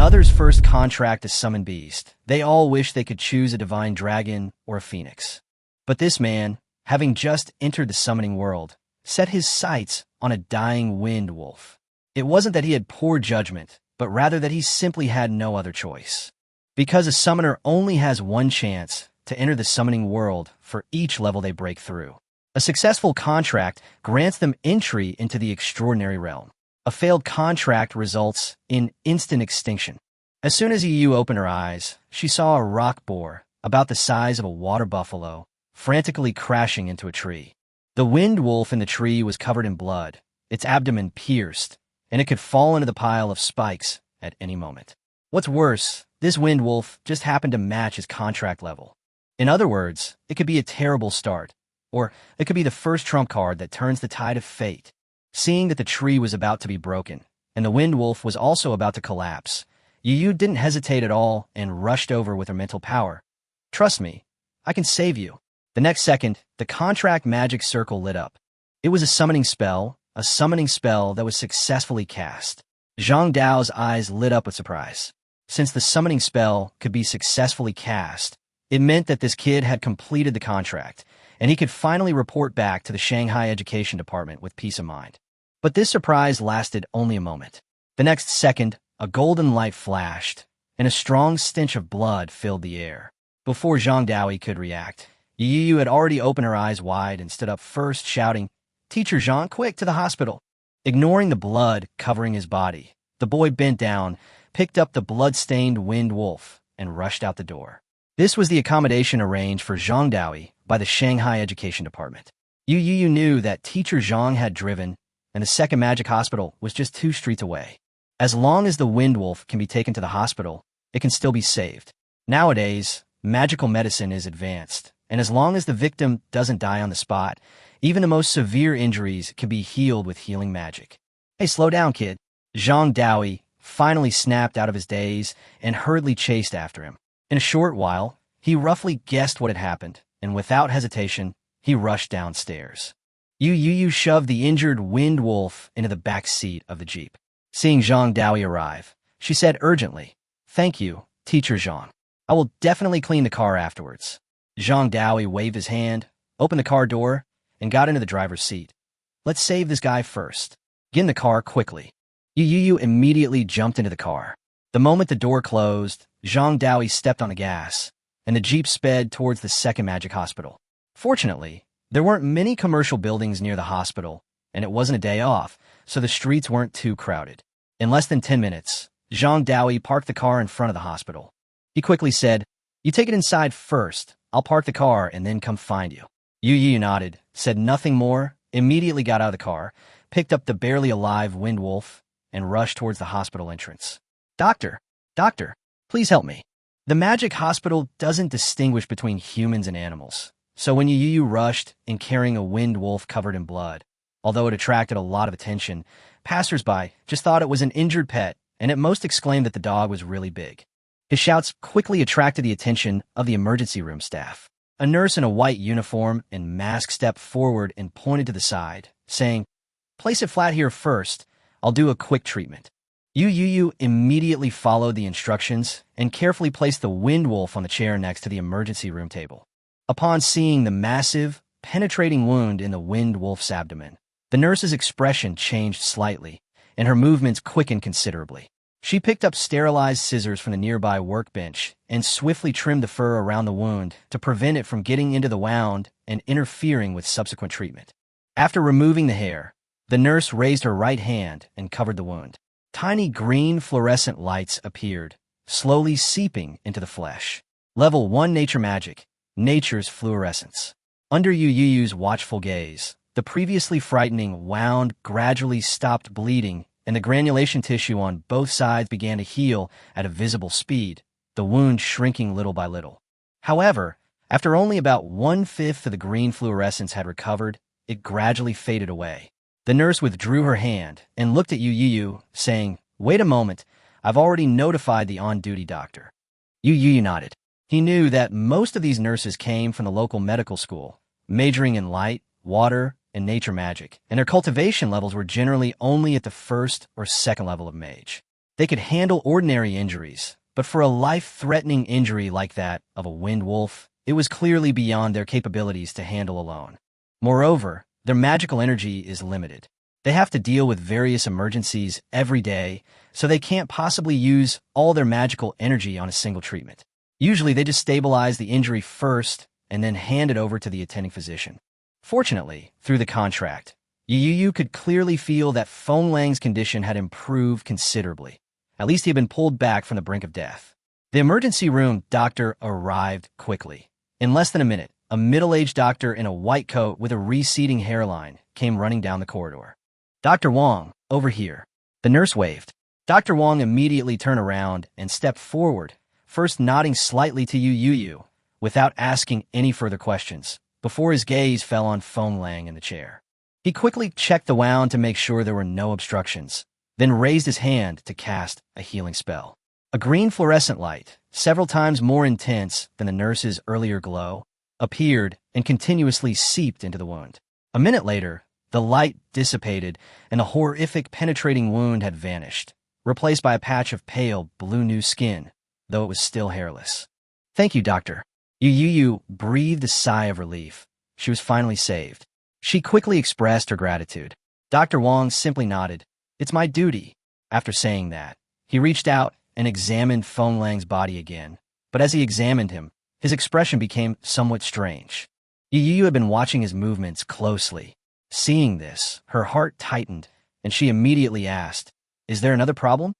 others first contract a summoned beast, they all wish they could choose a divine dragon or a phoenix. But this man, having just entered the summoning world, set his sights on a dying wind wolf. It wasn't that he had poor judgment, but rather that he simply had no other choice. Because a summoner only has one chance to enter the summoning world for each level they break through. A successful contract grants them entry into the extraordinary realm. A failed contract results in instant extinction. As soon as Yu Youyou opened her eyes, she saw a rock boar, about the size of a water buffalo, frantically crashing into a tree. The wind wolf in the tree was covered in blood, its abdomen pierced, and it could fall into the pile of spikes at any moment. What's worse, this wind wolf just happened to match his contract level. In other words, it could be a terrible start, or it could be the first trump card that turns the tide of fate. Seeing that the tree was about to be broken, and the wind wolf was also about to collapse, Yu Youyou didn't hesitate at all and rushed over with her mental power. Trust me, I can save you. The next second, the contract magic circle lit up. It was a summoning spell that was successfully cast. Zhang Dao's eyes lit up with surprise. Since the summoning spell could be successfully cast, it meant that this kid had completed the contract, and he could finally report back to the Shanghai Education Department with peace of mind. But this surprise lasted only a moment. The next second, a golden light flashed, and a strong stench of blood filled the air. Before Zhang Dao could react, Yu Youyou had already opened her eyes wide and stood up first, shouting, "Teacher Zhang, quick, to the hospital!" Ignoring the blood covering his body, the boy bent down, picked up the blood-stained wind wolf, and rushed out the door. This was the accommodation arranged for Zhang Dao by the Shanghai Education Department. Yu Youyou knew that Teacher Zhang had driven, and the second magic hospital was just 2 streets away. As long as the wind wolf can be taken to the hospital, it can still be saved. Nowadays, magical medicine is advanced, and as long as the victim doesn't die on the spot, even the most severe injuries can be healed with healing magic. Hey, slow down, kid. Zhang Dao finally snapped out of his daze and hurriedly chased after him. In a short while, he roughly guessed what had happened, and without hesitation, he rushed downstairs. Yu Youyou shoved the injured wind wolf into the back seat of the jeep. Seeing Zhang Dao arrive, she said urgently, "Thank you, Teacher Zhang. I will definitely clean the car afterwards." Zhang Dao waved his hand, opened the car door, and got into the driver's seat. "Let's save this guy first. Get in the car quickly." Yu Youyou immediately jumped into the car. The moment the door closed, Zhang Dao stepped on the gas, and the jeep sped towards the second magic hospital. Fortunately, there weren't many commercial buildings near the hospital, and it wasn't a day off, so the streets weren't too crowded. In less than 10 minutes, Zhang Dao parked the car in front of the hospital. He quickly said, "You take it inside first. I'll park the car and then come find you." Yu Youyou nodded, said nothing more, immediately got out of the car, picked up the barely alive wind wolf, and rushed towards the hospital entrance. Doctor, please help me." The magic hospital doesn't distinguish between humans and animals, so when Yu Youyou rushed in carrying a wind wolf covered in blood, although it attracted a lot of attention, passers-by just thought it was an injured pet, and at most exclaimed that the dog was really big. His shouts quickly attracted the attention of the emergency room staff. A nurse in a white uniform and mask stepped forward and pointed to the side, saying, "Place it flat here first. I'll do a quick treatment." Yu Youyou immediately followed the instructions and carefully placed the wind wolf on the chair next to the emergency room table. Upon seeing the massive, penetrating wound in the wind wolf's abdomen, the nurse's expression changed slightly, and her movements quickened considerably. She picked up sterilized scissors from the nearby workbench and swiftly trimmed the fur around the wound to prevent it from getting into the wound and interfering with subsequent treatment. After removing the hair, the nurse raised her right hand and covered the wound. Tiny green fluorescent lights appeared, slowly seeping into the flesh. Level 1 Nature Magic, Nature's Fluorescence. Under Yu Youyou's watchful gaze, the previously frightening wound gradually stopped bleeding, and the granulation tissue on both sides began to heal at a visible speed, the wound shrinking little by little. However, after only about 1/5 of the green fluorescence had recovered, it gradually faded away. The nurse withdrew her hand and looked at Yu Youyou, saying, "Wait a moment, I've already notified the on-duty doctor." Yu Youyou nodded. He knew that most of these nurses came from the local medical school, majoring in light, water, and nature magic, and their cultivation levels were generally only at the first or second level of mage. They could handle ordinary injuries, but for a life-threatening injury like that of a winged wolf, it was clearly beyond their capabilities to handle alone. Moreover, their magical energy is limited. They have to deal with various emergencies every day, so they can't possibly use all their magical energy on a single treatment. Usually, they just stabilize the injury first and then hand it over to the attending physician. Fortunately, through the contract, Yu Youyou could clearly feel that Feng Lang's condition had improved considerably. At least he had been pulled back from the brink of death. The emergency room doctor arrived quickly. In less than a minute, a middle-aged doctor in a white coat with a receding hairline came running down the corridor. "Dr. Wong, over here." The nurse waved. Dr. Wong immediately turned around and stepped forward, first nodding slightly to Yu Youyou, without asking any further questions, before his gaze fell on Feng Lang in the chair. He quickly checked the wound to make sure there were no obstructions, then raised his hand to cast a healing spell. A green fluorescent light, several times more intense than the nurse's earlier glow, appeared and continuously seeped into the wound. A minute later, the light dissipated and the horrific penetrating wound had vanished, replaced by a patch of pale blue new skin, though it was still hairless. "Thank you, doctor." Yu Youyou breathed a sigh of relief. She was finally saved. She quickly expressed her gratitude. Dr. Wong simply nodded. "It's my duty." After saying that, he reached out and examined Feng Lang's body again, but as he examined him, his expression became somewhat strange. Yu Youyou had been watching his movements closely. Seeing this, her heart tightened, and she immediately asked, "Is there another problem?"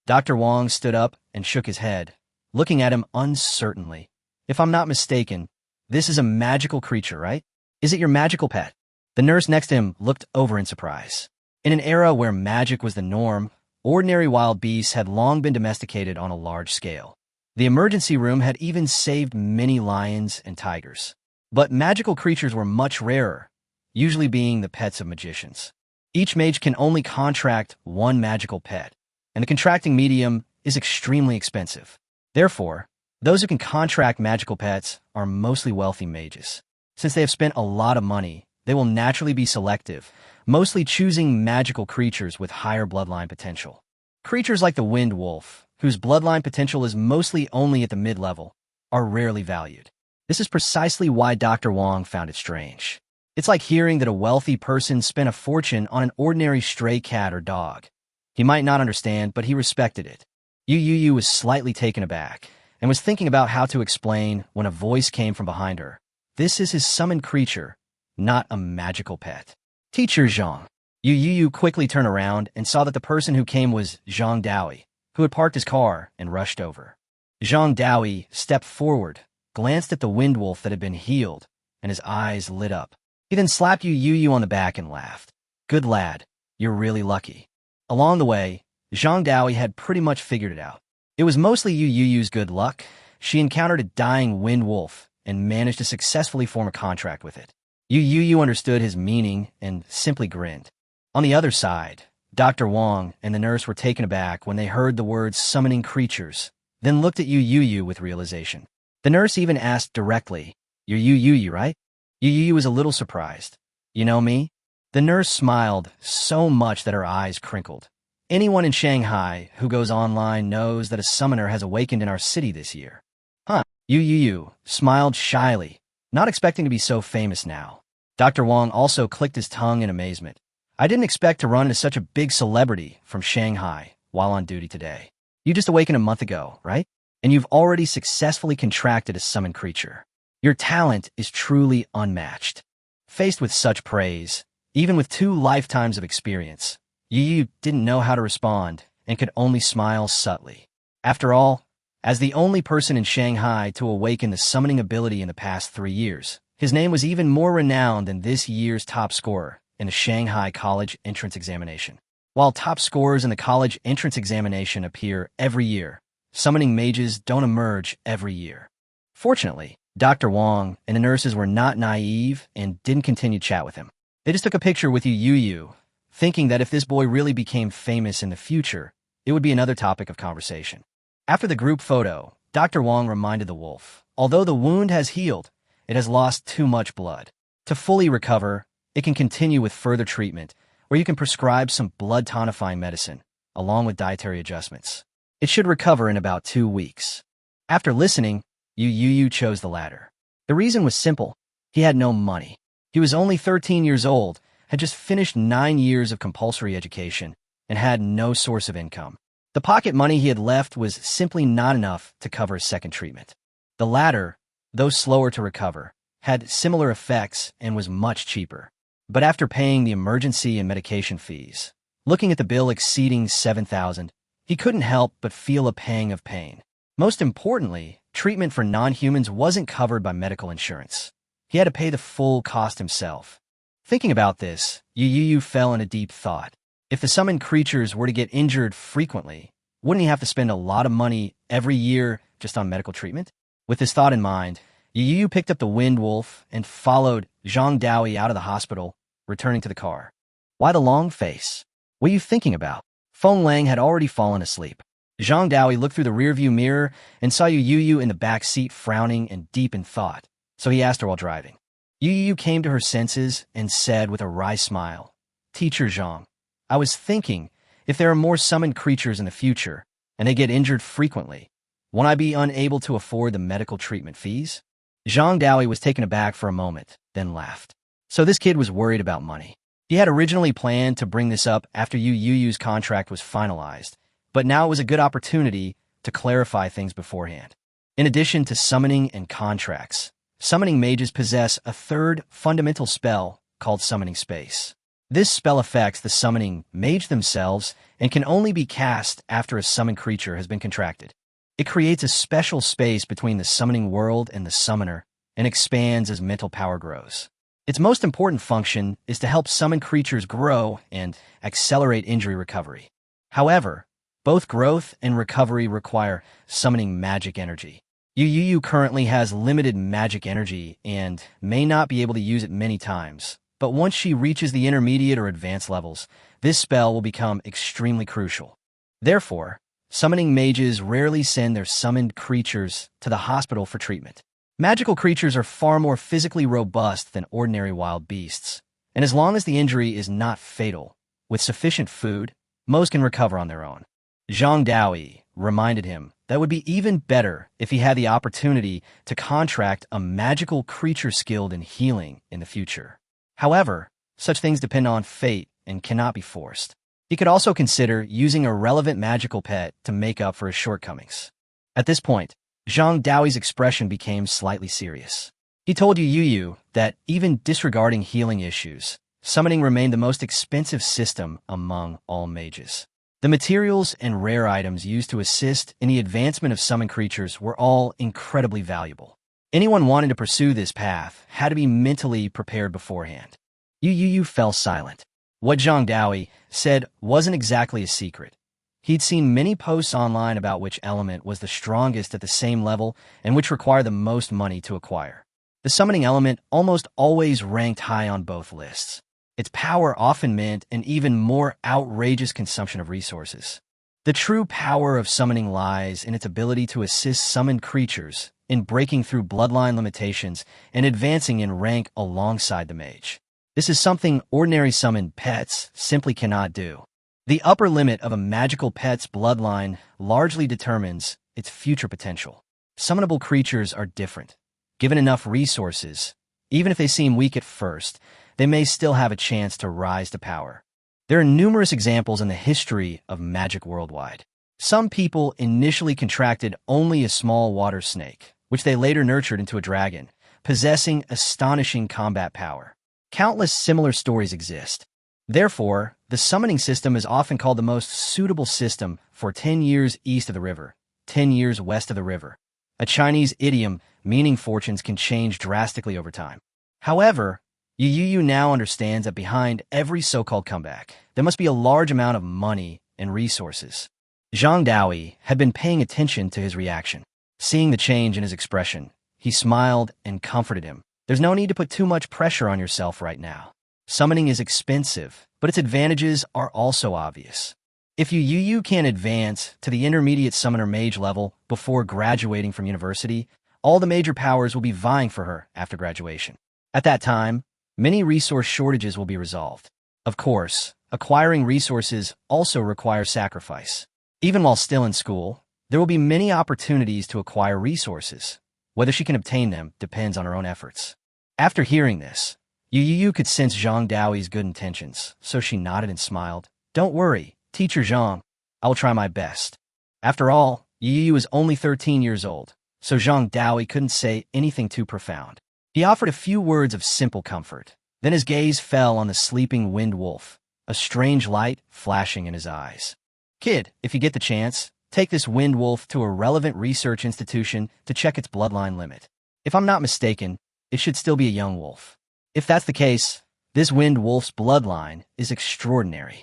Dr. Wong stood up and shook his head, looking at him uncertainly. "If I'm not mistaken, this is a magical creature, right? Is it your magical pet?" The nurse next to him looked over in surprise. In an era where magic was the norm, ordinary wild beasts had long been domesticated on a large scale. The emergency room had even saved many lions and tigers. But magical creatures were much rarer, usually being the pets of magicians. Each mage can only contract one magical pet, and the contracting medium is extremely expensive. Therefore, those who can contract magical pets are mostly wealthy mages. Since they have spent a lot of money, they will naturally be selective, mostly choosing magical creatures with higher bloodline potential. Creatures like the winged wolf, whose bloodline potential is mostly only at the mid-level, are rarely valued. This is precisely why Dr. Wong found it strange. It's like hearing that a wealthy person spent a fortune on an ordinary stray cat or dog. He might not understand, but he respected it. Yu Youyou was slightly taken aback, and was thinking about how to explain when a voice came from behind her. This is his summoned creature, not a magical pet. "Teacher Zhang." Yu Youyou quickly turned around and saw that the person who came was Zhang Daoui, who had parked his car and rushed over. Zhang Daoui stepped forward, glanced at the wind wolf that had been healed, and his eyes lit up. He then slapped Yu Youyou on the back and laughed. "Good lad, you're really lucky." Along the way, Zhang Daoui had pretty much figured it out. It was mostly Yu Youyou's good luck. She encountered a dying wind wolf and managed to successfully form a contract with it. Yu Youyou understood his meaning and simply grinned. On the other side, Dr. Wong and the nurse were taken aback when they heard the words summoning creatures, then looked at Yu Youyou with realization. The nurse even asked directly, "You're Yu Youyou, right?" Yu Youyou was a little surprised. "You know me?" The nurse smiled so much that her eyes crinkled. "Anyone in Shanghai who goes online knows that a summoner has awakened in our city this year." "Huh." Yu Youyou smiled shyly, not expecting to be so famous now. Dr. Wong also clicked his tongue in amazement. "I didn't expect to run into such a big celebrity from Shanghai while on duty today. You just awakened a month ago, right? And you've already successfully contracted a summoned creature. Your talent is truly unmatched." Faced with such praise, even with 2 lifetimes of experience, Yu Youyou didn't know how to respond and could only smile subtly. After all, as the only person in Shanghai to awaken the summoning ability in the past 3 years, his name was even more renowned than this year's top scorer in the Shanghai College Entrance Examination. While top scorers in the college entrance examination appear every year, summoning mages don't emerge every year. Fortunately, Dr. Wong and the nurses were not naive and didn't continue to chat with him. They just took a picture with Yu Youyou, thinking that if this boy really became famous in the future, it would be another topic of conversation. After the group photo, Dr. Wong reminded the wolf, although the wound has healed, it has lost too much blood. To fully recover, it can continue with further treatment, or you can prescribe some blood tonifying medicine, along with dietary adjustments. It should recover in about 2 weeks. After listening, Yu Youyou chose the latter. The reason was simple. He had no money. He was only 13 years old, had just finished 9 years of compulsory education, and had no source of income. The pocket money he had left was simply not enough to cover his second treatment. The latter, though slower to recover, had similar effects and was much cheaper. But after paying the emergency and medication fees, looking at the bill exceeding $7,000, he couldn't help but feel a pang of pain. Most importantly, treatment for non-humans wasn't covered by medical insurance. He had to pay the full cost himself. Thinking about this, Yu Youyou fell in a deep thought. If the summoned creatures were to get injured frequently, wouldn't he have to spend a lot of money every year just on medical treatment? With this thought in mind, Yu Youyou picked up the Wind Wolf and followed Zhang Daoyi out of the hospital, returning to the car. Why the long face? What are you thinking about? Feng Lang had already fallen asleep. Zhang Daoyi looked through the rearview mirror and saw Yu Youyou in the back seat frowning and deep in thought, so he asked her while driving. Yu Youyou came to her senses and said with a wry smile, "Teacher Zhang, I was thinking, if there are more summoned creatures in the future, and they get injured frequently, won't I be unable to afford the medical treatment fees?" Zhang Daoyi was taken aback for a moment, then laughed. So this kid was worried about money. He had originally planned to bring this up after Yu Youyou's contract was finalized, but now it was a good opportunity to clarify things beforehand. In addition to summoning and contracts, summoning mages possess a third fundamental spell called Summoning Space. This spell affects the summoning mage themselves and can only be cast after a summoned creature has been contracted. It creates a special space between the summoning world and the summoner and expands as mental power grows. Its most important function is to help summoned creatures grow and accelerate injury recovery. However, both growth and recovery require summoning magic energy. Yu Youyou currently has limited magic energy and may not be able to use it many times, but once she reaches the intermediate or advanced levels, this spell will become extremely crucial. Therefore, summoning mages rarely send their summoned creatures to the hospital for treatment. Magical creatures are far more physically robust than ordinary wild beasts, and as long as the injury is not fatal, with sufficient food, most can recover on their own. Zhang Daoyi reminded him that it would be even better if he had the opportunity to contract a magical creature skilled in healing in the future. However, such things depend on fate and cannot be forced. He could also consider using a relevant magical pet to make up for his shortcomings. At this point, Zhang Daoyi's expression became slightly serious. He told Yu Youyou that even disregarding healing issues, summoning remained the most expensive system among all mages. The materials and rare items used to assist in the advancement of summoned creatures were all incredibly valuable. Anyone wanting to pursue this path had to be mentally prepared beforehand. Yu Youyou fell silent. What Zhang Daoyi said wasn't exactly a secret. He'd seen many posts online about which element was the strongest at the same level and which required the most money to acquire. The summoning element almost always ranked high on both lists. Its power often meant an even more outrageous consumption of resources. The true power of summoning lies in its ability to assist summoned creatures in breaking through bloodline limitations and advancing in rank alongside the mage. This is something ordinary summoned pets simply cannot do. The upper limit of a magical pet's bloodline largely determines its future potential. Summonable creatures are different. Given enough resources, even if they seem weak at first, they may still have a chance to rise to power. There are numerous examples in the history of magic worldwide. Some people initially contracted only a small water snake, which they later nurtured into a dragon, possessing astonishing combat power. Countless similar stories exist. Therefore, the summoning system is often called the most suitable system for 10 years east of the river, 10 years west of the river, a Chinese idiom meaning fortunes can change drastically over time. However, Yu Youyou now understands that behind every so-called comeback, there must be a large amount of money and resources. Zhang Daoyi had been paying attention to his reaction. Seeing the change in his expression, he smiled and comforted him. There's no need to put too much pressure on yourself right now. Summoning is expensive, but its advantages are also obvious. If Yu Youyou can advance to the intermediate summoner mage level before graduating from university, all the major powers will be vying for her after graduation. At that time, many resource shortages will be resolved. Of course, acquiring resources also requires sacrifice. Even while still in school, there will be many opportunities to acquire resources. Whether she can obtain them depends on her own efforts. After hearing this, Yu Youyou could sense Zhang Daoi's good intentions, so she nodded and smiled. Don't worry, Teacher Zhang. I will try my best. After all, Yu Youyou is only 13 years old, so Zhang Daoi couldn't say anything too profound. He offered a few words of simple comfort. Then his gaze fell on the sleeping wind wolf, a strange light flashing in his eyes. Kid, if you get the chance, take this wind wolf to a relevant research institution to check its bloodline limit. If I'm not mistaken, it should still be a young wolf. If that's the case, this wind wolf's bloodline is extraordinary.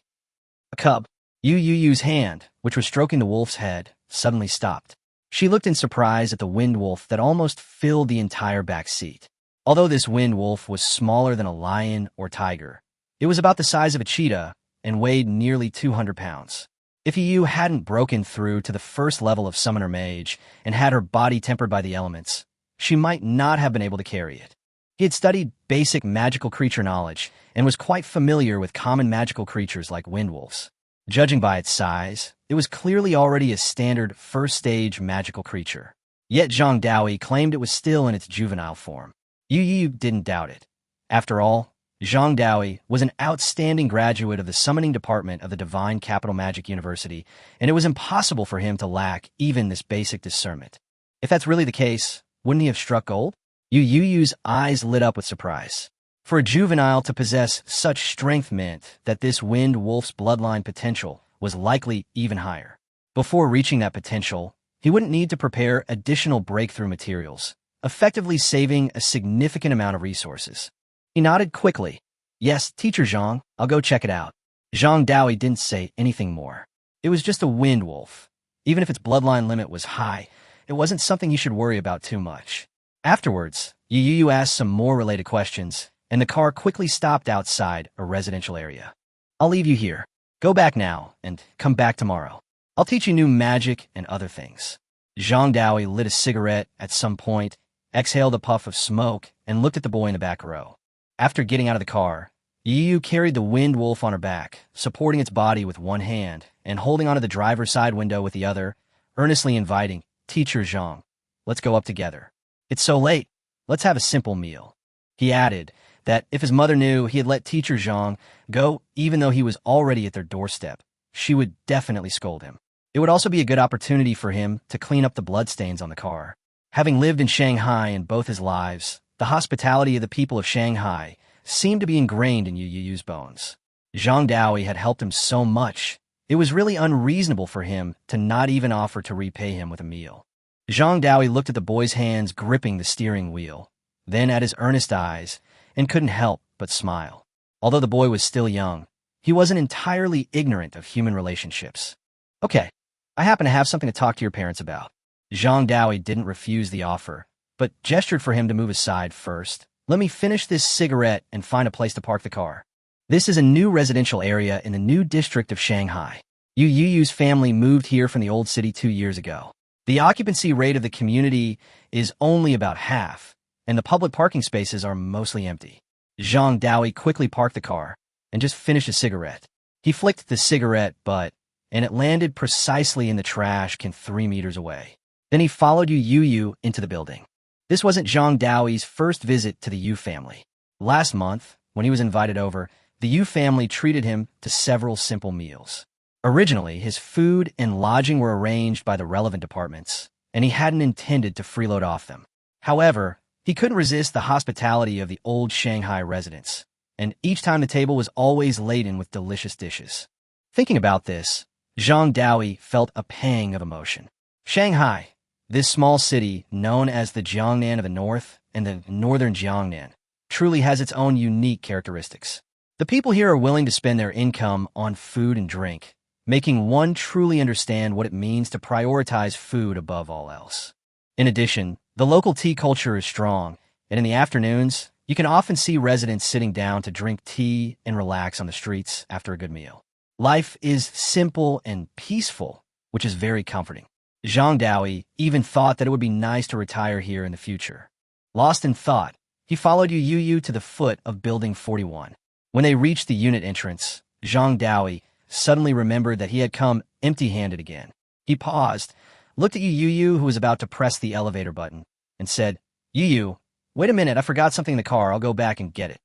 A cub. Yu Youyou's hand, which was stroking the wolf's head, suddenly stopped. She looked in surprise at the wind wolf that almost filled the entire back seat. Although this wind wolf was smaller than a lion or tiger, it was about the size of a cheetah and weighed nearly 200 pounds. If Yu hadn't broken through to the first level of Summoner Mage and had her body tempered by the elements, she might not have been able to carry it. He had studied basic magical creature knowledge and was quite familiar with common magical creatures like wind wolves. Judging by its size, it was clearly already a standard first-stage magical creature. Yet Zhang Daoi claimed it was still in its juvenile form. Yu Youyou didn't doubt it. After all, Zhang Daoi was an outstanding graduate of the summoning department of the Divine Capital Magic University, and it was impossible for him to lack even this basic discernment. If that's really the case, wouldn't he have struck gold? Yu Youyou's eyes lit up with surprise. For a juvenile to possess such strength meant that this wind wolf's bloodline potential was likely even higher. Before reaching that potential, he wouldn't need to prepare additional breakthrough materials, effectively saving a significant amount of resources. He nodded quickly. Yes, Teacher Zhang, I'll go check it out. Zhang Daoi didn't say anything more. It was just a wind wolf. Even if its bloodline limit was high, it wasn't something he should worry about too much. Afterwards, Yu Youyou asked some more related questions, and the car quickly stopped outside a residential area. I'll leave you here. Go back now, and come back tomorrow. I'll teach you new magic and other things. Zhang Daoi lit a cigarette at some point, exhaled a puff of smoke, and looked at the boy in the back row. After getting out of the car, Yu Youyou carried the wind wolf on her back, supporting its body with one hand and holding onto the driver's side window with the other, earnestly inviting, Teacher Zhang, let's go up together. It's so late. Let's have a simple meal. He added that if his mother knew he had let Teacher Zhang go even though he was already at their doorstep, she would definitely scold him. It would also be a good opportunity for him to clean up the bloodstains on the car. Having lived in Shanghai in both his lives, the hospitality of the people of Shanghai seemed to be ingrained in Yu Youyou's bones. Zhang Daoi had helped him so much, it was really unreasonable for him to not even offer to repay him with a meal. Zhang Daoi looked at the boy's hands gripping the steering wheel, then at his earnest eyes, and couldn't help but smile. Although the boy was still young, he wasn't entirely ignorant of human relationships. Okay, I happen to have something to talk to your parents about. Zhang Daoi didn't refuse the offer, but gestured for him to move aside first. Let me finish this cigarette and find a place to park the car. This is a new residential area in the new district of Shanghai. Yu Youyou's family moved here from the old city 2 years ago. The occupancy rate of the community is only about half, and the public parking spaces are mostly empty. Zhang Daoi quickly parked the car and just finished a cigarette. He flicked the cigarette butt, and it landed precisely in the trash can 3 meters away. Then he followed Yu Youyou into the building. This wasn't Zhang Daoi's first visit to the Yu family. Last month, when he was invited over, the Yu family treated him to several simple meals. Originally, his food and lodging were arranged by the relevant departments, and he hadn't intended to freeload off them. However, he couldn't resist the hospitality of the old Shanghai residents, and each time the table was always laden with delicious dishes. Thinking about this, Zhang Daoi felt a pang of emotion. Shanghai, this small city known as the Jiangnan of the North and the Northern Jiangnan, truly has its own unique characteristics. The people here are willing to spend their income on food and drink, making one truly understand what it means to prioritize food above all else. In addition, the local tea culture is strong, and in the afternoons, you can often see residents sitting down to drink tea and relax on the streets after a good meal. Life is simple and peaceful, which is very comforting. Zhang Daoi even thought that it would be nice to retire here in the future. Lost in thought, he followed Yu Youyou to the foot of Building 41. When they reached the unit entrance, Zhang Daoi suddenly remembered that he had come empty-handed again. He paused, looked at Yu Youyou, who was about to press the elevator button, and said, Yu Youyou, wait a minute, I forgot something in the car, I'll go back and get it.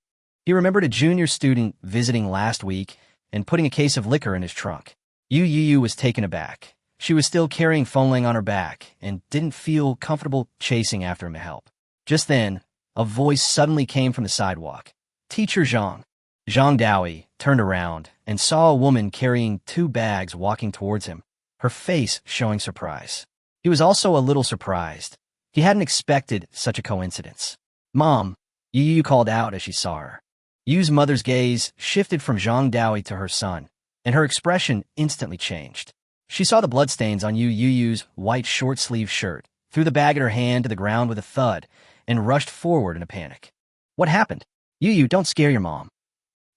He remembered a junior student visiting last week and putting a case of liquor in his trunk. Yu Youyou was taken aback. She was still carrying Fengling on her back and didn't feel comfortable chasing after him to help. Just then, a voice suddenly came from the sidewalk. Teacher Zhang. Zhang Daoi turned around and saw a woman carrying 2 bags walking towards him, her face showing surprise. He was also a little surprised. He hadn't expected such a coincidence. Mom, Yu Youyou called out as she saw her. Yu's mother's gaze shifted from Zhang Daoi to her son, and her expression instantly changed. She saw the bloodstains on Yu Youyou's white short-sleeved shirt, threw the bag in her hand to the ground with a thud, and rushed forward in a panic. What happened? Yu Youyou, don't scare your mom.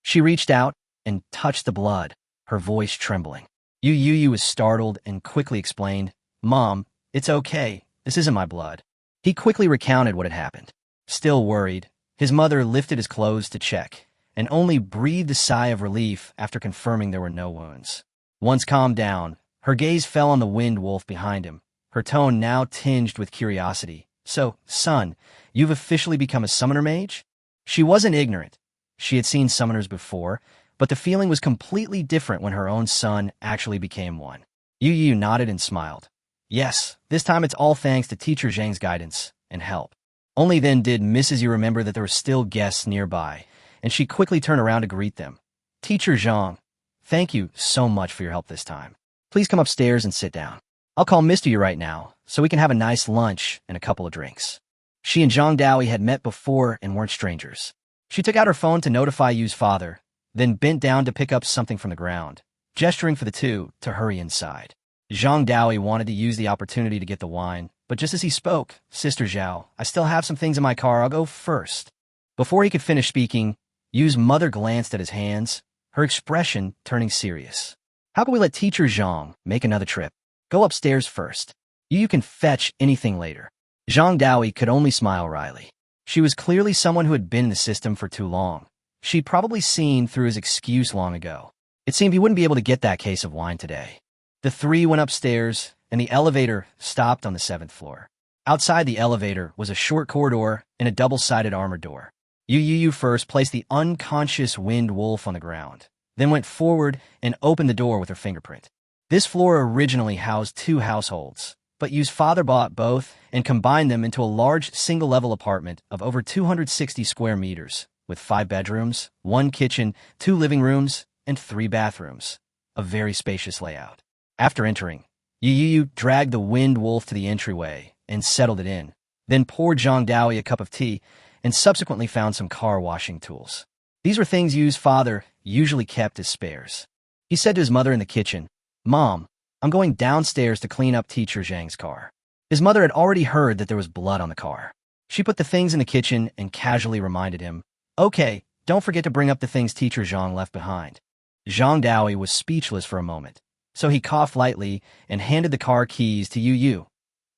She reached out and touched the blood, her voice trembling. Yu Youyou was startled and quickly explained, Mom, it's okay, this isn't my blood. He quickly recounted what had happened. Still worried, his mother lifted his clothes to check, and only breathed a sigh of relief after confirming there were no wounds. Once calmed down, her gaze fell on the wind wolf behind him, her tone now tinged with curiosity. So, son, you've officially become a summoner mage? She wasn't ignorant. She had seen summoners before, but the feeling was completely different when her own son actually became one. Yu Youyou nodded and smiled. Yes, this time it's all thanks to Teacher Zhang's guidance and help. Only then did Mrs. Yu remember that there were still guests nearby, and she quickly turned around to greet them. Teacher Zhang, thank you so much for your help this time. Please come upstairs and sit down. I'll call Mr. Yu right now, so we can have a nice lunch and a couple of drinks. She and Zhang Daoi had met before and weren't strangers. She took out her phone to notify Yu's father, then bent down to pick up something from the ground, gesturing for the two to hurry inside. Zhang Daoi wanted to use the opportunity to get the wine, but just as he spoke, Sister Zhao, I still have some things in my car, I'll go first. Before he could finish speaking, Yu's mother glanced at his hands, her expression turning serious. How can we let Teacher Zhang make another trip? Go upstairs first. You can fetch anything later. Zhang Daoi could only smile wryly. She was clearly someone who had been in the system for too long. She'd probably seen through his excuse long ago. It seemed he wouldn't be able to get that case of wine today. The three went upstairs, and the elevator stopped on the 7th floor. Outside the elevator was a short corridor and a double-sided armored door. Yu Youyou first placed the unconscious wind wolf on the ground, then went forward and opened the door with her fingerprint. This floor originally housed 2 households, but Yu's father bought both and combined them into a large single-level apartment of over 260 square meters, with 5 bedrooms, 1 kitchen, 2 living rooms, and 3 bathrooms. A very spacious layout. After entering, Yu Youyou dragged the wind wolf to the entryway and settled it in, then poured Zhang Daoi a cup of tea and subsequently found some car washing tools. These were things Yu's father usually kept as spares. He said to his mother in the kitchen, Mom, I'm going downstairs to clean up Teacher Zhang's car. His mother had already heard that there was blood on the car. She put the things in the kitchen and casually reminded him, Okay, don't forget to bring up the things Teacher Zhang left behind. Zhang Daoi was speechless for a moment, so he coughed lightly and handed the car keys to Yu Youyou.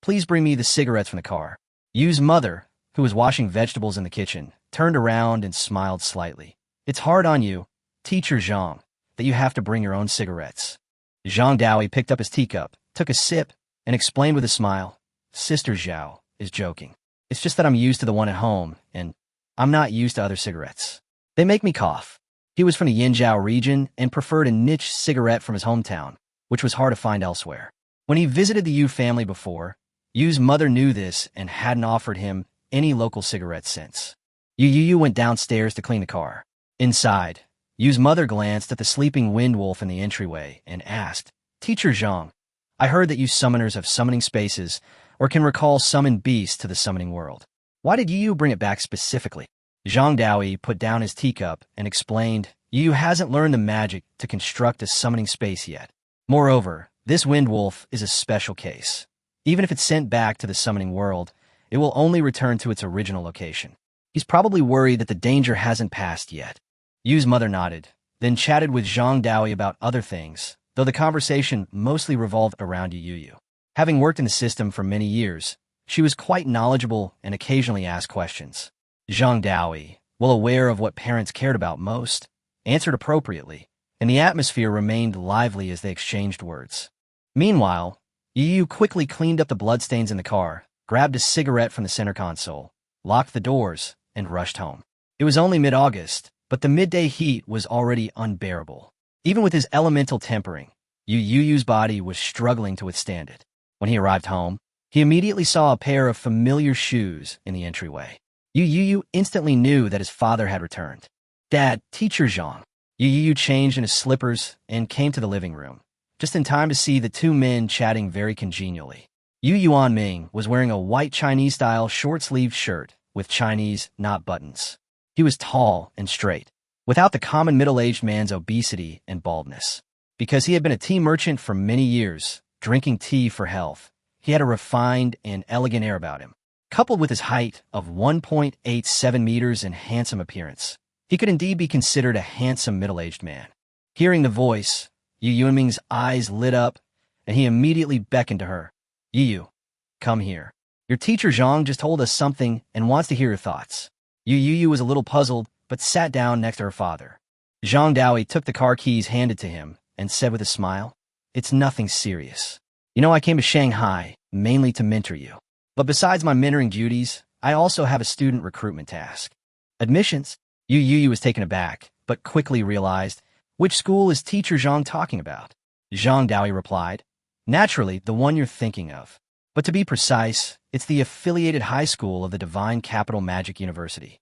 Please bring me the cigarettes from the car. Yu's mother, who was washing vegetables in the kitchen, turned around and smiled slightly. It's hard on you, Teacher Zhang, that you have to bring your own cigarettes. Zhang Daoi picked up his teacup, took a sip, and explained with a smile, Sister Zhao is joking. It's just that I'm used to the one at home, and I'm not used to other cigarettes. They make me cough. He was from the Yinzhou region and preferred a niche cigarette from his hometown, which was hard to find elsewhere. When he visited the Yu family before, Yu's mother knew this and hadn't offered him any local cigarettes since. Yu Youyou went downstairs to clean the car. Inside, Yu's mother glanced at the sleeping wind wolf in the entryway and asked, Teacher Zhang, I heard that you summoners have summoning spaces or can recall summoned beasts to the summoning world. Why did Yu Youyou bring it back specifically? Zhang Daoi put down his teacup and explained, Yu Youyou hasn't learned the magic to construct a summoning space yet. Moreover, this wind wolf is a special case. Even if it's sent back to the summoning world, it will only return to its original location. He's probably worried that the danger hasn't passed yet. Yu's mother nodded, then chatted with Zhang Daoi about other things, though the conversation mostly revolved around Yu Youyou. Having worked in the system for many years, she was quite knowledgeable and occasionally asked questions. Zhang Daoi, well aware of what parents cared about most, answered appropriately, and the atmosphere remained lively as they exchanged words. Meanwhile, Yu Youyou quickly cleaned up the bloodstains in the car, grabbed a cigarette from the center console, locked the doors, and rushed home. It was only mid-August, but the midday heat was already unbearable. Even with his elemental tempering, Yu Youyou's body was struggling to withstand it. When he arrived home, he immediately saw a pair of familiar shoes in the entryway. Yu Youyou instantly knew that his father had returned. "Dad, Teacher Zhang." Yu Youyou changed into slippers and came to the living room, just in time to see the two men chatting very congenially. Yu Yuanming was wearing a white Chinese-style short-sleeved shirt with Chinese knot buttons. He was tall and straight, without the common middle-aged man's obesity and baldness. Because he had been a tea merchant for many years, drinking tea for health, he had a refined and elegant air about him. Coupled with his height of 1.87 meters and handsome appearance, he could indeed be considered a handsome middle-aged man. Hearing the voice, Yu Yuanming's eyes lit up, and he immediately beckoned to her. "Yu, come here. Your teacher Zhang just told us something and wants to hear your thoughts." Yu Youyou was a little puzzled, but sat down next to her father. Zhang Daoyi took the car keys handed to him and said with a smile, "It's nothing serious. You know, I came to Shanghai mainly to mentor you. But besides my mentoring duties, I also have a student recruitment task." "Admissions?" Yu Youyou was taken aback, but quickly realized, "Which school is teacher Zhang talking about?" Zhang Daoyi replied, "Naturally, the one you're thinking of. But to be precise, it's the affiliated high school of the Divine Capital Magic University."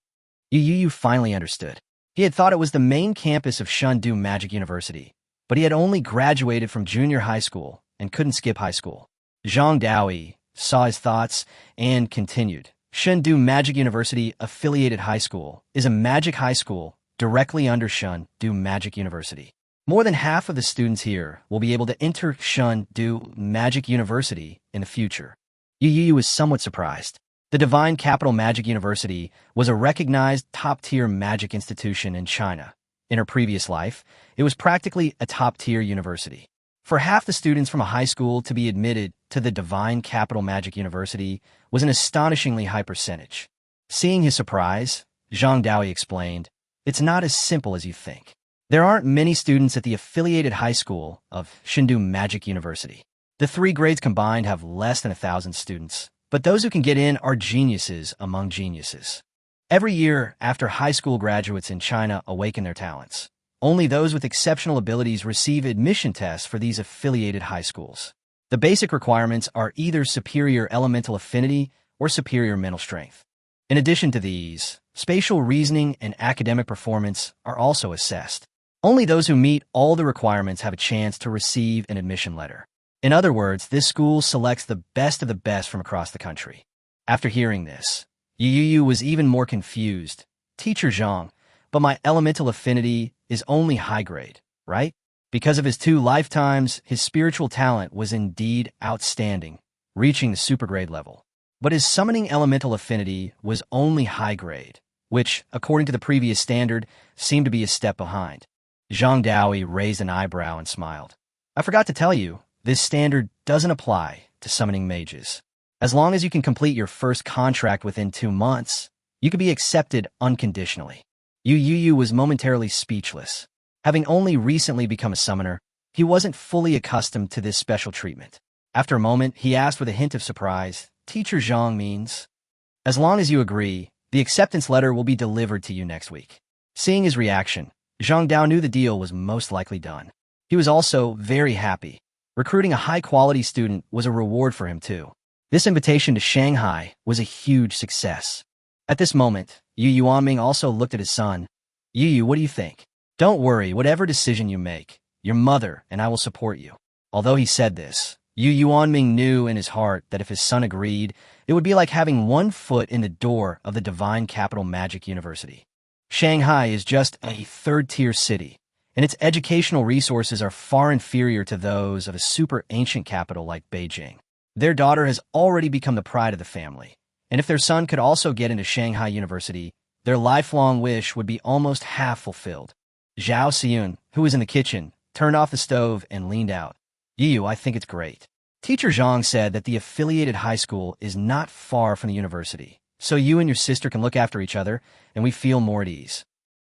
Yu Youyou finally understood. He had thought it was the main campus of Shundu Magic University, but he had only graduated from junior high school and couldn't skip high school. Zhang Daoyi saw his thoughts and continued. Shundu Magic University Affiliated High School is a magic high school directly under Shundu Magic University. More than half of the students here will be able to enter Shundu Magic University in the future. Yu Youyou was somewhat surprised. The Divine Capital Magic University was a recognized top-tier magic institution in China. In her previous life, it was practically a top-tier university. For half the students from a high school to be admitted to the Divine Capital Magic University was an astonishingly high percentage. Seeing his surprise, Zhang Daoyi explained, "It's not as simple as you think. There aren't many students at the affiliated high school of Shundu Magic University. The 3 grades combined have less than 1,000 students, but those who can get in are geniuses among geniuses. Every year after high school graduates in China awaken their talents, only those with exceptional abilities receive admission tests for these affiliated high schools. The basic requirements are either superior elemental affinity or superior mental strength. In addition to these, spatial reasoning and academic performance are also assessed. Only those who meet all the requirements have a chance to receive an admission letter. In other words, this school selects the best of the best from across the country." After hearing this, Yu Youyou was even more confused. "Teacher Zhang, but my elemental affinity is only high grade, right?" Because of his 2 lifetimes, his spiritual talent was indeed outstanding, reaching the super grade level. But his summoning elemental affinity was only high grade, which, according to the previous standard, seemed to be a step behind. Zhang Daoyi raised an eyebrow and smiled. "I forgot to tell you, this standard doesn't apply to summoning mages. As long as you can complete your first contract within 2 months, you could be accepted unconditionally." Yu Youyou was momentarily speechless. Having only recently become a summoner, he wasn't fully accustomed to this special treatment. After a moment, he asked with a hint of surprise, "Teacher Zhang means?" "As long as you agree, the acceptance letter will be delivered to you next week." Seeing his reaction, Zhang Dao knew the deal was most likely done. He was also very happy. Recruiting a high-quality student was a reward for him, too. This invitation to Shanghai was a huge success. At this moment, Yu Yuanming also looked at his son. "Yu, what do you think?" "Don't worry, whatever decision you make, your mother and I will support you." Although he said this, Yu Yuanming knew in his heart that if his son agreed, it would be like having one foot in the door of the Divine Capital Magic University. Shanghai is just a 3rd-tier city, and its educational resources are far inferior to those of a super ancient capital like Beijing. Their daughter has already become the pride of the family, and if their son could also get into Shanghai University, their lifelong wish would be almost half fulfilled. Zhao Xiyun, who was in the kitchen, turned off the stove and leaned out. "Yu, I think it's great. Teacher Zhang said that the affiliated high school is not far from the university, so you and your sister can look after each other, and we feel more at ease."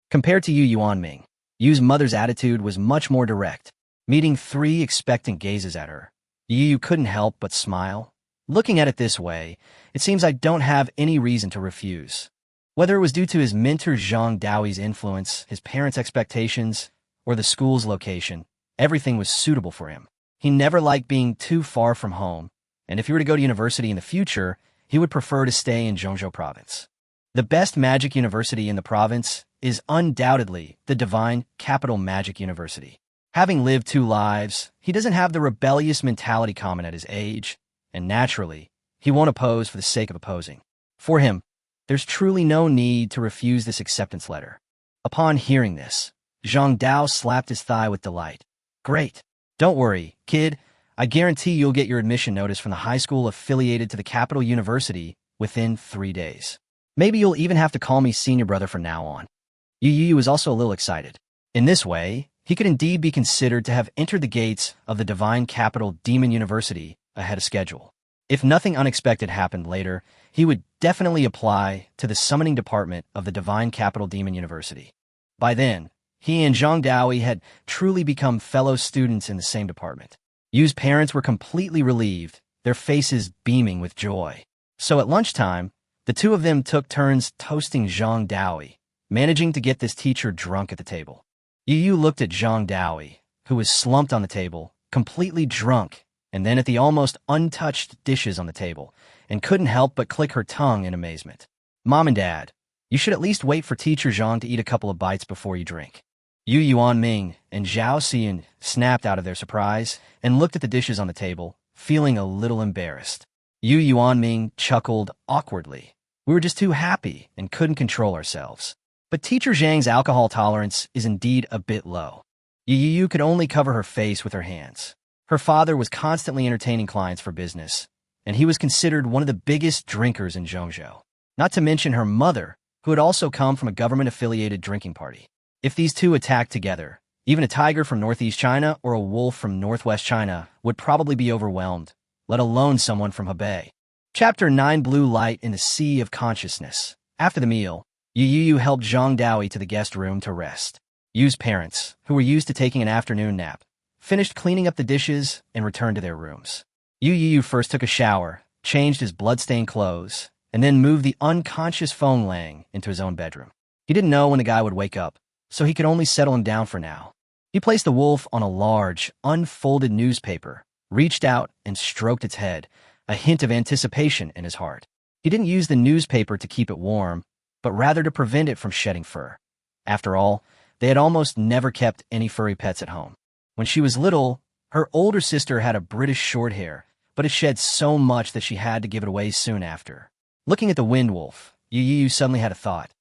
Compared to Yu Yuanming, Yu's mother's attitude was much more direct, meeting 3 expectant gazes at her. Yu couldn't help but smile. Looking at it this way, it seems I don't have any reason to refuse. Whether it was due to his mentor Zhang Daoi's influence, his parents' expectations, or the school's location, everything was suitable for him. He never liked being too far from home, and if he were to go to university in the future, he would prefer to stay in Zhongzhou province. The best magic university in the province is undoubtedly the Divine Capital Magic University. Having lived 2 lives, he doesn't have the rebellious mentality common at his age, and naturally, he won't oppose for the sake of opposing. For him, there's truly no need to refuse this acceptance letter. Upon hearing this, Zhang Dao slapped his thigh with delight. Great. Don't worry, kid. I guarantee you'll get your admission notice from the high school affiliated to the Capital University within 3 days. Maybe you'll even have to call me senior brother from now on. Yu Youyou was also a little excited. In this way, he could indeed be considered to have entered the gates of the Divine Capital Demon University ahead of schedule. If nothing unexpected happened later, he would definitely apply to the summoning department of the Divine Capital Demon University. By then, he and Zhang Daoi had truly become fellow students in the same department. Yu's parents were completely relieved, their faces beaming with joy. So at lunchtime, the 2 of them took turns toasting Zhang Daoi, managing to get this teacher drunk at the table. Yu looked at Zhang Daoi, who was slumped on the table, completely drunk, and then at the almost untouched dishes on the table, and couldn't help but click her tongue in amazement. Mom and Dad, you should at least wait for Teacher Zhang to eat a couple of bites before you drink. Yu Yuanming and Zhao Xian snapped out of their surprise and looked at the dishes on the table, feeling a little embarrassed. Yu Yuanming chuckled awkwardly. We were just too happy and couldn't control ourselves. But Teacher Zhang's alcohol tolerance is indeed a bit low. Yu Youyou could only cover her face with her hands. Her father was constantly entertaining clients for business, and he was considered one of the biggest drinkers in Zhongzhou. Not to mention her mother, who had also come from a government-affiliated drinking party. If these 2 attacked together, even a tiger from northeast China or a wolf from northwest China would probably be overwhelmed, let alone someone from Hebei. Chapter 9 Blue Light in the Sea of Consciousness. After the meal, Yu Youyou helped Zhang Daoi to the guest room to rest. Yu's parents, who were used to taking an afternoon nap, finished cleaning up the dishes and returned to their rooms. Yu Youyou first took a shower, changed his blood-stained clothes, and then moved the unconscious Feng Lang into his own bedroom. He didn't know when the guy would wake up, so he could only settle him down for now. He placed the wolf on a large, unfolded newspaper, reached out and stroked its head, a hint of anticipation in his heart. He didn't use the newspaper to keep it warm, but rather to prevent it from shedding fur. After all, they had almost never kept any furry pets at home. When she was little, her older sister had a British Shorthair, but it shed so much that she had to give it away soon after. Looking at the wind wolf, Yu Youyou suddenly had a thought.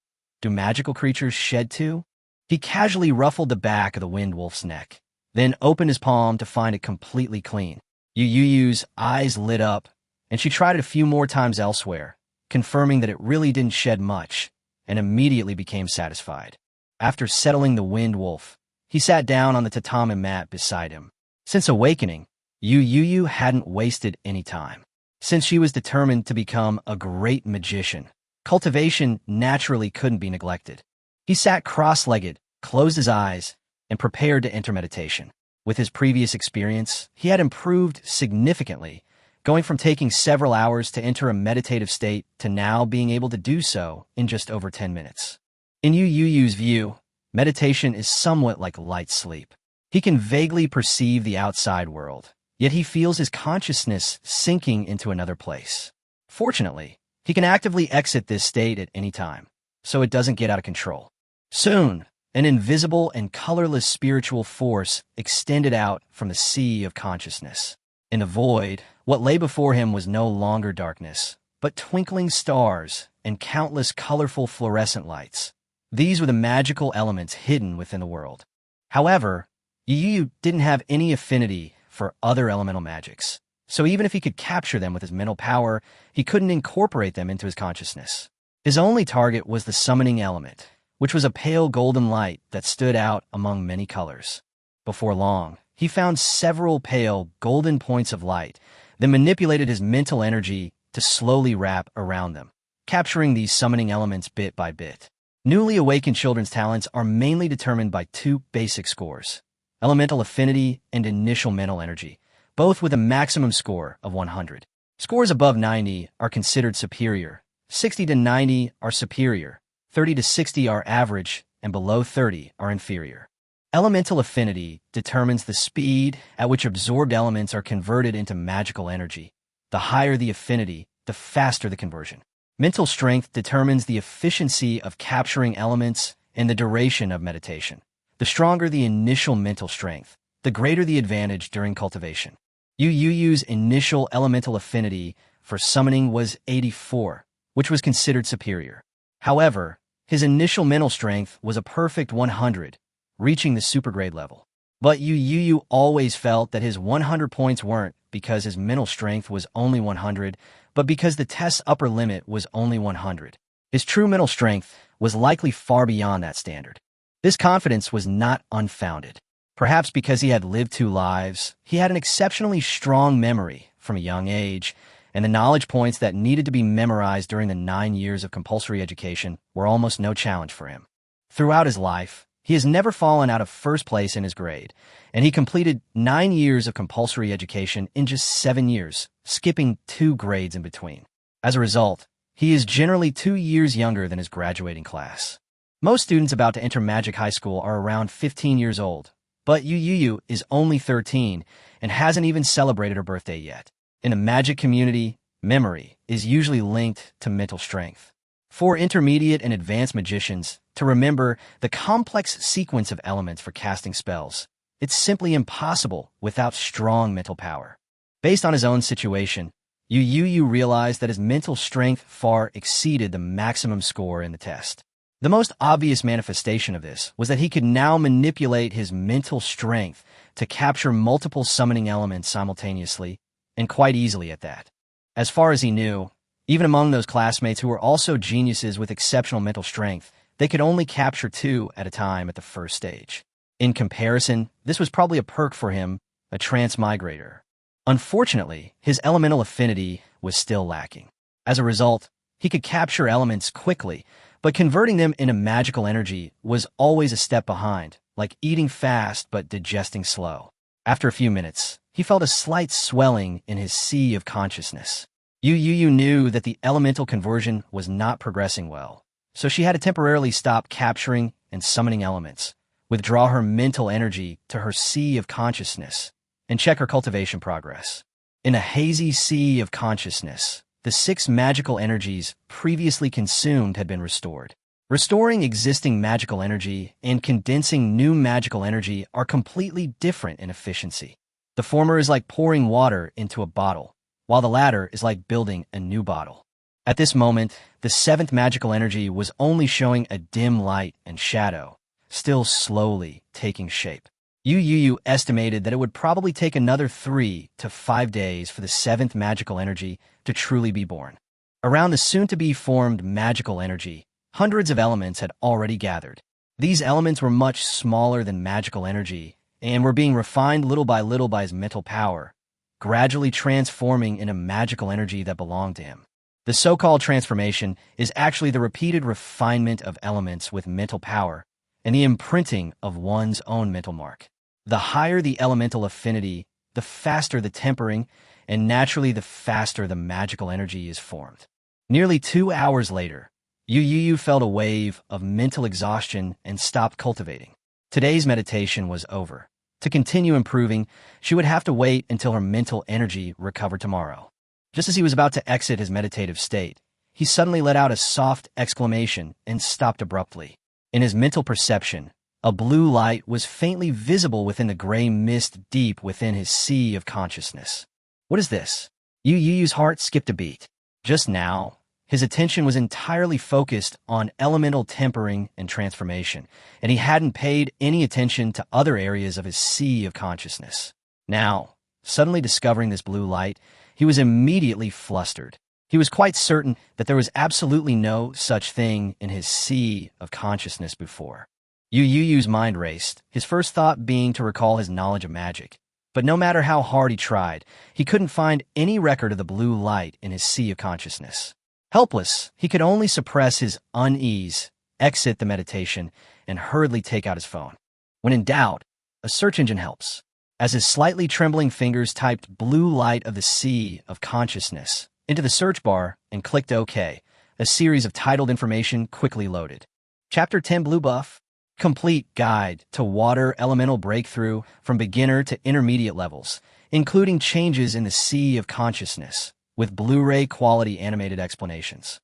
Do magical creatures shed too? He casually ruffled the back of the wind wolf's neck, then opened his palm to find it completely clean. Yu Youyou's eyes lit up, and she tried it a few more times elsewhere, confirming that it really didn't shed much, and immediately became satisfied. After settling the wind wolf, he sat down on the tatami mat beside him. Since awakening, Yu Youyou hadn't wasted any time. Since she was determined to become a great magician, cultivation naturally couldn't be neglected. He sat cross-legged, closed his eyes, and prepared to enter meditation. With his previous experience, he had improved significantly, going from taking several hours to enter a meditative state to now being able to do so in just over 10 minutes. In Yu Youyou's view, meditation is somewhat like light sleep. He can vaguely perceive the outside world, yet he feels his consciousness sinking into another place. Fortunately, he can actively exit this state at any time, so it doesn't get out of control. Soon, an invisible and colorless spiritual force extended out from the sea of consciousness. In the void, what lay before him was no longer darkness, but twinkling stars and countless colorful fluorescent lights. These were the magical elements hidden within the world. However, Yu Youyou didn't have any affinity for other elemental magics, so even if he could capture them with his mental power, he couldn't incorporate them into his consciousness. His only target was the summoning element, which was a pale golden light that stood out among many colors. Before long, he found several pale golden points of light, then manipulated his mental energy to slowly wrap around them, capturing these summoning elements bit by bit. Newly awakened children's talents are mainly determined by two basic scores: elemental affinity and initial mental energy, both with a maximum score of 100. Scores above 90 are considered superior, 60 to 90 are superior, 30 to 60 are average, and below 30 are inferior. Elemental affinity determines the speed at which absorbed elements are converted into magical energy. The higher the affinity, the faster the conversion. Mental strength determines the efficiency of capturing elements and the duration of meditation. The stronger the initial mental strength, the greater the advantage during cultivation. Yu Youyou's initial elemental affinity for summoning was 84, which was considered superior. However, his initial mental strength was a perfect 100, reaching the supergrade level. But Yu Youyou always felt that his 100 points weren't because his mental strength was only 100, but because the test's upper limit was only 100. His true mental strength was likely far beyond that standard. This confidence was not unfounded. Perhaps because he had lived 2 lives, he had an exceptionally strong memory from a young age, and the knowledge points that needed to be memorized during the 9 years of compulsory education were almost no challenge for him. Throughout his life, he has never fallen out of first place in his grade, and he completed 9 years of compulsory education in just 7 years, skipping 2 grades in between. As a result, he is generally 2 years younger than his graduating class. Most students about to enter Magic High School are around 15 years old, but Yu Youyou is only 13 and hasn't even celebrated her birthday yet. In the Magic community, memory is usually linked to mental strength. For intermediate and advanced magicians to remember the complex sequence of elements for casting spells, it's simply impossible without strong mental power. Based on his own situation, Yu Youyou realized that his mental strength far exceeded the maximum score in the test. The most obvious manifestation of this was that he could now manipulate his mental strength to capture multiple summoning elements simultaneously, and quite easily at that. As far as he knew, even among those classmates who were also geniuses with exceptional mental strength, they could only capture 2 at a time at the first stage. In comparison, this was probably a perk for him, a transmigrator. Unfortunately, his elemental affinity was still lacking. As a result, he could capture elements quickly, but converting them into magical energy was always a step behind, like eating fast but digesting slow. After a few minutes, he felt a slight swelling in his sea of consciousness. Yu Youyou knew that the elemental conversion was not progressing well, so she had to temporarily stop capturing and summoning elements, withdraw her mental energy to her sea of consciousness, and check her cultivation progress. In a hazy sea of consciousness, the 6 magical energies previously consumed had been restored. Restoring existing magical energy and condensing new magical energy are completely different in efficiency. The former is like pouring water into a bottle, while the latter is like building a new bottle. At this moment, the 7th magical energy was only showing a dim light and shadow, still slowly taking shape. Yu Youyou estimated that it would probably take another 3 to 5 days for the 7th magical energy to truly be born. Around the soon-to-be-formed magical energy, hundreds of elements had already gathered. These elements were much smaller than magical energy and were being refined little by his mental power, gradually transforming into magical energy that belonged to him. The so-called transformation is actually the repeated refinement of elements with mental power and the imprinting of one's own mental mark. The higher the elemental affinity, the faster the tempering, and naturally the faster the magical energy is formed. Nearly 2 hours later, Yu Youyou felt a wave of mental exhaustion and stopped cultivating. Today's meditation was over. To continue improving, she would have to wait until her mental energy recovered tomorrow. Just as he was about to exit his meditative state, he suddenly let out a soft exclamation and stopped abruptly. In his mental perception, a blue light was faintly visible within the gray mist deep within his sea of consciousness. What is this? Yu Youyou's heart skipped a beat. Just now, his attention was entirely focused on elemental tempering and transformation, and he hadn't paid any attention to other areas of his sea of consciousness. Now, suddenly discovering this blue light, he was immediately flustered. He was quite certain that there was absolutely no such thing in his sea of consciousness before. Yu Youyou's mind raced, his first thought being to recall his knowledge of magic. But no matter how hard he tried, he couldn't find any record of the blue light in his sea of consciousness. Helpless, he could only suppress his unease exit the meditation, and hurriedly take out his phone. When in doubt, a search engine helps. As his slightly trembling fingers typed "blue light of the sea of consciousness" into the search bar and clicked OK, a series of titled information quickly loaded. Chapter 10 Blue Buff. Complete Guide to Water Elemental Breakthrough from Beginner to Intermediate Levels, including changes in the sea of consciousness, with Blu-ray quality animated explanations.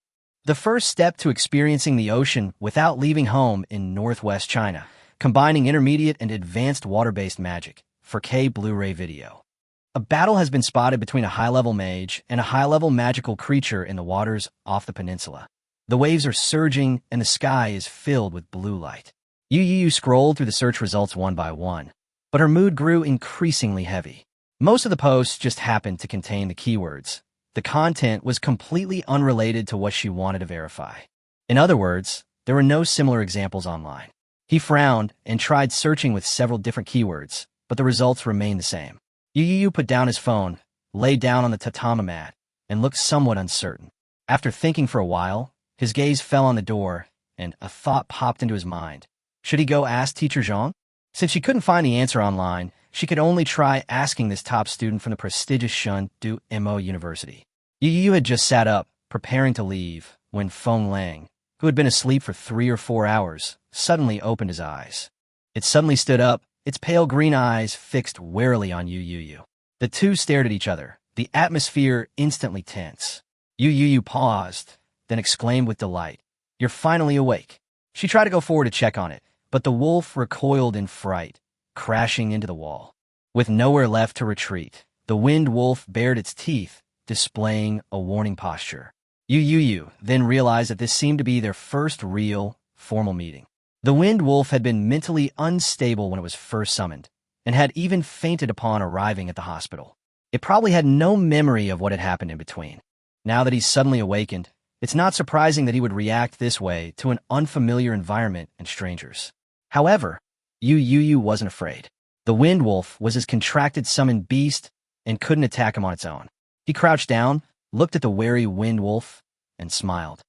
The first step to experiencing the ocean without leaving home in northwest China, combining intermediate and advanced water-based magic, 4K Blu-ray video. A battle has been spotted between a high-level mage and a high-level magical creature in the waters off the peninsula. The waves are surging and the sky is filled with blue light. Yu Youyou scrolled through the search results one by one, but her mood grew increasingly heavy. Most of the posts just happened to contain the keywords. The content was completely unrelated to what she wanted to verify. In other words, there were no similar examples online. He frowned and tried searching with several different keywords, but the results remained the same. Yu Youyou put down his phone, lay down on the tatami mat, and looked somewhat uncertain. After thinking for a while, his gaze fell on the door, and a thought popped into his mind. Should he go ask Teacher Zhang? Since she couldn't find the answer online, she could only try asking this top student from the prestigious Shun Du Mo University. Yu Youyou had just sat up, preparing to leave, when Feng Lang, who had been asleep for 3 or 4 hours, suddenly opened his eyes. It suddenly stood up, its pale green eyes fixed warily on Yu Youyou. The two stared at each other, the atmosphere instantly tense. Yu Youyou paused, then exclaimed with delight, "You're finally awake." She tried to go forward to check on it, but the wolf recoiled in fright, crashing into the wall. With nowhere left to retreat, the winged wolf bared its teeth, displaying a warning posture. Yu Youyou then realized that this seemed to be their first real, formal meeting. The winged wolf had been mentally unstable when it was first summoned, and had even fainted upon arriving at the hospital. It probably had no memory of what had happened in between. Now that he's suddenly awakened, it's not surprising that he would react this way to an unfamiliar environment and strangers. However, Yu Youyou wasn't afraid. The wind wolf was his contracted summoned beast and couldn't attack him on its own. He crouched down, looked at the wary wind wolf, and smiled.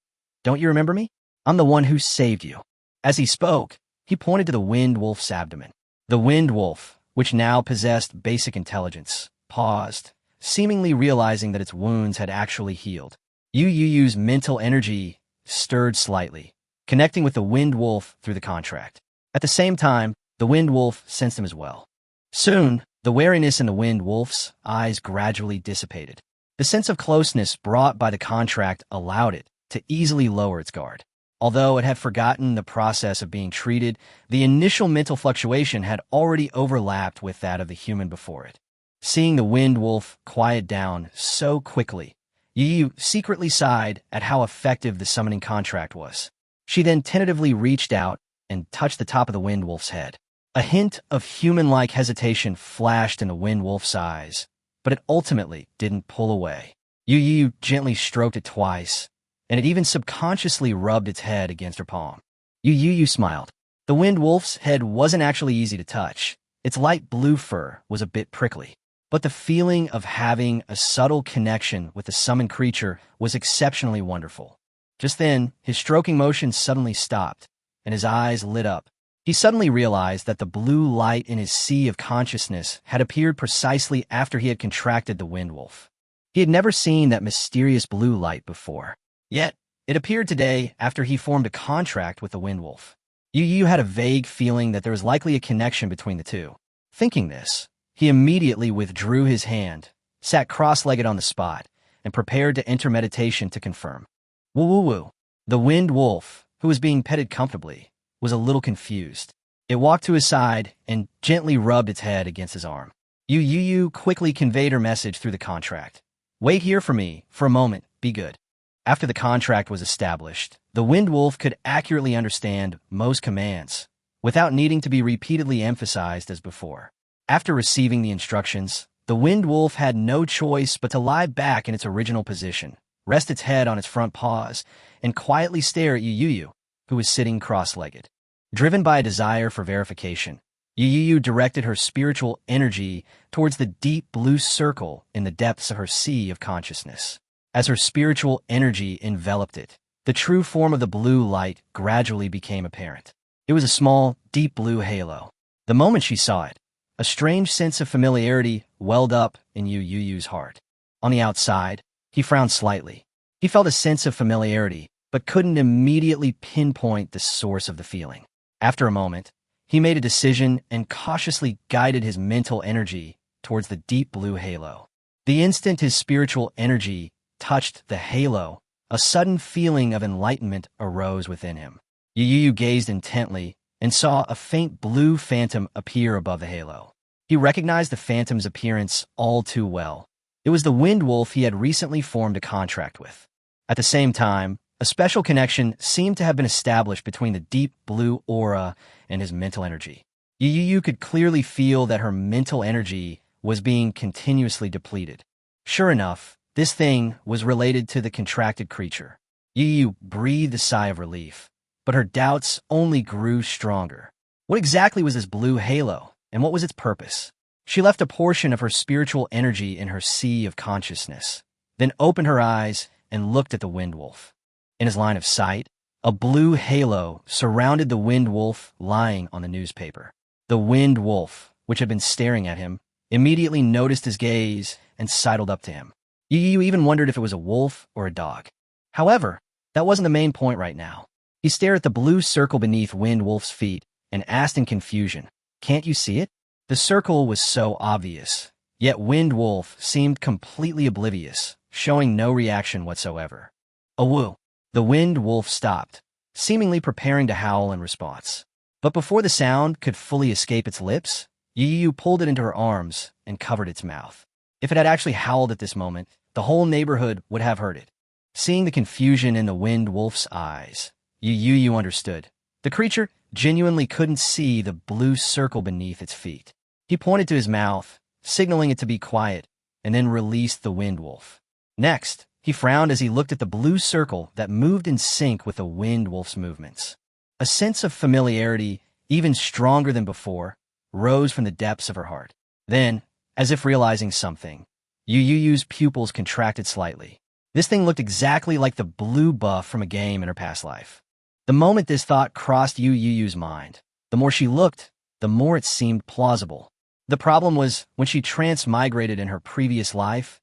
"Don't you remember me? I'm the one who saved you." As he spoke, he pointed to the wind wolf's abdomen. The wind wolf, which now possessed basic intelligence, paused, seemingly realizing that its wounds had actually healed. Yu Youyou's mental energy stirred slightly, connecting with the wind wolf through the contract. At the same time, the wind wolf sensed him as well. Soon, the wariness in the wind wolf's eyes gradually dissipated. The sense of closeness brought by the contract allowed it to easily lower its guard. Although it had forgotten the process of being treated, the initial mental fluctuation had already overlapped with that of the human before it. Seeing the wind wolf quiet down so quickly, Yu Youyou secretly sighed at how effective the summoning contract was. She then tentatively reached out and touched the top of the wind wolf's head. A hint of human-like hesitation flashed in the wind wolf's eyes, but it ultimately didn't pull away. Yu Youyou gently stroked it twice, and it even subconsciously rubbed its head against her palm. Yu Youyou smiled. The wind wolf's head wasn't actually easy to touch. Its light blue fur was a bit prickly, but the feeling of having a subtle connection with the summoned creature was exceptionally wonderful. Just then, his stroking motion suddenly stopped, and his eyes lit up. He suddenly realized that the blue light in his sea of consciousness had appeared precisely after he had contracted the wind wolf. He had never seen that mysterious blue light before. Yet, it appeared today after he formed a contract with the wind wolf. Yu Youyou had a vague feeling that there was likely a connection between the two. Thinking this, he immediately withdrew his hand, sat cross-legged on the spot, and prepared to enter meditation to confirm. Woo-woo-woo. The wind wolf, who was being petted comfortably, was a little confused. It walked to his side and gently rubbed its head against his arm. Yu Youyou quickly conveyed her message through the contract. "Wait here for me, for a moment, be good." After the contract was established, the wind wolf could accurately understand most commands, without needing to be repeatedly emphasized as before. After receiving the instructions, the wind wolf had no choice but to lie back in its original position, rest its head on its front paws, and quietly stare at Yu Youyou, who was sitting cross-legged. Driven by a desire for verification, Yu Youyou directed her spiritual energy towards the deep blue circle in the depths of her sea of consciousness. As her spiritual energy enveloped it, the true form of the blue light gradually became apparent. It was a small, deep blue halo. The moment she saw it, a strange sense of familiarity welled up in Yu Youyou's heart. On the outside, he frowned slightly. He felt a sense of familiarity, but couldn't immediately pinpoint the source of the feeling. After a moment, he made a decision and cautiously guided his mental energy towards the deep blue halo. The instant his spiritual energy touched the halo, a sudden feeling of enlightenment arose within him. Yu Youyou gazed intently and saw a faint blue phantom appear above the halo. He recognized the phantom's appearance all too well. It was the wind wolf he had recently formed a contract with. At the same time, a special connection seemed to have been established between the deep blue aura and his mental energy. Yu Youyou could clearly feel that her mental energy was being continuously depleted. Sure enough, this thing was related to the contracted creature. Yu Youyou breathed a sigh of relief, but her doubts only grew stronger. What exactly was this blue halo, and what was its purpose? She left a portion of her spiritual energy in her sea of consciousness, then opened her eyes and looked at the wind wolf. In his line of sight, a blue halo surrounded the wind wolf lying on the newspaper. The wind wolf, which had been staring at him, immediately noticed his gaze and sidled up to him. Yu Youyou even wondered if it was a wolf or a dog. However, that wasn't the main point right now. He stared at the blue circle beneath Wind Wolf's feet and asked in confusion, "Can't you see it?" The circle was so obvious, yet Wind Wolf seemed completely oblivious, showing no reaction whatsoever. "Awoo!" The Wind Wolf stopped, seemingly preparing to howl in response. But before the sound could fully escape its lips, Yu Youyou pulled it into her arms and covered its mouth. If it had actually howled at this moment, the whole neighborhood would have heard it. Seeing the confusion in the Wind Wolf's eyes, Yu Youyou understood. The creature genuinely couldn't see the blue circle beneath its feet. He pointed to his mouth, signaling it to be quiet, and then released the Wind Wolf. Next, he frowned as he looked at the blue circle that moved in sync with the Wind Wolf's movements. A sense of familiarity, even stronger than before, rose from the depths of her heart. Then, as if realizing something, Yu Youyou's pupils contracted slightly. This thing looked exactly like the blue buff from a game in her past life. The moment this thought crossed Yu Youyou's mind, the more she looked, the more it seemed plausible. The problem was, when she transmigrated in her previous life,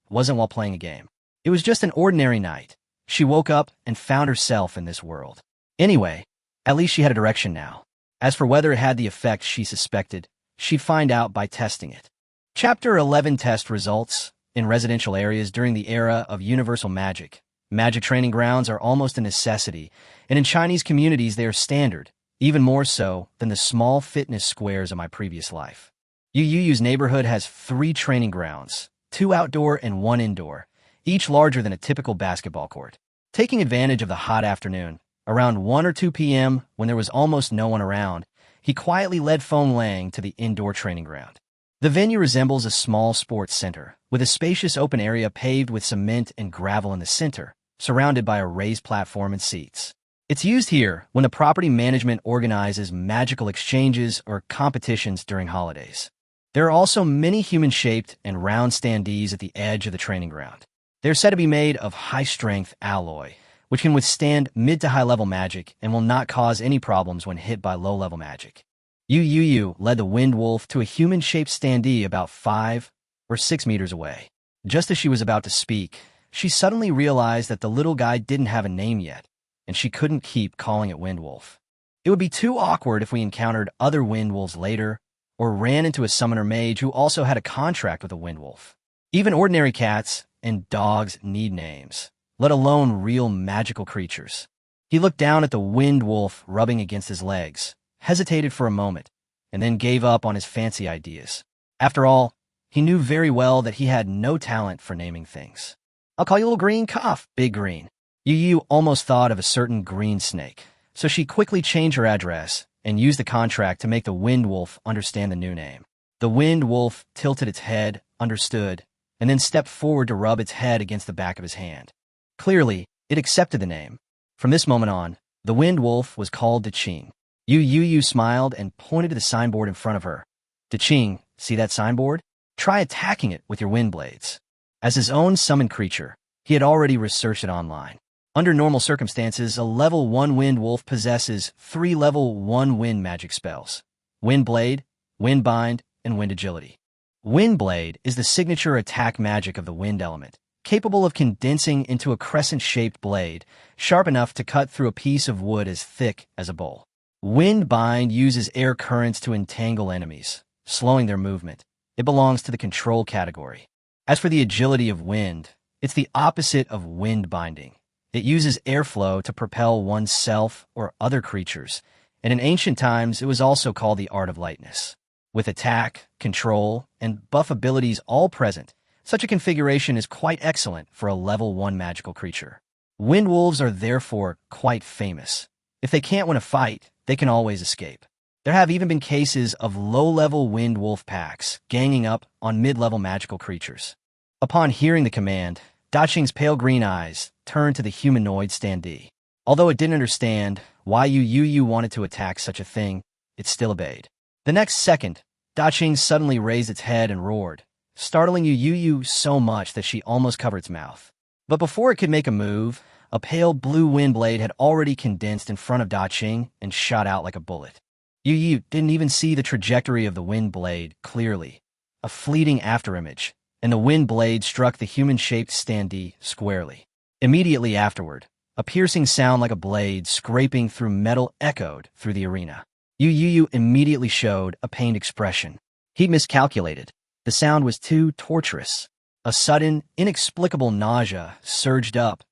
it wasn't while playing a game. It was just an ordinary night. She woke up and found herself in this world. Anyway, at least she had a direction now. As for whether it had the effect she suspected, she'd find out by testing it. Chapter 11 Test Results. In residential areas during the era of universal magic, magic training grounds are almost a necessity, and in Chinese communities they are standard, even more so than the small fitness squares of my previous life. Yu Youyou's neighborhood has 3 training grounds, 2 outdoor and 1 indoor, each larger than a typical basketball court. Taking advantage of the hot afternoon, around 1 or 2 p.m., when there was almost no one around, he quietly led Feng Lang to the indoor training ground. The venue resembles a small sports center, with a spacious open area paved with cement and gravel in the center, surrounded by a raised platform and seats. It's used here when the property management organizes magical exchanges or competitions during holidays. There are also many human-shaped and round standees at the edge of the training ground. They're said to be made of high-strength alloy, which can withstand mid to high-level magic and will not cause any problems when hit by low-level magic. Yu Youyou led the Wind Wolf to a human-shaped standee about 5 or 6 meters away. Just as she was about to speak, she suddenly realized that the little guy didn't have a name yet, and she couldn't keep calling it Wind Wolf. It would be too awkward if we encountered other Wind Wolves later, or ran into a summoner mage who also had a contract with a Wind Wolf. Even ordinary cats and dogs need names, let alone real magical creatures. He looked down at the Wind Wolf rubbing against his legs, hesitated for a moment, and then gave up on his fancy ideas. After all, he knew very well that he had no talent for naming things. "I'll call you Little Green Cough, Big Green." Yu Youyou almost thought of a certain green snake, so she quickly changed her address and used the contract to make the Wind Wolf understand the new name. The Wind Wolf tilted its head, understood, and then stepped forward to rub its head against the back of his hand. Clearly, it accepted the name. From this moment on, the Wind Wolf was called Daqing. Yu Youyou smiled and pointed to the signboard in front of her. "Daqing, see that signboard? Try attacking it with your wind blades." As his own summoned creature, he had already researched it online. Under normal circumstances, a level 1 Wind Wolf possesses 3 level 1 Wind magic spells: Wind Blade, Wind Bind, and Wind Agility. Wind Blade is the signature attack magic of the wind element, capable of condensing into a crescent-shaped blade, sharp enough to cut through a piece of wood as thick as a bowl. Wind Bind uses air currents to entangle enemies, slowing their movement. It belongs to the control category. As for the agility of wind, it's the opposite of wind binding. It uses airflow to propel oneself or other creatures, and in ancient times it was also called the art of lightness. With attack, control, and buff abilities all present, such a configuration is quite excellent for a level 1 magical creature. Wind wolves are therefore quite famous. If they can't win a fight, they can always escape. There have even been cases of low-level wind wolf packs ganging up on mid-level magical creatures. Upon hearing the command, Daqing's pale green eyes turned to the humanoid standee. Although it didn't understand why Yu Youyou wanted to attack such a thing, it still obeyed. The next second, Daqing suddenly raised its head and roared, startling Yu Youyou so much that she almost covered its mouth. But before it could make a move, a pale blue wind blade had already condensed in front of Daqing and shot out like a bullet. Yu Youyou didn't even see the trajectory of the wind blade clearly. A fleeting afterimage, and the wind blade struck the human-shaped standee squarely. Immediately afterward, a piercing sound like a blade scraping through metal echoed through the arena. Yu Youyou immediately showed a pained expression. He miscalculated. The sound was too torturous. A sudden, inexplicable nausea surged up,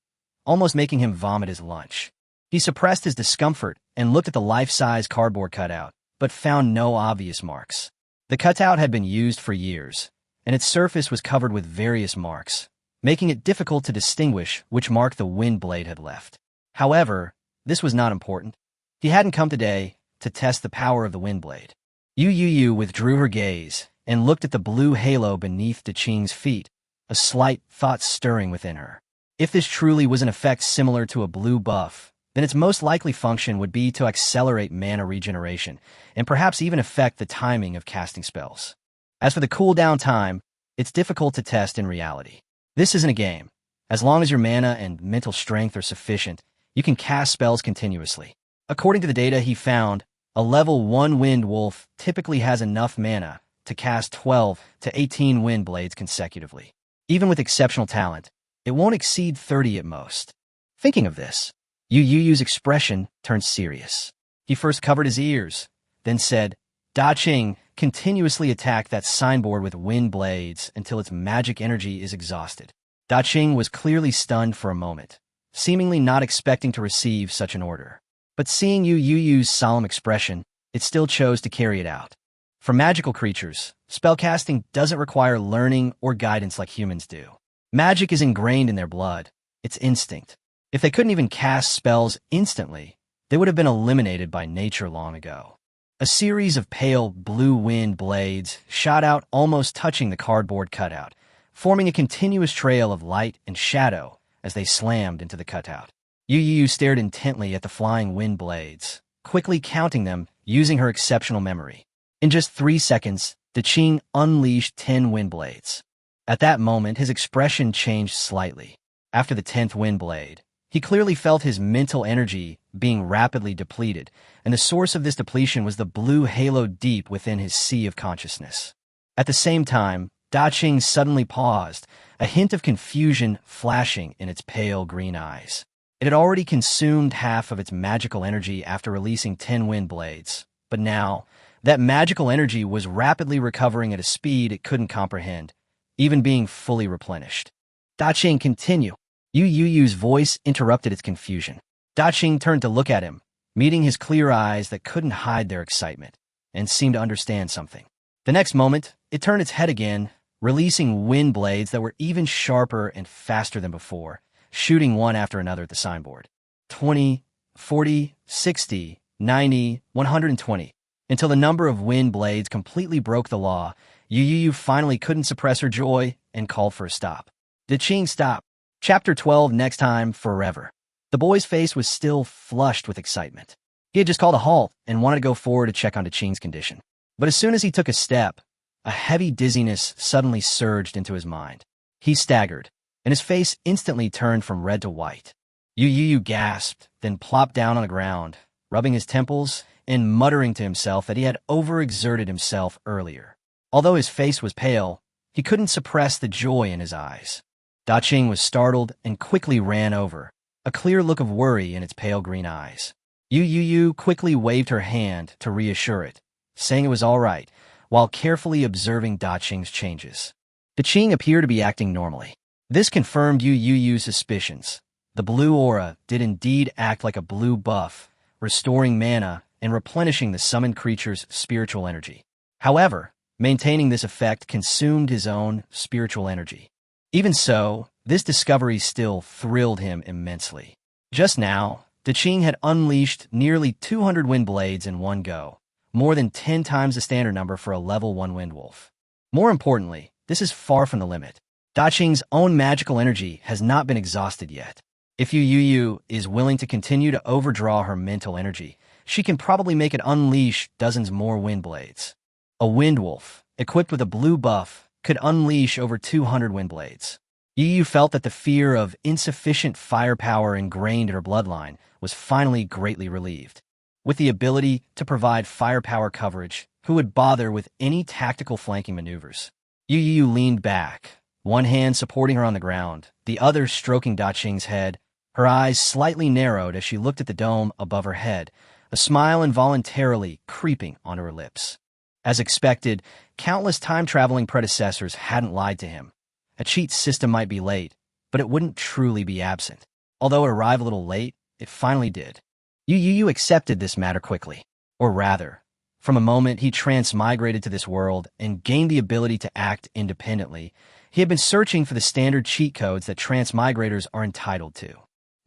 almost making him vomit his lunch. He suppressed his discomfort and looked at the life-size cardboard cutout, but found no obvious marks. The cutout had been used for years, and its surface was covered with various marks, making it difficult to distinguish which mark the wind blade had left. However, this was not important. He hadn't come today to test the power of the wind blade. Yu Youyou withdrew her gaze and looked at the blue halo beneath Daqing's feet, a slight thought stirring within her. If this truly was an effect similar to a blue buff, then its most likely function would be to accelerate mana regeneration, and perhaps even affect the timing of casting spells. As for the cooldown time, it's difficult to test in reality. This isn't a game. As long as your mana and mental strength are sufficient, you can cast spells continuously. According to the data he found, a level 1 wind wolf typically has enough mana to cast 12 to 18 wind blades consecutively. Even with exceptional talent, it won't exceed 30 at most. Thinking of this, Yu Youyou's expression turned serious. He first covered his ears, then said, Daqing, continuously attack that signboard with wind blades until its magic energy is exhausted. Daqing was clearly stunned for a moment, seemingly not expecting to receive such an order. But seeing Yu Youyou's solemn expression, it still chose to carry it out. For magical creatures, spellcasting doesn't require learning or guidance like humans do. Magic is ingrained in their blood. It's instinct. If they couldn't even cast spells instantly, they would have been eliminated by nature long ago. A series of pale blue wind blades shot out, almost touching the cardboard cutout, forming a continuous trail of light and shadow as they slammed into the cutout. Yu Youyou stared intently at the flying wind blades, quickly counting them using her exceptional memory. In just 3 seconds, Daqing unleashed 10 wind blades. At that moment, his expression changed slightly. After the 10th wind blade, he clearly felt his mental energy being rapidly depleted, and the source of this depletion was the blue halo deep within his sea of consciousness. At the same time, Daqing suddenly paused, a hint of confusion flashing in its pale green eyes. It had already consumed half of its magical energy after releasing 10 wind blades, but now, that magical energy was rapidly recovering at a speed it couldn't comprehend, even being fully replenished. Daqing, continue. Yu Youyou's voice interrupted its confusion. Daqing turned to look at him, meeting his clear eyes that couldn't hide their excitement, and seemed to understand something. The next moment, it turned its head again, releasing wind blades that were even sharper and faster than before, shooting one after another at the signboard. 20, 40, 60, 90, 120. Until the number of wind blades completely broke the law, Yu Youyou finally couldn't suppress her joy and called for a stop. Daqing, stop. Chapter 12, next time, forever. The boy's face was still flushed with excitement. He had just called a halt and wanted to go forward to check on Daqing's condition. But as soon as he took a step, a heavy dizziness suddenly surged into his mind. He staggered, and his face instantly turned from red to white. Yu Youyou gasped, then plopped down on the ground, rubbing his temples and muttering to himself that he had overexerted himself earlier. Although his face was pale, he couldn't suppress the joy in his eyes. Da Qing was startled and quickly ran over, a clear look of worry in its pale green eyes. Yu Youyou quickly waved her hand to reassure it, saying it was all right, while carefully observing Da Qing's changes. Da Qing appeared to be acting normally. This confirmed Yu Youyou's suspicions. The blue aura did indeed act like a blue buff, restoring mana and replenishing the summoned creature's spiritual energy. However, maintaining this effect consumed his own spiritual energy. Even so, this discovery still thrilled him immensely. Just now, Da Qing had unleashed nearly 200 wind blades in one go, more than 10 times the standard number for a level 1 wind wolf. More importantly, this is far from the limit. Da Qing's own magical energy has not been exhausted yet. If Yu Youyou is willing to continue to overdraw her mental energy, she can probably make it unleash dozens more wind blades. A wind wolf, equipped with a blue buff, could unleash over 200 wind blades. Yu Youyou felt that the fear of insufficient firepower ingrained in her bloodline was finally greatly relieved. With the ability to provide firepower coverage, who would bother with any tactical flanking maneuvers? Yu Youyou leaned back, one hand supporting her on the ground, the other stroking Da Qing's head. Her eyes slightly narrowed as she looked at the dome above her head, a smile involuntarily creeping onto her lips. As expected, countless time-traveling predecessors hadn't lied to him. A cheat system might be late, but it wouldn't truly be absent. Although it arrived a little late, it finally did. Yu Youyou accepted this matter quickly. Or rather, from a moment he transmigrated to this world and gained the ability to act independently, he had been searching for the standard cheat codes that transmigrators are entitled to.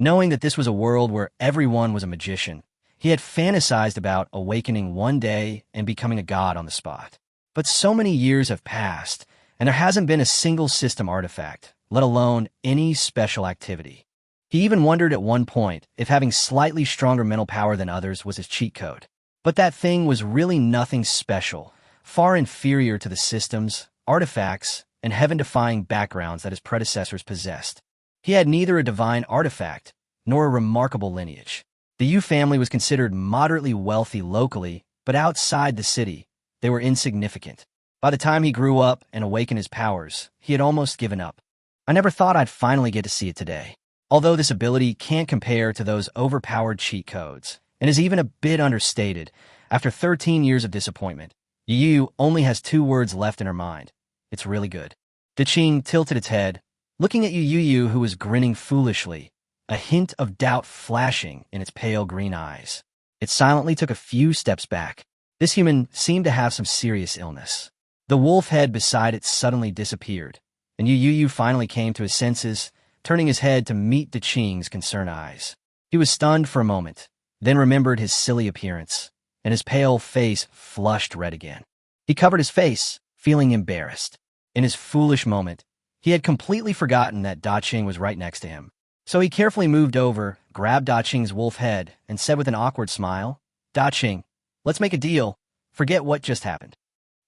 Knowing that this was a world where everyone was a magician, he had fantasized about awakening one day and becoming a god on the spot. But so many years have passed, and there hasn't been a single system artifact, let alone any special activity. He even wondered at one point if having slightly stronger mental power than others was his cheat code. But that thing was really nothing special, far inferior to the systems, artifacts, and heaven-defying backgrounds that his predecessors possessed. He had neither a divine artifact nor a remarkable lineage. The Yu family was considered moderately wealthy locally, but outside the city, they were insignificant. By the time he grew up and awakened his powers, he had almost given up. I never thought I'd finally get to see it today. Although this ability can't compare to those overpowered cheat codes, and is even a bit understated, after 13 years of disappointment, Yu Youyou only has 2 words left in her mind. It's really good. Da Qing tilted its head, looking at Yu Youyou, who was grinning foolishly, a hint of doubt flashing in its pale green eyes. It silently took a few steps back. This human seemed to have some serious illness. The wolf head beside it suddenly disappeared, and Yu Youyou finally came to his senses, turning his head to meet Da Qing's concerned eyes. He was stunned for a moment, then remembered his silly appearance, and his pale face flushed red again. He covered his face, feeling embarrassed. In his foolish moment, he had completely forgotten that Da Qing was right next to him. So he carefully moved over, grabbed Da Qing's wolf head, and said with an awkward smile, "Da Qing, let's make a deal. Forget what just happened."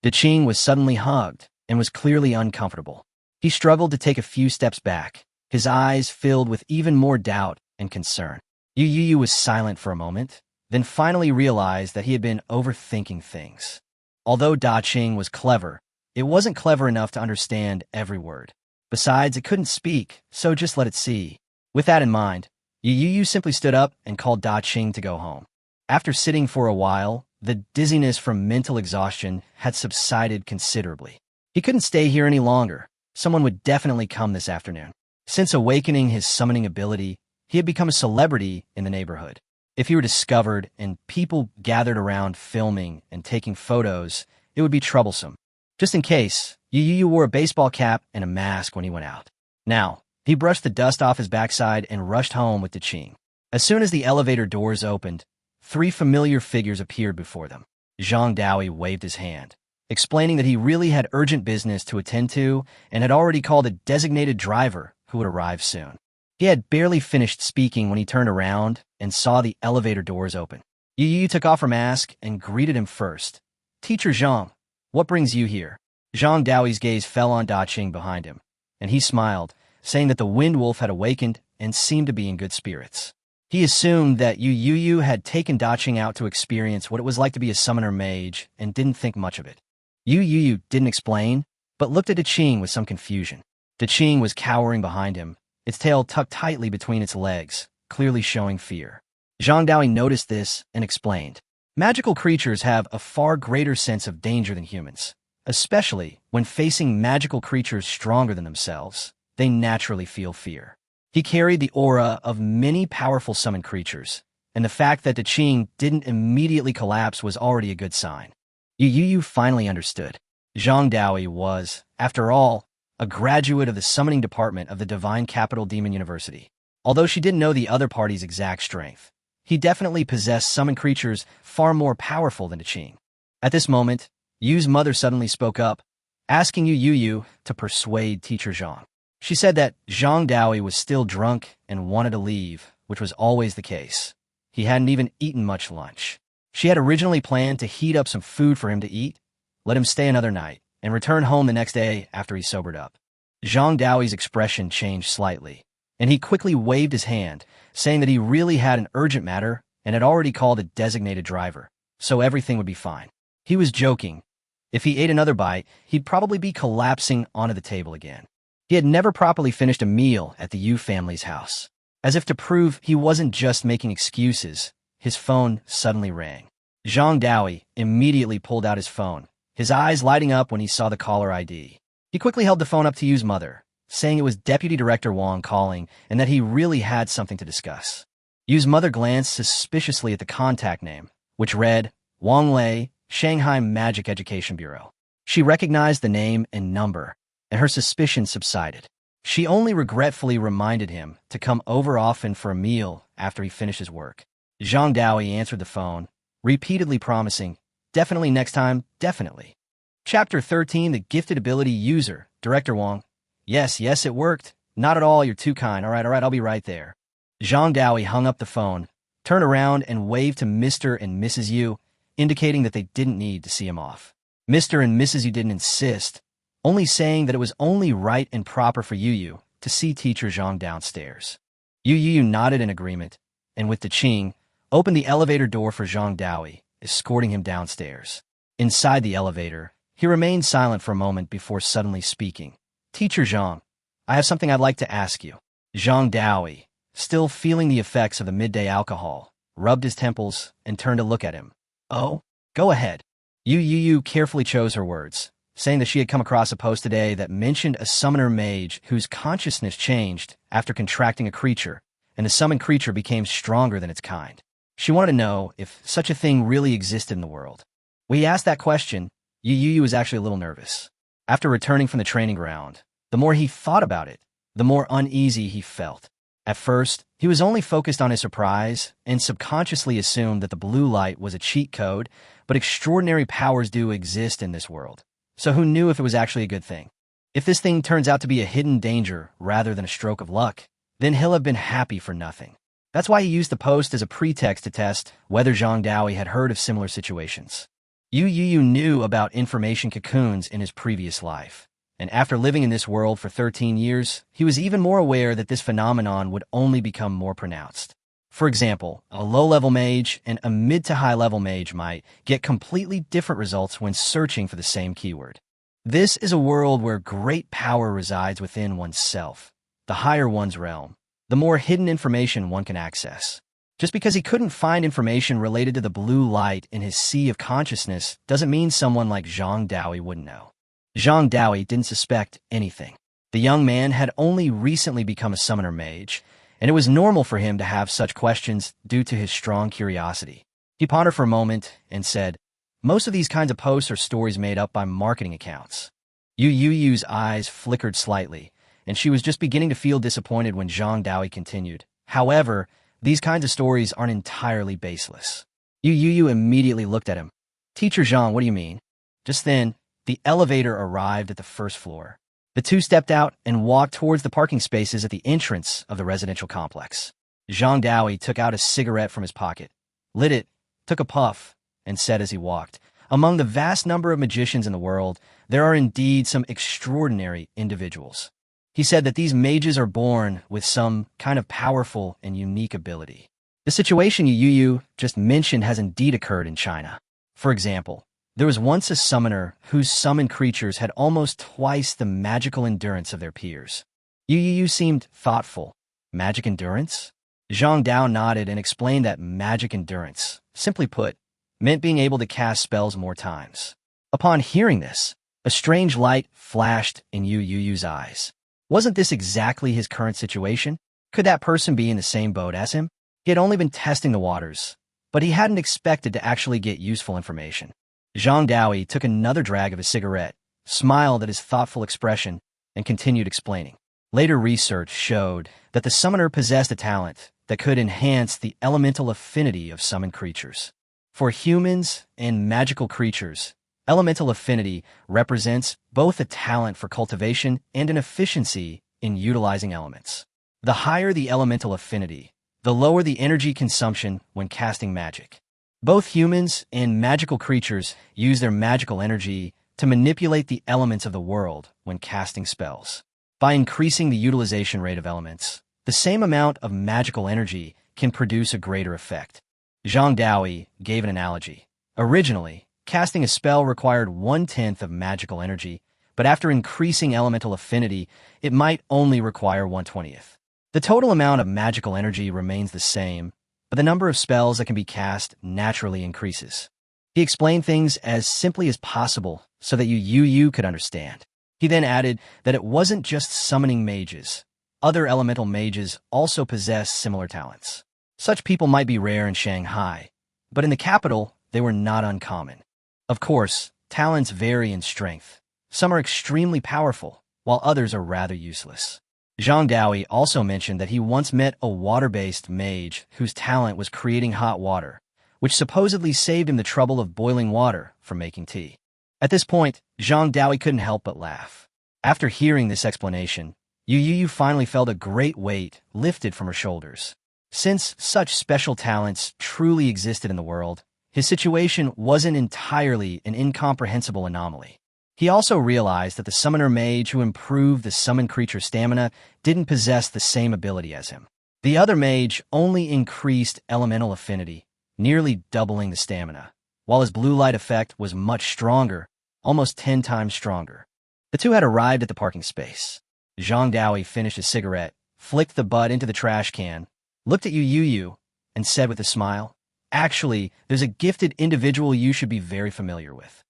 Da Qing was suddenly hugged and was clearly uncomfortable. He struggled to take a few steps back, his eyes filled with even more doubt and concern. Yu Youyou was silent for a moment, then finally realized that he had been overthinking things. Although Da Qing was clever, it wasn't clever enough to understand every word. Besides, it couldn't speak, so just let it see. With that in mind, Yu Youyou simply stood up and called Da Qing to go home. After sitting for a while, the dizziness from mental exhaustion had subsided considerably. He couldn't stay here any longer. Someone would definitely come this afternoon. Since awakening his summoning ability, he had become a celebrity in the neighborhood. If he were discovered and people gathered around filming and taking photos, it would be troublesome. Just in case, Yu Youyou wore a baseball cap and a mask when he went out. Now, he brushed the dust off his backside and rushed home with Da Qing. As soon as the elevator doors opened, 3 familiar figures appeared before them. Zhang Daoyi waved his hand, explaining that he really had urgent business to attend to and had already called a designated driver who would arrive soon. He had barely finished speaking when he turned around and saw the elevator doors open. Yu Youyou took off her mask and greeted him first. "Teacher Zhang, what brings you here?" Zhang Daoyi's gaze fell on Da Qing behind him, and he smiled, saying that the wind wolf had awakened and seemed to be in good spirits. He assumed that Yu Youyou had taken Daching out to experience what it was like to be a summoner mage and didn't think much of it. Yu Youyou didn't explain, but looked at Daching with some confusion. Daching was cowering behind him, its tail tucked tightly between its legs, clearly showing fear. Zhang Daoi noticed this and explained. Magical creatures have a far greater sense of danger than humans, especially when facing magical creatures stronger than themselves. They naturally feel fear. He carried the aura of many powerful summoned creatures, and the fact that Daching didn't immediately collapse was already a good sign. Yu Youyou finally understood. Zhang Daoi was, after all, a graduate of the summoning department of the Divine Capital Demon University. Although she didn't know the other party's exact strength, he definitely possessed summoned creatures far more powerful than Daching. At this moment, Yu's mother suddenly spoke up, asking Yu Youyou to persuade Teacher Zhang. She said that Zhang Daoi was still drunk and wanted to leave, which was always the case. He hadn't even eaten much lunch. She had originally planned to heat up some food for him to eat, let him stay another night, and return home the next day after he sobered up. Zhang Daoi's expression changed slightly, and he quickly waved his hand, saying that he really had an urgent matter and had already called a designated driver, so everything would be fine. He was joking. If he ate another bite, he'd probably be collapsing onto the table again. He had never properly finished a meal at the Yu family's house. As if to prove he wasn't just making excuses, his phone suddenly rang. Zhang Daoi immediately pulled out his phone, his eyes lighting up when he saw the caller ID. He quickly held the phone up to Yu's mother, saying it was Deputy Director Wang calling and that he really had something to discuss. Yu's mother glanced suspiciously at the contact name, which read, Wang Lei, Shanghai Magic Education Bureau. She recognized the name and number, and her suspicion subsided. She only regretfully reminded him to come over often for a meal after he finished his work. Zhang Daoi answered the phone, repeatedly promising, definitely next time, definitely. Chapter 13, The Gifted Ability User, Director Wang. Yes, it worked. Not at all, you're too kind. All right, I'll be right there. Zhang Daoi hung up the phone, turned around and waved to Mr. and Mrs. Yu, indicating that they didn't need to see him off. Mr. and Mrs. Yu didn't insist, only saying that it was only right and proper for Yu Youyou to see Teacher Zhang downstairs. Yu Youyou nodded in agreement, and with Daching, opened the elevator door for Zhang Daoi, escorting him downstairs. Inside the elevator, he remained silent for a moment before suddenly speaking. Teacher Zhang, I have something I'd like to ask you. Zhang Daoi, still feeling the effects of the midday alcohol, rubbed his temples and turned to look at him. Oh, go ahead. Yu Youyou carefully chose her words, saying that she had come across a post today that mentioned a summoner mage whose consciousness changed after contracting a creature, and the summoned creature became stronger than its kind. She wanted to know if such a thing really existed in the world. When he asked that question, Yu Youyou was actually a little nervous. After returning from the training ground, the more he thought about it, the more uneasy he felt. At first, he was only focused on his surprise and subconsciously assumed that the blue light was a cheat code, but extraordinary powers do exist in this world. So who knew if it was actually a good thing? If this thing turns out to be a hidden danger rather than a stroke of luck, then he'll have been happy for nothing. That's why he used the post as a pretext to test whether Zhang Daoi had heard of similar situations. Yu Youyou knew about information cocoons in his previous life, and after living in this world for 13 years, he was even more aware that this phenomenon would only become more pronounced. For example, a low-level mage and a mid to high-level mage might get completely different results when searching for the same keyword. This is a world where great power resides within oneself. The higher one's realm, the more hidden information one can access. Just because he couldn't find information related to the blue light in his sea of consciousness doesn't mean someone like Zhang Daoi wouldn't know. Zhang Daoi didn't suspect anything. The young man had only recently become a summoner mage, and it was normal for him to have such questions due to his strong curiosity. He pondered for a moment and said, most of these kinds of posts are stories made up by marketing accounts. Yu Youyou's eyes flickered slightly, and she was just beginning to feel disappointed when Zhang Daoi continued. However, these kinds of stories aren't entirely baseless. Yu Youyou immediately looked at him. Teacher Zhang, what do you mean? Just then, the elevator arrived at the first floor. The two stepped out and walked towards the parking spaces at the entrance of the residential complex. Zhang Daoi took out a cigarette from his pocket, lit it, took a puff, and said as he walked, among the vast number of magicians in the world, there are indeed some extraordinary individuals. He said that these mages are born with some kind of powerful and unique ability. The situation Yu Youyou just mentioned has indeed occurred in China. For example, there was once a summoner whose summoned creatures had almost twice the magical endurance of their peers. Yu Youyou seemed thoughtful. Magic endurance? Zhang Dao nodded and explained that magic endurance, simply put, meant being able to cast spells more times. Upon hearing this, a strange light flashed in Yu Youyou's eyes. Wasn't this exactly his current situation? Could that person be in the same boat as him? He had only been testing the waters, but he hadn't expected to actually get useful information. Zhang Daoi took another drag of his cigarette, smiled at his thoughtful expression, and continued explaining. Later research showed that the summoner possessed a talent that could enhance the elemental affinity of summoned creatures. For humans and magical creatures, elemental affinity represents both a talent for cultivation and an efficiency in utilizing elements. The higher the elemental affinity, the lower the energy consumption when casting magic. Both humans and magical creatures use their magical energy to manipulate the elements of the world when casting spells. By increasing the utilization rate of elements, the same amount of magical energy can produce a greater effect. Zhang Daoi gave an analogy. Originally, casting a spell required 1/10 of magical energy, but after increasing elemental affinity, it might only require 1/20. The total amount of magical energy remains the same, but the number of spells that can be cast naturally increases. He explained things as simply as possible so that Yu Youyou could understand. He then added that it wasn't just summoning mages. Other elemental mages also possess similar talents. Such people might be rare in Shanghai, but in the capital, they were not uncommon. Of course, talents vary in strength. Some are extremely powerful, while others are rather useless. Zhang Daoi also mentioned that he once met a water-based mage whose talent was creating hot water, which supposedly saved him the trouble of boiling water for making tea. At this point, Zhang Daoi couldn't help but laugh. After hearing this explanation, Yu Youyou finally felt a great weight lifted from her shoulders. Since such special talents truly existed in the world, his situation wasn't entirely an incomprehensible anomaly. He also realized that the summoner mage who improved the summoned creature's stamina didn't possess the same ability as him. The other mage only increased elemental affinity, nearly doubling the stamina, while his blue light effect was much stronger, almost 10 times stronger. The two had arrived at the parking space. Zhang Daoi finished his cigarette, flicked the butt into the trash can, looked at Yu Youyou, and said with a smile, "Actually, there's a gifted individual you should be very familiar with."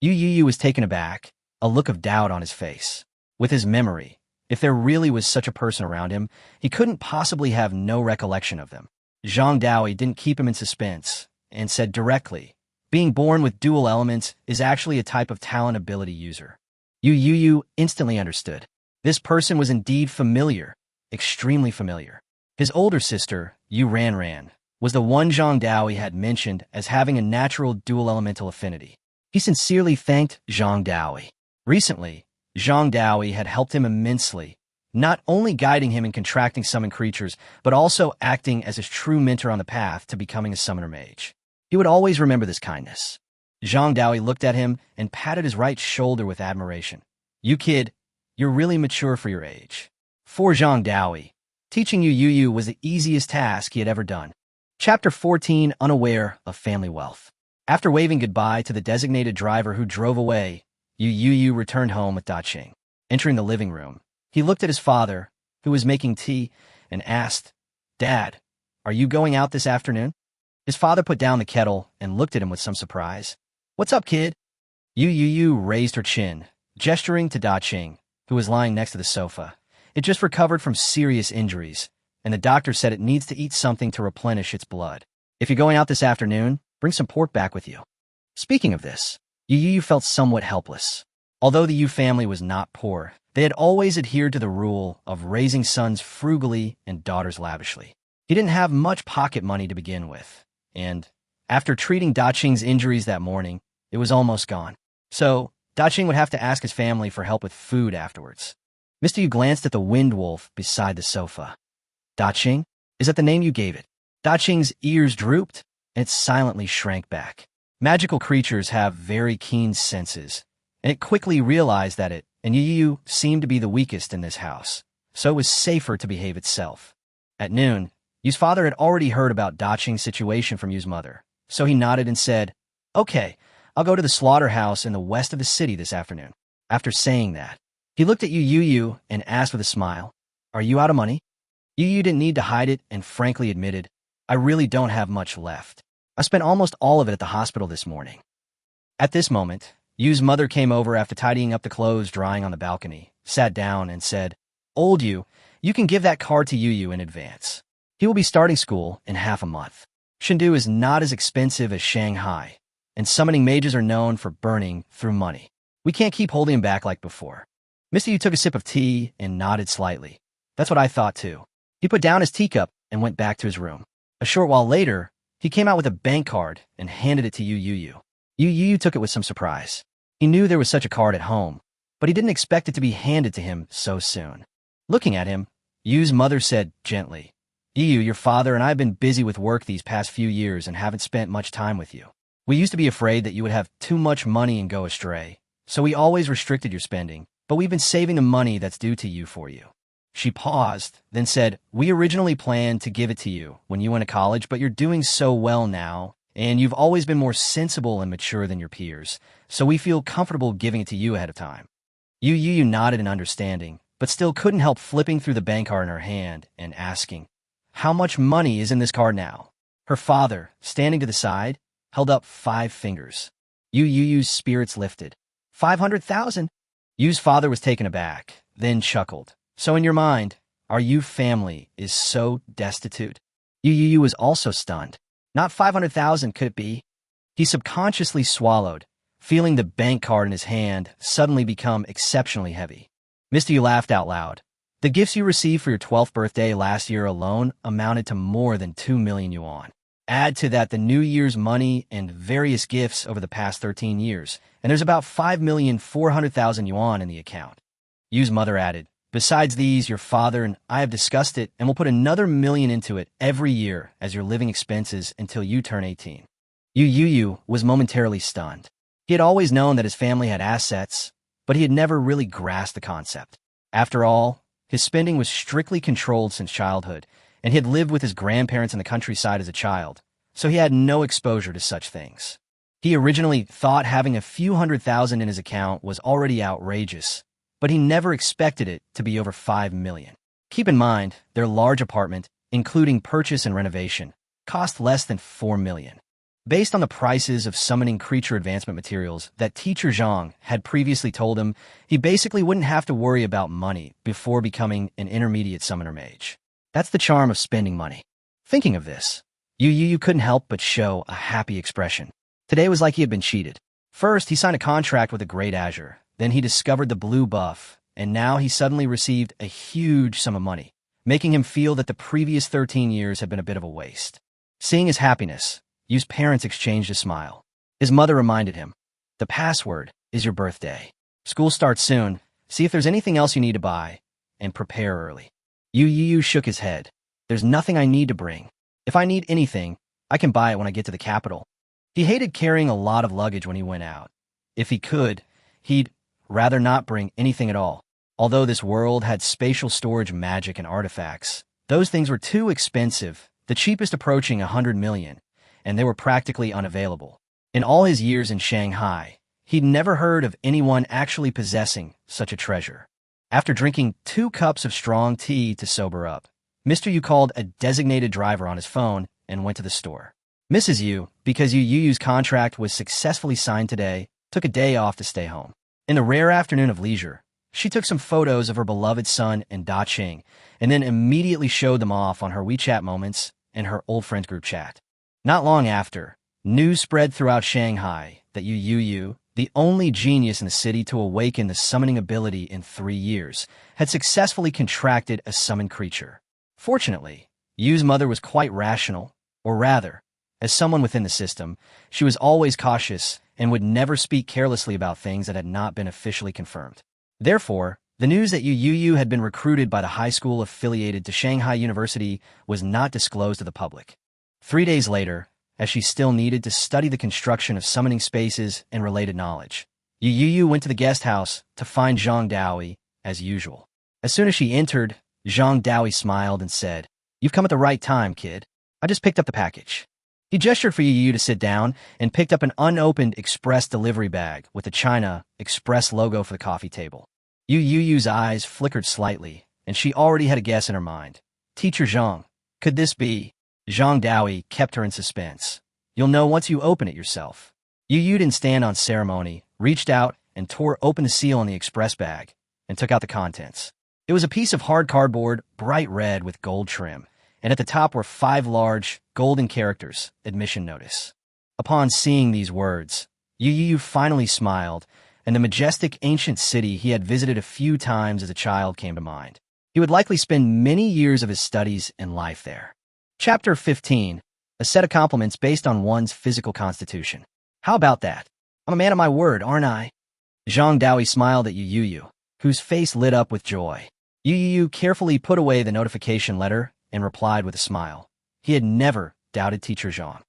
Yu Youyou was taken aback, a look of doubt on his face. With his memory, if there really was such a person around him, he couldn't possibly have no recollection of them. Zhang Daoi didn't keep him in suspense, and said directly, "Being born with dual elements is actually a type of talent ability user." Yu Youyou instantly understood. This person was indeed familiar, extremely familiar. His older sister, Yu Ranran, was the one Zhang Daoi had mentioned as having a natural dual elemental affinity. He sincerely thanked Zhang Daoi. Recently, Zhang Daoi had helped him immensely, not only guiding him in contracting summoned creatures, but also acting as his true mentor on the path to becoming a summoner mage. He would always remember this kindness. Zhang Daoi looked at him and patted his right shoulder with admiration. "You kid, you're really mature for your age." For Zhang Daoi, teaching Yu Youyou was the easiest task he had ever done. Chapter 14, Unaware of Family Wealth. After waving goodbye to the designated driver who drove away, Yu Youyou returned home with Da Qing. Entering the living room, he looked at his father, who was making tea, and asked, "Dad, are you going out this afternoon?" His father put down the kettle and looked at him with some surprise. "What's up, kid?" Yu Youyou raised her chin, gesturing to Da Qing, who was lying next to the sofa. It just recovered from serious injuries, and the doctor said it needs to eat something to replenish its blood. "If you're going out this afternoon, bring some pork back with you." Speaking of this, Yu Youyou felt somewhat helpless. Although the Yu family was not poor, they had always adhered to the rule of raising sons frugally and daughters lavishly. He didn't have much pocket money to begin with, and after treating Da Qing's injuries that morning, it was almost gone. So, Da Qing would have to ask his family for help with food afterwards. Mr. Yu glanced at the wind wolf beside the sofa. "Da Qing? Is that the name you gave it?" Da Qing's ears drooped, and it silently shrank back. Magical creatures have very keen senses, and it quickly realized that it and Yu Youyou seemed to be the weakest in this house, so it was safer to behave itself. At noon, Yu's father had already heard about Daching's situation from Yu's mother, so he nodded and said, "Okay, I'll go to the slaughterhouse in the west of the city this afternoon." After saying that, he looked at Yu Youyou and asked with a smile, "Are you out of money?" Yu Youyou didn't need to hide it and frankly admitted, "I really don't have much left. I spent almost all of it at the hospital this morning." At this moment, Yu's mother came over after tidying up the clothes drying on the balcony, sat down and said, "Old Yu, you can give that card to Yu Youyou in advance. He will be starting school in half a month. Chengdu is not as expensive as Shanghai, and summoning mages are known for burning through money. We can't keep holding him back like before." Mr. Yu took a sip of tea and nodded slightly. "That's what I thought too." He put down his teacup and went back to his room. A short while later, he came out with a bank card and handed it to Yu Youyou. Yu Youyou took it with some surprise. He knew there was such a card at home, but he didn't expect it to be handed to him so soon. Looking at him, Yu's mother said gently, "Yu, your father and I have been busy with work these past few years and haven't spent much time with you. We used to be afraid that you would have too much money and go astray, so we always restricted your spending, but we've been saving the money that's due to you for you." She paused, then said, "We originally planned to give it to you when you went to college, but you're doing so well now, and you've always been more sensible and mature than your peers, so we feel comfortable giving it to you ahead of time." Yu Youyou nodded in understanding, but still couldn't help flipping through the bank card in her hand and asking, "How much money is in this card now?" Her father, standing to the side, held up 5 fingers. Yu Youyou's spirits lifted. 500,000? Yu's father was taken aback, then chuckled. "So in your mind, our Yu family is so destitute?" Yu Youyou was also stunned. "Not 500,000, could it be?" He subconsciously swallowed, feeling the bank card in his hand suddenly become exceptionally heavy. Mr. Yu laughed out loud. "The gifts you received for your 12th birthday last year alone amounted to more than 2 million yuan. Add to that the New Year's money and various gifts over the past 13 years, and there's about 5,400,000 yuan in the account." Yu's mother added, "Besides these, your father and I have discussed it and will put another 1,000,000 into it every year as your living expenses until you turn 18. Yu Youyou was momentarily stunned. He had always known that his family had assets, but he had never really grasped the concept. After all, his spending was strictly controlled since childhood, and he had lived with his grandparents in the countryside as a child, so he had no exposure to such things. He originally thought having a few 100,000 in his account was already outrageous, but he never expected it to be over 5 million. Keep in mind, their large apartment, including purchase and renovation, cost less than 4 million. Based on the prices of summoning creature advancement materials that Teacher Zhang had previously told him, he basically wouldn't have to worry about money before becoming an intermediate summoner mage. That's the charm of spending money. Thinking of this, Yu Youyou couldn't help but show a happy expression. Today was like he had been cheated. First, he signed a contract with the Great Azure. Then he discovered the blue buff, and now he suddenly received a huge sum of money, making him feel that the previous 13 years had been a bit of a waste. Seeing his happiness, Yu's parents exchanged a smile. His mother reminded him, "The password is your birthday. School starts soon. See if there's anything else you need to buy, and prepare early." Yu Youyou shook his head. "There's nothing I need to bring. If I need anything, I can buy it when I get to the capital." He hated carrying a lot of luggage when he went out. If he could, he'd rather not bring anything at all. Although this world had spatial storage magic and artifacts, those things were too expensive, the cheapest approaching 100 million, and they were practically unavailable. In all his years in Shanghai, he'd never heard of anyone actually possessing such a treasure. After drinking 2 cups of strong tea to sober up, Mr. Yu called a designated driver on his phone and went to the store. Mrs. Yu, because Yu Youyou's contract was successfully signed today, took a day off to stay home. In the rare afternoon of leisure, she took some photos of her beloved son and Daching, and then immediately showed them off on her WeChat Moments and her old friends group chat. Not long after, news spread throughout Shanghai that Yu Youyou, the only genius in the city to awaken the summoning ability in 3 years, had successfully contracted a summoned creature. Fortunately, Yu's mother was quite rational, or rather, as someone within the system, she was always cautious and would never speak carelessly about things that had not been officially confirmed. Therefore, the news that Yu Youyou had been recruited by the high school affiliated to Shanghai University was not disclosed to the public. 3 days later, as she still needed to study the construction of summoning spaces and related knowledge, Yu Youyou went to the guest house to find Zhang Daoyi, as usual. As soon as she entered, Zhang Daoyi smiled and said, "You've come at the right time, kid. I just picked up the package." He gestured for Yu Youyou to sit down and picked up an unopened express delivery bag with the China Express logo for the coffee table. Yu Youyou's eyes flickered slightly, and she already had a guess in her mind. "Teacher Zhang, could this be?" Zhang Daoyi kept her in suspense. "You'll know once you open it yourself." Yu Youyou didn't stand on ceremony, reached out and tore open the seal on the express bag and took out the contents. It was a piece of hard cardboard, bright red with gold trim, and at the top were 5 large, golden characters, admission notice. Upon seeing these words, Yu Youyou finally smiled, and the majestic ancient city he had visited a few times as a child came to mind. He would likely spend many years of his studies and life there. Chapter 15. A set of compliments based on one's physical constitution. How about that? I'm a man of my word, aren't I? Zhang Daoyi smiled at Yu Youyou, whose face lit up with joy. Yu Youyou carefully put away the notification letter and replied with a smile. He had never doubted Teacher Zhang.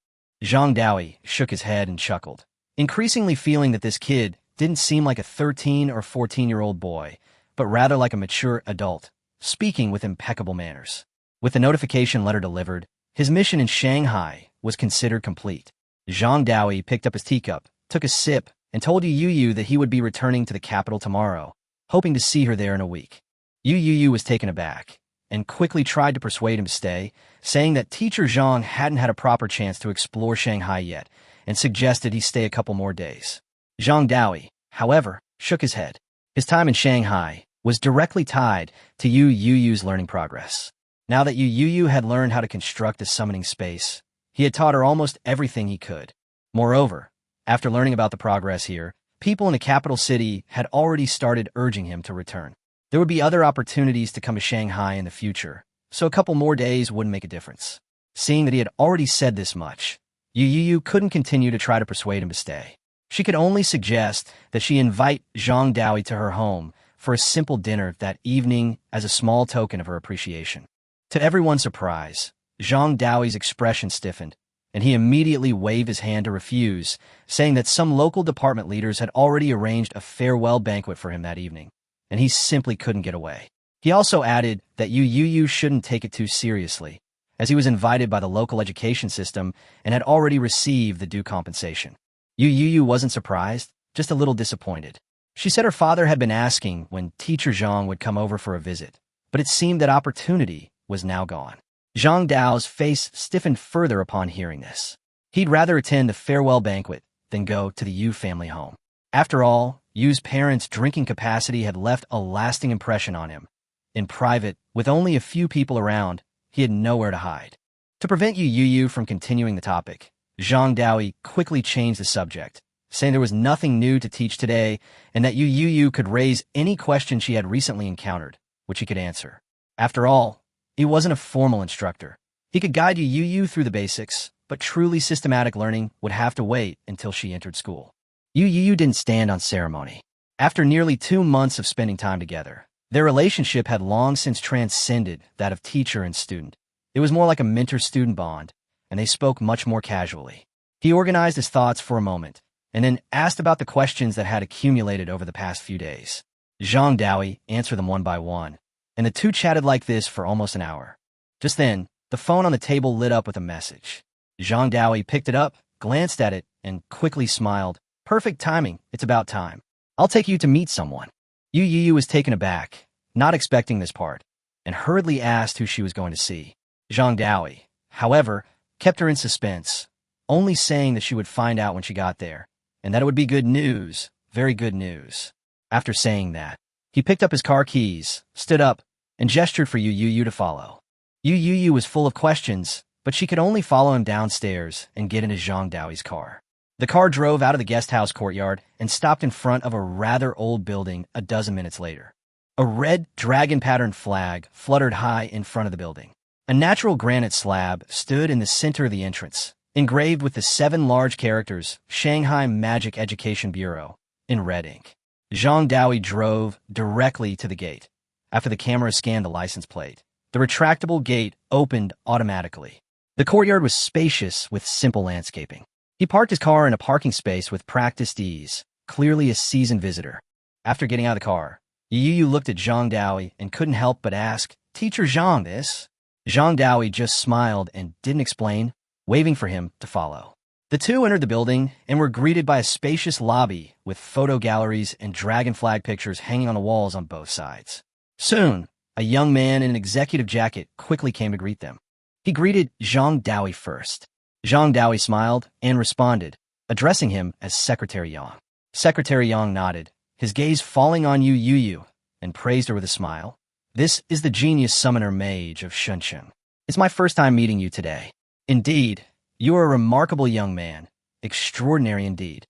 Zhang Daoyi shook his head and chuckled, increasingly feeling that this kid didn't seem like a 13 or 14-year-old boy, but rather like a mature adult, speaking with impeccable manners. With the notification letter delivered, his mission in Shanghai was considered complete. Zhang Daoyi picked up his teacup, took a sip, and told Yu Youyou that he would be returning to the capital tomorrow, hoping to see her there in a week. Yu Youyou was taken aback and quickly tried to persuade him to stay, saying that Teacher Zhang hadn't had a proper chance to explore Shanghai yet and suggested he stay a couple more days. Zhang Daoyi, however, shook his head. His time in Shanghai was directly tied to Yu Youyou's learning progress. Now that Yu Youyou had learned how to construct a summoning space, he had taught her almost everything he could. Moreover, after learning about the progress here, people in the capital city had already started urging him to return. There would be other opportunities to come to Shanghai in the future, so a couple more days wouldn't make a difference. Seeing that he had already said this much, Yu Youyou couldn't continue to try to persuade him to stay. She could only suggest that she invite Zhang Daoyi to her home for a simple dinner that evening as a small token of her appreciation. To everyone's surprise, Zhang Daoyi's expression stiffened, and he immediately waved his hand to refuse, saying that some local department leaders had already arranged a farewell banquet for him that evening, and he simply couldn't get away. He also added that Yu Youyou shouldn't take it too seriously, as he was invited by the local education system and had already received the due compensation. Yu Youyou wasn't surprised, just a little disappointed. She said her father had been asking when Teacher Zhang would come over for a visit, but it seemed that opportunity was now gone. Zhang Dao's face stiffened further upon hearing this. He'd rather attend the farewell banquet than go to the Yu family home. After all, Yu's parents' drinking capacity had left a lasting impression on him. In private, with only a few people around, he had nowhere to hide. To prevent Yu Youyou from continuing the topic, Zhang Daoyi quickly changed the subject, saying there was nothing new to teach today and that Yu Youyou could raise any question she had recently encountered, which he could answer. After all, he wasn't a formal instructor. He could guide Yu Youyou through the basics, but truly systematic learning would have to wait until she entered school. Yu Youyou didn't stand on ceremony. After nearly 2 months of spending time together, their relationship had long since transcended that of teacher and student. It was more like a mentor-student bond, and they spoke much more casually. He organized his thoughts for a moment, and then asked about the questions that had accumulated over the past few days. Zhang Daoyi answered them one by one, and the two chatted like this for almost an hour. Just then, the phone on the table lit up with a message. Zhang Daoyi picked it up, glanced at it, and quickly smiled. "Perfect timing, it's about time. I'll take you to meet someone." Yu Youyou was taken aback, not expecting this part, and hurriedly asked who she was going to see. Zhang Daoyi, however, kept her in suspense, only saying that she would find out when she got there, and that it would be good news, very good news. After saying that, he picked up his car keys, stood up, and gestured for Yu Youyou to follow. Yu Youyou was full of questions, but she could only follow him downstairs and get into Zhang Daoyi's car. The car drove out of the guest house courtyard and stopped in front of a rather old building a dozen minutes later. A red dragon-patterned flag fluttered high in front of the building. A natural granite slab stood in the center of the entrance, engraved with the 7 large characters, Shanghai Magic Education Bureau, in red ink. Zhang Daoyi drove directly to the gate. After the camera scanned the license plate, the retractable gate opened automatically. The courtyard was spacious with simple landscaping. He parked his car in a parking space with practiced ease, clearly a seasoned visitor. After getting out of the car, Yu Youyou looked at Zhang Daoui and couldn't help but ask, "Teacher Zhang, this?" Zhang Daoui just smiled and didn't explain, waving for him to follow. The two entered the building and were greeted by a spacious lobby with photo galleries and dragon flag pictures hanging on the walls on both sides. Soon, a young man in an executive jacket quickly came to greet them. He greeted Zhang Daoui first. Zhang Daoui smiled and responded, addressing him as Secretary Yang. Secretary Yang nodded, his gaze falling on Yu Youyou, and praised her with a smile. "This is the genius summoner mage of Shunshun. It's my first time meeting you today. Indeed, you are a remarkable young man, extraordinary indeed."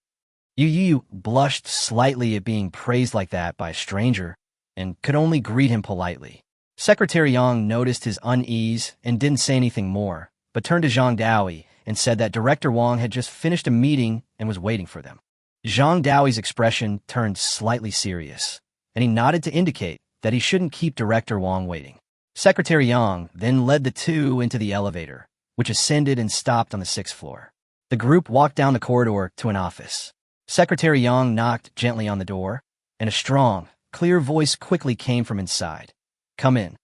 Yu Youyou blushed slightly at being praised like that by a stranger, and could only greet him politely. Secretary Yang noticed his unease and didn't say anything more, but turned to Zhang Daoui and said that Director Wang had just finished a meeting and was waiting for them. Zhang Daoi's expression turned slightly serious, and he nodded to indicate that he shouldn't keep Director Wang waiting. Secretary Yang then led the two into the elevator, which ascended and stopped on the 6th floor. The group walked down the corridor to an office. Secretary Yang knocked gently on the door, and a strong, clear voice quickly came from inside. "Come in."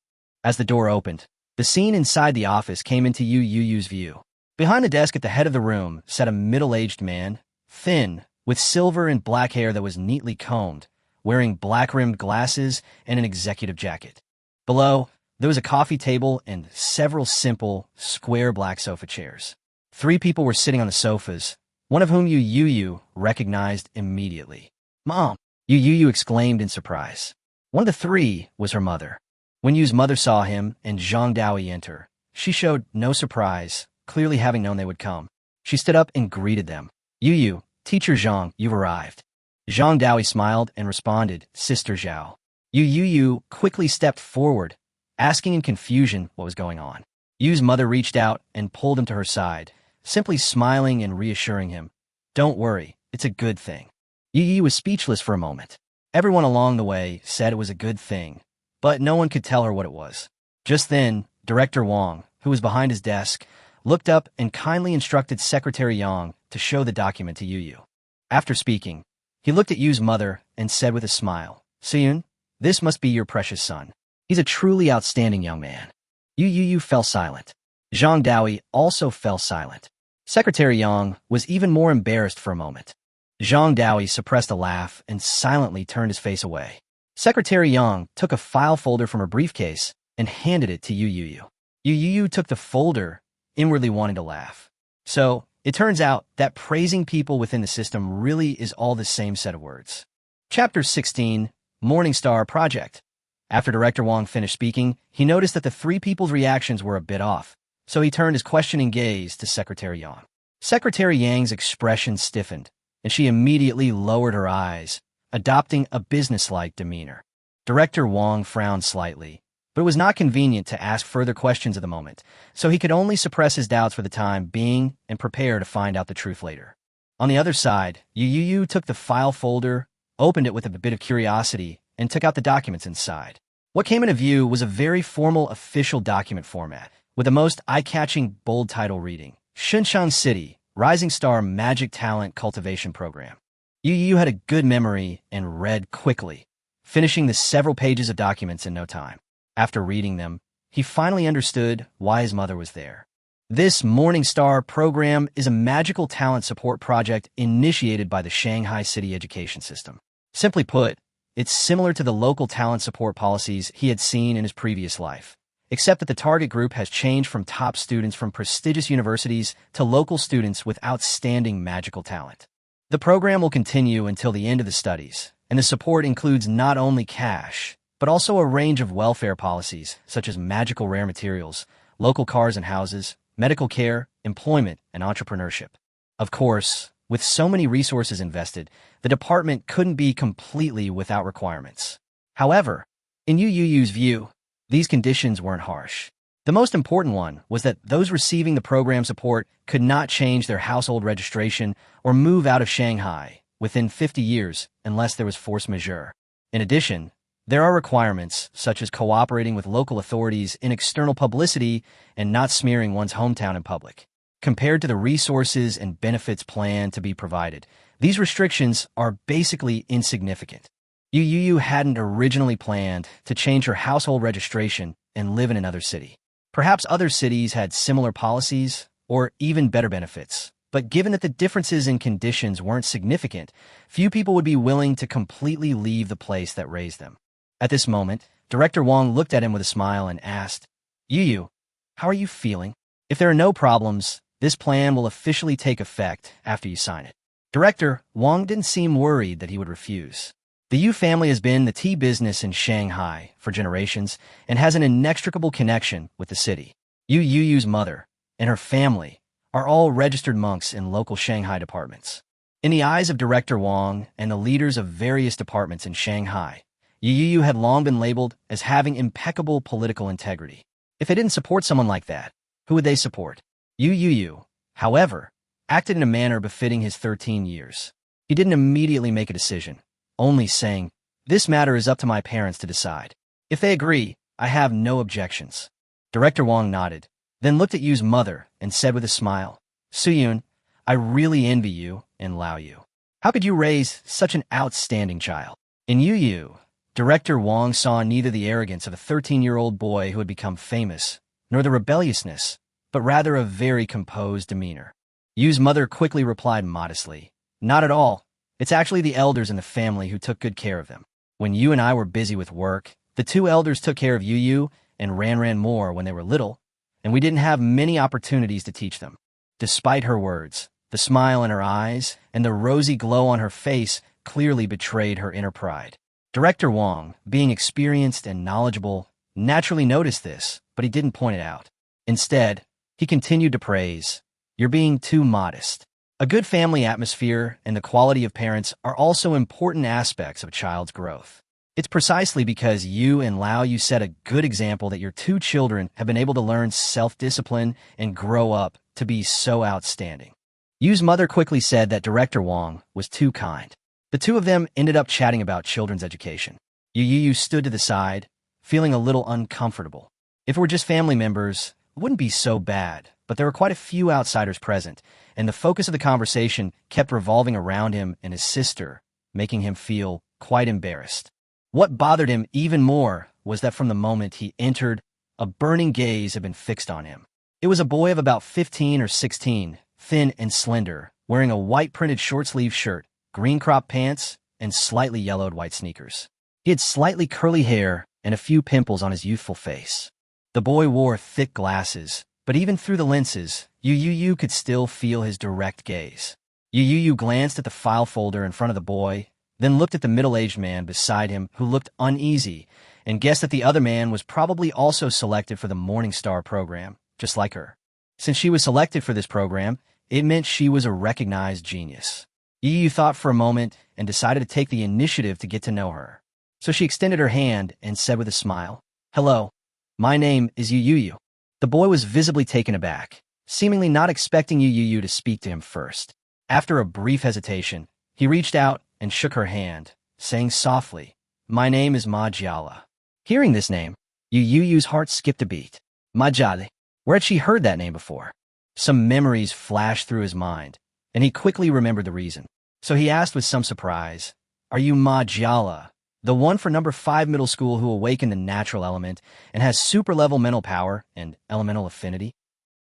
As the door opened, the scene inside the office came into Yu Youyou's view. Behind the desk at the head of the room sat a middle-aged man, thin, with silver and black hair that was neatly combed, wearing black-rimmed glasses and an executive jacket. Below, there was a coffee table and several simple, square black sofa chairs. 3 people were sitting on the sofas, one of whom Yu Youyou recognized immediately. "Mom!" Yu Youyou exclaimed in surprise. One of the 3 was her mother. When Yu's mother saw him and Zhang Daoui enter, she showed no surprise, clearly having known they would come. She stood up and greeted them. "Youyou, Teacher Zhang, you've arrived." Zhang Daoui smiled and responded, "Sister Zhao." Yu Youyou quickly stepped forward, asking in confusion what was going on. Yu's mother reached out and pulled him to her side, simply smiling and reassuring him. "Don't worry, it's a good thing." Yu Youyou was speechless for a moment. Everyone along the way said it was a good thing, but no one could tell her what it was. Just then, Director Wang, who was behind his desk, looked up and kindly instructed Secretary Yang to show the document to Yu Youyou. After speaking, he looked at Yu's mother and said with a smile, "Siyun, this must be your precious son. He's a truly outstanding young man." Yu Youyou fell silent. Zhang Daoui also fell silent. Secretary Yang was even more embarrassed for a moment. Zhang Daoui suppressed a laugh and silently turned his face away. Secretary Yang took a file folder from her briefcase and handed it to Yu Youyou. Yu Youyou took the folder, inwardly wanting to laugh. So, it turns out that praising people within the system really is all the same set of words. Chapter 16, Morningstar Project. After Director Wang finished speaking, he noticed that the 3 people's reactions were a bit off, so he turned his questioning gaze to Secretary Yang. Secretary Yang's expression stiffened, and she immediately lowered her eyes, adopting a businesslike demeanor. Director Wang frowned slightly, but it was not convenient to ask further questions at the moment, so he could only suppress his doubts for the time being and prepare to find out the truth later. On the other side, Yu Youyou took the file folder, opened it with a bit of curiosity, and took out the documents inside. What came into view was a very formal official document format, with the most eye-catching bold title reading, Shunshun City, Rising Star Magic Talent Cultivation Program. Yu Youyou had a good memory and read quickly, finishing the several pages of documents in no time. After reading them, he finally understood why his mother was there. This Morningstar program is a magical talent support project initiated by the Shanghai City education system. Simply put, it's similar to the local talent support policies he had seen in his previous life, except that the target group has changed from top students from prestigious universities to local students with outstanding magical talent. The program will continue until the end of the studies, and the support includes not only cash, but also a range of welfare policies such as magical rare materials, local cars and houses, medical care, employment, and entrepreneurship. Of course, with so many resources invested, the department couldn't be completely without requirements. However, in Yu Youyou's view, these conditions weren't harsh. The most important one was that those receiving the program support could not change their household registration or move out of Shanghai within 50 years unless there was force majeure. In addition, there are requirements such as cooperating with local authorities in external publicity and not smearing one's hometown in public. Compared to the resources and benefits planned to be provided, These restrictions are basically insignificant. Yu Youyou hadn't originally planned to change her household registration and live in another city. Perhaps other cities had similar policies or even better benefits, but given that the differences in conditions weren't significant, few people would be willing to completely leave the place that raised them. At this moment, Director Wong looked at him with a smile and asked, Youyou, how are you feeling? If there are no problems, this plan will officially take effect after you sign it. Director Wong didn't seem worried that he would refuse. The Yu family has been the tea business in Shanghai for generations and has an inextricable connection with the city. Yu Youyou's mother and her family are all registered monks in local Shanghai departments. In the eyes of Director Wong and the leaders of various departments in Shanghai, Yu Youyou had long been labeled as having impeccable political integrity. If they didn't support someone like that, who would they support? Yu Youyou, however, acted in a manner befitting his 13 years. He didn't immediately make a decision, only saying, "This matter is up to my parents to decide. If they agree, I have no objections." Director Wong nodded, then looked at Yu's mother and said with a smile, "Suyun, I really envy you and Lao Yu. How could you raise such an outstanding child?" In Youyou, Director Wong saw neither the arrogance of a 13-year-old boy who had become famous, nor the rebelliousness, but rather a very composed demeanor. Yu's mother quickly replied modestly, "Not at all. It's actually the elders in the family who took good care of them. When you and I were busy with work, the two elders took care of Youyou and ran more when they were little, and we didn't have many opportunities to teach them." Despite her words, the smile in her eyes and the rosy glow on her face clearly betrayed her inner pride. Director Wong, being experienced and knowledgeable, naturally noticed this, but he didn't point it out. Instead, he continued to praise, "You're being too modest." A good family atmosphere and the quality of parents are also important aspects of a child's growth. It's precisely because you and Lao Yu set a good example that your two children have been able to learn self-discipline and grow up to be so outstanding. Yu's mother quickly said that Director Wong was too kind. The two of them ended up chatting about children's education. Yu Youyou stood to the side, feeling a little uncomfortable. If it were just family members, it wouldn't be so bad, but there were quite a few outsiders present, and the focus of the conversation kept revolving around him and his sister, making him feel quite embarrassed. What bothered him even more was that from the moment he entered, a burning gaze had been fixed on him. It was a boy of about 15 or 16, thin and slender, wearing a white printed short-sleeved shirt, green crop pants, and slightly yellowed white sneakers. He had slightly curly hair and a few pimples on his youthful face. The boy wore thick glasses, but even through the lenses, Yu Youyou could still feel his direct gaze. Yu Youyou glanced at the file folder in front of the boy, then looked at the middle-aged man beside him who looked uneasy, and guessed that the other man was probably also selected for the Morning Star program, just like her. Since she was selected for this program, it meant she was a recognized genius. Yu Youyou thought for a moment and decided to take the initiative to get to know her. So she extended her hand and said with a smile, "Hello, my name is Yu Youyou." The boy was visibly taken aback, seemingly not expecting Yu Youyou to speak to him first. After a brief hesitation, he reached out and shook her hand, saying softly, "My name is Ma Jiala." Hearing this name, Yu Youyou's heart skipped a beat. Ma Jiala. Where had she heard that name before? Some memories flashed through his mind, and he quickly remembered the reason. So he asked with some surprise, "Are you Ma Jiala, the one for number 5 middle school who awakened the natural element and has super-level mental power and elemental affinity?"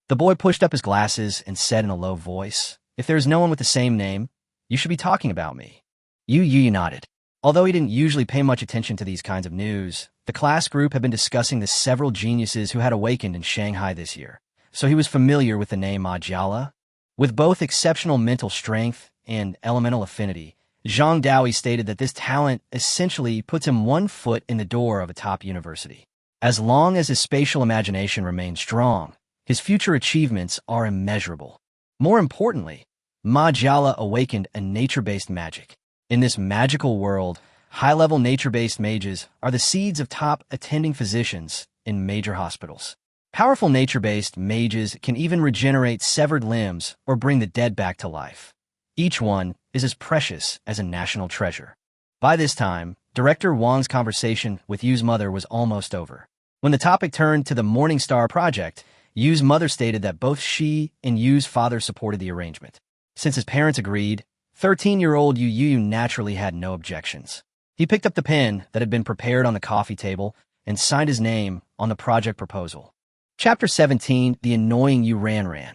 The boy pushed up his glasses and said in a low voice, "If there is no one with the same name, you should be talking about me." Yu Youyou nodded. Although he didn't usually pay much attention to these kinds of news, the class group had been discussing the several geniuses who had awakened in Shanghai this year, so he was familiar with the name Ma Jiala. With both exceptional mental strength and elemental affinity, Zhang Daoui stated that this talent essentially puts him one foot in the door of a top university. As long as his spatial imagination remains strong, his future achievements are immeasurable. More importantly, Ma Jiala awakened a nature-based magic. In this magical world, high-level nature-based mages are the seeds of top attending physicians in major hospitals. Powerful nature-based mages can even regenerate severed limbs or bring the dead back to life. Each one is as precious as a national treasure. By this time, Director Wong's conversation with Yu's mother was almost over. When the topic turned to the Morning Star project, Yu's mother stated that both she and Yu's father supported the arrangement. Since his parents agreed, 13-year-old Yu Youyou naturally had no objections. He picked up the pen that had been prepared on the coffee table and signed his name on the project proposal. Chapter 17, The Annoying Yu Ran.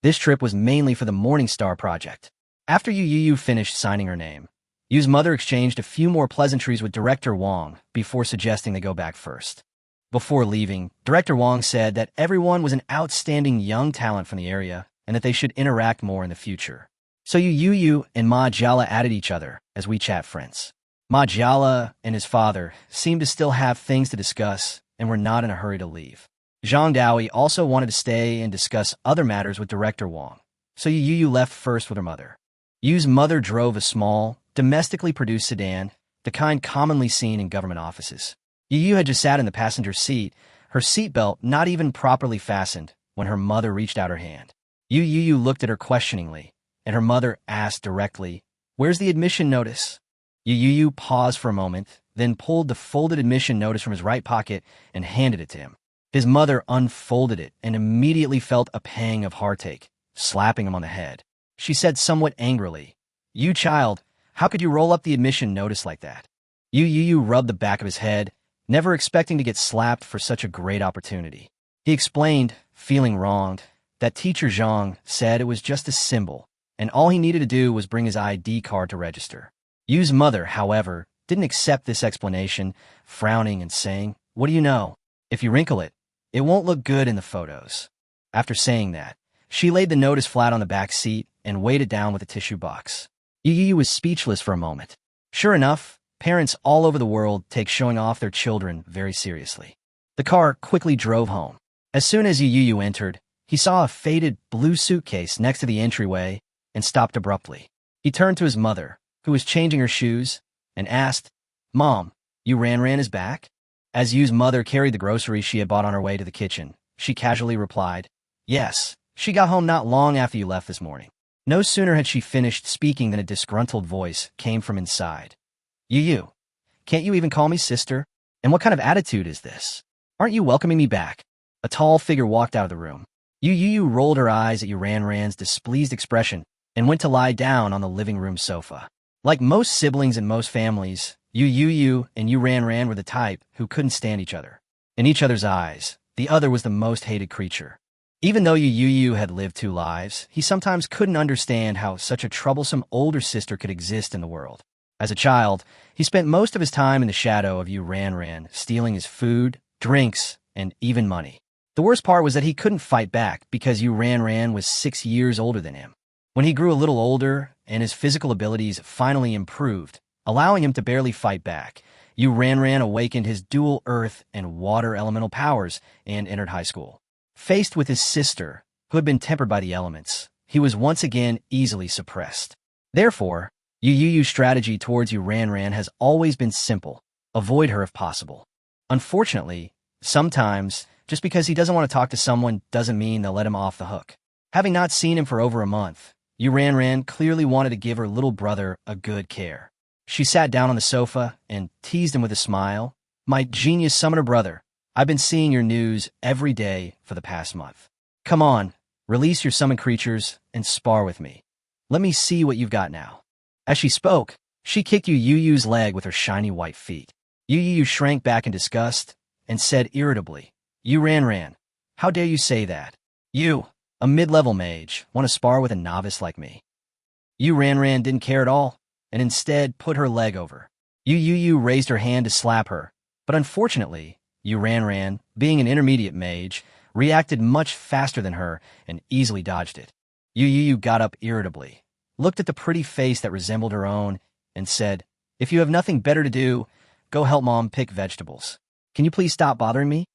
This trip was mainly for the Morning Star project. After Yu Youyou finished signing her name, Yu's mother exchanged a few more pleasantries with Director Wang before suggesting they go back first. Before leaving, Director Wang said that everyone was an outstanding young talent from the area and that they should interact more in the future. So Yu Youyou and Ma Jiala added each other as WeChat friends. Ma Jiala and his father seemed to still have things to discuss and were not in a hurry to leave. Zhang Daoyi also wanted to stay and discuss other matters with Director Wang, so Yu Youyou left first with her mother. Yu's mother drove a small, domestically produced sedan, the kind commonly seen in government offices. Yu Youyou had just sat in the passenger seat, her seatbelt not even properly fastened, when her mother reached out her hand. Yu Youyou looked at her questioningly, and her mother asked directly, "Where's the admission notice?" Yu Youyou paused for a moment, then pulled the folded admission notice from his right pocket and handed it to him. His mother unfolded it and immediately felt a pang of heartache, slapping him on the head. She said somewhat angrily, "You child, how could you roll up the admission notice like that?" Yu Youyou rubbed the back of his head, never expecting to get slapped for such a great opportunity. He explained, feeling wronged, that teacher Zhang said it was just a symbol, and all he needed to do was bring his ID card to register. Yu's mother, however, didn't accept this explanation, frowning and saying, "What do you know? If you wrinkle it, it won't look good in the photos." After saying that, she laid the notice flat on the back seat and weighed it down with a tissue box. Yu Youyou was speechless for a moment. Sure enough, parents all over the world take showing off their children very seriously. The car quickly drove home. As soon as Yu Youyou entered, he saw a faded blue suitcase next to the entryway and stopped abruptly. He turned to his mother, who was changing her shoes, and asked, "Mom, Yu Ran is back?" As Yu's mother carried the groceries she had bought on her way to the kitchen, she casually replied, "Yes, she got home not long after you left this morning." No sooner had she finished speaking than a disgruntled voice came from inside. "Yu, can't you even call me sister? And what kind of attitude is this? Aren't you welcoming me back?" A tall figure walked out of the room. Yu Youyou rolled her eyes at Yu Ran's displeased expression and went to lie down on the living room sofa. Like most siblings in most families, Yu Youyou and Yu Ran were the type who couldn't stand each other. In each other's eyes, the other was the most hated creature. Even though Yu Youyou had lived 2 lives, he sometimes couldn't understand how such a troublesome older sister could exist in the world. As a child, he spent most of his time in the shadow of Yu Ran, stealing his food, drinks, and even money. The worst part was that he couldn't fight back because Yu Ran was 6 years older than him. When he grew a little older and his physical abilities finally improved, allowing him to barely fight back, Yu Ran awakened his dual earth and water elemental powers and entered high school. Faced with his sister, who had been tempered by the elements, he was once again easily suppressed. Therefore, Yu Youyou's strategy towards Yu Ran has always been simple: avoid her if possible. Unfortunately, sometimes, just because he doesn't want to talk to someone doesn't mean they'll let him off the hook. Having not seen him for over a month, Yu Ran clearly wanted to give her little brother a good care. She sat down on the sofa and teased him with a smile. "My genius summoner brother, I've been seeing your news every day for the past month. Come on, release your summoned creatures and spar with me. Let me see what you've got now." As she spoke, she kicked Yu Youyou's leg with her shiny white feet. Yu Youyou shrank back in disgust and said irritably, "Yu Ran, how dare you say that? You, a mid-level mage, want to spar with a novice like me?" Yu Ran didn't care at all, and instead put her leg over. Yu Youyou raised her hand to slap her, but unfortunately, Yu Ran, being an intermediate mage, reacted much faster than her and easily dodged it. Yu Youyou got up irritably, looked at the pretty face that resembled her own, and said, "If you have nothing better to do, go help Mom pick vegetables. Can you please stop bothering me?"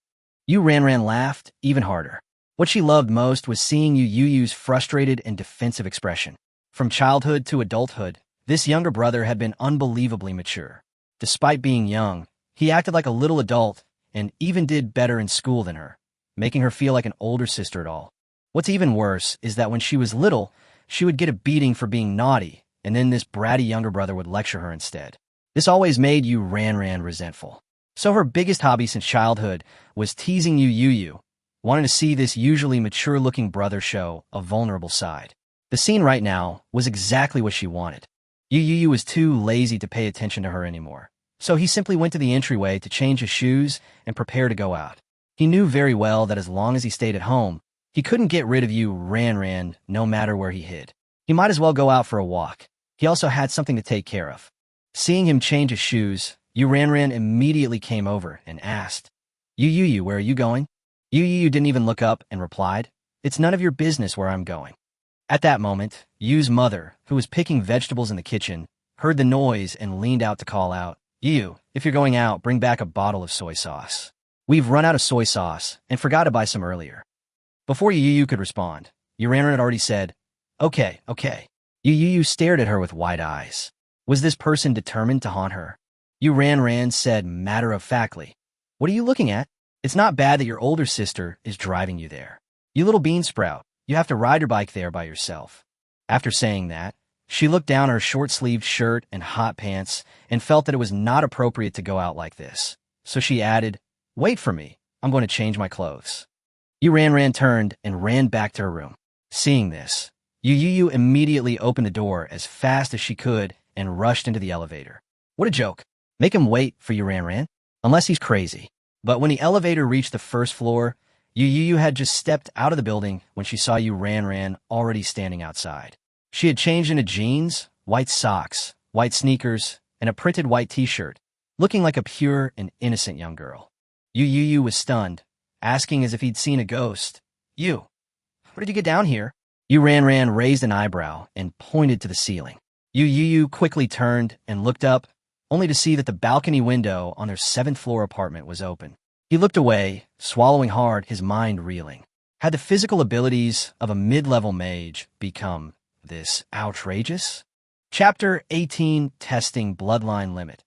Yu Ran laughed even harder. What she loved most was seeing Yu Youyou's frustrated and defensive expression. From childhood to adulthood, this younger brother had been unbelievably mature. Despite being young, he acted like a little adult and even did better in school than her, making her feel like an older sister at all. What's even worse is that when she was little, she would get a beating for being naughty, and then this bratty younger brother would lecture her instead. This always made Yu Ran resentful. So her biggest hobby since childhood was teasing Yu Youyou, wanting to see this usually mature-looking brother show a vulnerable side. The scene right now was exactly what she wanted. Yu Youyou was too lazy to pay attention to her anymore, so he simply went to the entryway to change his shoes and prepare to go out. He knew very well that as long as he stayed at home, he couldn't get rid of Yu Ran no matter where he hid. He might as well go out for a walk. He also had something to take care of. Seeing him change his shoes, Yu Ran immediately came over and asked, Yu Youyou, where are you going? Yu Youyou didn't even look up and replied, It's none of your business where I'm going. At that moment, Yu's mother, who was picking vegetables in the kitchen, heard the noise and leaned out to call out, Yu, if you're going out, bring back a bottle of soy sauce. We've run out of soy sauce and forgot to buy some earlier. Before Yu Youyou could respond, Yu Ran had already said, Okay. Yu Youyou stared at her with wide eyes. Was this person determined to haunt her? Yu Ran said matter-of-factly, What are you looking at? It's not bad that your older sister is driving you there. You little bean sprout, you have to ride your bike there by yourself. After saying that, she looked down her short-sleeved shirt and hot pants and felt that it was not appropriate to go out like this. So she added, Wait for me, I'm going to change my clothes. Yu Ran turned and ran back to her room. Seeing this, Yu Youyou immediately opened the door as fast as she could and rushed into the elevator. What a joke. Make him wait for Yu Ran, unless he's crazy. But when the elevator reached the first floor, Yu Youyou had just stepped out of the building when she saw Yu Ran already standing outside. She had changed into jeans, white socks, white sneakers, and a printed white t-shirt, looking like a pure and innocent young girl. Yu Youyou was stunned, asking as if he'd seen a ghost, Yu, how did you get down here? Yu Ran raised an eyebrow and pointed to the ceiling. Yu Youyou quickly turned and looked up, only to see that the balcony window on their 7th-floor apartment was open. He looked away, swallowing hard, his mind reeling. Had the physical abilities of a mid-level mage become this outrageous? Chapter 18, Testing Bloodline Limit.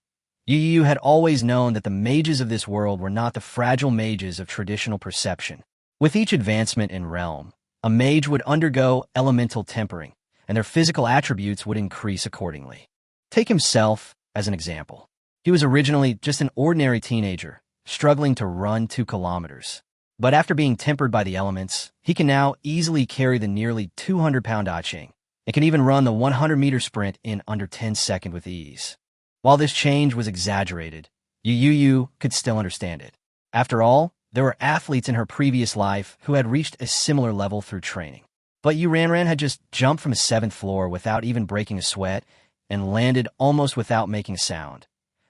Yu Youyou had always known that the mages of this world were not the fragile mages of traditional perception. With each advancement in realm, a mage would undergo elemental tempering, and their physical attributes would increase accordingly. Take himself as an example. He was originally just an ordinary teenager, struggling to run 2 kilometers. But after being tempered by the elements, he can now easily carry the nearly 200-pound I Ching, and can even run the 100-meter sprint in under 10 seconds with ease. While this change was exaggerated, Yu Youyou could still understand it. After all, there were athletes in her previous life who had reached a similar level through training. But Yu Ran had just jumped from a 7th floor without even breaking a sweat and landed almost without making a sound.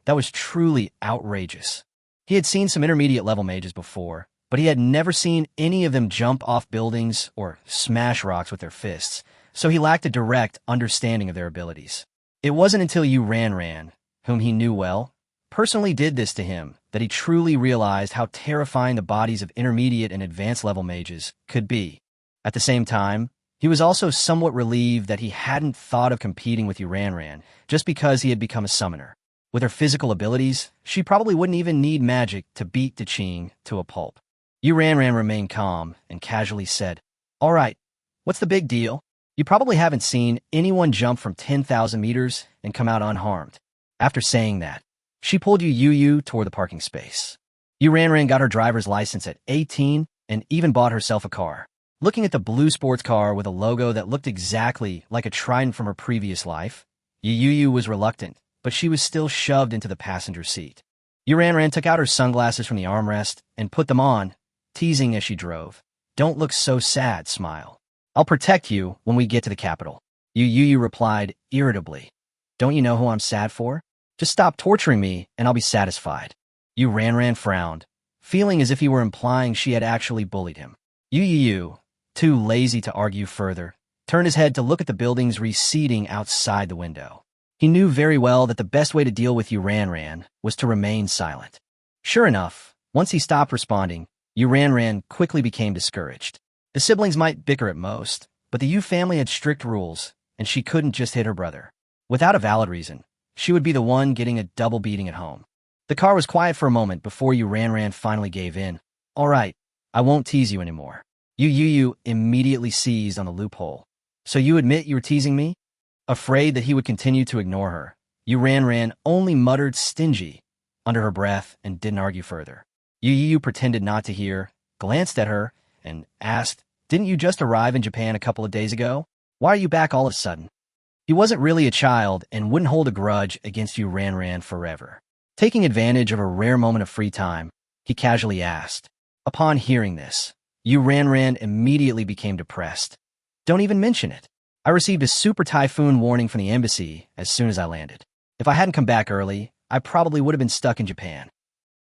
That was truly outrageous. He had seen some intermediate-level mages before, but he had never seen any of them jump off buildings or smash rocks with their fists, so he lacked a direct understanding of their abilities. It wasn't until Yu Ran, whom he knew well, personally did this to him that he truly realized how terrifying the bodies of intermediate and advanced-level mages could be. At the same time, he was also somewhat relieved that he hadn't thought of competing with Yu Ran just because he had become a summoner. With her physical abilities, she probably wouldn't even need magic to beat Da Qing to a pulp. Yu Ran remained calm and casually said, All right, what's the big deal? You probably haven't seen anyone jump from 10,000 meters and come out unharmed. After saying that, she pulled Yu Youyou toward the parking space. Yu Ran got her driver's license at 18 and even bought herself a car. Looking at the blue sports car with a logo that looked exactly like a trident from her previous life, Yu Youyou was reluctant, but she was still shoved into the passenger seat. Yu Ran took out her sunglasses from the armrest and put them on, teasing as she drove. Don't look so sad, smile. I'll protect you when we get to the capital. Yu Youyou replied irritably. Don't you know who I'm sad for? Just stop torturing me and I'll be satisfied. Yu Ran frowned, feeling as if he were implying she had actually bullied him. Yu Youyou, too lazy to argue further, turned his head to look at the buildings receding outside the window. He knew very well that the best way to deal with Yu Ran was to remain silent. Sure enough, once he stopped responding, Yu Ran quickly became discouraged. The siblings might bicker at most, but the Yu family had strict rules, and she couldn't just hit her brother. Without a valid reason, she would be the one getting a double beating at home. The car was quiet for a moment before Yu Ran finally gave in. All right, I won't tease you anymore. Yu Youyou immediately seized on the loophole. So you admit you were teasing me? Afraid that he would continue to ignore her, Yu Ran only muttered stingy under her breath and didn't argue further. Yu Youyou pretended not to hear, glanced at her, and asked, Didn't you just arrive in Japan a couple of days ago? Why are you back all of a sudden? He wasn't really a child and wouldn't hold a grudge against Yu Ran forever. Taking advantage of a rare moment of free time, he casually asked. Upon hearing this, Yu Ran immediately became depressed. Don't even mention it. I received a super typhoon warning from the embassy as soon as I landed. If I hadn't come back early, I probably would have been stuck in Japan.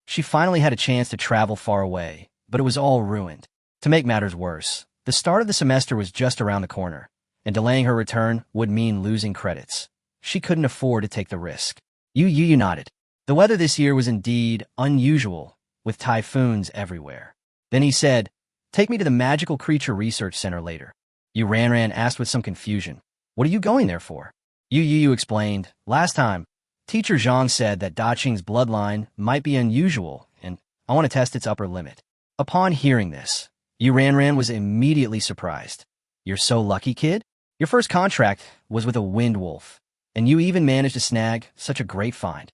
She finally had a chance to travel far away, but it was all ruined. To make matters worse, the start of the semester was just around the corner, and delaying her return would mean losing credits. She couldn't afford to take the risk. Yu Youyou nodded. The weather this year was indeed unusual, with typhoons everywhere. Then he said, "Take me to the Magical Creature Research Center later." Yu Ran asked with some confusion, "What are you going there for?" Yu Youyou explained, "Last time, Teacher Zhang said that Daqing's bloodline might be unusual, and I want to test its upper limit." Upon hearing this, Yu Ran was immediately surprised. "You're so lucky, kid? Your first contract was with a wind wolf, and you even managed to snag such a great find."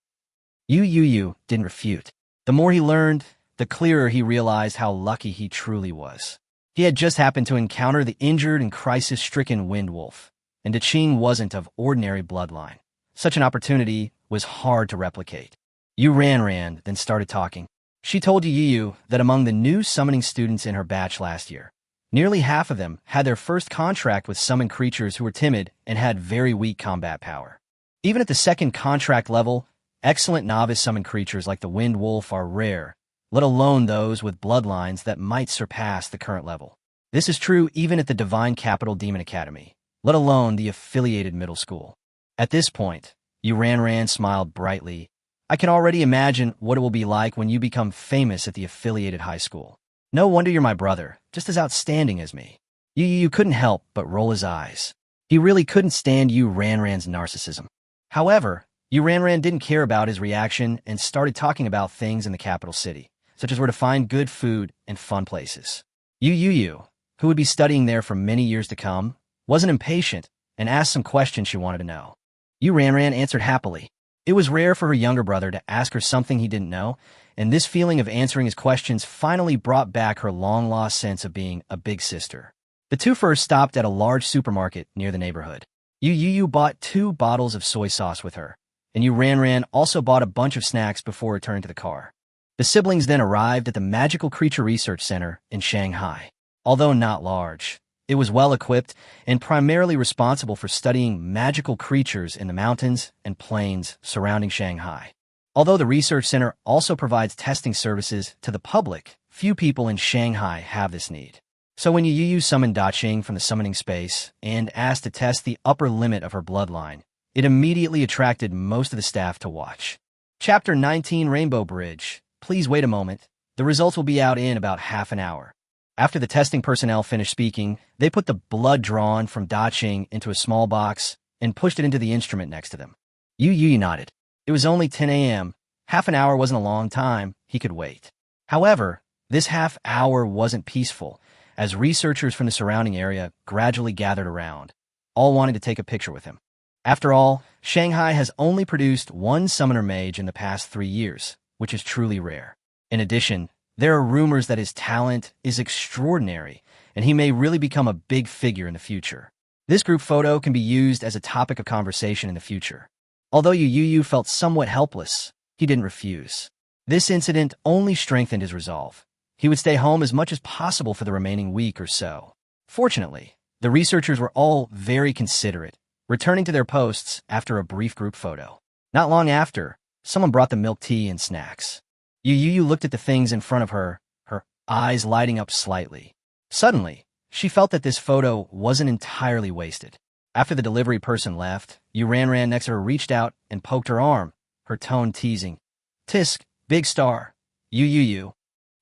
Yu Youyou didn't refute. The more he learned, the clearer he realized how lucky he truly was. He had just happened to encounter the injured and crisis-stricken wind wolf, and Daqing wasn't of ordinary bloodline. Such an opportunity was hard to replicate. Yu Ran then started talking. She told Yu Youyou that among the new summoning students in her batch last year, nearly half of them had their first contract with summoned creatures who were timid and had very weak combat power. Even at the second contract level, excellent novice summoned creatures like the Wind Wolf are rare, let alone those with bloodlines that might surpass the current level. This is true even at the Divine Capital Demon Academy, let alone the affiliated middle school. At this point, Yu Ran smiled brightly. "I can already imagine what it will be like when you become famous at the affiliated high school. No wonder you're my brother, just as outstanding as me." Yu Youyou couldn't help but roll his eyes. He really couldn't stand Yu Ran's narcissism. However, Yu Ran didn't care about his reaction and started talking about things in the capital city, such as where to find good food and fun places. Yu Youyou, who would be studying there for many years to come, wasn't impatient and asked some questions she wanted to know. Yu Ran answered happily. It was rare for her younger brother to ask her something he didn't know, and this feeling of answering his questions finally brought back her long-lost sense of being a big sister. The two first stopped at a large supermarket near the neighborhood. Yu Youyou bought 2 bottles of soy sauce with her, and Yu Ran also bought a bunch of snacks before returning to the car. The siblings then arrived at the Magical Creature Research Center in Shanghai. Although not large, it was well-equipped and primarily responsible for studying magical creatures in the mountains and plains surrounding Shanghai. Although the research center also provides testing services to the public, few people in Shanghai have this need. So when Yu Youyou summoned Daqing from the summoning space and asked to test the upper limit of her bloodline, it immediately attracted most of the staff to watch. Chapter 19, Rainbow Bridge. Please wait a moment. The results will be out in about half an hour. After the testing personnel finished speaking, they put the blood drawn from Daqing into a small box and pushed it into the instrument next to them. Yu Youyou nodded. It was only 10 a.m. Half an hour wasn't a long time. He could wait. However, this half hour wasn't peaceful, as researchers from the surrounding area gradually gathered around, all wanting to take a picture with him. After all, Shanghai has only produced 1 summoner mage in the past 3 years, which is truly rare. In addition, there are rumors that his talent is extraordinary, and he may really become a big figure in the future. This group photo can be used as a topic of conversation in the future. Although Yu Youyou felt somewhat helpless, he didn't refuse. This incident only strengthened his resolve. He would stay home as much as possible for the remaining week or so. Fortunately, the researchers were all very considerate, returning to their posts after a brief group photo. Not long after, someone brought the milk tea and snacks. Yu Youyou looked at the things in front of her, her eyes lighting up slightly. Suddenly, she felt that this photo wasn't entirely wasted. After the delivery person left, Yu Ran next to her reached out and poked her arm, her tone teasing. "Tisk, big star. Yu Youyou."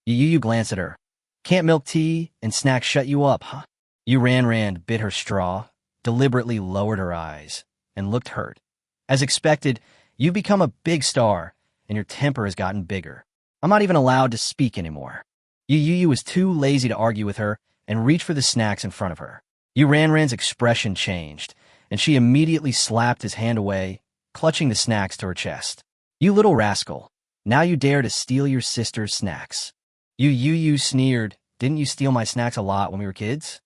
Yu Youyou glanced at her. "Can't milk tea and snacks shut you up, huh?" Yu Ran bit her straw, deliberately lowered her eyes, and looked hurt. As expected, you've become a big star, and your temper has gotten bigger. I'm not even allowed to speak anymore. Yu Youyou was too lazy to argue with her and reached for the snacks in front of her. Yu Ran's expression changed, and she immediately slapped his hand away, clutching the snacks to her chest. "You little rascal. Now you dare to steal your sister's snacks." Yu Youyou sneered. "Didn't you steal my snacks a lot when we were kids?"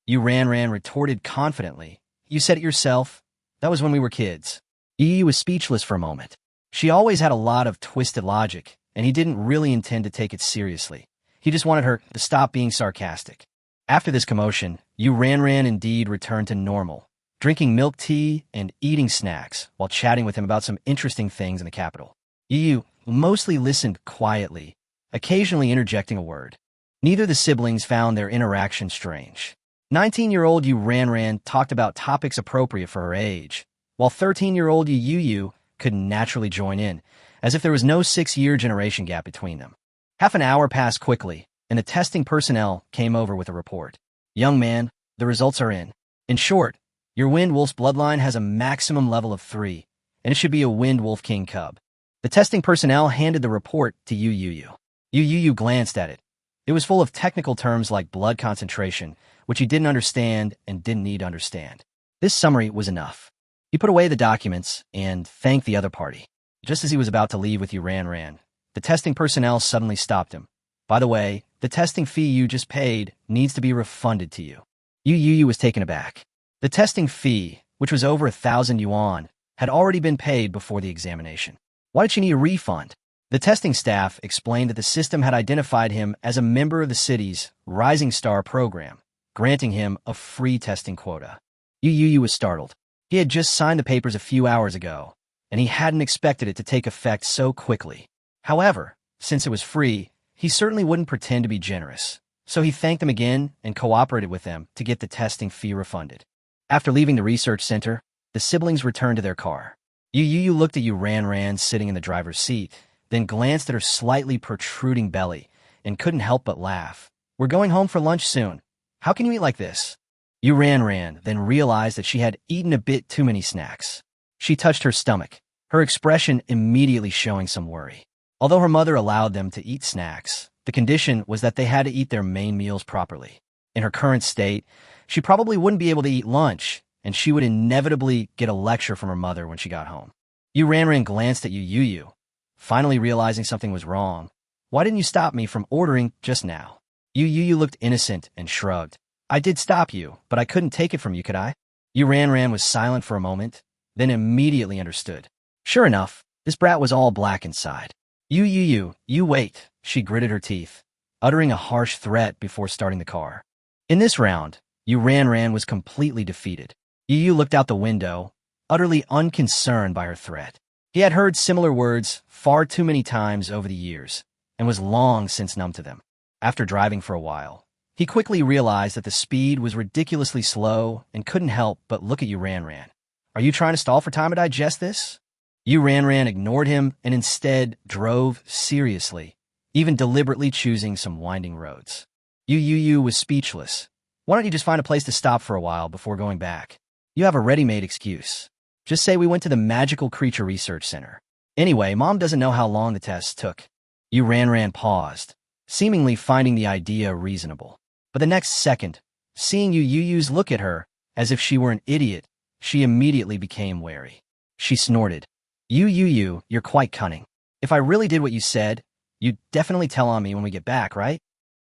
Yu Ran retorted confidently. You said it yourself. That was when we were kids. Yu Youyou was speechless for a moment. She always had a lot of twisted logic, and he didn't really intend to take it seriously. He just wanted her to stop being sarcastic. After this commotion, Yu Ran indeed returned to normal, drinking milk tea and eating snacks while chatting with him about some interesting things in the capital. Yu Youyou mostly listened quietly, occasionally interjecting a word. Neither of the siblings found their interaction strange. 19-year-old Yu Ran talked about topics appropriate for her age, while 13-year-old Yu Youyou could naturally join in, as if there was no 6-year generation gap between them. Half an hour passed quickly, and the testing personnel came over with a report. Young man, the results are in. In short, your Wind Wolf's bloodline has a maximum level of 3, and it should be a Wind Wolf King cub. The testing personnel handed the report to Yu Youyou. Yu Youyou glanced at it. It was full of technical terms like blood concentration, which he didn't understand and didn't need to understand. This summary was enough. He put away the documents and thanked the other party. Just as he was about to leave with Yu Ran, the testing personnel suddenly stopped him. By the way, the testing fee you just paid needs to be refunded to you. Yu Youyou was taken aback. The testing fee, which was over 1,000 yuan, had already been paid before the examination. Why did she need a refund? The testing staff explained that the system had identified him as a member of the city's Rising Star program, granting him a free testing quota. Yu Youyou was startled. He had just signed the papers a few hours ago, and he hadn't expected it to take effect so quickly. However, since it was free, he certainly wouldn't pretend to be generous, so he thanked them again and cooperated with them to get the testing fee refunded. After leaving the research center, the siblings returned to their car. Yu Youyou looked at Yu Ran sitting in the driver's seat, then glanced at her slightly protruding belly and couldn't help but laugh. We're going home for lunch soon. How can you eat like this? Yu Ran then realized that she had eaten a bit too many snacks. She touched her stomach, her expression immediately showing some worry. Although her mother allowed them to eat snacks, the condition was that they had to eat their main meals properly. In her current state, she probably wouldn't be able to eat lunch, and she would inevitably get a lecture from her mother when she got home. Yu Ran glanced at Yu Youyou, finally realizing something was wrong. Why didn't you stop me from ordering just now? Yu Youyou looked innocent and shrugged. I did stop you, but I couldn't take it from you, could I? Yu Ran was silent for a moment, then immediately understood. Sure enough, this brat was all black inside. Yu Youyou, you wait, she gritted her teeth, uttering a harsh threat before starting the car. In this round, Yu Ran was completely defeated. Yu Youyou looked out the window, utterly unconcerned by her threat. He had heard similar words far too many times over the years, and was long since numb to them. After driving for a while, he quickly realized that the speed was ridiculously slow and couldn't help but look at Yu Ran. Are you trying to stall for time to digest this? Yu Ran ignored him and instead drove seriously, even deliberately choosing some winding roads. Yu Youyou was speechless. Why don't you just find a place to stop for a while before going back? You have a ready-made excuse. Just say we went to the Magical Creature Research Center. Anyway, Mom doesn't know how long the tests took. Yu Ran paused, seemingly finding the idea reasonable. But the next second, seeing Yu Youyou's look at her, as if she were an idiot, she immediately became wary. She snorted. Yu Youyou, you're quite cunning. If I really did what you said, you'd definitely tell on me when we get back, right?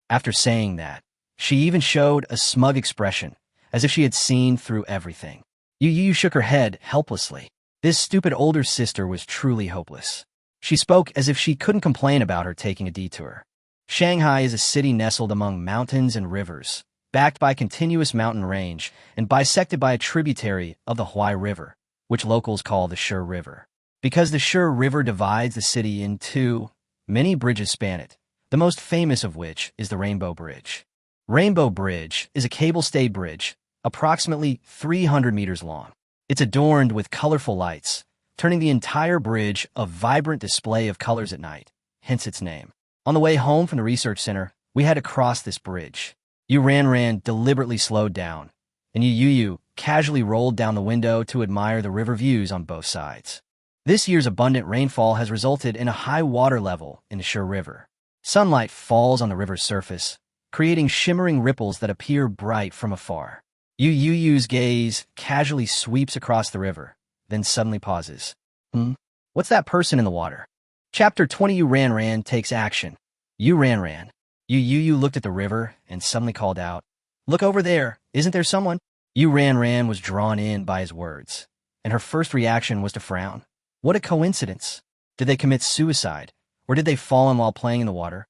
After saying that, she even showed a smug expression, as if she had seen through everything. Yu Youyou shook her head helplessly. This stupid older sister was truly hopeless. She spoke as if she couldn't complain about her taking a detour. Shanghai is a city nestled among mountains and rivers, backed by a continuous mountain range and bisected by a tributary of the Huai River, which locals call the Shi River. Because the Shi River divides the city in two, many bridges span it, the most famous of which is the Rainbow Bridge. Rainbow Bridge is a cable-stayed bridge, approximately 300 meters long. It's adorned with colorful lights, turning the entire bridge a vibrant display of colors at night, hence its name. On the way home from the research center, we had to cross this bridge. Yu Ran deliberately slowed down, and Yu Youyou casually rolled down the window to admire the river views on both sides. This year's abundant rainfall has resulted in a high water level in the Shi River. Sunlight falls on the river's surface, creating shimmering ripples that appear bright from afar. Yu Youyou's gaze casually sweeps across the river, then suddenly pauses. What's that person in the water? Chapter 20 Yu Ran takes action. Yu Ran. Yu Youyou looked at the river and suddenly called out, Look over there. Isn't there someone? Yu Ran was drawn in by his words, and her first reaction was to frown. What a coincidence. Did they commit suicide, or did they fall in while playing in the water?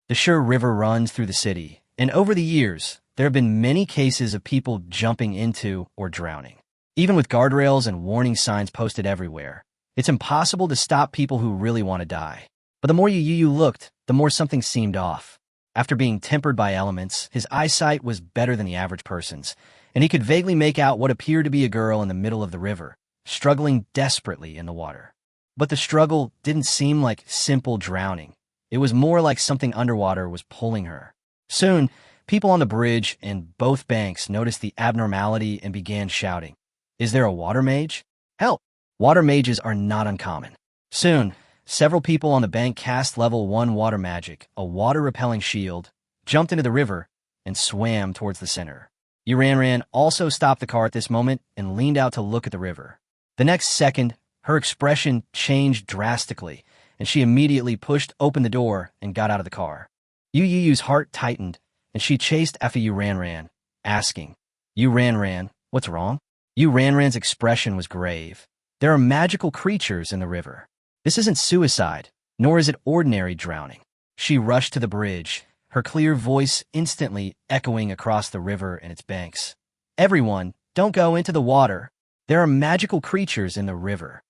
The Sure River runs through the city, and over the years, there have been many cases of people jumping into or drowning. Even with guardrails and warning signs posted everywhere, it's impossible to stop people who really want to die. But the more Yu Youyou looked, the more something seemed off. After being tempered by elements, his eyesight was better than the average person's, and he could vaguely make out what appeared to be a girl in the middle of the river, struggling desperately in the water. But the struggle didn't seem like simple drowning. It was more like something underwater was pulling her. Soon, people on the bridge and both banks noticed the abnormality and began shouting, "Is there a water mage? Help!" Water mages are not uncommon. Soon, several people on the bank cast level 1 water magic, a water-repelling shield, jumped into the river, and swam towards the center. Yu Ran also stopped the car at this moment and leaned out to look at the river. The next second, her expression changed drastically, and she immediately pushed open the door and got out of the car. Yu Youyou's heart tightened, and she chased after Yu Ran, asking, "Yu Ran, what's wrong?" Yu Ran's expression was grave. There are magical creatures in the river. This isn't suicide, nor is it ordinary drowning. She rushed to the bridge, her clear voice instantly echoing across the river and its banks. "Everyone, don't go into the water. There are magical creatures in the river."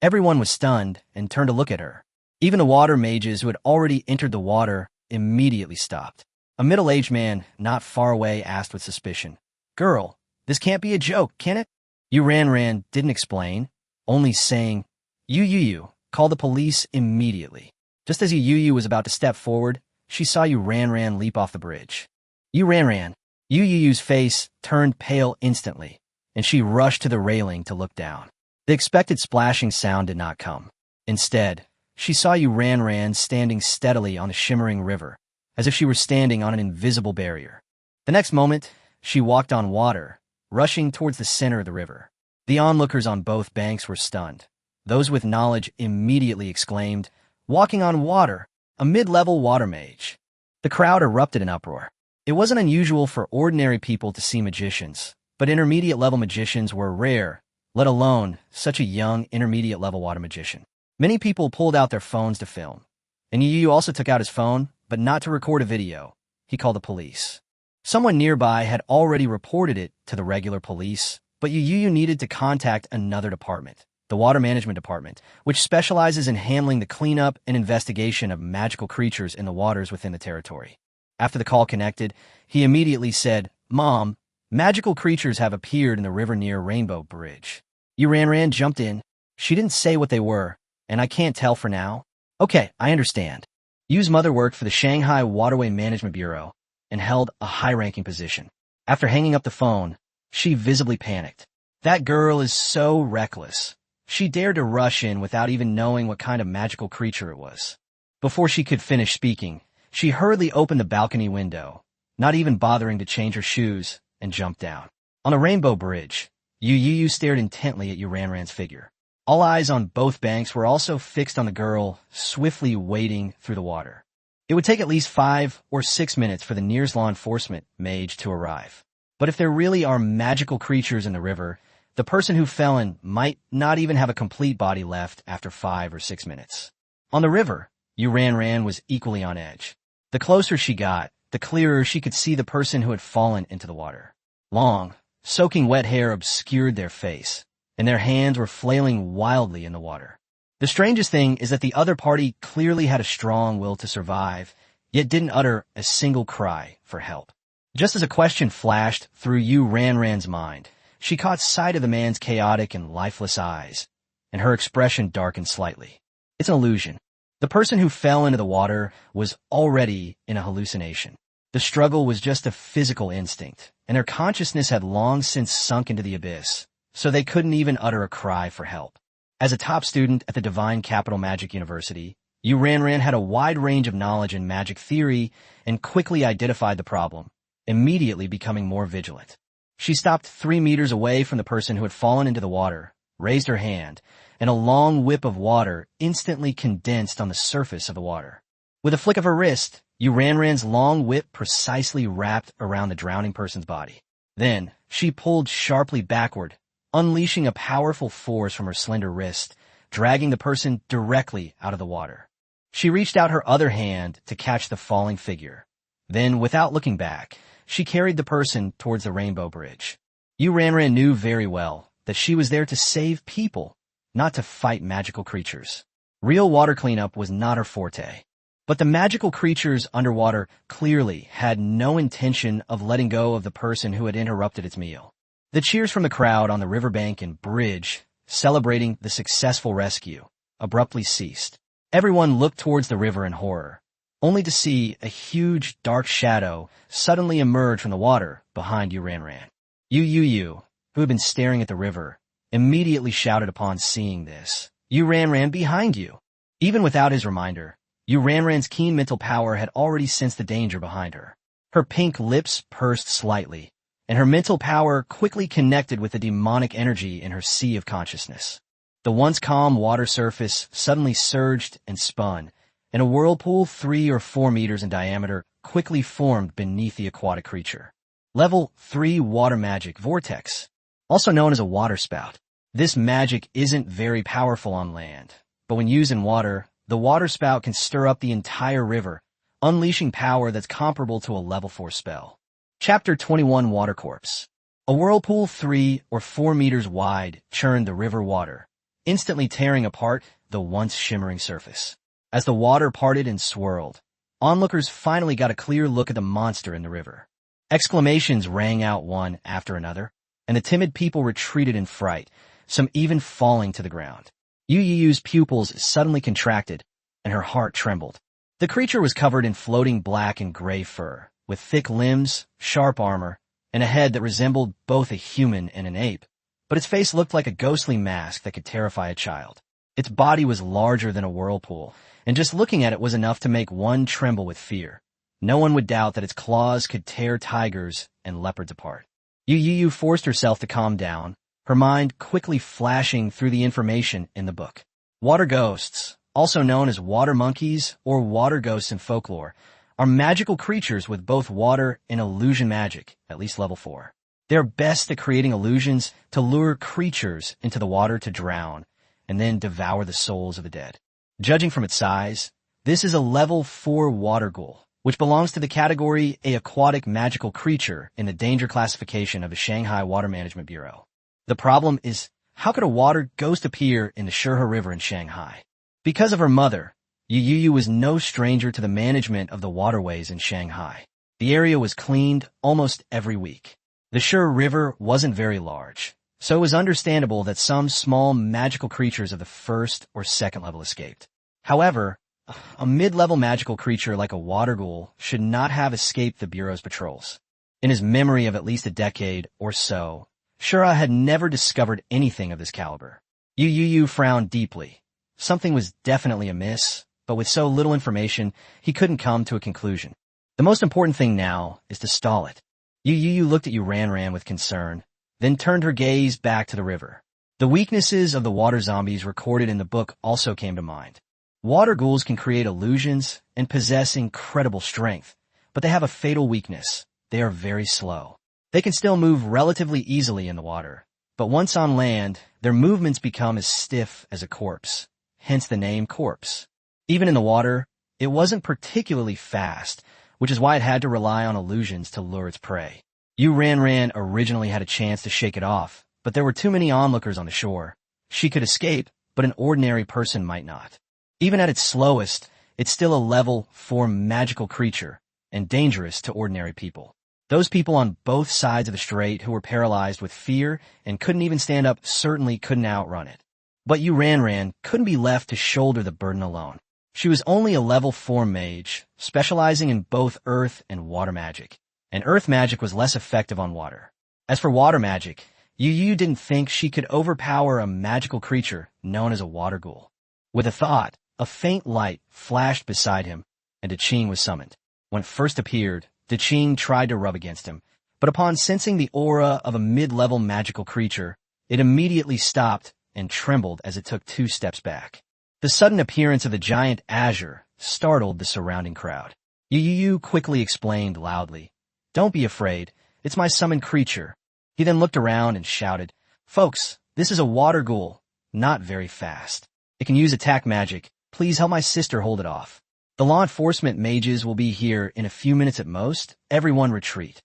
Everyone was stunned and turned to look at her. Even the water mages who had already entered the water immediately stopped. A middle-aged man not far away asked with suspicion, "Girl, this can't be a joke, can it?" Yu Ran didn't explain, only saying, "Yu Youyou, call the police immediately." Just as Yu Youyou was about to step forward, she saw Yu Ran leap off the bridge. Yu Youyou's face turned pale instantly, and she rushed to the railing to look down. The expected splashing sound did not come. Instead, she saw Yu Ran standing steadily on the shimmering river, as if she were standing on an invisible barrier. The next moment, she walked on water, rushing towards the center of the river. The onlookers on both banks were stunned. Those with knowledge immediately exclaimed, "Walking on water, a mid-level water mage." The crowd erupted in uproar. It wasn't unusual for ordinary people to see magicians, but intermediate-level magicians were rare, let alone such a young intermediate-level water magician. Many people pulled out their phones to film, and Yu Youyou also took out his phone, but not to record a video. He called the police. Someone nearby had already reported it to the regular police, but Yu Youyou needed to contact another department, the Water Management Department, which specializes in handling the cleanup and investigation of magical creatures in the waters within the territory. After the call connected, he immediately said, "Mom, magical creatures have appeared in the river near Rainbow Bridge." Yu Ran jumped in. She didn't say what they were, and I can't tell for now. "Okay, I understand." Yu's mother worked for the Shanghai Waterway Management Bureau and held a high-ranking position. After hanging up the phone, she visibly panicked. That girl is so reckless. She dared to rush in without even knowing what kind of magical creature it was. Before she could finish speaking, she hurriedly opened the balcony window, not even bothering to change her shoes, and jumped down. On the Rainbow Bridge, Yu Youyou stared intently at Yu Ran's figure. All eyes on both banks were also fixed on the girl, swiftly wading through the water. It would take at least 5 or 6 minutes for the nearest law enforcement mage to arrive. But if there really are magical creatures in the river, the person who fell in might not even have a complete body left after 5 or 6 minutes. On the river, Yu Ran was equally on edge. The closer she got, the clearer she could see the person who had fallen into the water. Long, soaking wet hair obscured their face, and their hands were flailing wildly in the water. The strangest thing is that the other party clearly had a strong will to survive, yet didn't utter a single cry for help. Just as a question flashed through Yu Ran's mind, she caught sight of the man's chaotic and lifeless eyes, and her expression darkened slightly. It's an illusion. The person who fell into the water was already in a hallucination. The struggle was just a physical instinct, and their consciousness had long since sunk into the abyss, so they couldn't even utter a cry for help. As a top student at the Divine Capital Magic University, Yu Ran had a wide range of knowledge in magic theory and quickly identified the problem, immediately becoming more vigilant. She stopped 3 meters away from the person who had fallen into the water, raised her hand, and a long whip of water instantly condensed on the surface of the water. With a flick of her wrist, Yu Ranran's long whip precisely wrapped around the drowning person's body. Then, she pulled sharply backward, unleashing a powerful force from her slender wrist, dragging the person directly out of the water. She reached out her other hand to catch the falling figure. Then, without looking back, she carried the person towards the rainbow bridge. Yu Ranran knew very well that she was there to save people, not to fight magical creatures. Real water cleanup was not her forte. But the magical creatures underwater clearly had no intention of letting go of the person who had interrupted its meal. The cheers from the crowd on the riverbank and bridge, celebrating the successful rescue, abruptly ceased. Everyone looked towards the river in horror, only to see a huge dark shadow suddenly emerge from the water behind Yu Ranran. Yu Youyou, who had been staring at the river, immediately shouted upon seeing this, "Yu Ranran, behind you!" Even without his reminder, Yu Ranran's keen mental power had already sensed the danger behind her. Her pink lips pursed slightly, and her mental power quickly connected with the demonic energy in her sea of consciousness. The once calm water surface suddenly surged and spun, and a whirlpool 3 or 4 meters in diameter quickly formed beneath the aquatic creature. Level 3 Water Magic Vortex, also known as a water spout. This magic isn't very powerful on land, but when used in water, the water spout can stir up the entire river, unleashing power that's comparable to a level 4 spell. Chapter 21 Water Corpse. A whirlpool 3 or 4 meters wide churned the river water, instantly tearing apart the once shimmering surface. As the water parted and swirled, onlookers finally got a clear look at the monster in the river. Exclamations rang out one after another, and the timid people retreated in fright, some even falling to the ground. Yu Youyou's pupils suddenly contracted, and her heart trembled. The creature was covered in floating black and gray fur, with thick limbs, sharp armor, and a head that resembled both a human and an ape, but its face looked like a ghostly mask that could terrify a child. Its body was larger than a whirlpool, and just looking at it was enough to make one tremble with fear. No one would doubt that its claws could tear tigers and leopards apart. Yu Youyou forced herself to calm down, her mind quickly flashing through the information in the book. Water ghosts, also known as water monkeys or water ghosts in folklore, are magical creatures with both water and illusion magic, at least level 4. They are best at creating illusions to lure creatures into the water to drown, and then devour the souls of the dead. Judging from its size, this is a level 4 water ghoul, which belongs to the category a aquatic magical creature in the danger classification of the Shanghai Water Management Bureau. The problem is, how could a water ghost appear in the Shehe River in Shanghai? Because of her mother, Yu Youyou was no stranger to the management of the waterways in Shanghai. The area was cleaned almost every week. The Shehe River wasn't very large, so it was understandable that some small magical creatures of the 1st or 2nd level escaped. However, a mid-level magical creature like a water ghoul should not have escaped the Bureau's patrols. In his memory of at least a decade or so, Shura had never discovered anything of this caliber. Yu Youyou frowned deeply. Something was definitely amiss, but with so little information, he couldn't come to a conclusion. The most important thing now is to stall it. Yu Youyou looked at Yu Ranran with concern, then turned her gaze back to the river. The weaknesses of the water zombies recorded in the book also came to mind. Water ghouls can create illusions and possess incredible strength, but they have a fatal weakness. They are very slow. They can still move relatively easily in the water, but once on land, their movements become as stiff as a corpse, hence the name corpse. Even in the water, it wasn't particularly fast, which is why it had to rely on illusions to lure its prey. Yu Ranran originally had a chance to shake it off, but there were too many onlookers on the shore. She could escape, but an ordinary person might not. Even at its slowest, it's still a level 4 magical creature, and dangerous to ordinary people. Those people on both sides of the strait who were paralyzed with fear and couldn't even stand up certainly couldn't outrun it. But Yu Ranran couldn't be left to shoulder the burden alone. She was only a level 4 mage, specializing in both earth and water magic, and earth magic was less effective on water. As for water magic, Yu Youyou didn't think she could overpower a magical creature known as a water ghoul. With a thought, a faint light flashed beside him, and Daching was summoned. When it first appeared, Daching tried to rub against him, but upon sensing the aura of a mid-level magical creature, it immediately stopped and trembled as it took 2 steps back. The sudden appearance of the giant Azure startled the surrounding crowd. Yu Youyou quickly explained loudly. Don't be afraid. It's my summoned creature. He then looked around and shouted, Folks, this is a water ghoul. Not very fast. It can use attack magic. Please help my sister hold it off. The law enforcement mages will be here in a few minutes at most. Everyone retreat.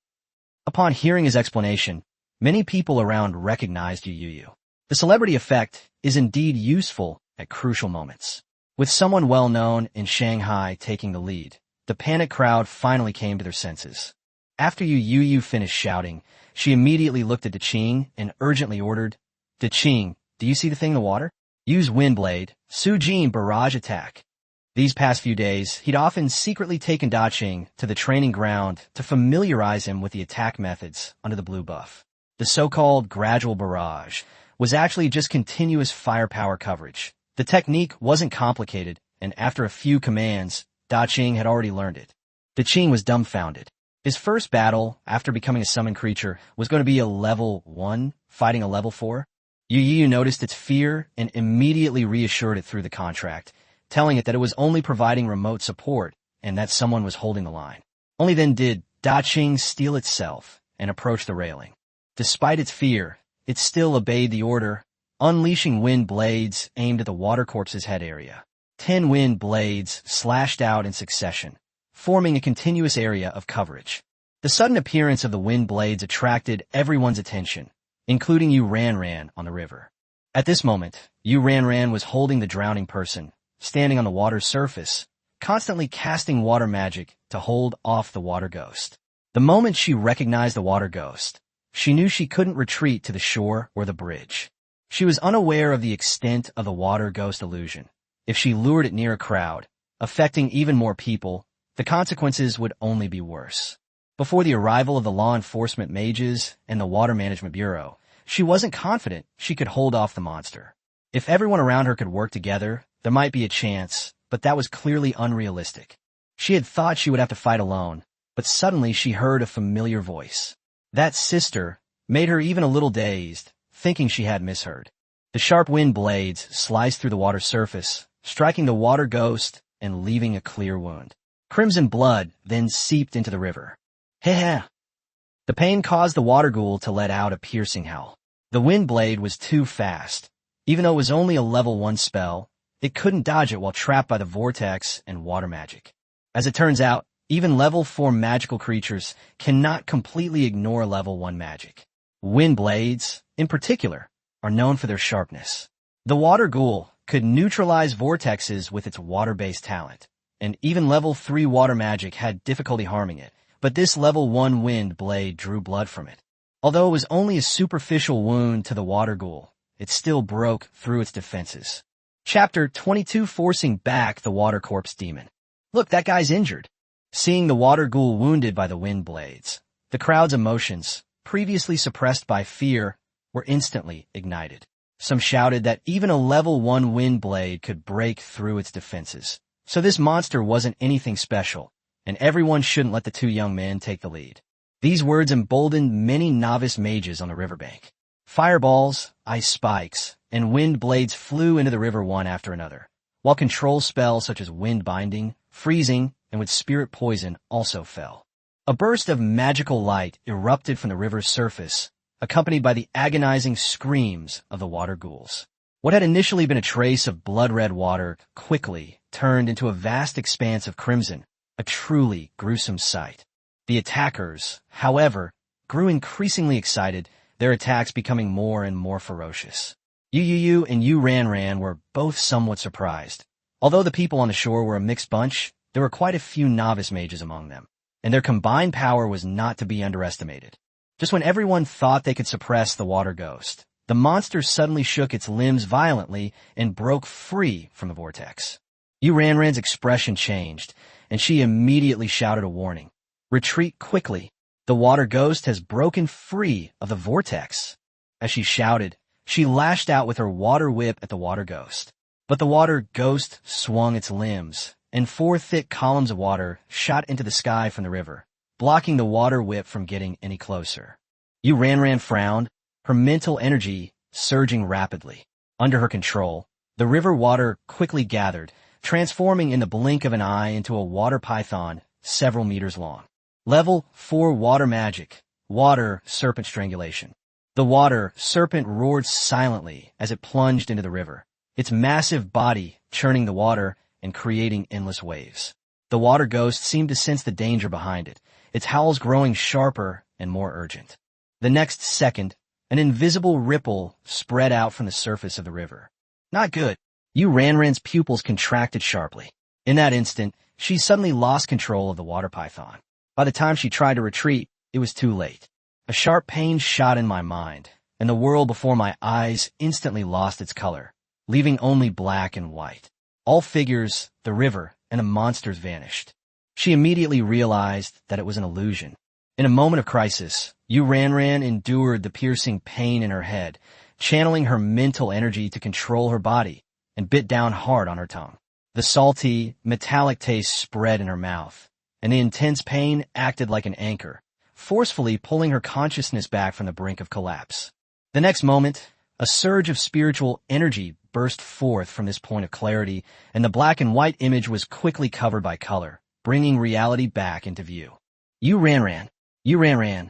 Upon hearing his explanation, many people around recognized Yu Youyou. The celebrity effect is indeed useful at crucial moments. With someone well-known in Shanghai taking the lead, the panicked crowd finally came to their senses. After Yu Youyou finished shouting, she immediately looked at Daqing and urgently ordered, Daqing, do you see the thing in the water? Use Windblade, Sujin barrage attack. These past few days, he'd often secretly taken Daqing to the training ground to familiarize him with the attack methods under the blue buff. The so-called gradual barrage was actually just continuous firepower coverage. The technique wasn't complicated, and after a few commands, Daqing had already learned it. Daqing was dumbfounded. His first battle, after becoming a summoned creature, was going to be a level 1, fighting a level 4. Yu Youyou noticed its fear and immediately reassured it through the contract, telling it that it was only providing remote support and that someone was holding the line. Only then did Daqing steel itself and approach the railing. Despite its fear, it still obeyed the order, unleashing wind blades aimed at the water corpse's head area. 10 wind blades slashed out in succession, forming a continuous area of coverage. The sudden appearance of the wind blades attracted everyone's attention, including Yu Ranran on the river. At this moment, Yu Ranran was holding the drowning person, standing on the water's surface, constantly casting water magic to hold off the water ghost. The moment she recognized the water ghost, she knew she couldn't retreat to the shore or the bridge. She was unaware of the extent of the water ghost illusion. If she lured it near a crowd, affecting even more people, the consequences would only be worse. Before the arrival of the law enforcement mages and the Water Management Bureau, she wasn't confident she could hold off the monster. If everyone around her could work together, there might be a chance, but that was clearly unrealistic. She had thought she would have to fight alone, but suddenly she heard a familiar voice. That sister made her even a little dazed, thinking she had misheard. The sharp wind blades sliced through the water's surface, striking the water ghost and leaving a clear wound. Crimson blood then seeped into the river. Heh. The pain caused the water ghoul to let out a piercing howl. The wind blade was too fast. Even though it was only a level 1 spell, it couldn't dodge it while trapped by the vortex and water magic. As it turns out, even level 4 magical creatures cannot completely ignore level 1 magic. Wind blades, in particular, are known for their sharpness. The water ghoul could neutralize vortexes with its water-based talent, and even level 3 water magic had difficulty harming it. But this level 1 wind blade drew blood from it. Although it was only a superficial wound to the water ghoul, it still broke through its defenses. Chapter 22, Forcing Back the Water Corpse Demon. Look, that guy's injured. Seeing the water ghoul wounded by the wind blades, the crowd's emotions, previously suppressed by fear, were instantly ignited. Some shouted that even a level 1 wind blade could break through its defenses. So this monster wasn't anything special, and everyone shouldn't let the 2 young men take the lead. These words emboldened many novice mages on the riverbank. Fireballs, ice spikes, and wind blades flew into the river one after another, while control spells such as wind binding, freezing, and with spirit poison also fell. A burst of magical light erupted from the river's surface, accompanied by the agonizing screams of the water ghouls. What had initially been a trace of blood-red water quickly turned into a vast expanse of crimson, a truly gruesome sight. The attackers, however, grew increasingly excited, their attacks becoming more and more ferocious. Yu Youyou and Yu Ranran were both somewhat surprised. Although the people on the shore were a mixed bunch, there were quite a few novice mages among them, and their combined power was not to be underestimated. Just when everyone thought they could suppress the water ghost, the monster suddenly shook its limbs violently and broke free from the vortex. Yu Ranran's expression changed, and she immediately shouted a warning. Retreat quickly. The water ghost has broken free of the vortex. As she shouted, she lashed out with her water whip at the water ghost. But the water ghost swung its limbs, and 4 thick columns of water shot into the sky from the river, blocking the water whip from getting any closer. Yu Ranran frowned, her mental energy surging rapidly. Under her control, the river water quickly gathered, transforming in the blink of an eye into a water python several meters long. Level 4 Water Magic. Water Serpent Strangulation. The water serpent roared silently as it plunged into the river, its massive body churning the water and creating endless waves. The water ghost seemed to sense the danger behind it, its howls growing sharper and more urgent. The next second, an invisible ripple spread out from the surface of the river. Not good. Yu Ranran's pupils contracted sharply. In that instant, she suddenly lost control of the water python. By the time she tried to retreat, it was too late. A sharp pain shot in my mind, and the world before my eyes instantly lost its color, leaving only black and white. All figures, the river, and the monsters vanished. She immediately realized that it was an illusion. In a moment of crisis, Yu Ranran endured the piercing pain in her head, channeling her mental energy to control her body, and bit down hard on her tongue. The salty, metallic taste spread in her mouth, and the intense pain acted like an anchor, forcefully pulling her consciousness back from the brink of collapse. The next moment, a surge of spiritual energy burst forth from this point of clarity, and the black and white image was quickly covered by color, bringing reality back into view. Yu Ranran. Yu Ranran.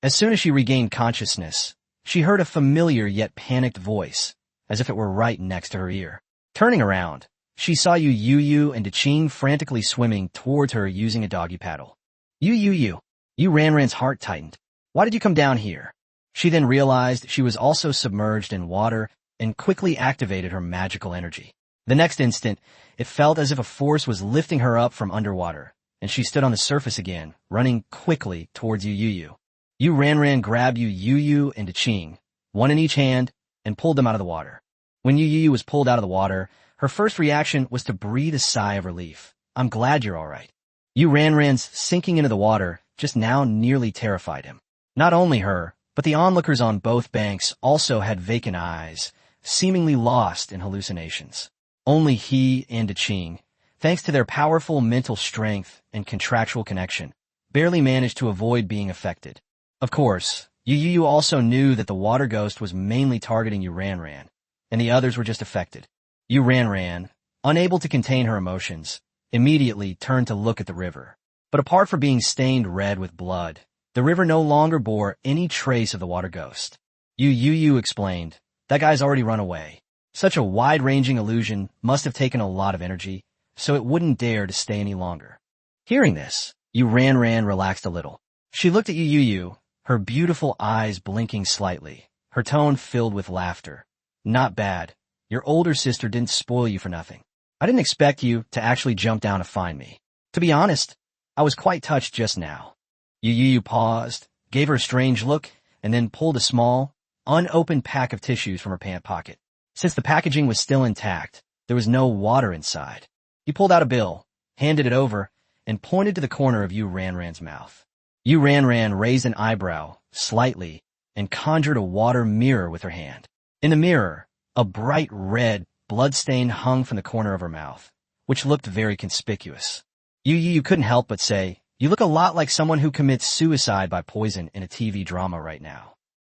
As soon as she regained consciousness, she heard a familiar yet panicked voice, as if it were right next to her ear. Turning around, she saw Yu Youyou and Daching frantically swimming towards her using a doggy paddle. Yu Youyou. Yu Ranran's heart tightened. Why did you come down here? She then realized she was also submerged in water and quickly activated her magical energy. The next instant, it felt as if a force was lifting her up from underwater, and she stood on the surface again, running quickly towards Yu Youyou. Yu Ranran grabbed Yu Youyou and Daching, one in each hand, and pulled them out of the water. When Yu Youyou was pulled out of the water, her first reaction was to breathe a sigh of relief. I'm glad you're all right. Yu Ranran's sinking into the water just now nearly terrified him. Not only her, but the onlookers on both banks also had vacant eyes, seemingly lost in hallucinations. Only he and Daching, thanks to their powerful mental strength and contractual connection, barely managed to avoid being affected. Of course, Yu Youyou also knew that the water ghost was mainly targeting Yu Ranran, and the others were just affected. Yu Ranran, unable to contain her emotions, immediately turned to look at the river. But apart from being stained red with blood, the river no longer bore any trace of the water ghost. Yu Youyou explained, that guy's already run away. Such a wide-ranging illusion must have taken a lot of energy, so it wouldn't dare to stay any longer. Hearing this, Yu Ranran relaxed a little. She looked at Yu Youyou, her beautiful eyes blinking slightly, her tone filled with laughter. Not bad. Your older sister didn't spoil you for nothing. I didn't expect you to actually jump down to find me. To be honest, I was quite touched just now. Yu Youyou paused, gave her a strange look, and then pulled a small, unopened pack of tissues from her pant pocket. Since the packaging was still intact, there was no water inside. He pulled out a bill, handed it over, and pointed to the corner of Yu Ranran's mouth. Yu Ranran raised an eyebrow, slightly, and conjured a water mirror with her hand. In the mirror, a bright red blood stain hung from the corner of her mouth, which looked very conspicuous. Yu Youyou couldn't help but say, you look a lot like someone who commits suicide by poison in a TV drama right now.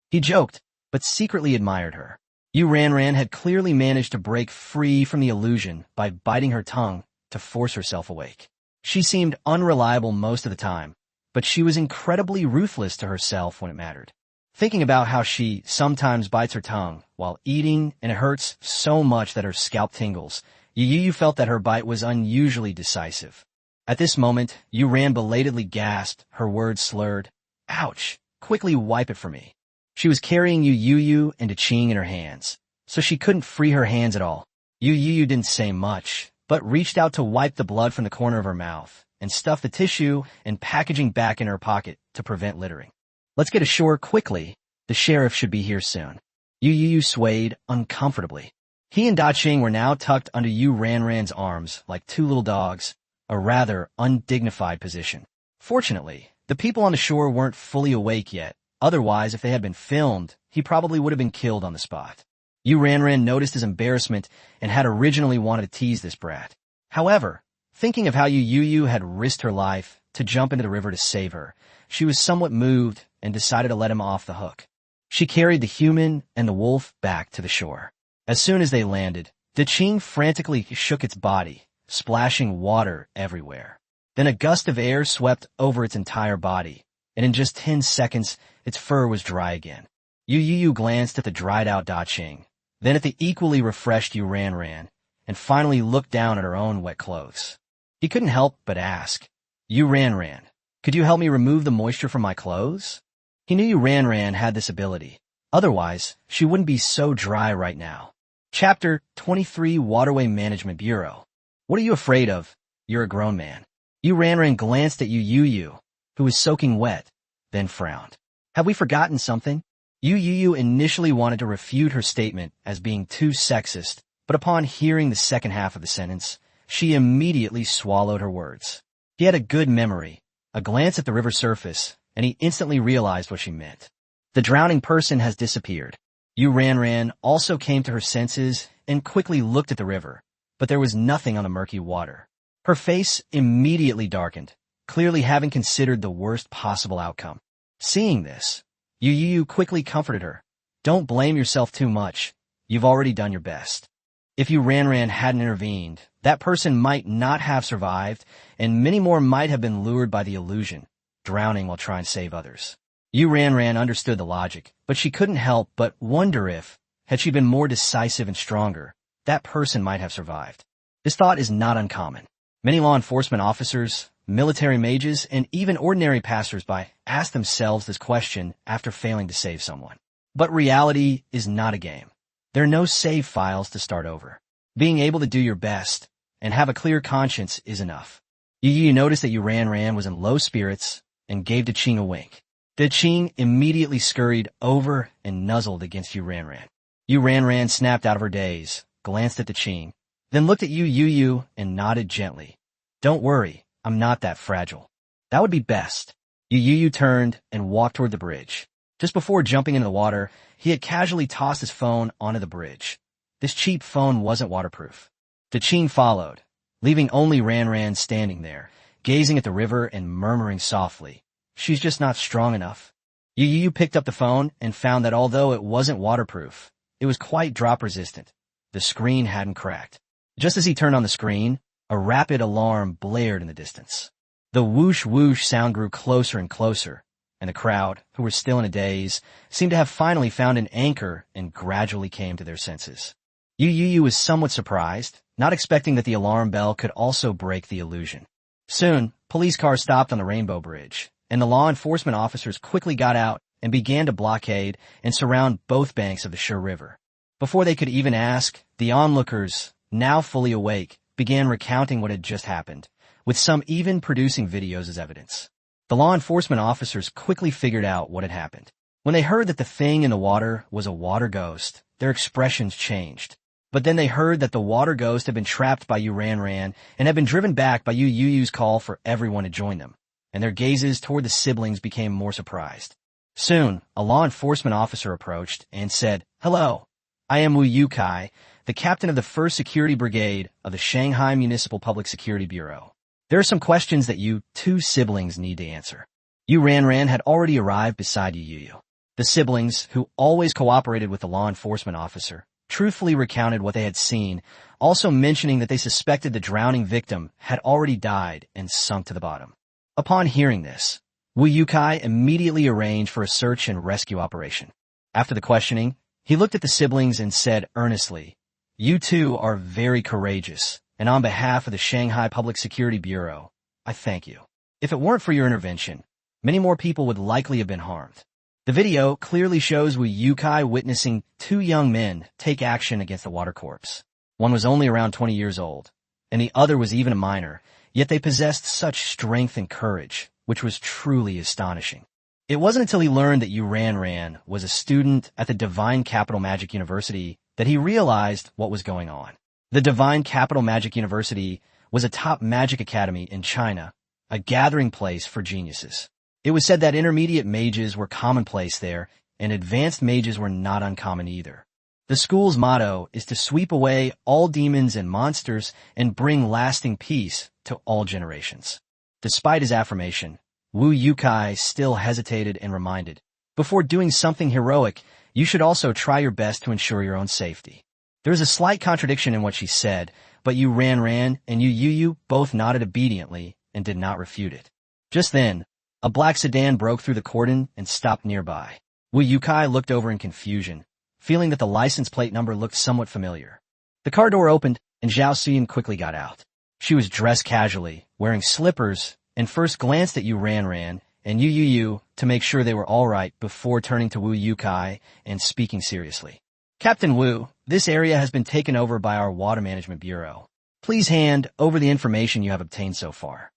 He joked, but secretly admired her. Yu Ranran had clearly managed to break free from the illusion by biting her tongue to force herself awake. She seemed unreliable most of the time, but she was incredibly ruthless to herself when it mattered. Thinking about how she sometimes bites her tongue while eating and it hurts so much that her scalp tingles, Yu Youyou felt that her bite was unusually decisive. At this moment, Yu Ran belatedly gasped, her words slurred. Ouch! Quickly wipe it for me. She was carrying Yu Youyou and Daching in her hands, so she couldn't free her hands at all. Yu Youyou didn't say much, but reached out to wipe the blood from the corner of her mouth and stuffed the tissue and packaging back in her pocket to prevent littering. Let's get ashore quickly. The sheriff should be here soon. Yu Youyou swayed uncomfortably. He and Daching were now tucked under Yu Ranran's arms like two little dogs, a rather undignified position. Fortunately, the people on the shore weren't fully awake yet. Otherwise, if they had been filmed, he probably would have been killed on the spot. Yu Ranran noticed his embarrassment and had originally wanted to tease this brat. However, thinking of how Yu Youyou had risked her life to jump into the river to save her, she was somewhat moved and decided to let him off the hook. She carried the human and the wolf back to the shore. As soon as they landed, Daching frantically shook its body, splashing water everywhere. Then a gust of air swept over its entire body, and in just 10 seconds, its fur was dry again. Yu Youyou glanced at the dried-out Da Qing, then at the equally refreshed Yu Ranran, and finally looked down at her own wet clothes. He couldn't help but ask, "Yu Ranran, could you help me remove the moisture from my clothes?" He knew Yu Ranran had this ability. Otherwise, she wouldn't be so dry right now. Chapter 23 Waterway Management Bureau. What are you afraid of? You're a grown man. Yu Ranran glanced at Yu Youyou, who was soaking wet, then frowned. Have we forgotten something? Yu Youyou initially wanted to refute her statement as being too sexist, but upon hearing the second half of the sentence, she immediately swallowed her words. He had a good memory, a glance at the river surface, and he instantly realized what she meant. The drowning person has disappeared. Yu Ranran also came to her senses and quickly looked at the river, but there was nothing on the murky water. Her face immediately darkened, clearly having considered the worst possible outcome. Seeing this, Yu Youyou quickly comforted her. Don't blame yourself too much. You've already done your best. If Yu Ranran hadn't intervened, that person might not have survived, and many more might have been lured by the illusion, drowning while trying to save others. Yu Ranran understood the logic, but she couldn't help but wonder if, had she been more decisive and stronger, that person might have survived. This thought is not uncommon. Many law enforcement officers, military mages, and even ordinary passers-by ask themselves this question after failing to save someone. But reality is not a game. There are no save files to start over. Being able to do your best and have a clear conscience is enough. Yu Youyou noticed that Yu Ranran was in low spirits and gave Da Qing a wink. Da Qing immediately scurried over and nuzzled against Yu Ranran. Yu Ranran snapped out of her daze, glanced at Da Qing, then looked at Yu Youyou and nodded gently. Don't worry, I'm not that fragile. That would be best. Yu Youyou turned and walked toward the bridge. Just before jumping into the water, he had casually tossed his phone onto the bridge. This cheap phone wasn't waterproof. Da Qing followed, leaving only Ranran standing there, gazing at the river and murmuring softly, "She's just not strong enough." Yu Youyou picked up the phone and found that although it wasn't waterproof, it was quite drop-resistant. The screen hadn't cracked. Just as he turned on the screen, a rapid alarm blared in the distance. The whoosh-whoosh sound grew closer and closer, and the crowd, who were still in a daze, seemed to have finally found an anchor and gradually came to their senses. Yu Youyou was somewhat surprised, not expecting that the alarm bell could also break the illusion. Soon, police cars stopped on the Rainbow Bridge, and the law enforcement officers quickly got out and began to blockade and surround both banks of the Shi River. Before they could even ask, the onlookers, now fully awake, began recounting what had just happened, with some even producing videos as evidence. The law enforcement officers quickly figured out what had happened. When they heard that the thing in the water was a water ghost, their expressions changed. But then they heard that the water ghost had been trapped by Yu Ranran and had been driven back by Yu Youyou's call for everyone to join them, and their gazes toward the siblings became more surprised. Soon, a law enforcement officer approached and said, "Hello, I am Wu Yukai, the captain of the 1st Security Brigade of the Shanghai Municipal Public Security Bureau. There are some questions that you two siblings need to answer." Yu Ranran had already arrived beside Yu Youyou. The siblings, who always cooperated with the law enforcement officer, truthfully recounted what they had seen, also mentioning that they suspected the drowning victim had already died and sunk to the bottom. Upon hearing this, Wu Yukai immediately arranged for a search and rescue operation. After the questioning, he looked at the siblings and said earnestly, "You two are very courageous, and on behalf of the Shanghai Public Security Bureau, I thank you. If it weren't for your intervention, many more people would likely have been harmed." The video clearly shows Wu Yukai witnessing two young men take action against the water corpse. One was only around 20 years old, and the other was even a minor, yet they possessed such strength and courage, which was truly astonishing. It wasn't until he learned that Yu Ranran was a student at the Divine Capital Magic University that he realized what was going on. The Divine Capital Magic University was a top magic academy in China, a gathering place for geniuses. It was said that intermediate mages were commonplace there, and advanced mages were not uncommon either. The school's motto is to sweep away all demons and monsters and bring lasting peace to all generations. Despite his affirmation, Wu Yukai still hesitated and reminded, "Before doing something heroic, you should also try your best to ensure your own safety." There was a slight contradiction in what she said, but Yu Ranran and Yu Youyou both nodded obediently and did not refute it. Just then, a black sedan broke through the cordon and stopped nearby. Yu Youyou looked over in confusion, feeling that the license plate number looked somewhat familiar. The car door opened, and Zhao Xiyun quickly got out. She was dressed casually, wearing slippers, and first glanced at Yu Ranran and Yu Youyou to make sure they were all right before turning to Wu Yukai and speaking seriously. Captain Wu, this area has been taken over by our Water Management Bureau. Please hand over the information you have obtained so far.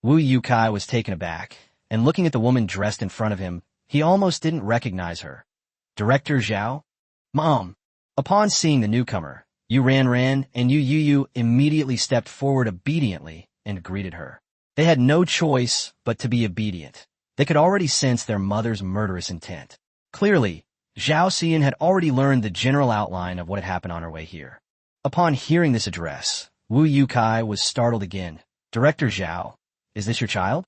Wu Yukai was taken aback, and looking at the woman dressed in front of him, he almost didn't recognize her. Director Zhao? Mom. Upon seeing the newcomer, Yu Ranran and Yu Youyou immediately stepped forward obediently and greeted her. They had no choice but to be obedient. They could already sense their mother's murderous intent. Clearly, Zhao Xiyun had already learned the general outline of what had happened on her way here. Upon hearing this address, Wu Yukai was startled again. Director Zhao, is this your child?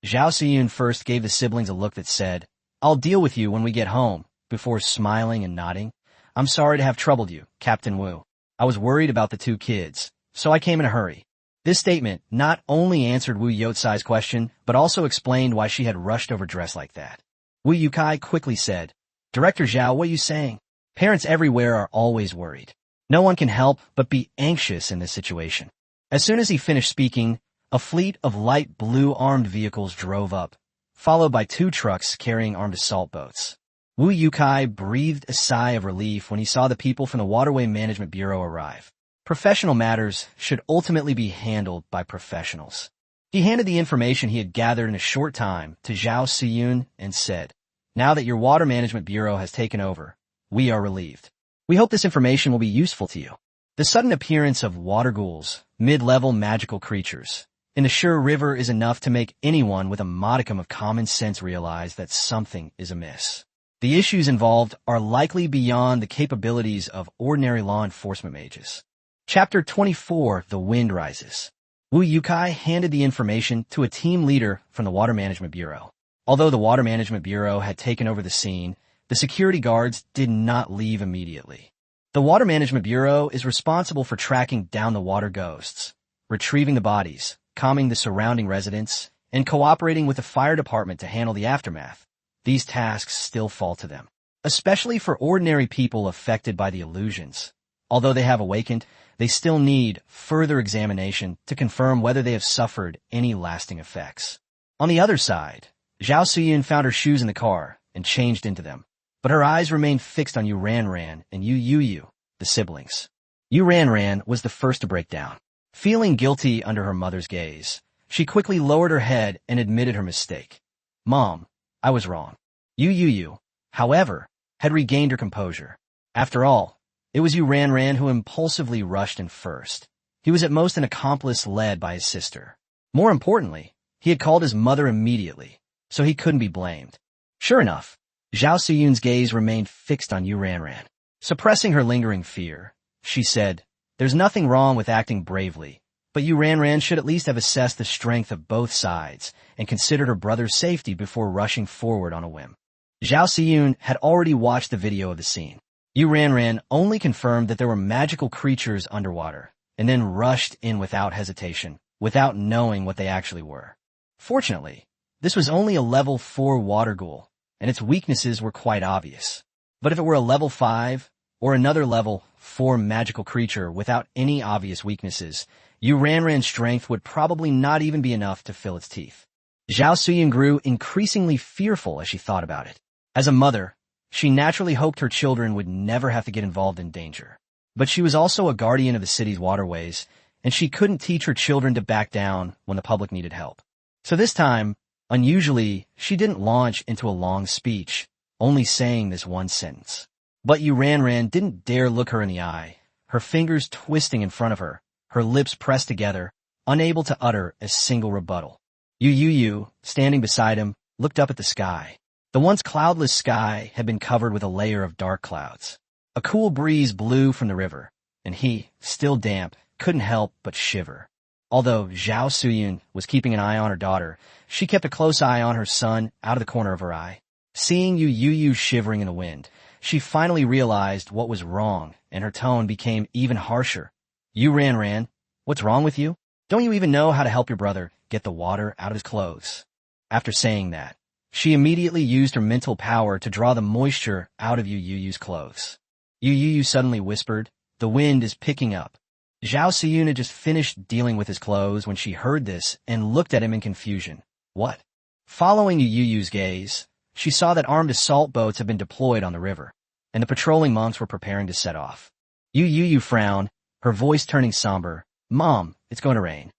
Zhao Xiyun first gave the siblings a look that said, I'll deal with you when we get home, before smiling and nodding. I'm sorry to have troubled you, Captain Wu. I was worried about the two kids, so I came in a hurry. This statement not only answered Wu Youtsai's question, but also explained why she had rushed over dressed like that. Wu Yukai quickly said, Director Zhao, what are you saying? Parents everywhere are always worried. No one can help but be anxious in this situation. As soon as he finished speaking, a fleet of light blue armed vehicles drove up, followed by 2 trucks carrying armed assault boats. Wu Yukai breathed a sigh of relief when he saw the people from the Waterway Management Bureau arrive. Professional matters should ultimately be handled by professionals. He handed the information he had gathered in a short time to Zhao Xiyun and said, Now that your Water Management Bureau has taken over, we are relieved. We hope this information will be useful to you. The sudden appearance of water ghouls, mid-level magical creatures, in the Sure River is enough to make anyone with a modicum of common sense realize that something is amiss. The issues involved are likely beyond the capabilities of ordinary law enforcement mages. Chapter 24, The Wind Rises. Wu Yukai handed the information to a team leader from the Water Management Bureau. Although the Water Management Bureau had taken over the scene, the security guards did not leave immediately. The Water Management Bureau is responsible for tracking down the water ghosts, retrieving the bodies, calming the surrounding residents, and cooperating with the fire department to handle the aftermath. These tasks still fall to them, especially for ordinary people affected by the illusions. Although they have awakened, they still need further examination to confirm whether they have suffered any lasting effects. On the other side, Zhao Xiyun found her shoes in the car and changed into them, but her eyes remained fixed on Yu Ranran and Yu Youyou, the siblings. Yu Ranran was the first to break down. Feeling guilty under her mother's gaze, she quickly lowered her head and admitted her mistake. Mom, I was wrong. Yu Youyou, however, had regained her composure. After all, it was Yu Ranran who impulsively rushed in first. He was at most an accomplice led by his sister. More importantly, he had called his mother immediately, so he couldn't be blamed. Sure enough, Zhao Xiyun's gaze remained fixed on Yu Ranran. Suppressing her lingering fear, she said, There's nothing wrong with acting bravely, but Yu Ranran should at least have assessed the strength of both sides and considered her brother's safety before rushing forward on a whim. Zhao Xiyun had already watched the video of the scene. Yu Ranran only confirmed that there were magical creatures underwater, and then rushed in without hesitation, without knowing what they actually were. Fortunately, this was only a level 4 water ghoul, and its weaknesses were quite obvious. But if it were a level 5, or another level 4 magical creature without any obvious weaknesses, Yu Ranran's strength would probably not even be enough to fill its teeth. Zhao Xiyun grew increasingly fearful as she thought about it. As a mother, she naturally hoped her children would never have to get involved in danger. But she was also a guardian of the city's waterways, and she couldn't teach her children to back down when the public needed help. So this time, unusually, she didn't launch into a long speech, only saying this one sentence. But Yu Ranran didn't dare look her in the eye, her fingers twisting in front of her, her lips pressed together, unable to utter a single rebuttal. Yu Youyou, standing beside him, looked up at the sky. The once cloudless sky had been covered with a layer of dark clouds. A cool breeze blew from the river, and he, still damp, couldn't help but shiver. Although Zhao Xiyun was keeping an eye on her daughter, she kept a close eye on her son out of the corner of her eye. Seeing Yu Youyou shivering in the wind, she finally realized what was wrong, and her tone became even harsher. Yu Ranran, what's wrong with you? Don't you even know how to help your brother? get the water out of his clothes. After saying that, she immediately used her mental power to draw the moisture out of Yu Youyou's clothes. Yu Youyou suddenly whispered, "The wind is picking up." Zhao Siyun had just finished dealing with his clothes when she heard this and looked at him in confusion. What? Following Yu Youyou's gaze, she saw that armed assault boats had been deployed on the river, and the patrolling monks were preparing to set off. Yu Youyou frowned, her voice turning somber. "Mom, it's going to rain."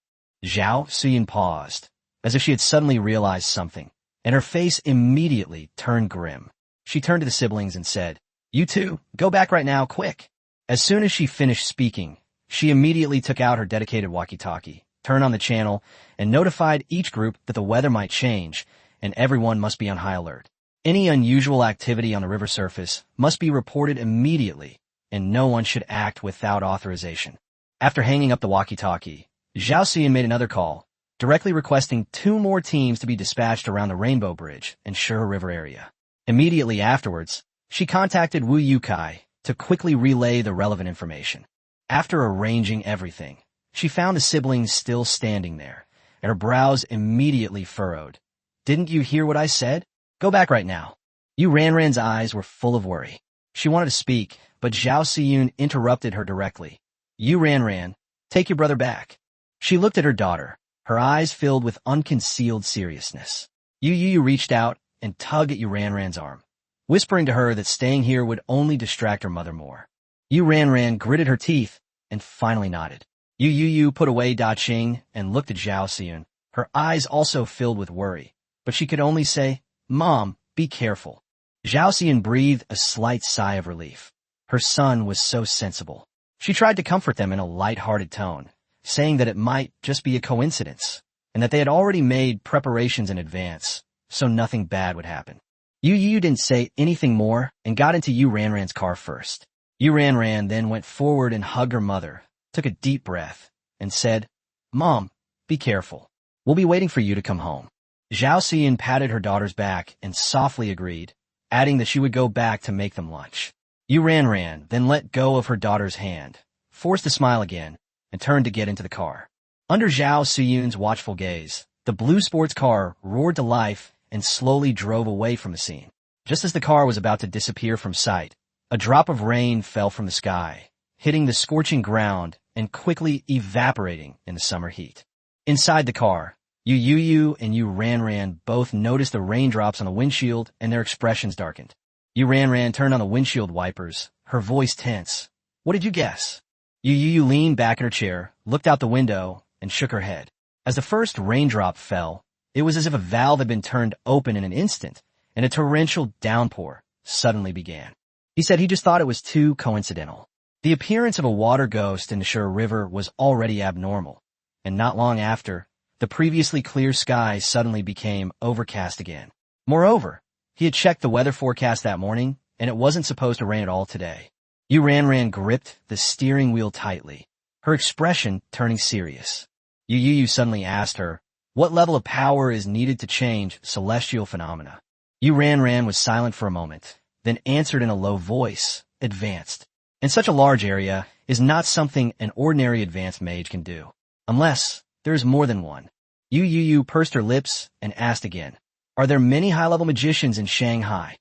Zhao Siyun paused, as if she had suddenly realized something, and her face immediately turned grim. She turned to the siblings and said, "You two, go back right now, quick." As soon as she finished speaking, she immediately took out her dedicated walkie-talkie, turned on the channel, and notified each group that the weather might change, and everyone must be on high alert. Any unusual activity on the river surface must be reported immediately, and no one should act without authorization. After hanging up the walkie-talkie, Zhao Xian made another call, directly requesting 2 more teams to be dispatched around the Rainbow Bridge and Shur River area. Immediately afterwards, she contacted Wu Yukai to quickly relay the relevant information. After arranging everything, she found the siblings still standing there, and her brows immediately furrowed. "Didn't you hear what I said? Go back right now." Yu Ranran's eyes were full of worry. She wanted to speak, but Zhao Siyun interrupted her directly. "Yu Ranran, take your brother back." She looked at her daughter, her eyes filled with unconcealed seriousness. Yu Youyou reached out and tugged at Yu Ranran's arm, whispering to her that staying here would only distract her mother more. Yu Ranran gritted her teeth and finally nodded. Yu Youyou put away Da Qing and looked at Zhao Siyun, her eyes also filled with worry, but she could only say, "Mom, be careful." Zhao Siyun breathed a slight sigh of relief. Her son was so sensible. She tried to comfort them in a light-hearted tone, saying that it might just be a coincidence, and that they had already made preparations in advance, so nothing bad would happen. Yu Youyou didn't say anything more and got into Yu Ranran's car first. Yu Ranran then went forward and hugged her mother, took a deep breath, and said, "Mom, be careful. We'll be waiting for you to come home." Zhao Siyun patted her daughter's back and softly agreed, adding that she would go back to make them lunch. Yu Ranran then let go of her daughter's hand, forced a smile again, and turned to get into the car. Under Zhao Siyun's watchful gaze, the blue sports car roared to life and slowly drove away from the scene. Just as the car was about to disappear from sight, a drop of rain fell from the sky, hitting the scorching ground and quickly evaporating in the summer heat. Inside the car, Yu Youyou and Yu Ranran both noticed the raindrops on the windshield and their expressions darkened. Yu Ranran turned on the windshield wipers, her voice tense. "What did you guess?" Yu Youyou leaned back in her chair, looked out the window, and shook her head. As the first raindrop fell, it was as if a valve had been turned open in an instant, and a torrential downpour suddenly began. He said he just thought it was too coincidental. The appearance of a water ghost in the Shur River was already abnormal, and not long after, the previously clear sky suddenly became overcast again. Moreover, he had checked the weather forecast that morning, and it wasn't supposed to rain at all today. Yu Ranran gripped the steering wheel tightly, her expression turning serious. Yu Youyou suddenly asked her, what level of power is needed to change celestial phenomena? Yu Ranran was silent for a moment, then answered in a low voice, advanced. In such a large area is not something an ordinary advanced mage can do, unless there is more than one. Yu Youyou pursed her lips and asked again, are there many high-level magicians in Shanghai?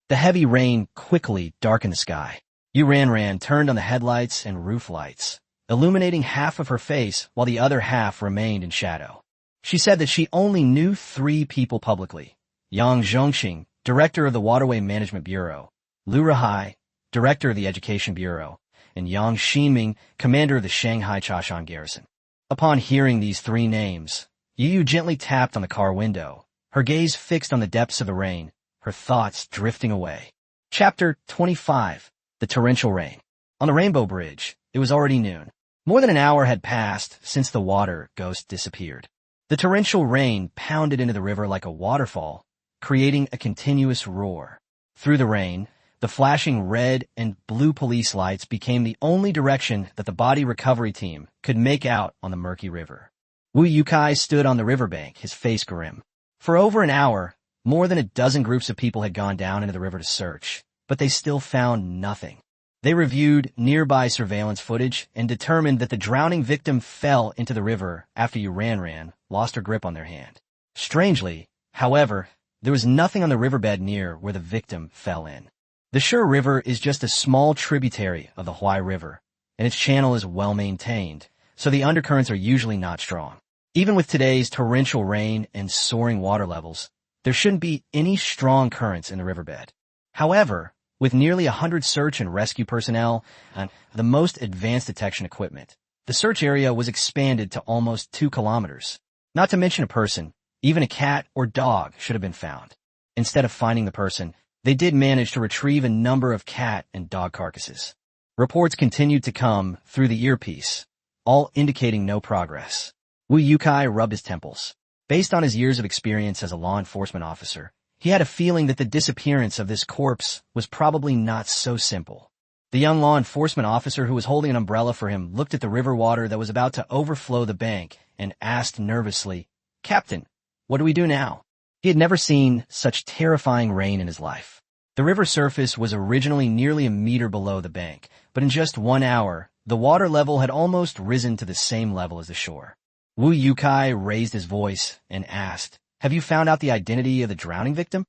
The heavy rain quickly darkened the sky. Yu Ranran turned on the headlights and roof lights, illuminating half of her face while the other half remained in shadow. She said that she only knew 3 people publicly: Yang Zhongxing, director of the Waterway Management Bureau; Liu Rihai, director of the Education Bureau; and Yang Xinming, commander of the Shanghai Chashan Garrison. Upon hearing these 3 names, Yu Yu gently tapped on the car window, her gaze fixed on the depths of the rain, her thoughts drifting away. Chapter 25. The Torrential Rain. On the Rainbow Bridge, it was already noon. More than an hour had passed since the water ghost disappeared. The torrential rain pounded into the river like a waterfall, creating a continuous roar. Through the rain, the flashing red and blue police lights became the only direction that the body recovery team could make out on the murky river. Wu Yukai stood on the riverbank, his face grim. For over an hour, more than a dozen groups of people had gone down into the river to search, but they still found nothing. They reviewed nearby surveillance footage and determined that the drowning victim fell into the river after Yu Ranran lost her grip on their hand. Strangely, however, there was nothing on the riverbed near where the victim fell in. The Shur River is just a small tributary of the Huai River, and its channel is well maintained, so the undercurrents are usually not strong. Even with today's torrential rain and soaring water levels, there shouldn't be any strong currents in the riverbed. However, with nearly 100 search and rescue personnel and the most advanced detection equipment, the search area was expanded to almost 2 kilometers. Not to mention a person, even a cat or dog should have been found. Instead of finding the person, they did manage to retrieve a number of cat and dog carcasses. Reports continued to come through the earpiece, all indicating no progress. Yu Youyou rubbed his temples. Based on his years of experience as a law enforcement officer, he had a feeling that the disappearance of this corpse was probably not so simple. The young law enforcement officer who was holding an umbrella for him looked at the river water that was about to overflow the bank and asked nervously, "Captain, what do we do now?" He had never seen such terrifying rain in his life. The river surface was originally nearly a meter below the bank, but in just 1 hour, the water level had almost risen to the same level as the shore. Yu Youyou raised his voice and asked, "Have you found out the identity of the drowning victim?"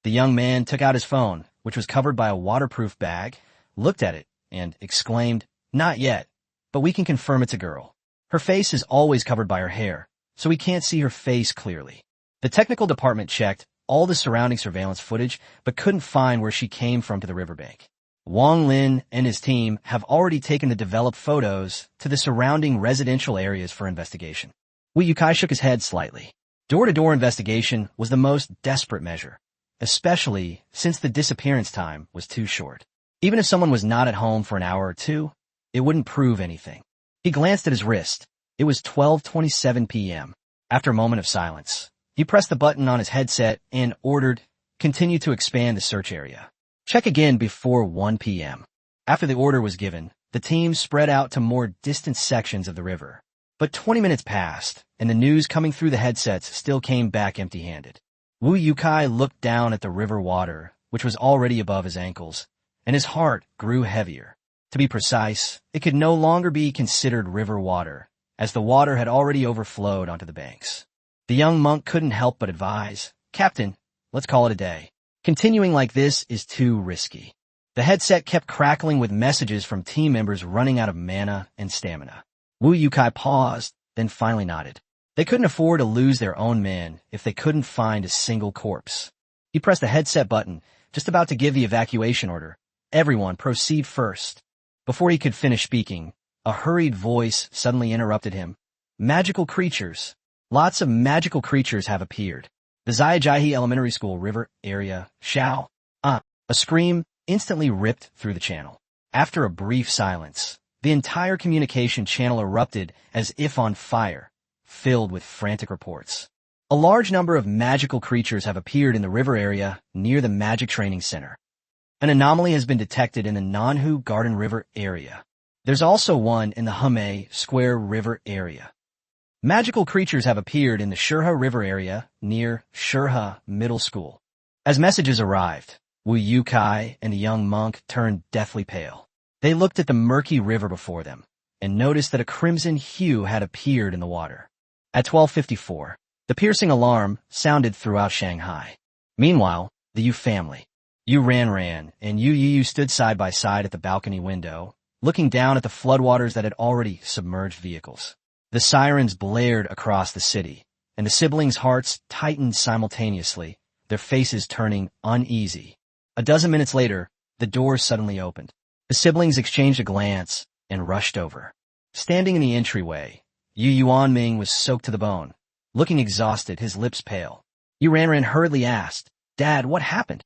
The young man took out his phone, which was covered by a waterproof bag, looked at it, and exclaimed, "Not yet, but we can confirm it's a girl. Her face is always covered by her hair, so we can't see her face clearly." The technical department checked all the surrounding surveillance footage, but couldn't find where she came from to the riverbank. Wang Lin and his team have already taken the developed photos to the surrounding residential areas for investigation. Yu Youyou shook his head slightly. Door-to-door investigation was the most desperate measure, especially since the disappearance time was too short. Even if someone was not at home for an hour or two, it wouldn't prove anything. He glanced at his wrist. It was 12:27 p.m. After a moment of silence, he pressed the button on his headset and ordered, "Continue to expand the search area. Check again before 1 p.m. After the order was given, the team spread out to more distant sections of the river. But 20 minutes passed, and the news coming through the headsets still came back empty-handed. Yu Youyou looked down at the river water, which was already above his ankles, and his heart grew heavier. To be precise, it could no longer be considered river water, as the water had already overflowed onto the banks. The young monk couldn't help but advise, "Captain, let's call it a day. Continuing like this is too risky." The headset kept crackling with messages from team members running out of mana and stamina. Yu Youyou paused, then finally nodded. They couldn't afford to lose their own men if they couldn't find a single corpse. He pressed the headset button, just about to give the evacuation order. "Everyone, proceed first." Before he could finish speaking, a hurried voice suddenly interrupted him. "Magical creatures. Lots of magical creatures have appeared. The Zaijiahe Elementary School River area, Xiao." A scream instantly ripped through the channel. After a brief silence, the entire communication channel erupted as if on fire, filled with frantic reports. "A large number of magical creatures have appeared in the river area near the Magic Training Center. An anomaly has been detected in the Nanhu Garden River area. There's also one in the Hume Square River area. Magical creatures have appeared in the Shurha River area near Shurha Middle School." As messages arrived, Yu Youyou and the young monk turned deathly pale. They looked at the murky river before them and noticed that a crimson hue had appeared in the water. At 12:54, the piercing alarm sounded throughout Shanghai. Meanwhile, the Yu family, Yu Ran, and Yu Youyou stood side by side at the balcony window, looking down at the floodwaters that had already submerged vehicles. The sirens blared across the city, and the siblings' hearts tightened simultaneously, their faces turning uneasy. A dozen minutes later, the door suddenly opened. The siblings exchanged a glance and rushed over. Standing in the entryway, Yu Yuanming was soaked to the bone, looking exhausted, his lips pale. Yu Ran hurriedly asked, "Dad, what happened?"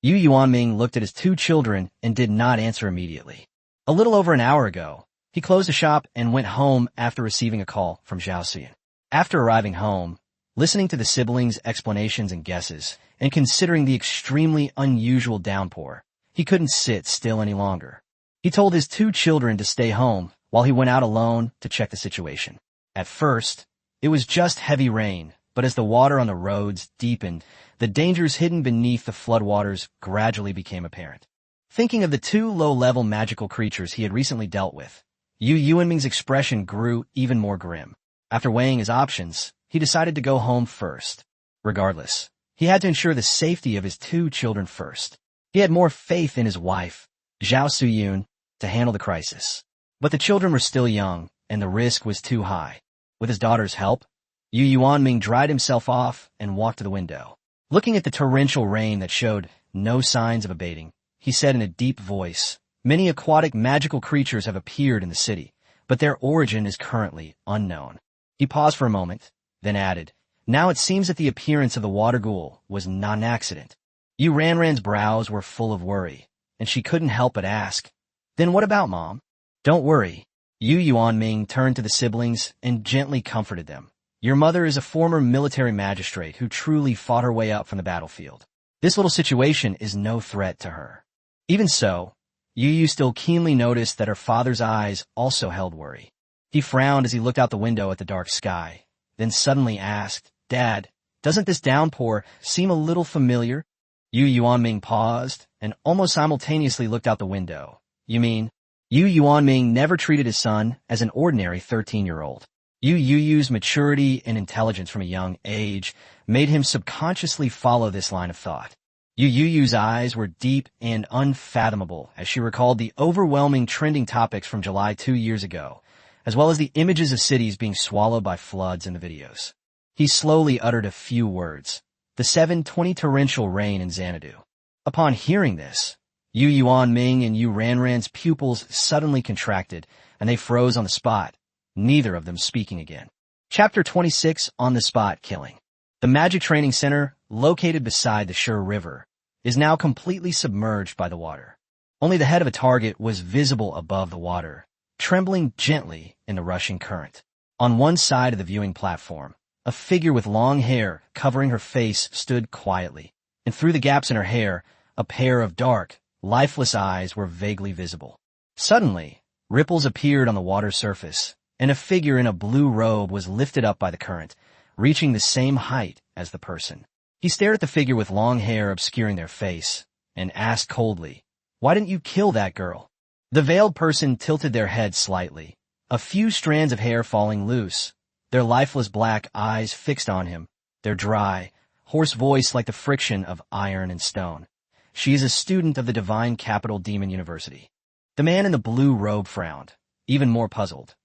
Yu Yuanming looked at his 2 children and did not answer immediately. A little over an hour ago, he closed the shop and went home after receiving a call from Zhao Xian. After arriving home, listening to the siblings' explanations and guesses, and considering the extremely unusual downpour, he couldn't sit still any longer. He told his 2 children to stay home while he went out alone to check the situation. At first, it was just heavy rain, but as the water on the roads deepened, the dangers hidden beneath the floodwaters gradually became apparent. Thinking of the 2 low-level magical creatures he had recently dealt with, Yu Yuanming's expression grew even more grim. After weighing his options, he decided to go home first. Regardless, he had to ensure the safety of his 2 children first. He had more faith in his wife, Zhao Suyun, to handle the crisis. But the children were still young, and the risk was too high. With his daughter's help, Yu Yuanming dried himself off and walked to the window. Looking at the torrential rain that showed no signs of abating, he said in a deep voice, "Many aquatic magical creatures have appeared in the city, but their origin is currently unknown." He paused for a moment, then added, "Now it seems that the appearance of the water ghoul was not an accident." Yu Ranran's brows were full of worry, and she couldn't help but ask, "Then what about Mom?" "Don't worry." Yu Yuanming turned to the siblings and gently comforted them. "Your mother is a former military magistrate who truly fought her way up from the battlefield. This little situation is no threat to her." Even so, Yu Yu still keenly noticed that her father's eyes also held worry. He frowned as he looked out the window at the dark sky, then suddenly asked, "Dad, doesn't this downpour seem a little familiar?" Yu Yuanming paused and almost simultaneously looked out the window. "You mean?" Yu Yuanming never treated his son as an ordinary 13-year-old. Yu Youyou's maturity and intelligence from a young age made him subconsciously follow this line of thought. Yu Youyou's eyes were deep and unfathomable as she recalled the overwhelming trending topics from July 2 years ago, as well as the images of cities being swallowed by floods in the videos. He slowly uttered a few words. "The 720 torrential rain in Xanadu." Upon hearing this, Yu Yuanming and Yu Ranran's pupils suddenly contracted, and they froze on the spot, neither of them speaking again. Chapter 26, On the Spot Killing. The Magic Training Center, located beside the Shur River, is now completely submerged by the water. Only the head of a target was visible above the water, trembling gently in the rushing current. On one side of the viewing platform, a figure with long hair covering her face stood quietly, and through the gaps in her hair, a pair of dark, lifeless eyes were vaguely visible. Suddenly, ripples appeared on the water's surface, and a figure in a blue robe was lifted up by the current, reaching the same height as the person. He stared at the figure with long hair obscuring their face, and asked coldly, "Why didn't you kill that girl?" The veiled person tilted their head slightly, a few strands of hair falling loose, their lifeless black eyes fixed on him, their dry, hoarse voice like the friction of iron and stone. "She is a student of the Divine Capital Demon University." The man in the blue robe frowned, even more puzzled.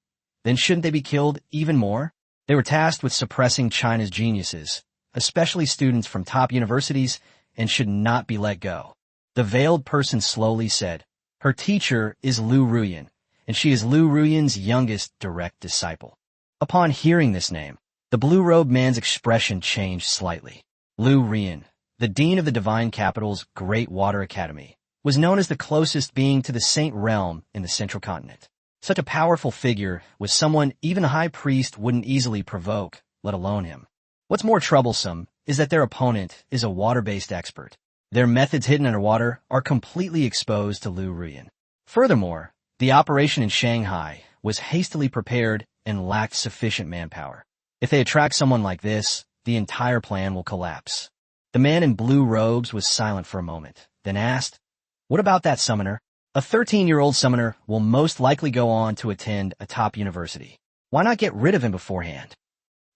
Then shouldn't they be killed even more? They were tasked with suppressing China's geniuses, especially students from top universities, and should not be let go. The veiled person slowly said, "Her teacher is Lu Ruyan, and she is Lu Ruyan's youngest direct disciple." Upon hearing this name, the blue-robed man's expression changed slightly. Lu Ruyan, the dean of the Divine Capital's Great Water Academy, was known as the closest being to the Saint Realm in the Central Continent. Such a powerful figure was someone even a high priest wouldn't easily provoke, let alone him. What's more troublesome is that their opponent is a water-based expert. Their methods hidden underwater are completely exposed to Lu Ruyan. Furthermore, the operation in Shanghai was hastily prepared and lacked sufficient manpower. If they attract someone like this, the entire plan will collapse. The man in blue robes was silent for a moment, then asked, "What about that summoner?" "A 13-year-old summoner will most likely go on to attend a top university. Why not get rid of him beforehand?"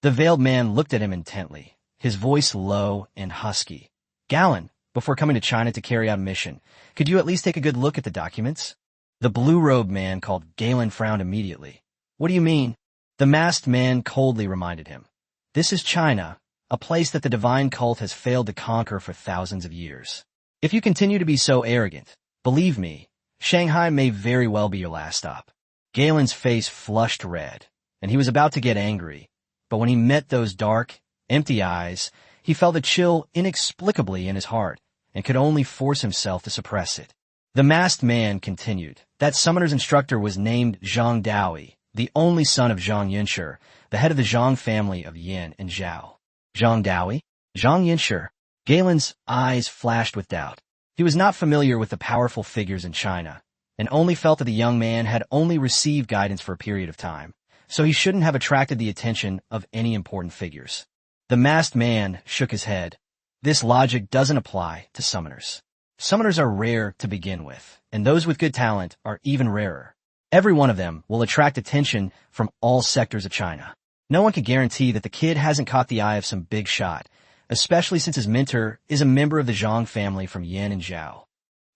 The veiled man looked at him intently, his voice low and husky. "Galen, before coming to China to carry out a mission, could you at least take a good look at the documents?" The blue-robed man called Galen frowned immediately. "What do you mean?" The masked man coldly reminded him. "This is China, a place that the divine cult has failed to conquer for thousands of years. If you continue to be so arrogant, believe me, Shanghai may very well be your last stop." Galen's face flushed red, and he was about to get angry, but when he met those dark, empty eyes, he felt a chill inexplicably in his heart and could only force himself to suppress it. The masked man continued. That summoner's instructor was named Zhang Daoi, the only son of Zhang Yinshi, the head of the Zhang family of Yin and Zhao. Zhang Daoi? Zhang Yinshi? Galen's eyes flashed with doubt. He was not familiar with the powerful figures in China, and only felt that the young man had only received guidance for a period of time, so he shouldn't have attracted the attention of any important figures. The masked man shook his head. This logic doesn't apply to summoners. Summoners are rare to begin with, and those with good talent are even rarer. Every one of them will attract attention from all sectors of China. No one could guarantee that the kid hasn't caught the eye of some big shot, especially since his mentor is a member of the Zhang family from Yin and Zhao.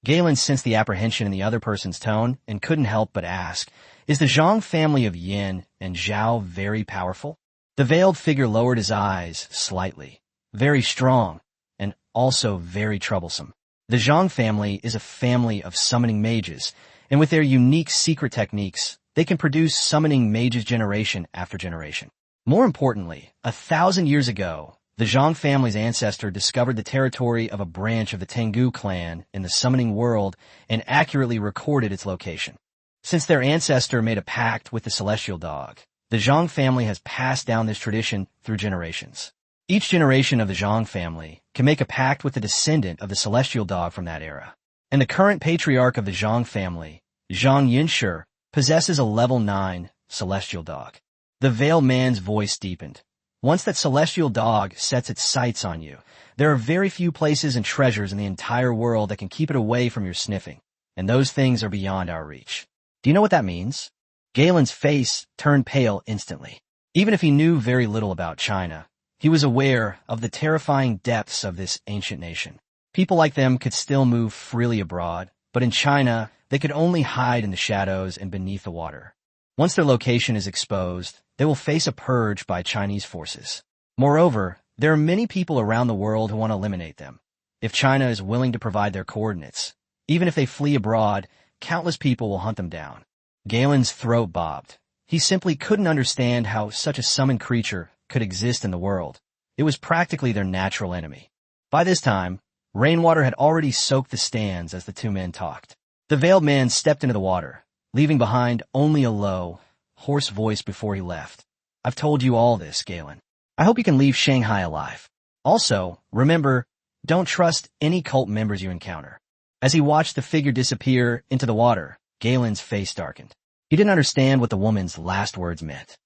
Galen sensed the apprehension in the other person's tone and couldn't help but ask, is the Zhang family of Yin and Zhao very powerful? The veiled figure lowered his eyes slightly. Very strong, and also very troublesome. The Zhang family is a family of summoning mages, and with their unique secret techniques, they can produce summoning mages generation after generation. More importantly, 1,000 years ago, the Zhang family's ancestor discovered the territory of a branch of the Tengu clan in the summoning world and accurately recorded its location. Since their ancestor made a pact with the celestial dog, the Zhang family has passed down this tradition through generations. Each generation of the Zhang family can make a pact with the descendant of the celestial dog from that era. And the current patriarch of the Zhang family, Zhang Yinshi, possesses a level 9 celestial dog. The veiled man's voice deepened. Once that celestial dog sets its sights on you, there are very few places and treasures in the entire world that can keep it away from your sniffing, and those things are beyond our reach. Do you know what that means? Galen's face turned pale instantly. Even if he knew very little about China, he was aware of the terrifying depths of this ancient nation. People like them could still move freely abroad, but in China, they could only hide in the shadows and beneath the water. Once their location is exposed, they will face a purge by Chinese forces. Moreover, there are many people around the world who want to eliminate them. If China is willing to provide their coordinates, even if they flee abroad, countless people will hunt them down. Galen's throat bobbed. He simply couldn't understand how such a summoned creature could exist in the world. It was practically their natural enemy. By this time, rainwater had already soaked the stands as the two men talked. The veiled man stepped into the water, leaving behind only a low, hoarse voice before he left. I've told you all this, Galen. I hope you can leave Shanghai alive. Also, remember, don't trust any cult members you encounter. As he watched the figure disappear into the water, Galen's face darkened. He didn't understand what the woman's last words meant.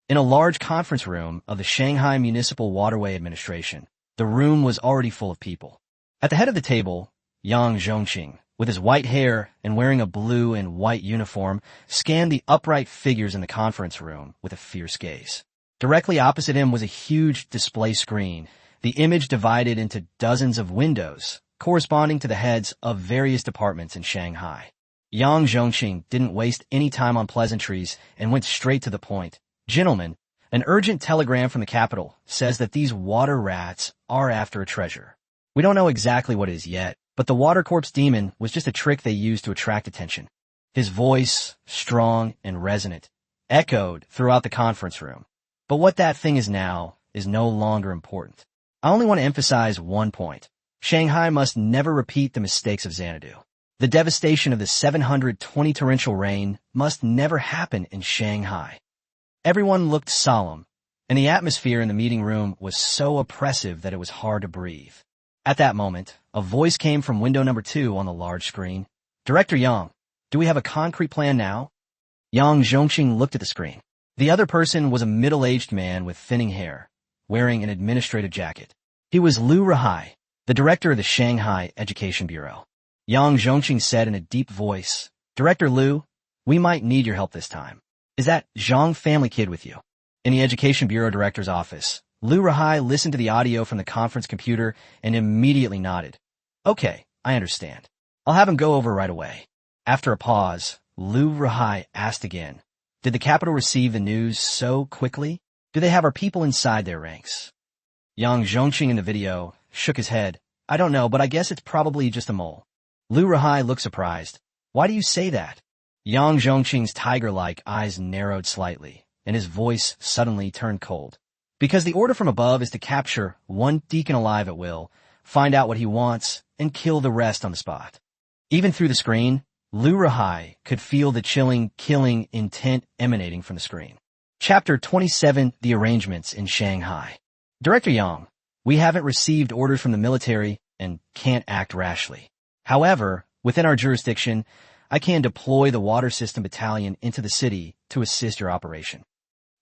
In a large conference room of the Shanghai Municipal Waterway Administration, the room was already full of people. At the head of the table, Yang Zhongqing, with his white hair and wearing a blue and white uniform, scanned the upright figures in the conference room with a fierce gaze. Directly opposite him was a huge display screen, the image divided into dozens of windows, corresponding to the heads of various departments in Shanghai. Yang Zhongqing didn't waste any time on pleasantries and went straight to the point. Gentlemen, an urgent telegram from the capital says that these water rats are after a treasure. We don't know exactly what it is yet, but the water corpse demon was just a trick they used to attract attention. His voice, strong and resonant, echoed throughout the conference room. But what that thing is now is no longer important. I only want to emphasize one point. Shanghai must never repeat the mistakes of Xanadu. The devastation of the 720 torrential rain must never happen in Shanghai. Everyone looked solemn, and the atmosphere in the meeting room was so oppressive that it was hard to breathe. At that moment, a voice came from window number 2 on the large screen. Director Yang, do we have a concrete plan now? Yang Zhongqing looked at the screen. The other person was a middle-aged man with thinning hair, wearing an administrative jacket. He was Liu Rahai, the director of the Shanghai Education Bureau. Yang Zhongqing said in a deep voice, Director Liu, we might need your help this time. Is that Zhang family kid with you? In the Education Bureau director's office, Liu Rahai listened to the audio from the conference computer and immediately nodded. Okay, I understand. I'll have him go over right away. After a pause, Liu Rahai asked again, did the capital receive the news so quickly? Do they have our people inside their ranks? Yang Zhongqing in the video shook his head. I don't know, but I guess it's probably just a mole. Liu Rahai looked surprised. Why do you say that? Yang Zhongqing's tiger-like eyes narrowed slightly, and his voice suddenly turned cold. Because the order from above is to capture one deacon alive at will, find out what he wants, and kill the rest on the spot. Even through the screen, Liu Rahai could feel the chilling, killing intent emanating from the screen. Chapter 27, The Arrangements in Shanghai. Director Yang, we haven't received orders from the military and can't act rashly. However, within our jurisdiction, I can deploy the Water System Battalion into the city to assist your operation.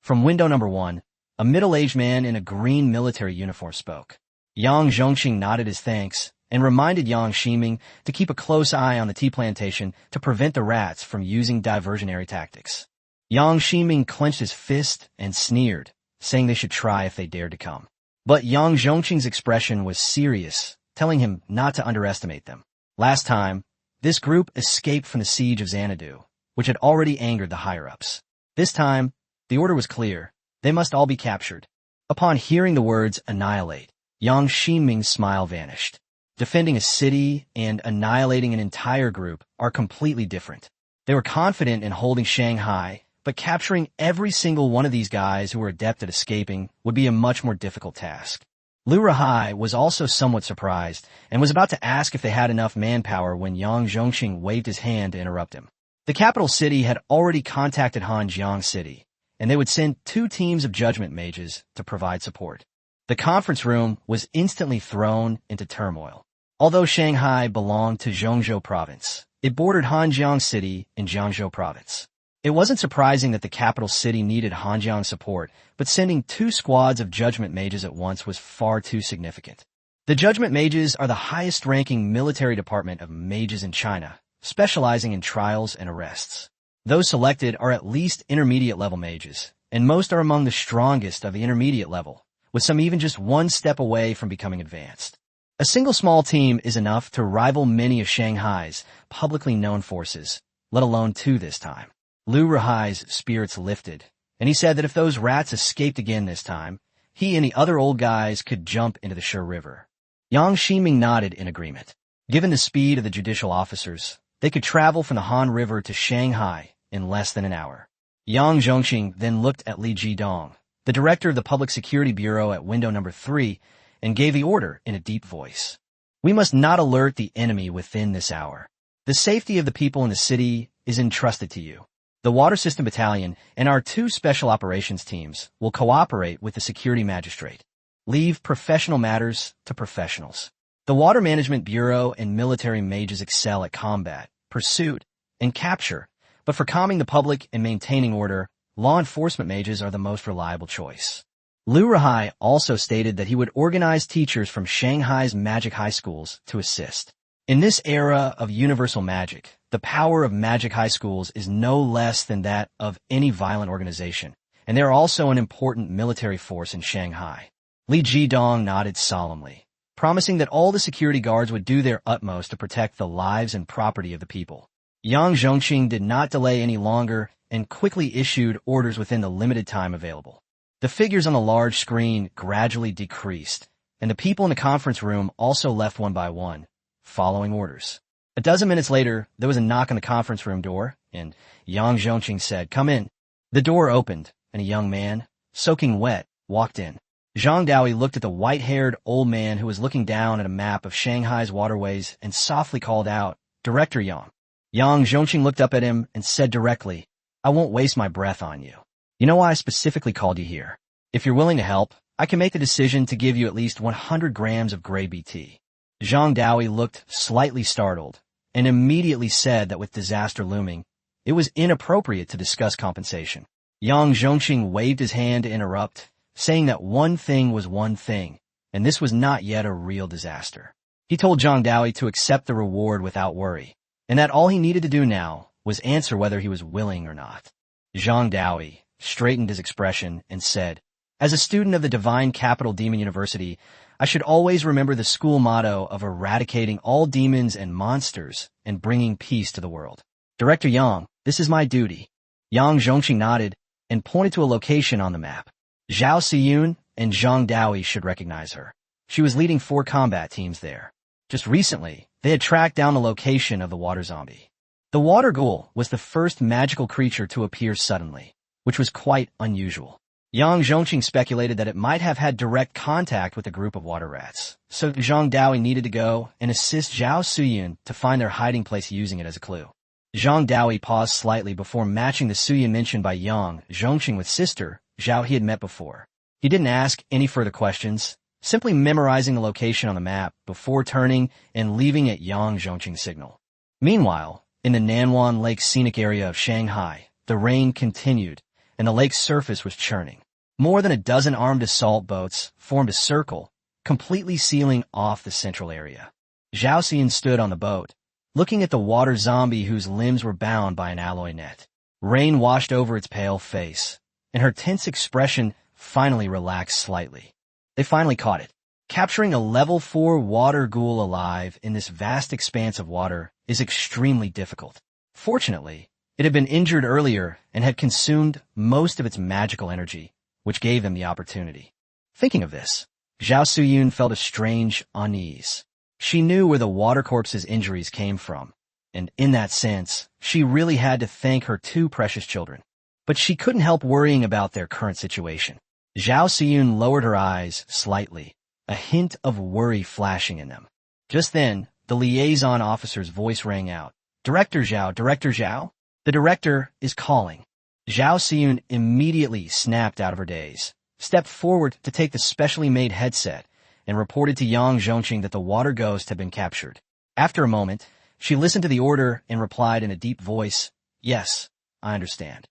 From window number 1, a middle-aged man in a green military uniform spoke. Yang Zhongqing nodded his thanks and reminded Yang Shiming to keep a close eye on the tea plantation to prevent the rats from using diversionary tactics. Yang Shiming clenched his fist and sneered. saying they should try if they dared to come. But Yang Zhongqing's expression was serious, telling him not to underestimate them. Last time, this group escaped from the siege of Xanadu, which had already angered the higher-ups. This time, the order was clear. They must all be captured. Upon hearing the words annihilate, Yang Ximing's smile vanished. Defending a city and annihilating an entire group are completely different. They were confident in holding Shanghai, but capturing every single one of these guys who were adept at escaping would be a much more difficult task. Lu Ruhai was also somewhat surprised and was about to ask if they had enough manpower when Yang Zhongqing waved his hand to interrupt him. The capital city had already contacted Hanjiang City, and they would send 2 teams of judgment mages to provide support. The conference room was instantly thrown into turmoil. Although Shanghai belonged to Zhongzhou province, it bordered Hanjiang City in Jiangzhou province. It wasn't surprising that the capital city needed Hanjiang support, but sending 2 squads of judgment mages at once was far too significant. The judgment mages are the highest-ranking military department of mages in China, specializing in trials and arrests. Those selected are at least intermediate-level mages, and most are among the strongest of the intermediate level, with some even just one step away from becoming advanced. A single small team is enough to rival many of Shanghai's publicly known forces, let alone 2 this time. Lu Ruhai's spirits lifted, and he said that if those rats escaped again this time, he and the other old guys could jump into the Shi River. Yang Ximing nodded in agreement. Given the speed of the judicial officers, they could travel from the Han River to Shanghai in less than an hour. Yang Zhongqing then looked at Li Jidong, the director of the Public Security Bureau at window number 3, and gave the order in a deep voice. We must not alert the enemy within this hour. The safety of the people in the city is entrusted to you. The Water System Battalion and our 2 special operations teams will cooperate with the security magistrate. Leave professional matters to professionals. The Water Management Bureau and military mages excel at combat, pursuit, and capture, but for calming the public and maintaining order, law enforcement mages are the most reliable choice. Lu Ruhai also stated that he would organize teachers from Shanghai's magic high schools to assist. In this era of universal magic, the power of magic high schools is no less than that of any violent organization, and they are also an important military force in Shanghai. Li Jidong nodded solemnly, promising that all the security guards would do their utmost to protect the lives and property of the people. Yang Zhongqing did not delay any longer and quickly issued orders within the limited time available. The figures on the large screen gradually decreased, and the people in the conference room also left one by one, following orders. A dozen minutes later, there was a knock on the conference room door, and Yang Zhongqing said, "Come in." The door opened, and a young man, soaking wet, walked in. Zhang Daoi looked at the white-haired old man who was looking down at a map of Shanghai's waterways and softly called out, "Director Yang." Yang Zhongqing looked up at him and said directly, "I won't waste my breath on you. You know why I specifically called you here? If you're willing to help, I can make the decision to give you at least 100 grams of gray BT." Zhang Daoi looked slightly startled and immediately said that with disaster looming, it was inappropriate to discuss compensation. Yang Zhongqing waved his hand to interrupt, saying that one thing was one thing, and this was not yet a real disaster. He told Zhang Daoi to accept the reward without worry, and that all he needed to do now was answer whether he was willing or not. Zhang Daoi straightened his expression and said, "As a student of the Divine Capital Demon University, I should always remember the school motto of eradicating all demons and monsters and bringing peace to the world. Director Yang, this is my duty." Yang Zhongqing nodded and pointed to a location on the map. Zhao Siyun and Zhang Daoi should recognize her. She was leading 4 combat teams there. Just recently, they had tracked down the location of the water zombie. The water ghoul was the first magical creature to appear suddenly, which was quite unusual. Yang Zhongqing speculated that it might have had direct contact with a group of water rats, so Zhang Daoi needed to go and assist Zhao Siyun to find their hiding place using it as a clue. Zhang Daoi paused slightly before matching the Siyun mentioned by Yang Zhongqing with sister Zhao he had met before. He didn't ask any further questions, simply memorizing the location on the map before turning and leaving at Yang Zhongqing's signal. Meanwhile, in the Nanwan Lake scenic area of Shanghai, the rain continued, and the lake's surface was churning. More than a dozen armed assault boats formed a circle, completely sealing off the central area. Zhao Xian stood on the boat, looking at the water zombie whose limbs were bound by an alloy net. Rain washed over its pale face, and her tense expression finally relaxed slightly. They finally caught it. Capturing a level 4 water ghoul alive in this vast expanse of water is extremely difficult. Fortunately, it had been injured earlier and had consumed most of its magical energy, which gave them the opportunity. Thinking of this, Yu Youyou felt a strange unease. She knew where the water corpse's injuries came from, and in that sense, she really had to thank her 2 precious children. But she couldn't help worrying about their current situation. Yu Youyou lowered her eyes slightly, a hint of worry flashing in them. Just then, the liaison officer's voice rang out. Director Zhao, Director Zhao? The director is calling. Yu Youyou immediately snapped out of her daze, stepped forward to take the specially made headset, and reported to Yang Zhongqing that the water ghost had been captured. After a moment, she listened to the order and replied in a deep voice, Yes, I understand.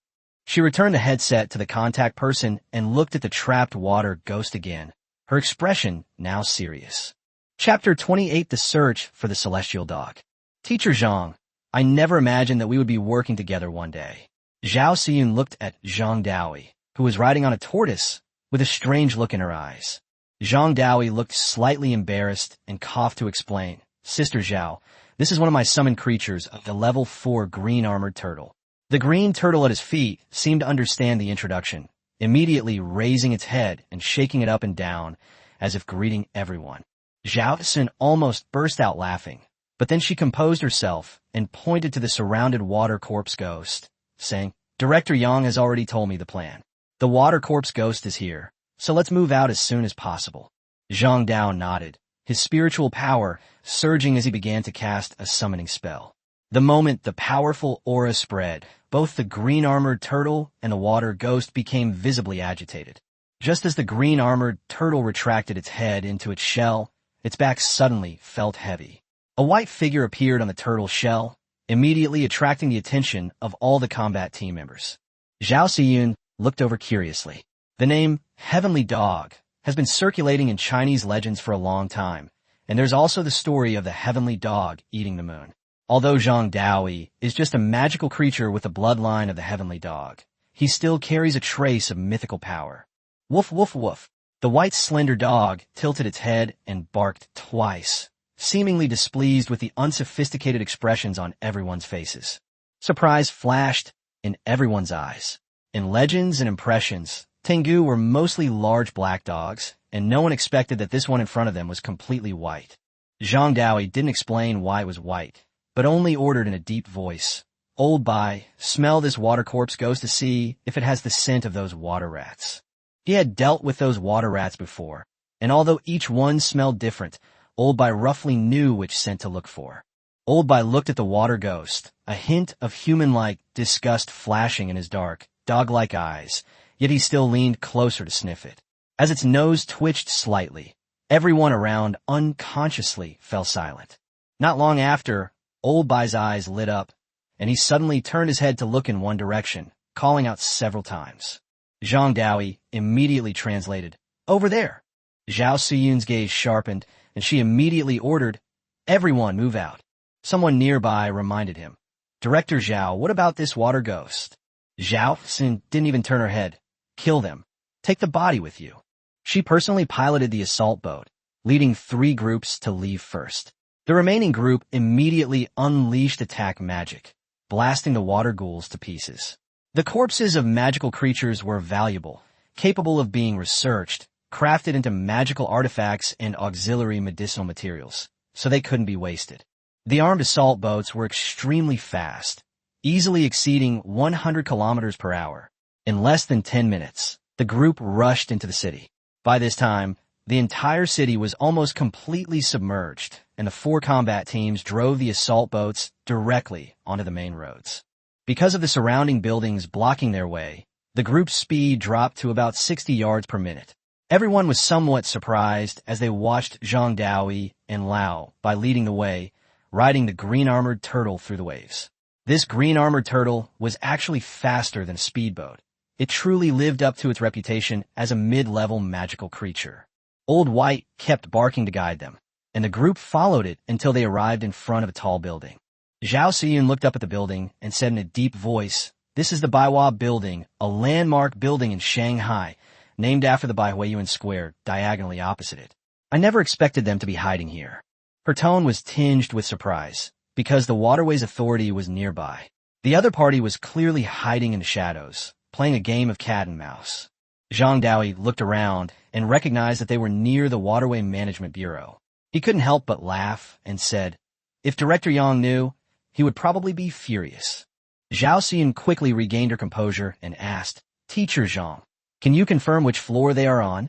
She returned the headset to the contact person and looked at the trapped water ghost again, her expression now serious. Chapter 28: The Search for the Celestial Dog. Teacher Zhang, I never imagined that we would be working together one day. Yu Youyou looked at Zhang Daoyi, who was riding on a tortoise, with a strange look in her eyes. Zhang Daoyi looked slightly embarrassed and coughed to explain. Sister Zhao, this is one of my summoned creatures of the level 4 green-armored turtle. The green turtle at his feet seemed to understand the introduction, immediately raising its head and shaking it up and down, as if greeting everyone. Zhao Xin almost burst out laughing, but then she composed herself and pointed to the surrounded water corpse ghost, saying, Director Yang has already told me the plan. The water corpse ghost is here, so let's move out as soon as possible. Zhang Dao nodded, his spiritual power surging as he began to cast a summoning spell. The moment the powerful aura spread, both the green-armored turtle and the water ghost became visibly agitated. Just as the green-armored turtle retracted its head into its shell, its back suddenly felt heavy. A white figure appeared on the turtle's shell, immediately attracting the attention of all the combat team members. Yu Youyou looked over curiously. The name Heavenly Dog has been circulating in Chinese legends for a long time, and there's also the story of the Heavenly Dog eating the moon. Although Zhang Daoyi is just a magical creature with the bloodline of the Heavenly Dog, he still carries a trace of mythical power. Woof woof woof. The white slender dog tilted its head and barked twice, seemingly displeased with the unsophisticated expressions on everyone's faces. Surprise flashed in everyone's eyes. In legends and impressions, Tengu were mostly large black dogs, and no one expected that this one in front of them was completely white. Zhang Daoyi didn't explain why it was white, but only ordered in a deep voice, Old Bai, smell this water corpse ghost to see if it has the scent of those water rats. He had dealt with those water rats before, and although each one smelled different, Old Bai roughly knew which scent to look for. Old Bai looked at the water ghost, a hint of human-like disgust flashing in his dark, dog-like eyes, yet he still leaned closer to sniff it. As its nose twitched slightly, everyone around unconsciously fell silent. Not long after, Old Bai's eyes lit up, and he suddenly turned his head to look in one direction, calling out several times. Zhang Daoyi immediately translated, Over there. Yu Youyou's gaze sharpened, and she immediately ordered, Everyone move out. Someone nearby reminded him, Director Zhao, what about this water ghost? Zhao Xin didn't even turn her head. Kill them. Take the body with you. She personally piloted the assault boat, leading 3 groups to leave first. The remaining group immediately unleashed attack magic, blasting the water ghouls to pieces. The corpses of magical creatures were valuable, capable of being researched, crafted into magical artifacts and auxiliary medicinal materials, so they couldn't be wasted. The armed assault boats were extremely fast, easily exceeding 100 kilometers per hour. In less than 10 minutes, the group rushed into the city. By this time, the entire city was almost completely submerged, and the 4 combat teams drove the assault boats directly onto the main roads. Because of the surrounding buildings blocking their way, the group's speed dropped to about 60 yards per minute. Everyone was somewhat surprised as they watched Zhang Daoyi and Lao Bai leading the way, riding the green-armored turtle through the waves. This green-armored turtle was actually faster than a speedboat. It truly lived up to its reputation as a mid-level magical creature. Old White kept barking to guide them, and the group followed it until they arrived in front of a tall building. Yu Youyou looked up at the building and said in a deep voice, This is the Baiwa Building, a landmark building in Shanghai, named after the Baihuayuan Square diagonally opposite it. I never expected them to be hiding here. Her tone was tinged with surprise, because the Waterways Authority was nearby. The other party was clearly hiding in the shadows, playing a game of cat and mouse. Zhang Daoi looked around and recognized that they were near the Waterway Management Bureau. He couldn't help but laugh and said, if Director Yang knew, he would probably be furious. Zhao Xian quickly regained her composure and asked, Teacher Zhang, can you confirm which floor they are on?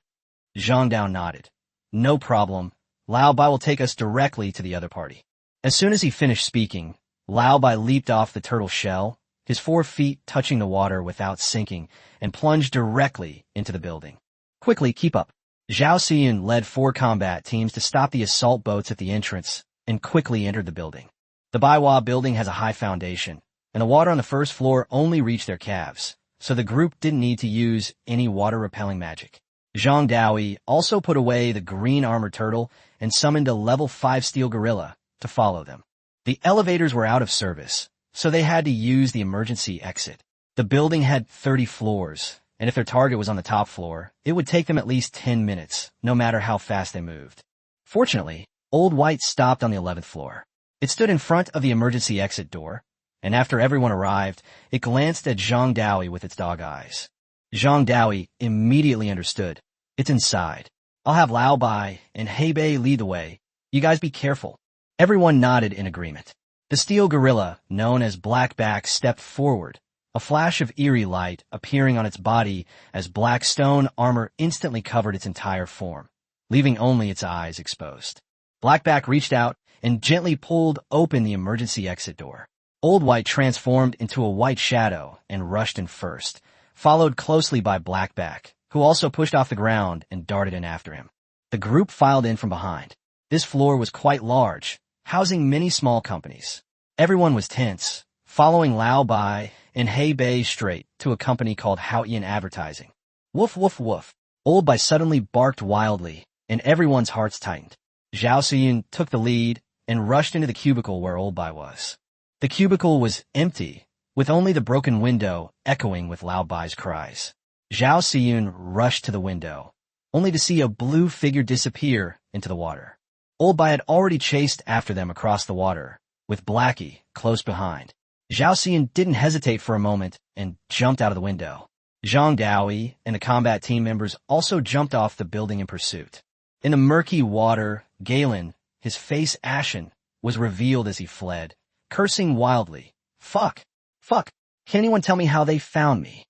Zhang Dao nodded. No problem. Lao Bai will take us directly to the other party. As soon as he finished speaking, Lao Bai leaped off the turtle shell, his 4 feet touching the water without sinking, and plunged directly into the building. Quickly, keep up. Zhao Xian led 4 combat teams to stop the assault boats at the entrance and quickly entered the building. The Baiwa building has a high foundation, and the water on the first floor only reached their calves, so the group didn't need to use any water-repelling magic. Zhang Daoi also put away the green armored turtle and summoned a level 5 steel gorilla to follow them. The elevators were out of service, so they had to use the emergency exit. The building had 30 floors, and if their target was on the top floor, it would take them at least 10 minutes, no matter how fast they moved. Fortunately, Old White stopped on the 11th floor. It stood in front of the emergency exit door, and after everyone arrived, it glanced at Zhang Daoi with its dog eyes. Zhang Daoi immediately understood. It's inside. I'll have Lao Bai and Hebei lead the way. You guys be careful. Everyone nodded in agreement. The steel gorilla, known as Blackback, stepped forward, a flash of eerie light appearing on its body as black stone armor instantly covered its entire form, leaving only its eyes exposed. Blackback reached out and gently pulled open the emergency exit door. Old White transformed into a white shadow and rushed in first, followed closely by Blackback, who also pushed off the ground and darted in after him. The group filed in from behind. This floor was quite large, housing many small companies. Everyone was tense, following Lao Bai and Hebei straight to a company called Haoyan Advertising. Woof woof woof. Old Bai suddenly barked wildly, and everyone's hearts tightened. Zhao Xian took the lead and rushed into the cubicle where Old Bai was. The cubicle was empty, with only the broken window echoing with Lao Bai's cries. Zhao Xian rushed to the window, only to see a blue figure disappear into the water. Old Bai had already chased after them across the water, with Blackie close behind. Zhao Xian didn't hesitate for a moment and jumped out of the window. Zhang Daoi and the combat team members also jumped off the building in pursuit. In the murky water, Galen, his face ashen, was revealed as he fled, cursing wildly. Fuck! Fuck! Can anyone tell me how they found me?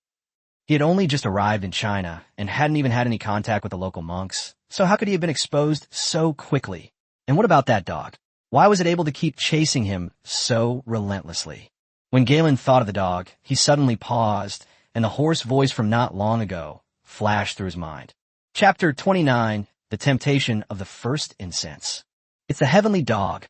He had only just arrived in China and hadn't even had any contact with the local monks, so how could he have been exposed so quickly? And what about that dog? Why was it able to keep chasing him so relentlessly? When Galen thought of the dog, he suddenly paused, and the hoarse voice from not long ago flashed through his mind. Chapter 29, The Temptation of the First Incense. It's the heavenly dog.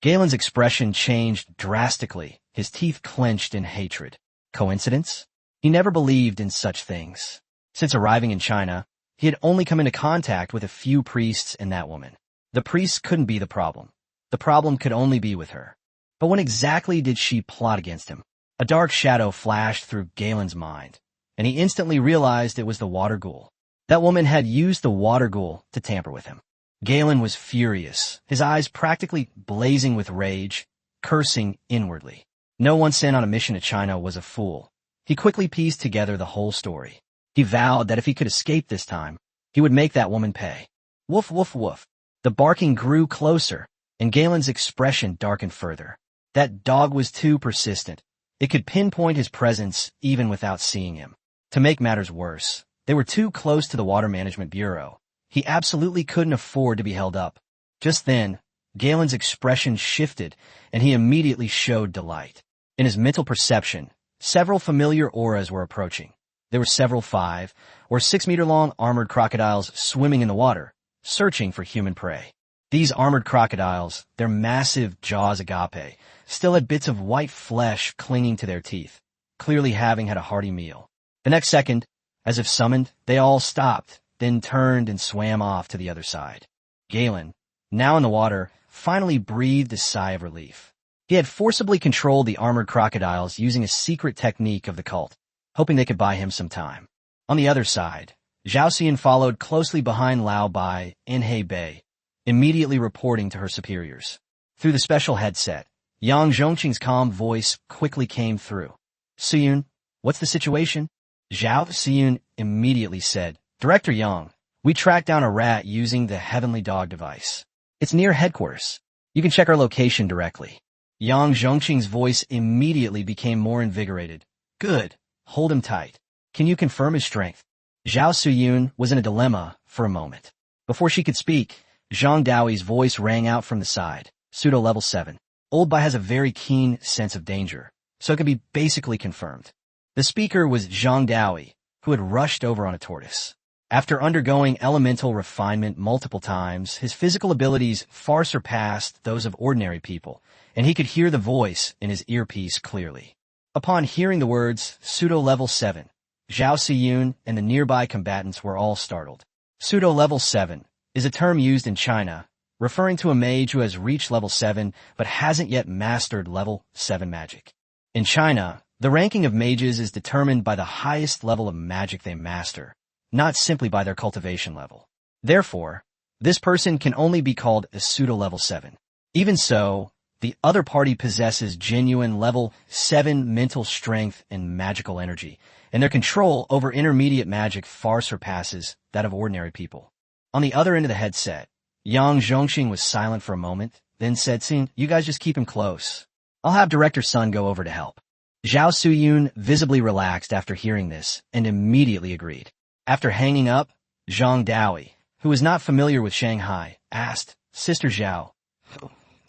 Galen's expression changed drastically, his teeth clenched in hatred. Coincidence? He never believed in such things. Since arriving in China, he had only come into contact with a few priests and that woman. The priests couldn't be the problem. The problem could only be with her. But when exactly did she plot against him? A dark shadow flashed through Galen's mind, and he instantly realized it was the water ghoul. That woman had used the water ghoul to tamper with him. Galen was furious, his eyes practically blazing with rage, cursing inwardly. No one sent on a mission to China was a fool. He quickly pieced together the whole story. He vowed that if he could escape this time, he would make that woman pay. Woof woof woof. The barking grew closer, and Galen's expression darkened further. That dog was too persistent. It could pinpoint his presence even without seeing him. To make matters worse, they were too close to the Water Management Bureau. He absolutely couldn't afford to be held up. Just then, Galen's expression shifted, and he immediately showed delight. In his mental perception, several familiar auras were approaching. There were several 5 or 6 meter long armored crocodiles swimming in the water, searching for human prey. These armored crocodiles, their massive jaws agape, still had bits of white flesh clinging to their teeth, clearly having had a hearty meal. The next second, as if summoned, they all stopped, then turned and swam off to the other side. Galen, now in the water, finally breathed a sigh of relief. He had forcibly controlled the armored crocodiles using a secret technique of the cult, hoping they could buy him some time. On the other side, Zhao Xian followed closely behind Lao Bai and He Bei, immediately reporting to her superiors. Through the special headset, Yang Zhongqing's calm voice quickly came through. Suyun, what's the situation? Zhao Xian immediately said, Director Yang, we tracked down a rat using the Heavenly Dog device. It's near headquarters. You can check our location directly. Yang Zhongqing's voice immediately became more invigorated. Good. Hold him tight. Can you confirm his strength? Zhao Suyun was in a dilemma for a moment. Before she could speak, Zhang Daoi's voice rang out from the side. Pseudo level 7. Old Bai has a very keen sense of danger, so it can be basically confirmed. The speaker was Zhang Daoi, who had rushed over on a tortoise. After undergoing elemental refinement multiple times, his physical abilities far surpassed those of ordinary people, and he could hear the voice in his earpiece clearly. Upon hearing the words, pseudo-level 7, Zhao Siyun and the nearby combatants were all startled. Pseudo-level 7 is a term used in China, referring to a mage who has reached level 7 but hasn't yet mastered level 7 magic. In China, the ranking of mages is determined by the highest level of magic they master, not simply by their cultivation level. Therefore, this person can only be called a pseudo-level 7. Even so, the other party possesses genuine level 7 mental strength and magical energy, and their control over intermediate magic far surpasses that of ordinary people. On the other end of the headset, Yang Zhongxing was silent for a moment, then said, You guys just keep him close. I'll have Director Sun go over to help. Zhao Suyun visibly relaxed after hearing this and immediately agreed. After hanging up, Zhang Daoi, who was not familiar with Shanghai, asked, Sister Zhao,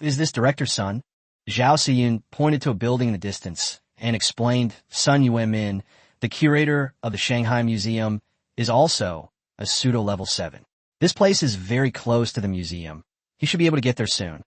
is this Director Sun? Zhao Siyun pointed to a building in the distance and explained Sun Yuanmin, the curator of the Shanghai Museum, is also a pseudo-level 7. This place is very close to the museum. He should be able to get there soon.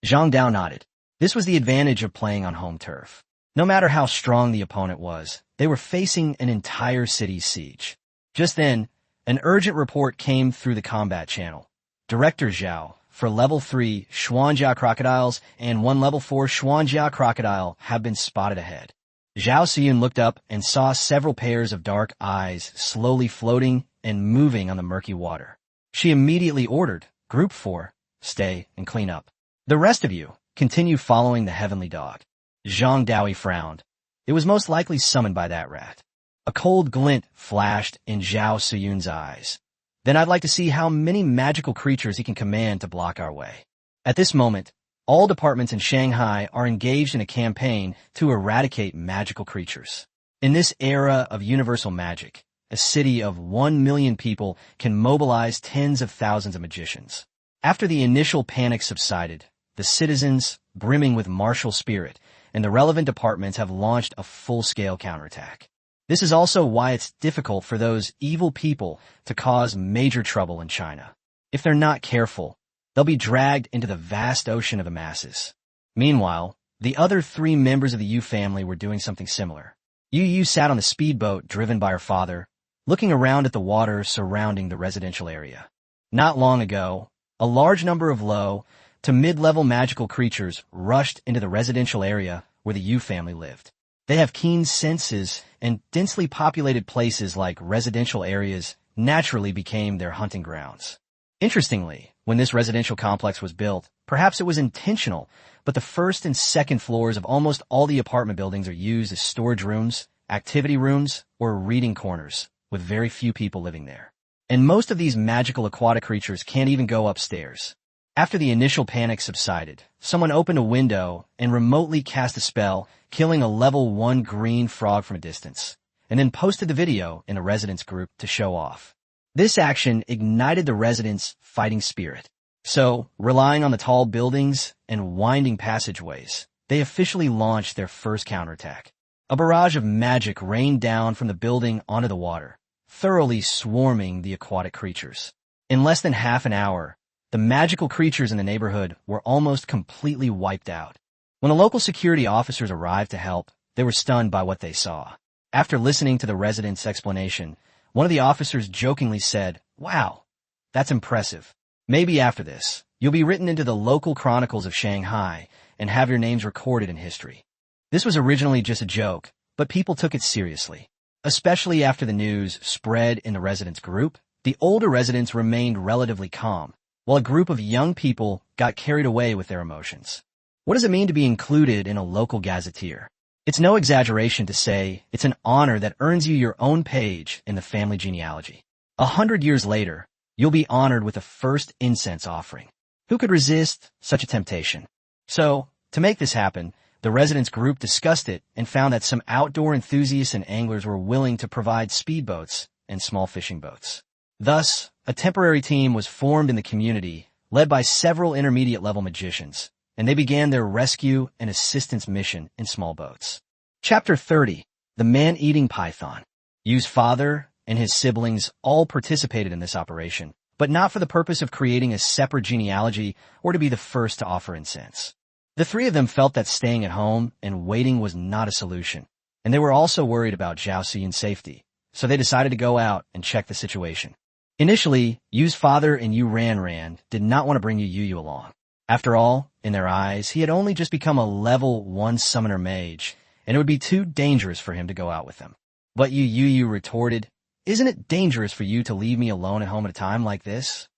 Zhang Dao nodded. This was the advantage of playing on home turf. No matter how strong the opponent was, they were facing an entire city's siege. Just then, an urgent report came through the combat channel. Director Zhao, for level 3 Xuanjia crocodiles and 1 level 4 Xuanjia crocodile have been spotted ahead. Zhao Siyun looked up and saw several pairs of dark eyes slowly floating and moving on the murky water. She immediately ordered, Group 4, stay and clean up. The rest of you, continue following the Heavenly Dog. Zhang Daoi frowned. It was most likely summoned by that rat. A cold glint flashed in Zhao Suyun's eyes. Then I'd like to see how many magical creatures he can command to block our way. At this moment, all departments in Shanghai are engaged in a campaign to eradicate magical creatures. In this era of universal magic, a city of 1 million people can mobilize tens of thousands of magicians. After the initial panic subsided, the citizens, brimming with martial spirit, and the relevant departments have launched a full-scale counterattack. This is also why it's difficult for those evil people to cause major trouble in China. If they're not careful, they'll be dragged into the vast ocean of the masses. Meanwhile, the other 3 members of the Yu family were doing something similar. Yu Youyou sat on the speedboat driven by her father, looking around at the water surrounding the residential area. Not long ago, a large number of low to mid-level magical creatures rushed into the residential area where the Yu family lived. They have keen senses, and densely populated places like residential areas naturally became their hunting grounds. Interestingly, when this residential complex was built, perhaps it was intentional, but the first and second floors of almost all the apartment buildings are used as storage rooms, activity rooms, or reading corners, with very few people living there. And most of these magical aquatic creatures can't even go upstairs. After the initial panic subsided, someone opened a window and remotely cast a spell, killing a level 1 green frog from a distance, and then posted the video in a residents group to show off. This action ignited the residents' fighting spirit. So, relying on the tall buildings and winding passageways, they officially launched their first counterattack. A barrage of magic rained down from the building onto the water, thoroughly swarming the aquatic creatures. In less than half an hour, the magical creatures in the neighborhood were almost completely wiped out. When the local security officers arrived to help, they were stunned by what they saw. After listening to the residents' explanation, one of the officers jokingly said, Wow, that's impressive. Maybe after this, you'll be written into the local chronicles of Shanghai and have your names recorded in history. This was originally just a joke, but people took it seriously. Especially after the news spread in the residents' group, the older residents remained relatively calm, while a group of young people got carried away with their emotions. What does it mean to be included in a local gazetteer? It's no exaggeration to say it's an honor that earns you your own page in the family genealogy. 100 years later, you'll be honored with a first incense offering. Who could resist such a temptation? So, to make this happen, the residents' group discussed it and found that some outdoor enthusiasts and anglers were willing to provide speedboats and small fishing boats. Thus, a temporary team was formed in the community, led by several intermediate-level magicians, and they began their rescue and assistance mission in small boats. Chapter 30. The Man-Eating Python. Yu's father and his siblings all participated in this operation, but not for the purpose of creating a separate genealogy or to be the first to offer incense. The three of them felt that staying at home and waiting was not a solution, and they were also worried about Xiaoxi's safety, so they decided to go out and check the situation. Initially, Yu's father and Yu Ranran did not want to bring Yu Youyou along. After all, in their eyes, he had only just become a level 1 summoner mage, and it would be too dangerous for him to go out with them. But Yu Youyou retorted, "Isn't it dangerous for you to leave me alone at home at a time like this?"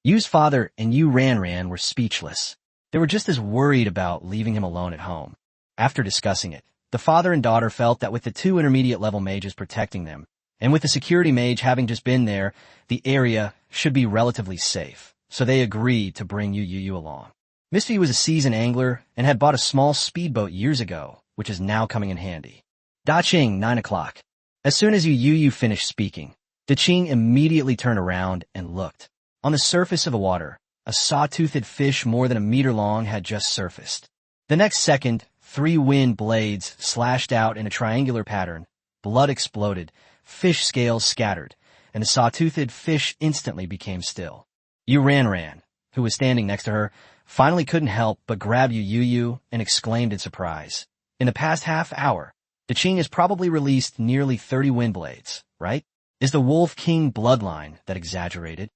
Yu's father and Yu Ranran were speechless. They were just as worried about leaving him alone at home. After discussing it, the father and daughter felt that with the 2 intermediate-level mages protecting them, and with the security mage having just been there, the area should be relatively safe, so they agreed to bring Yu Youyou along. Mr. Yu was a seasoned angler and had bought a small speedboat years ago, which is now coming in handy. Da-Ching, 9 o'clock. As soon as Yu Youyou finished speaking, Da-Ching immediately turned around and looked. On the surface of the water, a saw-toothed fish more than a meter long had just surfaced. The next second, 3 wind blades slashed out in a triangular pattern, blood exploded, fish scales scattered, and the saw-toothed fish instantly became still. Yu Ranran, who was standing next to her, finally couldn't help but grab Yu Youyou and exclaimed in surprise. In the past half hour, Da-Ching has probably released nearly 30 wind blades, right? Is the Wolf King bloodline that exaggerated?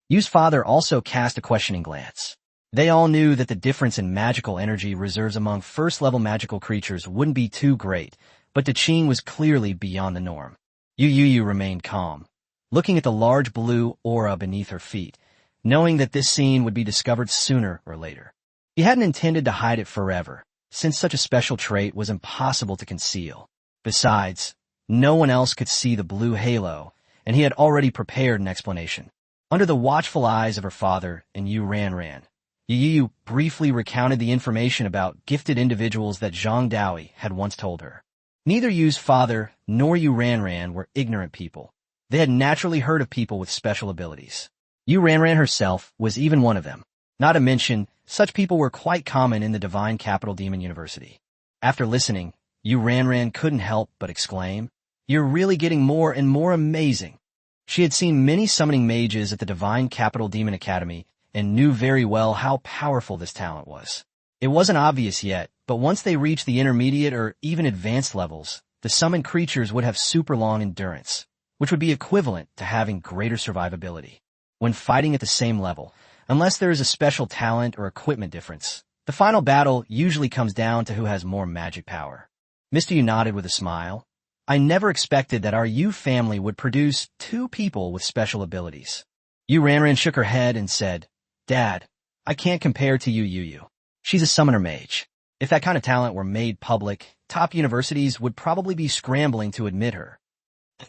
Yu's father also cast a questioning glance. They all knew that the difference in magical energy reserves among first-level magical creatures wouldn't be too great, but Da-Ching was clearly beyond the norm. Yu Youyou remained calm, looking at the large blue aura beneath her feet, knowing that this scene would be discovered sooner or later. He hadn't intended to hide it forever, since such a special trait was impossible to conceal. Besides, no one else could see the blue halo, and he had already prepared an explanation. Under the watchful eyes of her father and Yu Ranran, Yu Youyou briefly recounted the information about gifted individuals that Zhang Daoi had once told her. Neither Yu's father nor Yu Ranran were ignorant people. They had naturally heard of people with special abilities. Yu Ranran herself was even one of them. Not to mention, such people were quite common in the Divine Capital Demon University. After listening, Yu Ranran couldn't help but exclaim, "You're really getting more and more amazing." She had seen many summoning mages at the Divine Capital Demon Academy and knew very well how powerful this talent was. It wasn't obvious yet, but once they reached the intermediate or even advanced levels, the summoned creatures would have super long endurance, which would be equivalent to having greater survivability. When fighting at the same level, unless there is a special talent or equipment difference, the final battle usually comes down to who has more magic power. Mr. Yu nodded with a smile. "I never expected that our Yu family would produce 2 people with special abilities." Yu Ranran shook her head and said, "Dad, I can't compare to Yu Youyou. She's a summoner mage. If that kind of talent were made public, top universities would probably be scrambling to admit her."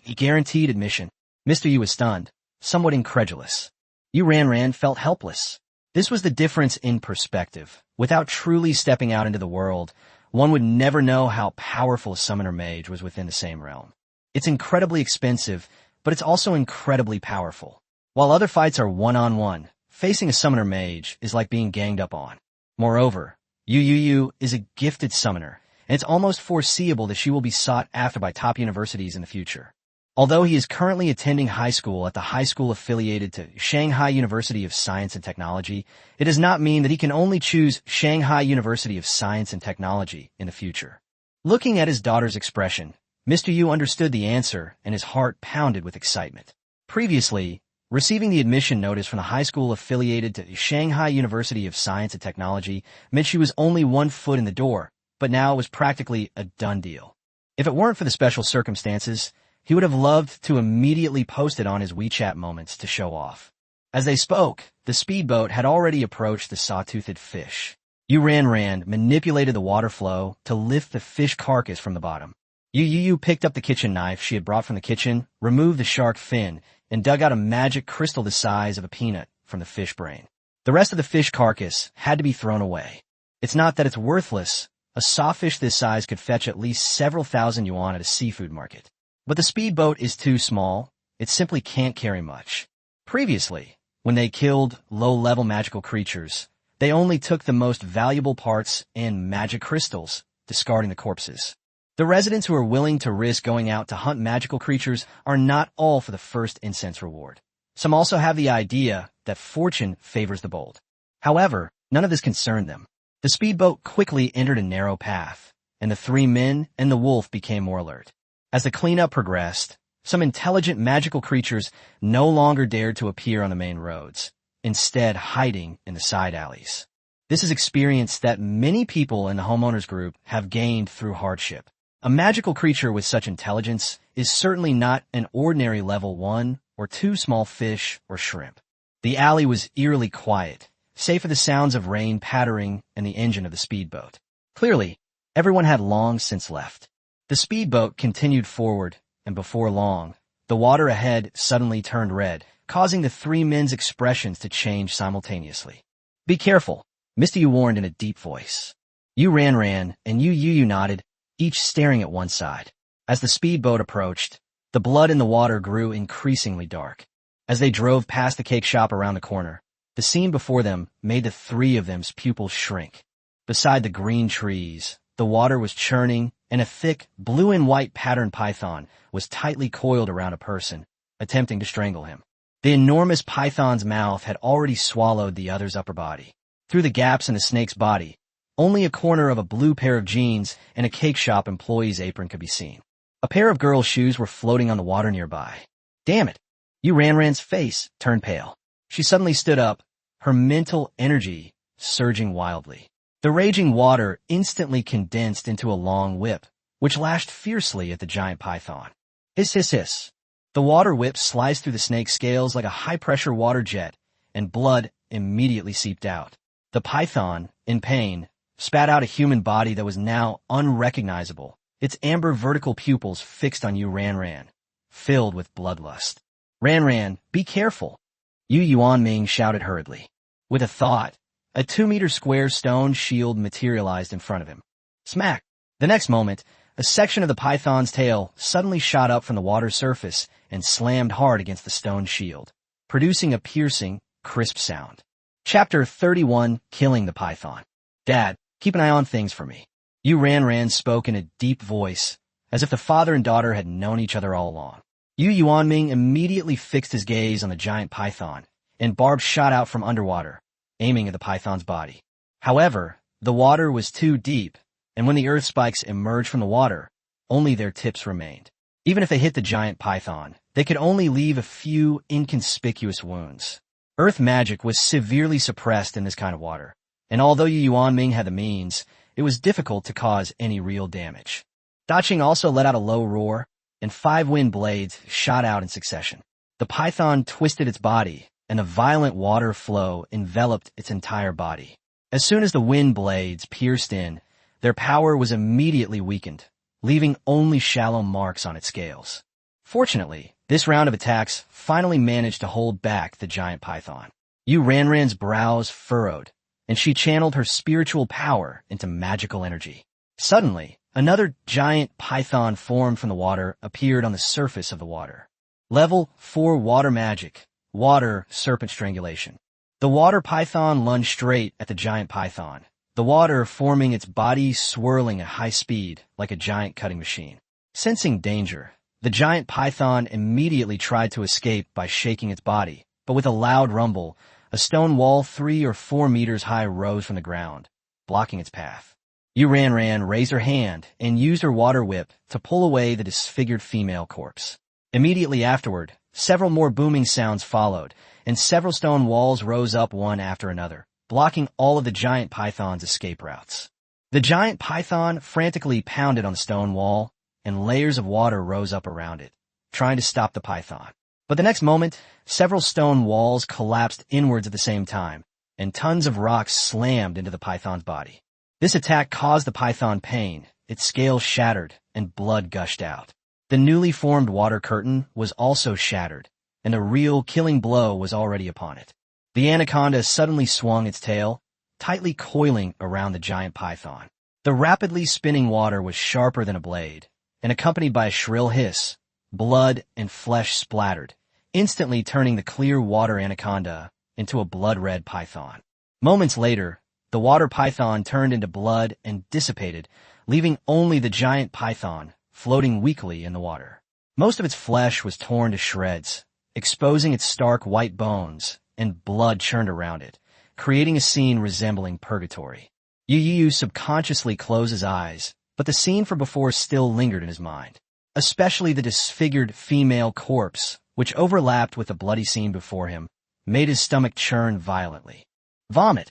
He guaranteed admission. Mr. Yu was stunned, somewhat incredulous. Yu Ranran felt helpless. This was the difference in perspective. Without truly stepping out into the world, one would never know how powerful a summoner mage was within the same realm. It's incredibly expensive, but it's also incredibly powerful. While other fights are one-on-one, facing a summoner mage is like being ganged up on. Moreover, Yu Youyou is a gifted summoner, and it's almost foreseeable that she will be sought after by top universities in the future. Although he is currently attending high school at the high school affiliated to Shanghai University of Science and Technology, it does not mean that he can only choose Shanghai University of Science and Technology in the future. Looking at his daughter's expression, Mr. Yu understood the answer and his heart pounded with excitement. Previously, receiving the admission notice from the high school affiliated to Shanghai University of Science and Technology meant she was only 1 foot in the door, but now it was practically a done deal. If it weren't for the special circumstances, He would have loved to immediately post it on his WeChat moments to show off. As they spoke, the speedboat had already approached the saw-toothed fish. Yu Ran manipulated the water flow to lift the fish carcass from the bottom. Yu Youyou picked up the kitchen knife she had brought from the kitchen, removed the shark fin, and dug out a magic crystal the size of a peanut from the fish brain. The rest of the fish carcass had to be thrown away. It's not that it's worthless. A sawfish this size could fetch at least several thousand yuan at a seafood market. But the speedboat is too small. It simply can't carry much. Previously, when they killed low-level magical creatures, they only took the most valuable parts and magic crystals, discarding the corpses. The residents who are willing to risk going out to hunt magical creatures are not all for the first incense reward. Some also have the idea that fortune favors the bold. However, none of this concerned them. The speedboat quickly entered a narrow path, and the three men and the wolf became more alert. As the cleanup progressed, some intelligent magical creatures no longer dared to appear on the main roads, instead hiding in the side alleys. This is experience that many people in the homeowners group have gained through hardship. A magical creature with such intelligence is certainly not an ordinary level 1 or 2 small fish or shrimp. The alley was eerily quiet, save for the sounds of rain pattering and the engine of the speedboat. Clearly, everyone had long since left. The speedboat continued forward, and before long, the water ahead suddenly turned red, causing the three men's expressions to change simultaneously. "Be careful," Mr. Yu warned in a deep voice. Yu Ran and Yu Youyou nodded, each staring at one side. As the speedboat approached, the blood in the water grew increasingly dark. As they drove past the cake shop around the corner, the scene before them made the three of them's pupils shrink. Beside the green trees, the water was churning, and a thick blue and white patterned python was tightly coiled around a person, attempting to strangle him. The enormous python's mouth had already swallowed the other's upper body. Through the gaps in the snake's body, only a corner of a blue pair of jeans and a cake shop employee's apron could be seen. A pair of girls' shoes were floating on the water nearby. Damn it! Yu Ran's face turned pale. She suddenly stood up, her mental energy surging wildly. The raging water instantly condensed into a long whip, which lashed fiercely at the giant python. Hiss, hiss, hiss. The water whip sliced through the snake's scales like a high-pressure water jet, and blood immediately seeped out. The python, in pain, spat out a human body that was now unrecognizable, its amber vertical pupils fixed on Yu Ran, filled with bloodlust. Ran, be careful, Yu Yuanming shouted hurriedly. With a thought, a 2-meter square stone shield materialized in front of him. Smack! The next moment, a section of the python's tail suddenly shot up from the water's surface and slammed hard against the stone shield, producing a piercing, crisp sound. Chapter 31, Killing the Python. Dad, keep an eye on things for me. Yu Ran spoke in a deep voice, as if the father and daughter had known each other all along. Yu Yuanming immediately fixed his gaze on the giant python, and barbs shot out from underwater, aiming at the python's body. However, the water was too deep, and when the earth spikes emerged from the water, only their tips remained. Even if they hit the giant python, they could only leave a few inconspicuous wounds. Earth magic was severely suppressed in this kind of water, and although Yu Yuanming had the means, it was difficult to cause any real damage. Daching also let out a low roar, and 5 wind blades shot out in succession. The python twisted its body, and a violent water flow enveloped its entire body. As soon as the wind blades pierced in, their power was immediately weakened, leaving only shallow marks on its scales. Fortunately, this round of attacks finally managed to hold back the giant python. Yu Ran's brows furrowed, and she channeled her spiritual power into magical energy. Suddenly, another giant python formed from the water appeared on the surface of the water. Level 4 Water Magic, Water Serpent Strangulation. The water python lunged straight at the giant python, the water forming its body swirling at high speed like a giant cutting machine. Sensing danger, the giant python immediately tried to escape by shaking its body, but with a loud rumble, a stone wall 3 or 4 meters high rose from the ground, blocking its path. Yu Ran raised her hand and used her water whip to pull away the disfigured female corpse. Immediately afterward, several more booming sounds followed, and several stone walls rose up one after another, blocking all of the giant python's escape routes. The giant python frantically pounded on the stone wall, and layers of water rose up around it, trying to stop the python. But the next moment, several stone walls collapsed inwards at the same time, and tons of rocks slammed into the python's body. This attack caused the python pain, its scales shattered, and blood gushed out. The newly formed water curtain was also shattered, and a real killing blow was already upon it. The anaconda suddenly swung its tail, tightly coiling around the giant python. The rapidly spinning water was sharper than a blade, and accompanied by a shrill hiss, blood and flesh splattered, instantly turning the clear water anaconda into a blood-red python. Moments later, the water python turned into blood and dissipated, leaving only the giant python floating weakly in the water. Most of its flesh was torn to shreds, exposing its stark white bones, and blood churned around it, creating a scene resembling purgatory. Yu Youyou subconsciously closed his eyes, but the scene from before still lingered in his mind, especially the disfigured female corpse, which overlapped with the bloody scene before him, made his stomach churn violently. Vomit!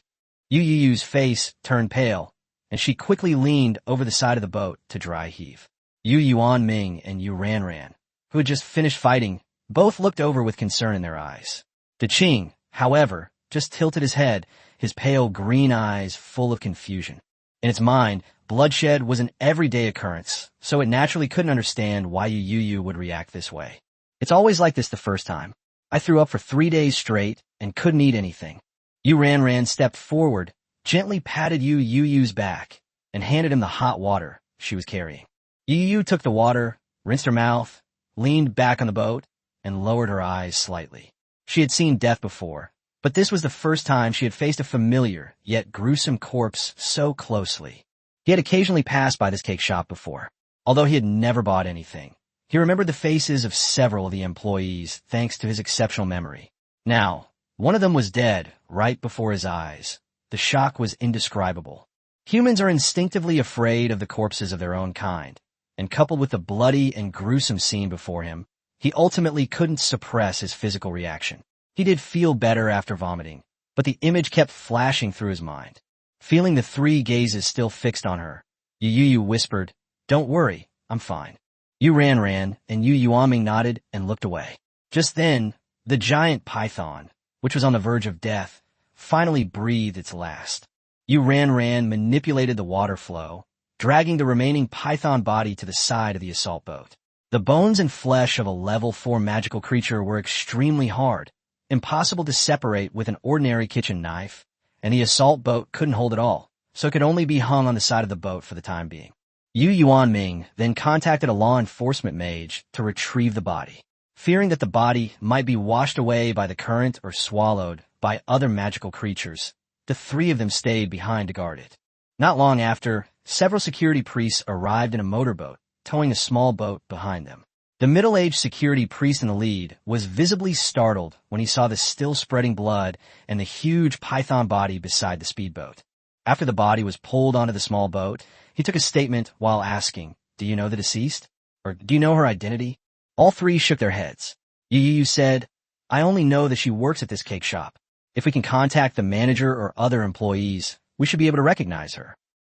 Yu Youyou's face turned pale, and she quickly leaned over the side of the boat to dry heave. Yu Yuanming and Yu Ranran, who had just finished fighting, both looked over with concern in their eyes. De Qing, however, just tilted his head, his pale green eyes full of confusion. In its mind, bloodshed was an everyday occurrence, so it naturally couldn't understand why Yu Youyou would react this way. It's always like this the first time. I threw up for 3 days straight and couldn't eat anything. Yu Ranran stepped forward, gently patted Yu Youyou's back, and handed him the hot water she was carrying. Yu Youyou took the water, rinsed her mouth, leaned back on the boat, and lowered her eyes slightly. She had seen death before, but this was the first time she had faced a familiar, yet gruesome corpse so closely. He had occasionally passed by this cake shop before, although he had never bought anything. He remembered the faces of several of the employees thanks to his exceptional memory. Now, one of them was dead right before his eyes. The shock was indescribable. Humans are instinctively afraid of the corpses of their own kind, and coupled with the bloody and gruesome scene before him, he ultimately couldn't suppress his physical reaction. He did feel better after vomiting, but the image kept flashing through his mind. Feeling the 3 gazes still fixed on her, Yu Youyou whispered, "Don't worry, I'm fine." Yu Ranran and Yu Yuanming nodded and looked away. Just then, the giant python, which was on the verge of death, finally breathed its last. Yu Ranran manipulated the water flow, dragging the remaining python body to the side of the assault boat. The bones and flesh of a level 4 magical creature were extremely hard, impossible to separate with an ordinary kitchen knife, and the assault boat couldn't hold it all, so it could only be hung on the side of the boat for the time being. Yu Yuanming then contacted a law enforcement mage to retrieve the body. Fearing that the body might be washed away by the current or swallowed by other magical creatures, the 3 of them stayed behind to guard it. Not long after, several security priests arrived in a motorboat, towing a small boat behind them. The middle-aged security priest in the lead was visibly startled when he saw the still-spreading blood and the huge python body beside the speedboat. After the body was pulled onto the small boat, he took a statement while asking, "Do you know the deceased? Or do you know her identity?" All 3 shook their heads. Yu Youyou said, "I only know that she works at this cake shop. If we can contact the manager or other employees, we should be able to recognize her."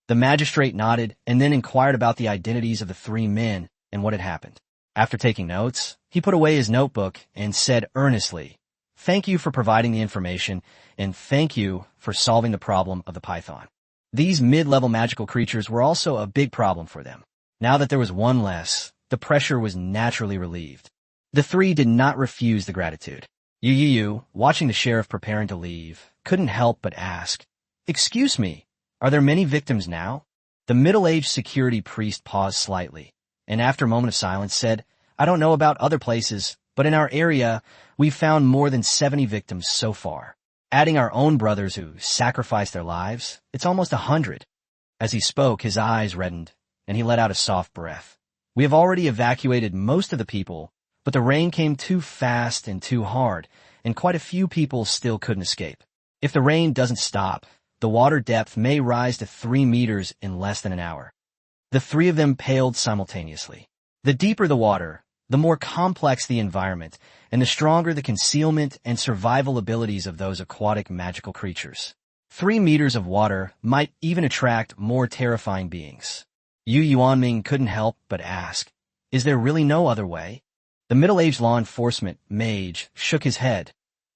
The magistrate nodded and then inquired about the identities of the 3 men and what had happened. After taking notes, he put away his notebook and said earnestly, "Thank you for providing the information, and thank you for solving the problem of the python." These mid-level magical creatures were also a big problem for them. Now that there was one less, the pressure was naturally relieved. The 3 did not refuse the gratitude. Yu Youyou, watching the sheriff preparing to leave, couldn't help but ask, "Excuse me, are there many victims now?" The middle-aged security priest paused slightly, and after a moment of silence said, "I don't know about other places, but in our area, we've found more than 70 victims so far. Adding our own brothers who sacrificed their lives, it's almost 100. As he spoke, his eyes reddened, and he let out a soft breath. "We have already evacuated most of the people, but the rain came too fast and too hard, and quite a few people still couldn't escape. If the rain doesn't stop, the water depth may rise to 3 meters in less than an hour." The 3 of them paled simultaneously. The deeper the water, the more complex the environment, and the stronger the concealment and survival abilities of those aquatic magical creatures. 3 meters of water might even attract more terrifying beings. Yu Yuanming couldn't help but ask, "Is there really no other way?" The middle-aged law enforcement mage shook his head.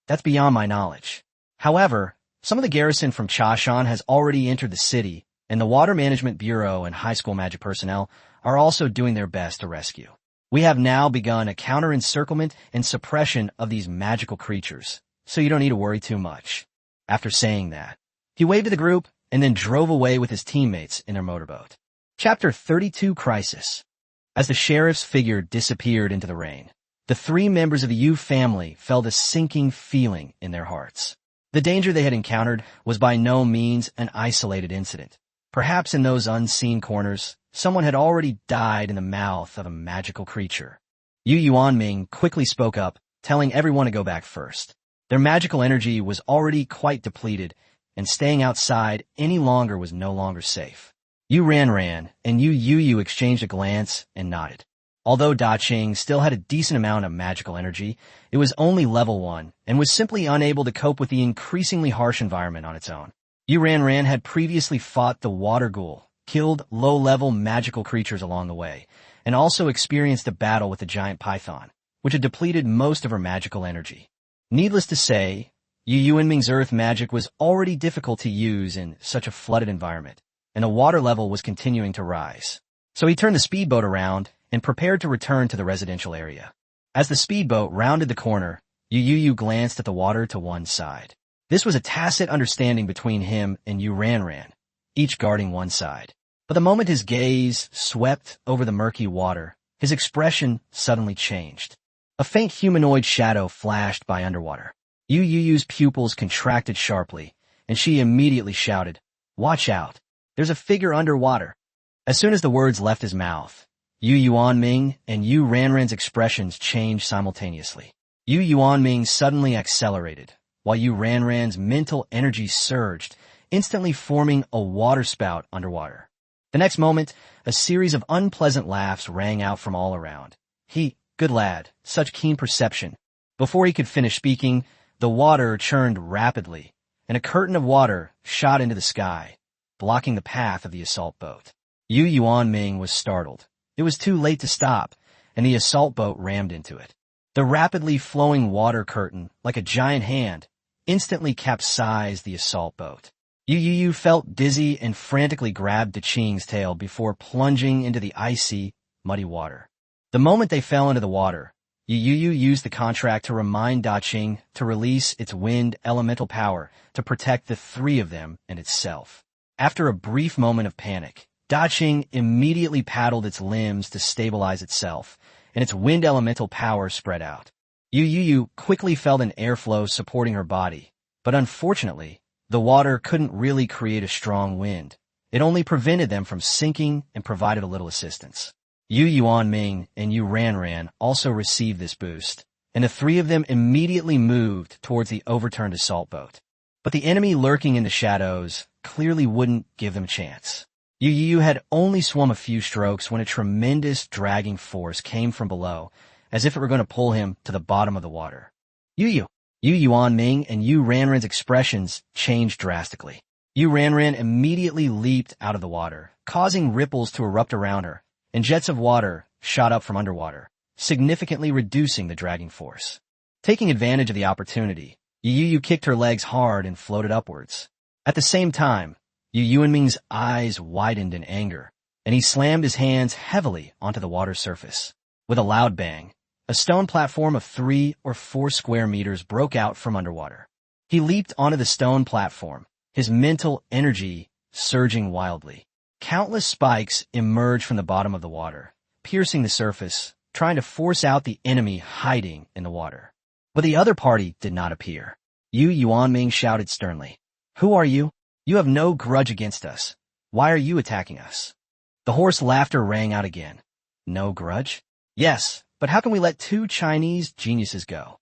That's beyond my knowledge. However, some of the garrison from Chashan has already entered the city, and the Water Management Bureau and high school magic personnel are also doing their best to rescue. We have now begun a counter-encirclement and suppression of these magical creatures, so you don't need to worry too much. After saying that, he waved to the group and then drove away with his teammates in their motorboat. Chapter 32 Crisis. As the sheriff's figure disappeared into the rain, the three members of the Yu family felt a sinking feeling in their hearts. The danger they had encountered was by no means an isolated incident. Perhaps in those unseen corners, someone had already died in the mouth of a magical creature. Yu Yuanming quickly spoke up, telling everyone to go back first. Their magical energy was already quite depleted, and staying outside any longer was no longer safe. Yu Ranran and Yu Youyou exchanged a glance and nodded. Although Da Qing still had a decent amount of magical energy, it was only level 1 and was simply unable to cope with the increasingly harsh environment on its own. Yu Ranran had previously fought the water ghoul, killed low-level magical creatures along the way, and also experienced a battle with the giant python, which had depleted most of her magical energy. Needless to say, Yu Yuanming's earth magic was already difficult to use in such a flooded environment, and the water level was continuing to rise. So he turned the speedboat around and prepared to return to the residential area. As the speedboat rounded the corner, Yu Youyou glanced at the water to one side. This was a tacit understanding between him and Yu Ranran, each guarding one side. But the moment his gaze swept over the murky water, his expression suddenly changed. A faint humanoid shadow flashed by underwater. Yu Youyou's pupils contracted sharply, and she immediately shouted, "Watch out! There's a figure underwater." As soon as the words left his mouth, Yu Yuanming and Yu Ranran's expressions changed simultaneously. Yu Yuanming suddenly accelerated, while Yu Ranran's mental energy surged, instantly forming a water spout underwater. The next moment, a series of unpleasant laughs rang out from all around. Good lad, such keen perception. Before he could finish speaking, the water churned rapidly, and a curtain of water shot into the sky, blocking the path of the assault boat. Yu Yuanming was startled. It was too late to stop, and the assault boat rammed into it. The rapidly flowing water curtain, like a giant hand, instantly capsized the assault boat. Yu Youyou felt dizzy and frantically grabbed Da Qing's tail before plunging into the icy, muddy water. The moment they fell into the water, Yu Youyou used the contract to remind Da Qing to release its wind elemental power to protect the three of them and itself. After a brief moment of panic, Da Qing immediately paddled its limbs to stabilize itself, and its wind elemental power spread out. Yu Youyou quickly felt an airflow supporting her body, but unfortunately, the water couldn't really create a strong wind. It only prevented them from sinking and provided a little assistance. Yu Yuanming and Yu Ranran also received this boost, and the three of them immediately moved towards the overturned assault boat. But the enemy lurking in the shadows clearly wouldn't give them a chance. Yu Youyou had only swum a few strokes when a tremendous dragging force came from below, as if it were going to pull him to the bottom of the water. Yu Yuanming and Yu Ranran's expressions changed drastically. Yu Ranran immediately leaped out of the water, causing ripples to erupt around her, and jets of water shot up from underwater, significantly reducing the dragging force. Taking advantage of the opportunity, Yu Youyou kicked her legs hard and floated upwards. At the same time, Yu Yuanming's eyes widened in anger, and he slammed his hands heavily onto the water surface. With a loud bang, a stone platform of 3 or 4 square meters broke out from underwater. He leaped onto the stone platform, his mental energy surging wildly. Countless spikes emerged from the bottom of the water, piercing the surface, trying to force out the enemy hiding in the water. But the other party did not appear. Yu Yuanming shouted sternly, "Who are you? You have no grudge against us. Why are you attacking us?" The hoarse laughter rang out again. "No grudge? Yes, but how can we let 2 Chinese geniuses go?"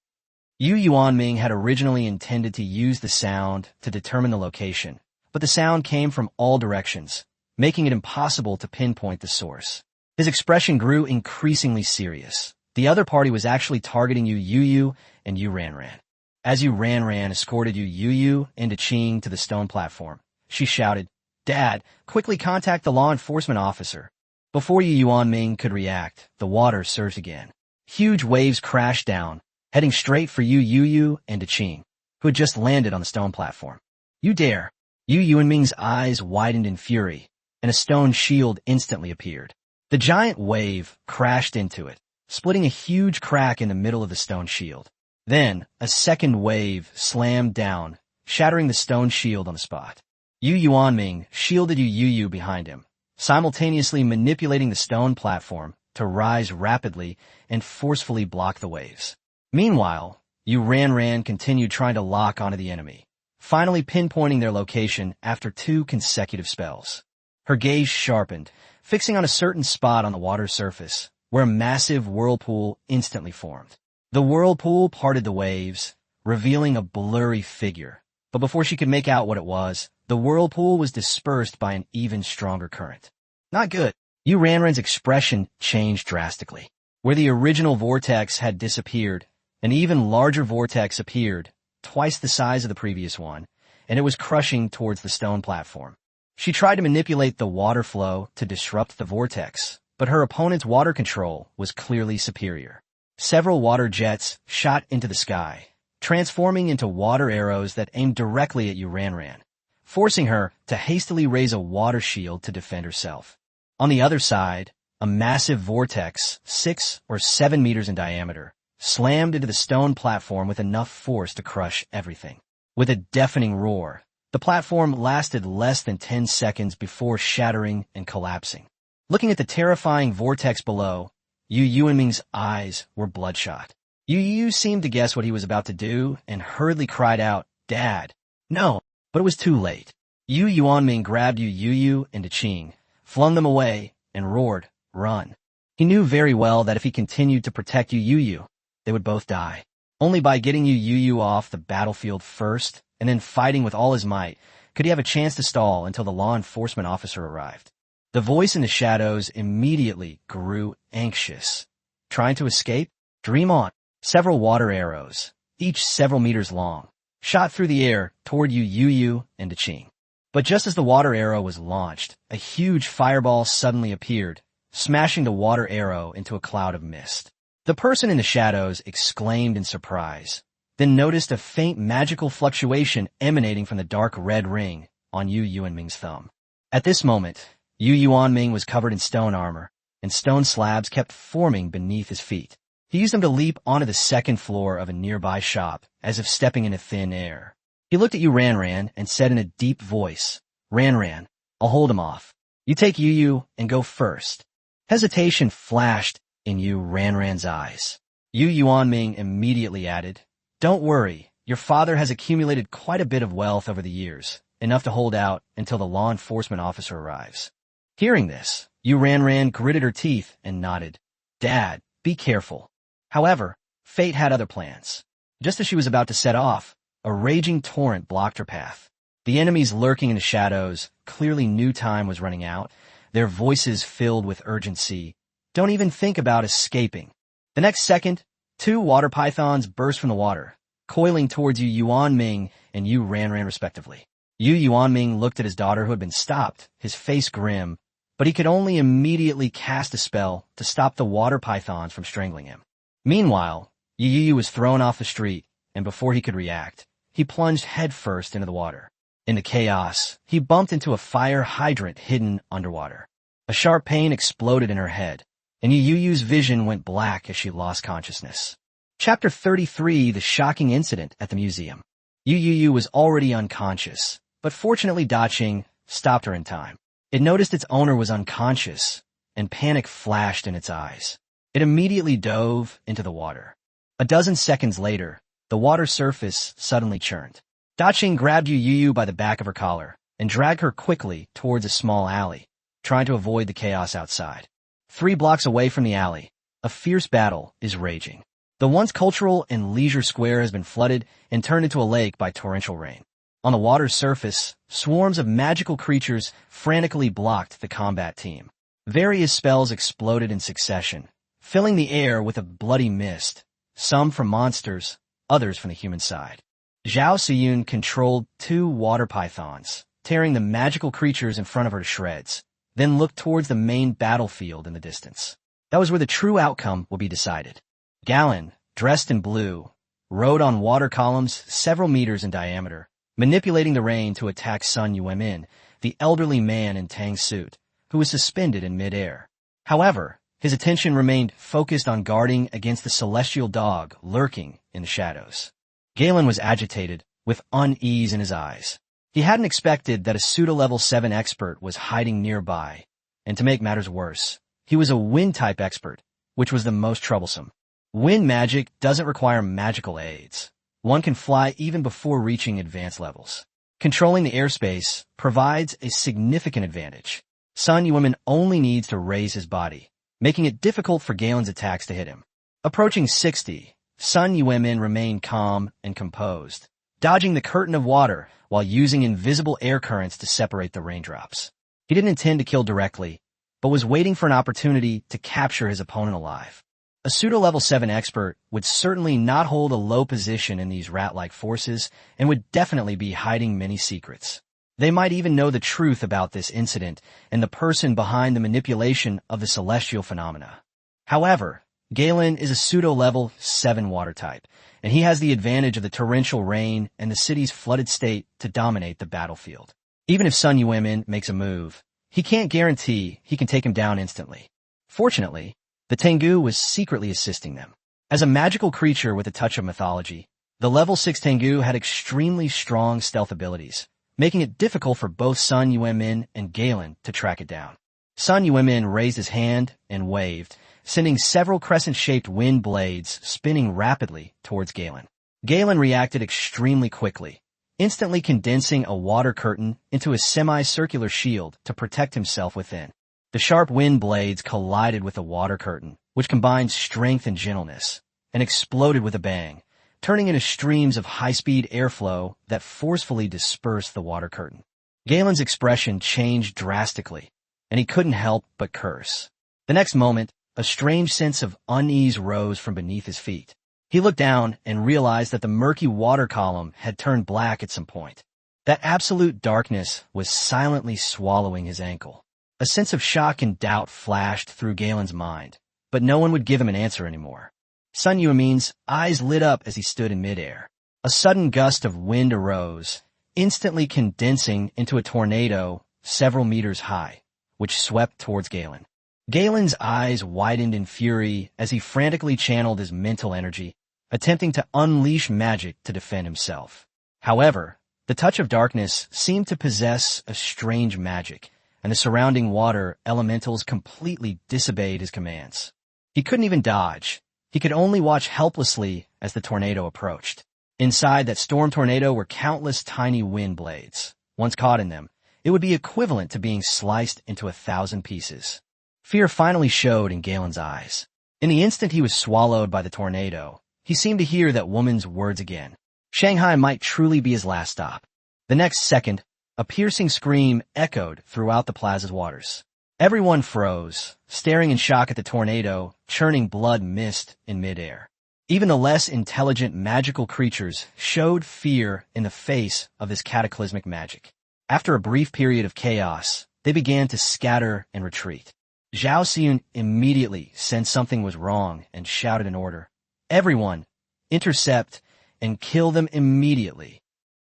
Yu Yuanming had originally intended to use the sound to determine the location, but the sound came from all directions, making it impossible to pinpoint the source. His expression grew increasingly serious. The other party was actually targeting Yu Youyou and Yu Ranran. As Yu Ranran escorted Yu Youyou and Da Qing to the stone platform, she shouted, "Dad, quickly contact the law enforcement officer." Before Yu Yuanming could react, the water surged again. Huge waves crashed down, heading straight for Yu Youyou and Qing, who had just landed on the stone platform. You dare! Yu Yuanming's eyes widened in fury, and a stone shield instantly appeared. The giant wave crashed into it, splitting a huge crack in the middle of the stone shield. Then, a second wave slammed down, shattering the stone shield on the spot. Yu Yuanming shielded Yu Youyou behind him, simultaneously manipulating the stone platform to rise rapidly and forcefully block the waves. Meanwhile, Yu Ranran continued trying to lock onto the enemy, finally pinpointing their location after 2 consecutive spells. Her gaze sharpened, fixing on a certain spot on the water's surface, where a massive whirlpool instantly formed. The whirlpool parted the waves, revealing a blurry figure, but before she could make out what it was, the whirlpool was dispersed by an even stronger current. Not good. Yu Ranran's expression changed drastically. Where the original vortex had disappeared, an even larger vortex appeared, twice the size of the previous one, and it was crushing towards the stone platform. She tried to manipulate the water flow to disrupt the vortex, but her opponent's water control was clearly superior. Several water jets shot into the sky, transforming into water arrows that aimed directly at Yu Ranran, forcing her to hastily raise a water shield to defend herself. On the other side, a massive vortex, 6 or 7 meters in diameter, slammed into the stone platform with enough force to crush everything. With a deafening roar, the platform lasted less than 10 seconds before shattering and collapsing. Looking at the terrifying vortex below, Yu Yuanming's eyes were bloodshot. Yu Youyou seemed to guess what he was about to do and hurriedly cried out, "Dad!" No, but it was too late. Yu Yuanming grabbed Yu Youyou and Qing, flung them away, and roared, "Run!" He knew very well that if he continued to protect Yu Youyou, they would both die. Only by getting Yu Youyou off the battlefield first, and then fighting with all his might, could he have a chance to stall until the law enforcement officer arrived. The voice in the shadows immediately grew anxious. Trying to escape? Dream on. Several water arrows, each several meters long, shot through the air toward Yu Youyou and Qing. But just as the water arrow was launched, a huge fireball suddenly appeared, smashing the water arrow into a cloud of mist. The person in the shadows exclaimed in surprise, then noticed a faint magical fluctuation emanating from the dark red ring on Yu Yuanming's thumb. At this moment, Yu Yuanming was covered in stone armor, and stone slabs kept forming beneath his feet. He used them to leap onto the second floor of a nearby shop, as if stepping into thin air. He looked at Yu Ranran and said in a deep voice, "Ranran, I'll hold him off. You take Youyou and go first." Hesitation flashed in Yu Ranran's eyes. Yu Yuanming immediately added, "Don't worry, your father has accumulated quite a bit of wealth over the years, enough to hold out until the law enforcement officer arrives." Hearing this, Yu Ranran gritted her teeth and nodded. "Dad, be careful." However, fate had other plans. Just as she was about to set off, a raging torrent blocked her path. The enemies lurking in the shadows clearly knew time was running out, their voices filled with urgency. "Don't even think about escaping." The next second, 2 water pythons burst from the water, coiling towards Yu Yuanming and Yu Ranran respectively. Yu Yuanming looked at his daughter who had been stopped, his face grim, but he could only immediately cast a spell to stop the water pythons from strangling him. Meanwhile, Yu Youyou was thrown off the street, and before he could react, he plunged headfirst into the water. In the chaos, he bumped into a fire hydrant hidden underwater. A sharp pain exploded in her head, and Yu Youyou's vision went black as she lost consciousness. Chapter 33, The Shocking Incident at the Museum. Yu Youyou was already unconscious, but fortunately Daqing stopped her in time. It noticed its owner was unconscious, and panic flashed in its eyes. It immediately dove into the water. A dozen seconds later, the water surface suddenly churned. Daqing grabbed Yu Youyou by the back of her collar and dragged her quickly towards a small alley, trying to avoid the chaos outside. 3 blocks away from the alley, a fierce battle is raging. The once cultural and leisure square has been flooded and turned into a lake by torrential rain. On the water's surface, swarms of magical creatures frantically blocked the combat team. Various spells exploded in succession, filling the air with a bloody mist, some from monsters, others from the human side. Zhao Siyun controlled 2 water pythons, tearing the magical creatures in front of her to shreds, then looked towards the main battlefield in the distance. That was where the true outcome would be decided. Galen, dressed in blue, rode on water columns several meters in diameter, manipulating the rain to attack Sun Yuemin, the elderly man in Tang's suit, who was suspended in midair. However, his attention remained focused on guarding against the celestial dog lurking in the shadows. Galen was agitated, with unease in his eyes. He hadn't expected that a pseudo-level 7 expert was hiding nearby, and to make matters worse, he was a wind-type expert, which was the most troublesome. Wind magic doesn't require magical aids. One can fly even before reaching advanced levels. Controlling the airspace provides a significant advantage. Sun Yuemin only needs to raise his body, making it difficult for Galen's attacks to hit him. Approaching 60, Sun Yuemin remained calm and composed, dodging the curtain of water while using invisible air currents to separate the raindrops. He didn't intend to kill directly, but was waiting for an opportunity to capture his opponent alive. A pseudo-level 7 expert would certainly not hold a low position in these rat-like forces and would definitely be hiding many secrets. They might even know the truth about this incident and the person behind the manipulation of the celestial phenomena. However, Galen is a pseudo-level 7 water type, and he has the advantage of the torrential rain and the city's flooded state to dominate the battlefield. Even if Sun Yuemin makes a move, he can't guarantee he can take him down instantly. Fortunately, the Tengu was secretly assisting them. As a magical creature with a touch of mythology, the level 6 Tengu had extremely strong stealth abilities, making it difficult for both Sun Yuemin and Galen to track it down. Sun Yuemin raised his hand and waved, sending several crescent-shaped wind blades spinning rapidly towards Galen. Galen reacted extremely quickly, instantly condensing a water curtain into a semi-circular shield to protect himself within. The sharp wind blades collided with the water curtain, which combined strength and gentleness, and exploded with a bang, turning into streams of high-speed airflow that forcefully dispersed the water curtain. Galen's expression changed drastically, and he couldn't help but curse. The next moment, a strange sense of unease rose from beneath his feet. He looked down and realized that the murky water column had turned black at some point. That absolute darkness was silently swallowing his ankle. A sense of shock and doubt flashed through Galen's mind, but no one would give him an answer anymore. Sun Yuemin's eyes lit up as he stood in midair. A sudden gust of wind arose, instantly condensing into a tornado several meters high, which swept towards Galen. Galen's eyes widened in fury as he frantically channeled his mental energy, attempting to unleash magic to defend himself. However, the touch of darkness seemed to possess a strange magic, and the surrounding water elementals completely disobeyed his commands. He couldn't even dodge. He could only watch helplessly as the tornado approached. Inside that storm tornado were countless tiny wind blades. Once caught in them, it would be equivalent to being sliced into 1,000 pieces. Fear finally showed in Galen's eyes. In the instant he was swallowed by the tornado, he seemed to hear that woman's words again. Shanghai might truly be his last stop. The next second, a piercing scream echoed throughout the plaza's waters. Everyone froze, staring in shock at the tornado, churning blood mist in midair. Even the less intelligent magical creatures showed fear in the face of this cataclysmic magic. After a brief period of chaos, they began to scatter and retreat. Zhao Xiyun immediately sensed something was wrong and shouted an order. Everyone, intercept and kill them immediately.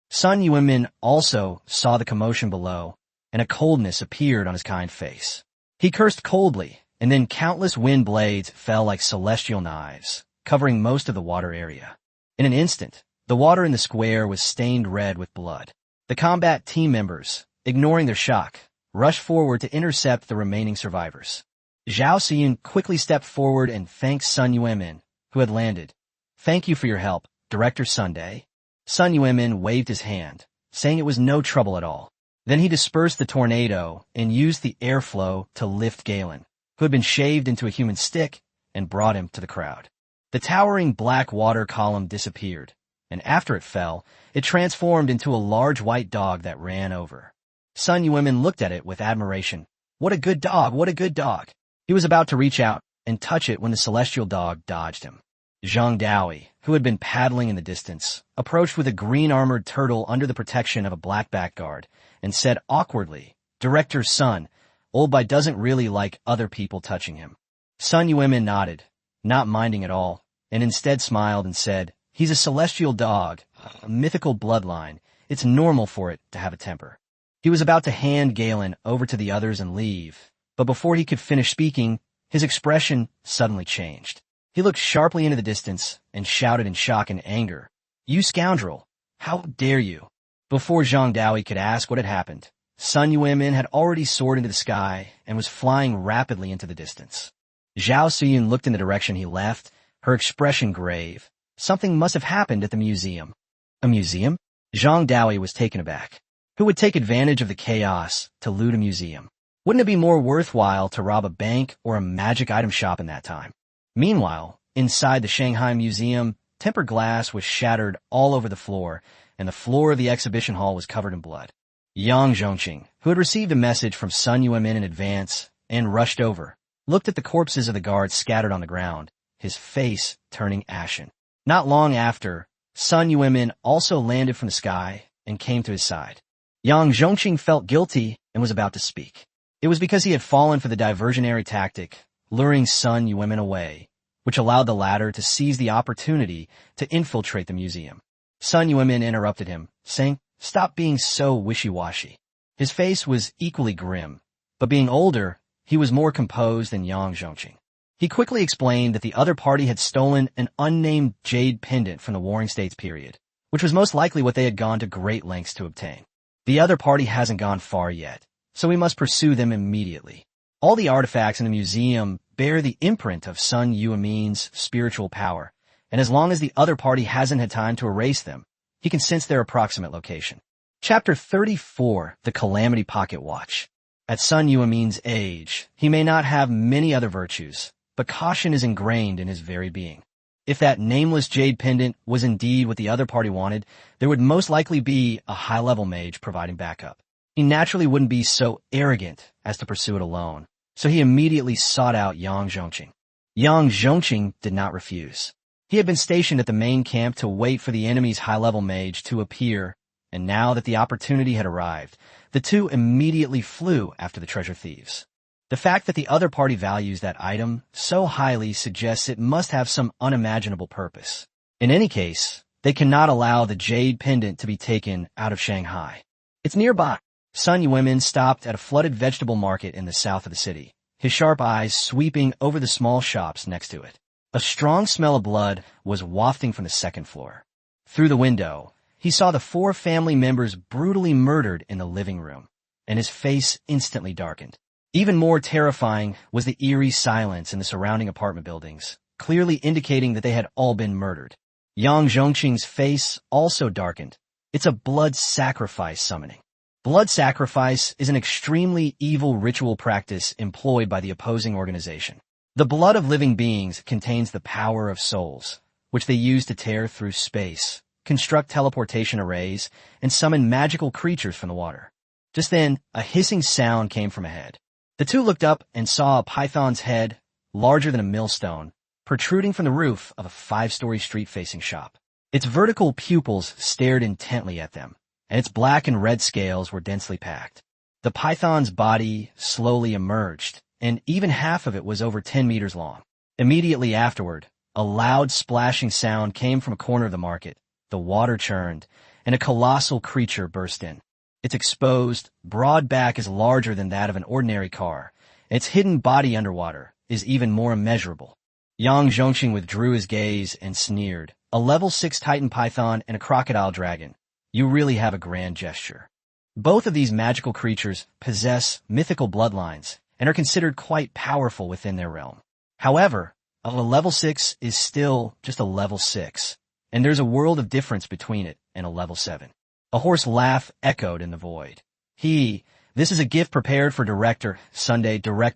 Sun Yuemin also saw the commotion below, and a coldness appeared on his kind face. He cursed coldly, and then countless wind blades fell like celestial knives, covering most of the water area. In an instant, the water in the square was stained red with blood. The combat team members, ignoring their shock, rushed forward to intercept the remaining survivors. Zhao Xiyun quickly stepped forward and thanked Sun Yuemin, who had landed. "Thank you for your help, Director Sunday." Sun Yuemin waved his hand, saying it was no trouble at all. Then he dispersed the tornado and used the airflow to lift Galen, who had been shaved into a human stick, and brought him to the crowd. The towering black water column disappeared, and after it fell, it transformed into a large white dog that ran over. Sun Yuemin looked at it with admiration. "What a good dog, what a good dog." He was about to reach out and touch it when the celestial dog dodged him. Zhang Daoi, who had been paddling in the distance, approached with a green-armored turtle under the protection of a black guard, and said awkwardly, "Director's son, Old Bai doesn't really like other people touching him." Sun Yuemin nodded, not minding at all, and instead smiled and said, "He's a celestial dog, a mythical bloodline. It's normal for it to have a temper." He was about to hand Galen over to the others and leave, but before he could finish speaking, his expression suddenly changed. He looked sharply into the distance and shouted in shock and anger, "You scoundrel! How dare you!" Before Zhang Daoi could ask what had happened, Sun Yuemin had already soared into the sky and was flying rapidly into the distance. Zhao Siyun looked in the direction he left, her expression grave. Something must have happened at the museum. A museum? Zhang Daoi was taken aback. Who would take advantage of the chaos to loot a museum? Wouldn't it be more worthwhile to rob a bank or a magic item shop in that time? Meanwhile, inside the Shanghai Museum, tempered glass was shattered all over the floor, and the floor of the exhibition hall was covered in blood. Yang Zhongqing, who had received a message from Sun Yuemin in advance and rushed over, looked at the corpses of the guards scattered on the ground, his face turning ashen. Not long after, Sun Yuemin also landed from the sky and came to his side. Yang Zhongqing felt guilty and was about to speak. It was because he had fallen for the diversionary tactic, luring Sun Yuemin away, which allowed the latter to seize the opportunity to infiltrate the museum. Sun Yuemin interrupted him, saying, "Stop being so wishy-washy." His face was equally grim, but being older, he was more composed than Yang Zhongqing. He quickly explained that the other party had stolen an unnamed jade pendant from the Warring States period, which was most likely what they had gone to great lengths to obtain. The other party hasn't gone far yet, so we must pursue them immediately. All the artifacts in the museum bear the imprint of Sun Yuemin's spiritual power, and as long as the other party hasn't had time to erase them, he can sense their approximate location. Chapter 34, The Calamity Pocket Watch. At Sun Yuemin's age, he may not have many other virtues, but caution is ingrained in his very being. If that nameless jade pendant was indeed what the other party wanted, there would most likely be a high-level mage providing backup. He naturally wouldn't be so arrogant as to pursue it alone, so he immediately sought out Yang Zhongqing. Yang Zhongqing did not refuse. He had been stationed at the main camp to wait for the enemy's high-level mage to appear, and now that the opportunity had arrived, the two immediately flew after the treasure thieves. The fact that the other party values that item so highly suggests it must have some unimaginable purpose. In any case, they cannot allow the jade pendant to be taken out of Shanghai. It's nearby. Sun Yuemin stopped at a flooded vegetable market in the south of the city, his sharp eyes sweeping over the small shops next to it. A strong smell of blood was wafting from the second floor. Through the window, he saw the 4 family members brutally murdered in the living room, and his face instantly darkened. Even more terrifying was the eerie silence in the surrounding apartment buildings, clearly indicating that they had all been murdered. Yang Zhongqing's face also darkened. It's a blood sacrifice summoning. Blood sacrifice is an extremely evil ritual practice employed by the opposing organization. The blood of living beings contains the power of souls, which they use to tear through space, construct teleportation arrays, and summon magical creatures from the water. Just then, a hissing sound came from ahead. The two looked up and saw a python's head, larger than a millstone, protruding from the roof of a 5-story street-facing shop. Its vertical pupils stared intently at them, and its black and red scales were densely packed. The python's body slowly emerged, and even half of it was over 10 meters long. Immediately afterward, a loud splashing sound came from a corner of the market. The water churned, and a colossal creature burst in. Its exposed, broad back is larger than that of an ordinary car. Its hidden body underwater is even more immeasurable. Yang Zhongqing withdrew his gaze and sneered. A level 6 Titan python and a crocodile dragon. You really have a grand gesture. Both of these magical creatures possess mythical bloodlines and are considered quite powerful within their realm. However, a level 6 is still just a level 6, and there's a world of difference between it and a level 7. A hoarse laugh echoed in the void. This is a gift prepared for Director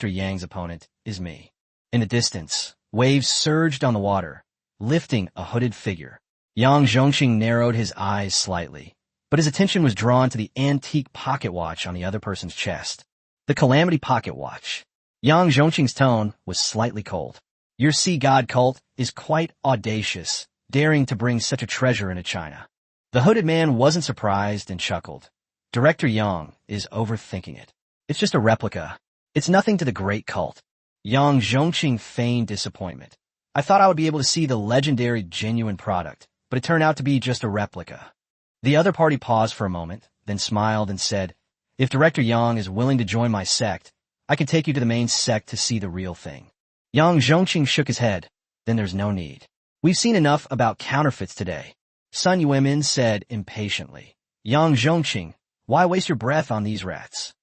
Yang's opponent, is me. In the distance, waves surged on the water, lifting a hooded figure. Yang Zhongqing narrowed his eyes slightly, but his attention was drawn to the antique pocket watch on the other person's chest. The Calamity Pocket Watch. Yang Zhongqing's tone was slightly cold. Your sea god cult is quite audacious, daring to bring such a treasure into China. The hooded man wasn't surprised and chuckled. Director Yang is overthinking it. It's just a replica. It's nothing to the great cult. Yang Zhongqing feigned disappointment. I thought I would be able to see the legendary genuine product, but it turned out to be just a replica. The other party paused for a moment, then smiled and said, if Director Yang is willing to join my sect, I can take you to the main sect to see the real thing. Yang Zhongqing shook his head. Then there's no need. We've seen enough about counterfeits today. Sun Yuemin said impatiently. Yang Zhongqing, why waste your breath on these rats?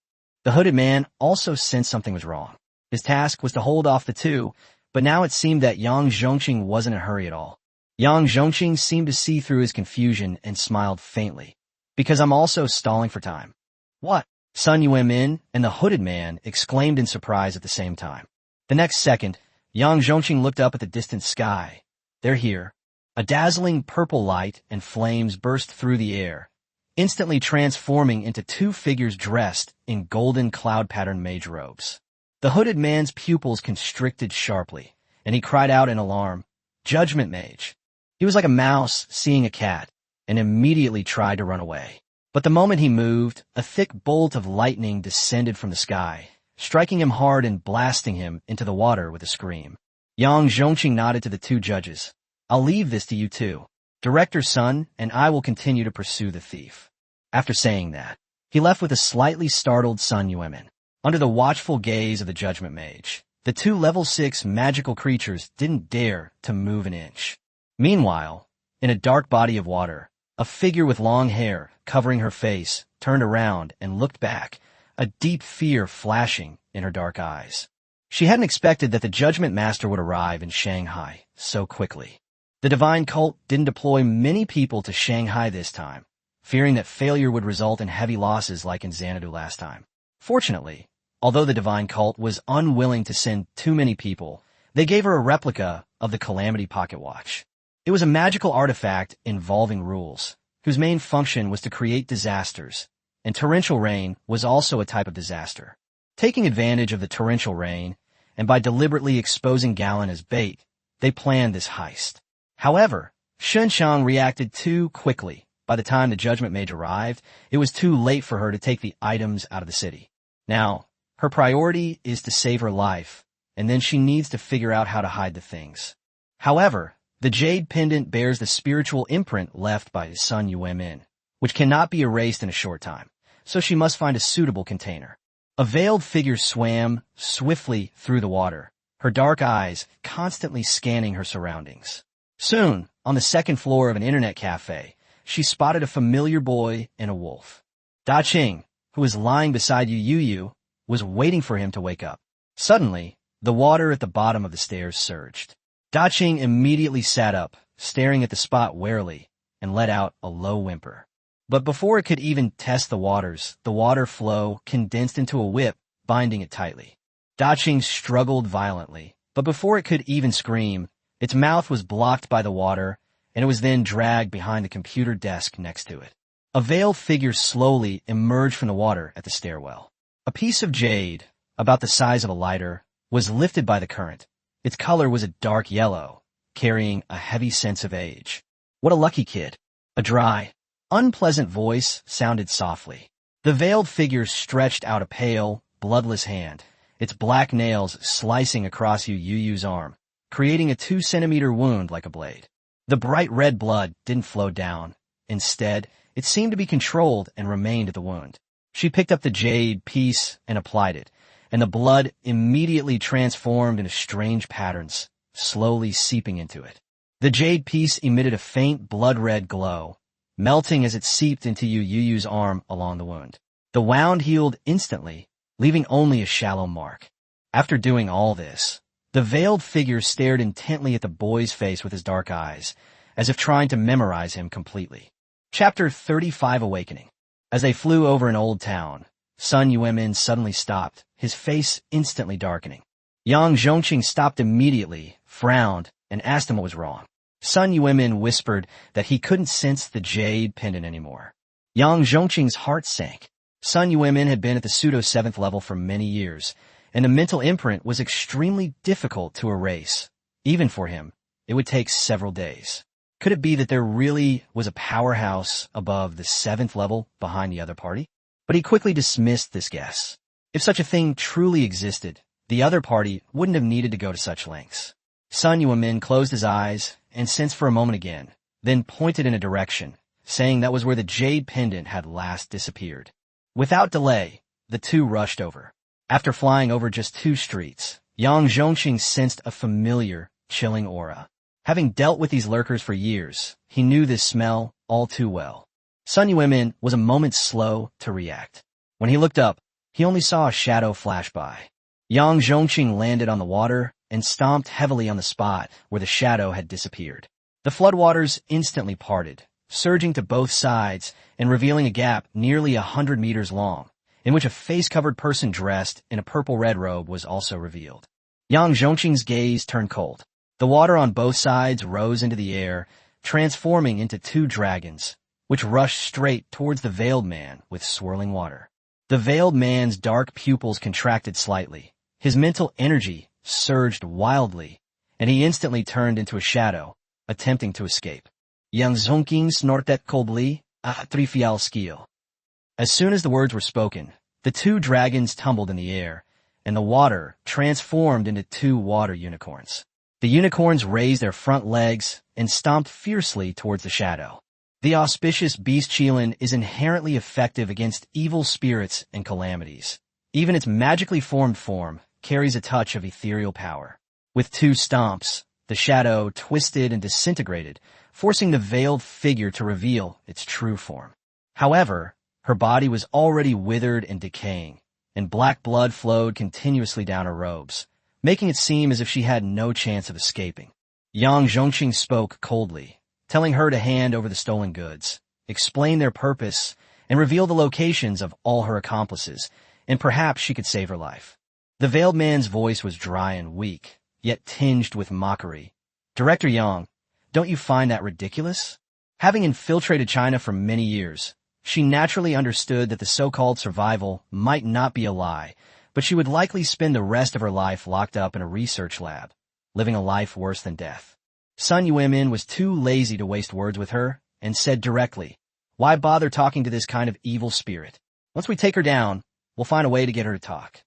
The hooded man also sensed something was wrong. His task was to hold off the two, but now it seemed that Yang Zhongqing wasn't in a hurry at all. Yang Zhongqing seemed to see through his confusion and smiled faintly. Because I'm also stalling for time. What? Sun Yuemin and the hooded man exclaimed in surprise at the same time. The next second, Yang Zhongqing looked up at the distant sky. They're here. A dazzling purple light and flames burst through the air, instantly transforming into two figures dressed in golden cloud-patterned mage robes. The hooded man's pupils constricted sharply, and he cried out in alarm, Judgment Mage. He was like a mouse seeing a cat, and immediately tried to run away. But the moment he moved, a thick bolt of lightning descended from the sky, striking him hard and blasting him into the water with a scream. Yang Zhongqing nodded to the two judges. I'll leave this to you two. Director Sun and I will continue to pursue the thief. After saying that, he left with a slightly startled Sun Yuemin. Under the watchful gaze of the Judgment Mage, the two level 6 magical creatures didn't dare to move an inch. Meanwhile, in a dark body of water, a figure with long hair covering her face turned around and looked back, a deep fear flashing in her dark eyes. She hadn't expected that the Judgment Master would arrive in Shanghai so quickly. The divine cult didn't deploy many people to Shanghai this time, fearing that failure would result in heavy losses like in Xanadu last time. Fortunately, although the divine cult was unwilling to send too many people, they gave her a replica of the Calamity Pocket Watch. It was a magical artifact involving rules, whose main function was to create disasters, and torrential rain was also a type of disaster. Taking advantage of the torrential rain, and by deliberately exposing Galen as bait, they planned this heist. However, Shunshang reacted too quickly. By the time the Judgment Mage arrived, it was too late for her to take the items out of the city. Now, her priority is to save her life, and then she needs to figure out how to hide the things. However, the jade pendant bears the spiritual imprint left by Sun Yuemin, which cannot be erased in a short time, so she must find a suitable container. A veiled figure swam swiftly through the water, her dark eyes constantly scanning her surroundings. Soon, on the second floor of an internet cafe, she spotted a familiar boy and a wolf. Da Qing, who was lying beside Yu Youyou, was waiting for him to wake up. Suddenly, the water at the bottom of the stairs surged. Da Qing immediately sat up, staring at the spot warily, and let out a low whimper. But before it could even test the waters, the water flow condensed into a whip, binding it tightly. Da Qing struggled violently, but before it could even scream, its mouth was blocked by the water, and it was then dragged behind the computer desk next to it. A veiled figure slowly emerged from the water at the stairwell. A piece of jade, about the size of a lighter, was lifted by the current. Its color was a dark yellow, carrying a heavy sense of age. What a lucky kid. A dry, unpleasant voice sounded softly. The veiled figure stretched out a pale, bloodless hand, its black nails slicing across Yu Youyou's arm, creating a 2-centimeter wound like a blade. The bright red blood didn't flow down. Instead, it seemed to be controlled and remained at the wound. She picked up the jade piece and applied it, and the blood immediately transformed into strange patterns, slowly seeping into it. The jade piece emitted a faint blood-red glow, melting as it seeped into Yu Youyou's arm along the wound. The wound healed instantly, leaving only a shallow mark. After doing all this, the veiled figure stared intently at the boy's face with his dark eyes, as if trying to memorize him completely. Chapter 35 Awakening. As they flew over an old town, Sun Yuemin suddenly stopped, his face instantly darkening. Yang Zhongqing stopped immediately, frowned, and asked him what was wrong. Sun Yuemin whispered that he couldn't sense the jade pendant anymore. Yang Zhongqing's heart sank. Sun Yuemin had been at the pseudo-7th level for many years, and the mental imprint was extremely difficult to erase. Even for him, it would take several days. Could it be that there really was a powerhouse above the 7th level behind the other party? But he quickly dismissed this guess. If such a thing truly existed, the other party wouldn't have needed to go to such lengths. Sun Yuanmin closed his eyes and sensed for a moment again, then pointed in a direction, saying that was where the jade pendant had last disappeared. Without delay, the two rushed over. After flying over just 2 streets, Yang Zhongqing sensed a familiar, chilling aura. Having dealt with these lurkers for years, he knew this smell all too well. Sun Yuanmin was a moment slow to react. When he looked up, he only saw a shadow flash by. Yang Zhongqing landed on the water and stomped heavily on the spot where the shadow had disappeared. The floodwaters instantly parted, surging to both sides and revealing a gap nearly 100 meters long, in which a face-covered person dressed in a purple-red robe was also revealed. Yang Zhongqing's gaze turned cold. The water on both sides rose into the air, transforming into 2 dragons, which rushed straight towards the veiled man with swirling water. The veiled man's dark pupils contracted slightly. His mental energy surged wildly, and he instantly turned into a shadow, attempting to escape. Yang Zhongqing snorted coldly, trivial skill. As soon as the words were spoken, the 2 dragons tumbled in the air, and the water transformed into 2 water unicorns. The unicorns raised their front legs and stomped fiercely towards the shadow. The auspicious beast Qilin is inherently effective against evil spirits and calamities. Even its magically formed form carries a touch of ethereal power. With 2 stomps, the shadow twisted and disintegrated, forcing the veiled figure to reveal its true form. However, her body was already withered and decaying, and black blood flowed continuously down her robes, making it seem as if she had no chance of escaping. Yang Zhongqing spoke coldly, telling her to hand over the stolen goods, explain their purpose, and reveal the locations of all her accomplices, and perhaps she could save her life. The veiled man's voice was dry and weak, yet tinged with mockery. Director Yang, don't you find that ridiculous? Having infiltrated China for many years, she naturally understood that the so-called survival might not be a lie, but she would likely spend the rest of her life locked up in a research lab, living a life worse than death. Sun Yuanmin was too lazy to waste words with her and said directly, why bother talking to this kind of evil spirit? Once we take her down, we'll find a way to get her to talk.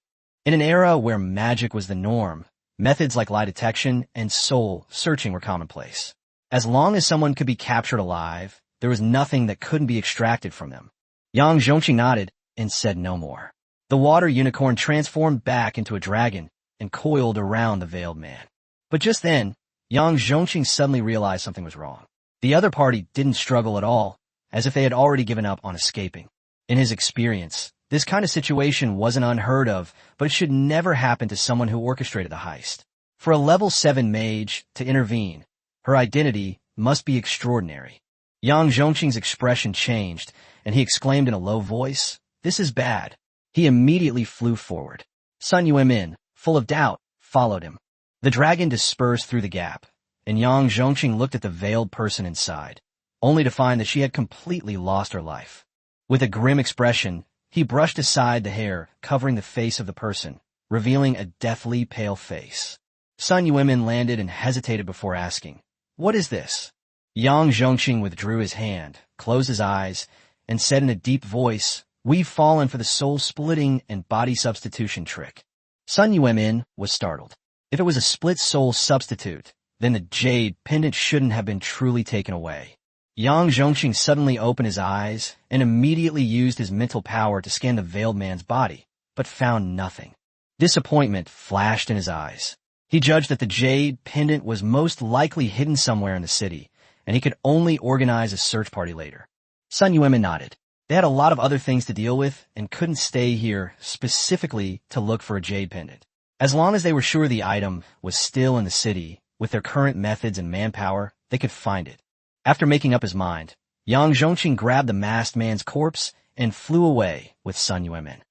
In an era where magic was the norm, methods like lie detection and soul searching were commonplace. As long as someone could be captured alive, there was nothing that couldn't be extracted from them. Yang Zhongqing nodded and said no more. The water unicorn transformed back into a dragon and coiled around the veiled man. But just then, Yang Zhongqing suddenly realized something was wrong. The other party didn't struggle at all, as if they had already given up on escaping. In his experience, this kind of situation wasn't unheard of, but it should never happen to someone who orchestrated the heist. For a level 7 mage to intervene, her identity must be extraordinary. Yang Zhongqing's expression changed, and he exclaimed in a low voice, this is bad. He immediately flew forward. Sun Yuanmin, full of doubt, followed him. The dragon dispersed through the gap, and Yang Zhongqing looked at the veiled person inside, only to find that she had completely lost her life. With a grim expression, he brushed aside the hair covering the face of the person, revealing a deathly pale face. Sun Yuanmin landed and hesitated before asking, what is this? Yang Zhongqing withdrew his hand, closed his eyes, and said in a deep voice, we've fallen for the soul-splitting and body substitution trick. Sun Yuanmin was startled. If it was a split soul substitute, then the jade pendant shouldn't have been truly taken away. Yang Zhongqing suddenly opened his eyes and immediately used his mental power to scan the veiled man's body, but found nothing. Disappointment flashed in his eyes. He judged that the jade pendant was most likely hidden somewhere in the city, and he could only organize a search party later. Sun Yuanmin nodded. They had a lot of other things to deal with and couldn't stay here specifically to look for a jade pendant. As long as they were sure the item was still in the city, with their current methods and manpower, they could find it. After making up his mind, Yang Zhongqing grabbed the masked man's corpse and flew away with Sun Yuanmin.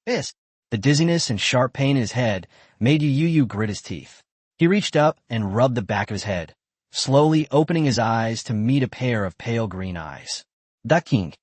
The dizziness and sharp pain in his head made Yu Youyou grit his teeth. He reached up and rubbed the back of his head, slowly opening his eyes to meet a pair of pale green eyes. Ducking.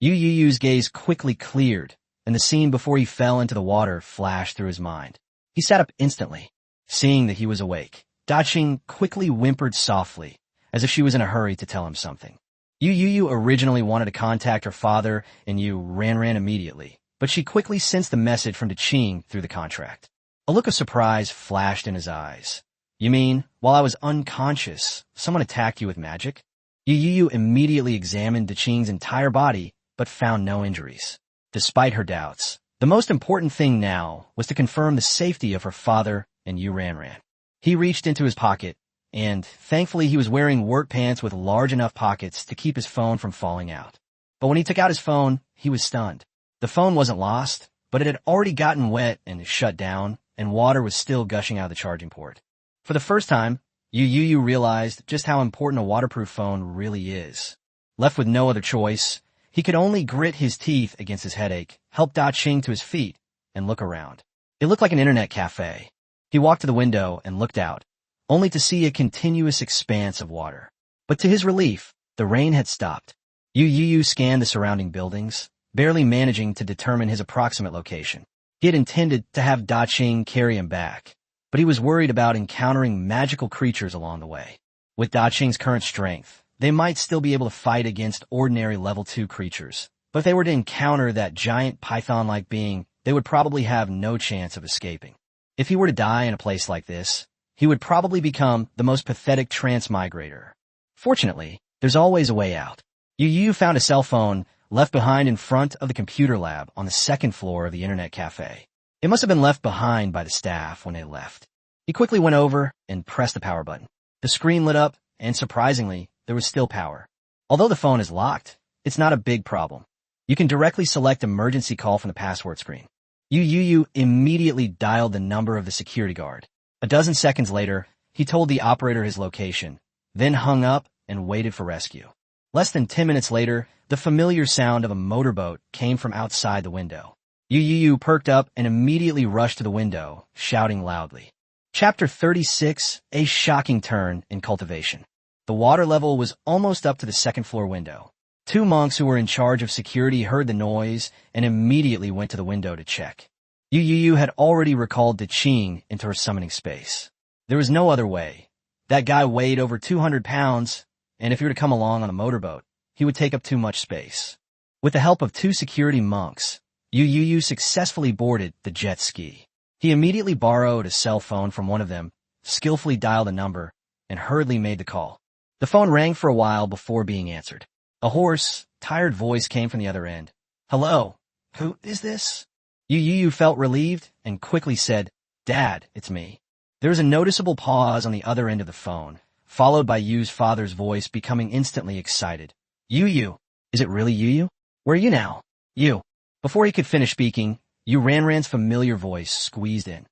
Yu Youyou's gaze quickly cleared, and the scene before he fell into the water flashed through his mind. He sat up instantly, seeing that he was awake. Daching quickly whimpered softly, as if she was in a hurry to tell him something. Yu Youyou originally wanted to contact her father, and Yu ran immediately, but she quickly sensed the message from Daching through the contract. A look of surprise flashed in his eyes. You mean, while I was unconscious, someone attacked you with magic? Yu Youyou immediately examined Daqing's entire body, but found no injuries. Despite her doubts, the most important thing now was to confirm the safety of her father and Yu Ranran. He reached into his pocket, and thankfully he was wearing work pants with large enough pockets to keep his phone from falling out. But when he took out his phone, he was stunned. The phone wasn't lost, but it had already gotten wet and shut down, and water was still gushing out of the charging port. For the first time, Yu Youyou realized just how important a waterproof phone really is. Left with no other choice, he could only grit his teeth against his headache, help Daqing to his feet, and look around. It looked like an internet cafe. He walked to the window and looked out, only to see a continuous expanse of water. But to his relief, the rain had stopped. Yu Youyou scanned the surrounding buildings, barely managing to determine his approximate location. He had intended to have Daqing carry him back, but he was worried about encountering magical creatures along the way. With Daqing's current strength, they might still be able to fight against ordinary level 2 creatures, but if they were to encounter that giant python-like being, they would probably have no chance of escaping. If he were to die in a place like this, he would probably become the most pathetic transmigrator. Fortunately, there's always a way out. Yu Youyou found a cell phone left behind in front of the computer lab on the second floor of the internet cafe. It must have been left behind by the staff when they left. He quickly went over and pressed the power button. The screen lit up, and surprisingly, there was still power. Although the phone is locked, it's not a big problem. You can directly select emergency call from the password screen. Yu Youyou immediately dialed the number of the security guard. A dozen seconds later, he told the operator his location, then hung up and waited for rescue. Less than 10 minutes later, the familiar sound of a motorboat came from outside the window. Yu Youyou perked up and immediately rushed to the window, shouting loudly. Chapter 36, A Shocking Turn in Cultivation. The water level was almost up to the second floor window. 2 monks who were in charge of security heard the noise and immediately went to the window to check. Yu Youyou had already recalled Daqing into her summoning space. There was no other way. That guy weighed over 200 pounds, and if he were to come along on a motorboat, he would take up too much space. With the help of 2 security monks, Yu Youyou successfully boarded the jet ski. He immediately borrowed a cell phone from one of them, skillfully dialed a number, and hurriedly made the call. The phone rang for a while before being answered. A hoarse, tired voice came from the other end. Hello? Who is this? Yu Youyou felt relieved and quickly said, Dad, it's me. There was a noticeable pause on the other end of the phone, followed by Yu's father's voice becoming instantly excited. Youyou, is it really Youyou? Where are you now? You. Before he could finish speaking, Yu Ranran's familiar voice squeezed in.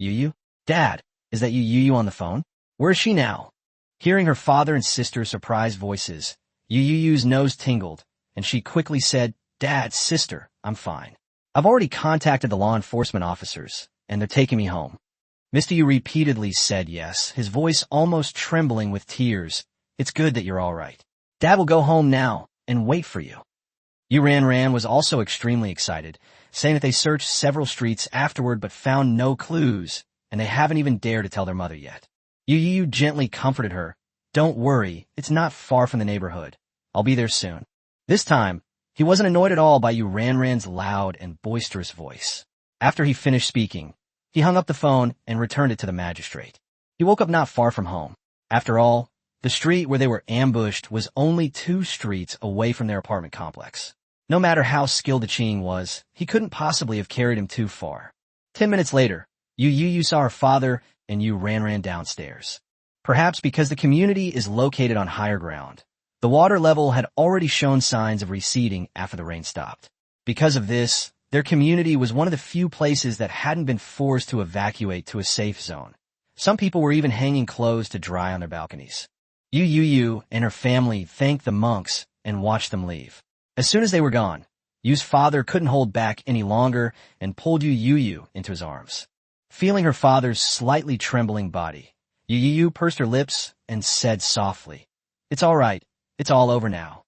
Youyou? Dad, is that Yu Youyou on the phone? Where is she now? Hearing her father and sister's surprised voices, Yu Youyou's nose tingled, and she quickly said, Dad, sister, I'm fine. I've already contacted the law enforcement officers, and they're taking me home. Mr. Yu repeatedly said yes, his voice almost trembling with tears. It's good that you're all right. Dad will go home now and wait for you. Yu Ranran was also extremely excited, saying that they searched several streets afterward but found no clues, and they haven't even dared to tell their mother yet. Yu Youyou gently comforted her. Don't worry, it's not far from the neighborhood. I'll be there soon. This time, he wasn't annoyed at all by Yu Ranran's loud and boisterous voice. After he finished speaking, he hung up the phone and returned it to the magistrate. He woke up not far from home. After all, the street where they were ambushed was only 2 streets away from their apartment complex. No matter how skilled Daqing was, he couldn't possibly have carried him too far. 10 minutes later, Yu Youyou saw her father and Yu Ranran downstairs. Perhaps because the community is located on higher ground, the water level had already shown signs of receding after the rain stopped. Because of this, their community was one of the few places that hadn't been forced to evacuate to a safe zone. Some people were even hanging clothes to dry on their balconies. Yu Youyou and her family thanked the monks and watched them leave. As soon as they were gone, Yu's father couldn't hold back any longer and pulled Yu Youyou into his arms. Feeling her father's slightly trembling body, Yu Youyou pursed her lips and said softly, It's all right. It's all over now.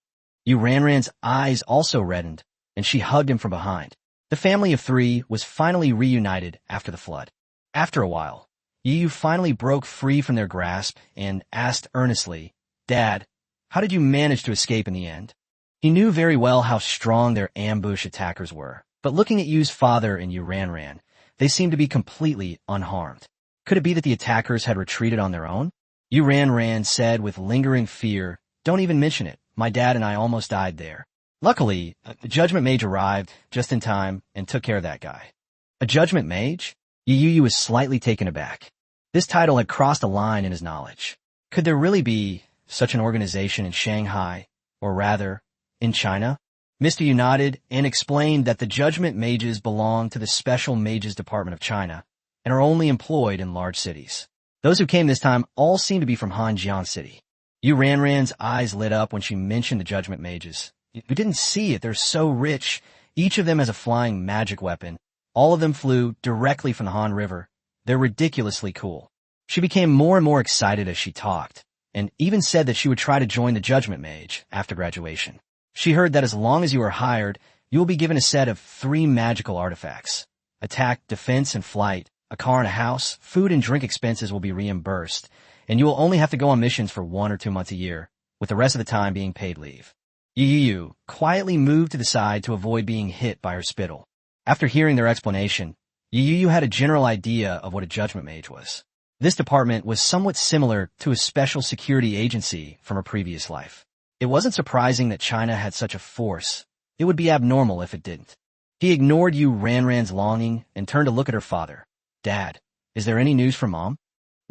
Yu Ranran's eyes also reddened, and she hugged him from behind. The family of 3 was finally reunited after the flood. After a while, Yu finally broke free from their grasp and asked earnestly, Dad, how did you manage to escape in the end? He knew very well how strong their ambush attackers were, but looking at Yu's father and Yu Ranran, they seemed to be completely unharmed. Could it be that the attackers had retreated on their own? Yu Ran said with lingering fear, "Don't even mention it. My dad and I almost died there." Luckily, the judgment mage arrived just in time and took care of that guy. A judgment mage? Yu Youyou was slightly taken aback. This title had crossed a line in his knowledge. Could there really be such an organization in Shanghai, or rather, in China? Mr. Yu nodded and explained that the judgment mages belong to the Special Mages Department of China and are only employed in large cities. Those who came this time all seemed to be from Hanjian City. Yu Ran's eyes lit up when she mentioned the judgment mages. You didn't see it, they're so rich. Each of them has a flying magic weapon. All of them flew directly from the Han River. They're ridiculously cool. She became more and more excited as she talked, and even said that she would try to join the judgment mage after graduation. She heard that as long as you are hired, you will be given a set of 3 magical artifacts: attack, defense, and flight, a car and a house, food and drink expenses will be reimbursed, and you will only have to go on missions for 1 or 2 months a year, with the rest of the time being paid leave. Yu Youyou quietly moved to the side to avoid being hit by her spittle. After hearing their explanation, Yu Youyou had a general idea of what a judgment mage was. This department was somewhat similar to a special security agency from a previous life. It wasn't surprising that China had such a force. It would be abnormal if it didn't. He ignored Yu Ran's longing and turned to look at her father. "Dad, is there any news from Mom?"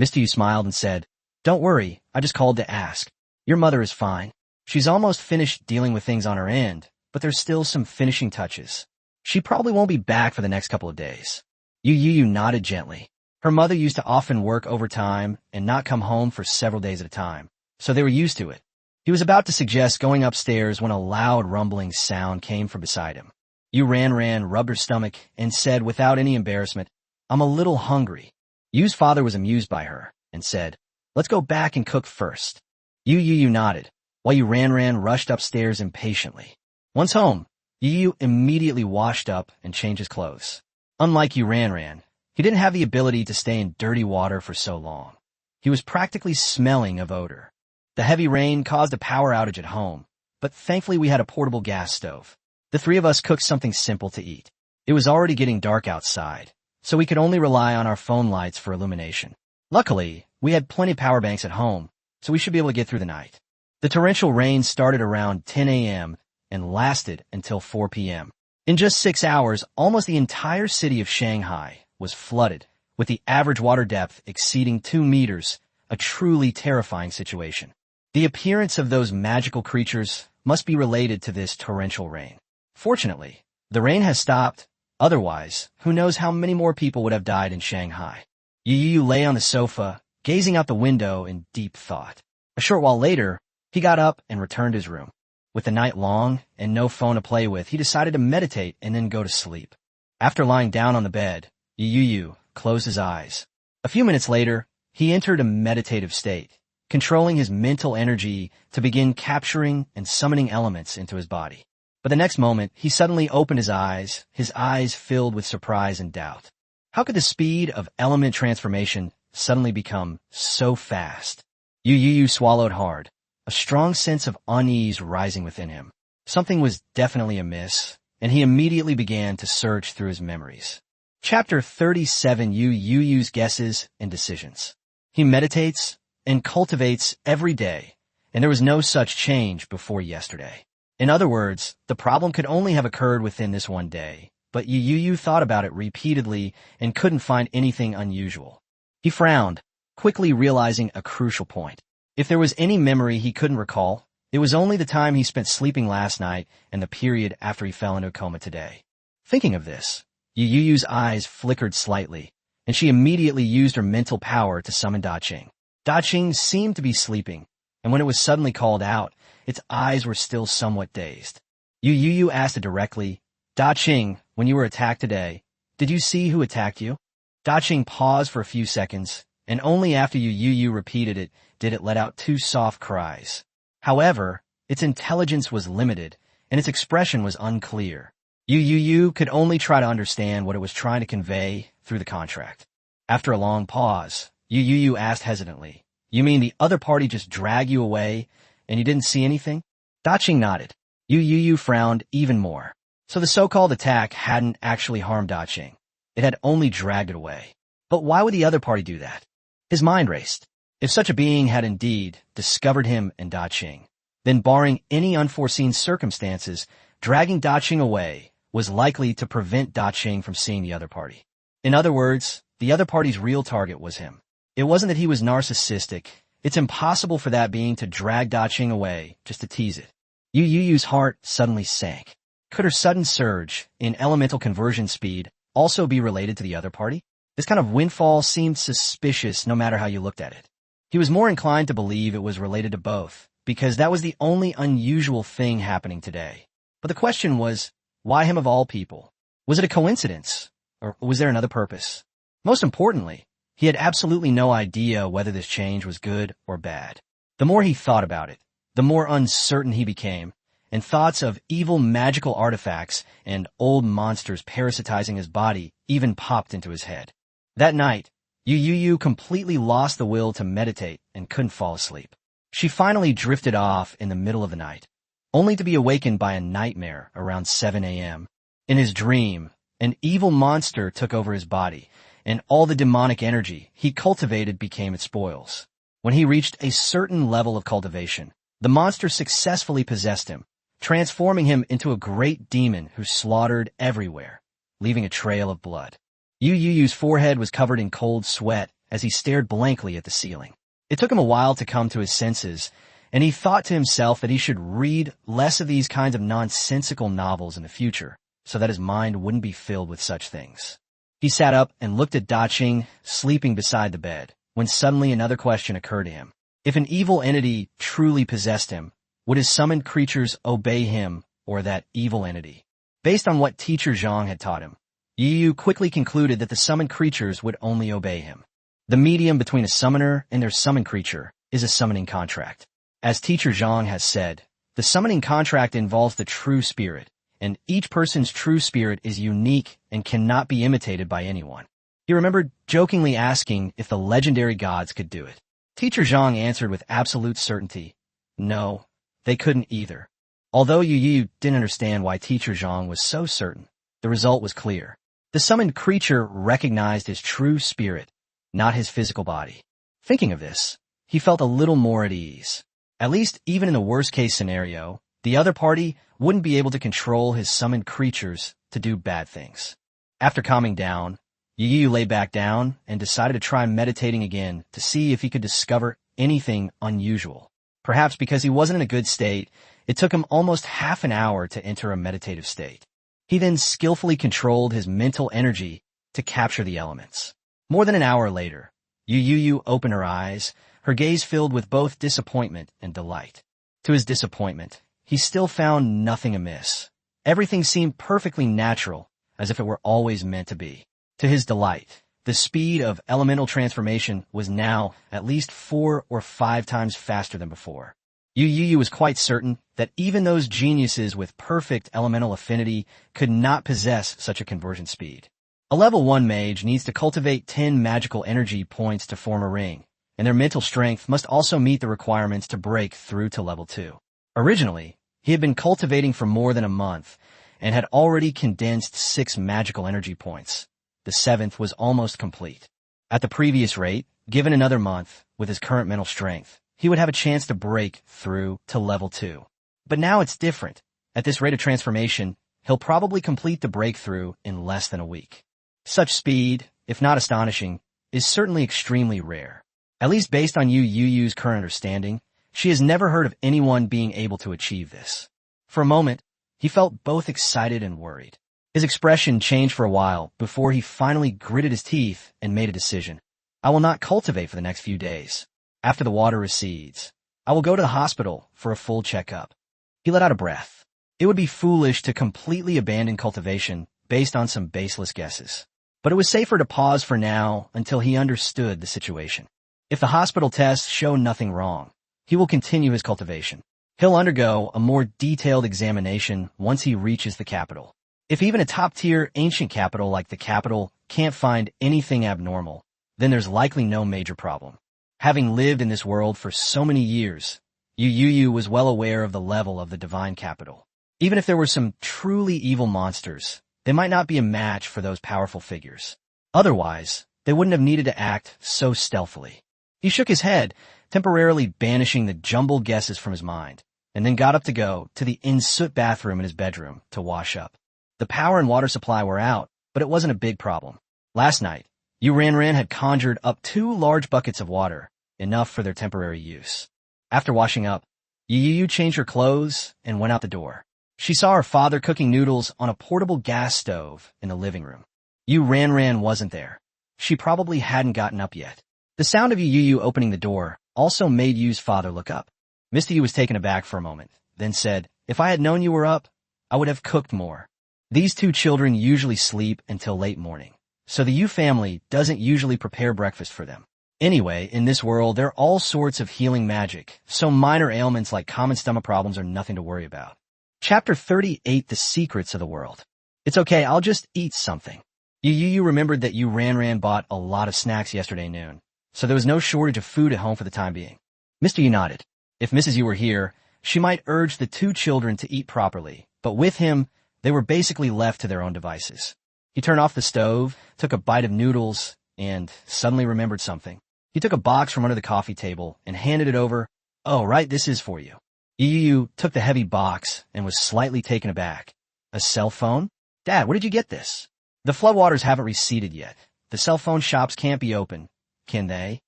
Mr. Yu smiled and said, "Don't worry, I just called to ask. Your mother is fine. She's almost finished dealing with things on her end, but there's still some finishing touches. She probably won't be back for the next couple of days." Yu Youyou nodded gently. Her mother used to often work overtime and not come home for several days at a time, so they were used to it. He was about to suggest going upstairs when a loud rumbling sound came from beside him. Yu Ran rubbed her stomach and said without any embarrassment, "I'm a little hungry." Yu's father was amused by her and said, "Let's go back and cook first." Yu Youyou nodded, while Yu Ran rushed upstairs impatiently. Once home, Yu Youyou immediately washed up and changed his clothes. Unlike Yu Ran, he didn't have the ability to stay in dirty water for so long. He was practically smelling of odor. The heavy rain caused a power outage at home, but thankfully we had a portable gas stove. The 3 of us cooked something simple to eat. It was already getting dark outside, so we could only rely on our phone lights for illumination. Luckily, we had plenty of power banks at home, so we should be able to get through the night. The torrential rain started around 10 a.m. and lasted until 4 p.m. In just 6 hours, almost the entire city of Shanghai was flooded, with the average water depth exceeding 2 meters, a truly terrifying situation. The appearance of those magical creatures must be related to this torrential rain. Fortunately, the rain has stopped. Otherwise, who knows how many more people would have died in Shanghai. Yu Youyou lay on the sofa, gazing out the window in deep thought. A short while later, he got up and returned to his room. With the night long and no phone to play with, he decided to meditate and then go to sleep. After lying down on the bed, Yu Youyou closed his eyes. A few minutes later, he entered a meditative state, controlling his mental energy to begin capturing and summoning elements into his body. But the next moment, he suddenly opened his eyes filled with surprise and doubt. How could the speed of element transformation suddenly become so fast? Yu Youyou swallowed hard, a strong sense of unease rising within him. Something was definitely amiss, and he immediately began to search through his memories. Chapter 37: Yu Youyou's Guesses and Decisions. He meditates and cultivates every day, and there was no such change before yesterday. In other words, the problem could only have occurred within this one day, but Yu Youyou thought about it repeatedly and couldn't find anything unusual. He frowned, quickly realizing a crucial point. If there was any memory he couldn't recall, it was only the time he spent sleeping last night and the period after he fell into a coma today. Thinking of this, Yu Youyou's eyes flickered slightly, and she immediately used her mental power to summon Da Qing. Da Qing seemed to be sleeping, and when it was suddenly called out, its eyes were still somewhat dazed. Yu Youyou asked it directly, "Da Qing, when you were attacked today, did you see who attacked you?" Da Qing paused for a few seconds, and only after Yu Youyou repeated it did it let out 2 soft cries. However, its intelligence was limited, and its expression was unclear. Yu Youyou could only try to understand what it was trying to convey through the contract. After a long pause, Yu Youyou asked hesitantly, "You mean the other party just dragged you away, and you didn't see anything?" Da Qing nodded. Yu Youyou frowned even more. So the so-called attack hadn't actually harmed Da Qing. It had only dragged it away. But why would the other party do that? His mind raced. If such a being had indeed discovered him and Daqing, then barring any unforeseen circumstances, dragging Daqing away was likely to prevent Daqing from seeing the other party. In other words, the other party's real target was him. It wasn't that he was narcissistic. It's impossible for that being to drag Daqing away just to tease it. Yu Youyou's heart suddenly sank. Could her sudden surge in elemental conversion speed also be related to the other party? This kind of windfall seemed suspicious no matter how you looked at it. He was more inclined to believe it was related to both, because that was the only unusual thing happening today. But the question was, why him of all people? Was it a coincidence, or was there another purpose? Most importantly, he had absolutely no idea whether this change was good or bad. The more he thought about it, the more uncertain he became, and thoughts of evil magical artifacts and old monsters parasitizing his body even popped into his head. That night, Yu Youyou completely lost the will to meditate and couldn't fall asleep. She finally drifted off in the middle of the night, only to be awakened by a nightmare around 7 a.m. In his dream, an evil monster took over his body, and all the demonic energy he cultivated became its spoils. When he reached a certain level of cultivation, the monster successfully possessed him, transforming him into a great demon who slaughtered everywhere, leaving a trail of blood. Yu Youyou's forehead was covered in cold sweat as he stared blankly at the ceiling. It took him a while to come to his senses, and he thought to himself that he should read less of these kinds of nonsensical novels in the future, so that his mind wouldn't be filled with such things. He sat up and looked at Daqing sleeping beside the bed, when suddenly another question occurred to him. If an evil entity truly possessed him, would his summoned creatures obey him or that evil entity? Based on what Teacher Zhang had taught him, Yu Youyou quickly concluded that the summoned creatures would only obey him. The medium between a summoner and their summoned creature is a summoning contract. As Teacher Zhang has said, the summoning contract involves the true spirit, and each person's true spirit is unique and cannot be imitated by anyone. He remembered jokingly asking if the legendary gods could do it. Teacher Zhang answered with absolute certainty, no, they couldn't either. Although Yu Youyou didn't understand why Teacher Zhang was so certain, the result was clear. The summoned creature recognized his true spirit, not his physical body. Thinking of this, he felt a little more at ease. At least, even in the worst-case scenario, the other party wouldn't be able to control his summoned creatures to do bad things. After calming down, Yu Youyou lay back down and decided to try meditating again to see if he could discover anything unusual. Perhaps because he wasn't in a good state, it took him almost half an hour to enter a meditative state. He then skillfully controlled his mental energy to capture the elements. More than an hour later, Yu Youyou opened her eyes, her gaze filled with both disappointment and delight. To his disappointment, he still found nothing amiss. Everything seemed perfectly natural, as if it were always meant to be. To his delight, the speed of elemental transformation was now at least 4 or 5 times faster than before. Yu Youyou was quite certain that even those geniuses with perfect elemental affinity could not possess such a conversion speed. A level 1 mage needs to cultivate 10 magical energy points to form a ring, and their mental strength must also meet the requirements to break through to level 2. Originally, he had been cultivating for more than a month, and had already condensed 6 magical energy points. The 7th was almost complete. At the previous rate, given another month, with his current mental strength, he would have a chance to break through to level 2. But now it's different. At this rate of transformation, he'll probably complete the breakthrough in less than a week. Such speed, if not astonishing, is certainly extremely rare. At least based on Yu Youyou's current understanding, she has never heard of anyone being able to achieve this. For a moment, he felt both excited and worried. His expression changed for a while before he finally gritted his teeth and made a decision. I will not cultivate for the next few days. After the water recedes, I will go to the hospital for a full checkup. He let out a breath. It would be foolish to completely abandon cultivation based on some baseless guesses. But it was safer to pause for now until he understood the situation. If the hospital tests show nothing wrong, he will continue his cultivation. He'll undergo a more detailed examination once he reaches the capital. If even a top-tier ancient capital like the capital can't find anything abnormal, then there's likely no major problem. Having lived in this world for so many years, Yu Youyou was well aware of the level of the divine capital. Even if there were some truly evil monsters, they might not be a match for those powerful figures. Otherwise, they wouldn't have needed to act so stealthily. He shook his head, temporarily banishing the jumbled guesses from his mind, and then got up to go to the in-soot bathroom in his bedroom to wash up. The power and water supply were out, but it wasn't a big problem. Last night, Yu Ranran had conjured up 2 large buckets of water, enough for their temporary use. After washing up, Yu Youyou changed her clothes and went out the door. She saw her father cooking noodles on a portable gas stove in the living room. Yu Ranran wasn't there. She probably hadn't gotten up yet. The sound of Yu Youyou opening the door also made Yu's father look up. Mr. Yu was taken aback for a moment, then said, "If I had known you were up, I would have cooked more." These 2 children usually sleep until late morning, so the Yu family doesn't usually prepare breakfast for them. Anyway, in this world, there are all sorts of healing magic, so minor ailments like common stomach problems are nothing to worry about. Chapter 38, The Secrets of the World. It's okay, I'll just eat something. Yu Youyou remembered that Yu Ranran bought a lot of snacks yesterday noon, so there was no shortage of food at home for the time being. Mr. Yu nodded. If Mrs. Yu were here, she might urge the 2 children to eat properly, but with him, they were basically left to their own devices. He turned off the stove, took a bite of noodles, and suddenly remembered something. He took a box from under the coffee table and handed it over. "Oh, right, this is for you." Yu Youyou took the heavy box and was slightly taken aback. "A cell phone? Dad, where did you get this?" "The floodwaters haven't receded yet. The cell phone shops can't be open, can they?"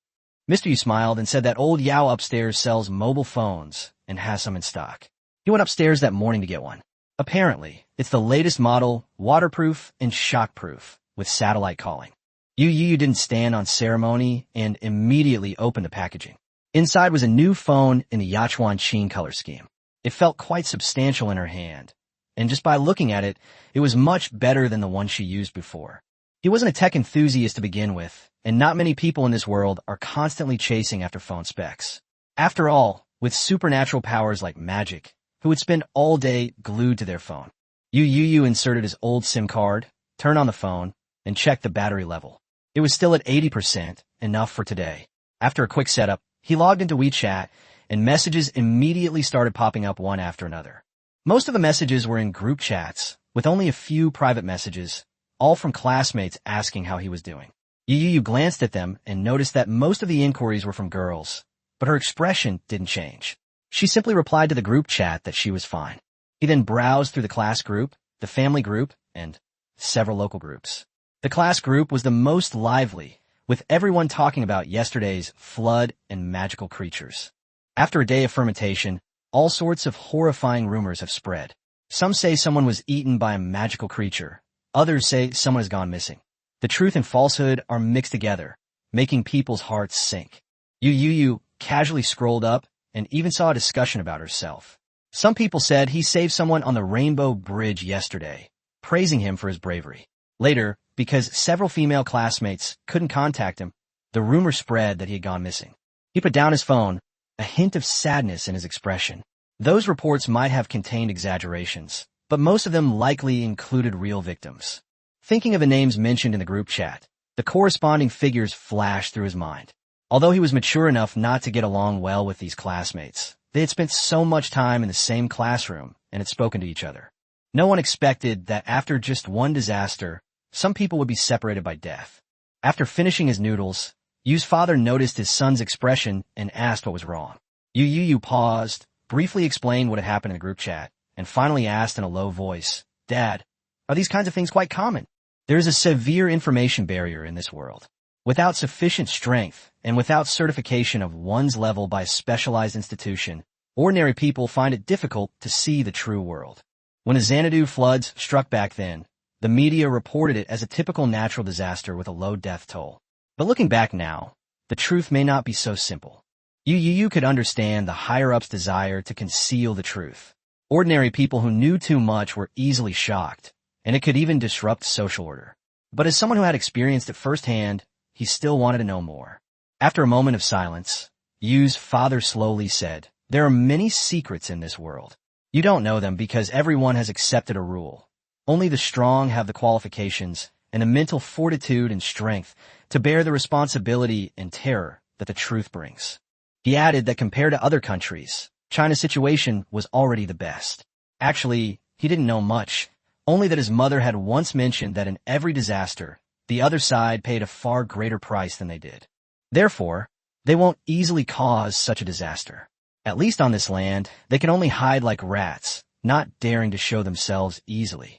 Mr. Yu smiled and said that old Yao upstairs sells mobile phones and has some in stock. He went upstairs that morning to get one. Apparently, it's the latest model, waterproof and shockproof, with satellite calling. Yu Youyou didn't stand on ceremony and immediately opened the packaging. Inside was a new phone in the Yachuan Qin color scheme. It felt quite substantial in her hand, and just by looking at it, it was much better than the one she used before. He wasn't a tech enthusiast to begin with, and not many people in this world are constantly chasing after phone specs. After all, with supernatural powers like magic, who would spend all day glued to their phone? Yu Youyou inserted his old SIM card, turned on the phone, and checked the battery level. It was still at 80%, enough for today. After a quick setup, he logged into WeChat, and messages immediately started popping up one after another. Most of the messages were in group chats, with only a few private messages, all from classmates asking how he was doing. Yu Youyou glanced at them and noticed that most of the inquiries were from girls, but her expression didn't change. She simply replied to the group chat that she was fine. He then browsed through the class group, the family group, and several local groups. The class group was the most lively, with everyone talking about yesterday's flood and magical creatures. After a day of fermentation, all sorts of horrifying rumors have spread. Some say someone was eaten by a magical creature. Others say someone has gone missing. The truth and falsehood are mixed together, making people's hearts sink. Yu Youyou casually scrolled up and even saw a discussion about herself. Some people said he saved someone on the Rainbow Bridge yesterday, praising him for his bravery. Later, because several female classmates couldn't contact him, the rumor spread that he had gone missing. He put down his phone, a hint of sadness in his expression. Those reports might have contained exaggerations, but most of them likely included real victims. Thinking of the names mentioned in the group chat, the corresponding figures flashed through his mind. Although he was mature enough not to get along well with these classmates, they had spent so much time in the same classroom and had spoken to each other. No one expected that after just one disaster, some people would be separated by death. After finishing his noodles, Yu's father noticed his son's expression and asked what was wrong. Yu Youyou paused, briefly explained what had happened in the group chat, and finally asked in a low voice, "Dad, are these kinds of things quite common?" There is a severe information barrier in this world. Without sufficient strength and without certification of one's level by a specialized institution, ordinary people find it difficult to see the true world. When the Xanadu floods struck back then, the media reported it as a typical natural disaster with a low death toll. But looking back now, the truth may not be so simple. Yu Youyou could understand the higher-ups' desire to conceal the truth. Ordinary people who knew too much were easily shocked, and it could even disrupt social order. But as someone who had experienced it firsthand, he still wanted to know more. After a moment of silence, Yu's father slowly said, "There are many secrets in this world. You don't know them because everyone has accepted a rule. Only the strong have the qualifications and the mental fortitude and strength to bear the responsibility and terror that the truth brings." He added that compared to other countries, China's situation was already the best. Actually, he didn't know much, only that his mother had once mentioned that in every disaster, the other side paid a far greater price than they did. Therefore, they won't easily cause such a disaster. At least on this land, they can only hide like rats, not daring to show themselves easily.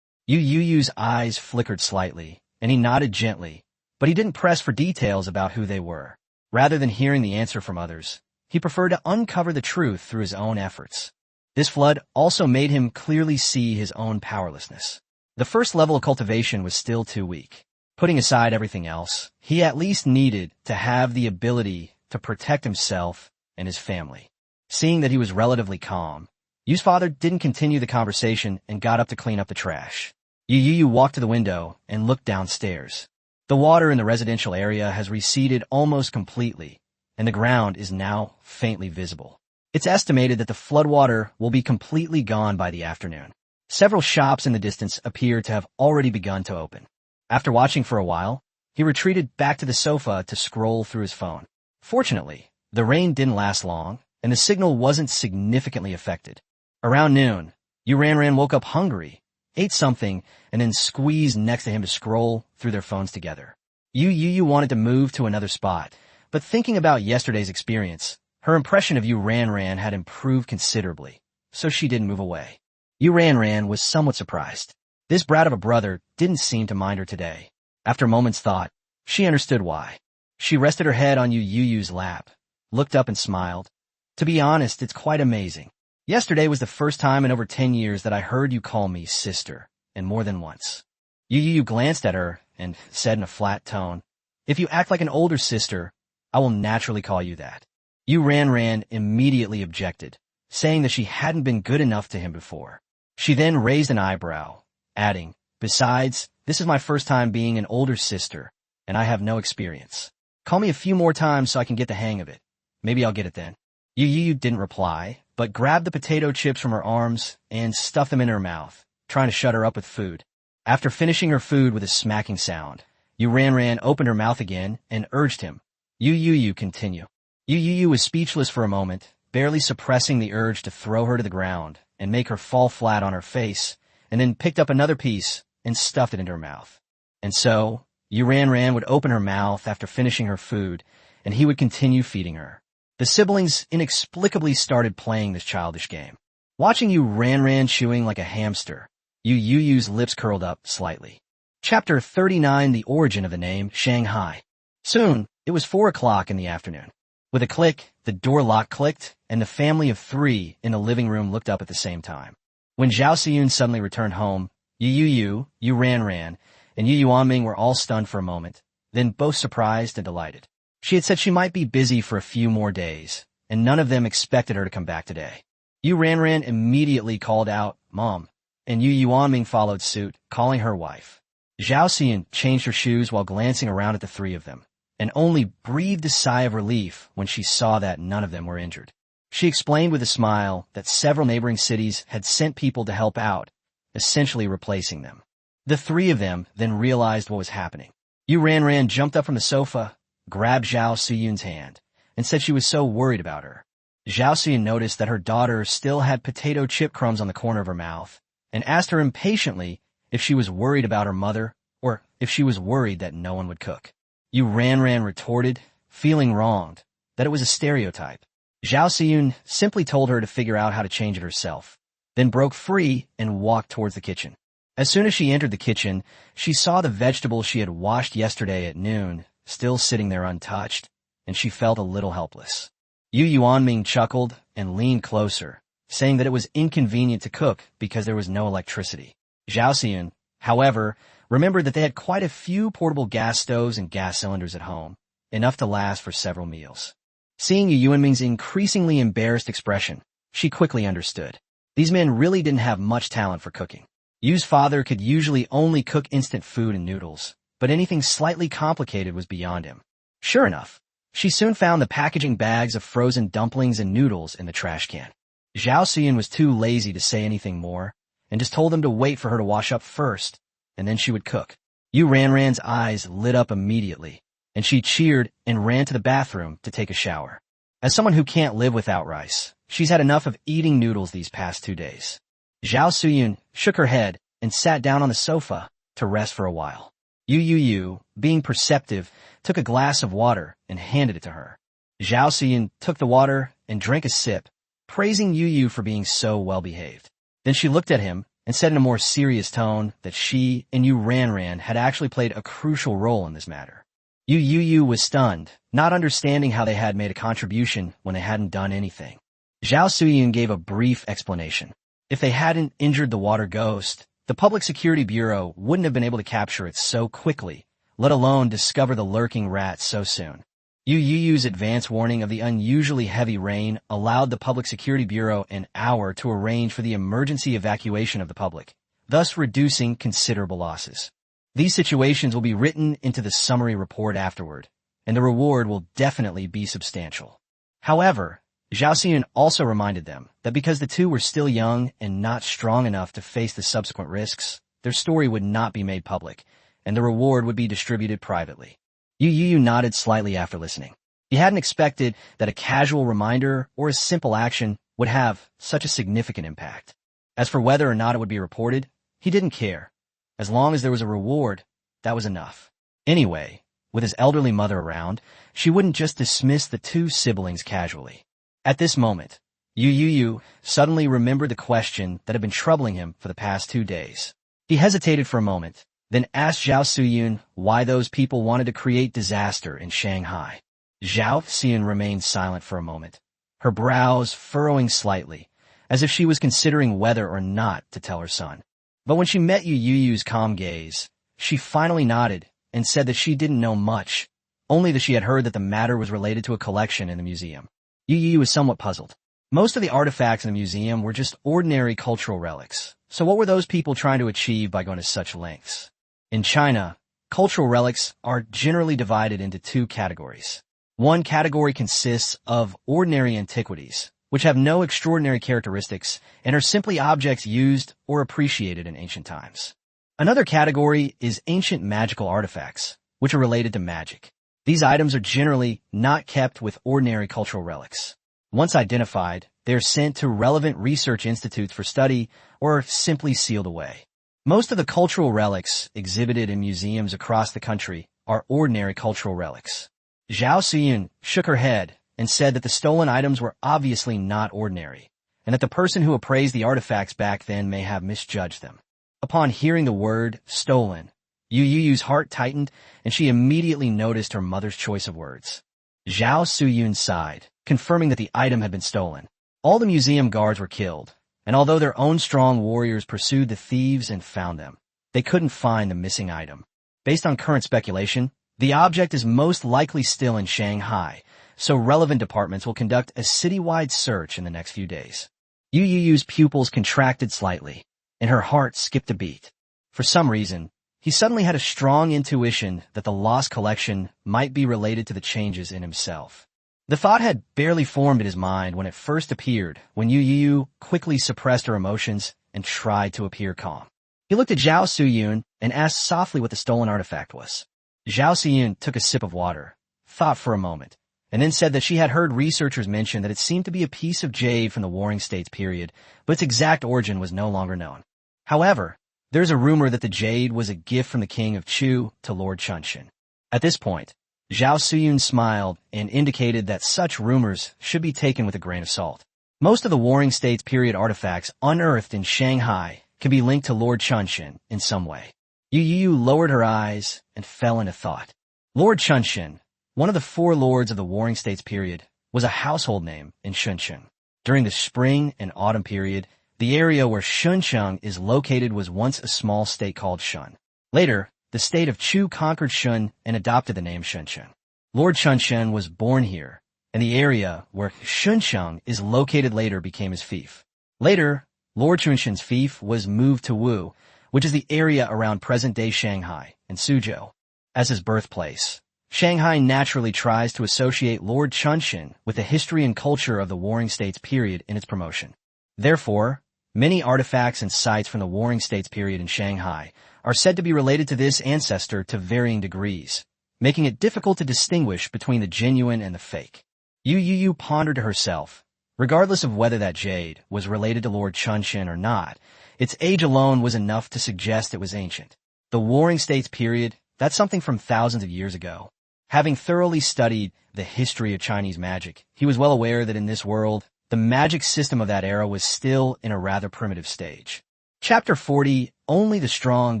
Yu Youyou's eyes flickered slightly, and he nodded gently, but he didn't press for details about who they were. Rather than hearing the answer from others, he preferred to uncover the truth through his own efforts. This flood also made him clearly see his own powerlessness. The first level of cultivation was still too weak. Putting aside everything else, he at least needed to have the ability to protect himself and his family. Seeing that he was relatively calm, Yu's father didn't continue the conversation and got up to clean up the trash. Yu Youyou walked to the window and looked downstairs. The water in the residential area has receded almost completely, and the ground is now faintly visible. It's estimated that the floodwater will be completely gone by the afternoon. Several shops in the distance appear to have already begun to open. After watching for a while, he retreated back to the sofa to scroll through his phone. Fortunately, the rain didn't last long, and the signal wasn't significantly affected. Around noon, Yu Ranran woke up hungry, ate something, and then squeezed next to him to scroll through their phones together. Yu Youyou wanted to move to another spot, but thinking about yesterday's experience, her impression of Yu Ranran had improved considerably, so she didn't move away. Yu Ranran was somewhat surprised. This brat of a brother didn't seem to mind her today. After a moment's thought, she understood why. She rested her head on Yu Youyou's lap, looked up and smiled. To be honest, it's quite amazing. Yesterday was the first time in over 10 years that I heard you call me sister, and more than once. Yu Youyou glanced at her and said in a flat tone, "If you act like an older sister, I will naturally call you that." Yu Ranran immediately objected, saying that she hadn't been good enough to him before. She then raised an eyebrow, adding, "Besides, this is my first time being an older sister, and I have no experience. Call me a few more times so I can get the hang of it. Maybe I'll get it then." Yu Youyou didn't reply, but grabbed the potato chips from her arms and stuffed them in her mouth, trying to shut her up with food. After finishing her food with a smacking sound, Yu Ranran opened her mouth again and urged him, "Yu Youyou, continue." Yu Youyou was speechless for a moment, barely suppressing the urge to throw her to the ground and make her fall flat on her face, and then picked up another piece and stuffed it into her mouth. And so, Yu Ranran would open her mouth after finishing her food, and he would continue feeding her. The siblings inexplicably started playing this childish game. Watching Yu Ranran chewing like a hamster, Yu Youyou's lips curled up slightly. Chapter 39, The Origin of the Name, Shanghai. Soon, it was 4 o'clock in the afternoon. With a click, the door lock clicked, and the family of 3 in the living room looked up at the same time. When Zhao Siyun suddenly returned home, Yu Youyou, Yu Ranran, and Yu Yuanming were all stunned for a moment, then both surprised and delighted. She had said she might be busy for a few more days, and none of them expected her to come back today. Yu Ranran immediately called out, "Mom," and Yu Yuanming followed suit, calling her wife. Zhao Siyun changed her shoes while glancing around at the 3 of them, and only breathed a sigh of relief when she saw that none of them were injured. She explained with a smile that several neighboring cities had sent people to help out, essentially replacing them. The 3 of them then realized what was happening. Yu Ranran jumped up from the sofa, grabbed Zhao Siyun's hand, and said she was so worried about her. Zhao Siyun noticed that her daughter still had potato chip crumbs on the corner of her mouth, and asked her impatiently if she was worried about her mother, or if she was worried that no one would cook. Yu Ranran retorted, feeling wronged, that it was a stereotype. Zhao Siyun simply told her to figure out how to change it herself, then broke free and walked towards the kitchen. As soon as she entered the kitchen, she saw the vegetables she had washed yesterday at noon still sitting there untouched, and she felt a little helpless. Yu Yuanming chuckled and leaned closer, saying that it was inconvenient to cook because there was no electricity. Zhao Siyun, however, remembered that they had quite a few portable gas stoves and gas cylinders at home, enough to last for several meals. Seeing Yu Yuanming's increasingly embarrassed expression, she quickly understood. These men really didn't have much talent for cooking. Yu's father could usually only cook instant food and noodles, but anything slightly complicated was beyond him. Sure enough, she soon found the packaging bags of frozen dumplings and noodles in the trash can. Zhao Siyun was too lazy to say anything more, and just told them to wait for her to wash up first, and then she would cook. Yu Ranran's eyes lit up immediately, and she cheered and ran to the bathroom to take a shower. As someone who can't live without rice, she's had enough of eating noodles these past 2 days. Zhao Siyun shook her head and sat down on the sofa to rest for a while. Yu Youyou, being perceptive, took a glass of water and handed it to her. Zhao Xiyun took the water and drank a sip, praising Yu Youyou for being so well-behaved. Then she looked at him and said in a more serious tone that she and Yu Ranran had actually played a crucial role in this matter. Yu Youyou was stunned, not understanding how they had made a contribution when they hadn't done anything. Zhao Xiyun gave a brief explanation. If they hadn't injured the water ghost, the Public Security Bureau wouldn't have been able to capture it so quickly, let alone discover the lurking rat so soon. Yu Youyou's advance warning of the unusually heavy rain allowed the Public Security Bureau an hour to arrange for the emergency evacuation of the public, thus reducing considerable losses. These situations will be written into the summary report afterward, and the reward will definitely be substantial. However, Zhao Xiyun also reminded them that because the two were still young and not strong enough to face the subsequent risks, their story would not be made public, and the reward would be distributed privately. Yu Youyou nodded slightly after listening. He hadn't expected that a casual reminder or a simple action would have such a significant impact. As for whether or not it would be reported, he didn't care. As long as there was a reward, that was enough. Anyway, with his elderly mother around, she wouldn't just dismiss the two siblings casually. At this moment, Yu Youyou suddenly remembered the question that had been troubling him for the past 2 days. He hesitated for a moment, then asked Zhao Xiyun why those people wanted to create disaster in Shanghai. Zhao Xiyun remained silent for a moment, her brows furrowing slightly, as if she was considering whether or not to tell her son. But when she met Yu Youyou's calm gaze, she finally nodded and said that she didn't know much, only that she had heard that the matter was related to a collection in the museum. Yu Youyou was somewhat puzzled. Most of the artifacts in the museum were just ordinary cultural relics, so what were those people trying to achieve by going to such lengths? In China, cultural relics are generally divided into 2 categories. One category consists of ordinary antiquities, which have no extraordinary characteristics and are simply objects used or appreciated in ancient times. Another category is ancient magical artifacts, which are related to magic. These items are generally not kept with ordinary cultural relics. Once identified, they are sent to relevant research institutes for study or are simply sealed away. Most of the cultural relics exhibited in museums across the country are ordinary cultural relics. Zhao Xiyun shook her head and said that the stolen items were obviously not ordinary, and that the person who appraised the artifacts back then may have misjudged them. Upon hearing the word stolen, Yu Youyou's heart tightened, and she immediately noticed her mother's choice of words. Zhao Xiyun sighed, confirming that the item had been stolen. All the museum guards were killed, and although their own strong warriors pursued the thieves and found them, they couldn't find the missing item. Based on current speculation, the object is most likely still in Shanghai, so relevant departments will conduct a citywide search in the next few days. Yu Youyou's pupils contracted slightly, and her heart skipped a beat. For some reason, he suddenly had a strong intuition that the lost collection might be related to the changes in himself. The thought had barely formed in his mind when it first appeared, when Yu Youyou quickly suppressed her emotions and tried to appear calm. He looked at Zhao Xiyun and asked softly what the stolen artifact was. Zhao Xiyun took a sip of water, thought for a moment, and then said that she had heard researchers mention that it seemed to be a piece of jade from the Warring States period, but its exact origin was no longer known. However, there's a rumor that the jade was a gift from the king of Chu to Lord Chunshin. At this point, Zhao Xiyun smiled and indicated that such rumors should be taken with a grain of salt. Most of the Warring States period artifacts unearthed in Shanghai can be linked to Lord Chunshin in some way. Yu Youyou lowered her eyes and fell into thought. Lord Chunshin, one of the 4 lords of the Warring States period, was a household name in Shuncheng. During the spring and autumn period, the area where Shuncheng is located was once a small state called Shun. Later, the state of Chu conquered Shun and adopted the name Shuncheng. Lord Chunshin was born here, and the area where Shuncheng is located later became his fief. Later, Lord Chunshin's fief was moved to Wu, which is the area around present-day Shanghai and Suzhou. As his birthplace, Shanghai naturally tries to associate Lord Chunshin with the history and culture of the Warring States period in its promotion. Therefore, many artifacts and sites from the Warring States period in Shanghai are said to be related to this ancestor to varying degrees, making it difficult to distinguish between the genuine and the fake. Yu Youyou pondered to herself, regardless of whether that jade was related to Lord Chunshin or not, its age alone was enough to suggest it was ancient. The Warring States period That's something from thousands of years ago. Having thoroughly studied the history of Chinese magic, he was well aware that in this world, the magic system of that era was still in a rather primitive stage. Chapter 40, Only the Strong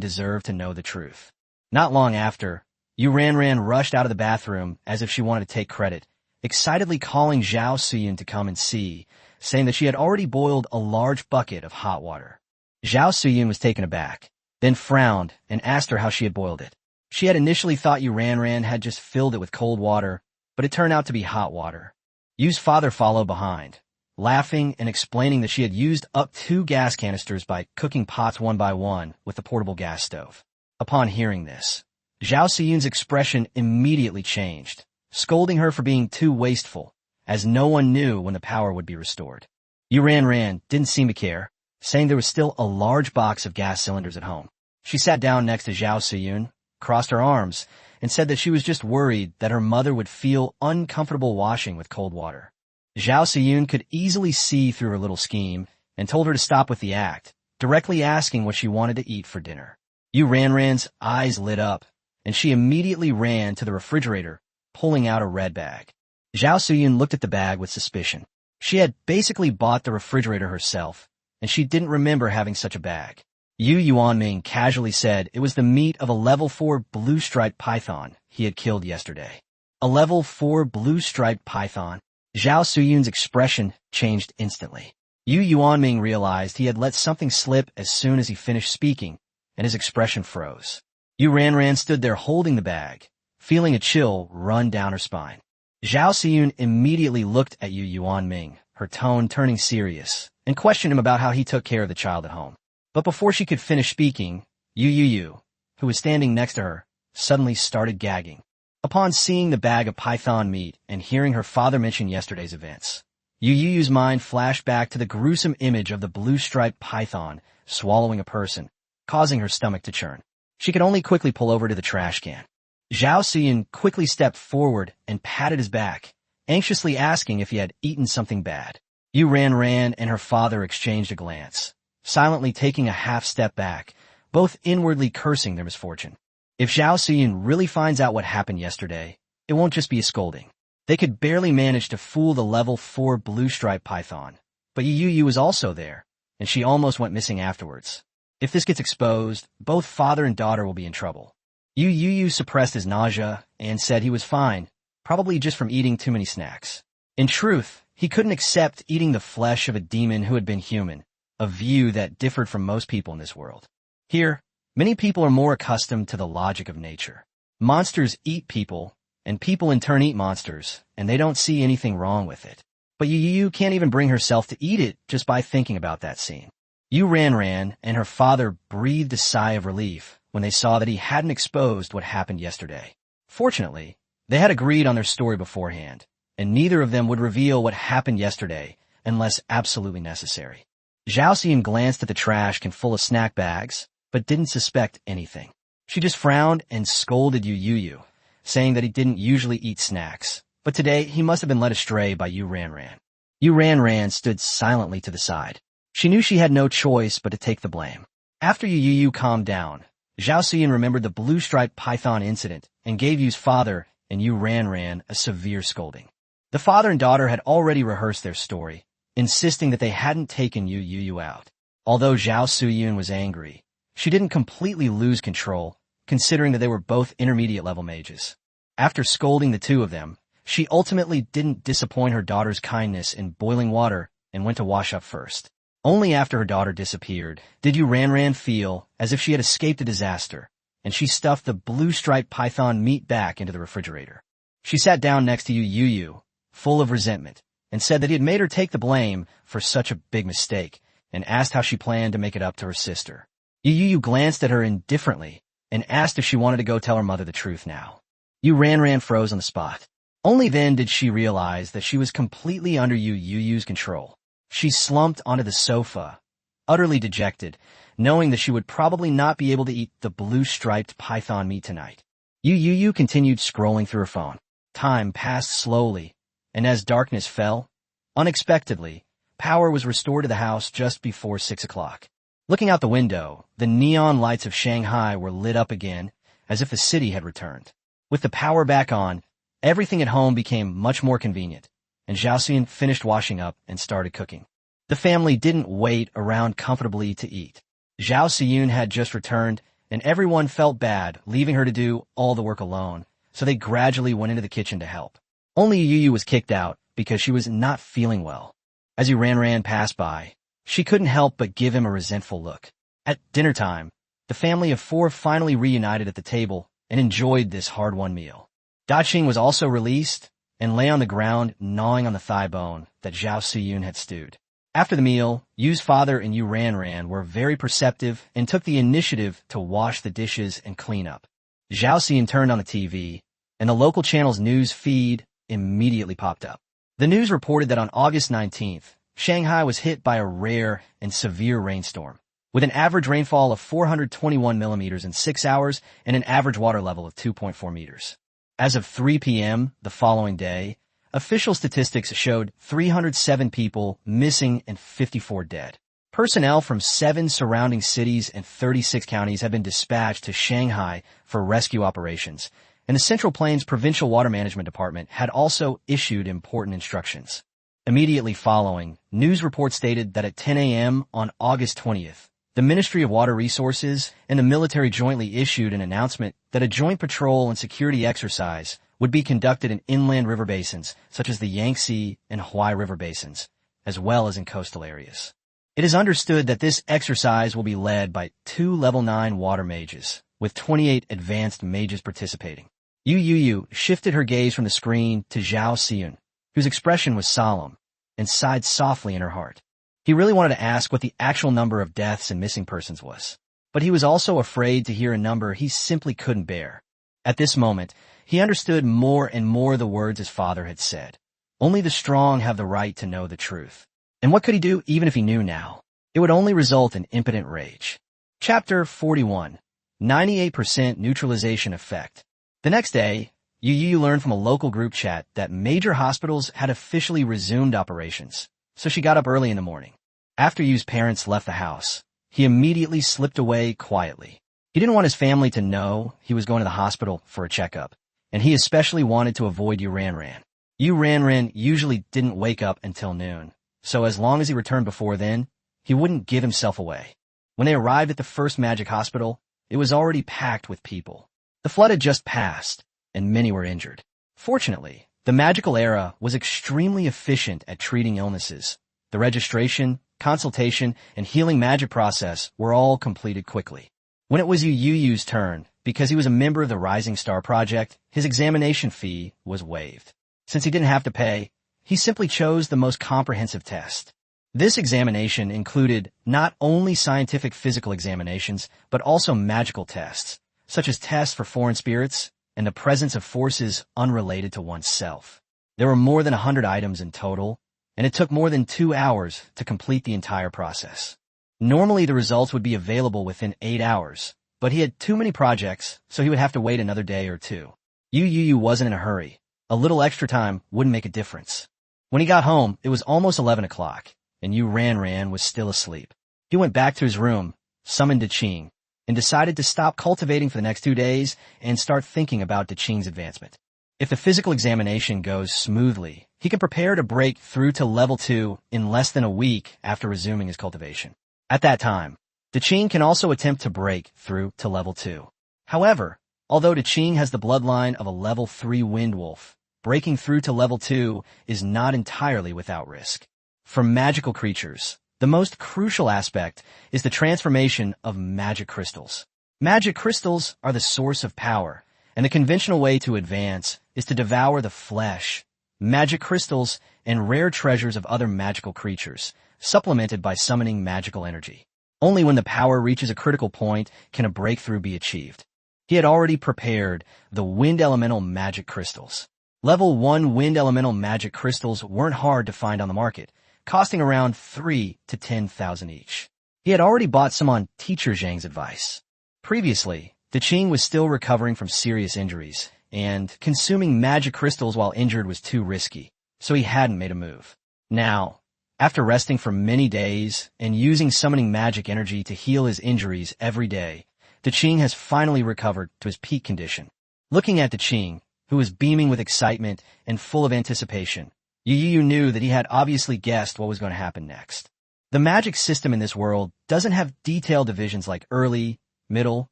Deserve to Know the Truth. Not long after, Yu Ranran rushed out of the bathroom as if she wanted to take credit, excitedly calling Zhao Suyun to come and see, saying that she had already boiled a large bucket of hot water. Zhao Suyun was taken aback, then frowned and asked her how she had boiled it. She had initially thought Yu Ranran had just filled it with cold water, but it turned out to be hot water. Yu's father followed behind, laughing and explaining that she had used up 2 gas canisters by cooking pots one by one with the portable gas stove. Upon hearing this, Zhao Siyun's expression immediately changed, scolding her for being too wasteful, as no one knew when the power would be restored. Yu Ranran didn't seem to care, saying there was still a large box of gas cylinders at home. She sat down next to Zhao Siyun, crossed her arms, and said that she was just worried that her mother would feel uncomfortable washing with cold water. Zhao Siyun could easily see through her little scheme and told her to stop with the act, directly asking what she wanted to eat for dinner. Yu Ranran's eyes lit up, and she immediately ran to the refrigerator, pulling out a red bag. Zhao Siyun looked at the bag with suspicion. She had basically bought the refrigerator herself, and she didn't remember having such a bag. Yu Yuanming casually said it was the meat of a level 4 blue-striped python he had killed yesterday. A level 4 blue-striped python? Zhao Suyun's expression changed instantly. Yu Yuanming realized he had let something slip as soon as he finished speaking, and his expression froze. Yu Ranran stood there holding the bag, feeling a chill run down her spine. Zhao Siyun immediately looked at Yu Yuanming, her tone turning serious, and questioned him about how he took care of the child at home. But before she could finish speaking, Yu Youyou, who was standing next to her, suddenly started gagging. Upon seeing the bag of python meat and hearing her father mention yesterday's events, Yu Youyou's mind flashed back to the gruesome image of the blue-striped python swallowing a person, causing her stomach to churn. She could only quickly pull over to the trash can. Zhao Siyun quickly stepped forward and patted his back, anxiously asking if he had eaten something bad. Yu Ranran and her father exchanged a glance, silently taking a half step back, both inwardly cursing their misfortune. If Zhao Siyun really finds out what happened yesterday, it won't just be a scolding. They could barely manage to fool the level 4 blue-striped python, but Yu Youyou was also there, and she almost went missing afterwards. If this gets exposed, both father and daughter will be in trouble. Yu Youyou suppressed his nausea and said he was fine, probably just from eating too many snacks. In truth, he couldn't accept eating the flesh of a demon who had been human, a view that differed from most people in this world. Here, many people are more accustomed to the logic of nature. Monsters eat people, and people in turn eat monsters, and they don't see anything wrong with it. But Yu Youyou can't even bring herself to eat it just by thinking about that scene. Yu Ranran and her father breathed a sigh of relief when they saw that he hadn't exposed what happened yesterday. Fortunately, they had agreed on their story beforehand, and neither of them would reveal what happened yesterday unless absolutely necessary. Zhao Siyun glanced at the trash can full of snack bags, but didn't suspect anything. She just frowned and scolded Yu Youyou, saying that he didn't usually eat snacks, but today he must have been led astray by Yu Ranran. Yu Ranran stood silently to the side. She knew she had no choice but to take the blame. After Yu Youyou calmed down, Zhao Siyun remembered the blue-striped python incident and gave Yu's father and Yu Ranran a severe scolding. The father and daughter had already rehearsed their story, insisting that they hadn't taken Yu Youyou out. Although Zhao Siyun was angry, she didn't completely lose control, considering that they were both intermediate-level mages. After scolding the two of them, she ultimately didn't disappoint her daughter's kindness in boiling water and went to wash up first. Only after her daughter disappeared did Yu Ranran feel as if she had escaped a disaster, and she stuffed the blue-striped python meat back into the refrigerator. She sat down next to Yu Youyou, full of resentment, and said that he had made her take the blame for such a big mistake, and asked how she planned to make it up to her sister. Yu Youyou glanced at her indifferently and asked if she wanted to go tell her mother the truth now. Yu Ranran froze on the spot. Only then did she realize that she was completely under Yu Youyou's control. She slumped onto the sofa, utterly dejected, knowing that she would probably not be able to eat the blue-striped python meat tonight. Yu Youyou continued scrolling through her phone. Time passed slowly, and as darkness fell, unexpectedly, power was restored to the house just before 6 o'clock. Looking out the window, the neon lights of Shanghai were lit up again, as if the city had returned. With the power back on, everything at home became much more convenient, and Zhao Xiyun finished washing up and started cooking. The family didn't wait around comfortably to eat. Zhao Xiyun had just returned, and everyone felt bad leaving her to do all the work alone, so they gradually went into the kitchen to help. Only Yu Youyou was kicked out because she was not feeling well. As Yu Ranran passed by, she couldn't help but give him a resentful look. At dinner time, the family of four finally reunited at the table and enjoyed this hard-won meal. Daqing was also released and lay on the ground gnawing on the thigh bone that Zhao Xiyun had stewed. After the meal, Yu's father and Yu Ranran were very perceptive and took the initiative to wash the dishes and clean up. Zhao Xiyun turned on the TV, and the local channel's news feed immediately popped up. The news reported that on August 19th, Shanghai was hit by a rare and severe rainstorm, with an average rainfall of 421 millimeters in 6 hours and an average water level of 2.4 meters. As of 3 p.m. the following day, official statistics showed 307 people missing and 54 dead. Personnel from 7 surrounding cities and 36 counties have been dispatched to Shanghai for rescue operations, and the Central Plains Provincial Water Management Department had also issued important instructions. Immediately following, news reports stated that at 10 a.m. on August 20th, the Ministry of Water Resources and the military jointly issued an announcement that a joint patrol and security exercise would be conducted in inland river basins such as the Yangtze and Huai River basins, as well as in coastal areas. It is understood that this exercise will be led by 2 Level 9 water mages, with 28 advanced mages participating. Yu Youyou shifted her gaze from the screen to Zhao Xiyun, whose expression was solemn, and sighed softly in her heart. He really wanted to ask what the actual number of deaths and missing persons was, but he was also afraid to hear a number he simply couldn't bear. At this moment, he understood more and more the words his father had said. Only the strong have the right to know the truth. And what could he do even if he knew now? It would only result in impotent rage. Chapter 41. 98% Neutralization Effect. The next day, Yu Youyou learned from a local group chat that major hospitals had officially resumed operations, so she got up early in the morning. After Yu's parents left the house, he immediately slipped away quietly. He didn't want his family to know he was going to the hospital for a checkup, and he especially wanted to avoid Yu Ranran. Yu Ranran usually didn't wake up until noon, so as long as he returned before then, he wouldn't give himself away. When they arrived at the first magic hospital, it was already packed with people. The flood had just passed, and many were injured. Fortunately, the magical era was extremely efficient at treating illnesses. The registration, consultation, and healing magic process were all completed quickly. When it was Yu Youyou's turn, because he was a member of the Rising Star Project, his examination fee was waived. Since he didn't have to pay, he simply chose the most comprehensive test. This examination included not only scientific physical examinations, but also magical tests, such as tests for foreign spirits and the presence of forces unrelated to oneself. There were more than 100 items in total, and it took more than 2 hours to complete the entire process. Normally the results would be available within 8 hours, but he had too many projects, so he would have to wait another day or two. Yu Youyou wasn't in a hurry. A little extra time wouldn't make a difference. When he got home, it was almost 11 o'clock, and Yu Ranran was still asleep. He went back to his room, summoned Daqing, and decided to stop cultivating for the next 2 days and start thinking about Daqing's advancement. If the physical examination goes smoothly, he can prepare to break through to level 2 in less than a week after resuming his cultivation. At that time, Daqing can also attempt to break through to level 2. However, although Daqing has the bloodline of a level 3 wind wolf, breaking through to level 2 is not entirely without risk. For magical creatures, the most crucial aspect is the transformation of magic crystals. Magic crystals are the source of power, and the conventional way to advance is to devour the flesh, magic crystals, and rare treasures of other magical creatures, supplemented by summoning magical energy. Only when the power reaches a critical point can a breakthrough be achieved. He had already prepared the wind elemental magic crystals. Level 1 wind elemental magic crystals weren't hard to find on the market, costing around 3 to 10,000 each. He had already bought some on Teacher Zhang's advice. Previously, Daqing was still recovering from serious injuries, and consuming magic crystals while injured was too risky, so he hadn't made a move. Now, after resting for many days and using summoning magic energy to heal his injuries every day, Qing has finally recovered to his peak condition. Looking at Qing, who was beaming with excitement and full of anticipation, Yu Youyou knew that he had obviously guessed what was going to happen next. The magic system in this world doesn't have detailed divisions like early, middle,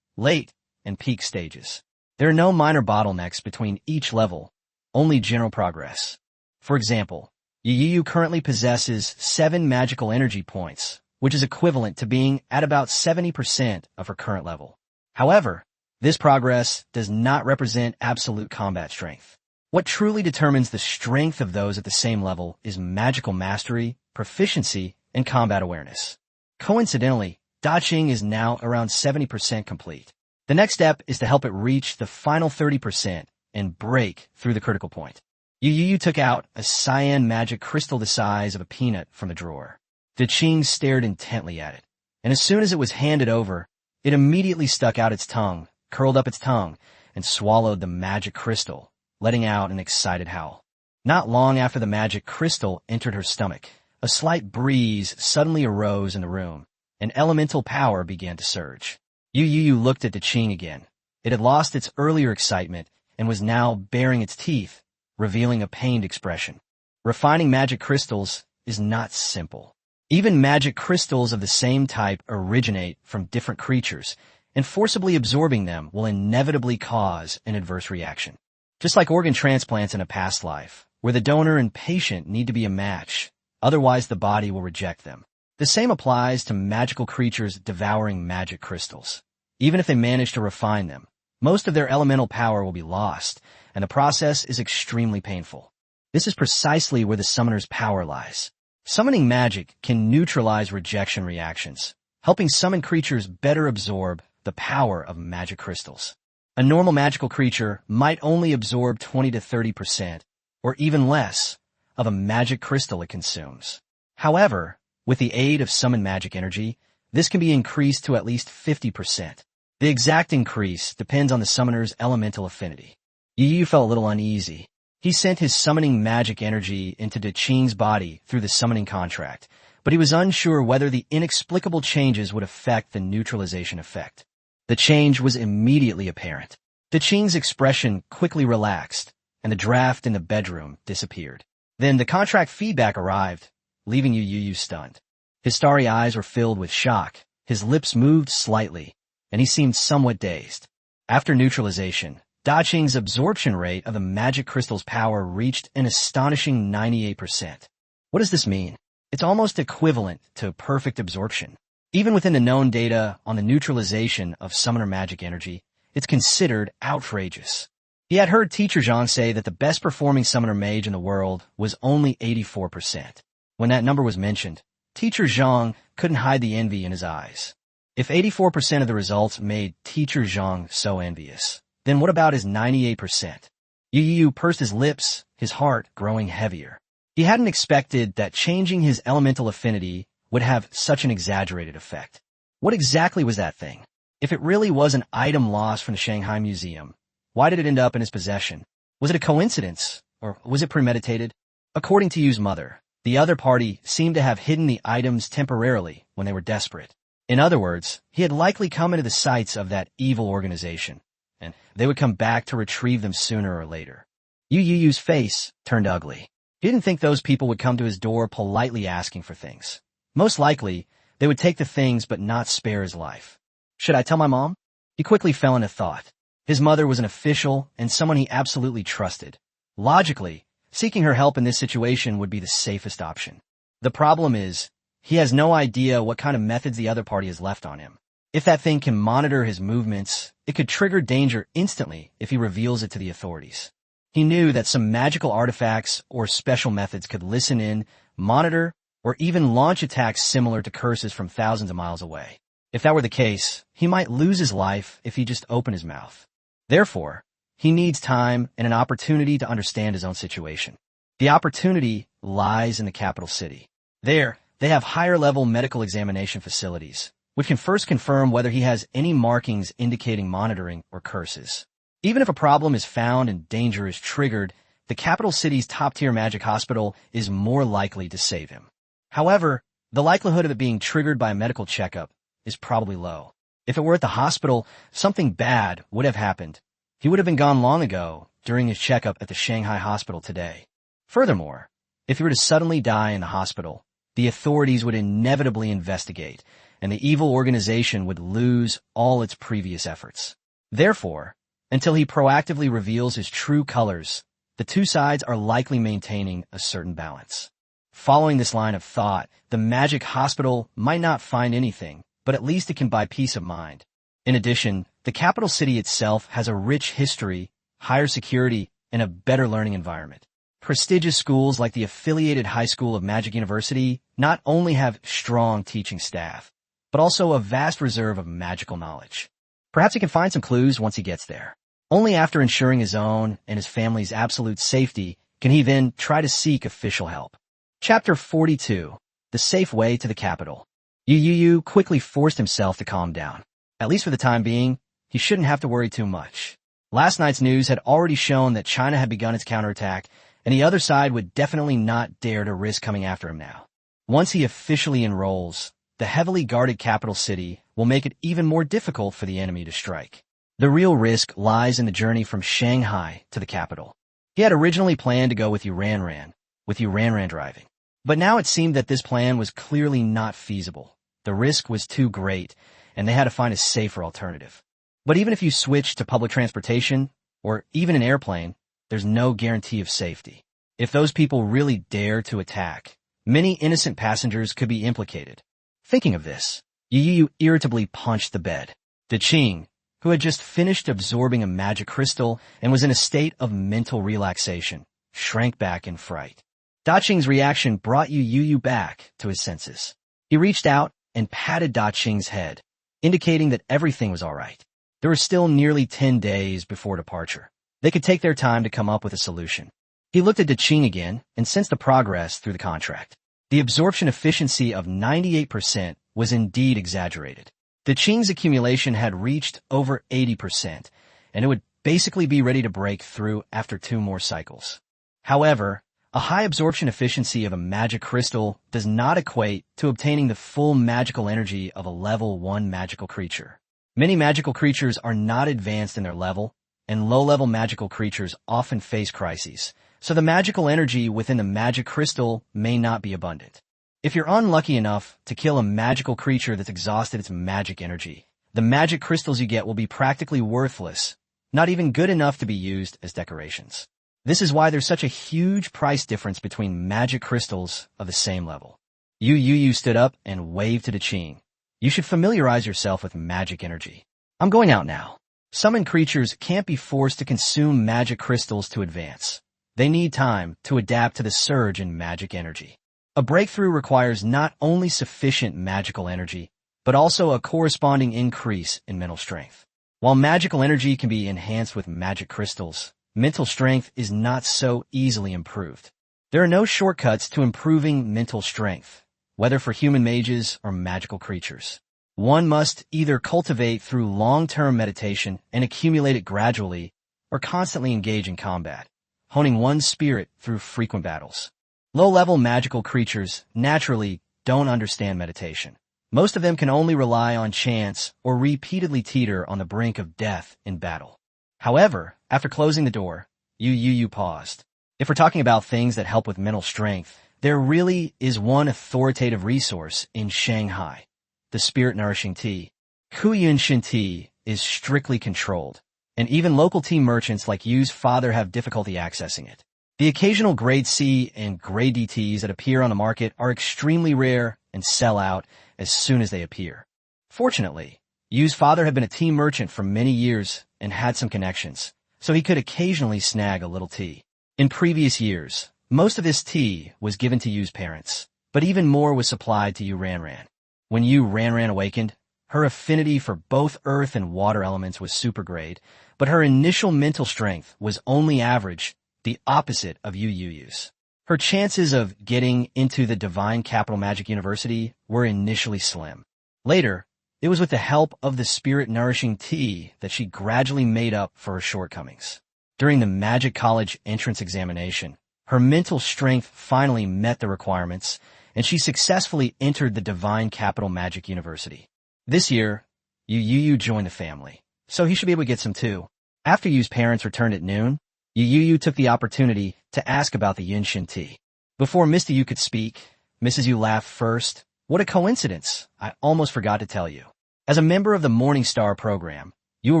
late, and peak stages. There are no minor bottlenecks between each level, only general progress. For example, Yu Youyou currently possesses 7 magical energy points, which is equivalent to being at about 70% of her current level. However, this progress does not represent absolute combat strength. What truly determines the strength of those at the same level is magical mastery, proficiency, and combat awareness. Coincidentally, Qing is now around 70% complete. The next step is to help it reach the final 30% and break through the critical point. Yu Youyou took out a cyan magic crystal the size of a peanut from the drawer. Qing stared intently at it, and as soon as it was handed over, it immediately stuck out its tongue, curled up its tongue, and swallowed the magic crystal, letting out an excited howl. Not long after the magic crystal entered her stomach, a slight breeze suddenly arose in the room, and elemental power began to surge. Yu Youyou looked at Qing again. It had lost its earlier excitement and was now baring its teeth, revealing a pained expression. Refining magic crystals is not simple. Even magic crystals of the same type originate from different creatures, and forcibly absorbing them will inevitably cause an adverse reaction. Just like organ transplants in a past life, where the donor and patient need to be a match, otherwise the body will reject them. The same applies to magical creatures devouring magic crystals. Even if they manage to refine them, most of their elemental power will be lost, and the process is extremely painful. This is precisely where the summoner's power lies. Summoning magic can neutralize rejection reactions, helping summon creatures better absorb the power of magic crystals. A normal magical creature might only absorb 20 to 30%, or even less, of a magic crystal it consumes. However, with the aid of summoned magic energy, this can be increased to at least 50%. The exact increase depends on the summoner's elemental affinity. Yu Youyou felt a little uneasy. He sent his summoning magic energy into Qing's body through the summoning contract, but he was unsure whether the inexplicable changes would affect the neutralization effect. The change was immediately apparent. Qing's expression quickly relaxed, and the draft in the bedroom disappeared. Then the contract feedback arrived, leaving Yu Youyou stunned. His starry eyes were filled with shock, his lips moved slightly, and he seemed somewhat dazed. After neutralization, Qing's absorption rate of the magic crystal's power reached an astonishing 98%. What does this mean? It's almost equivalent to perfect absorption. Even within the known data on the neutralization of summoner magic energy, it's considered outrageous. He had heard Teacher Zhang say that the best performing summoner mage in the world was only 84%. When that number was mentioned, Teacher Zhang couldn't hide the envy in his eyes. If 84% of the results made Teacher Zhang so envious, then what about his 98%? Yu Youyou pursed his lips, his heart growing heavier. He hadn't expected that changing his elemental affinity would have such an exaggerated effect. What exactly was that thing? If it really was an item lost from the Shanghai Museum, why did it end up in his possession? Was it a coincidence, or was it premeditated? According to Yu's mother, the other party seemed to have hidden the items temporarily when they were desperate. In other words, he had likely come into the sights of that evil organization, and they would come back to retrieve them sooner or later. Yu Youyou's face turned ugly. He didn't think those people would come to his door politely asking for things. Most likely, they would take the things but not spare his life. Should I tell my mom? He quickly fell into thought. His mother was an official and someone he absolutely trusted. Logically, seeking her help in this situation would be the safest option. The problem is, he has no idea what kind of methods the other party has left on him. If that thing can monitor his movements, it could trigger danger instantly if he reveals it to the authorities. He knew that some magical artifacts or special methods could listen in, monitor, or even launch attacks similar to curses from thousands of miles away. If that were the case, he might lose his life if he just opened his mouth. Therefore, he needs time and an opportunity to understand his own situation. The opportunity lies in the capital city. There, they have higher-level medical examination facilities, which can first confirm whether he has any markings indicating monitoring or curses. Even if a problem is found and danger is triggered, the capital city's top-tier magic hospital is more likely to save him. However, the likelihood of it being triggered by a medical checkup is probably low. If it were at the hospital, something bad would have happened. He would have been gone long ago during his checkup at the Shanghai hospital today. Furthermore, if he were to suddenly die in the hospital, the authorities would inevitably investigate, and the evil organization would lose all its previous efforts. Therefore, until he proactively reveals his true colors, the two sides are likely maintaining a certain balance. Following this line of thought, the magic hospital might not find anything, but at least it can buy peace of mind. In addition, the capital city itself has a rich history, higher security, and a better learning environment. Prestigious schools like the affiliated High School of Magic University not only have strong teaching staff, but also a vast reserve of magical knowledge. Perhaps he can find some clues once he gets there. Only after ensuring his own and his family's absolute safety can he then try to seek official help. Chapter 42. The Safe Way to the Capital. Yu Youyou quickly forced himself to calm down. At least for the time being, he shouldn't have to worry too much. Last night's news had already shown that China had begun its counterattack, and the other side would definitely not dare to risk coming after him now. Once he officially enrolls, the heavily guarded capital city will make it even more difficult for the enemy to strike. The real risk lies in the journey from Shanghai to the capital. He had originally planned to go with Yu Ranran driving. But now it seemed that this plan was clearly not feasible. The risk was too great, and they had to find a safer alternative. But even if you switch to public transportation, or even an airplane, there's no guarantee of safety. If those people really dare to attack, many innocent passengers could be implicated. Thinking of this, Yu Youyou irritably punched the bed. De Qing, who had just finished absorbing a magic crystal and was in a state of mental relaxation, shrank back in fright. Da Qing's reaction brought Yu Youyou back to his senses. He reached out and patted Da Qing's head, indicating that everything was all right. There were still nearly 10 days before departure. They could take their time to come up with a solution. He looked at Da Qing again and sensed the progress through the contract. The absorption efficiency of 98% was indeed exaggerated. Da Qing's accumulation had reached over 80%, and it would basically be ready to break through after 2 more cycles. However, a high absorption efficiency of a magic crystal does not equate to obtaining the full magical energy of a level 1 magical creature. Many magical creatures are not advanced in their level, and low-level magical creatures often face crises, so the magical energy within the magic crystal may not be abundant. If you're unlucky enough to kill a magical creature that's exhausted its magic energy, the magic crystals you get will be practically worthless, not even good enough to be used as decorations. This is why there's such a huge price difference between magic crystals of the same level. Yu Youyou stood up and waved to Da Qing. You should familiarize yourself with magic energy. I'm going out now. Summoned creatures can't be forced to consume magic crystals to advance. They need time to adapt to the surge in magic energy. A breakthrough requires not only sufficient magical energy, but also a corresponding increase in mental strength. While magical energy can be enhanced with magic crystals, mental strength is not so easily improved. There are no shortcuts to improving mental strength, whether for human mages or magical creatures. One must either cultivate through long-term meditation and accumulate it gradually, or constantly engage in combat, honing one's spirit through frequent battles. Low-level magical creatures naturally don't understand meditation. Most of them can only rely on chance or repeatedly teeter on the brink of death in battle. However, after closing the door, Yu Youyou paused. If we're talking about things that help with mental strength, there really is one authoritative resource in Shanghai, the spirit-nourishing tea. Kuyun Shin tea is strictly controlled, and even local tea merchants like Yu's father have difficulty accessing it. The occasional grade C and grade D teas that appear on the market are extremely rare and sell out as soon as they appear. Fortunately, Yu's father had been a tea merchant for many years and had some connections, so he could occasionally snag a little tea. In previous years, most of this tea was given to Yu's parents, but even more was supplied to Yu Ranran. When Yu Ranran awakened, her affinity for both earth and water elements was super grade, but her initial mental strength was only average, the opposite of Yu Youyou's. Her chances of getting into the Divine Capital Magic University were initially slim. Later, it was with the help of the spirit-nourishing tea that she gradually made up for her shortcomings. During the Magic College entrance examination, her mental strength finally met the requirements, and she successfully entered the Divine Capital Magic University. This year, Yu Youyou joined the family, so he should be able to get some too. After Yu's parents returned at noon, Yu Youyou took the opportunity to ask about the Yinshin tea. Before Mr. Yu could speak, Mrs. Yu laughed first. What a coincidence! I almost forgot to tell you. As a member of the Morning Star program, you will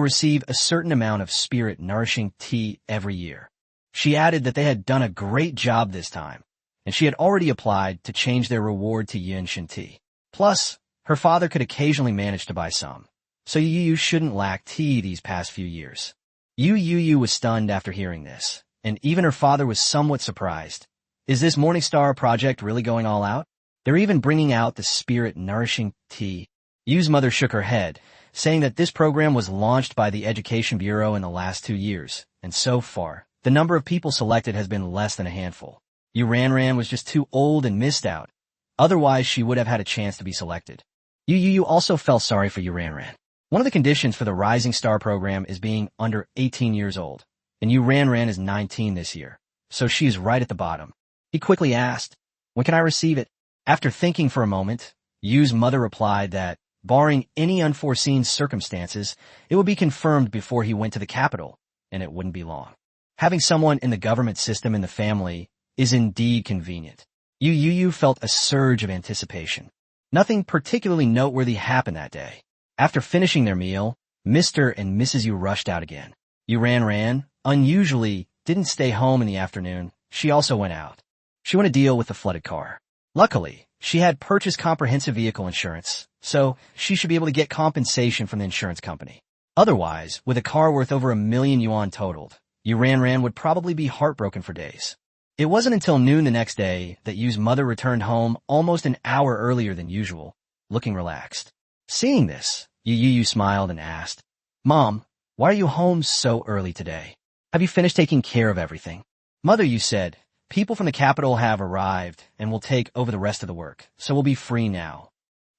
receive a certain amount of spirit-nourishing tea every year. She added that they had done a great job this time, and she had already applied to change their reward to Yinshin tea. Plus, her father could occasionally manage to buy some, so Yu Youyou shouldn't lack tea these past few years. Yu Youyou was stunned after hearing this, and even her father was somewhat surprised. Is this Morning Star project really going all out? They're even bringing out the spirit-nourishing tea. Yu's mother shook her head, saying that this program was launched by the Education Bureau in the last 2 years, and so far, the number of people selected has been less than a handful. Yu Ranran was just too old and missed out. Otherwise, she would have had a chance to be selected. Yu Youyou also felt sorry for Yu Ranran. One of the conditions for the Rising Star program is being under 18 years old, and Yu Ranran is 19 this year, so she is right at the bottom. He quickly asked, "When can I receive it?" After thinking for a moment, Yu's mother replied that, barring any unforeseen circumstances, it would be confirmed before he went to the capital, and it wouldn't be long. Having someone in the government system in the family is indeed convenient. Yu Youyou felt a surge of anticipation. Nothing particularly noteworthy happened that day. After finishing their meal, Mr. and Mrs. Yu rushed out again. Yu Ranran, unusually, didn't stay home in the afternoon. She also went out. She went to deal with the flooded car. Luckily, she had purchased comprehensive vehicle insurance, so she should be able to get compensation from the insurance company. Otherwise, with a car worth over 1,000,000 yuan totaled, Yu Ranran would probably be heartbroken for days. It wasn't until noon the next day that Yu's mother returned home almost an hour earlier than usual, looking relaxed. Seeing this, Yu Youyou smiled and asked, "Mom, why are you home so early today? Have you finished taking care of everything?" "Mother," Yu said, "people from the capital have arrived and will take over the rest of the work, so we'll be free now."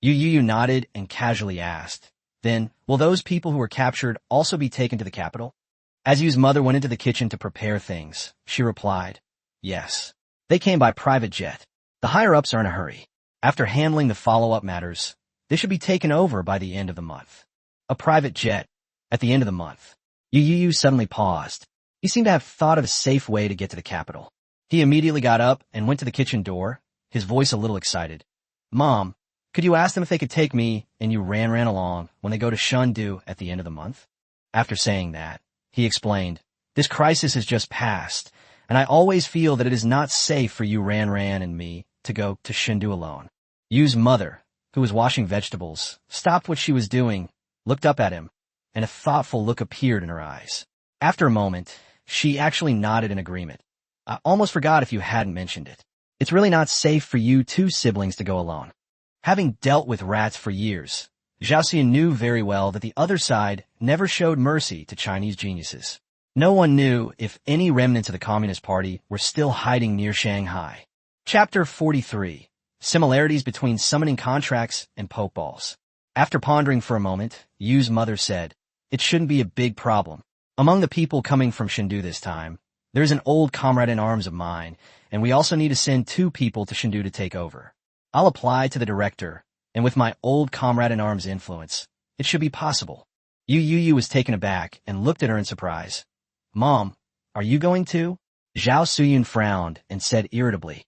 Yu Youyou nodded and casually asked, "Then, will those people who were captured also be taken to the capital?" As Yu's mother went into the kitchen to prepare things, she replied, "Yes. They came by private jet. The higher-ups are in a hurry. After handling the follow-up matters, they should be taken over by the end of the month." A private jet, at the end of the month. Yu Youyou suddenly paused. He seemed to have thought of a safe way to get to the capital. He immediately got up and went to the kitchen door, his voice a little excited. "Mom, could you ask them if they could take me and Yu Ranran along when they go to Shundu at the end of the month?" After saying that, he explained, "This crisis has just passed, and I always feel that it is not safe for Yu Ranran and me to go to Shundu alone." Yu's mother, who was washing vegetables, stopped what she was doing, looked up at him, and a thoughtful look appeared in her eyes. After a moment, she actually nodded in agreement. "I almost forgot if you hadn't mentioned it. It's really not safe for you two siblings to go alone." Having dealt with rats for years, Zhao Xian knew very well that the other side never showed mercy to Chinese geniuses. No one knew if any remnants of the Communist Party were still hiding near Shanghai. Chapter 43. Similarities between summoning contracts and pokeballs. After pondering for a moment, Yu's mother said, "It shouldn't be a big problem. Among the people coming from Chengdu this time, there's an old comrade-in-arms of mine, and we also need to send 2 people to Chengdu to take over. I'll apply to the director, and with my old comrade-in-arms influence, it should be possible." Yu Youyou was taken aback and looked at her in surprise. "Mom, are you going to?" Zhao Suyun frowned and said irritably,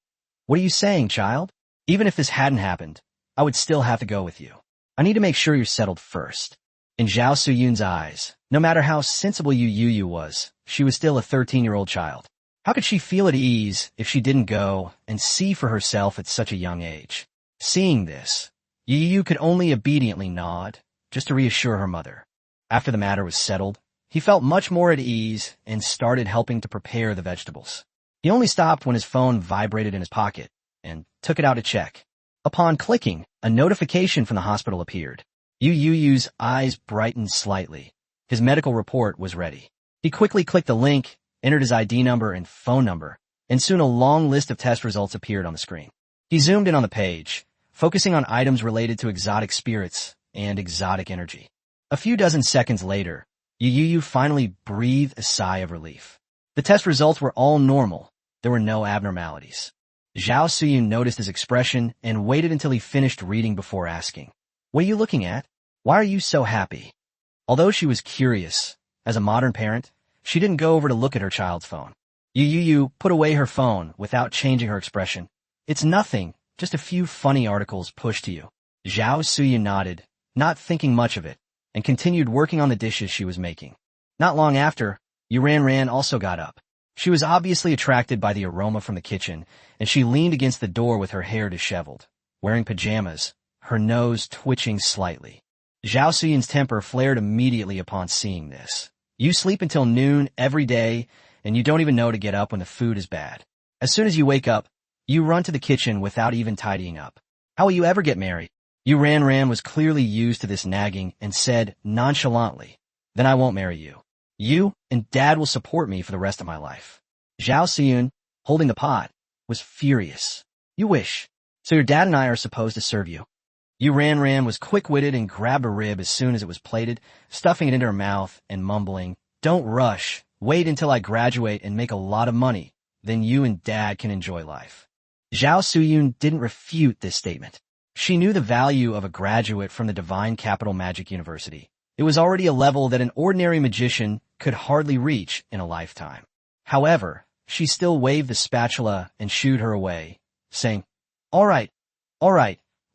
"What are you saying, child? Even if this hadn't happened, I would still have to go with you. I need to make sure you're settled first." In Zhao Suyun's eyes, no matter how sensible Yu Youyou was, she was still a 13-year-old child. How could she feel at ease if she didn't go and see for herself at such a young age? Seeing this, Yu Youyou could only obediently nod, just to reassure her mother. After the matter was settled, he felt much more at ease and started helping to prepare the vegetables. He only stopped when his phone vibrated in his pocket and took it out to check. Upon clicking, a notification from the hospital appeared. Yu Youyou's eyes brightened slightly. His medical report was ready. He quickly clicked the link, entered his ID number and phone number, and soon a long list of test results appeared on the screen. He zoomed in on the page, focusing on items related to exotic spirits and exotic energy. A few dozen seconds later, Yu Youyou finally breathed a sigh of relief. The test results were all normal. There were no abnormalities. Zhao Suyun noticed his expression and waited until he finished reading before asking, "What are you looking at?" Why are you so happy? Although she was curious, as a modern parent, she didn't go over to look at her child's phone. Yu Youyou put away her phone without changing her expression. It's nothing, just a few funny articles pushed to you. Zhao Suyu nodded, not thinking much of it, and continued working on the dishes she was making. Not long after, Yu Ran also got up. She was obviously attracted by the aroma from the kitchen, and she leaned against the door with her hair disheveled, wearing pajamas, her nose twitching slightly. Zhao Suyun's temper flared immediately upon seeing this. You sleep until noon every day, and you don't even know to get up when the food is bad. As soon as you wake up, you run to the kitchen without even tidying up. How will you ever get married? Yu Ran was clearly used to this nagging and said nonchalantly, then I won't marry you. You and Dad will support me for the rest of my life. Zhao Siyun, holding the pot, was furious. You wish. So your dad and I are supposed to serve you. Yu Ran was quick-witted and grabbed a rib as soon as it was plated, stuffing it into her mouth and mumbling, don't rush, wait until I graduate and make a lot of money, then you and Dad can enjoy life. Zhao Suyun didn't refute this statement. She knew the value of a graduate from the Divine Capital Magic University. It was already a level that an ordinary magician could hardly reach in a lifetime. However, she still waved the spatula and shooed her away, saying, all right,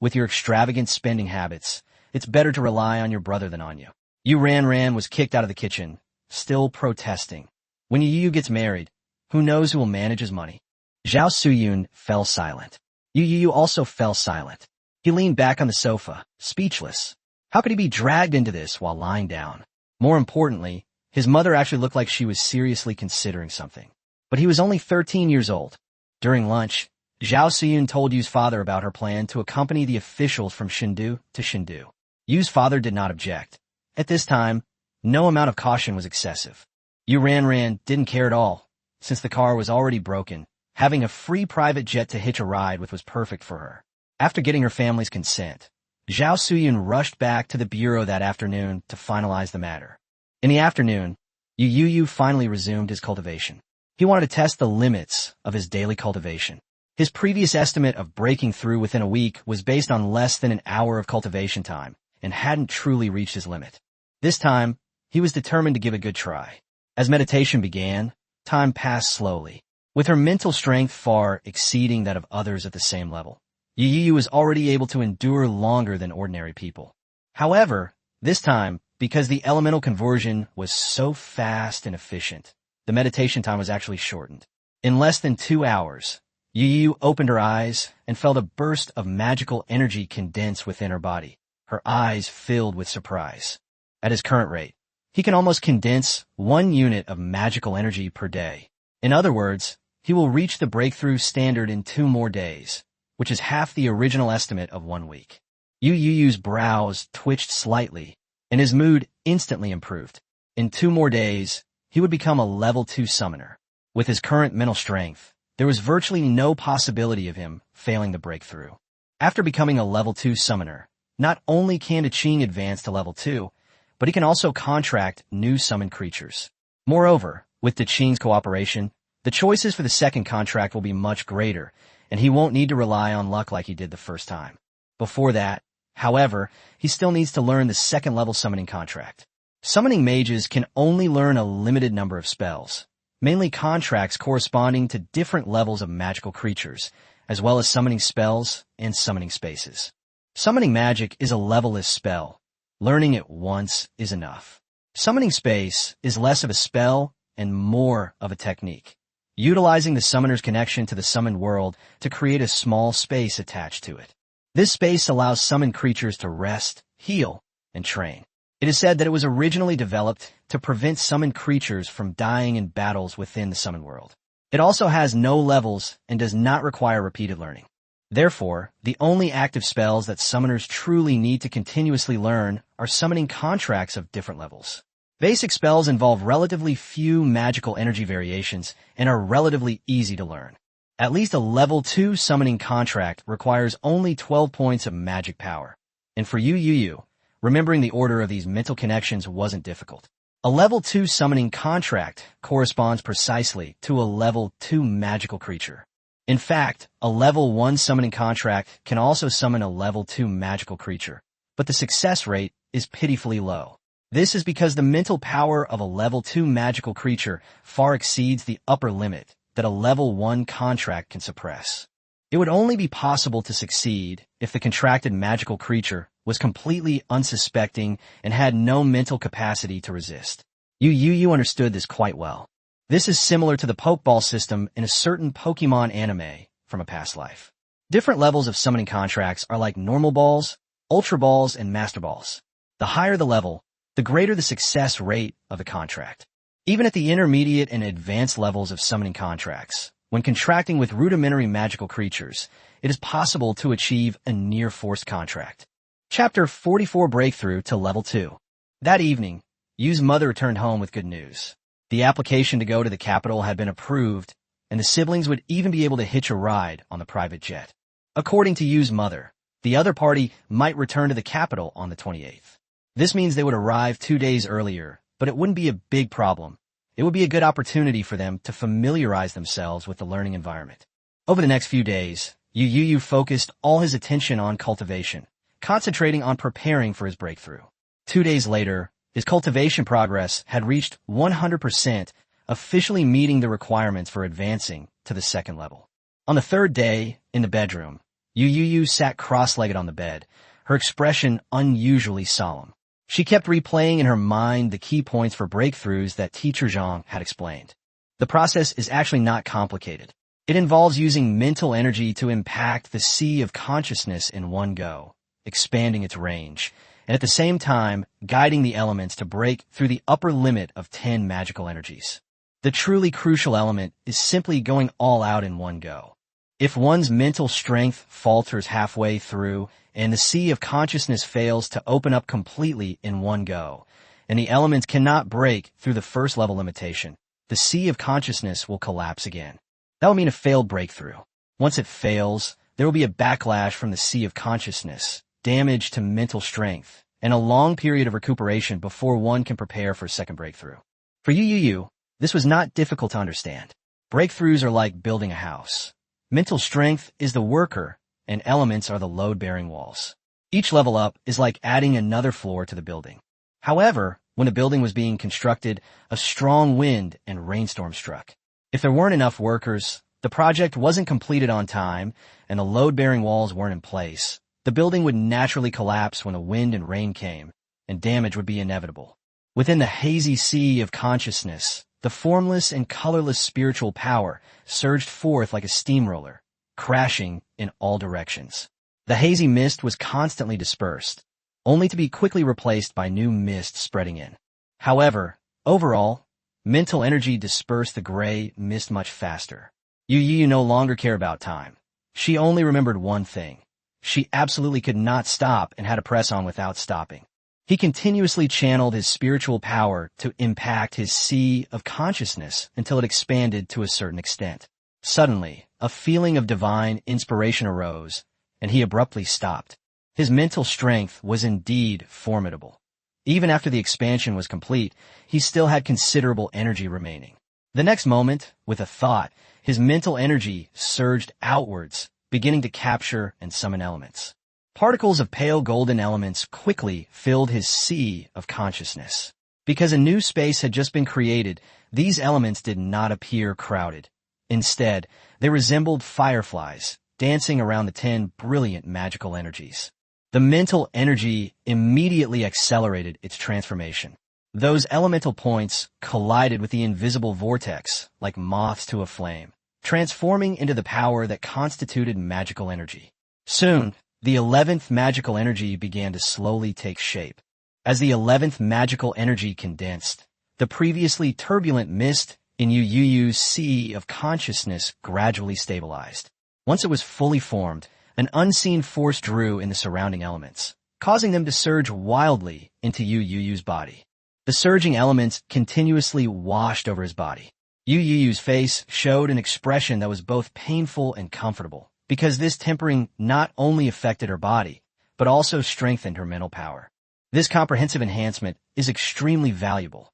with your extravagant spending habits, it's better to rely on your brother than on you. Yu Ran was kicked out of the kitchen, still protesting. When Yu Youyou gets married, who knows who will manage his money? Zhao Suyun fell silent. Yu Youyou also fell silent. He leaned back on the sofa, speechless. How could he be dragged into this while lying down? More importantly, his mother actually looked like she was seriously considering something. But he was only 13 years old. During lunch, Zhao Siyun told Yu's father about her plan to accompany the officials from Chengdu to Chengdu. Yu's father did not object. At this time, no amount of caution was excessive. Yu Ran didn't care at all, since the car was already broken. Having a free private jet to hitch a ride with was perfect for her. After getting her family's consent, Zhao Suyun rushed back to the bureau that afternoon to finalize the matter. In the afternoon, Yu Youyou finally resumed his cultivation. He wanted to test the limits of his daily cultivation. His previous estimate of breaking through within a week was based on less than an hour of cultivation time and hadn't truly reached his limit. This time, he was determined to give a good try. As meditation began, time passed slowly, with her mental strength far exceeding that of others at the same level. Yu Youyou was already able to endure longer than ordinary people. However, this time, because the elemental conversion was so fast and efficient, the meditation time was actually shortened. In less than 2 hours, Yu Youyou opened her eyes and felt a burst of magical energy condense within her body, her eyes filled with surprise. At his current rate, he can almost condense 1 unit of magical energy per day. In other words, he will reach the breakthrough standard in 2 more days, which is half the original estimate of 1 week. Yu Youyou's brows twitched slightly, and his mood instantly improved. In 2 more days, he would become a level 2 summoner. With his current mental strength, there was virtually no possibility of him failing the breakthrough. After becoming a level 2 summoner, not only can the Qing advance to level 2, but he can also contract new summoned creatures. Moreover, with the Qing's cooperation, the choices for the second contract will be much greater, and he won't need to rely on luck like he did the first time. Before that, however, he still needs to learn the second level summoning contract. Summoning mages can only learn a limited number of spells, mainly contracts corresponding to different levels of magical creatures, as well as summoning spells and summoning spaces. Summoning magic is a levelless spell. Learning it once is enough. Summoning space is less of a spell and more of a technique, utilizing the summoner's connection to the summoned world to create a small space attached to it. This space allows summoned creatures to rest, heal, and train. It is said that it was originally developed to prevent summoned creatures from dying in battles within the summoned world. It also has no levels and does not require repeated learning. Therefore, the only active spells that summoners truly need to continuously learn are summoning contracts of different levels. Basic spells involve relatively few magical energy variations and are relatively easy to learn. At least a level 2 summoning contract requires only 12 points of magic power. And for Yu Youyou, remembering the order of these mental connections wasn't difficult. A level 2 summoning contract corresponds precisely to a level 2 magical creature. In fact, a level 1 summoning contract can also summon a level 2 magical creature, but the success rate is pitifully low. This is because the mental power of a level 2 magical creature far exceeds the upper limit that a level 1 contract can suppress. It would only be possible to succeed if the contracted magical creature was completely unsuspecting and had no mental capacity to resist. Yu Youyou understood this quite well. This is similar to the Pokeball system in a certain Pokemon anime from a past life. Different levels of summoning contracts are like normal balls, ultra balls, and master balls. The higher the level, the greater the success rate of a contract. Even at the intermediate and advanced levels of summoning contracts, when contracting with rudimentary magical creatures, it is possible to achieve a near-forced contract. Chapter 44 Breakthrough to Level 2. That evening, Yu's mother returned home with good news. The application to go to the capital had been approved, and the siblings would even be able to hitch a ride on the private jet. According to Yu's mother, the other party might return to the capital on the 28th. This means they would arrive 2 days earlier, but it wouldn't be a big problem. It would be a good opportunity for them to familiarize themselves with the learning environment. Over the next few days, Yu Youyou focused all his attention on cultivation, concentrating on preparing for his breakthrough. 2 days later, his cultivation progress had reached 100%, officially meeting the requirements for advancing to the second level. On the third day, in the bedroom, Yu Youyou sat cross-legged on the bed, her expression unusually solemn. She kept replaying in her mind the key points for breakthroughs that Teacher Zhang had explained. The process is actually not complicated. It involves using mental energy to impact the sea of consciousness in one go, expanding its range, and at the same time guiding the elements to break through the upper limit of 10 magical energies. The truly crucial element is simply going all out in one go. If one's mental strength falters halfway through, and the sea of consciousness fails to open up completely in one go, and the elements cannot break through the first level limitation, the sea of consciousness will collapse again. That will mean a failed breakthrough. Once it fails, there will be a backlash from the sea of consciousness, damage to mental strength, and a long period of recuperation before one can prepare for a second breakthrough. For Yu Youyou, this was not difficult to understand. Breakthroughs are like building a house. Mental strength is the worker, and elements are the load-bearing walls. Each level up is like adding another floor to the building. However, when the building was being constructed, a strong wind and rainstorm struck. If there weren't enough workers, the project wasn't completed on time, and the load-bearing walls weren't in place, the building would naturally collapse when the wind and rain came, and damage would be inevitable. Within the hazy sea of consciousness, the formless and colorless spiritual power surged forth like a steamroller, crashing in all directions. The hazy mist was constantly dispersed, only to be quickly replaced by new mist spreading in. However, overall, mental energy dispersed the gray mist much faster. Yu Youyou no longer cared about time. She only remembered one thing. She absolutely could not stop and had to press on without stopping. He continuously channeled his spiritual power to impact his sea of consciousness until it expanded to a certain extent. Suddenly, a feeling of divine inspiration arose, and he abruptly stopped. His mental strength was indeed formidable. Even after the expansion was complete, he still had considerable energy remaining. The next moment, with a thought, his mental energy surged outwards, beginning to capture and summon elements. Particles of pale golden elements quickly filled his sea of consciousness. Because a new space had just been created, these elements did not appear crowded. Instead, they resembled fireflies, dancing around the 10 brilliant magical energies. The mental energy immediately accelerated its transformation. Those elemental points collided with the invisible vortex like moths to a flame, transforming into the power that constituted magical energy. Soon, the 11th magical energy began to slowly take shape. As the 11th magical energy condensed, the previously turbulent mist in Yu Youyou's sea of consciousness gradually stabilized. Once it was fully formed, an unseen force drew in the surrounding elements, causing them to surge wildly into Yu Youyou's body. The surging elements continuously washed over his body. Yu Youyou's face showed an expression that was both painful and comfortable, because this tempering not only affected her body, but also strengthened her mental power. This comprehensive enhancement is extremely valuable.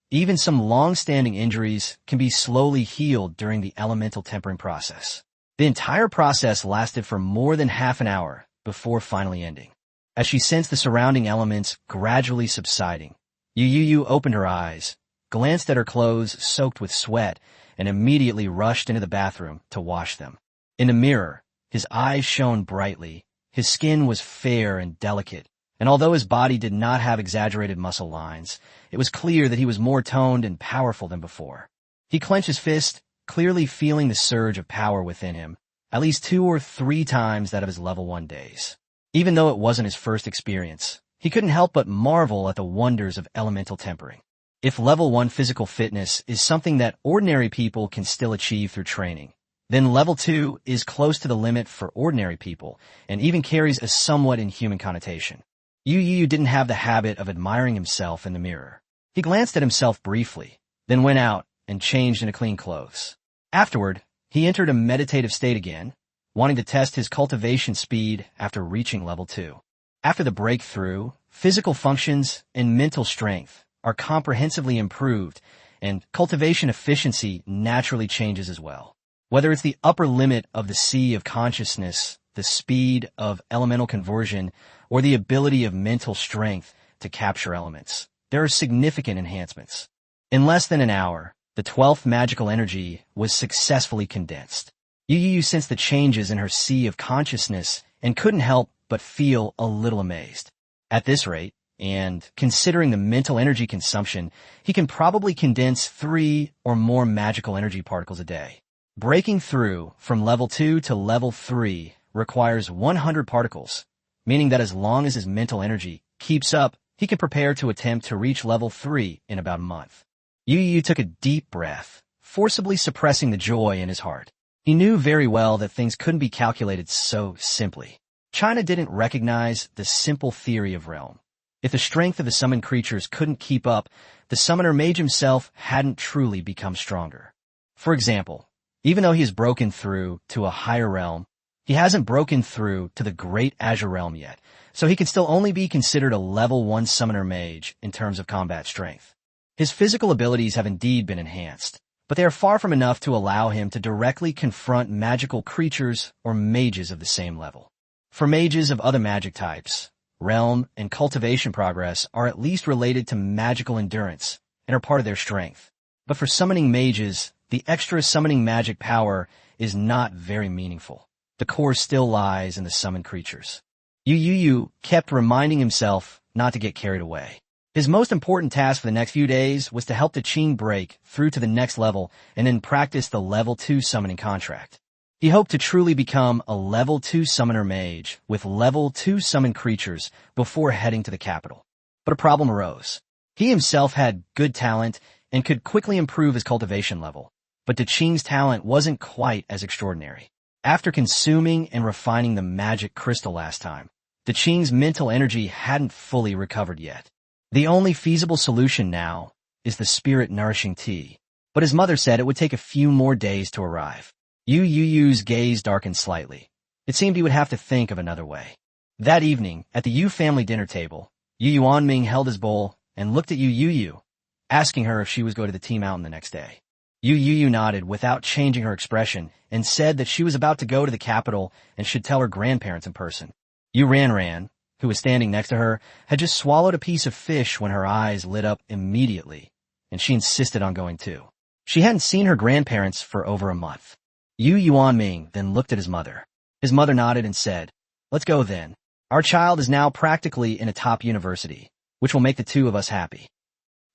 Even some long-standing injuries can be slowly healed during the elemental tempering process. The entire process lasted for more than half an hour before finally ending. As she sensed the surrounding elements gradually subsiding, Yu Youyou opened her eyes, glanced at her clothes soaked with sweat, and immediately rushed into the bathroom to wash them. In the mirror, his eyes shone brightly, his skin was fair and delicate, and although his body did not have exaggerated muscle lines, it was clear that he was more toned and powerful than before. He clenched his fist, clearly feeling the surge of power within him, at least 2 or 3 times that of his level 1 days. Even though it wasn't his first experience, he couldn't help but marvel at the wonders of elemental tempering. If level 1 physical fitness is something that ordinary people can still achieve through training, then level 2 is close to the limit for ordinary people and even carries a somewhat inhuman connotation. Yu Youyou didn't have the habit of admiring himself in the mirror. He glanced at himself briefly, then went out and changed into clean clothes. Afterward, he entered a meditative state again, wanting to test his cultivation speed after reaching level 2. After the breakthrough, physical functions and mental strength are comprehensively improved, and cultivation efficiency naturally changes as well. Whether it's the upper limit of the sea of consciousness, the speed of elemental conversion, or the ability of mental strength to capture elements, there are significant enhancements. In less than an hour, the 12th magical energy was successfully condensed. Yu Youyou sensed the changes in her sea of consciousness and couldn't help but feel a little amazed. At this rate, and considering the mental energy consumption, he can probably condense 3 or more magical energy particles a day. Breaking through from level 2 to level 3 requires 100 particles, meaning that as long as his mental energy keeps up, he can prepare to attempt to reach level 3 in about a month. Yu Youyou took a deep breath, forcibly suppressing the joy in his heart. He knew very well that things couldn't be calculated so simply. China didn't recognize the simple theory of realm. If the strength of the summoned creatures couldn't keep up, the summoner mage himself hadn't truly become stronger. For example, even though he has broken through to a higher realm, he hasn't broken through to the great Azure realm yet, so he can still only be considered a level 1 summoner mage in terms of combat strength. His physical abilities have indeed been enhanced, but they are far from enough to allow him to directly confront magical creatures or mages of the same level. For mages of other magic types, realm and cultivation progress are at least related to magical endurance and are part of their strength. But for summoning mages, the extra summoning magic power is not very meaningful. The core still lies in the summoned creatures. Yu Youyou kept reminding himself not to get carried away. His most important task for the next few days was to help the Qing break through to the next level and then practice the level 2 summoning contract. He hoped to truly become a level 2 summoner mage with level 2 summoned creatures before heading to the capital. But a problem arose. He himself had good talent and could quickly improve his cultivation level, but the Qing's talent wasn't quite as extraordinary. After consuming and refining the magic crystal last time, the Qing's mental energy hadn't fully recovered yet. The only feasible solution now is the spirit-nourishing tea, but his mother said it would take a few more days to arrive. Yu Youyou's gaze darkened slightly. It seemed he would have to think of another way. That evening, at the Yu family dinner table, Yu Yuanming held his bowl and looked at Yu Youyou, asking her if she was going to the tea mountain the next day. Yu Youyou nodded without changing her expression and said that she was about to go to the capital and should tell her grandparents in person. Yu Ranran, who was standing next to her, had just swallowed a piece of fish when her eyes lit up immediately, and she insisted on going too. She hadn't seen her grandparents for over a month. Yu Yuanming then looked at his mother. His mother nodded and said, "Let's go then. Our child is now practically in a top university, which will make the two of us happy."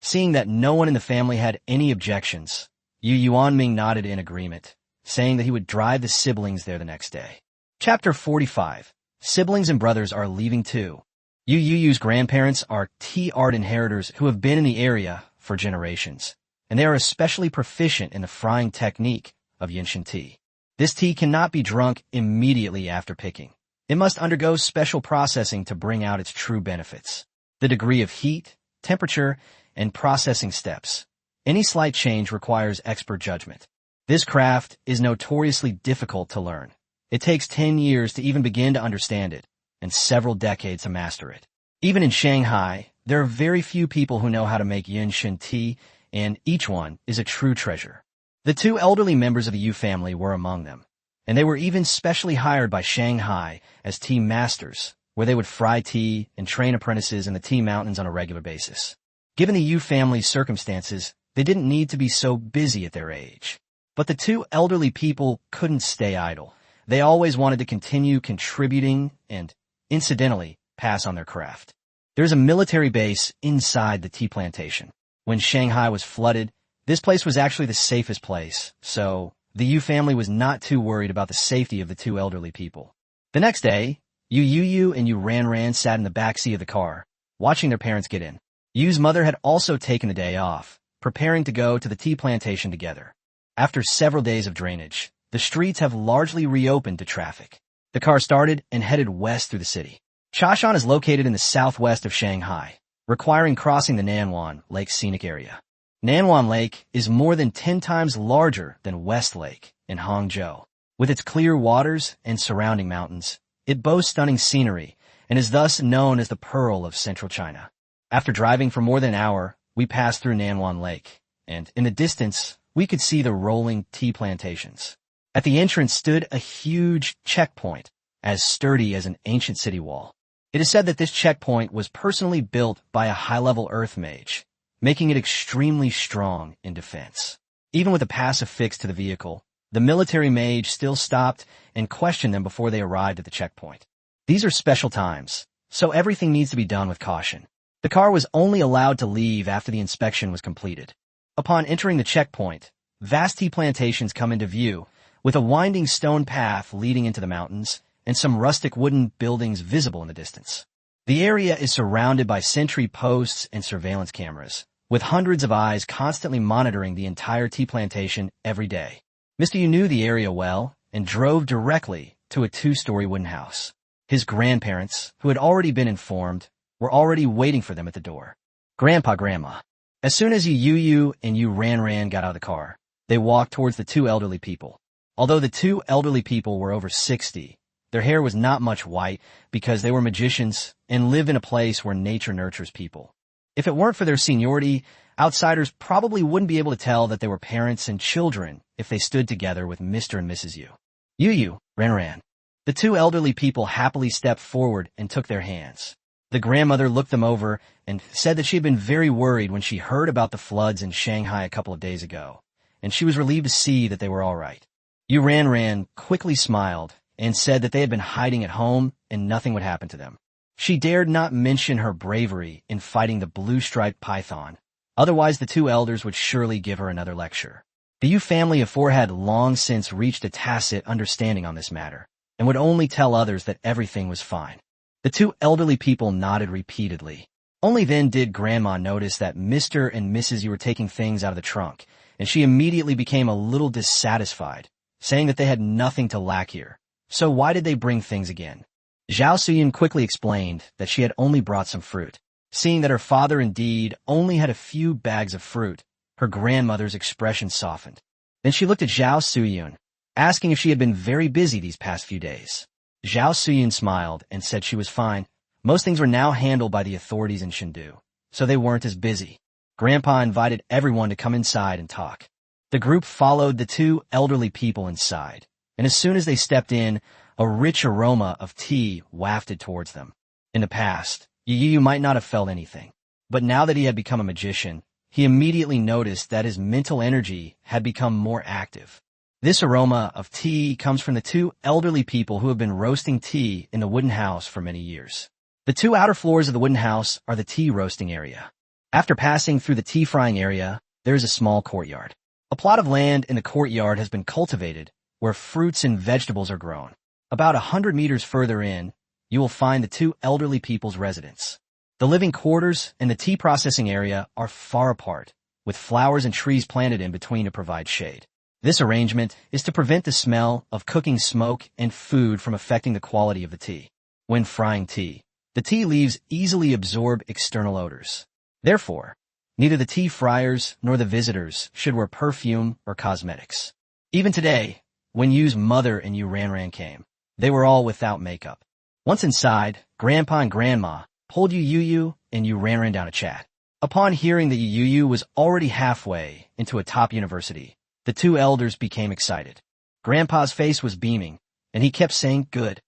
Seeing that no one in the family had any objections, Yu Yuanming nodded in agreement, saying that he would drive the siblings there the next day. Chapter 45. Siblings and brothers are leaving too. Yu Youyou's grandparents are tea art inheritors who have been in the area for generations, and they are especially proficient in the frying technique of Yinshin tea. This tea cannot be drunk immediately after picking. It must undergo special processing to bring out its true benefits. The degree of heat, temperature, and processing steps. Any slight change requires expert judgment. This craft is notoriously difficult to learn. It takes 10 years to even begin to understand it, and several decades to master it. Even in Shanghai, there are very few people who know how to make Yinshin tea, and each one is a true treasure. The 2 elderly members of the Yu family were among them, and they were even specially hired by Shanghai as tea masters where they would fry tea and train apprentices in the tea mountains on a regular basis. Given the Yu family's circumstances, they didn't need to be so busy at their age. But the two elderly people couldn't stay idle. They always wanted to continue contributing and, incidentally, pass on their craft. There's a military base inside the tea plantation. When Shanghai was flooded, this place was actually the safest place, so the Yu family was not too worried about the safety of the two elderly people. The next day, Yu Youyou and Yu Ranran sat in the backseat of the car, watching their parents get in. Yu's mother had also taken the day off, preparing to go to the tea plantation together. After several days of drainage, the streets have largely reopened to traffic. The car started and headed west through the city. Chashan is located in the southwest of Shanghai, requiring crossing the Nanwan Lake scenic area. Nanwan Lake is more than 10 times larger than West Lake in Hangzhou. With its clear waters and surrounding mountains, it boasts stunning scenery and is thus known as the Pearl of Central China. After driving for more than an hour, we passed through Nanwan Lake, and in the distance, we could see the rolling tea plantations. At the entrance stood a huge checkpoint, as sturdy as an ancient city wall. It is said that this checkpoint was personally built by a high-level earth mage, making it extremely strong in defense. Even with a pass affixed to the vehicle, the military mage still stopped and questioned them before they arrived at the checkpoint. These are special times, so everything needs to be done with caution. The car was only allowed to leave after the inspection was completed. Upon entering the checkpoint, vast tea plantations come into view, with a winding stone path leading into the mountains and some rustic wooden buildings visible in the distance. The area is surrounded by sentry posts and surveillance cameras, with hundreds of eyes constantly monitoring the entire tea plantation every day. Mr. Yu knew the area well and drove directly to a 2-story wooden house. His grandparents, who had already been informed, were already waiting for them at the door. Grandpa, Grandma. As soon as Yu Youyou and Yu Ranran got out of the car, they walked towards the two elderly people. Although the two elderly people were over 60, their hair was not much white because they were magicians and live in a place where nature nurtures people. If it weren't for their seniority, outsiders probably wouldn't be able to tell that they were parents and children if they stood together with Mr. and Mrs. Yu. Yu Ranran. The two elderly people happily stepped forward and took their hands. The grandmother looked them over and said that she had been very worried when she heard about the floods in Shanghai a couple of days ago, and she was relieved to see that they were all right. Yu Ranran quickly smiled and said that they had been hiding at home and nothing would happen to them. She dared not mention her bravery in fighting the blue-striped python, otherwise the two elders would surely give her another lecture. The Yu family of four had long since reached a tacit understanding on this matter, and would only tell others that everything was fine. The two elderly people nodded repeatedly. Only then did Grandma notice that Mr. and Mrs. Yu were taking things out of the trunk, and she immediately became a little dissatisfied, saying that they had nothing to lack here. So why did they bring things again? Zhao Suyin quickly explained that she had only brought some fruit. Seeing that her father indeed only had a few bags of fruit, her grandmother's expression softened. Then she looked at Zhao Suyin, asking if she had been very busy these past few days. Zhao Suyin smiled and said she was fine. Most things were now handled by the authorities in Chengdu, so they weren't as busy. Grandpa invited everyone to come inside and talk. The group followed the two elderly people inside, and as soon as they stepped in, a rich aroma of tea wafted towards them. In the past, Yu Youyou might not have felt anything, but now that he had become a magician, he immediately noticed that his mental energy had become more active. This aroma of tea comes from the two elderly people who have been roasting tea in the wooden house for many years. The two outer floors of the wooden house are the tea roasting area. After passing through the tea frying area, there is a small courtyard. A plot of land in the courtyard has been cultivated, where fruits and vegetables are grown. About 100 meters further in, you will find the two elderly people's residence. The living quarters and the tea processing area are far apart, with flowers and trees planted in between to provide shade. This arrangement is to prevent the smell of cooking smoke and food from affecting the quality of the tea. When frying tea, the tea leaves easily absorb external odors. Therefore, neither the tea fryers nor the visitors should wear perfume or cosmetics. Even today, when Yu's mother and Yu Ranran came, they were all without makeup. Once inside, Grandpa and Grandma pulled Yu Youyou and Yu Ranran down to chat. Upon hearing that Yu Youyou was already halfway into a top university, the two elders became excited. Grandpa's face was beaming, and he kept saying, "Good."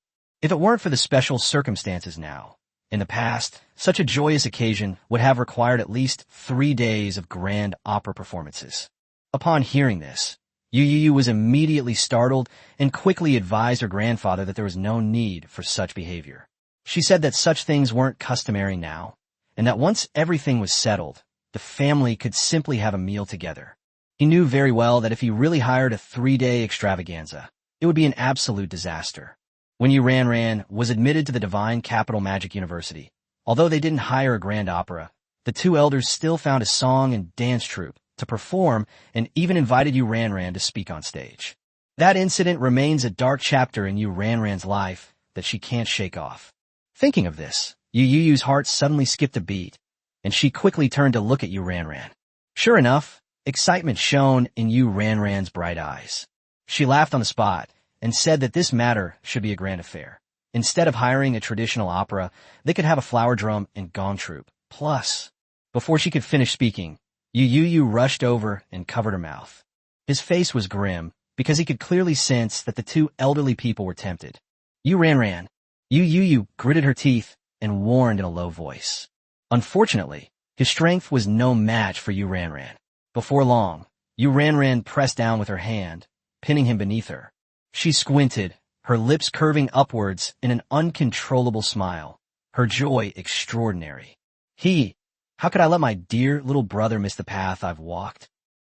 If it weren't for the special circumstances now, in the past, such a joyous occasion would have required at least 3 days of grand opera performances. Upon hearing this, Yu Youyou was immediately startled and quickly advised her grandfather that there was no need for such behavior. She said that such things weren't customary now, and that once everything was settled, the family could simply have a meal together. He knew very well that if he really hired a 3-day extravaganza, it would be an absolute disaster. When Yu Ranran was admitted to the Divine Capital Magic University, although they didn't hire a grand opera, the two elders still found a song and dance troupe to perform and even invited Yu Ranran to speak on stage. That incident remains a dark chapter in Yu Ranran's life that she can't shake off. Thinking of this, Yu Youyou's heart suddenly skipped a beat, and she quickly turned to look at Yu Ranran. Sure enough, excitement shone in Yu Ranran's bright eyes. She laughed on the spot and said that this matter should be a grand affair. Instead of hiring a traditional opera, they could have a flower drum and gong troupe. Plus, before she could finish speaking, Yu Youyou rushed over and covered her mouth. His face was grim because he could clearly sense that the two elderly people were tempted. Yu Ranran. Yu Youyou gritted her teeth and warned in a low voice. Unfortunately, his strength was no match for Yu Ranran. Before long, Yu Ranran pressed down with her hand, pinning him beneath her. She squinted, her lips curving upwards in an uncontrollable smile, her joy extraordinary. How could I let my dear little brother miss the path I've walked?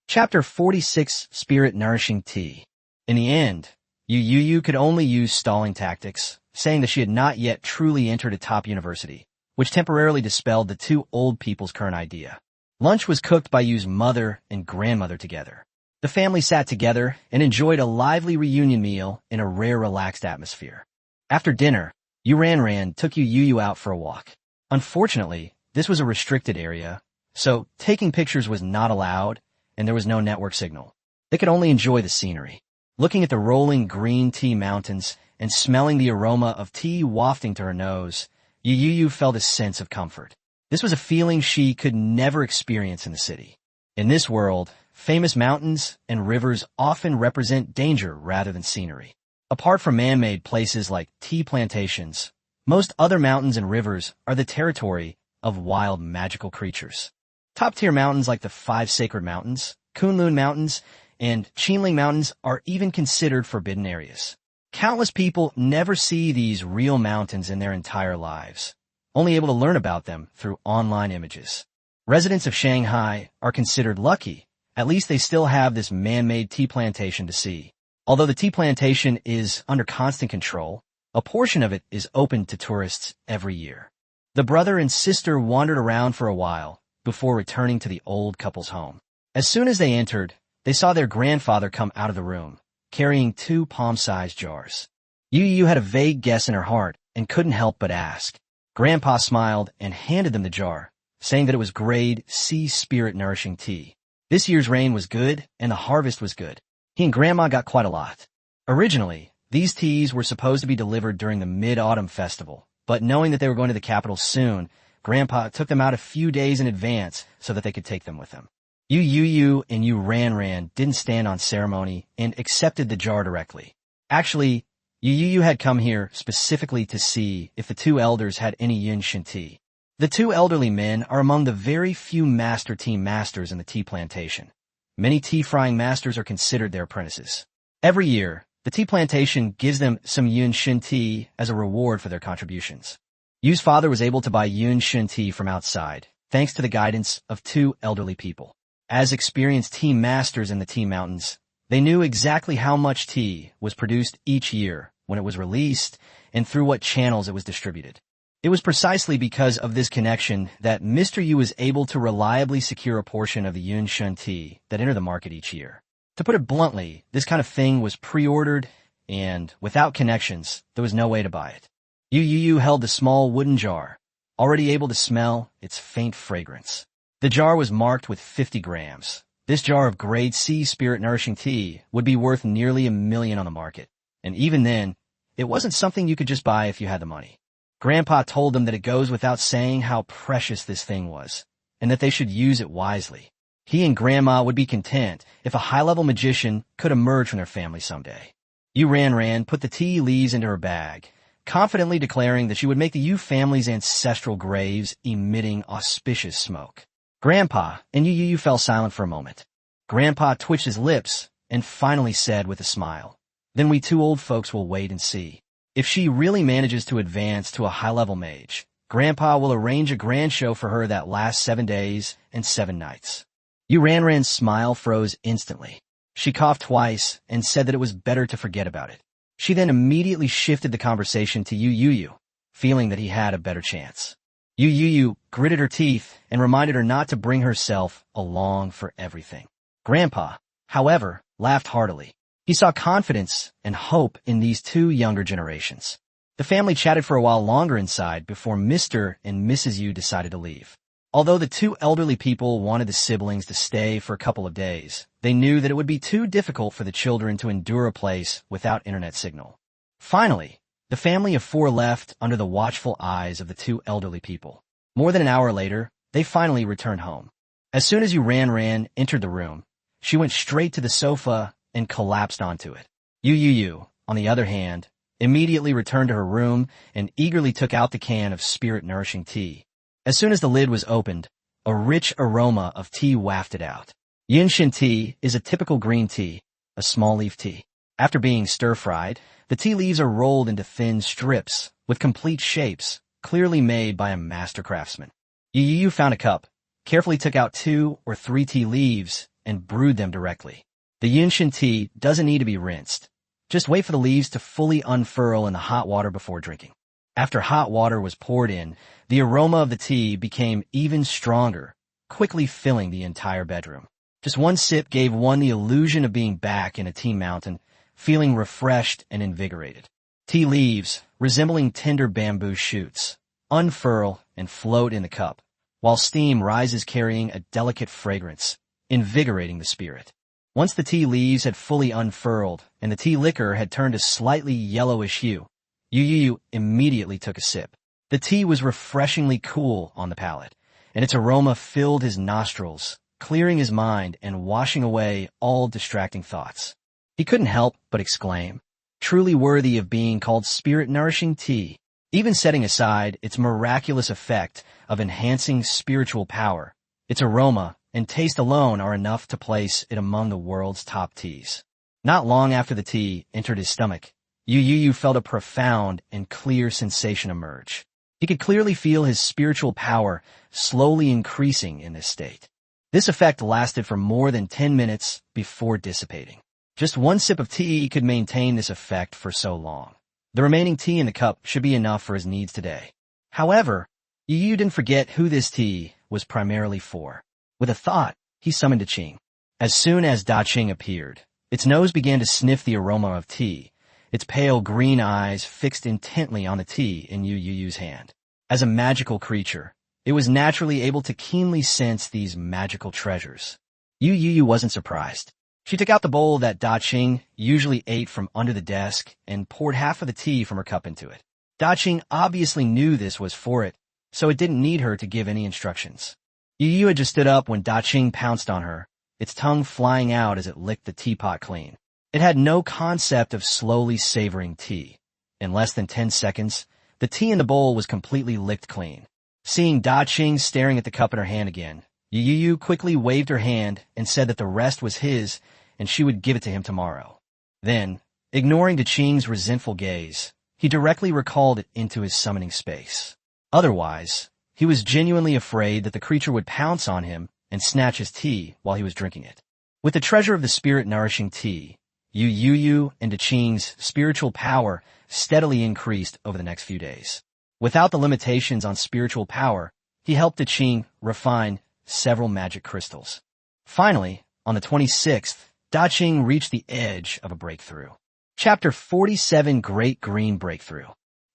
Chapter 46, Spirit Nourishing Tea. In the end, Yu Youyou could only use stalling tactics, saying that she had not yet truly entered a top university, which temporarily dispelled the two old people's current idea. Lunch was cooked by Yu's mother and grandmother together. The family sat together and enjoyed a lively reunion meal in a rare relaxed atmosphere. After dinner, Yu Ranran took Yu Youyou out for a walk. Unfortunately, this was a restricted area, so taking pictures was not allowed, and there was no network signal. They could only enjoy the scenery. Looking at the rolling green tea mountains and smelling the aroma of tea wafting to her nose, Yu Youyou felt a sense of comfort. This was a feeling she could never experience in the city. In this world, famous mountains and rivers often represent danger rather than scenery. Apart from man-made places like tea plantations, most other mountains and rivers are the territory of wild magical creatures. Top-tier mountains like the 5 Sacred Mountains, Kunlun Mountains, and Qinling Mountains are even considered forbidden areas. Countless people never see these real mountains in their entire lives, only able to learn about them through online images. Residents of Shanghai are considered lucky. At least they still have this man-made tea plantation to see. Although the tea plantation is under constant control, a portion of it is open to tourists every year. The brother and sister wandered around for a while before returning to the old couple's home. As soon as they entered, they saw their grandfather come out of the room, carrying 2 palm-sized jars. Yu Youyou had a vague guess in her heart and couldn't help but ask. Grandpa smiled and handed them the jar, saying that it was grade C Spirit Nourishing Tea. This year's rain was good and the harvest was good. He and Grandma got quite a lot. Originally, these teas were supposed to be delivered during the Mid-Autumn Festival, but knowing that they were going to the capital soon, Grandpa took them out a few days in advance so that they could take them with them. Yu Youyou and Yu Ranran didn't stand on ceremony and accepted the jar directly. Actually, Yu Youyou had come here specifically to see if the two elders had any Yunshin tea. The two elderly men are among the very few master tea masters in the tea plantation. Many tea frying masters are considered their apprentices. Every year, the tea plantation gives them some Yunshin tea as a reward for their contributions. Yu's father was able to buy Yunshin tea from outside, thanks to the guidance of two elderly people. As experienced tea masters in the tea mountains, they knew exactly how much tea was produced each year, when it was released, and through what channels it was distributed. It was precisely because of this connection that Mr. Yu was able to reliably secure a portion of the Yunshin tea that entered the market each year. To put it bluntly, this kind of thing was pre-ordered, and without connections, there was no way to buy it. Yu Youyou held the small wooden jar, already able to smell its faint fragrance. The jar was marked with 50 grams. This jar of grade C Spirit Nourishing Tea would be worth nearly $1 million on the market. And even then, it wasn't something you could just buy if you had the money. Grandpa told them that it goes without saying how precious this thing was, and that they should use it wisely. He and Grandma would be content if a high-level magician could emerge from their family someday. Yu Ranran put the tea leaves into her bag, confidently declaring that she would make the Yu family's ancestral graves emitting auspicious smoke. Grandpa and Yu Youyou fell silent for a moment. Grandpa twitched his lips and finally said with a smile, "Then we two old folks will wait and see. If she really manages to advance to a high-level mage, Grandpa will arrange a grand show for her that lasts 7 days and 7 nights." Yu Ranran's smile froze instantly. She coughed twice and said that it was better to forget about it. She then immediately shifted the conversation to Yu Youyou, feeling that he had a better chance. Yu Youyou gritted her teeth and reminded her not to bring herself along for everything. Grandpa, however, laughed heartily. He saw confidence and hope in these two younger generations. The family chatted for a while longer inside before Mr. and Mrs. Yu decided to leave. Although the two elderly people wanted the siblings to stay for a couple of days, they knew that it would be too difficult for the children to endure a place without internet signal. Finally, the family of 4 left under the watchful eyes of the two elderly people. More than an hour later, they finally returned home. As soon as Yu Ranran entered the room, she went straight to the sofa and collapsed onto it. Yu Youyou, on the other hand, immediately returned to her room and eagerly took out the can of spirit-nourishing tea. As soon as the lid was opened, a rich aroma of tea wafted out. Yinshin tea is a typical green tea, a small leaf tea. After being stir-fried, the tea leaves are rolled into thin strips with complete shapes, clearly made by a master craftsman. Yu Youyou found a cup, carefully took out 2 or 3 tea leaves, and brewed them directly. The Yinshin tea doesn't need to be rinsed. Just wait for the leaves to fully unfurl in the hot water before drinking. After hot water was poured in, the aroma of the tea became even stronger, quickly filling the entire bedroom. Just one sip gave one the illusion of being back in a tea mountain, feeling refreshed and invigorated. Tea leaves, resembling tender bamboo shoots, unfurl and float in the cup, while steam rises carrying a delicate fragrance, invigorating the spirit. Once the tea leaves had fully unfurled and the tea liquor had turned a slightly yellowish hue, Yu Youyou immediately took a sip. The tea was refreshingly cool on the palate, and its aroma filled his nostrils, clearing his mind and washing away all distracting thoughts. He couldn't help but exclaim, "Truly worthy of being called spirit-nourishing tea." Even setting aside its miraculous effect of enhancing spiritual power, its aroma and taste alone are enough to place it among the world's top teas. Not long after the tea entered his stomach, Yu Youyou felt a profound and clear sensation emerge. He could clearly feel his spiritual power slowly increasing in this state. This effect lasted for more than 10 minutes before dissipating. Just one sip of tea could maintain this effect for so long. The remaining tea in the cup should be enough for his needs today. However, Yu Youyou didn't forget who this tea was primarily for. With a thought, he summoned Da Qing. As soon as Da Qing appeared, its nose began to sniff the aroma of tea, its pale green eyes fixed intently on the tea in Yu Youyou's hand. As a magical creature, it was naturally able to keenly sense these magical treasures. Yu Youyou wasn't surprised. She took out the bowl that Da Qing usually ate from under the desk and poured half of the tea from her cup into it. Da Qing obviously knew this was for it, so it didn't need her to give any instructions. Yu Youyou had just stood up when Da Qing pounced on her, its tongue flying out as it licked the teapot clean. It had no concept of slowly savoring tea. In less than 10 seconds, the tea in the bowl was completely licked clean. Seeing Da Qing staring at the cup in her hand again, Yu Youyou quickly waved her hand and said that the rest was his and she would give it to him tomorrow. Then, ignoring Da Qing's resentful gaze, he directly recalled it into his summoning space. Otherwise, he was genuinely afraid that the creature would pounce on him and snatch his tea while he was drinking it. With the treasure of the spirit-nourishing tea, Yu Youyou and Da Qing's spiritual power steadily increased over the next few days. Without the limitations on spiritual power, he helped Da Qing refine several magic crystals. Finally, on the 26th, Da Qing reached the edge of a breakthrough. Chapter 47 Great Green Breakthrough.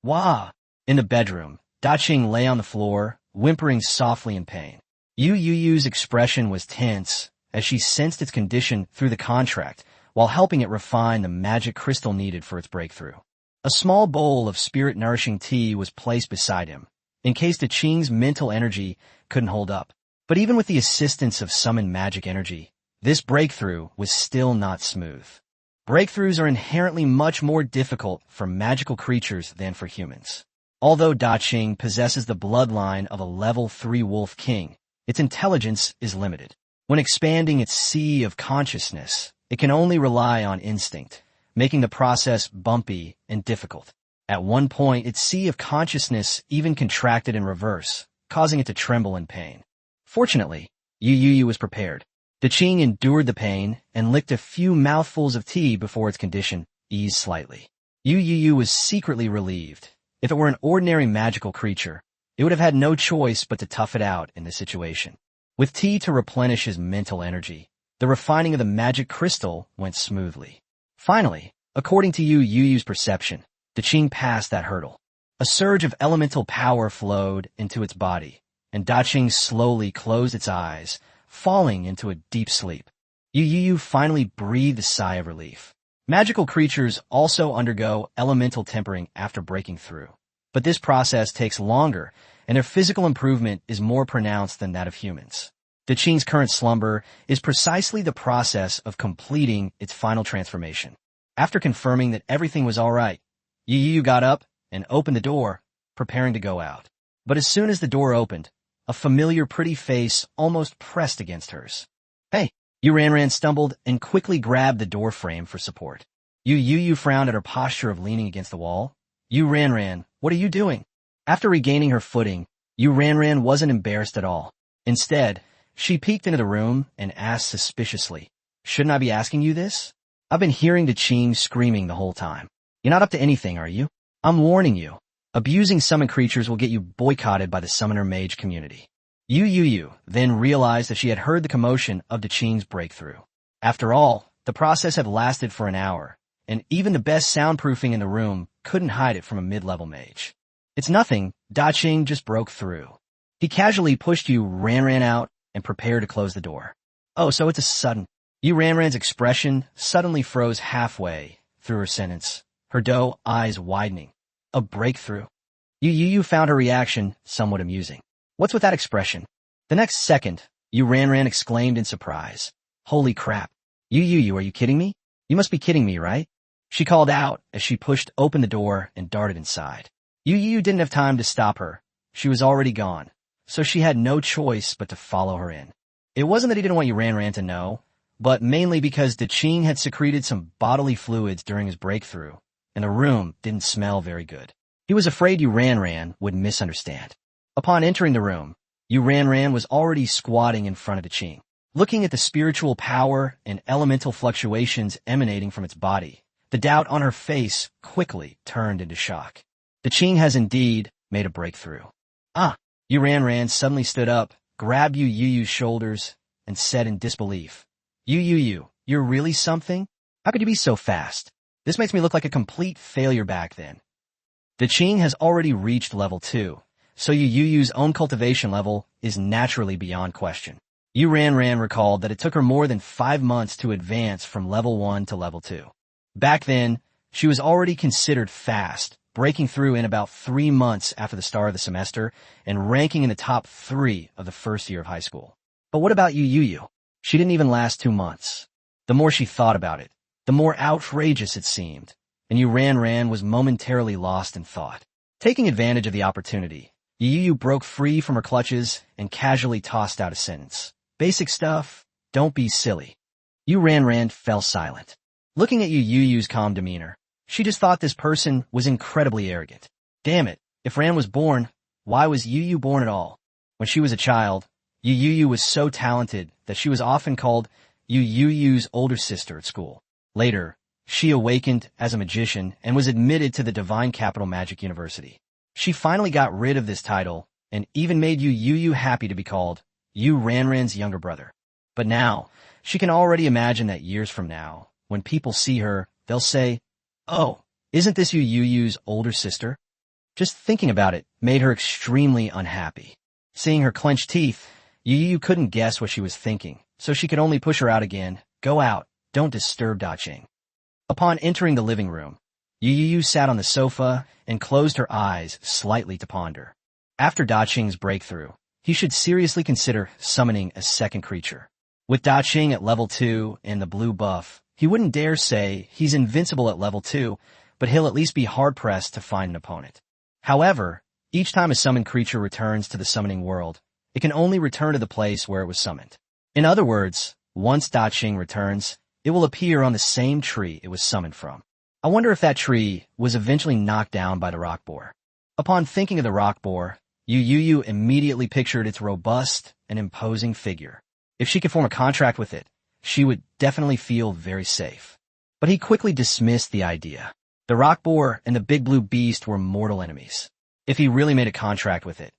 Wah! In the bedroom, Da Qing lay on the floor, whimpering softly in pain. Yu Youyou's expression was tense as she sensed its condition through the contract while helping it refine the magic crystal needed for its breakthrough. A small bowl of spirit-nourishing tea was placed beside him, in case Da Qing's mental energy couldn't hold up. But even with the assistance of summoned magic energy, this breakthrough was still not smooth. Breakthroughs are inherently much more difficult for magical creatures than for humans. Although Da Qing possesses the bloodline of a level 3 wolf king, its intelligence is limited. When expanding its sea of consciousness, it can only rely on instinct, making the process bumpy and difficult. At one point, its sea of consciousness even contracted in reverse, causing it to tremble in pain. Fortunately, Yu Youyou was prepared. Da Qing endured the pain and licked a few mouthfuls of tea before its condition eased slightly. Yu Youyou was secretly relieved. If it were an ordinary magical creature, it would have had no choice but to tough it out in this situation. With tea to replenish his mental energy, the refining of the magic crystal went smoothly. Finally, according to Yu Youyou's perception, Da Qing passed that hurdle. A surge of elemental power flowed into its body, and Da Qing slowly closed its eyes, falling into a deep sleep. Yu Youyou finally breathed a sigh of relief. Magical creatures also undergo elemental tempering after breaking through. But this process takes longer, and their physical improvement is more pronounced than that of humans. Da Qing's current slumber is precisely the process of completing its final transformation. After confirming that everything was all right, Yu Youyou got up and opened the door, preparing to go out. But as soon as the door opened, a familiar pretty face almost pressed against hers. "Hey!" Yu Ranran stumbled and quickly grabbed the door frame for support. Yu Youyou frowned at her posture of leaning against the wall. "Yu Ranran, what are you doing?" After regaining her footing, Yu Ranran wasn't embarrassed at all. Instead, she peeked into the room and asked suspiciously, "Shouldn't I be asking you this? I've been hearing Da Qing screaming the whole time. You're not up to anything, are you? I'm warning you. Abusing summon creatures will get you boycotted by the summoner mage community." Yu Youyou then realized that she had heard the commotion of Da Qing's breakthrough. After all, the process had lasted for an hour, and even the best soundproofing in the room couldn't hide it from a mid-level mage. "It's nothing," Da Qing just broke through. He casually pushed Yu Ranran out and prepared to close the door. "Oh, so it's a sudden..." Yu Ranran's expression suddenly froze halfway through her sentence, her doe eyes widening. "A breakthrough?" Yu Youyou found her reaction somewhat amusing. "What's with that expression?" The next second, Yu Ranran exclaimed in surprise. "Holy crap. Yu Youyou, are you kidding me? You must be kidding me, right?" She called out as she pushed open the door and darted inside. Yu Youyou didn't have time to stop her. She was already gone, so she had no choice but to follow her in. It wasn't that he didn't want Yu Ranran to know, but mainly because Da Qing had secreted some bodily fluids during his breakthrough, and the room didn't smell very good. He was afraid Yu Ranran would misunderstand. Upon entering the room, Yu Ranran was already squatting in front of Da Qing, looking at the spiritual power and elemental fluctuations emanating from its body. The doubt on her face quickly turned into shock. Da Qing has indeed made a breakthrough. "Ah!" Yu Ranran suddenly stood up, grabbed Yu Youyou's shoulders, and said in disbelief, "Yu Youyou, you're really something? How could you be so fast? This makes me look like a complete failure back then." Da Qing has already reached level 2, so Yu Youyou's own cultivation level is naturally beyond question. Yu Ranran recalled that it took her more than 5 months to advance from level 1 to level 2. Back then, she was already considered fast, breaking through in about 3 months after the start of the semester and ranking in the top 3 of the first year of high school. But what about Yu Youyou? She didn't even last 2 months. The more she thought about it, the more outrageous it seemed, and Yu Ranran was momentarily lost in thought. Taking advantage of the opportunity, Yu Youyou broke free from her clutches and casually tossed out a sentence. "Basic stuff, don't be silly." Yu Ranran fell silent. Looking at Yu Youyou's calm demeanor, she just thought this person was incredibly arrogant. Damn it, if Ran was born, why was Yu Youyou born at all? When she was a child, Yu Youyou was so talented that she was often called Yu Youyou's older sister at school. Later, she awakened as a magician and was admitted to the Divine Capital Magic University. She finally got rid of this title and even made Yu Youyou happy to be called Yu Ranran's younger brother. But now, she can already imagine that years from now, when people see her, they'll say, "Oh, isn't this Yu Youyou's older sister?" Just thinking about it made her extremely unhappy. Seeing her clenched teeth, Yu Youyou couldn't guess what she was thinking, so she could only push her out again. "Go out, don't disturb Da Qing." Upon entering the living room, Yu Youyou sat on the sofa and closed her eyes slightly to ponder. After Da Qing's breakthrough, he should seriously consider summoning a second creature. With Da Qing at level 2 and the blue buff, He wouldn't dare say he's invincible at level 2, but he'll at least be hard-pressed to find an opponent. However, each time a summoned creature returns to the summoning world, it can only return to the place where it was summoned. In other words, once Da Qing returns, it will appear on the same tree it was summoned from. I wonder if that tree was eventually knocked down by the rock boar. Upon thinking of the rock boar, Yu Youyou immediately pictured its robust and imposing figure. If she could form a contract with it, she would definitely feel very safe. But he quickly dismissed the idea. The rock boar and the big blue beast were mortal enemies. If he really made a contract with it,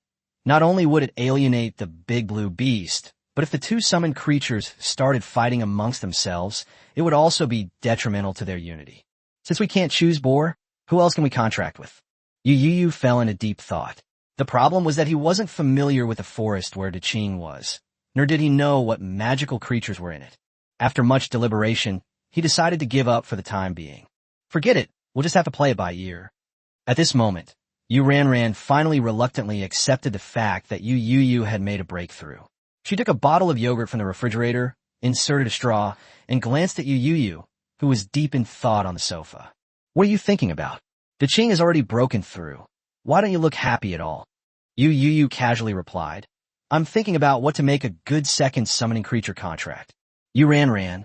not only would it alienate the big blue beast, but if the two summoned creatures started fighting amongst themselves, it would also be detrimental to their unity. Since we can't choose boar, who else can we contract with? Yu Youyou fell into deep thought. The problem was that he wasn't familiar with the forest where Da Qing was, nor did he know what magical creatures were in it. After much deliberation, he decided to give up for the time being. Forget it, we'll just have to play it by ear. At this moment, Yu Ranran finally reluctantly accepted the fact that Yu Youyou had made a breakthrough. She took a bottle of yogurt from the refrigerator, inserted a straw, and glanced at Yu Youyou, who was deep in thought on the sofa. What are you thinking about? Da Qing has already broken through. Why don't you look happy at all? Yu Youyou casually replied, I'm thinking about what to make a good second summoning creature contract. Yu Ranran.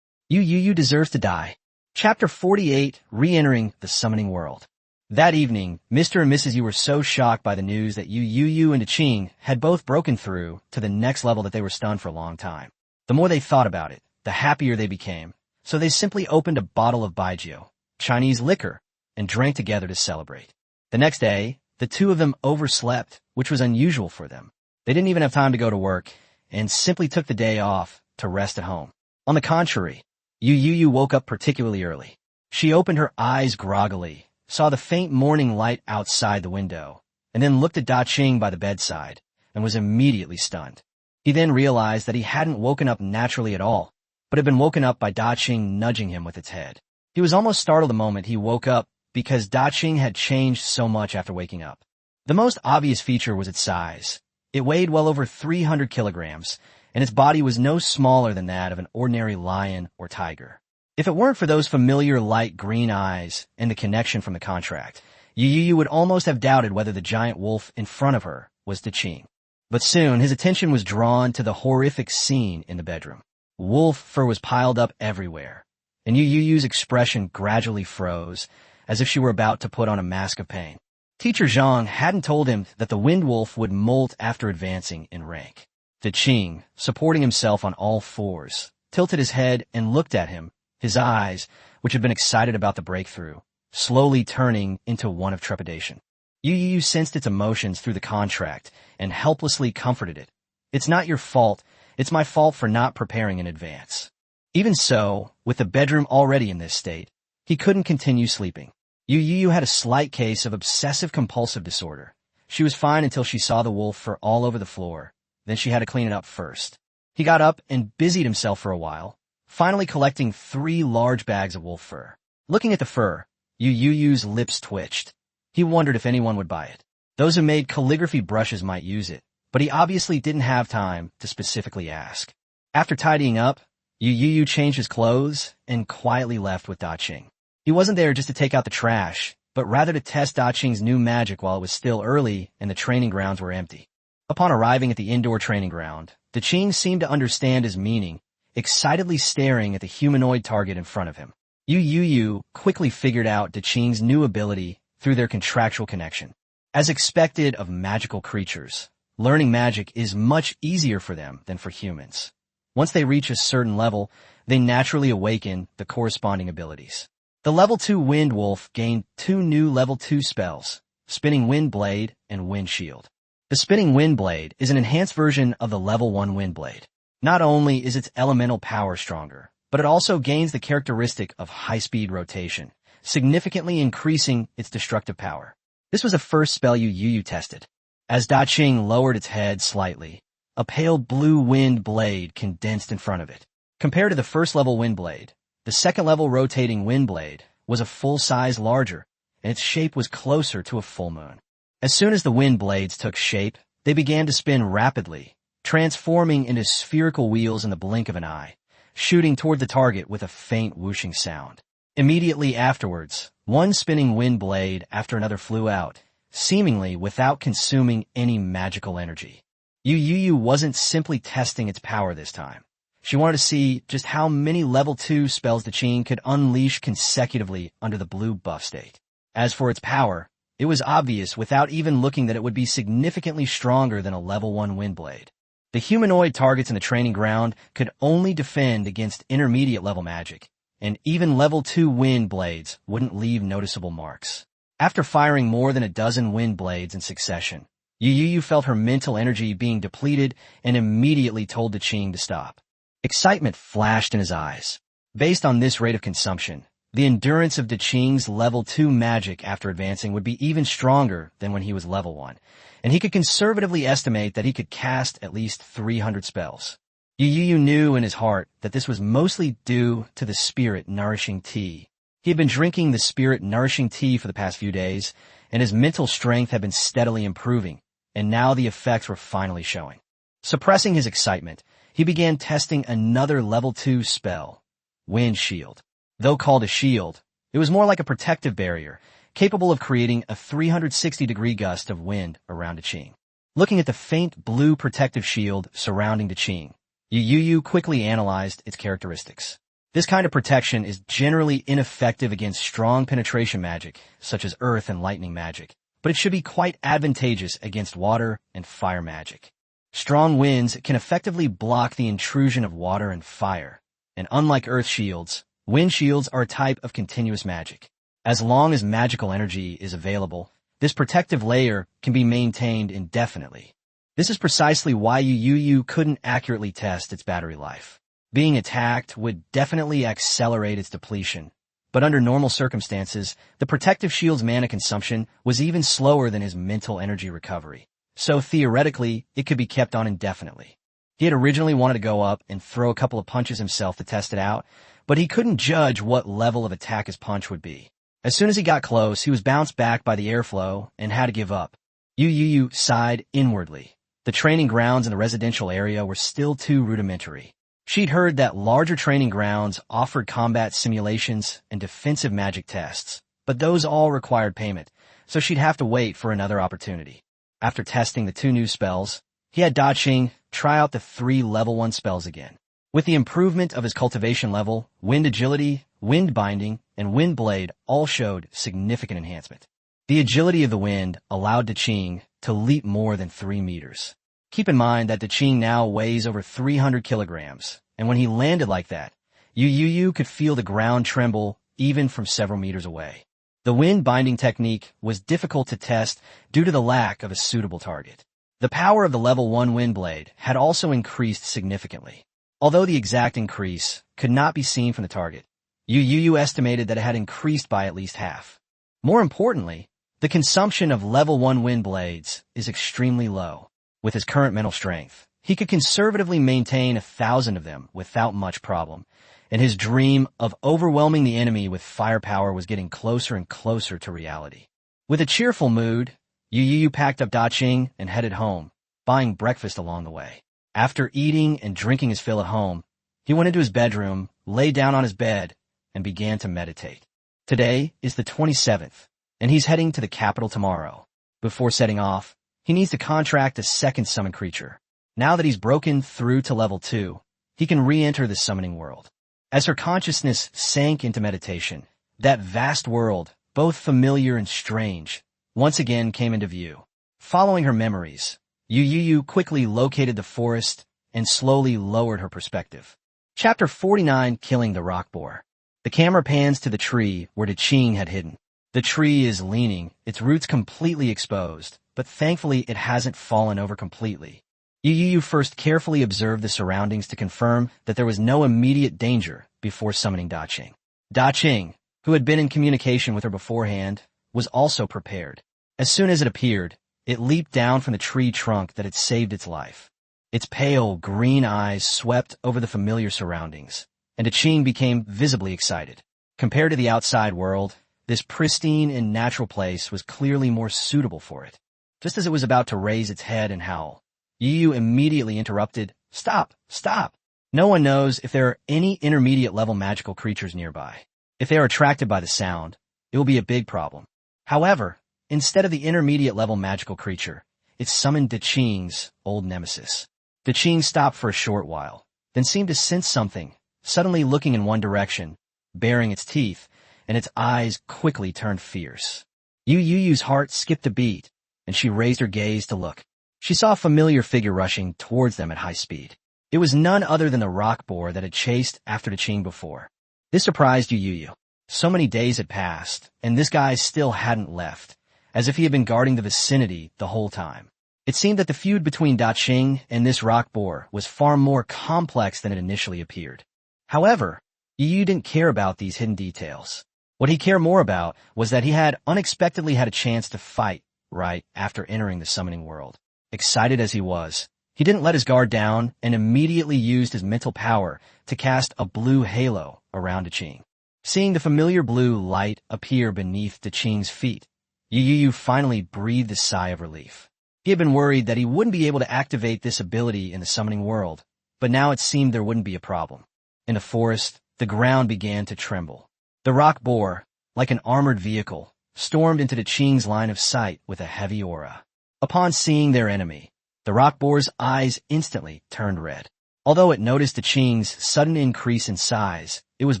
Yu Youyou deserves to die. Chapter 48, Re-entering the Summoning World. That evening, Mr. and Mrs. Yu were so shocked by the news that Yu Youyou and Da Qing had both broken through to the next level that they were stunned for a long time. The more they thought about it, the happier they became, so they simply opened a bottle of baijiu, Chinese liquor, and drank together to celebrate. The next day, the two of them overslept, which was unusual for them. They didn't even have time to go to work, and simply took the day off to rest at home. On the contrary, Yu Youyou woke up particularly early. She opened her eyes groggily, saw the faint morning light outside the window, and then looked at Da Qing by the bedside, and was immediately stunned. He then realized that he hadn't woken up naturally at all, but had been woken up by Da Qing nudging him with its head. He was almost startled the moment he woke up because Da Qing had changed so much after waking up. The most obvious feature was its size. It weighed well over 300 kilograms, and its body was no smaller than that of an ordinary lion or tiger. If it weren't for those familiar light green eyes and the connection from the contract, Yu Youyou would almost have doubted whether the giant wolf in front of her was Da Qing. But soon his attention was drawn to the horrific scene in the bedroom. Wolf fur was piled up everywhere, and Yu Youyou's expression gradually froze, as if she were about to put on a mask of pain. Teacher Zhang hadn't told him that the wind wolf would molt after advancing in rank. Da Qing, supporting himself on all fours, tilted his head and looked at him, his eyes, which had been excited about the breakthrough, slowly turning into one of trepidation. Yu Youyou sensed its emotions through the contract and helplessly comforted it. It's not your fault. It's my fault for not preparing in advance. Even so, with the bedroom already in this state, he couldn't continue sleeping. Yu Youyou had a slight case of obsessive-compulsive disorder. She was fine until she saw the wolf fur all over the floor. Then she had to clean it up first. He got up and busied himself for a while, finally collecting 3 large bags of wolf fur. Looking at the fur, Yu Youyou's lips twitched. He wondered if anyone would buy it. Those who made calligraphy brushes might use it, but he obviously didn't have time to specifically ask. After tidying up, Yu Youyou changed his clothes and quietly left with Da Qing. He wasn't there just to take out the trash, but rather to test Da Qing's new magic while it was still early and the training grounds were empty. Upon arriving at the indoor training ground, Da Qing seemed to understand his meaning, excitedly staring at the humanoid target in front of him. Yu Youyou quickly figured out Da Qing's new ability through their contractual connection. As expected of magical creatures, learning magic is much easier for them than for humans. Once they reach a certain level, they naturally awaken the corresponding abilities. The level 2 Wind Wolf gained 2 new level 2 spells, Spinning Wind Blade and Wind Shield. The Spinning Wind Blade is an enhanced version of the level 1 Wind Blade. Not only is its elemental power stronger, but it also gains the characteristic of high-speed rotation, significantly increasing its destructive power. This was the first spell Yu Youyou tested. As Da Qing lowered its head slightly, a pale blue wind blade condensed in front of it. Compared to the first-level wind blade, the second-level rotating wind blade was a full size larger, and its shape was closer to a full moon. As soon as the wind blades took shape, they began to spin rapidly, transforming into spherical wheels in the blink of an eye, shooting toward the target with a faint whooshing sound. Immediately afterwards, one spinning wind blade after another flew out, seemingly without consuming any magical energy. Yu Youyou wasn't simply testing its power this time. She wanted to see just how many level 2 spells the Qing could unleash consecutively under the blue buff state. As for its power, it was obvious without even looking that it would be significantly stronger than a level 1 wind blade. The humanoid targets in the training ground could only defend against intermediate level magic, and even level 2 wind blades wouldn't leave noticeable marks. After firing more than a dozen wind blades in succession, Yu Youyou felt her mental energy being depleted and immediately told the Qing to stop. Excitement flashed in his eyes. Based on this rate of consumption, the endurance of the Qing's level 2 magic after advancing would be even stronger than when he was level 1, and he could conservatively estimate that he could cast at least 300 spells. Yu Youyou knew in his heart that this was mostly due to the spirit-nourishing tea. He had been drinking the spirit-nourishing tea for the past few days, and his mental strength had been steadily improving, and now the effects were finally showing. Suppressing his excitement, he began testing another level 2 spell, Wind Shield. Though called a shield, it was more like a protective barrier, capable of creating a 360-degree gust of wind around the Qing. Looking at the faint blue protective shield surrounding the Qing, Yu Youyou quickly analyzed its characteristics. This kind of protection is generally ineffective against strong penetration magic, such as earth and lightning magic, but it should be quite advantageous against water and fire magic. Strong winds can effectively block the intrusion of water and fire, and unlike earth shields, wind shields are a type of continuous magic. As long as magical energy is available, this protective layer can be maintained indefinitely. This is precisely why Yu Youyou couldn't accurately test its battery life. Being attacked would definitely accelerate its depletion, but under normal circumstances, the protective shield's mana consumption was even slower than his mental energy recovery. So theoretically, it could be kept on indefinitely. He had originally wanted to go up and throw a couple of punches himself to test it out, but he couldn't judge what level of attack his punch would be. As soon as he got close, he was bounced back by the airflow and had to give up. Yu Youyou sighed inwardly. The training grounds in the residential area were still too rudimentary. She'd heard that larger training grounds offered combat simulations and defensive magic tests, but those all required payment, so she'd have to wait for another opportunity. After testing the 2 new spells, he had Da Qing try out the 3 level 1 spells again. With the improvement of his cultivation level, wind agility, wind binding, and wind blade all showed significant enhancement. The agility of the wind allowed Da Qing to leap more than 3 meters. Keep in mind that Da Qing now weighs over 300 kilograms, and when he landed like that, Yu Youyou could feel the ground tremble even from several meters away. The wind binding technique was difficult to test due to the lack of a suitable target. The power of the level 1 wind blade had also increased significantly. Although the exact increase could not be seen from the target, Yu Youyou estimated that it had increased by at least half. More importantly, the consumption of level 1 wind blades is extremely low. With his current mental strength, he could conservatively maintain 1,000 of them without much problem, and his dream of overwhelming the enemy with firepower was getting closer and closer to reality. With a cheerful mood, Yu Youyou packed up Da Qing and headed home, buying breakfast along the way. After eating and drinking his fill at home, he went into his bedroom, lay down on his bed, and began to meditate. Today is the 27th, and he's heading to the capital tomorrow. Before setting off, he needs to contract a second summon creature. Now that he's broken through to level 2, he can re-enter the summoning world. As her consciousness sank into meditation, that vast world, both familiar and strange, once again came into view. Following her memories, Yu Youyou quickly located the forest and slowly lowered her perspective. Chapter 49, Killing the Rock Boar. The camera pans to the tree where the Qing had hidden. The tree is leaning, its roots completely exposed, but thankfully it hasn't fallen over completely. Yu Youyou first carefully observed the surroundings to confirm that there was no immediate danger before summoning Da Qing. Da Qing, who had been in communication with her beforehand, was also prepared. As soon as it appeared, it leaped down from the tree trunk that had saved its life. Its pale, green eyes swept over the familiar surroundings, and the Qing became visibly excited. Compared to the outside world, this pristine and natural place was clearly more suitable for it. Just as it was about to raise its head and howl, Yu Youyou immediately interrupted. Stop! Stop! No one knows if there are any intermediate-level magical creatures nearby. If they are attracted by the sound, it will be a big problem. However, instead of the intermediate-level magical creature, it summoned Daching's old nemesis. Daching stopped for a short while, then seemed to sense something, suddenly looking in one direction, baring its teeth, and its eyes quickly turned fierce. Yu Youyou's heart skipped a beat, and she raised her gaze to look. She saw a familiar figure rushing towards them at high speed. It was none other than the rock boar that had chased after Daching before. This surprised Yu Youyou. So many days had passed, and this guy still hadn't left, as if he had been guarding the vicinity the whole time. It seemed that the feud between Daching and this rock boar was far more complex than it initially appeared. However, Yu Youyou didn't care about these hidden details. What he cared more about was that he had unexpectedly had a chance to fight right after entering the summoning world. Excited as he was, he didn't let his guard down and immediately used his mental power to cast a blue halo around Daching. Seeing the familiar blue light appear beneath Daching's feet, Yu Youyou finally breathed a sigh of relief. He had been worried that he wouldn't be able to activate this ability in the summoning world, but now it seemed there wouldn't be a problem. In the forest, the ground began to tremble. The rock boar, like an armored vehicle, stormed into Daching's line of sight with a heavy aura. Upon seeing their enemy, the rock boar's eyes instantly turned red. Although it noticed Daching's sudden increase in size, it was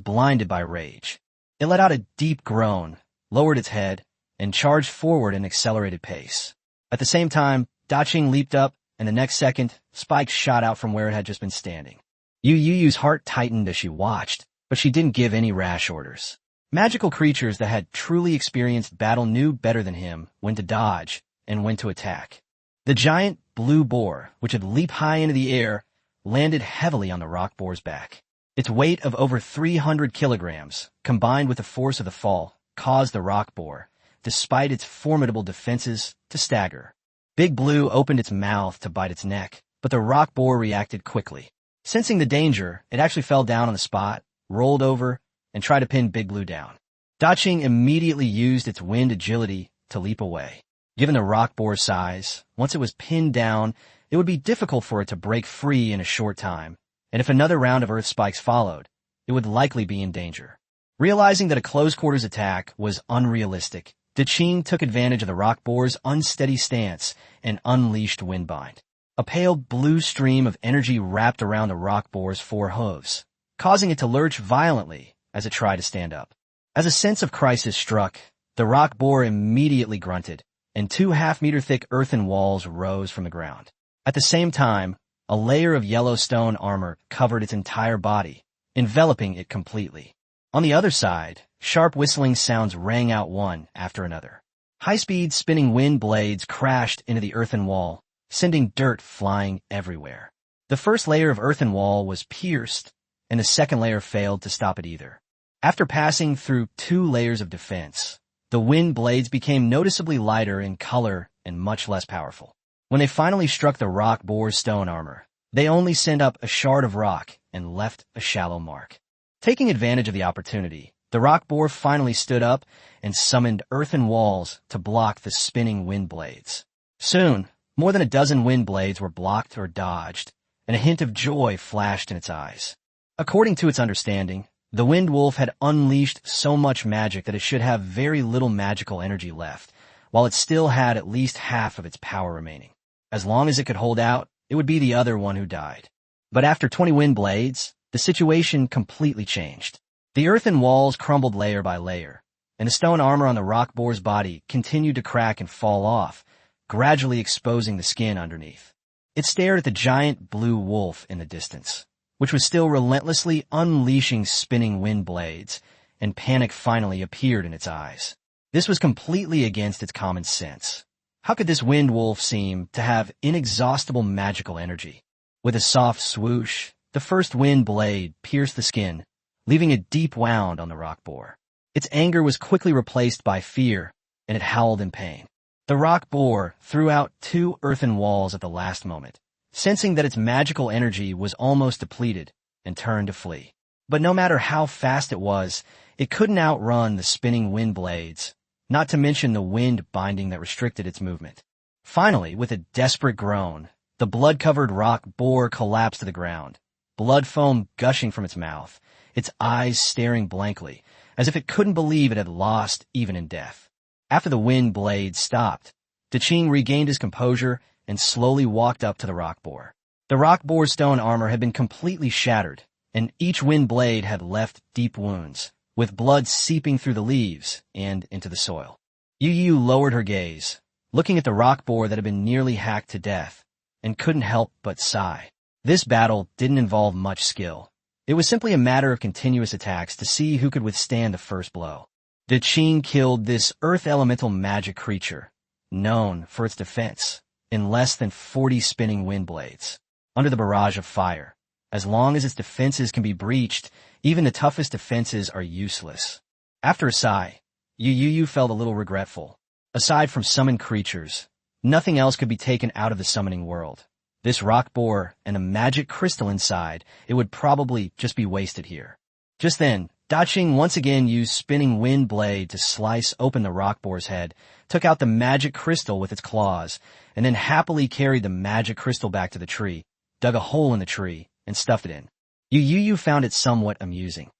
blinded by rage. It let out a deep groan, lowered its head, and charged forward at an accelerated pace. At the same time, Daching leaped up, and the next second, spikes shot out from where it had just been standing. Yu Youyou's heart tightened as she watched, but she didn't give any rash orders. Magical creatures that had truly experienced battle knew better than him when to dodge and when to attack. The giant blue boar, which had leaped high into the air, landed heavily on the rock boar's back. Its weight of over 300 kilograms, combined with the force of the fall, caused the rock boar, despite its formidable defenses, to stagger. Big Blue opened its mouth to bite its neck, but the rock boar reacted quickly. Sensing the danger, it actually fell down on the spot, rolled over, and tried to pin Big Blue down. Daching immediately used its wind agility to leap away. Given the rock boar's size, once it was pinned down, it would be difficult for it to break free in a short time, and if another round of earth spikes followed, it would likely be in danger. Realizing that a close-quarters attack was unrealistic, Daching took advantage of the rock boar's unsteady stance and unleashed Windbind. A pale blue stream of energy wrapped around the rock boar's four hooves, causing it to lurch violently as it tried to stand up. As a sense of crisis struck, the rock boar immediately grunted, and 2 half-meter-thick earthen walls rose from the ground. At the same time, a layer of yellow stone armor covered its entire body, enveloping it completely. On the other side, sharp whistling sounds rang out one after another. High-speed spinning wind blades crashed into the earthen wall, sending dirt flying everywhere. The first layer of earthen wall was pierced, and the second layer failed to stop it either. After passing through 2 layers of defense, the wind blades became noticeably lighter in color and much less powerful. When they finally struck the rock boar's stone armor, they only sent up a shard of rock and left a shallow mark. Taking advantage of the opportunity, the rock boar finally stood up and summoned earthen walls to block the spinning wind blades. Soon, more than a dozen wind blades were blocked or dodged, and a hint of joy flashed in its eyes. According to its understanding, the Wind Wolf had unleashed so much magic that it should have very little magical energy left, while it still had at least half of its power remaining. As long as it could hold out, it would be the other one who died. But after 20 wind blades, the situation completely changed. The earthen walls crumbled layer by layer, and the stone armor on the rock boar's body continued to crack and fall off, gradually exposing the skin underneath. It stared at the giant blue wolf in the distance, which was still relentlessly unleashing spinning wind blades, and panic finally appeared in its eyes. This was completely against its common sense. How could this wind wolf seem to have inexhaustible magical energy? With a soft swoosh, the first wind blade pierced the skin, leaving a deep wound on the rock boar. Its anger was quickly replaced by fear, and it howled in pain. The rock boar threw out 2 earthen walls at the last moment, sensing that its magical energy was almost depleted, and turned to flee. But no matter how fast it was, it couldn't outrun the spinning wind blades, not to mention the wind binding that restricted its movement. Finally, with a desperate groan, the blood-covered rock boar collapsed to the ground, blood foam gushing from its mouth, its eyes staring blankly, as if it couldn't believe it had lost even in death. After the wind blade stopped, Daching regained his composure and slowly walked up to the rock boar. The rock boar's stone armor had been completely shattered, and each wind blade had left deep wounds, with blood seeping through the leaves and into the soil. Yu Youyou lowered her gaze, looking at the rock boar that had been nearly hacked to death, and couldn't help but sigh. This battle didn't involve much skill. It was simply a matter of continuous attacks to see who could withstand the first blow. Daching killed this earth elemental magic creature, known for its defense, in less than 40 spinning wind blades. Under the barrage of fire, as long as its defenses can be breached, even the toughest defenses are useless. After a sigh, Yu Youyou felt a little regretful. Aside from summoned creatures, nothing else could be taken out of the summoning world. This rock boar and the magic crystal inside, it would probably just be wasted here. Just then, Daching once again used spinning wind blade to slice open the rock boar's head, took out the magic crystal with its claws, and then happily carried the magic crystal back to the tree, dug a hole in the tree, and stuffed it in. Yu Youyou found it somewhat amusing.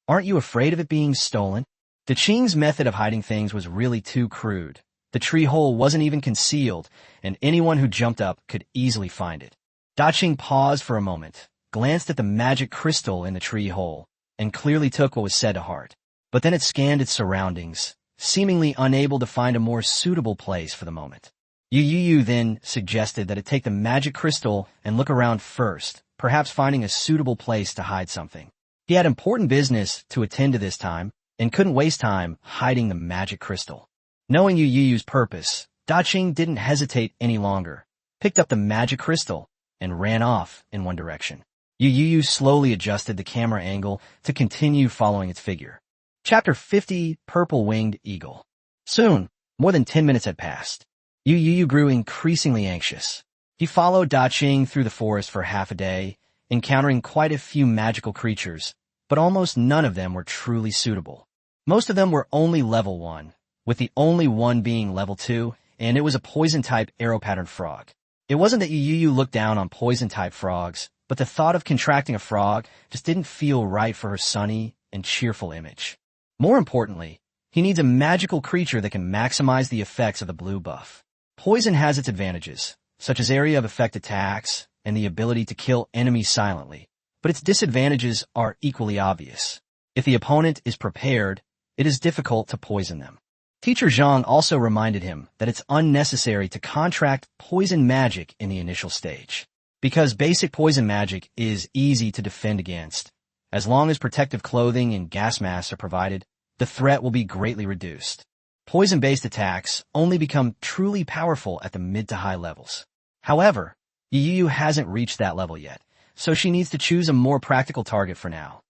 Aren't you afraid of it being stolen? Daching's method of hiding things was really too crude. The tree hole wasn't even concealed, and anyone who jumped up could easily find it. Daching paused for a moment, glanced at the magic crystal in the tree hole, and clearly took what was said to heart. But then it scanned its surroundings, seemingly unable to find a more suitable place for the moment. Yu Youyou then suggested that it take the magic crystal and look around first, perhaps finding a suitable place to hide something. He had important business to attend to this time, and couldn't waste time hiding the magic crystal. Knowing Yu Youyou's purpose, Daching didn't hesitate any longer, picked up the magic crystal, and ran off in one direction. Yu Youyou slowly adjusted the camera angle to continue following its figure. Chapter 50, Purple-Winged Eagle. Soon, more than 10 minutes had passed. Yu Youyou grew increasingly anxious. He followed Daching through the forest for half a day, encountering quite a few magical creatures, but almost none of them were truly suitable. Most of them were only level 1, with the only one being level 2, and it was a poison-type arrow-patterned frog. It wasn't that Yu Youyou looked down on poison-type frogs, but the thought of contracting a frog just didn't feel right for her sunny and cheerful image. More importantly, he needs a magical creature that can maximize the effects of the blue buff. Poison has its advantages, such as area of effect attacks and the ability to kill enemies silently, but its disadvantages are equally obvious. If the opponent is prepared, it is difficult to poison them. Teacher Zhang also reminded him that it's unnecessary to contract poison magic in the initial stage, because basic poison magic is easy to defend against. As long as protective clothing and gas masks are provided, the threat will be greatly reduced. Poison-based attacks only become truly powerful at the mid to high levels. However, Yu Youyou hasn't reached that level yet, so she needs to choose a more practical target for now.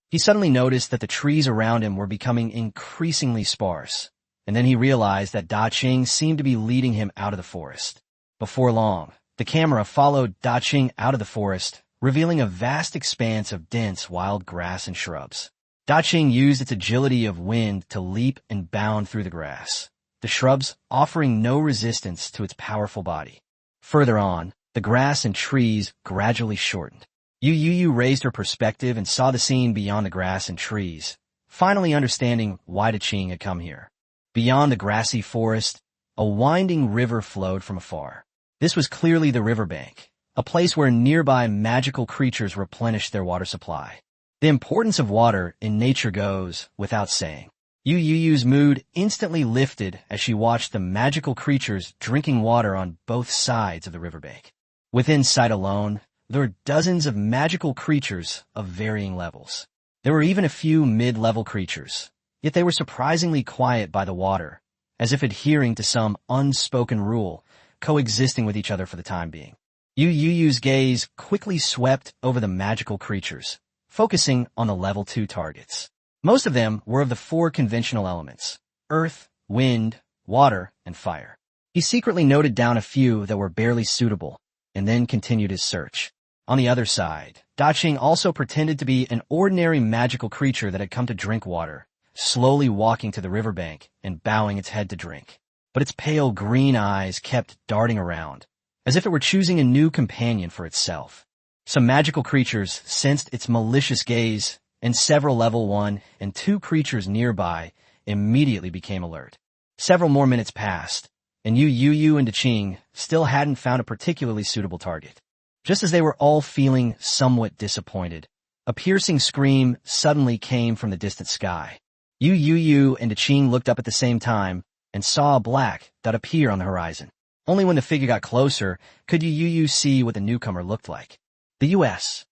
He suddenly noticed that the trees around him were becoming increasingly sparse, and then he realized that Daching seemed to be leading him out of the forest. Before long, the camera followed Daching out of the forest, revealing a vast expanse of dense wild grass and shrubs. Daching used its agility of wind to leap and bound through the grass, the shrubs offering no resistance to its powerful body. Further on, the grass and trees gradually shortened. Yu Youyou raised her perspective and saw the scene beyond the grass and trees, finally understanding why Daching had come here. Beyond the grassy forest, a winding river flowed from afar. This was clearly the riverbank, a place where nearby magical creatures replenished their water supply. The importance of water in nature goes without saying. Yu Youyou's mood instantly lifted as she watched the magical creatures drinking water on both sides of the riverbank. Within sight alone, there were dozens of magical creatures of varying levels. There were even a few mid-level creatures, yet they were surprisingly quiet by the water, as if adhering to some unspoken rule, coexisting with each other for the time being. Yu Youyou's gaze quickly swept over the magical creatures, focusing on the level 2 targets. Most of them were of the 4 conventional elements: earth, wind, water, and fire. He secretly noted down a few that were barely suitable, and then continued his search. On the other side, Daching also pretended to be an ordinary magical creature that had come to drink water, slowly walking to the riverbank and bowing its head to drink. But its pale green eyes kept darting around, as if it were choosing a new companion for itself. Some magical creatures sensed its malicious gaze, and several level 1 and 2 creatures nearby immediately became alert. Several more minutes passed, and Yu Youyou and Daching still hadn't found a particularly suitable target. Just as they were all feeling somewhat disappointed, a piercing scream suddenly came from the distant sky. Yu Youyou and Daching looked up at the same time and saw a black dot appear on the horizon. Only when the figure got closer could Yu Youyou see what the newcomer looked like. The U.S.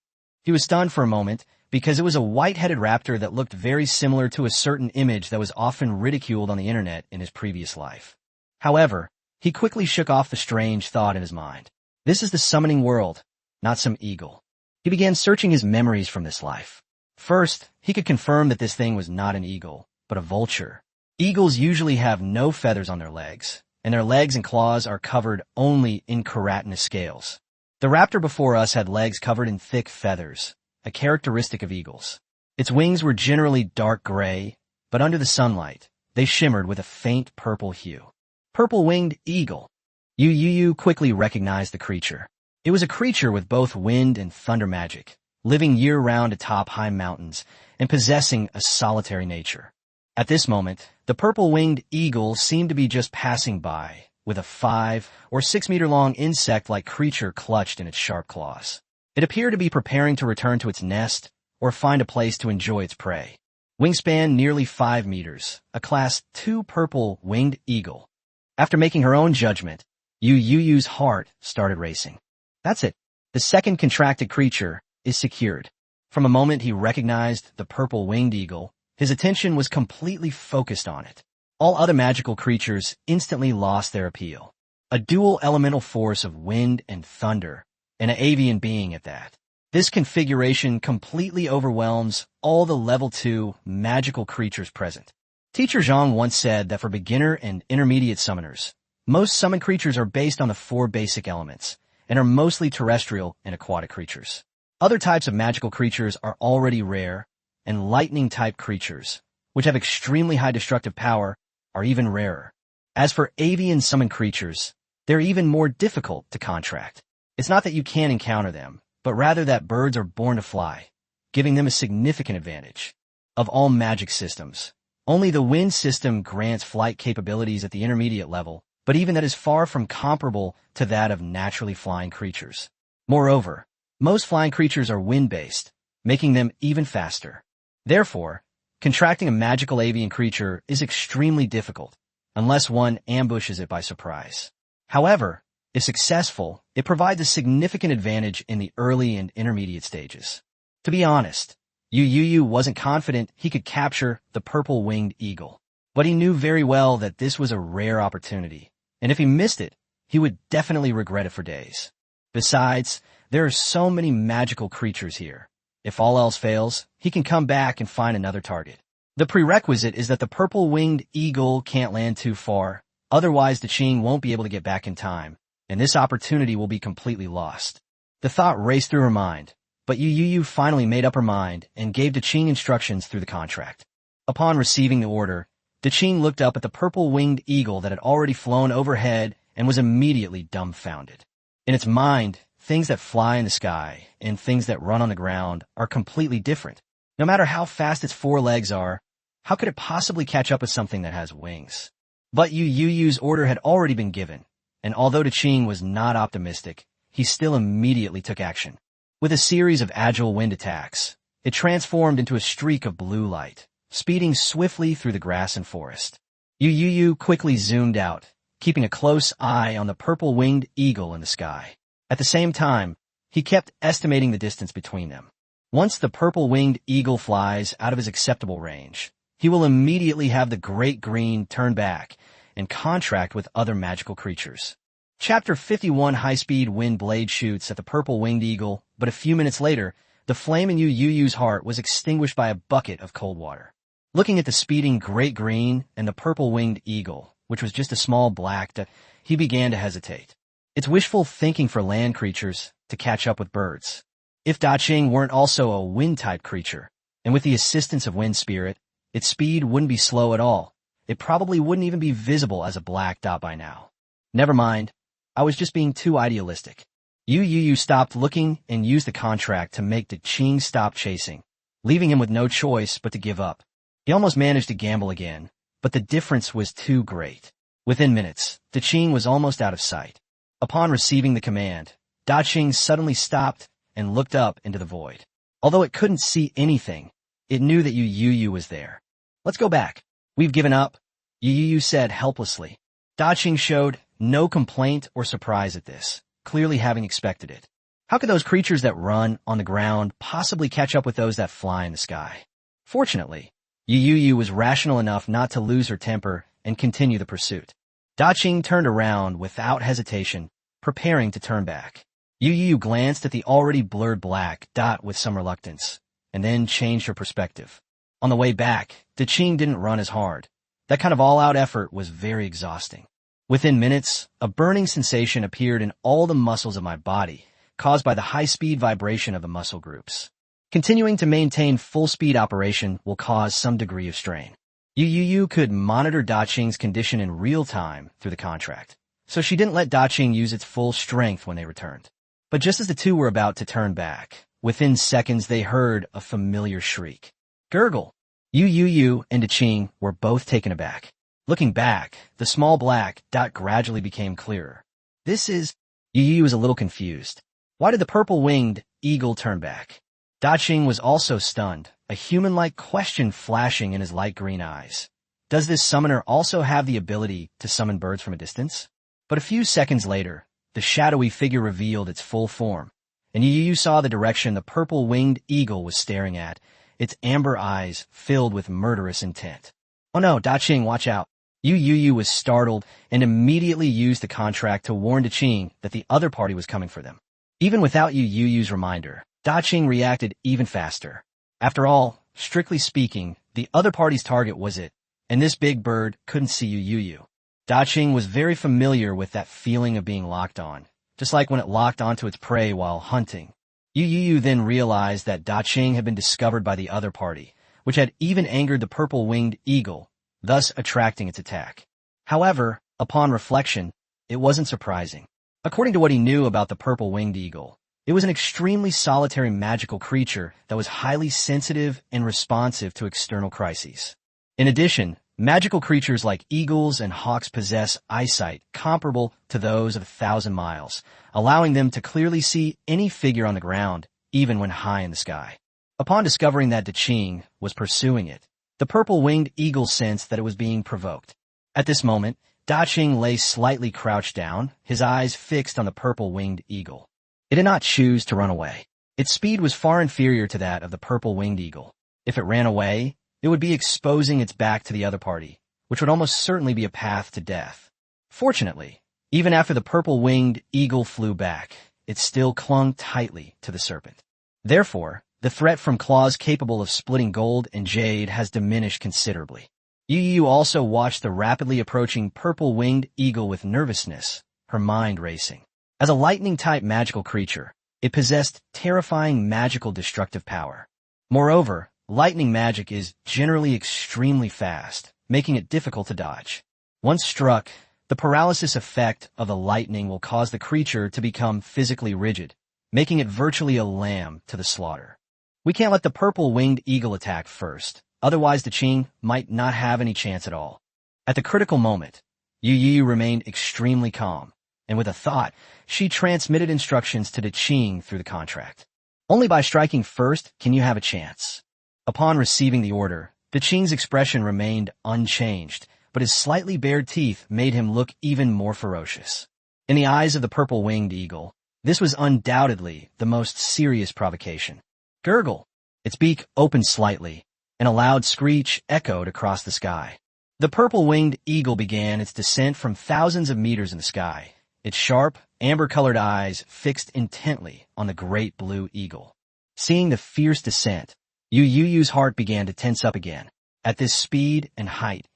He was stunned for a moment because it was a white-headed raptor that looked very similar to a certain image that was often ridiculed on the internet in his previous life. However, he quickly shook off the strange thought in his mind. This is the summoning world, not some eagle. He began searching his memories from this life. First, he could confirm that this thing was not an eagle, but a vulture. Eagles usually have no feathers on their legs, and their legs and claws are covered only in keratinous scales. The raptor before us had legs covered in thick feathers, a characteristic of eagles. Its wings were generally dark gray, but under the sunlight, they shimmered with a faint purple hue. Purple-winged eagle. Yu Youyou quickly recognized the creature. It was a creature with both wind and thunder magic, living year-round atop high mountains and possessing a solitary nature. At this moment, the purple-winged eagle seemed to be just passing by, with a 5 or 6 meter long insect-like creature clutched in its sharp claws. It appeared to be preparing to return to its nest or find a place to enjoy its prey. Wingspan nearly 5 meters, a class 2 purple-winged eagle. After making her own judgment, Yu Youyou's heart started racing. That's it. The second contracted creature is secured. From the moment he recognized the purple-winged eagle, his attention was completely focused on it. All other magical creatures instantly lost their appeal. A dual elemental force of wind and thunder, and an avian being at that. This configuration completely overwhelms all the level 2 magical creatures present. Teacher Zhang once said that for beginner and intermediate summoners, most summon creatures are based on the 4 basic elements, and are mostly terrestrial and aquatic creatures. Other types of magical creatures are already rare, and lightning-type creatures, which have extremely high destructive power, are even rarer. As for avian summon creatures, they're even more difficult to contract. It's not that you can't encounter them, but rather that birds are born to fly, giving them a significant advantage. Of all magic systems, only the wind system grants flight capabilities at the intermediate level, but even that is far from comparable to that of naturally flying creatures. Moreover, most flying creatures are wind-based, making them even faster. Therefore, contracting a magical avian creature is extremely difficult, unless one ambushes it by surprise. However, if successful, it provides a significant advantage in the early and intermediate stages. To be honest, Yu Youyou wasn't confident he could capture the purple-winged eagle, but he knew very well that this was a rare opportunity, and if he missed it, he would definitely regret it for days. Besides, there are so many magical creatures here. If all else fails, he can come back and find another target. The prerequisite is that the purple-winged eagle can't land too far, otherwise Daching won't be able to get back in time, and this opportunity will be completely lost. The thought raced through her mind, but Yu Youyou finally made up her mind and gave Daching instructions through the contract. Upon receiving the order, Daching looked up at the purple-winged eagle that had already flown overhead and was immediately dumbfounded. In its mind, things that fly in the sky and things that run on the ground are completely different. No matter how fast its 4 legs are, how could it possibly catch up with something that has wings? But Yu Youyou's order had already been given, and although Daching was not optimistic, he still immediately took action. With a series of agile wind attacks, it transformed into a streak of blue light, speeding swiftly through the grass and forest. Yu Youyou quickly zoomed out, keeping a close eye on the purple-winged eagle in the sky. At the same time, he kept estimating the distance between them. Once the purple-winged eagle flies out of his acceptable range, he will immediately have the great green turn back and contract with other magical creatures. Chapter 51 High-speed wind blade shoots at the purple-winged eagle, but a few minutes later, the flame in Yu Youyou's heart was extinguished by a bucket of cold water. Looking at the speeding great green and the purple-winged eagle, which was just a small black dot, he began to hesitate. It's wishful thinking for land creatures to catch up with birds. If Daching weren't also a wind-type creature, and with the assistance of Wind Spirit, its speed wouldn't be slow at all. It probably wouldn't even be visible as a black dot by now. Never mind, I was just being too idealistic. Yu Youyou stopped looking and used the contract to make Daching stop chasing, leaving him with no choice but to give up. He almost managed to gamble again, but the difference was too great. Within minutes, Daching was almost out of sight. Upon receiving the command, Daching suddenly stopped and looked up into the void. Although it couldn't see anything, it knew that Yu Youyou was there. "Let's go back. We've given up," Yu Youyou said helplessly. Daching showed no complaint or surprise at this, clearly having expected it. How could those creatures that run on the ground possibly catch up with those that fly in the sky? Fortunately, Yu Youyou was rational enough not to lose her temper and continue the pursuit. Daching turned around without hesitation, preparing to turn back. Yu Youyou glanced at the already blurred black dot with some reluctance, and then changed her perspective. On the way back, Daching didn't run as hard. That kind of all-out effort was very exhausting. Within minutes, a burning sensation appeared in all the muscles of my body, caused by the high-speed vibration of the muscle groups. Continuing to maintain full-speed operation will cause some degree of strain. Yu Youyou could monitor Daching's condition in real time through the contract, so she didn't let Daching use its full strength when they returned. But just as the two were about to turn back, within seconds they heard a familiar shriek. Gurgle! Yu Youyou and Daching were both taken aback. Looking back, the small black dot gradually became clearer. Yu Youyou was a little confused. Why did the purple-winged eagle turn back? Daching was also stunned, a human-like question flashing in his light green eyes. Does this summoner also have the ability to summon birds from a distance? But a few seconds later, the shadowy figure revealed its full form, and Yu Youyou saw the direction the purple-winged eagle was staring at, its amber eyes filled with murderous intent. "Oh no, Daching, watch out." Yu Youyou was startled and immediately used the contract to warn Daching that the other party was coming for them. Even without Yu Youyou's reminder, Daching reacted even faster. After all, strictly speaking, the other party's target was it, and this big bird couldn't see Yu Youyou. Daching was very familiar with that feeling of being locked on, just like when it locked onto its prey while hunting. Yu Youyou then realized that Daching had been discovered by the other party, which had even angered the purple-winged eagle, thus attracting its attack. However, upon reflection, it wasn't surprising. According to what he knew about the purple-winged eagle, it was an extremely solitary magical creature that was highly sensitive and responsive to external crises. In addition, magical creatures like eagles and hawks possess eyesight comparable to those of 1,000 miles, allowing them to clearly see any figure on the ground, even when high in the sky. Upon discovering that Daching was pursuing it, the purple-winged eagle sensed that it was being provoked. At this moment, Daching lay slightly crouched down, his eyes fixed on the purple-winged eagle. It did not choose to run away. Its speed was far inferior to that of the purple-winged eagle. If it ran away, it would be exposing its back to the other party, which would almost certainly be a path to death. Fortunately, even after the purple-winged eagle flew back, it still clung tightly to the serpent. Therefore, the threat from claws capable of splitting gold and jade has diminished considerably. Yu Youyou also watched the rapidly approaching purple-winged eagle with nervousness, her mind racing. As a lightning-type magical creature, it possessed terrifying magical destructive power. Moreover, lightning magic is generally extremely fast, making it difficult to dodge. Once struck, the paralysis effect of the lightning will cause the creature to become physically rigid, making it virtually a lamb to the slaughter. We can't let the purple-winged eagle attack first, otherwise Daching might not have any chance at all. At the critical moment, Yu Youyou remained extremely calm, and with a thought, she transmitted instructions to Daching through the contract. Only by striking first can you have a chance. Upon receiving the order, Daching's expression remained unchanged, but his slightly bared teeth made him look even more ferocious. In the eyes of the purple-winged eagle, this was undoubtedly the most serious provocation. Gurgle! Its beak opened slightly, and a loud screech echoed across the sky. The purple-winged eagle began its descent from thousands of meters in the sky, its sharp, amber-colored eyes fixed intently on the great blue eagle. Seeing the fierce descent, Yu Youyou's heart began to tense up again. At this speed and height,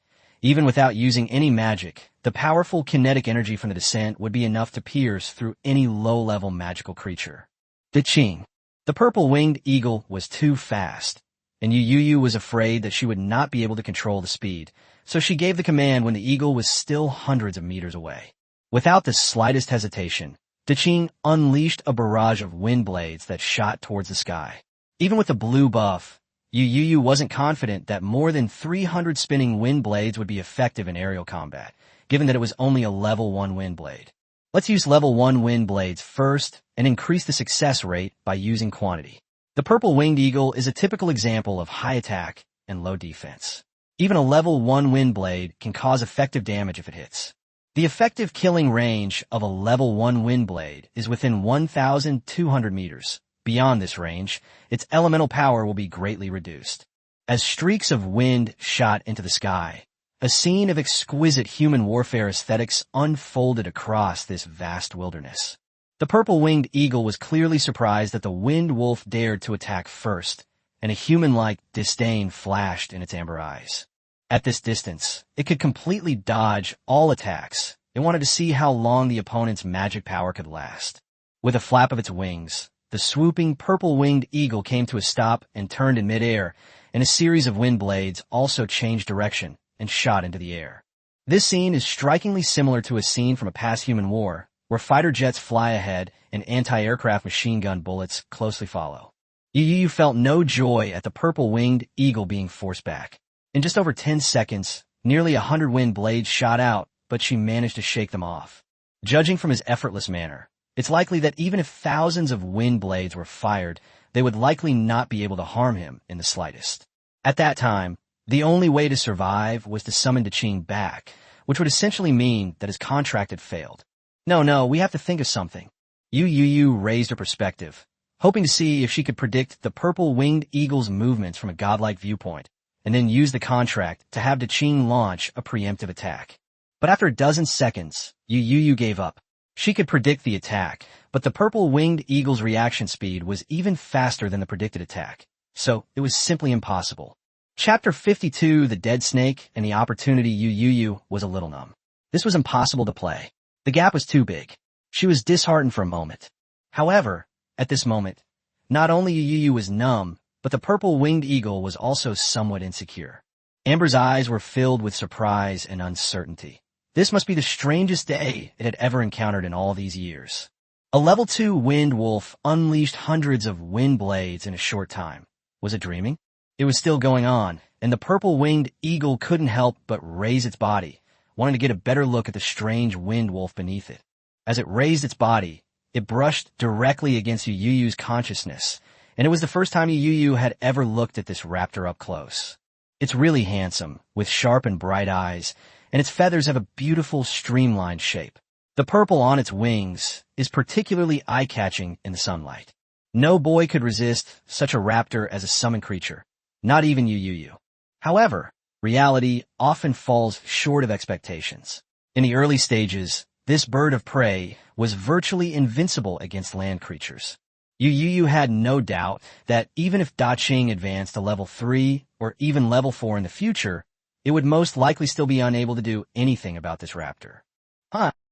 even without using any magic, the powerful kinetic energy from the descent would be enough to pierce through any low-level magical creature. Daching! The purple-winged eagle was too fast, and Yu Youyou was afraid that she would not be able to control the speed, so she gave the command when the eagle was still hundreds of meters away. Without the slightest hesitation, Qing unleashed a barrage of wind blades that shot towards the sky. Even with the blue buff, Yu Youyou wasn't confident that more than 300 spinning wind blades would be effective in aerial combat, given that it was only a level 1 wind blade. Let's use level 1 wind blades first and increase the success rate by using quantity. The purple winged eagle is a typical example of high attack and low defense. Even a level 1 wind blade can cause effective damage if it hits. The effective killing range of a level 1 wind blade is within 1,200 meters. Beyond this range, its elemental power will be greatly reduced. As streaks of wind shot into the sky, a scene of exquisite human warfare aesthetics unfolded across this vast wilderness. The purple-winged eagle was clearly surprised that the wind wolf dared to attack first, and a human-like disdain flashed in its amber eyes. At this distance, it could completely dodge all attacks. It wanted to see how long the opponent's magic power could last. With a flap of its wings, the swooping purple-winged eagle came to a stop and turned in midair, and a series of wind blades also changed direction and shot into the air. This scene is strikingly similar to a scene from a past human war, where fighter jets fly ahead and anti-aircraft machine gun bullets closely follow. Yu Youyou felt no joy at the purple-winged eagle being forced back. In just over 10 seconds, nearly 100 wind blades shot out, but she managed to shake them off. Judging from his effortless manner, it's likely that even if thousands of wind blades were fired, they would likely not be able to harm him in the slightest. At that time, the only way to survive was to summon Qing back, which would essentially mean that his contract had failed. No, we have to think of something. Yu Youyou raised her perspective, hoping to see if she could predict the purple-winged eagle's movements from a godlike viewpoint, and then use the contract to have Qing launch a preemptive attack. But after a dozen seconds, Yu Youyou gave up. She could predict the attack, but the purple-winged eagle's reaction speed was even faster than the predicted attack, so it was simply impossible. Chapter 52, The Dead Snake and the Opportunity. Yu Youyou was a little numb. This was impossible to play. The gap was too big. She was disheartened for a moment. However, at this moment, not only Yu Youyou was numb, but the purple-winged eagle was also somewhat insecure. Amber's eyes were filled with surprise and uncertainty. This must be the strangest day it had ever encountered in all these years. A level 2 wind wolf unleashed hundreds of wind blades in a short time. Was it dreaming? It was still going on, and the purple-winged eagle couldn't help but raise its body, wanting to get a better look at the strange wind wolf beneath it. As it raised its body, it brushed directly against Yu Youyou's consciousness, and it was the first time Yu Youyou had ever looked at this raptor up close. It's really handsome, with sharp and bright eyes, and its feathers have a beautiful streamlined shape. The purple on its wings is particularly eye-catching in the sunlight. No boy could resist such a raptor as a summoned creature, not even Yu Youyou. However, reality often falls short of expectations. In the early stages, this bird of prey was virtually invincible against land creatures. Yu Youyou had no doubt that even if Qing advanced to level 3 or even level 4 in the future, it would most likely still be unable to do anything about this raptor.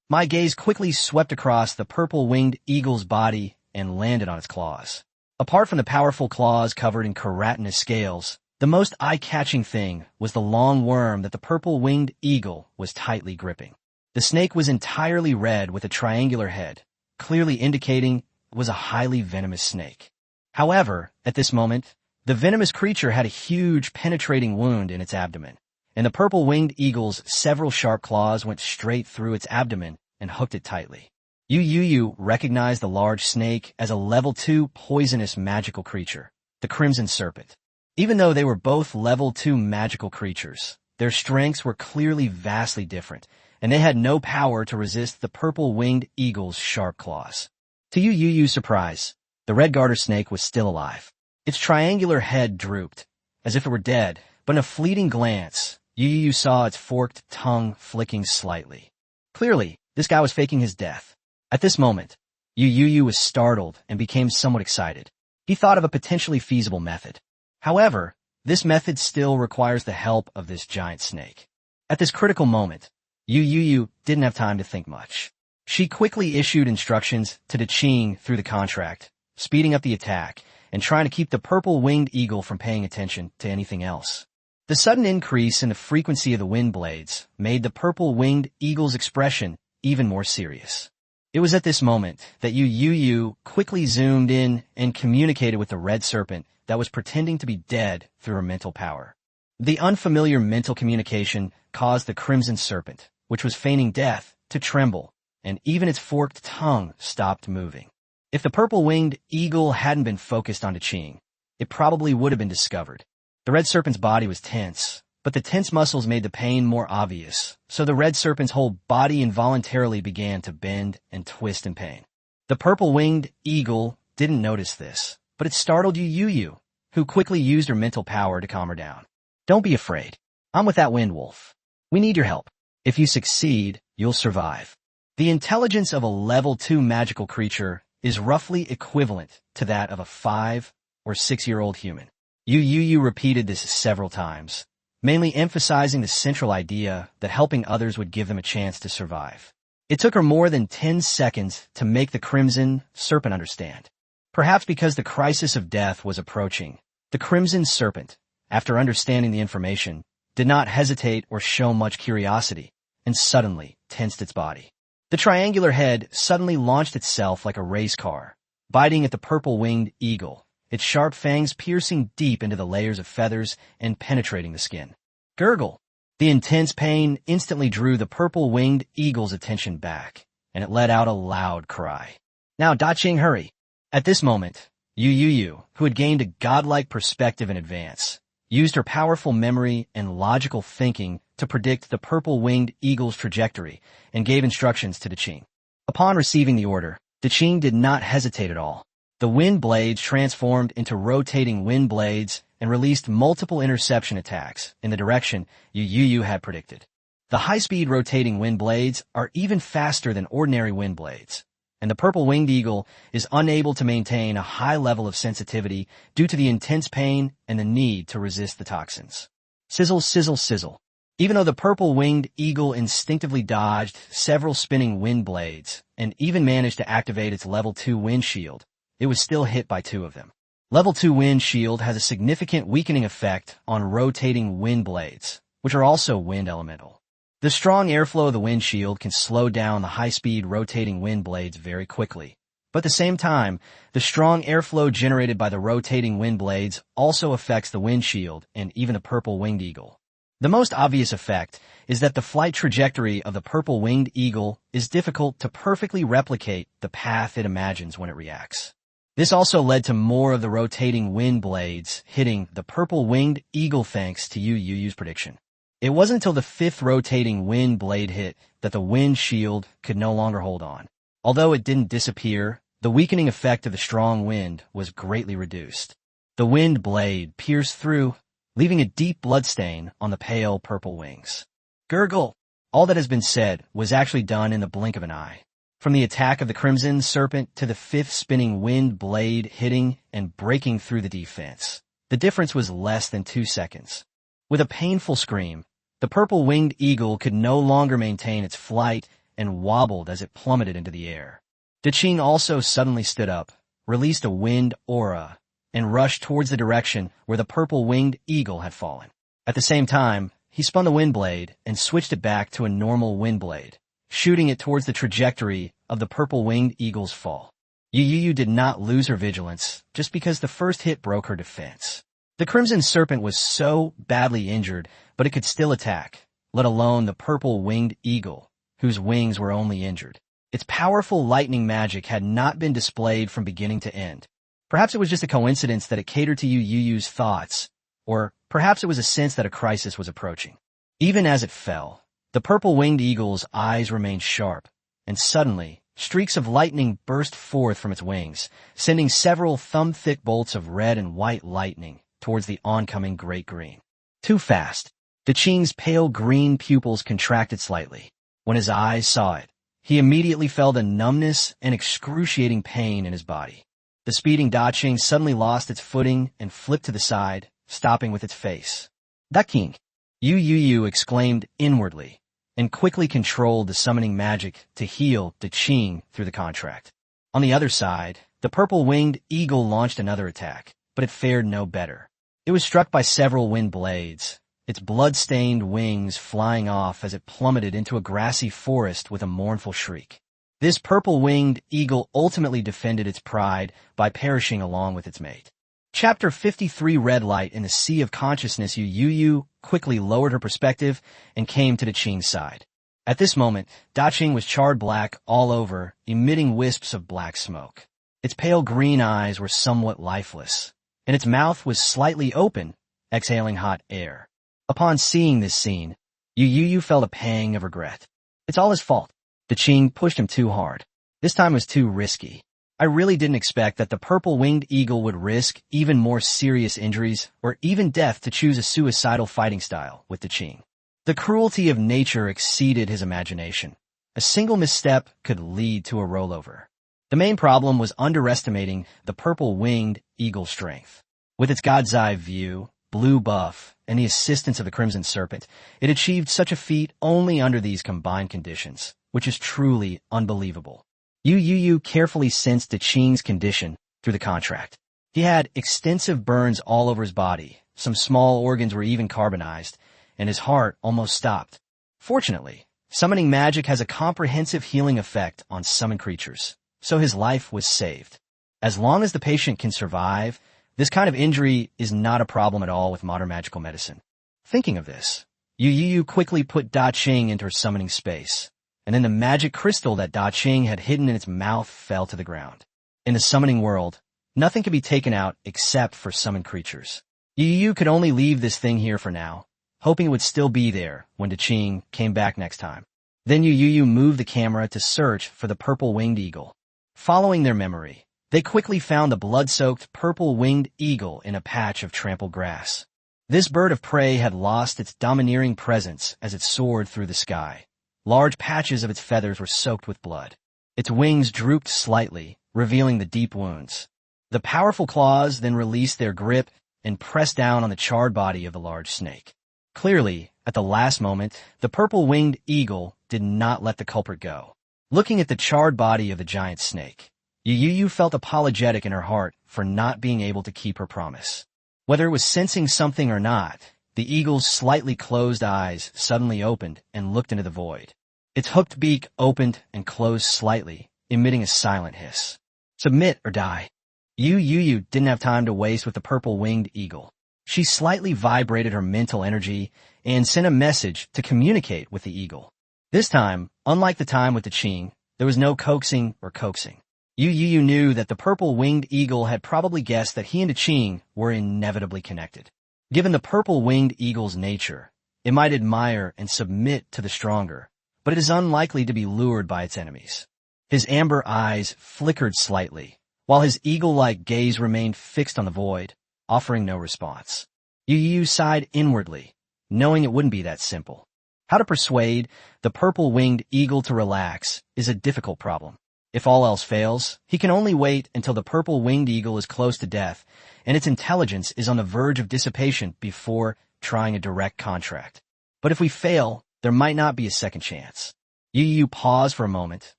My gaze quickly swept across the purple-winged eagle's body and landed on its claws. Apart from the powerful claws covered in keratinous scales, the most eye-catching thing was the long worm that the purple-winged eagle was tightly gripping. The snake was entirely red with a triangular head, clearly indicating it was a highly venomous snake. However, at this moment, the venomous creature had a huge penetrating wound in its abdomen, and the purple-winged eagle's several sharp claws went straight through its abdomen and hooked it tightly. Yu Youyou recognized the large snake as a level 2 poisonous magical creature, the Crimson Serpent. Even though they were both level 2 magical creatures, their strengths were clearly vastly different, and they had no power to resist the purple-winged eagle's sharp claws. To Yu Youyou's surprise, the red garter snake was still alive. Its triangular head drooped, as if it were dead, but in a fleeting glance, Yu Youyou saw its forked tongue flicking slightly. Clearly, this guy was faking his death. At this moment, Yu Youyou was startled and became somewhat excited. He thought of a potentially feasible method. However, this method still requires the help of this giant snake. At this critical moment, Yu Youyou didn't have time to think much. She quickly issued instructions to Qing through the contract, speeding up the attack and trying to keep the purple-winged eagle from paying attention to anything else. The sudden increase in the frequency of the wind blades made the purple-winged eagle's expression even more serious. It was at this moment that Yu Youyou quickly zoomed in and communicated with the red serpent that was pretending to be dead through her mental power. The unfamiliar mental communication caused the crimson serpent, which was feigning death, to tremble, and even its forked tongue stopped moving. If the purple-winged eagle hadn't been focused on Qing, it probably would have been discovered. The red serpent's body was tense, but the tense muscles made the pain more obvious, so the red serpent's whole body involuntarily began to bend and twist in pain. The purple-winged eagle didn't notice this, but it startled Yu Youyou, who quickly used her mental power to calm her down. Don't be afraid. I'm with that wind wolf. We need your help. If you succeed, you'll survive. The intelligence of a level 2 magical creature is roughly equivalent to that of a 5 or 6-year-old human. Yu Youyou repeated this several times, mainly emphasizing the central idea that helping others would give them a chance to survive. It took her more than 10 seconds to make the crimson serpent understand. Perhaps because the crisis of death was approaching, the crimson serpent, after understanding the information, did not hesitate or show much curiosity, and suddenly tensed its body. The triangular head suddenly launched itself like a race car, biting at the purple-winged eagle, its sharp fangs piercing deep into the layers of feathers and penetrating the skin. Gurgle! The intense pain instantly drew the purple-winged eagle's attention back, and it let out a loud cry. Now, Qing, hurry! At this moment, Yu Youyou, who had gained a godlike perspective in advance, used her powerful memory and logical thinking to predict the purple-winged eagle's trajectory and gave instructions to Qing. Upon receiving the order, Qing did not hesitate at all. The wind blades transformed into rotating wind blades and released multiple interception attacks in the direction Yu Youyou had predicted. The high-speed rotating wind blades are even faster than ordinary wind blades, and the purple-winged eagle is unable to maintain a high level of sensitivity due to the intense pain and the need to resist the toxins. Sizzle, sizzle, sizzle. Even though the purple-winged eagle instinctively dodged several spinning wind blades and even managed to activate its level 2 wind shield, it was still hit by 2 of them. Level 2 wind shield has a significant weakening effect on rotating wind blades, which are also wind elemental. The strong airflow of the wind shield can slow down the high-speed rotating wind blades very quickly. But at the same time, the strong airflow generated by the rotating wind blades also affects the wind shield and even the purple-winged eagle. The most obvious effect is that the flight trajectory of the purple-winged eagle is difficult to perfectly replicate the path it imagines when it reacts. This also led to more of the rotating wind blades hitting the purple-winged eagle thanks to Yu Youyou's prediction. It wasn't until the 5th rotating wind blade hit that the wind shield could no longer hold on. Although it didn't disappear, the weakening effect of the strong wind was greatly reduced. The wind blade pierced through, leaving a deep bloodstain on the pale purple wings. Gurgle! All that has been said was actually done in the blink of an eye. From the attack of the crimson serpent to the 5th spinning wind blade hitting and breaking through the defense, the difference was less than 2 seconds. With a painful scream, the purple-winged eagle could no longer maintain its flight and wobbled as it plummeted into the air. Qing also suddenly stood up, released a wind aura, and rushed towards the direction where the purple-winged eagle had fallen. At the same time, he spun the wind blade and switched it back to a normal wind blade, shooting it towards the trajectory of the purple-winged eagle's fall. Yu Youyou did not lose her vigilance just because the first hit broke her defense. The crimson serpent was so badly injured, but it could still attack, let alone the purple-winged eagle, whose wings were only injured. Its powerful lightning magic had not been displayed from beginning to end. Perhaps it was just a coincidence that it catered to Yu Youyou's thoughts, or perhaps it was a sense that a crisis was approaching. Even as it fell, the purple-winged eagle's eyes remained sharp, and suddenly, streaks of lightning burst forth from its wings, sending several thumb-thick bolts of red and white lightning towards the oncoming great green. Too fast. Qing's pale green pupils contracted slightly. When his eyes saw it, he immediately felt a numbness and excruciating pain in his body. The speeding Qing suddenly lost its footing and flipped to the side, stopping with its face. Qing! Yu Youyou exclaimed inwardly, and quickly controlled the summoning magic to heal Qing through the contract. On the other side, the purple-winged eagle launched another attack, but it fared no better. It was struck by several wind blades, its blood-stained wings flying off as it plummeted into a grassy forest with a mournful shriek. This purple-winged eagle ultimately defended its pride by perishing along with its mate. Chapter 53 Red Light in the Sea of Consciousness. Yu Youyou quickly lowered her perspective and came to Daqing's side. At this moment, Daqing was charred black all over, emitting wisps of black smoke. Its pale green eyes were somewhat lifeless, and its mouth was slightly open, exhaling hot air. Upon seeing this scene, Yu Youyou felt a pang of regret. It's all his fault. Daqing pushed him too hard. This time was too risky. I really didn't expect that the purple-winged eagle would risk even more serious injuries or even death to choose a suicidal fighting style with Daqing. The cruelty of nature exceeded his imagination. A single misstep could lead to a rollover. The main problem was underestimating the purple-winged eagle's strength. With its God's eye view, blue buff, and the assistance of the Crimson Serpent, it achieved such a feat only under these combined conditions, which is truly unbelievable. Yu Youyou carefully sensed Daqing's condition through the contract. He had extensive burns all over his body, some small organs were even carbonized, and his heart almost stopped. Fortunately, summoning magic has a comprehensive healing effect on summoned creatures, so his life was saved. As long as the patient can survive, this kind of injury is not a problem at all with modern magical medicine. Thinking of this, Yu Youyou quickly put Daqing into her summoning space, and then the magic crystal that Daqing had hidden in its mouth fell to the ground. In the summoning world, nothing can be taken out except for summoned creatures. Yu Youyou could only leave this thing here for now, hoping it would still be there when Daqing came back next time. Then Yu Youyou moved the camera to search for the purple-winged eagle. Following their memory, they quickly found the blood-soaked purple-winged eagle in a patch of trampled grass. This bird of prey had lost its domineering presence as it soared through the sky. Large patches of its feathers were soaked with blood. Its wings drooped slightly, revealing the deep wounds. The powerful claws then released their grip and pressed down on the charred body of the large snake. Clearly, at the last moment, the purple-winged eagle did not let the culprit go. Looking at the charred body of the giant snake, Yu Youyou felt apologetic in her heart for not being able to keep her promise. Whether it was sensing something or not, the eagle's slightly closed eyes suddenly opened and looked into the void. Its hooked beak opened and closed slightly, emitting a silent hiss. Submit or die. Yu Youyou didn't have time to waste with the purple-winged eagle. She slightly vibrated her mental energy and sent a message to communicate with the eagle. This time, unlike the time with Daqing, there was no coaxing or coaxing. Yu Youyou knew that the purple-winged eagle had probably guessed that he and Daqing were inevitably connected. Given the purple-winged eagle's nature, it might admire and submit to the stronger, but it is unlikely to be lured by its enemies. His amber eyes flickered slightly, while his eagle-like gaze remained fixed on the void, offering no response. Yu Youyou sighed inwardly, knowing it wouldn't be that simple. How to persuade the purple-winged eagle to relax is a difficult problem. If all else fails, he can only wait until the purple-winged eagle is close to death and its intelligence is on the verge of dissipation before trying a direct contract. But if we fail, there might not be a second chance. Yu Youyou paused for a moment,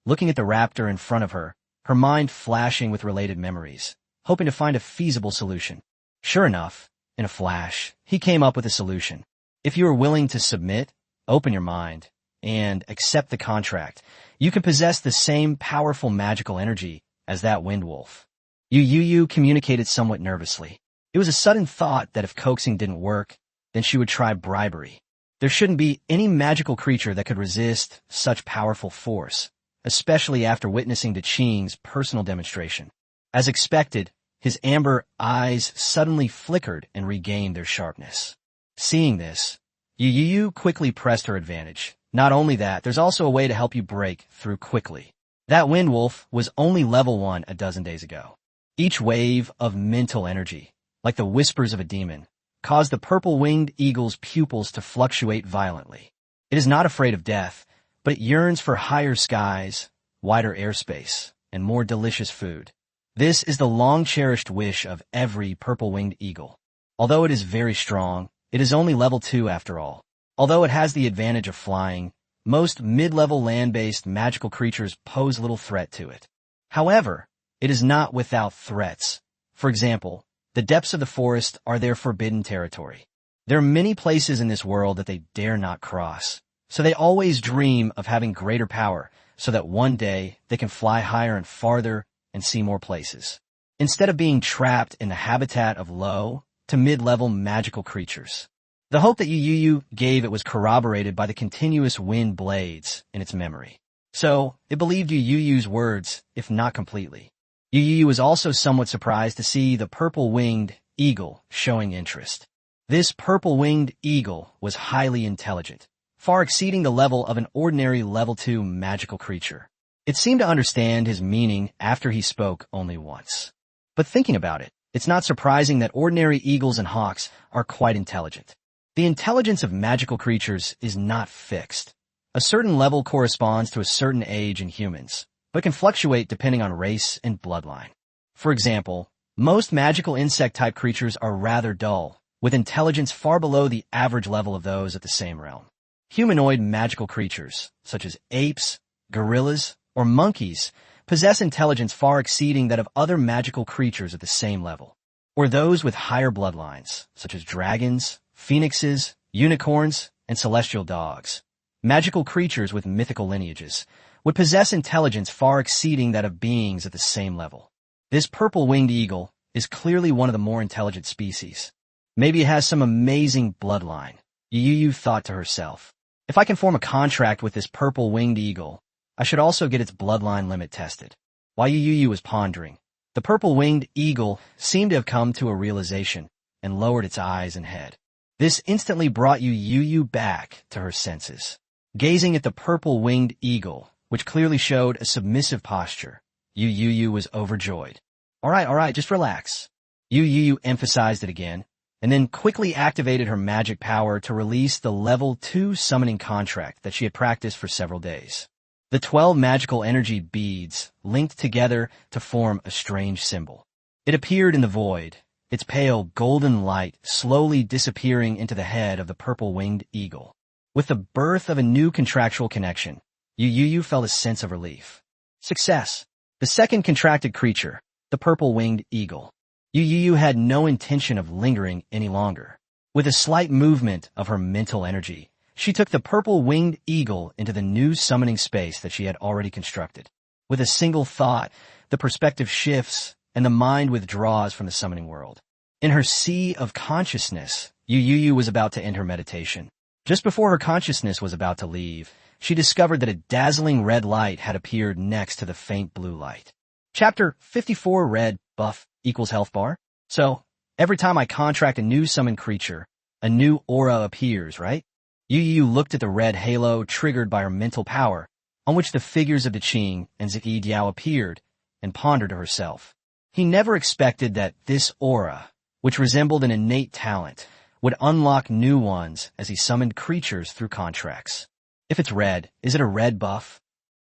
looking at the raptor in front of her, her mind flashing with related memories, hoping to find a feasible solution. Sure enough, in a flash, he came up with a solution. If you are willing to submit, open your mind, and accept the contract, you can possess the same powerful magical energy as that wind wolf. Yu Youyou communicated somewhat nervously. It was a sudden thought that if coaxing didn't work, then she would try bribery. There shouldn't be any magical creature that could resist such powerful force, especially after witnessing Daqing's personal demonstration. As expected, his amber eyes suddenly flickered and regained their sharpness. Seeing this, Yu Youyou quickly pressed her advantage. Not only that, there's also a way to help you break through quickly. That wind wolf was only level 1 a dozen days ago. Each wave of mental energy, like the whispers of a demon, caused the purple-winged eagle's pupils to fluctuate violently. It is not afraid of death, but it yearns for higher skies, wider airspace, and more delicious food. This is the long-cherished wish of every purple-winged eagle. Although it is very strong, it is only level 2 after all. Although it has the advantage of flying, most mid-level land-based magical creatures pose little threat to it. However, it is not without threats. For example, the depths of the forest are their forbidden territory. There are many places in this world that they dare not cross, so they always dream of having greater power so that one day they can fly higher and farther and see more places, instead of being trapped in the habitat of low to mid-level magical creatures. The hope that Yu Youyou gave it was corroborated by the continuous wind blades in its memory. So, it believed Yu Youyou's words, if not completely. Yu Youyou was also somewhat surprised to see the purple-winged eagle showing interest. This purple-winged eagle was highly intelligent, far exceeding the level of an ordinary level 2 magical creature. It seemed to understand his meaning after he spoke only once. But thinking about it, it's not surprising that ordinary eagles and hawks are quite intelligent. The intelligence of magical creatures is not fixed. A certain level corresponds to a certain age in humans, but can fluctuate depending on race and bloodline. For example, most magical insect-type creatures are rather dull, with intelligence far below the average level of those at the same realm. Humanoid magical creatures, such as apes, gorillas, or monkeys, possess intelligence far exceeding that of other magical creatures at the same level. Or those with higher bloodlines, such as dragons, phoenixes, unicorns, and celestial dogs. Magical creatures with mythical lineages would possess intelligence far exceeding that of beings at the same level. This purple-winged eagle is clearly one of the more intelligent species. Maybe it has some amazing bloodline, Yu Youyou thought to herself. If I can form a contract with this purple-winged eagle, I should also get its bloodline limit tested. While Yu Youyou was pondering, the purple-winged eagle seemed to have come to a realization and lowered its eyes and head. This instantly brought Yu Youyou back to her senses. Gazing at the purple-winged eagle, which clearly showed a submissive posture, Yu Youyou was overjoyed. All right, just relax. Yu Youyou emphasized it again, and then quickly activated her magic power to release the level 2 summoning contract that she had practiced for several days. The 12 magical energy beads linked together to form a strange symbol. It appeared in the void, its pale golden light slowly disappearing into the head of the purple-winged eagle. With the birth of a new contractual connection, Yu Youyou felt a sense of relief. Success. The second contracted creature, the purple-winged eagle. Yu Youyou had no intention of lingering any longer. With a slight movement of her mental energy, she took the purple-winged eagle into the new summoning space that she had already constructed. With a single thought, the perspective shifts and the mind withdraws from the summoning world. In her sea of consciousness, Yu Youyou was about to end her meditation. Just before her consciousness was about to leave, she discovered that a dazzling red light had appeared next to the faint blue light. Chapter 54 Red buff equals health bar. So, every time I contract a new summoned creature, a new aura appears, right? Yu Youyou looked at the red halo triggered by her mental power, on which the figures of the Qing and Zi Diao appeared, and pondered to herself. He never expected that this aura, which resembled an innate talent, would unlock new ones as he summoned creatures through contracts. If it's red, is it a red buff?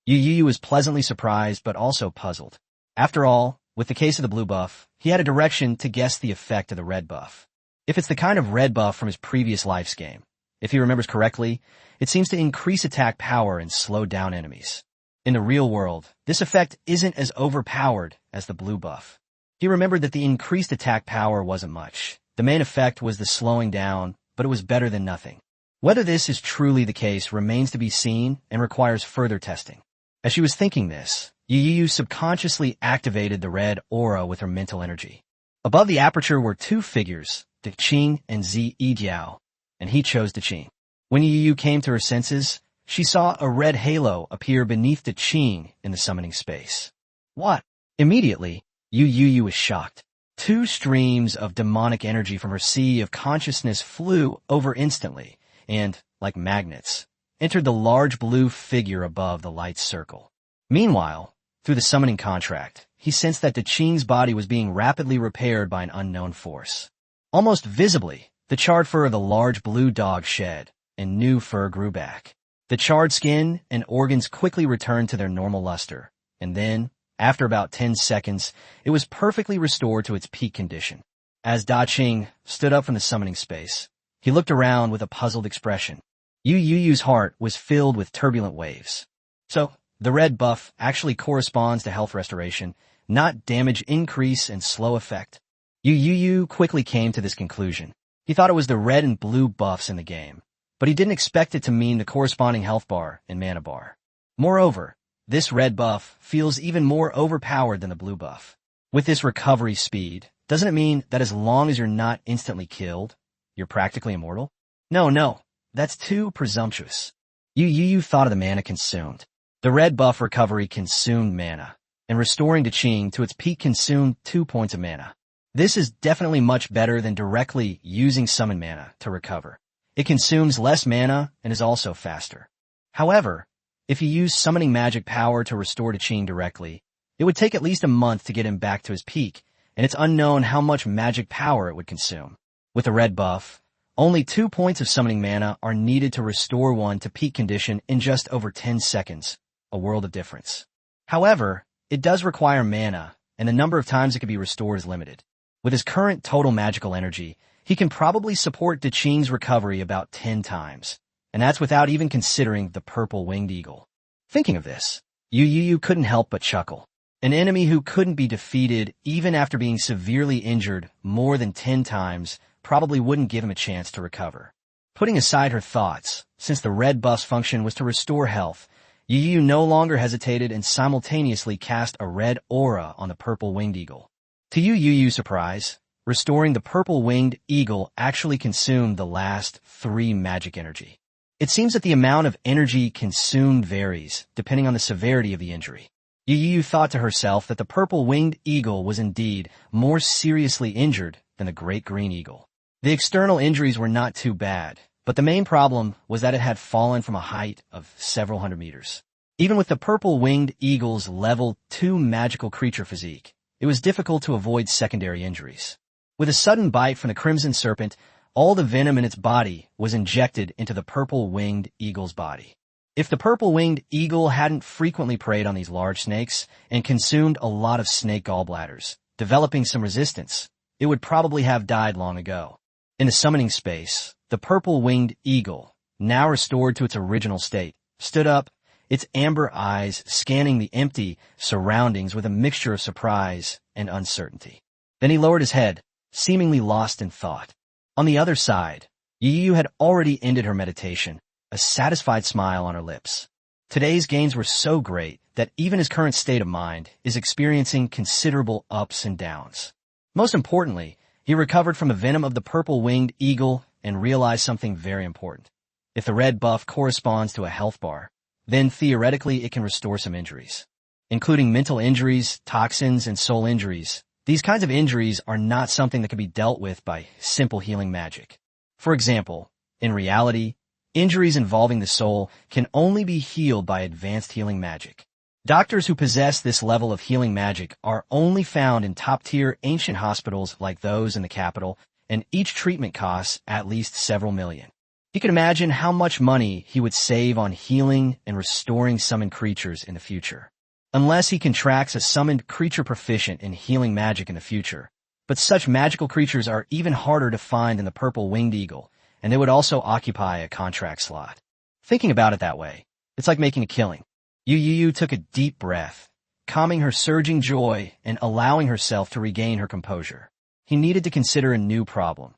Yu Youyou was pleasantly surprised but also puzzled. After all, with the case of the blue buff, he had a direction to guess the effect of the red buff. If it's the kind of red buff from his previous life's game, if he remembers correctly, it seems to increase attack power and slow down enemies. In the real world, this effect isn't as overpowered as the blue buff. He remembered that the increased attack power wasn't much. The main effect was the slowing down, but it was better than nothing. Whether this is truly the case remains to be seen and requires further testing. As she was thinking this, Yu Youyou subconsciously activated the red aura with her mental energy. Above the aperture were two figures, the Qing and Zi Diao, and he chose the Qing. When Yu Youyou came to her senses, she saw a red halo appear beneath the Qing in the summoning space. What? Immediately, Yu Youyou was shocked. Two streams of demonic energy from her sea of consciousness flew over instantly and, like magnets, entered the large blue figure above the light circle. Meanwhile, through the summoning contract, he sensed that the Qing's body was being rapidly repaired by an unknown force. Almost visibly, the charred fur of the large blue dog shed, and new fur grew back. The charred skin and organs quickly returned to their normal luster, and then, after about 10 seconds, it was perfectly restored to its peak condition. As Da Qing stood up from the summoning space, he looked around with a puzzled expression. Yu Youyou's heart was filled with turbulent waves. So, the red buff actually corresponds to health restoration, not damage increase and slow effect. Yu Youyou quickly came to this conclusion. He thought it was the red and blue buffs in the game, but he didn't expect it to mean the corresponding health bar and mana bar. Moreover, This red buff feels even more overpowered than the blue buff. With this recovery speed, doesn't it mean that as long as you're not instantly killed, you're practically immortal? No, that's too presumptuous. Yu Youyou thought of the mana consumed. The red buff recovery consumed mana, and restoring to Qing to its peak consumed 2 points of mana. This is definitely much better than directly using summon mana to recover. It consumes less mana and is also faster. However, if you use summoning magic power to restore to Qing directly, it would take at least a month to get him back to his peak, and it's unknown how much magic power it would consume. With the red buff, only 2 points of summoning mana are needed to restore one to peak condition in just over 10 seconds, a world of difference. However, it does require mana, and the number of times it can be restored is limited. With his current total magical energy, he can probably support Da Qing's recovery about 10 times, and that's without even considering the purple winged eagle. Thinking of this, Yu Youyou couldn't help but chuckle. An enemy who couldn't be defeated even after being severely injured more than 10 times probably wouldn't give him a chance to recover. Putting aside her thoughts, since the red buff's function was to restore health, Yu Youyou no longer hesitated and simultaneously cast a red aura on the purple winged eagle. To Yu Youyou's surprise, restoring the purple winged eagle actually consumed the last 3 magic energy. It seems that the amount of energy consumed varies, depending on the severity of the injury. Yu Youyou thought to herself that the purple winged eagle was indeed more seriously injured than the great green eagle. The external injuries were not too bad, but the main problem was that it had fallen from a height of several hundred meters. Even with the purple winged eagle's level 2 magical creature physique, it was difficult to avoid secondary injuries. With a sudden bite from the crimson serpent, all the venom in its body was injected into the purple winged eagle's body. If the purple winged eagle hadn't frequently preyed on these large snakes and consumed a lot of snake gallbladders, developing some resistance, it would probably have died long ago. In the summoning space, the purple winged eagle, now restored to its original state, stood up, its amber eyes scanning the empty surroundings with a mixture of surprise and uncertainty. Then he lowered his head, seemingly lost in thought. On the other side, Yu Youyou had already ended her meditation, a satisfied smile on her lips. Today's gains were so great that even his current state of mind is experiencing considerable ups and downs. Most importantly, he recovered from the venom of the purple winged eagle and realized something very important. If the red buff corresponds to a health bar, then theoretically it can restore some injuries, including mental injuries, toxins, and soul injuries. These kinds of injuries are not something that can be dealt with by simple healing magic. For example, in reality, injuries involving the soul can only be healed by advanced healing magic. Doctors who possess this level of healing magic are only found in top-tier ancient hospitals like those in the capital, and each treatment costs at least several million. He could imagine how much money he would save on healing and restoring summoned creatures in the future. Unless he contracts a summoned creature proficient in healing magic in the future. But such magical creatures are even harder to find than the purple winged eagle, and they would also occupy a contract slot. Thinking about it that way, it's like making a killing. Yu Youyou took a deep breath, calming her surging joy and allowing herself to regain her composure. He needed to consider a new problem.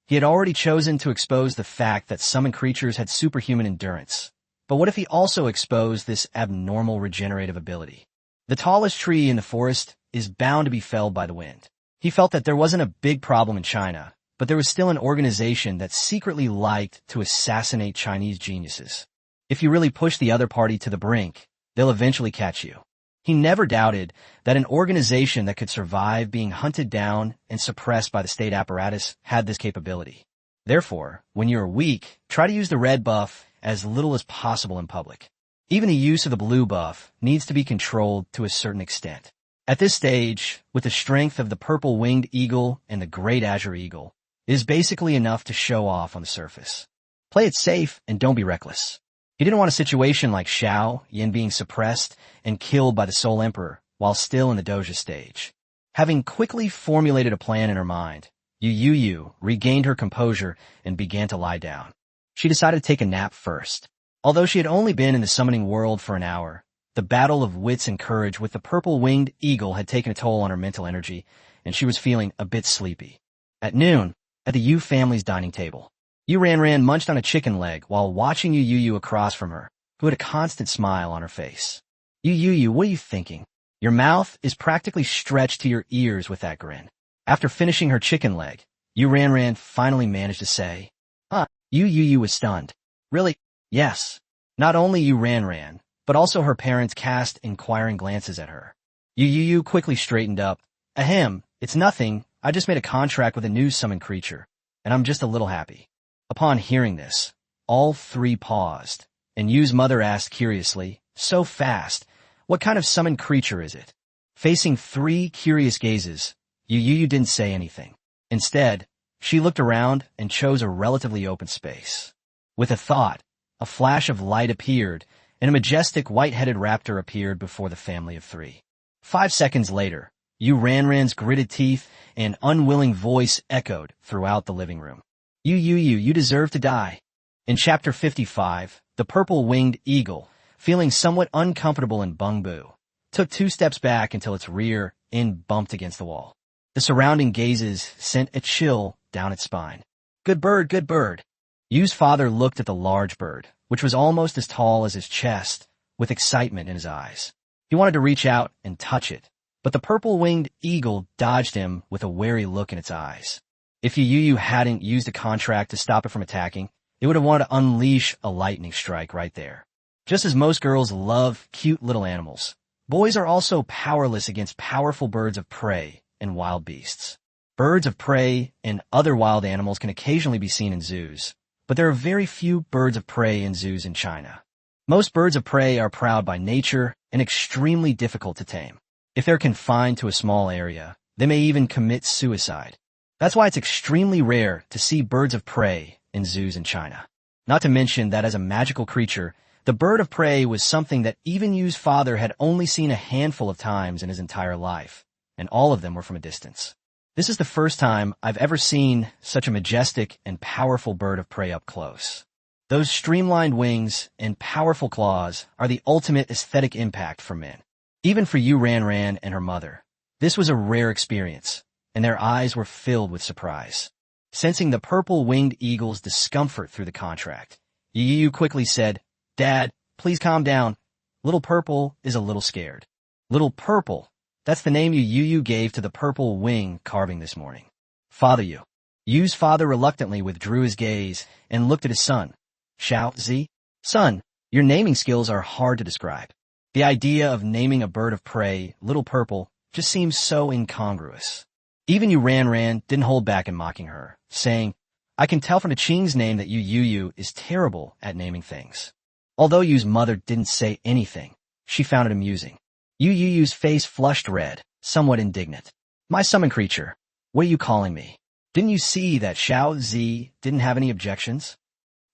He had already chosen to expose the fact that summoned creatures had superhuman endurance. But what if he also exposed this abnormal regenerative ability? The tallest tree in the forest is bound to be felled by the wind. He felt that there wasn't a big problem in China, but there was still an organization that secretly liked to assassinate Chinese geniuses. If you really push the other party to the brink, they'll eventually catch you. He never doubted that an organization that could survive being hunted down and suppressed by the state apparatus had this capability. Therefore, when you're weak, try to use the red buff as little as possible in public. Even the use of the blue buff needs to be controlled to a certain extent. At this stage, with the strength of the purple winged eagle and the great azure eagle, it is basically enough to show off on the surface. Play it safe and don't be reckless. He didn't want a situation like Xiao Yin being suppressed and killed by the Soul Emperor while still in the Doja stage. Having quickly formulated a plan in her mind, Yu Youyou regained her composure and began to lie down. She decided to take a nap first. Although she had only been in the summoning world for an hour, the battle of wits and courage with the purple-winged eagle had taken a toll on her mental energy, and she was feeling a bit sleepy. At noon, at the Yu family's dining table, Yu Ran munched on a chicken leg while watching Yu Youyou across from her, who had a constant smile on her face. Yu Youyou, what are you thinking? Your mouth is practically stretched to your ears with that grin. After finishing her chicken leg, Yu Ranran finally managed to say, "Huh." Yu Youyou was stunned. Really? Yes. Not only Yu Ranran, but also her parents cast inquiring glances at her. Yu Youyou quickly straightened up. Ahem, it's nothing. I just made a contract with a new summoned creature, and I'm just a little happy. Upon hearing this, all three paused, and Yu's mother asked curiously, so fast, what kind of summoned creature is it? Facing three curious gazes, Yu Youyou didn't say anything. Instead, she looked around and chose a relatively open space. With a thought, a flash of light appeared, and a majestic white-headed raptor appeared before the family of three. 5 seconds later, Yu Ranran's gritted teeth and unwilling voice echoed throughout the living room. Yu Youyou, you deserve to die. In Chapter 55, the purple-winged eagle, feeling somewhat uncomfortable in Bungbu, took 2 steps back until its rear end bumped against the wall. The surrounding gazes sent a chill down its spine. Good bird, good bird. Yu's father looked at the large bird, which was almost as tall as his chest, with excitement in his eyes. He wanted to reach out and touch it, but the purple-winged eagle dodged him with a wary look in its eyes. If Yu Youyou hadn't used a contract to stop it from attacking, it would have wanted to unleash a lightning strike right there. Just as most girls love cute little animals, boys are also powerless against powerful birds of prey and wild beasts. Birds of prey and other wild animals can occasionally be seen in zoos, but there are very few birds of prey in zoos in China. Most birds of prey are proud by nature and extremely difficult to tame. If they're confined to a small area, they may even commit suicide. That's why it's extremely rare to see birds of prey in zoos in China. Not to mention that as a magical creature, the bird of prey was something that even Yu's father had only seen a handful of times in his entire life, and all of them were from a distance. This is the first time I've ever seen such a majestic and powerful bird of prey up close. Those streamlined wings and powerful claws are the ultimate aesthetic impact for men. Even for Yu Ranran and her mother, this was a rare experience, and their eyes were filled with surprise. Sensing the purple-winged eagle's discomfort through the contract, Yu Youyou quickly said, Dad, please calm down. Little Purple is a little scared. Little Purple, that's the name Yu Youyou gave to the purple wing carving this morning. Father Yu. Yu's father reluctantly withdrew his gaze and looked at his son. Xiao Zi? Son, your naming skills are hard to describe. The idea of naming a bird of prey, Little Purple, just seems so incongruous. Even Yu Ranran didn't hold back in mocking her, saying, I can tell from the Qing's name that Yu Youyou is terrible at naming things. Although Yu's mother didn't say anything, she found it amusing. Yu Youyou's face flushed red, somewhat indignant. My summon creature, what are you calling me? Didn't you see that Xiao Zi didn't have any objections?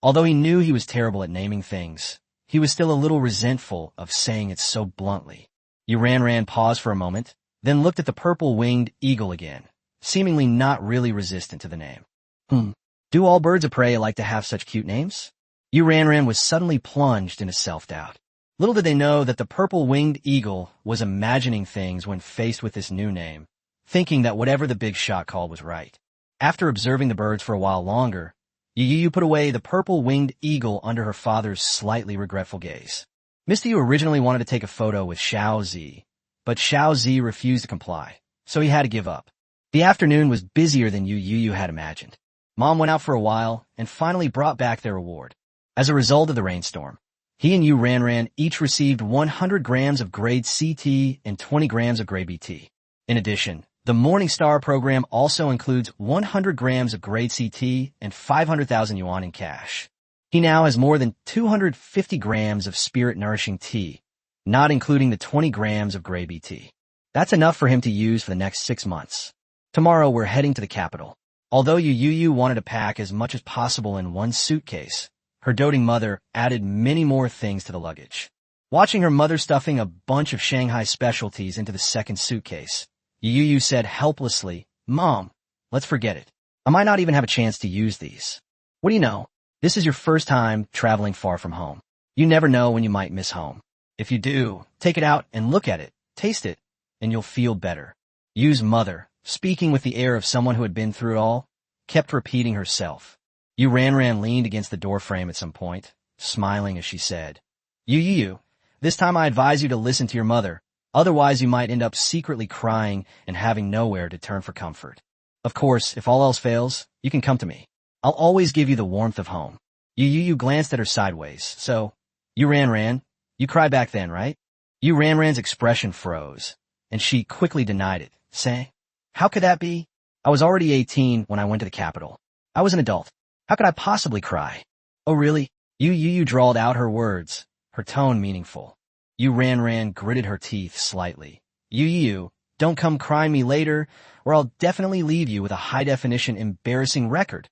Although he knew he was terrible at naming things, he was still a little resentful of saying it so bluntly. Yu Ranran paused for a moment, then looked at the purple-winged eagle again, seemingly not really resistant to the name. Do all birds of prey like to have such cute names? Yu Ranran was suddenly plunged into self-doubt. Little did they know that the purple-winged eagle was imagining things when faced with this new name, thinking that whatever the big shot called was right. After observing the birds for a while longer, Yu Youyou put away the purple-winged eagle under her father's slightly regretful gaze. Mr. Yu originally wanted to take a photo with Xiao Zi, but Xiao Zi refused to comply, so he had to give up. The afternoon was busier than Yu Youyou had imagined. Mom went out for a while and finally brought back their reward. As a result of the rainstorm, he and Yu Ranran each received 100 grams of grade CT and 20 grams of grade BT. In addition, the Morning Star program also includes 100 grams of grade CT and 500,000 yuan in cash. He now has more than 250 grams of spirit-nourishing tea, not including the 20 grams of grade BT. That's enough for him to use for the next 6 months. Tomorrow we're heading to the capital. Although Yu Youyou wanted to pack as much as possible in one suitcase, her doting mother added many more things to the luggage. Watching her mother stuffing a bunch of Shanghai specialties into the second suitcase, Yu Youyou said helplessly, Mom, let's forget it. I might not even have a chance to use these. What do you know? This is your first time traveling far from home. You never know when you might miss home. If you do, take it out and look at it, taste it, and you'll feel better. Yu's mother, speaking with the air of someone who had been through it all, kept repeating herself. Yu Ranran leaned against the doorframe at some point, smiling as she said, Yu Youyou, This time I advise you to listen to your mother. Otherwise, you might end up secretly crying and having nowhere to turn for comfort. Of course, if all else fails, you can come to me. I'll always give you the warmth of home. Yu Youyou glanced at her sideways. So, you ran. You cried back then, right? Yu Ran's expression froze, and she quickly denied it, saying, how could that be? I was already 18 when I went to the capital. I was an adult. How could I possibly cry? Oh, really? Yu Youyou drawled out her words, her tone meaningful. Yu Ran gritted her teeth slightly. Yu Youyou, don't come crying me later, or I'll definitely leave you with a high-definition embarrassing record.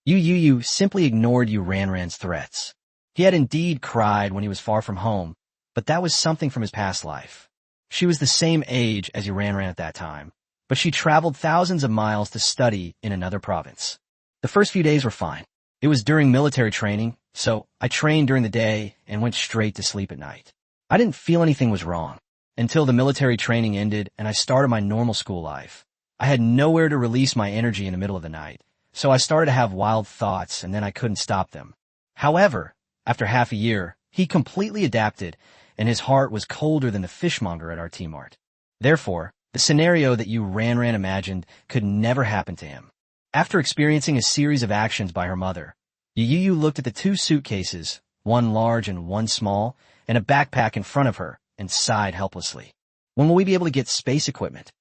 Yu Youyou simply ignored Yu Ran's threats. He had indeed cried when he was far from home, but that was something from his past life. She was the same age as Yu Ran at that time, but she traveled thousands of miles to study in another province. The first few days were fine. It was during military training, so I trained during the day and went straight to sleep at night. I didn't feel anything was wrong until the military training ended and I started my normal school life. I had nowhere to release my energy in the middle of the night, so I started to have wild thoughts and then I couldn't stop them. However, after half a year, he completely adapted and his heart was colder than the fishmonger at our T-Mart. Therefore, the scenario that Yu Ran imagined could never happen to him. After experiencing a series of actions by her mother, Yu Youyou looked at the two suitcases, one large and one small, and a backpack in front of her, and sighed helplessly. When will we be able to get space equipment?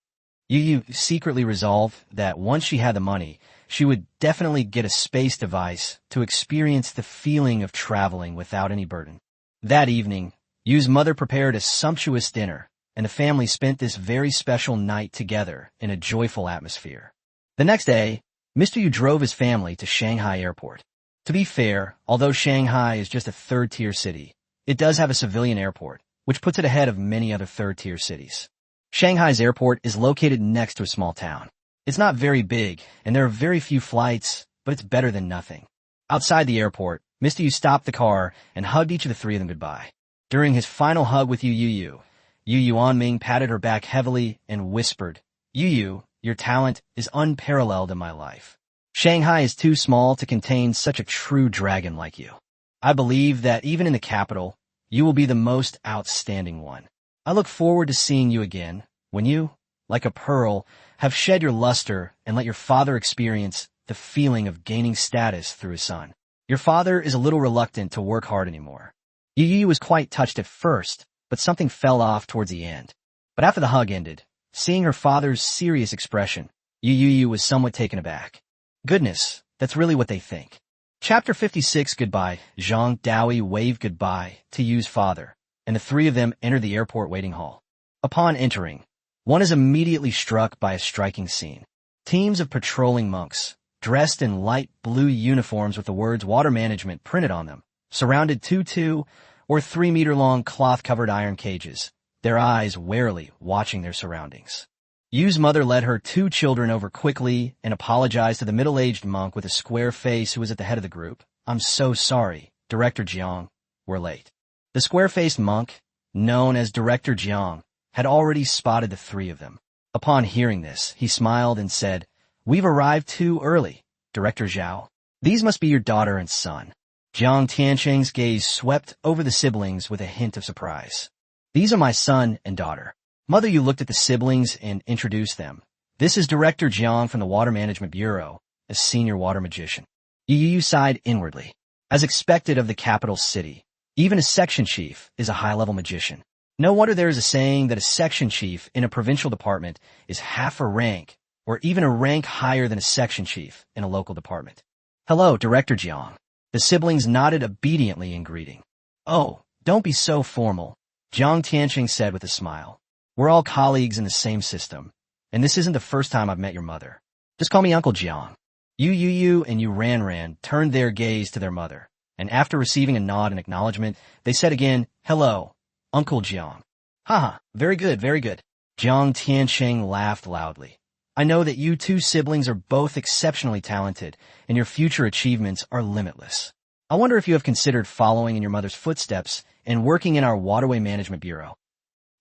Yu Youyou secretly resolved that once she had the money, she would definitely get a space device to experience the feeling of traveling without any burden. That evening, Yu's mother prepared a sumptuous dinner, and the family spent this very special night together in a joyful atmosphere. The next day, Mr. Yu drove his family to Shanghai Airport. To be fair, although Shanghai is just a third-tier city, it does have a civilian airport, which puts it ahead of many other third-tier cities. Shanghai's airport is located next to a small town. It's not very big, and there are very few flights, but it's better than nothing. Outside the airport, Mr. Yu stopped the car and hugged each of the three of them goodbye. During his final hug with Yu Youyou, Yu Yuanming patted her back heavily and whispered, Yu Youyou, your talent is unparalleled in my life. Shanghai is too small to contain such a true dragon like you. I believe that even in the capital, you will be the most outstanding one. I look forward to seeing you again, when you, like a pearl, have shed your luster and let your father experience the feeling of gaining status through his son. Your father is a little reluctant to work hard anymore. Yu Youyou was quite touched at first, but something fell off towards the end. But after the hug ended, seeing her father's serious expression, Yu Youyou was somewhat taken aback. Goodness, that's really what they think. Chapter 56 Goodbye. Zhang Daoyi waved goodbye to Yu's father, and the three of them entered the airport waiting hall. Upon entering, one is immediately struck by a striking scene. Teams of patrolling monks, dressed in light blue uniforms with the words water management printed on them, surrounded 2 or 3 meter long cloth-covered iron cages, their eyes warily watching their surroundings. Yu's mother led her 2 children over quickly and apologized to the middle-aged monk with a square face who was at the head of the group. I'm so sorry, Director Jiang. We're late. The square-faced monk, known as Director Jiang, had already spotted the 3 of them. Upon hearing this, he smiled and said, We've arrived too early, Director Zhao. These must be your daughter and son. Jiang Tiancheng's gaze swept over the siblings with a hint of surprise. These are my son and daughter. Mother Yu looked at the siblings and introduced them. This is Director Jiang from the Water Management Bureau, a senior water magician. Yu Youyou sighed inwardly. As expected of the capital city, even a section chief is a high-level magician. No wonder there is a saying that a section chief in a provincial department is half a rank, or even a rank higher than a section chief in a local department. Hello, Director Jiang. The siblings nodded obediently in greeting. Oh, don't be so formal, Jiang Tiancheng said with a smile. We're all colleagues in the same system, and this isn't the first time I've met your mother. Just call me Uncle Jiang. Yu Youyou and Yu Ran turned their gaze to their mother, and after receiving a nod and acknowledgement, they said again, Hello, Uncle Jiang. Haha, very good, very good. Jiang Tiancheng laughed loudly. I know that you 2 siblings are both exceptionally talented, and your future achievements are limitless. I wonder if you have considered following in your mother's footsteps and working in our Waterway Management Bureau.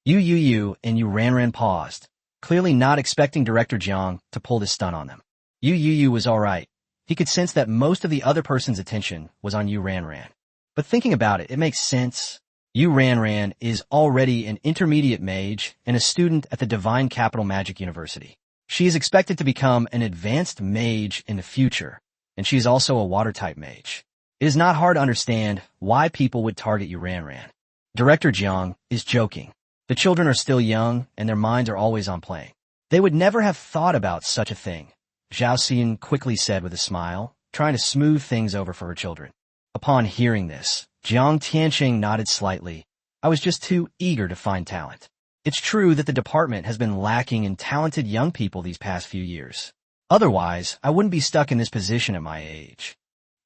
Yu Youyou and Yu Ran paused, clearly not expecting Director Jiang to pull this stunt on them. Yu Youyou was all right. He could sense that most of the other person's attention was on Yu Ran. But thinking about it, it makes sense. Yu Ranran is already an intermediate mage and a student at the Divine Capital Magic University. She is expected to become an advanced mage in the future, and she is also a water-type mage. It is not hard to understand why people would target Yu Ranran. Director Jiang is joking. The children are still young, and their minds are always on playing. They would never have thought about such a thing, Zhao Xian quickly said with a smile, trying to smooth things over for her children. Upon hearing this, Jiang Tianqing nodded slightly. I was just too eager to find talent. It's true that the department has been lacking in talented young people these past few years. Otherwise, I wouldn't be stuck in this position at my age.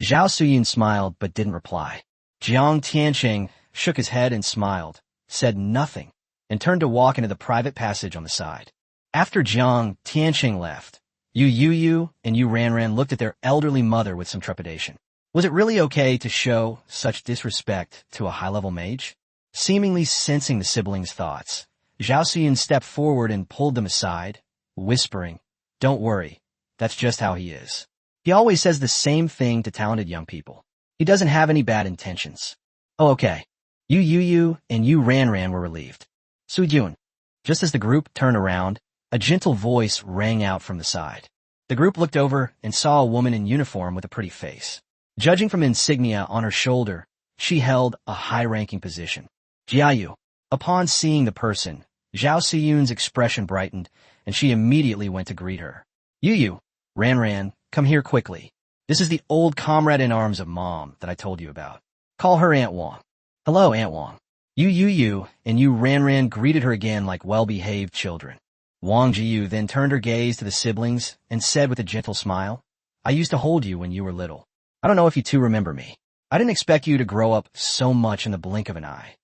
Zhao Suyin smiled but didn't reply. Jiang Tianqing shook his head and smiled, said nothing, and turned to walk into the private passage on the side. After Jiang Tianqing left, Yu Youyou and Yu Ranran looked at their elderly mother with some trepidation. Was it really okay to show such disrespect to a high-level mage? Seemingly sensing the siblings' thoughts, Zhao Xian stepped forward and pulled them aside, whispering, "Don't worry, that's just how he is. He always says the same thing to talented young people. He doesn't have any bad intentions." "Oh, okay." Yu Youyou and Yu Ranran were relieved. "Sujun." Just as the group turned around, a gentle voice rang out from the side. The group looked over and saw a woman in uniform with a pretty face. Judging from insignia on her shoulder, she held a high-ranking position. Jiayu. Upon seeing the person, Zhao Siyun's expression brightened, and she immediately went to greet her. "Yu, Ranran, come here quickly. This is the old comrade in arms of Mom that I told you about. Call her Aunt Wang." "Hello, Aunt Wang." Yu Youyou and Yu Ranran greeted her again like well-behaved children. Wang Jiyu then turned her gaze to the siblings and said with a gentle smile, "I used to hold you when you were little. I don't know if you two remember me. I didn't expect you to grow up so much in the blink of an eye."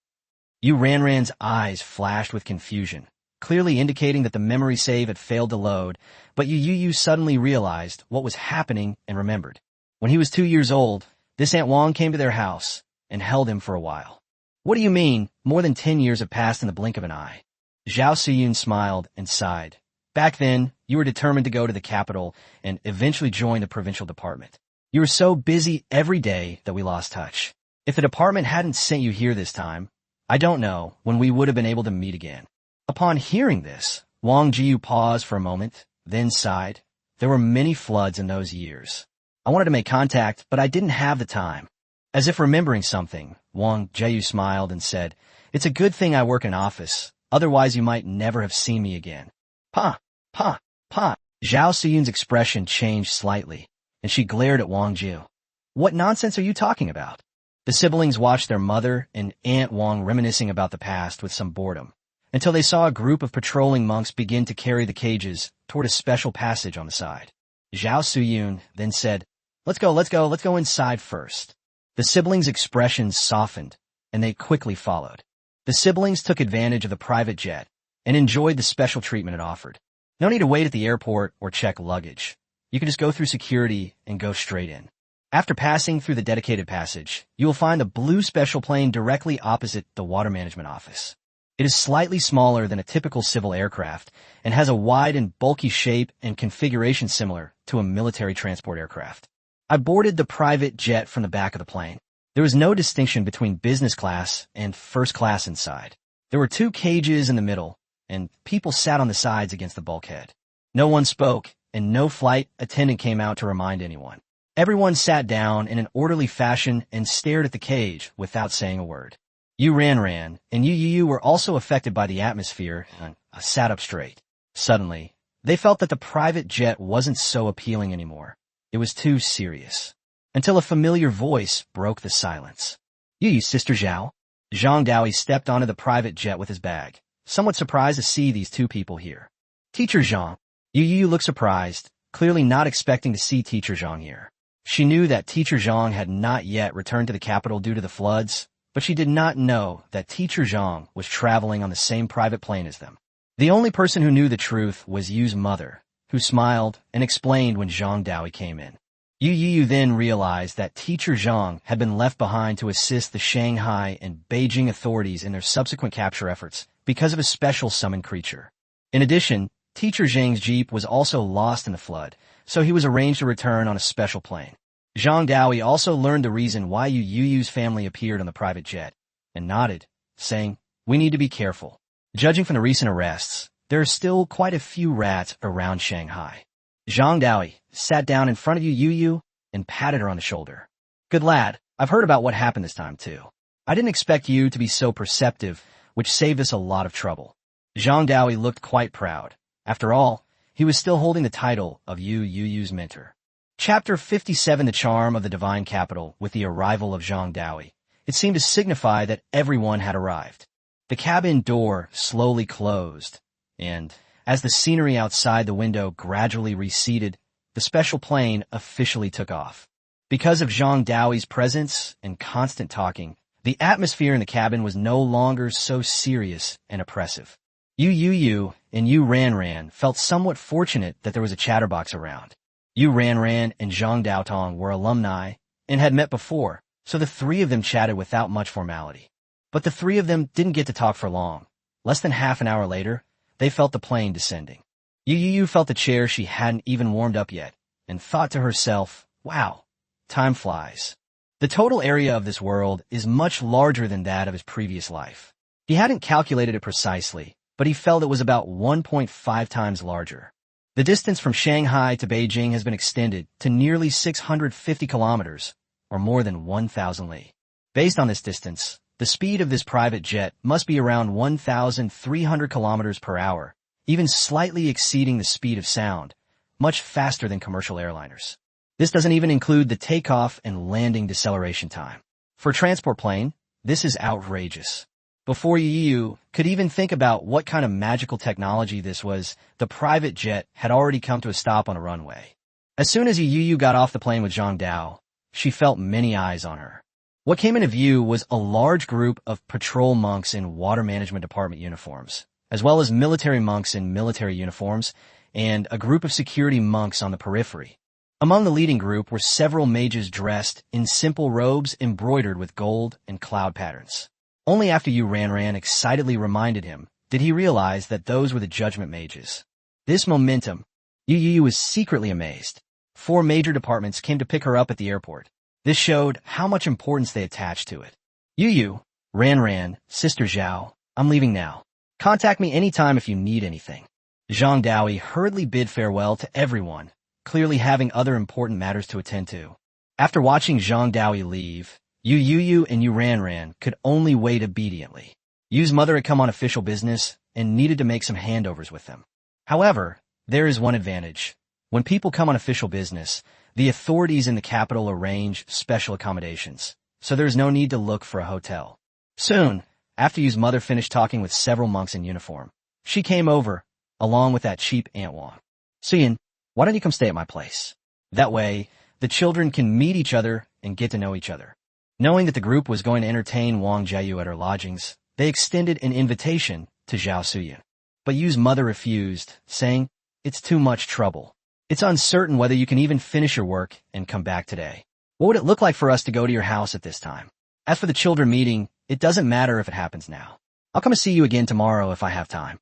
Yu Ranran's eyes flashed with confusion, clearly indicating that the memory save had failed to load, but Yu Youyou suddenly realized what was happening and remembered. When he was 2 years old, this Aunt Wang came to their house and held him for a while. "What do you mean, more than 10 years have passed in the blink of an eye?" Zhao Siyun smiled and sighed. "Back then, you were determined to go to the capital and eventually join the provincial department. You were so busy every day that we lost touch. If the department hadn't sent you here this time, I don't know when we would have been able to meet again." Upon hearing this, Wang Jiyu paused for a moment, then sighed. There were many floods in those years. "I wanted to make contact, but I didn't have the time." As if remembering something, Wang Jiyu smiled and said, "It's a good thing I work in office, otherwise you might never have seen me again." Pa. Zhao Siyun's expression changed slightly, and she glared at Wang Jiu. "What nonsense are you talking about?" The siblings watched their mother and Aunt Wang reminiscing about the past with some boredom, until they saw a group of patrolling monks begin to carry the cages toward a special passage on the side. Zhao Siyun then said, let's go inside first." The siblings' expressions softened, and they quickly followed. The siblings took advantage of the private jet and enjoyed the special treatment it offered. No need to wait at the airport or check luggage. You can just go through security and go straight in. After passing through the dedicated passage, you will find the blue special plane directly opposite the water management office. It is slightly smaller than a typical civil aircraft and has a wide and bulky shape and configuration similar to a military transport aircraft. I boarded the private jet from the back of the plane. There was no distinction between business class and first class inside. There were 2 cages in the middle, and people sat on the sides against the bulkhead. No one spoke, and no flight attendant came out to remind anyone. Everyone sat down in an orderly fashion and stared at the cage without saying a word. Yu Ranran and Yu Youyou were also affected by the atmosphere and sat up straight. Suddenly, they felt that the private jet wasn't so appealing anymore. It was too serious. Until a familiar voice broke the silence. "You, Sister Zhao?" Zhang Daoi stepped onto the private jet with his bag, somewhat surprised to see these 2 people here. "Teacher Zhang." Yu Youyou looked surprised, clearly not expecting to see Teacher Zhang here. She knew that Teacher Zhang had not yet returned to the capital due to the floods, but she did not know that Teacher Zhang was traveling on the same private plane as them. The only person who knew the truth was Yu's mother, who smiled and explained when Zhang Daoi came in. Yu Youyou then realized that Teacher Zhang had been left behind to assist the Shanghai and Beijing authorities in their subsequent capture efforts because of a special summoned creature. In addition, Teacher Zhang's jeep was also lost in the flood, so he was arranged to return on a special plane. Zhang Daoi also learned the reason why Yu Youyou's family appeared on the private jet. and nodded, saying, "We need to be careful. Judging from the recent arrests, there are still quite a few rats around Shanghai." Zhang Daoi sat down in front of Yu Youyou and patted her on the shoulder. "Good lad, I've heard about what happened this time too. I didn't expect you to be so perceptive, which saved us a lot of trouble." Zhang Daoi looked quite proud. After all, he was still holding the title of Yu Youyou's mentor. Chapter 57: The Charm of the Divine Capital. With the arrival of Zhang Daoi, it seemed to signify that everyone had arrived. The cabin door slowly closed, and as the scenery outside the window gradually receded, the special plane officially took off. Because of Zhang Daoi's presence and constant talking, the atmosphere in the cabin was no longer so serious and oppressive. Yu Youyou and Yu Ranran felt somewhat fortunate that there was a chatterbox around. Yu Ranran and Zhang Daotong were alumni and had met before, so the three of them chatted without much formality. But the three of them didn't get to talk for long. Less than half an hour later, they felt the plane descending. Yu Youyou felt the chair she hadn't even warmed up yet, and thought to herself, "Wow, time flies." The total area of this world is much larger than that of his previous life. He hadn't calculated it precisely, but he felt it was about 1.5 times larger. The distance from Shanghai to Beijing has been extended to nearly 650 kilometers, or more than 1,000 li. Based on this distance, the speed of this private jet must be around 1,300 kilometers per hour, even slightly exceeding the speed of sound, much faster than commercial airliners. This doesn't even include the takeoff and landing deceleration time. For a transport plane, this is outrageous. Before Yu Youyou could even think about what kind of magical technology this was, the private jet had already come to a stop on a runway. As soon as Yu Youyou got off the plane with Zhang Dao, she felt many eyes on her. What came into view was a large group of patrol monks in water management department uniforms, as well as military monks in military uniforms, and a group of security monks on the periphery. Among the leading group were several mages dressed in simple robes embroidered with gold and cloud patterns. Only after Yu Ranran excitedly reminded him did he realize that those were the judgment mages. This momentum, Yu Youyou was secretly amazed. 4 major departments came to pick her up at the airport. This showed how much importance they attached to it. "Youyou, Ranran, Sister Zhao, I'm leaving now. Contact me anytime if you need anything." Zhang Daoi hurriedly bid farewell to everyone, clearly having other important matters to attend to. After watching Zhang Daoi leave, Yu Youyou and Yu Ranran could only wait obediently. Yu's mother had come on official business and needed to make some handovers with them. However, there is one advantage. When people come on official business, the authorities in the capital arrange special accommodations, so there is no need to look for a hotel. Soon, after Yu's mother finished talking with several monks in uniform, she came over, along with that cheap Aunt Wang. "Suyin, why don't you come stay at my place? That way, the children can meet each other and get to know each other." Knowing that the group was going to entertain Wang Jiayu at her lodgings, they extended an invitation to Zhao Suyin. But Yu's mother refused, saying, "It's too much trouble. It's uncertain whether you can even finish your work and come back today. What would it look like for us to go to your house at this time? As for the children meeting, it doesn't matter if it happens now. I'll come and see you again tomorrow if I have time."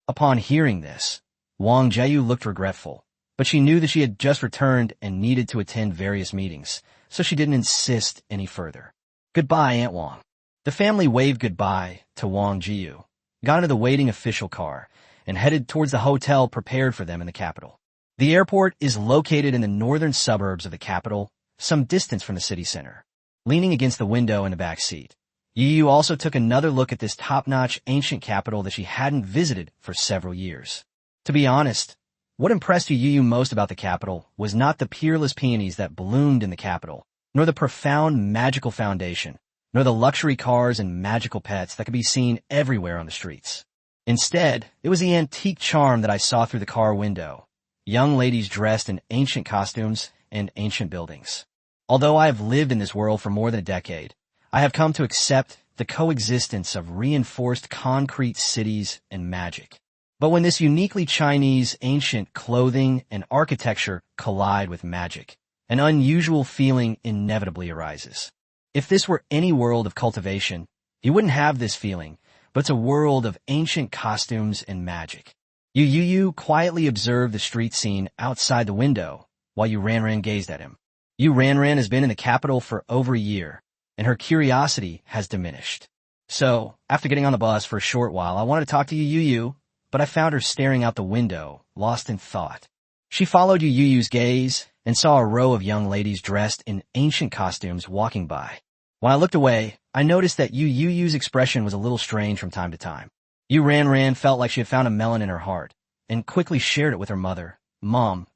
Upon hearing this, Wang Jiayu looked regretful, but she knew that she had just returned and needed to attend various meetings, so she didn't insist any further. "Goodbye, Aunt Wang." The family waved goodbye to Wang Jiayu, got into the waiting official car, and headed towards the hotel prepared for them in the capital. The airport is located in the northern suburbs of the capital, some distance from the city center. Leaning against the window in the back seat, Yu Youyou also took another look at this top-notch ancient capital that she hadn't visited for several years. To be honest, what impressed Yu Youyou most about the capital was not the peerless peonies that bloomed in the capital, nor the profound magical foundation, nor the luxury cars and magical pets that could be seen everywhere on the streets. Instead, it was the antique charm that I saw through the car window, young ladies dressed in ancient costumes and ancient buildings. Although I have lived in this world for more than a decade, I have come to accept the coexistence of reinforced concrete cities and magic. But when this uniquely Chinese ancient clothing and architecture collide with magic, an unusual feeling inevitably arises. If this were any world of cultivation, you wouldn't have this feeling, but it's a world of ancient costumes and magic. Yu Youyou quietly observed the street scene outside the window while Yu Ranran gazed at him. Yu Ranran has been in the capital for over a year, and her curiosity has diminished. So, after getting on the bus for a short while, I wanted to talk to Yu Youyou, but I found her staring out the window, lost in thought. She followed Yu Youyou's gaze and saw a row of young ladies dressed in ancient costumes walking by. When I looked away, I noticed that Yu Youyou's expression was a little strange from time to time. Yu Ran felt like she had found a melon in her heart, and quickly shared it with her mother. Mom,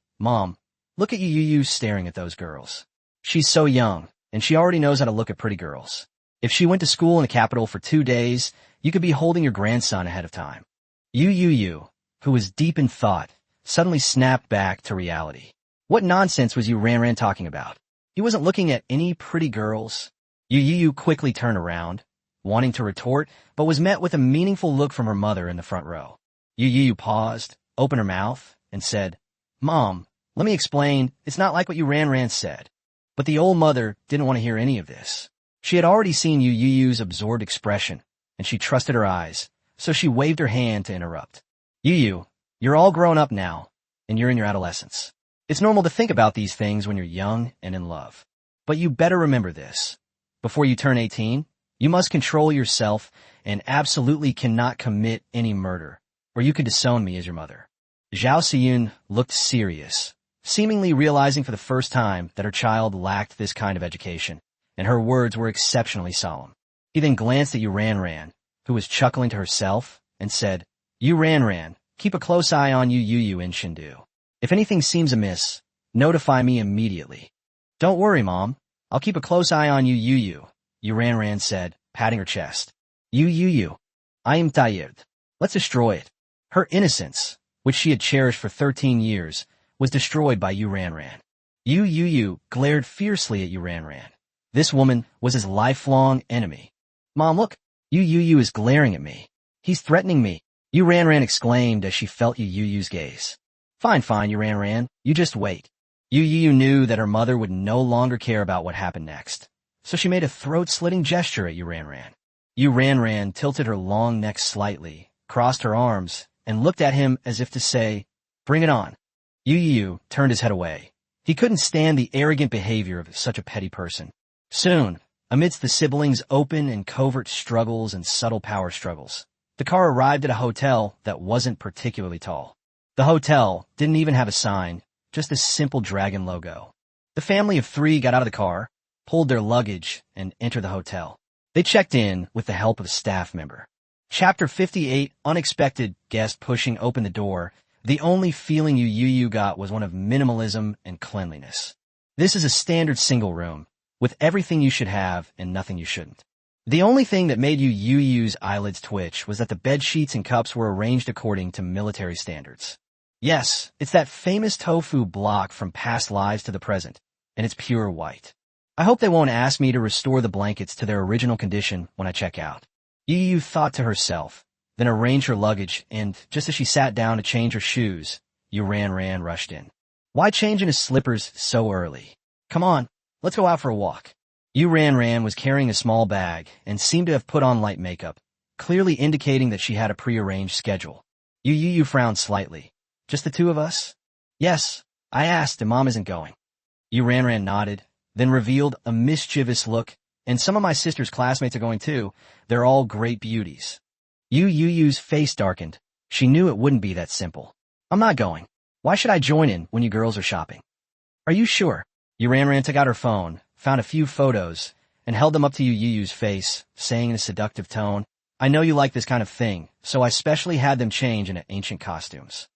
look at Yu Youyou staring at those girls. She's so young, and she already knows how to look at pretty girls. If she went to school in the capital for 2 days, you could be holding your grandson ahead of time. Yu Youyou, who was deep in thought, suddenly snapped back to reality. What nonsense was Yu Ran talking about? He wasn't looking at any pretty girls. Yu Youyou quickly turned around, wanting to retort, but was met with a meaningful look from her mother in the front row. Yu Youyou paused, opened her mouth, and said, Mom, let me explain, it's not like what Yu Ran said. But the old mother didn't want to hear any of this. She had already seen Yu Youyou's absorbed expression, and she trusted her eyes, so she waved her hand to interrupt. Youyou, you're all grown up now, and you're in your adolescence. It's normal to think about these things when you're young and in love. But you better remember this. Before you turn 18, you must control yourself and absolutely cannot commit any murder, or you could disown me as your mother. Zhao Siyun looked serious, seemingly realizing for the first time that her child lacked this kind of education, and her words were exceptionally solemn. He then glanced at Yu Ran, who was chuckling to herself, and said, Yu Ran, keep a close eye on Yu Youyou in Shindu. If anything seems amiss, notify me immediately. Don't worry, Mom. I'll keep a close eye on Yu Youyou, Yu Ran said, patting her chest. Yu Youyou, I am tired. Let's destroy it. Her innocence, which she had cherished for 13 years, was destroyed by Yu Ran. Yu Youyou glared fiercely at Yu Ran. This woman was his lifelong enemy. Mom, look, Yu Youyou is glaring at me. He's threatening me, Yu Ran exclaimed as she felt Yu Youyou's gaze. Fine, Yu Ran, you just wait. Yu Youyou knew that her mother would no longer care about what happened next, so she made a throat-slitting gesture at Yu Ran. Yu Ran tilted her long neck slightly, crossed her arms, and looked at him as if to say, Bring it on. Yu Youyou turned his head away. He couldn't stand the arrogant behavior of such a petty person. Soon, amidst the siblings' open and covert struggles and subtle power struggles, the car arrived at a hotel that wasn't particularly tall. The hotel didn't even have a sign, just a simple dragon logo. The family of 3 got out of the car, pulled their luggage, and entered the hotel. They checked in with the help of a staff member. Chapter 58, Unexpected Guest Pushing Open the Door. The only feeling Yu Youyou got was one of minimalism and cleanliness. This is a standard single room, with everything you should have and nothing you shouldn't. The only thing that made Yu Youyou's eyelids twitch was that the bed sheets and cups were arranged according to military standards. Yes, it's that famous tofu block from past lives to the present, and it's pure white. I hope they won't ask me to restore the blankets to their original condition when I check out. Yu Youyou thought to herself, then arranged her luggage, and just as she sat down to change her shoes, Yu Ran rushed in. Why change into slippers so early? Come on, let's go out for a walk. Yu Ran was carrying a small bag and seemed to have put on light makeup, clearly indicating that she had a prearranged schedule. Yu Youyou frowned slightly. Just the 2 of us? Yes, I asked and Mom isn't going. Yu Ran nodded, then revealed a mischievous look, and some of my sister's classmates are going too. They're all great beauties. Yu Youyou's face darkened. She knew it wouldn't be that simple. I'm not going. Why should I join in when you girls are shopping? Are you sure? Yu Ran took out her phone, found a few photos, and held them up to Yu Youyou's face, saying in a seductive tone, I know you like this kind of thing, so I specially had them change into ancient costumes.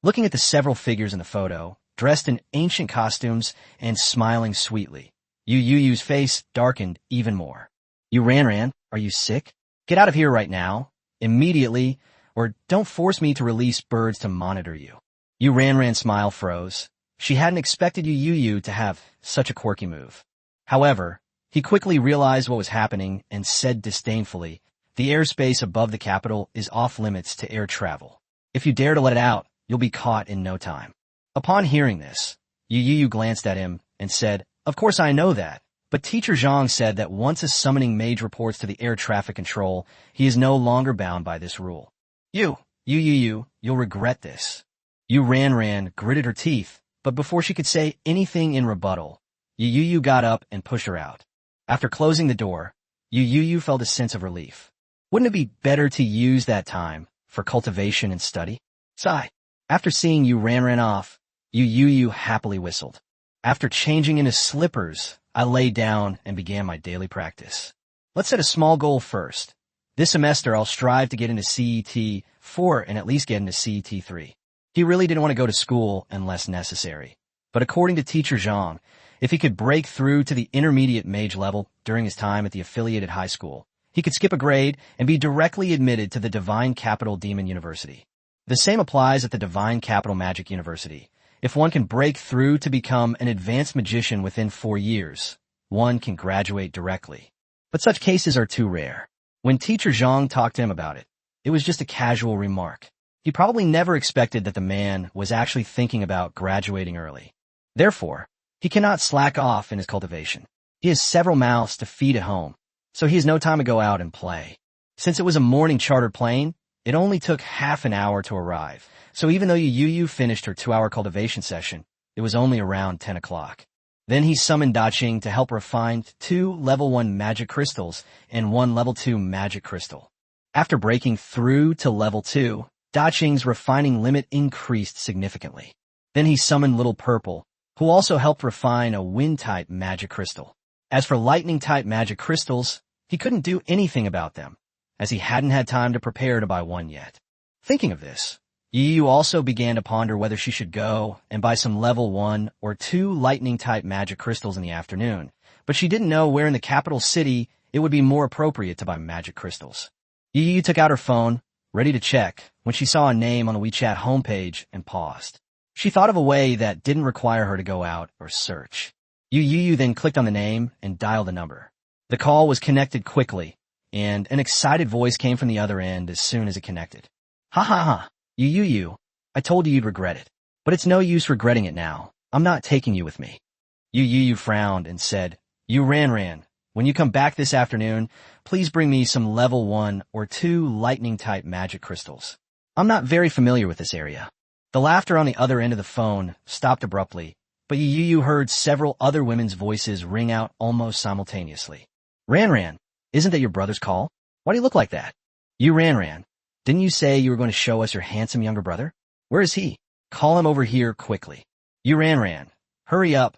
Looking at the several figures in the photo, dressed in ancient costumes and smiling sweetly, Yu Youyou's face darkened even more. Yu Ran, are you sick? Get out of here right now, immediately, or don't force me to release birds to monitor you. Yu Ran's smile froze. She hadn't expected Yu Youyou to have such a quirky move. However, he quickly realized what was happening and said disdainfully, the airspace above the capital is off limits to air travel. If you dare to let it out, you'll be caught in no time. Upon hearing this, Yu Youyou glanced at him and said, Of course I know that, but Teacher Zhang said that once a summoning mage reports to the air traffic control, he is no longer bound by this rule. Yu Youyou, you'll regret this. Yu Ran gritted her teeth, but before she could say anything in rebuttal, Yu Youyou got up and pushed her out. After closing the door, Yu Youyou felt a sense of relief. Wouldn't it be better to use that time for cultivation and study? Sigh. After seeing Yu ran off, Yu Youyou happily whistled. After changing into slippers, I lay down and began my daily practice. Let's set a small goal first. This semester, I'll strive to get into CET 4 and at least get into CET 3. He really didn't want to go to school unless necessary. But according to Teacher Zhang, if he could break through to the intermediate mage level during his time at the affiliated high school, he could skip a grade and be directly admitted to the Divine Capital Demon University. The same applies at the Divine Capital Magic University. If one can break through to become an advanced magician within 4 years, one can graduate directly. But such cases are too rare. When Teacher Zhang talked to him about it, it was just a casual remark. He probably never expected that the man was actually thinking about graduating early. Therefore, he cannot slack off in his cultivation. He has several mouths to feed at home, so he has no time to go out and play. Since it was a morning chartered plane, it only took half an hour to arrive, so even though Yu Youyou finished her 2-hour cultivation session, it was only around 10 o'clock. Then he summoned Daqing to help refine 2 level 1 magic crystals and 1 level 2 magic crystal. After breaking through to level 2, Daqing's refining limit increased significantly. Then he summoned Little Purple, who also helped refine a wind-type magic crystal. As for lightning-type magic crystals, he couldn't do anything about them, as he hadn't had time to prepare to buy one yet. Thinking of this, Yu also began to ponder whether she should go and buy some level 1 or 2 lightning-type magic crystals in the afternoon, but she didn't know where in the capital city it would be more appropriate to buy magic crystals. Yu took out her phone, ready to check, when she saw a name on the WeChat homepage and paused. She thought of a way that didn't require her to go out or search. Yu then clicked on the name and dialed the number. The call was connected quickly, and an excited voice came from the other end as soon as it connected. Ha ha ha, Yu Youyou, I told you you'd regret it. But it's no use regretting it now. I'm not taking you with me. Yu Youyou frowned and said, You ran. When you come back this afternoon, please bring me some level 1 or 2 lightning-type magic crystals. I'm not very familiar with this area. The laughter on the other end of the phone stopped abruptly, but Yu Youyou heard several other women's voices ring out almost simultaneously. Ran, isn't that your brother's call? Why do you look like that? You Ran, didn't you say you were going to show us your handsome younger brother? Where is he? Call him over here quickly. You Ran, hurry up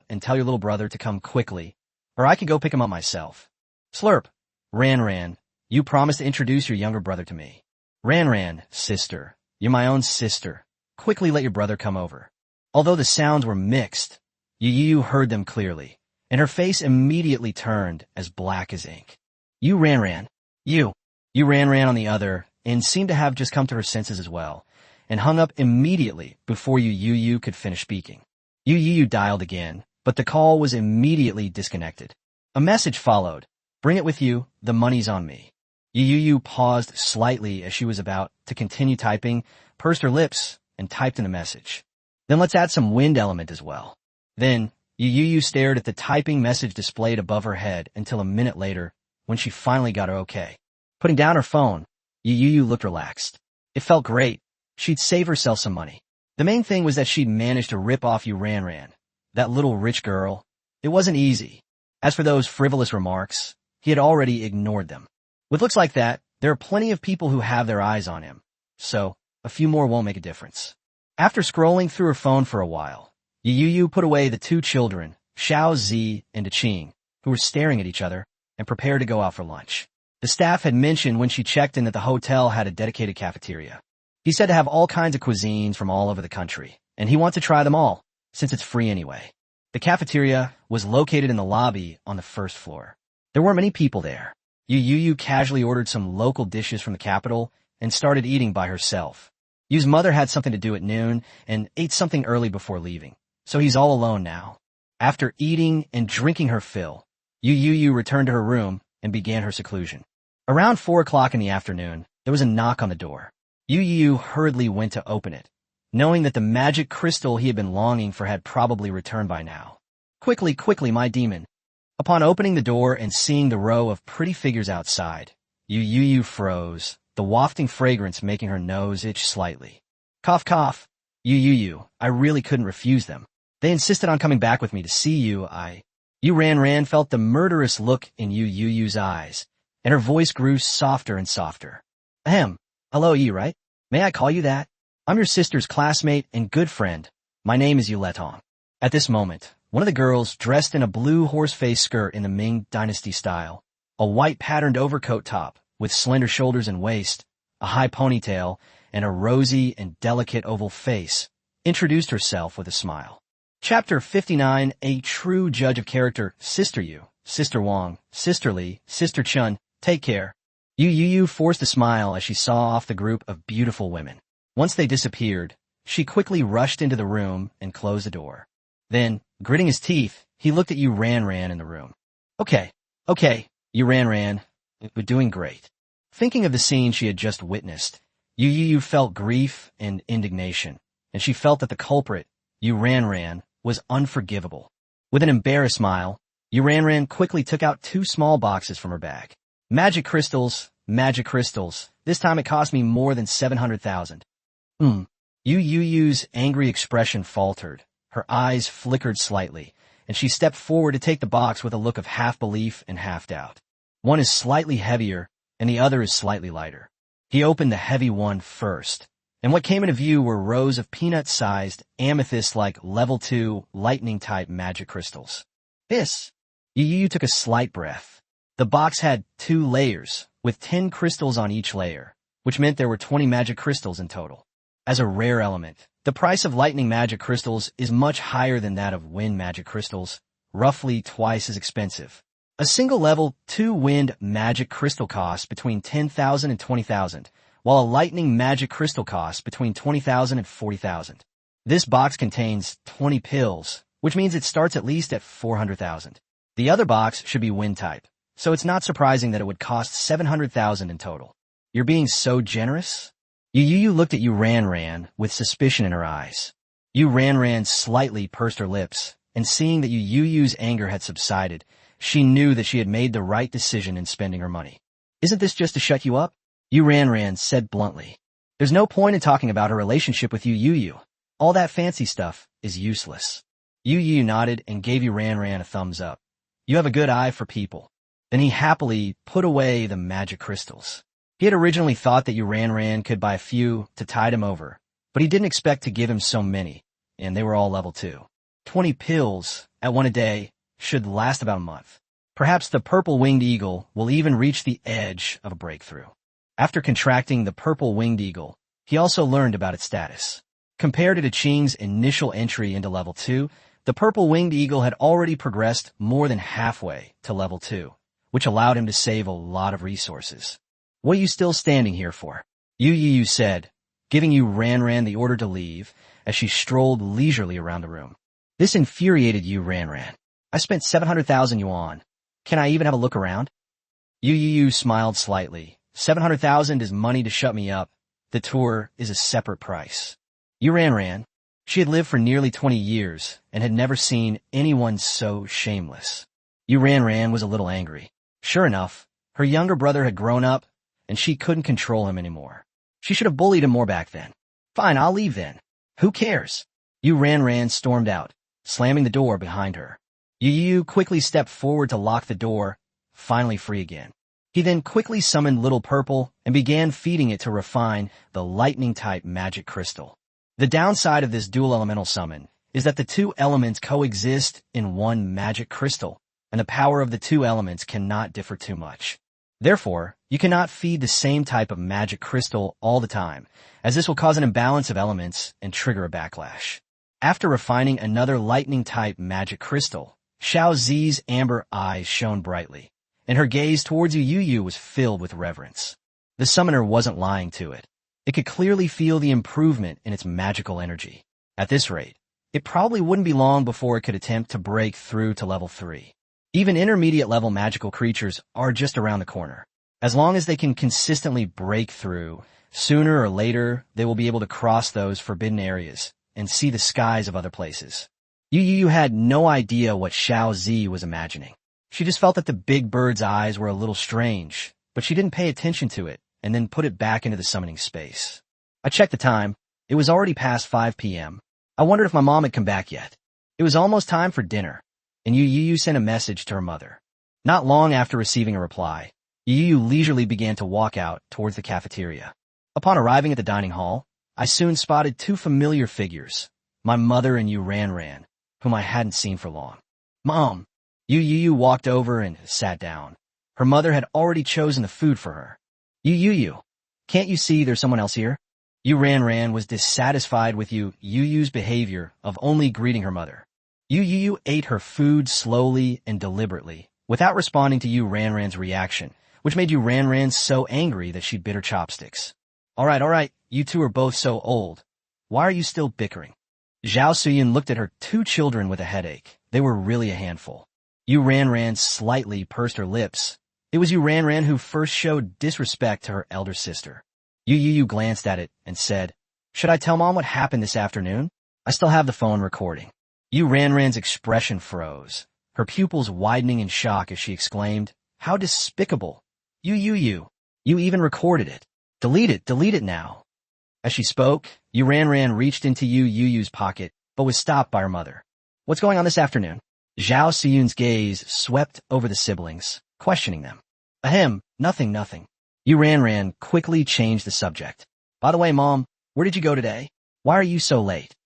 and tell your little brother to come quickly, or I can go pick him up myself. Slurp, Ran, you promised to introduce your younger brother to me. Ran, sister, you're my own sister. Quickly let your brother come over. Although the sounds were mixed, Yu heard them clearly, and her face immediately turned as black as ink. You Ran, you Ran on the other end seemed to have just come to her senses as well, and hung up immediately before Yu could finish speaking. Yu dialed again, but the call was immediately disconnected. A message followed. Bring it with you, the money's on me. Yu paused slightly as she was about to continue typing, pursed her lips, and typed in a message. Then let's add some wind element as well. Then, Yu stared at the typing message displayed above her head until a minute later, when she finally got her okay. Putting down her phone, Yu looked relaxed. It felt great. She'd save herself some money. The main thing was that she'd managed to rip off Yu Ran, that little rich girl. It wasn't easy. As for those frivolous remarks, he had already ignored them. With looks like that, there are plenty of people who have their eyes on him, so a few more won't make a difference. After scrolling through her phone for a while, Yu put away the 2 children, Xiao Zi and Daqing, who were staring at each other, and prepared to go out for lunch. The staff had mentioned when she checked in that the hotel had a dedicated cafeteria. He said to have all kinds of cuisines from all over the country, and he wanted to try them all, since it's free anyway. The cafeteria was located in the lobby on the 1st floor. There weren't many people there. Yu casually ordered some local dishes from the capital and started eating by herself. Yu's mother had something to do at noon and ate something early before leaving, so he's all alone now. After eating and drinking her fill, Yu returned to her room and began her seclusion. Around 4 o'clock in the afternoon, there was a knock on the door. Yu hurriedly went to open it, knowing that the magic crystal he had been longing for had probably returned by now. Quickly, my demon. Upon opening the door and seeing the row of pretty figures outside, Yu froze, the wafting fragrance making her nose itch slightly. Cough. Yu, I really couldn't refuse them. They insisted on coming back with me to see you. Yu Ran felt the murderous look in Yu Youyou's eyes, and her voice grew softer and softer. Ahem. Hello, you, right? May I call you that? I'm your sister's classmate and good friend. My name is Yuletong. At this moment, one of the girls, dressed in a blue horse-face skirt in the Ming Dynasty style, a white patterned overcoat top with slender shoulders and waist, a high ponytail, and a rosy and delicate oval face, introduced herself with a smile. Chapter 59, A True Judge of Character. Sister Yu, Sister Wang, Sister Li, Sister Chun, take care. Yu Youyou forced a smile as she saw off the group of beautiful women. Once they disappeared, she quickly rushed into the room and closed the door. Then, gritting his teeth, he looked at Yu Ran in the room. Okay, Yu Ran, we're doing great. Thinking of the scene she had just witnessed, Yu Youyou felt grief and indignation, and she felt that the culprit, Yu Ran, was unforgivable. With an embarrassed smile, Yu Ran quickly took out 2 small boxes from her bag. Magic crystals. This time it cost me more than 700,000. Yu Youyou's angry expression faltered. Her eyes flickered slightly, and she stepped forward to take the box with a look of half belief and half doubt. One is slightly heavier, and the other is slightly lighter. He opened the heavy one first, and what came into view were rows of peanut-sized, amethyst-like level 2 lightning-type magic crystals. Yu Youyou took a slight breath. The box had 2 layers, with 10 crystals on each layer, which meant there were 20 magic crystals in total. As a rare element, the price of lightning magic crystals is much higher than that of wind magic crystals, roughly twice as expensive. A single level 2 wind magic crystal costs between 10,000 and 20,000, while a lightning magic crystal costs between 20,000 and 40,000. This box contains 20 pills, which means it starts at least at 400,000. The other box should be wind type, so it's not surprising that it would cost 700,000 in total. You're being so generous? Yu Youyou looked at Yu Ran with suspicion in her eyes. Yu Ran slightly pursed her lips, and seeing that Yu Youyou's anger had subsided, she knew that she had made the right decision in spending her money. Isn't this just to shut you up? Yu Ran said bluntly. There's no point in talking about her relationship with Yu Youyou. All that fancy stuff is useless. Yu Youyou nodded and gave Yu Ran a thumbs up. You have a good eye for people. Then he happily put away the magic crystals. He had originally thought that Yu Ran could buy a few to tide him over, but he didn't expect to give him so many, and they were all level 2. 20 pills, at one a day, should last about a month. Perhaps the purple-winged eagle will even reach the edge of a breakthrough. After contracting the purple-winged eagle, he also learned about its status. Compared to Qing's initial entry into level 2, the purple-winged eagle had already progressed more than halfway to level 2, which allowed him to save a lot of resources. What are you still standing here for? Yu Youyou said, giving Yu Ran the order to leave as she strolled leisurely around the room. This infuriated Yu Ran. I spent 700,000 yuan. Can I even have a look around? Yu Youyou smiled slightly. 700,000 is money to shut me up. The tour is a separate price. Yu Ran. She had lived for nearly 20 years and had never seen anyone so shameless. Yu Ran was a little angry. Sure enough, her younger brother had grown up, and she couldn't control him anymore. She should have bullied him more back then. Fine, I'll leave then. Who cares? Yu Ran stormed out, slamming the door behind her. Yu Youyou quickly stepped forward to lock the door, finally free again. He then quickly summoned Little Purple and began feeding it to refine the lightning-type magic crystal. The downside of this dual elemental summon is that the 2 elements coexist in one magic crystal, and the power of the 2 elements cannot differ too much. Therefore, you cannot feed the same type of magic crystal all the time, as this will cause an imbalance of elements and trigger a backlash. After refining another lightning-type magic crystal, Xiao Zi's amber eyes shone brightly, and her gaze towards Yu Youyou was filled with reverence. The summoner wasn't lying to it. It could clearly feel the improvement in its magical energy. At this rate, it probably wouldn't be long before it could attempt to break through to level 3. Even intermediate-level magical creatures are just around the corner. As long as they can consistently break through, sooner or later they will be able to cross those forbidden areas and see the skies of other places. Yu Youyou had no idea what Xiao Zi was imagining. She just felt that the big bird's eyes were a little strange, but she didn't pay attention to it and then put it back into the summoning space. I checked the time. It was already past 5 p.m. I wondered if my mom had come back yet. It was almost time for dinner, and Yu Youyou sent a message to her mother. Not long after receiving a reply, Yu Youyou leisurely began to walk out towards the cafeteria. Upon arriving at the dining hall, I soon spotted two familiar figures, my mother and Yu Ran, whom I hadn't seen for long. Mom! Yu Youyou walked over and sat down. Her mother had already chosen the food for her. Yu Youyou, can't you see there's someone else here? Yu Ran was dissatisfied with Yu Youyou's behavior of only greeting her mother. Yu Youyou ate her food slowly and deliberately, without responding to Yu Ran's reaction, which made Yu Ran so angry that she bit her chopsticks. All right, you two are both so old. Why are you still bickering? Zhao Suyun looked at her two children with a headache. They were really a handful. Yu Ran slightly pursed her lips. It was Yu Ran who first showed disrespect to her elder sister. Yu Youyou glanced at it and said, "Should I tell Mom what happened this afternoon? I still have the phone recording." Yu Ran's expression froze, her pupils widening in shock as she exclaimed, "How despicable! Yu Youyou, you even recorded it. Delete it now." As she spoke, Yu Ran reached into Yu Youyou's pocket, but was stopped by her mother. "What's going on this afternoon?" Zhao Siyun's gaze swept over the siblings, questioning them. Ahem, nothing. Yu Ran quickly changed the subject. "By the way, Mom, where did you go today? Why are you so late?"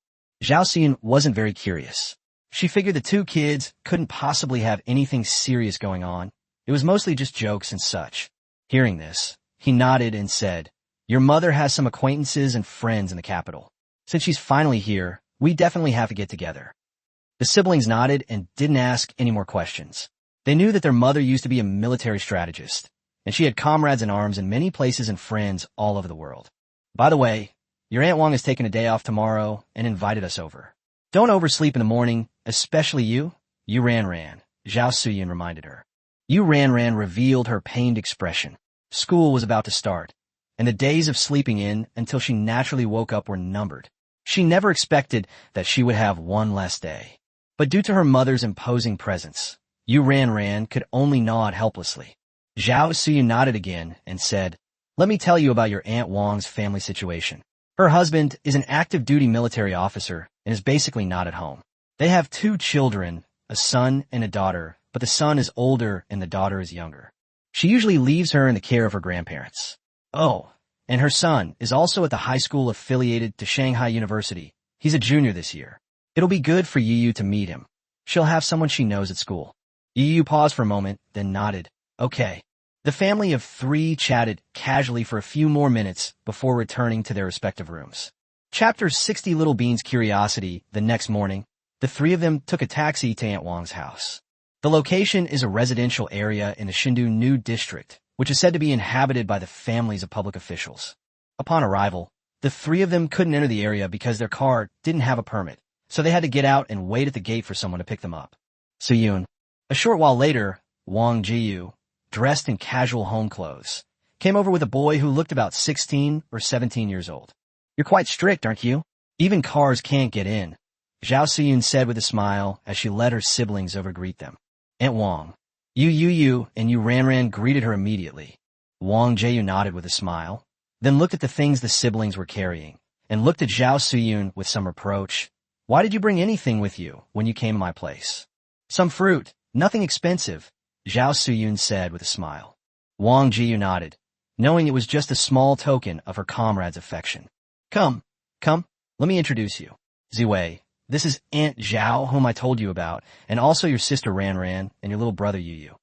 Zhao Siyun wasn't very curious. She figured the two kids couldn't possibly have anything serious going on. It was mostly just jokes and such. Hearing this, he nodded and said, "Your mother has some acquaintances and friends in the capital. Since she's finally here, we definitely have to get together." The siblings nodded and didn't ask any more questions. They knew that their mother used to be a military strategist, and she had comrades in arms in many places and friends all over the world. "By the way, your Aunt Wang is taking a day off tomorrow and invited us over. Don't oversleep in the morning, especially you." Yu Ran, Zhao Suyun reminded her. Yu Ran revealed her pained expression. School was about to start, and the days of sleeping in until she naturally woke up were numbered. She never expected that she would have one less day. But due to her mother's imposing presence, Yu Ran could only nod helplessly. Zhao Suyun nodded again and said, "Let me tell you about your Aunt Wang's family situation. Her husband is an active-duty military officer and is basically not at home. They have two children, a son and a daughter, but the son is older and the daughter is younger. She usually leaves her in the care of her grandparents. Oh, and her son is also at the high school affiliated to Shanghai University. He's a junior this year. It'll be good for Yu to meet him. She'll have someone she knows at school." Yu paused for a moment, then nodded. "Okay." The family of three chatted casually for a few more minutes before returning to their respective rooms. Chapter 60 Little Bean's Curiosity. The next morning, the three of them took a taxi to Aunt Wang's house. The location is a residential area in the Shindu New District, which is said to be inhabited by the families of public officials. Upon arrival, the three of them couldn't enter the area because their car didn't have a permit, so they had to get out and wait at the gate for someone to pick them up. Suyun. A short while later, Wang Jiyu, dressed in casual home clothes, came over with a boy who looked about 16 or 17 years old. "You're quite strict, aren't you? Even cars can't get in," Zhao Siyun said with a smile as she led her siblings over to greet them. Aunt Wang. Yu Youyou and Yu Ran greeted her immediately. Wang Jiyu nodded with a smile, then looked at the things the siblings were carrying, and looked at Zhao Siyun with some reproach. "Why did you bring anything with you when you came to my place?" "Some fruit, nothing expensive," Zhao Suyun said with a smile. Wang Jiyu nodded, knowing it was just a small token of her comrade's affection. Come, let me introduce you. Ziwei, this is Aunt Zhao, whom I told you about, and also your sister Ran and your little brother Yu.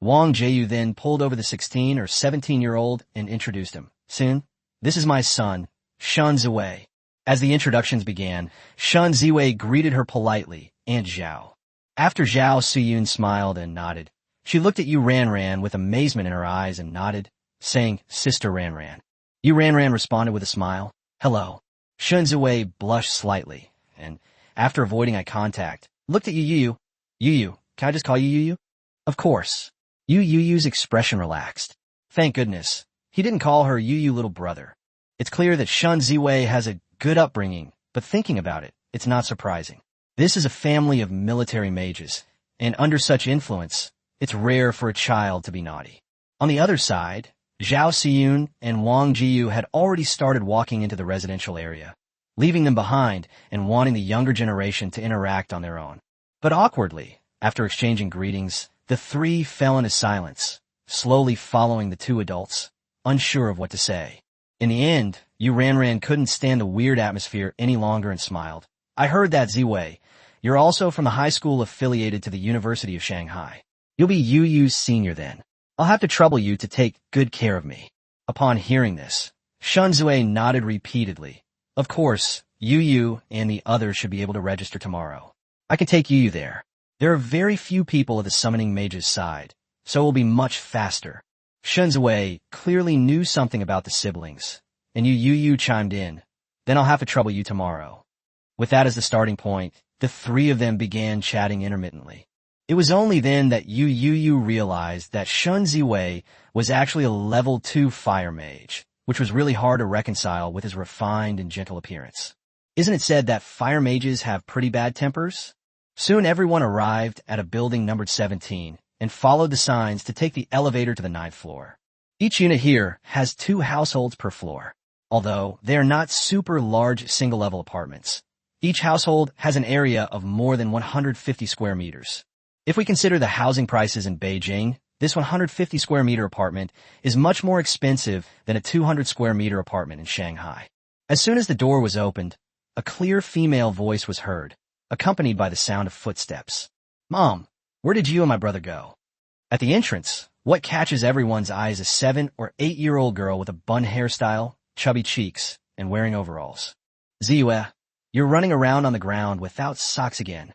Wang Jiyu then pulled over the 16 or 17-year-old and introduced him. "Sin, this is my son, Shan Ziwei." As the introductions began, Shan Ziwei greeted her politely, Aunt Zhao. After Zhao Suyun smiled and nodded, she looked at Yu Ran with amazement in her eyes and nodded, saying, "Sister Ran." Yu Ran responded with a smile. "Hello." Shan Ziwei blushed slightly, and, after avoiding eye contact, looked at Yu Youyou. Can I just call you Yu? Of course. Yu Youyou's expression relaxed. Thank goodness. He didn't call her Yu little brother. It's clear that Shan Ziwei has a good upbringing, but thinking about it, it's not surprising. This is a family of military mages, and under such influence, it's rare for a child to be naughty. On the other side, Zhao Siyun and Wang Jiyu had already started walking into the residential area, leaving them behind and wanting the younger generation to interact on their own. But awkwardly, after exchanging greetings, the three fell into silence, slowly following the two adults, unsure of what to say. In the end, Yu Ranran couldn't stand the weird atmosphere any longer and smiled. I heard that, Ziwei. You're also from the high school affiliated to the University of Shanghai. You'll be Yu Yu's senior then. I'll have to trouble you to take good care of me. Upon hearing this, Shun Zui nodded repeatedly. Of course, Yu Yu and the others should be able to register tomorrow. I can take Yu Yu there. There are very few people at the summoning mage's side, so it will be much faster. Shun Zui clearly knew something about the siblings, and Yu Youyou chimed in. Then I'll have to trouble you tomorrow. With that as the starting point, the three of them began chatting intermittently. It was only then that Yu Youyou realized that Shun Ziwei was actually a level 2 fire mage, which was really hard to reconcile with his refined and gentle appearance. Isn't it said that fire mages have pretty bad tempers? Soon everyone arrived at a building numbered 17 and followed the signs to take the elevator to the 9th floor. Each unit here has 2 households per floor, although they are not super large single-level apartments. Each household has an area of more than 150 square meters. If we consider the housing prices in Beijing, this 150 square meter apartment is much more expensive than a 200 square meter apartment in Shanghai. As soon as the door was opened, a clear female voice was heard, accompanied by the sound of footsteps. Mom, where did you and my brother go? At the entrance, what catches everyone's eye is a 7 or 8-year-old girl with a bun hairstyle, chubby cheeks, and wearing overalls. Ziyue, you're running around on the ground without socks again.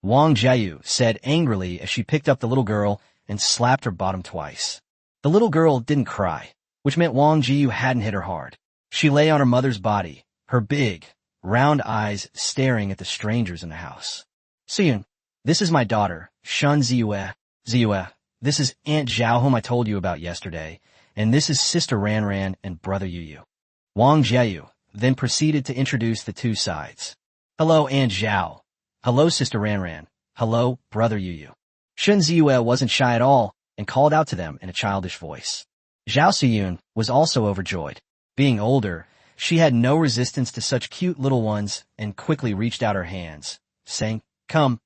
Wang Jiayu said angrily as she picked up the little girl and slapped her bottom twice. The little girl didn't cry, which meant Wang Jiayu hadn't hit her hard. She lay on her mother's body, her big, round eyes staring at the strangers in the house. Siyun, this is my daughter, Shun Ziyue. Ziyue, this is Aunt Zhao whom I told you about yesterday, and this is Sister Ranran and Brother Yu. Wang Jiayu then proceeded to introduce the two sides. Hello, Aunt Zhao. Hello, Sister Ranran. Hello, Brother Yu. Shun Ziyue wasn't shy at all and called out to them in a childish voice. Zhao Siyun was also overjoyed. Being older, she had no resistance to such cute little ones and quickly reached out her hands, saying, Come,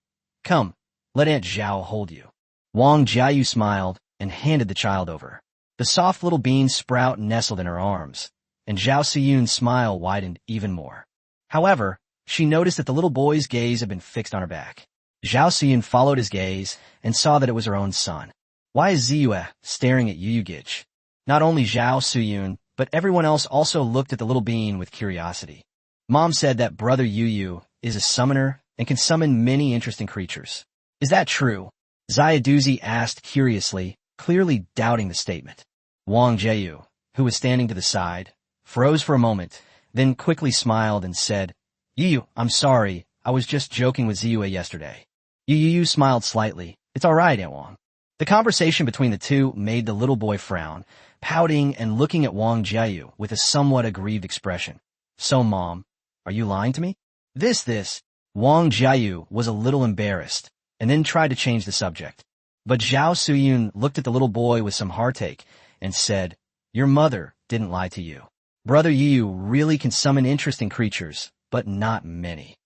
let Aunt Zhao hold you. Wang Jiayu smiled and handed the child over. The soft little bean sprout nestled in her arms, and Zhao Siyun's smile widened even more. However, she noticed that the little boy's gaze had been fixed on her back. Zhao Siyun followed his gaze and saw that it was her own son. Why is Ziyue staring at Yu Youyou? Not only Zhao Siyun, but everyone else also looked at the little being with curiosity. Mom said that Brother Yu is a summoner and can summon many interesting creatures. Is that true? Ziaduzi asked curiously, clearly doubting the statement. Wang Jiayu, who was standing to the side, froze for a moment, then quickly smiled and said, Yu, I'm sorry, I was just joking with Ziyue yesterday. Yu smiled slightly. It's all right, Aunt Wang. The conversation between the two made the little boy frown, pouting and looking at Wang Jiayu with a somewhat aggrieved expression. So, Mom, are you lying to me? This. Wang Jiayu was a little embarrassed, and then tried to change the subject. But Zhao Siyun looked at the little boy with some heartache and said, Your mother didn't lie to you. Brother Yu really can summon interesting creatures, but not many.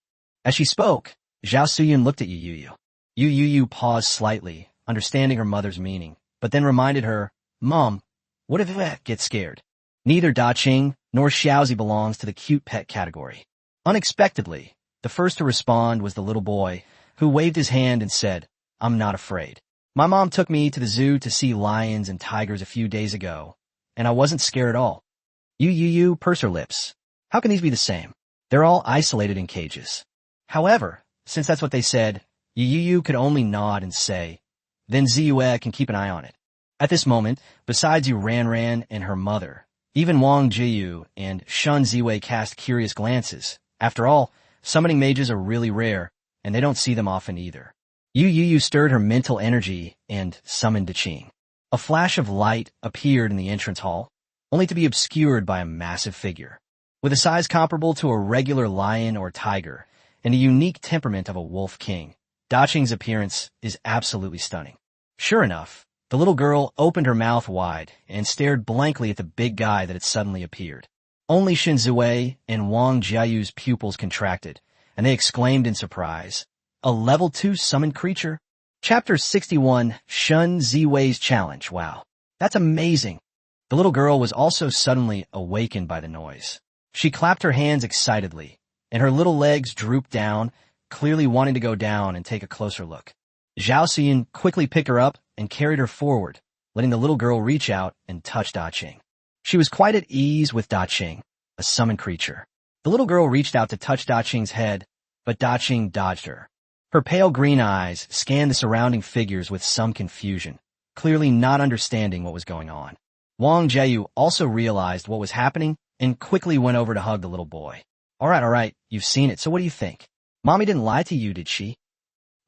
As she spoke, Zhao Siyun looked at Yu Youyou. Yu Youyou paused slightly, understanding her mother's meaning, but then reminded her, Mom, what if I get scared? Neither Da Qing nor Xiaozi belongs to the cute pet category. Unexpectedly, the first to respond was the little boy, who waved his hand and said, I'm not afraid. My mom took me to the zoo to see lions and tigers a few days ago, and I wasn't scared at all. Yu Youyou pursed her lips. How can these be the same? They're all isolated in cages. However, since that's what they said, Yu Youyou could only nod and say, Then Ziyue can keep an eye on it. At this moment, besides Yu Ranran and her mother, even Wang Jiayu and Shun Ziwei cast curious glances. After all, summoning mages are really rare, and they don't see them often either. Yu Youyou stirred her mental energy and summoned Da Qing. A flash of light appeared in the entrance hall, only to be obscured by a massive figure. With a size comparable to a regular lion or tiger, and a unique temperament of a wolf king, Da Qing's appearance is absolutely stunning. Sure enough, the little girl opened her mouth wide and stared blankly at the big guy that had suddenly appeared. Only Shun Ziwei and Wang Jiayu's pupils contracted, and they exclaimed in surprise, A level 2 summoned creature? Chapter 61, Shun Ziwei's Challenge. Wow. That's amazing. The little girl was also suddenly awakened by the noise. She clapped her hands excitedly, and her little legs drooped down, clearly wanting to go down and take a closer look. Zhao Xian quickly picked her up and carried her forward, letting the little girl reach out and touch Da Qing. She was quite at ease with Da Qing, a summoned creature. The little girl reached out to touch Da Qing's head, but Da Qing dodged her. Her pale green eyes scanned the surrounding figures with some confusion, clearly not understanding what was going on. Wang Jieyu also realized what was happening and quickly went over to hug the little boy. All right, you've seen it, so what do you think? Mommy didn't lie to you, did she?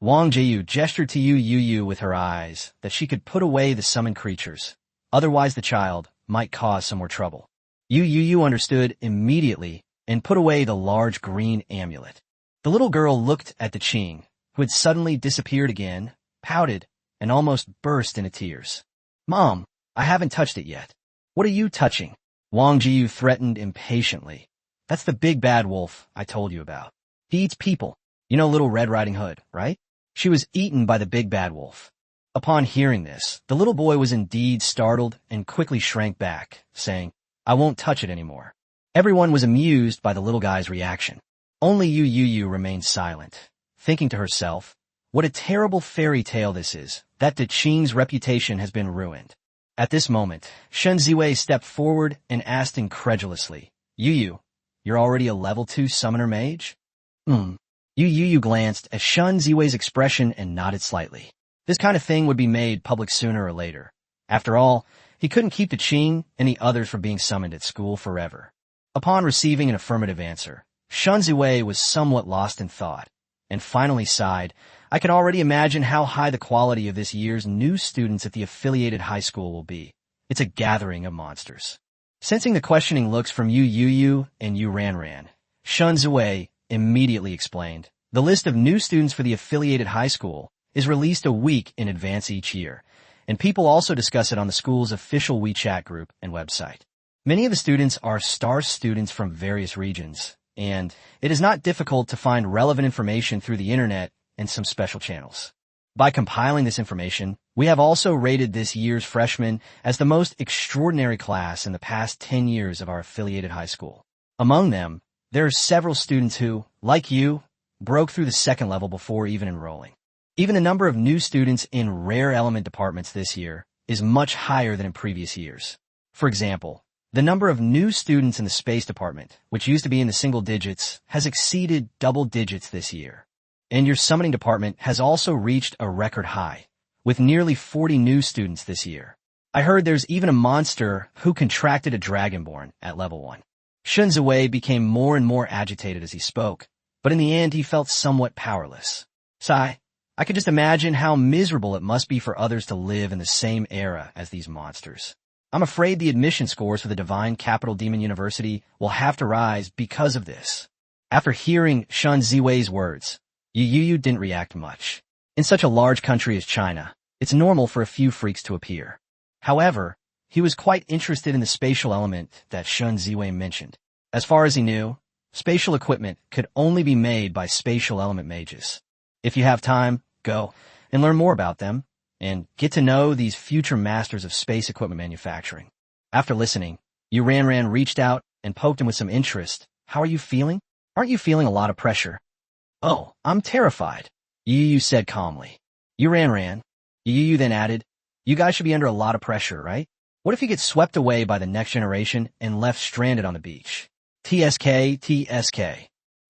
Wang Jieyu gestured to Yu Youyou with her eyes that she could put away the summoned creatures. Otherwise the child might cause some more trouble. Yu Youyou understood immediately and put away the large green amulet. The little girl looked at the Qing, who had suddenly disappeared again, pouted, and almost burst into tears. Mom, I haven't touched it yet. What are you touching? Wang Jieyu threatened impatiently. That's the big bad wolf I told you about. He eats people. You know Little Red Riding Hood, right? She was eaten by the big bad wolf. Upon hearing this, the little boy was indeed startled and quickly shrank back, saying, I won't touch it anymore. Everyone was amused by the little guy's reaction. Only Yu Youyou remained silent, thinking to herself, what a terrible fairy tale this is, that the Qing's reputation has been ruined. At this moment, Shen Ziwei stepped forward and asked incredulously, Yu, you're already a level 2 summoner mage? Yu Youyou glanced at Shen Ziwei's expression and nodded slightly. This kind of thing would be made public sooner or later. After all, he couldn't keep the Qing and the others from being summoned at school forever. Upon receiving an affirmative answer, Shen Ziwei was somewhat lost in thought, and finally sighed, I can already imagine how high the quality of this year's new students at the affiliated high school will be. It's a gathering of monsters. Sensing the questioning looks from Yu Youyou and Yu Ranran, Shen Ziwei immediately explained, the list of new students for the affiliated high school is released a week in advance each year, and people also discuss it on the school's official WeChat group and website. Many of the students are star students from various regions, and it is not difficult to find relevant information through the internet and some special channels. By compiling this information, we have also rated this year's freshmen as the most extraordinary class in the past 10 years of our affiliated high school. Among them, there are several students who, like you, broke through the second level before even enrolling. Even the number of new students in rare element departments this year is much higher than in previous years. For example, the number of new students in the space department, which used to be in the single digits, has exceeded double digits this year. And your summoning department has also reached a record high, with nearly 40 new students this year. I heard there's even a monster who contracted a dragonborn at level 1. Shen Ziwei became more and more agitated as he spoke, but in the end he felt somewhat powerless. Sigh, I could just imagine how miserable it must be for others to live in the same era as these monsters. I'm afraid the admission scores for the Divine Capital Demon University will have to rise because of this. After hearing Shen Ziwei's words, Yu Youyou didn't react much. In such a large country as China, it's normal for a few freaks to appear. However, he was quite interested in the spatial element that Shen Ziwei mentioned. As far as he knew, spatial equipment could only be made by spatial element mages. If you have time, go and learn more about them and get to know these future masters of space equipment manufacturing. After listening, Yu Ranran reached out and poked him with some interest. How are you feeling? Aren't you feeling a lot of pressure? Oh, I'm terrified, Yu Youyou said calmly. Yu Ranran. Yu Youyou then added, you guys should be under a lot of pressure, right? What if you get swept away by the next generation and left stranded on the beach? TSK.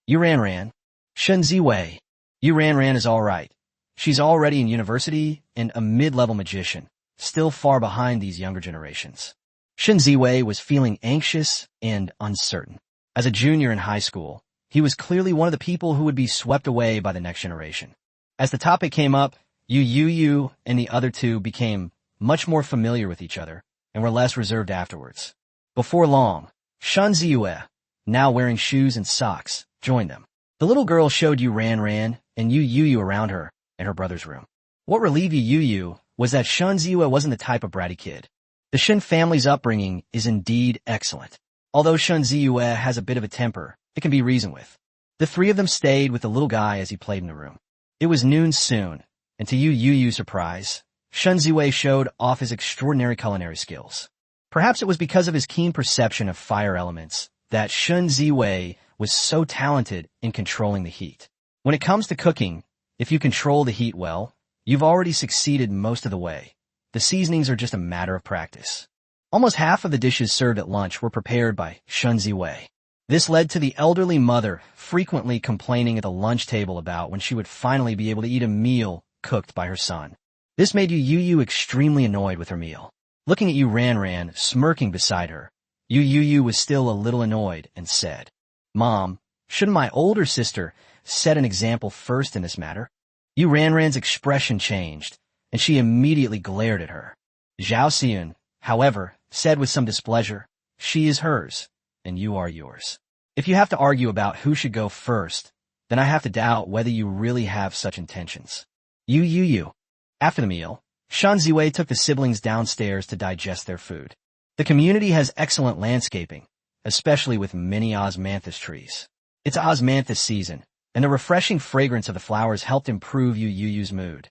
Yu Ranran. Shen Ziwei. Yu Ranran is alright. She's already in university and a mid-level magician, still far behind these younger generations. Shen Ziwei was feeling anxious and uncertain. As a junior in high school, he was clearly one of the people who would be swept away by the next generation. As the topic came up, Yu Youyou and the other two became much more familiar with each other and were less reserved afterwards. Before long, Shen Ziwei, now wearing shoes and socks, joined them. The little girl showed Yu Ranran and Yu Youyou around her in her brother's room. What relieved Yu Youyou was that Shen Ziwei wasn't the type of bratty kid. The Shen family's upbringing is indeed excellent. Although Shen Ziwei has a bit of a temper, it can be reasoned with. The three of them stayed with the little guy as he played in the room. It was noon soon, and to Yu Youyou's surprise, Shun Ziwei showed off his extraordinary culinary skills. Perhaps it was because of his keen perception of fire elements that Shun Ziwei was so talented in controlling the heat. When it comes to cooking, if you control the heat well, you've already succeeded most of the way. The seasonings are just a matter of practice. Almost half of the dishes served at lunch were prepared by Shun Ziwei. This led to the elderly mother frequently complaining at the lunch table about when she would finally be able to eat a meal cooked by her son. This made Yu Youyou extremely annoyed with her meal. Looking at Yu Ranran smirking beside her, Yu Youyou was still a little annoyed and said, "Mom, shouldn't my older sister set an example first in this matter?" Yu Ranran's expression changed, and she immediately glared at her. Zhao Xian, however, said with some displeasure, "She is hers, and you are yours. If you have to argue about who should go first, then I have to doubt whether you really have such intentions." Yu Youyou. After the meal, Shun Ziwei took the siblings downstairs to digest their food. The community has excellent landscaping, especially with many osmanthus trees. It's osmanthus season, and the refreshing fragrance of the flowers helped improve Yu Youyou's mood.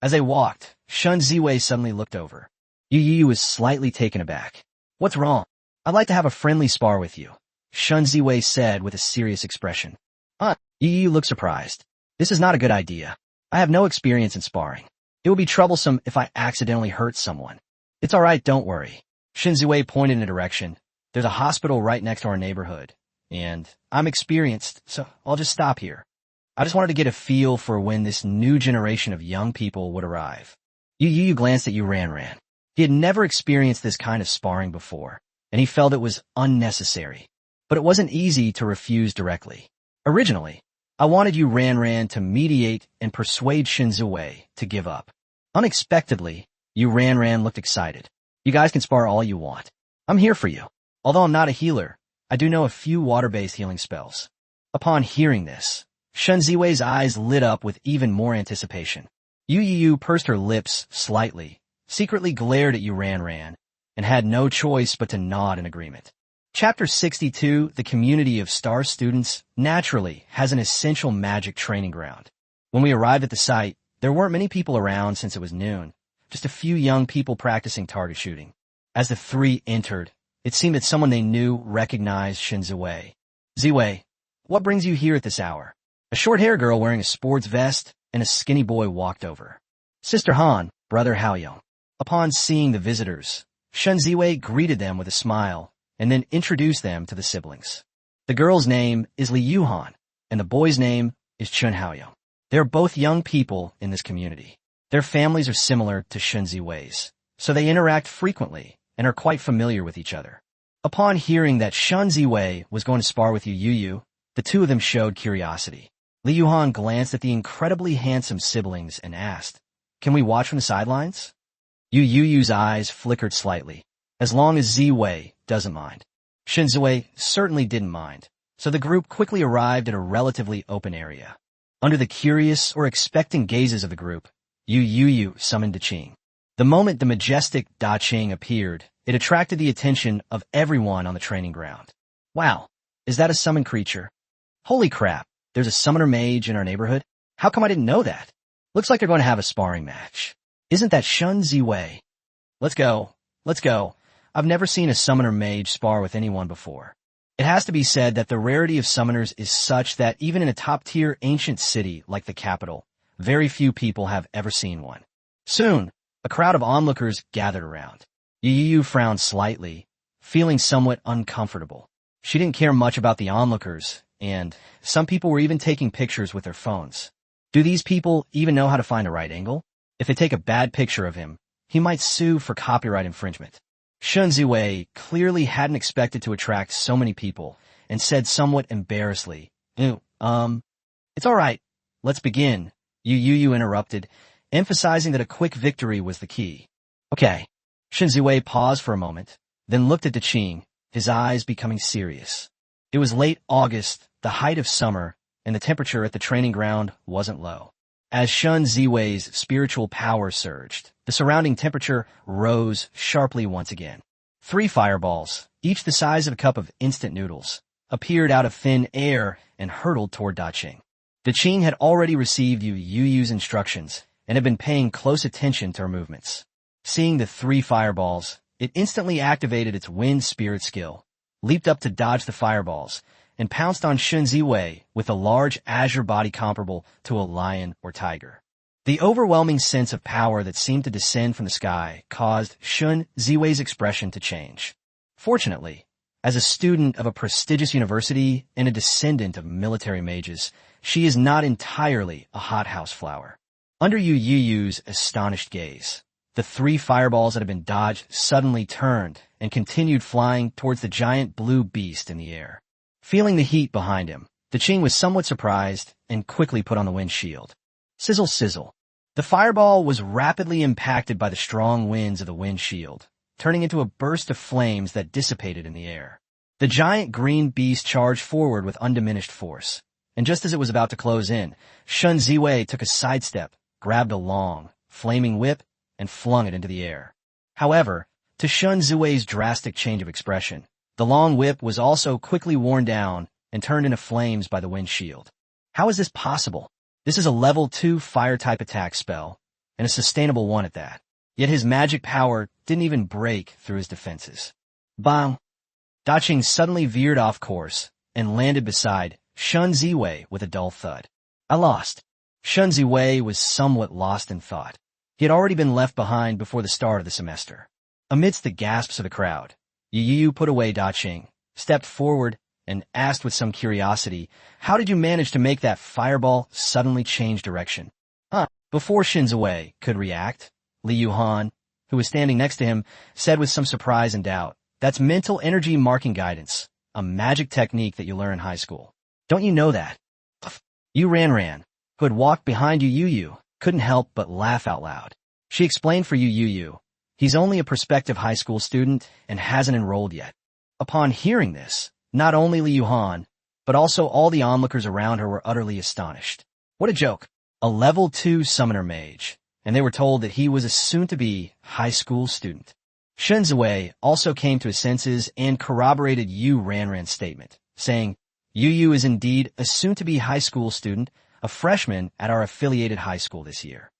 As they walked, Shun Ziwei suddenly looked over. Yu Youyou was slightly taken aback. "What's wrong? I'd like to have a friendly spar with you," Shun Ziwei said with a serious expression. Yu Youyou looked surprised. "This is not a good idea. I have no experience in sparring. It would be troublesome if I accidentally hurt someone." "It's all right, don't worry." Shun Ziwei pointed in a direction. "There's a hospital right next to our neighborhood, and I'm experienced, so I'll just stop here. I just wanted to get a feel for when this new generation of young people would arrive." Yu Youyou glanced at Yu Ranran. He had never experienced this kind of sparring before, and he felt it was unnecessary. But it wasn't easy to refuse directly. "Originally, I wanted Yu Ranran to mediate and persuade Shun Ziwei to give up." Unexpectedly, Yu Ranran looked excited. "You guys can spar all you want. I'm here for you. Although I'm not a healer, I do know a few water-based healing spells." Upon hearing this, Shun Ziwei's eyes lit up with even more anticipation. Yu Youyou pursed her lips slightly, secretly glared at Yu Ranran, and had no choice but to nod in agreement. Chapter 62, The Community of Star Students, naturally has an essential magic training ground. When we arrived at the site, there weren't many people around since it was noon, just a few young people practicing target shooting. As the three entered, it seemed that someone they knew recognized Shun Ziwei. "Ziwei, what brings you here at this hour?" A short-haired girl wearing a sports vest and a skinny boy walked over. "Sister Han, brother Haoyong." Upon seeing the visitors, Shun Ziwei greeted them with a smile and then introduced them to the siblings. The girl's name is Li Yuhan, and the boy's name is Chun Haoyong. They are both young people in this community. Their families are similar to Shun Ziwei's, so they interact frequently and are quite familiar with each other. Upon hearing that Shun Ziwei was going to spar with Yu Youyou, the two of them showed curiosity. Li Yuhan glanced at the incredibly handsome siblings and asked, "Can we watch from the sidelines?" Yu Youyou's eyes flickered slightly. "As long as Ziwei doesn't mind." Shun Ziwei certainly didn't mind, so the group quickly arrived at a relatively open area. Under the curious or expectant gazes of the group, Yu Youyou summoned Da Qing. The moment the majestic Da Qing appeared, it attracted the attention of everyone on the training ground. "Wow, is that a summoned creature? Holy crap, there's a summoner mage in our neighborhood? How come I didn't know that? Looks like they're going to have a sparring match. Isn't that Shun Ziwei? Let's go. I've never seen a summoner mage spar with anyone before." It has to be said that the rarity of summoners is such that even in a top-tier ancient city like the capital, very few people have ever seen one. Soon, a crowd of onlookers gathered around. Yu Youyou frowned slightly, feeling somewhat uncomfortable. She didn't care much about the onlookers, and some people were even taking pictures with their phones. Do these people even know how to find a right angle? If they take a bad picture of him, he might sue for copyright infringement. Shun Ziwei clearly hadn't expected to attract so many people and said somewhat embarrassedly, it's all right, let's begin," Yu Youyou interrupted, emphasizing that a quick victory was the key. "Okay." Shun Ziwei paused for a moment, then looked at Da Qing, his eyes becoming serious. It was late August, the height of summer, and the temperature at the training ground wasn't low. As Shun Ziwei's spiritual power surged, the surrounding temperature rose sharply once again. 3 fireballs, each the size of a cup of instant noodles, appeared out of thin air and hurtled toward Da Qing. Da Qing had already received Yu Youyou's instructions and had been paying close attention to her movements. Seeing the 3 fireballs, it instantly activated its wind spirit skill, leaped up to dodge the fireballs, and pounced on Shun Ziwei with a large azure body comparable to a lion or tiger. The overwhelming sense of power that seemed to descend from the sky caused Shun Ziwei's expression to change. Fortunately, as a student of a prestigious university and a descendant of military mages, she is not entirely a hothouse flower. Under Yu Youyou's astonished gaze, the 3 fireballs that had been dodged suddenly turned and continued flying towards the giant blue beast in the air. Feeling the heat behind him, the Qing was somewhat surprised and quickly put on the wind shield. Sizzle sizzle. The fireball was rapidly impacted by the strong winds of the wind shield, turning into a burst of flames that dissipated in the air. The giant green beast charged forward with undiminished force, and just as it was about to close in, Shun Ziwei took a sidestep, grabbed a long, flaming whip, and flung it into the air. However, to Shun Ziwei's drastic change of expression, the long whip was also quickly worn down and turned into flames by the wind shield. How is this possible? This is a level 2 fire-type attack spell, and a sustainable one at that. Yet his magic power didn't even break through his defenses. Bang! Da Qing suddenly veered off course and landed beside Shun Ziwei with a dull thud. I lost. Shun Ziwei was somewhat lost in thought. He had already been left behind before the start of the semester. Amidst the gasps of the crowd, Yu Youyou put away Da Qing, stepped forward, and asked with some curiosity, "How did you manage to make that fireball suddenly change direction?" Before Shun Ziwei could react, Li Yuhan, who was standing next to him, said with some surprise and doubt, "That's mental energy marking guidance, a magic technique that you learn in high school. Don't you know that?" Yu Ranran, who had walked behind Yu Youyou, couldn't help but laugh out loud. She explained for Yu Youyou, he's only a prospective high school student and hasn't enrolled yet. Upon hearing this, not only Li Yuhan, but also all the onlookers around her were utterly astonished. What a joke. A level 2 summoner mage, and they were told that he was a soon-to-be high school student. Shun Ziwei also came to his senses and corroborated Yu Ranran's statement, saying, Yu Yu is indeed a soon-to-be high school student, a freshman at our affiliated high school this year.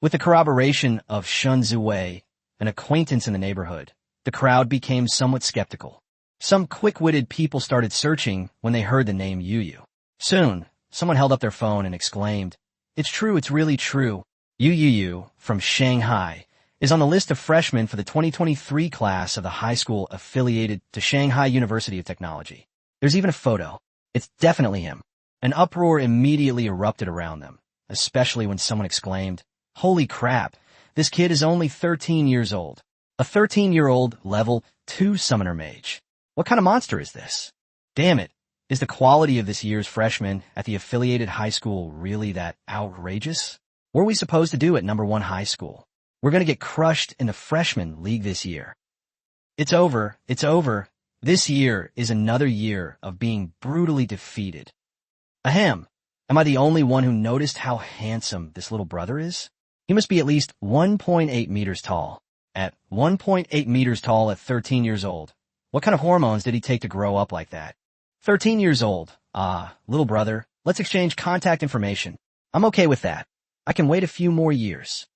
With the corroboration of Shun Ziwei, an acquaintance in the neighborhood, the crowd became somewhat skeptical. Some quick-witted people started searching when they heard the name Yu Yu. Soon, someone held up their phone and exclaimed, "It's true, it's really true. Yu Youyou, from Shanghai, is on the list of freshmen for the 2023 class of the high school affiliated to Shanghai University of Technology. There's even a photo. It's definitely him." An uproar immediately erupted around them, especially when someone exclaimed, "Holy crap, this kid is only 13 years old. A 13-year-old level 2 summoner mage. What kind of monster is this? Damn it, is the quality of this year's freshmen at the affiliated high school really that outrageous? What are we supposed to do at number 1 high school? We're going to get crushed in the freshman league this year. It's over, it's over. This year is another year of being brutally defeated. Ahem, am I the only one who noticed how handsome this little brother is? He must be at least 1.8 meters tall. At 1.8 meters tall at 13 years old. What kind of hormones did he take to grow up like that? 13 years old. Little brother, let's exchange contact information. I'm okay with that. I can wait a few more years."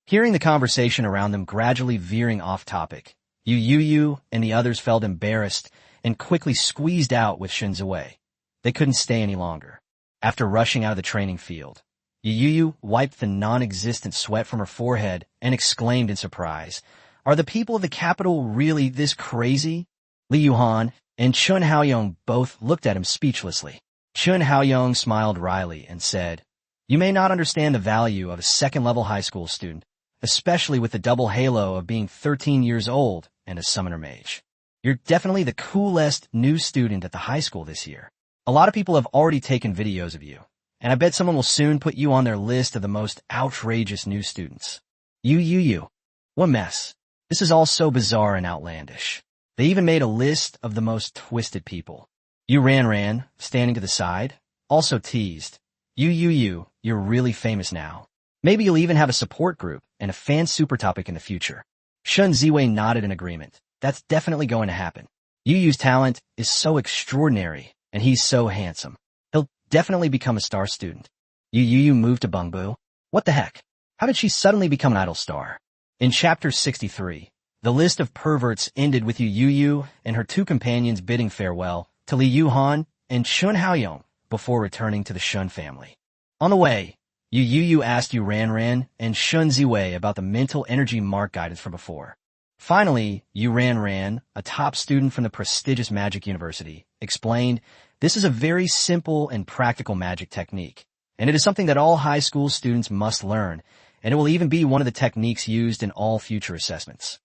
Hearing the conversation around them gradually veering off topic, Yu Youyou and the others felt embarrassed and quickly squeezed out with Shun Ziwei. They couldn't stay any longer. After rushing out of the training field, Yu Youyou wiped the non-existent sweat from her forehead and exclaimed in surprise, "Are the people of the capital really this crazy?" Li Yuhan and Chun Haoyong both looked at him speechlessly. Chun Haoyong smiled wryly and said, "You may not understand the value of a second-level high school student, especially with the double halo of being 13 years old and a summoner mage. You're definitely the coolest new student at the high school this year. A lot of people have already taken videos of you, and I bet someone will soon put you on their list of the most outrageous new students. Yu Youyou, what mess. This is all so bizarre and outlandish. They even made a list of the most twisted people." Yu Ranran, standing to the side, also teased, "Yu Youyou, you're really famous now. Maybe you'll even have a support group and a fan super topic in the future." Shun Ziwei nodded in agreement. That's definitely going to happen. Yu Yu's talent is so extraordinary, and he's so handsome. He'll definitely become a star student. Yu Youyou moved to Bungbu. What the heck? How did she suddenly become an idol star? In Chapter 63, the list of perverts ended with Yu Youyou and her two companions bidding farewell to Li Yuhan and Shun Haoyong before returning to the Shun family. On the way, Yu Youyou asked Yu Ranran and Shun Ziwei about the mental energy mark guidance from before. Finally, Yu Ranran, a top student from the prestigious magic university, explained this is a very simple and practical magic technique, and it is something that all high school students must learn, and it will even be one of the techniques used in all future assessments.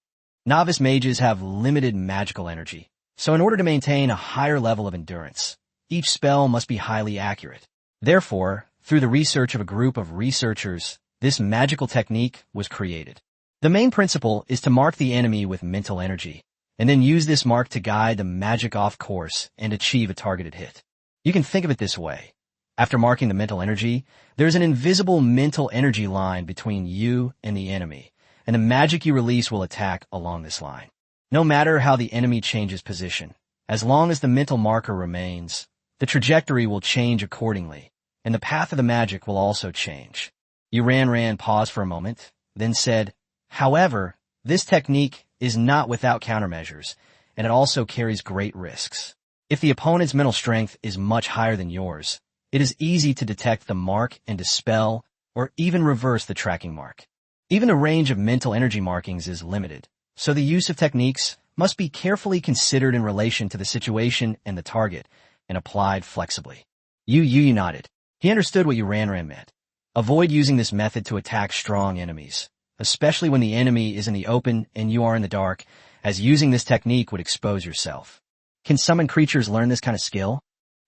Novice mages have limited magical energy, so in order to maintain a higher level of endurance, each spell must be highly accurate. Therefore, through the research of a group of researchers, this magical technique was created. The main principle is to mark the enemy with mental energy, and then use this mark to guide the magic off course and achieve a targeted hit. You can think of it this way. After marking the mental energy, there's an invisible mental energy line between you and the enemy, and the magic you release will attack along this line. No matter how the enemy changes position, as long as the mental marker remains, the trajectory will change accordingly, and the path of the magic will also change. Yu Ranran paused for a moment, then said, however, this technique is not without countermeasures, and it also carries great risks. If the opponent's mental strength is much higher than yours, it is easy to detect the mark and dispel or even reverse the tracking mark. Even the range of mental energy markings is limited, so the use of techniques must be carefully considered in relation to the situation and the target, and applied flexibly. Yu Youyou nodded. He understood what Yu Ranran meant. Avoid using this method to attack strong enemies, especially when the enemy is in the open and you are in the dark, as using this technique would expose yourself. Can summoned creatures learn this kind of skill?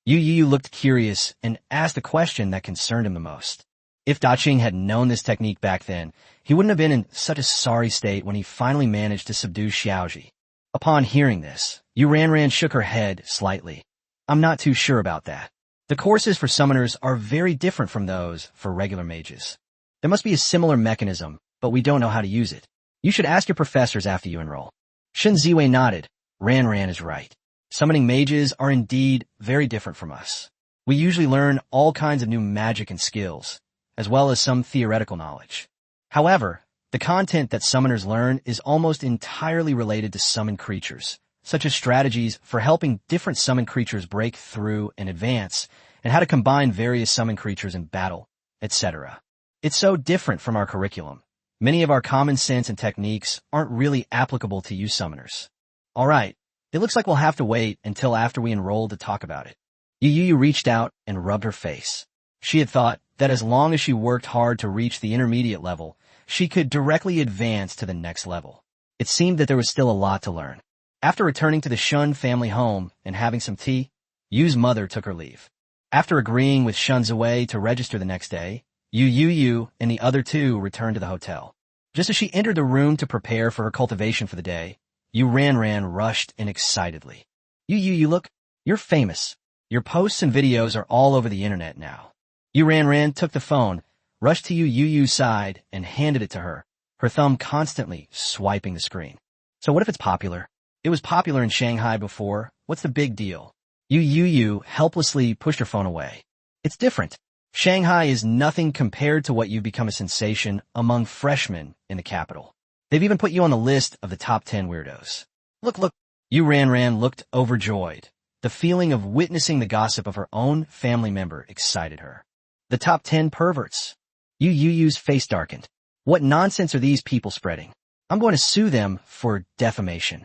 Yu Youyou looked curious and asked the question that concerned him the most. If Daqing had known this technique back then, he wouldn't have been in such a sorry state when he finally managed to subdue Xiaoji. Upon hearing this, Yu Ranran shook her head slightly. I'm not too sure about that. The courses for summoners are very different from those for regular mages. There must be a similar mechanism, but we don't know how to use it. You should ask your professors after you enroll. Shun Ziwei nodded. Ranran is right. Summoning mages are indeed very different from us. We usually learn all kinds of new magic and skills, as well as some theoretical knowledge. However, the content that summoners learn is almost entirely related to summoned creatures, such as strategies for helping different summoned creatures break through and advance, and how to combine various summoned creatures in battle, etc. It's so different from our curriculum. Many of our common sense and techniques aren't really applicable to you summoners. All right, it looks like we'll have to wait until after we enroll to talk about it. Yu Youyou reached out and rubbed her face. She had thought that as long as she worked hard to reach the intermediate level, she could directly advance to the next level. It seemed that there was still a lot to learn. After returning to the Shun family home and having some tea, Yu's mother took her leave. After agreeing with Shun Ziwei to register the next day, Yu Youyou and the other two returned to the hotel. Just as she entered the room to prepare for her cultivation for the day, Yu Ranran rushed in excitedly. Yu Youyou, look, you're famous. Your posts and videos are all over the internet now. Yu Ranran took the phone, rushed to Yu Youyou's side, and handed it to her, her thumb constantly swiping the screen. So what if it's popular? It was popular in Shanghai before. What's the big deal? Yu Youyou helplessly pushed her phone away. It's different. Shanghai is nothing compared to what you've become a sensation among freshmen in the capital. They've even put you on the list of the top 10 weirdos. Look. Yu Ranran looked overjoyed. The feeling of witnessing the gossip of her own family member excited her. The top 10 perverts. Yu Youyou's face darkened. What nonsense are these people spreading? I'm going to sue them for defamation.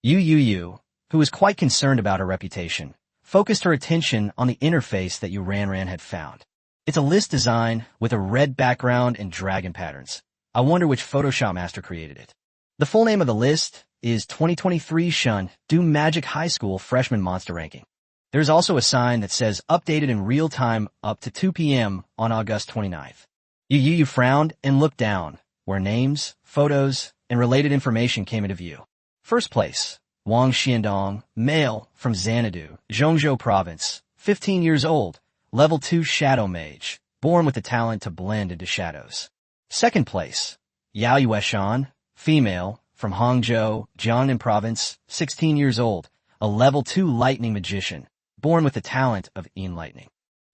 Yu Youyou, who was quite concerned about her reputation, focused her attention on the interface that Yu Ranran had found. It's a list design with a red background and dragon patterns. I wonder which Photoshop master created it. The full name of the list is 2023 Shun Do Magic High School Freshman Monster Ranking. There's also a sign that says updated in real time up to 2 p.m. on August 29th. Yu Youyou frowned and looked down, where names, photos, and related information came into view. First place, Wang Xiandong, male, from Xanadu, Zhongzhou Province, 15 years old, level 2 Shadow Mage, born with the talent to blend into shadows. Second place, Yao Yueshan, female, from Hangzhou, Jiangnan Province, 16 years old, a level 2 Lightning Magician, born with the talent of Enlightening.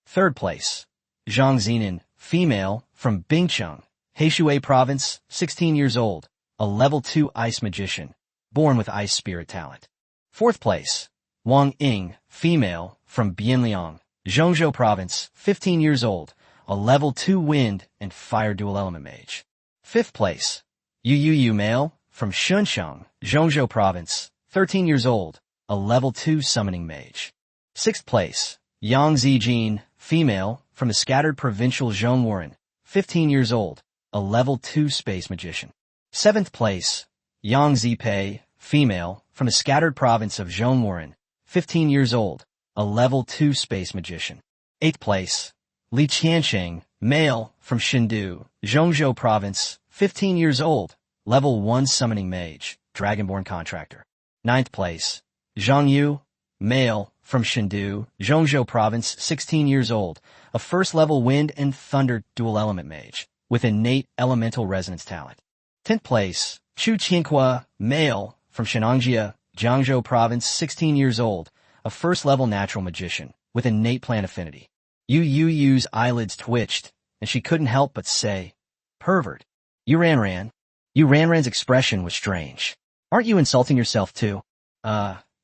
Third place, Zhang Zinan, female, from Bingcheng, Heishui Province, 16 years old, a level 2 ice magician, born with ice spirit talent. 4th place, Wang Ying, female, from Bianliang, Zhongzhou Province, 15 years old, a level 2 wind and fire dual element mage. 5th place, Yu Youyou, male, from Shunsheng, Zhongzhou Province, 13 years old, a level 2 summoning mage. 6th place, Yang Zijin, female, from the scattered provincial Zhongwuren, 15 years old, a level 2 space magician. 7th place, Yang Zipei, female, from the scattered province of Zhongwuren, 15 years old, a level 2 space magician. 8th place, Li Qiansheng, male, from Chengdu, Zhongzhou Province, 15 years old, level 1 summoning mage, dragonborn contractor. 9th place, Zhang Yu, male, from Chengdu, Zhongzhou Province, 16 years old, a first level wind and thunder dual element mage, with innate elemental resonance talent. 10th place, Chu Qinhua, male, from Shenangjia, Jiangzhou Province, 16 years old, a first level natural magician, with innate plant affinity. Yu Youyou's eyelids twitched, and she couldn't help but say, "Pervert." Yu Ranran's expression was strange. "Aren't you insulting yourself too?"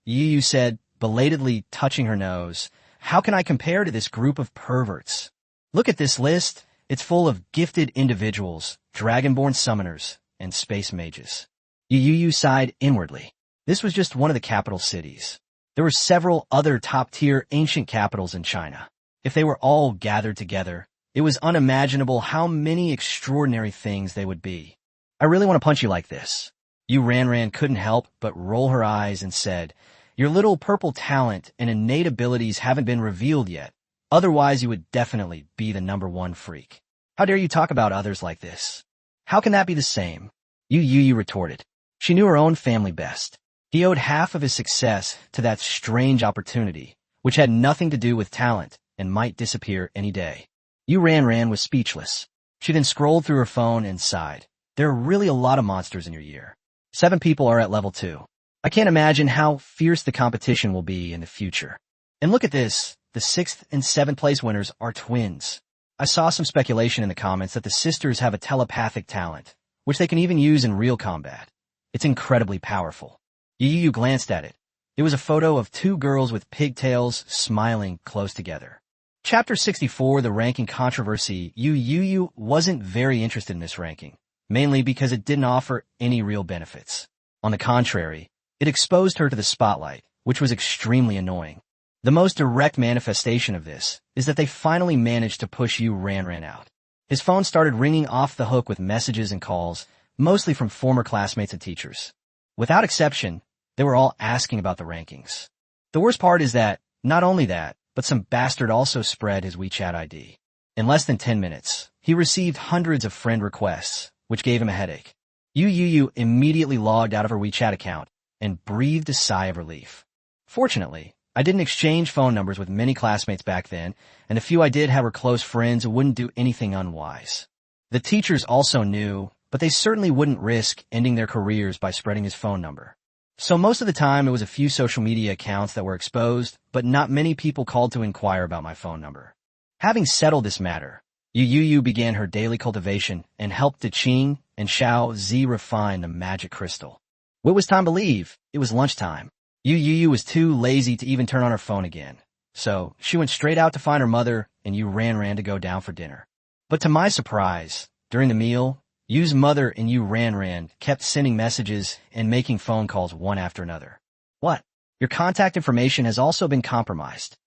Yu said, belatedly touching her nose. "How can I compare to this group of perverts? Look at this list. It's full of gifted individuals, dragonborn summoners, and space mages." Yu sighed inwardly. This was just one of the capital cities. There were several other top-tier ancient capitals in China. If they were all gathered together, it was unimaginable how many extraordinary things they would be. "I really want to punch you like this." Yu Ranran couldn't help but roll her eyes and said, "Your little purple talent and innate abilities haven't been revealed yet. Otherwise, you would definitely be the #1 freak. How dare you talk about others like this? How can that be the same?" Yu retorted. She knew her own family best. He owed half of his success to that strange opportunity, which had nothing to do with talent and might disappear any day. Yu Ranran was speechless. She then scrolled through her phone and sighed. "There are really a lot of monsters in your year. 7 people are at level 2. I can't imagine how fierce the competition will be in the future. And look at this, the 6th and 7th place winners are twins. I saw some speculation in the comments that the sisters have a telepathic talent, which they can even use in real combat. It's incredibly powerful." Yu glanced at it. It was a photo of 2 girls with pigtails smiling close together. Chapter 64, the ranking controversy. Yu wasn't very interested in this ranking, mainly because it didn't offer any real benefits. On the contrary, it exposed her to the spotlight, which was extremely annoying. The most direct manifestation of this is that they finally managed to push Yu Ranran out. His phone started ringing off the hook with messages and calls, mostly from former classmates and teachers. Without exception, they were all asking about the rankings. The worst part is that, not only that, but some bastard also spread his WeChat ID. In less than 10 minutes, he received hundreds of friend requests, which gave him a headache. Yu immediately logged out of her WeChat account and breathed a sigh of relief. "Fortunately, I didn't exchange phone numbers with many classmates back then, and the few I did have were close friends who wouldn't do anything unwise." The teachers also knew, but they certainly wouldn't risk ending their careers by spreading his phone number. So most of the time it was a few social media accounts that were exposed, but not many people called to inquire about my phone number. Having settled this matter, Yu began her daily cultivation and helped Qing and Xiao Zi refine the magic crystal. What was time to leave? It was lunchtime. Yu was too lazy to even turn on her phone again, so she went straight out to find her mother, and Yu ran to go down for dinner. But to my surprise, during the meal, Yu's mother and Yu Ran kept sending messages and making phone calls one after another. "What? Your contact information has also been compromised?"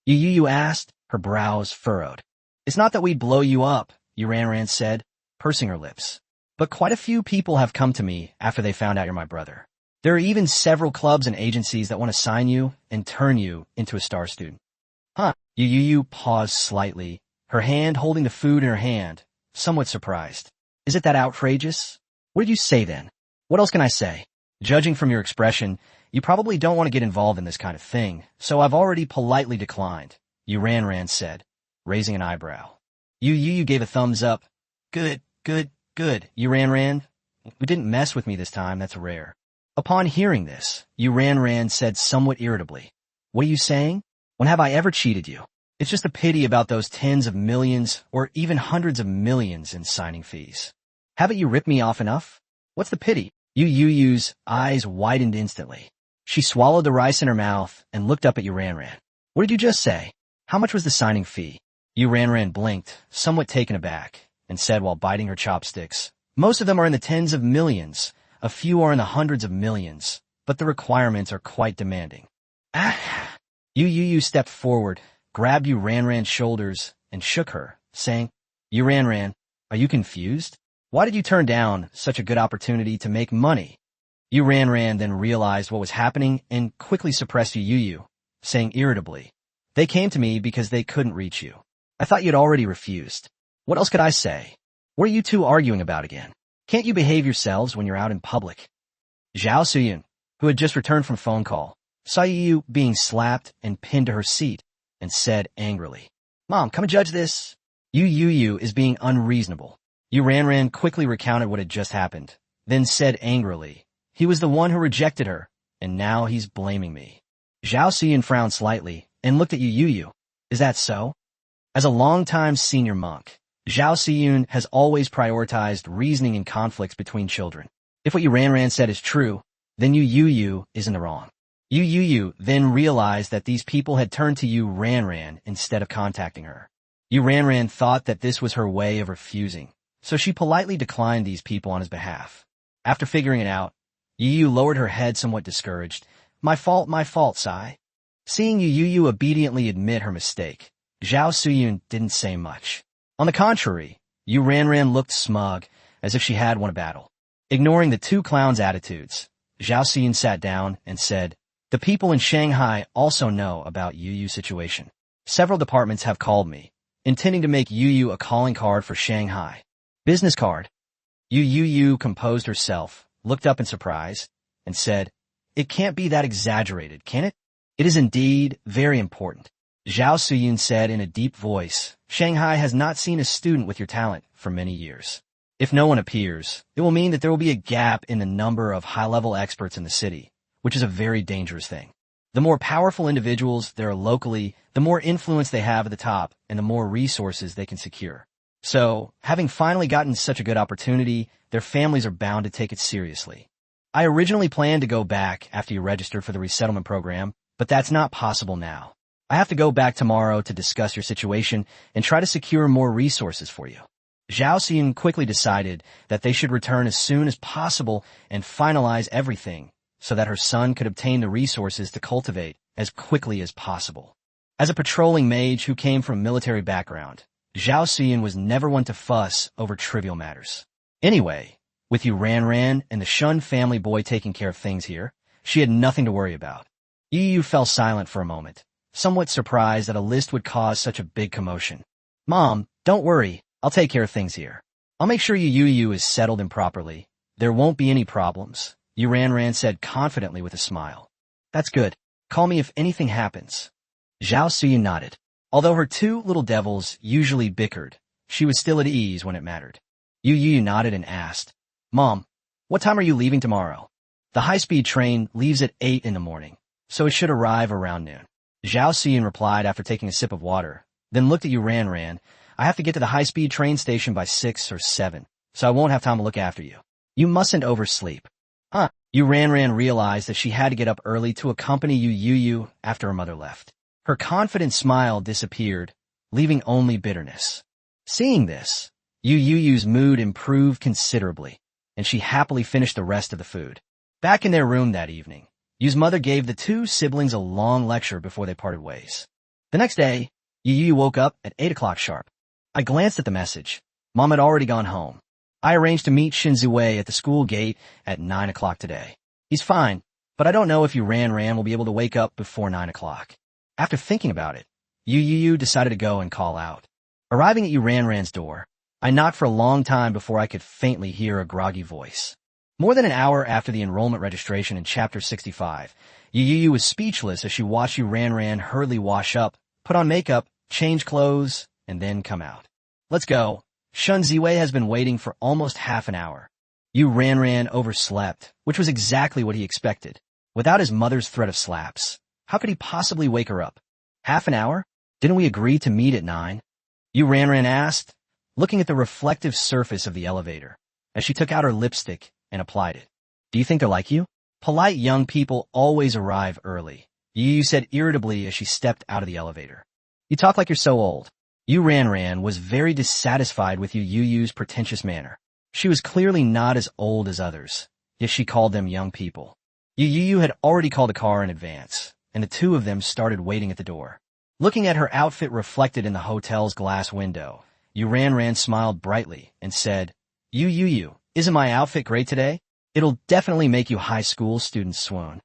Yu asked, her brows furrowed. "It's not that we'd blow you up," Yu Ran said, pursing her lips. "But quite a few people have come to me after they found out you're my brother. There are even several clubs and agencies that want to sign you and turn you into a star student." "Huh?" Yu paused slightly, her hand holding the food in her hand, somewhat surprised. "Is it that outrageous? What did you say then?" "What else can I say? Judging from your expression, you probably don't want to get involved in this kind of thing, so I've already politely declined," Yu Ran said, raising an eyebrow. Yu gave a thumbs up. Good, Yu Ran. We didn't mess with me this time, that's rare." Upon hearing this, Yu Ran said somewhat irritably, "What are you saying? When have I ever cheated you?" It's just a pity about those tens of millions or even hundreds of millions in signing fees. Haven't you ripped me off enough? What's the pity? Yu Youyou's eyes widened instantly. She swallowed the rice in her mouth and looked up at Yu Ranran. What did you just say? How much was the signing fee? Yu Ranran blinked, somewhat taken aback, and said while biting her chopsticks, most of them are in the tens of millions. A few are in the hundreds of millions, but the requirements are quite demanding. Ah! Yu Youyou stepped forward, grabbed Yu Ranran's shoulders, and shook her, saying, Yu Ranran, are you confused? Why did you turn down such a good opportunity to make money? Yu Ranran then realized what was happening and quickly suppressed Yu Youyou, saying irritably, they came to me because they couldn't reach you. I thought you'd already refused. What else could I say? What are you two arguing about again? Can't you behave yourselves when you're out in public? Zhao Suyun, who had just returned from phone call, saw Yu being slapped and pinned to her seat, and said angrily, Mom, come and judge this. Yu Youyou is being unreasonable. Yu Ranran quickly recounted what had just happened, then said angrily, he was the one who rejected her, and now he's blaming me. Zhao Suyun frowned slightly and looked at Yu Youyou. Is that so? As a longtime senior monk, Zhao Suyun has always prioritized reasoning in conflicts between children. If what Yu Ranran said is true, then Yu Youyou is in the wrong. Yu Youyou then realized that these people had turned to Yu Ranran instead of contacting her. Yu Ranran thought that this was her way of refusing, so she politely declined these people on his behalf. After figuring it out, Yu Youyou lowered her head somewhat discouraged. My fault, Sai. Seeing Yu Youyou obediently admit her mistake, Zhao Suyun didn't say much. On the contrary, Yu Ranran looked smug, as if she had won a battle. Ignoring the two clowns' attitudes, Zhao Suyun sat down and said, the people in Shanghai also know about Yu Youyou's situation. Several departments have called me, intending to make Yu Youyou a calling card for Shanghai. Business card. Yu Youyou composed herself, looked up in surprise, and said, it can't be that exaggerated, can it? It is indeed very important. Zhao Suyun said in a deep voice, Shanghai has not seen a student with your talent for many years. If no one appears, it will mean that there will be a gap in the number of high-level experts in the city, which is a very dangerous thing. The more powerful individuals there are locally, the more influence they have at the top and the more resources they can secure. So, having finally gotten such a good opportunity, their families are bound to take it seriously. I originally planned to go back after you registered for the resettlement program, but that's not possible now. I have to go back tomorrow to discuss your situation and try to secure more resources for you. Zhao Suyun quickly decided that they should return as soon as possible and finalize everything so that her son could obtain the resources to cultivate as quickly as possible. As a patrolling mage who came from a military background, Zhao Suyun was never one to fuss over trivial matters. Anyway, with Yu Ranran and the Shun family boy taking care of things here, she had nothing to worry about. Yu Youyou fell silent for a moment, somewhat surprised that a list would cause such a big commotion. Mom, don't worry, I'll take care of things here. I'll make sure Yu Youyou is settled in properly. There won't be any problems, Yu Ranran said confidently with a smile. That's good. Call me if anything happens. Zhao Suyun nodded. Although her two little devils usually bickered, she was still at ease when it mattered. Yu Youyou nodded and asked, Mom, what time are you leaving tomorrow? The high-speed train leaves at 8 in the morning, so it should arrive around noon. Zhao Suyun replied after taking a sip of water, then looked at Yu Ranran. I have to get to the high-speed train station by 6 or 7, so I won't have time to look after you. You mustn't oversleep. Yu Ranran realized that she had to get up early to accompany Yu Youyou after her mother left. Her confident smile disappeared, leaving only bitterness. Seeing this, Yu Youyou's mood improved considerably, and she happily finished the rest of the food. Back in their room that evening, Yu's mother gave the two siblings a long lecture before they parted ways. The next day, Yu Youyou woke up at 8 o'clock sharp. I glanced at the message. Mom had already gone home. I arranged to meet Shinzuwei at the school gate at 9 o'clock today. He's fine, but I don't know if Yu Ranran will be able to wake up before 9 o'clock. After thinking about it, Yu Youyou decided to go and call out. Arriving at Yu Ranran's door, I knocked for a long time before I could faintly hear a groggy voice. More than an hour after the enrollment registration in Chapter 65, Yu Youyou was speechless as she watched Yu Ranran hurriedly wash up, put on makeup, change clothes, and then come out. Let's go. Shun Ziwei has been waiting for almost half an hour. Yu Ranran overslept, which was exactly what he expected. Without his mother's threat of slaps, how could he possibly wake her up? Half an hour? Didn't we agree to meet at 9? Yu Ranran asked, looking at the reflective surface of the elevator, as she took out her lipstick and applied it. Do you think they're like you? Polite young people always arrive early, Yu Youyou said irritably as she stepped out of the elevator. You talk like you're so old. Yu Ranran was very dissatisfied with Yu Youyou's pretentious manner. She was clearly not as old as others, yet she called them young people. Yu Youyou had already called a car in advance, and the two of them started waiting at the door. Looking at her outfit reflected in the hotel's glass window, Yu Ranran smiled brightly and said, Yu Youyou, isn't my outfit great today? It'll definitely make you high school students swoon.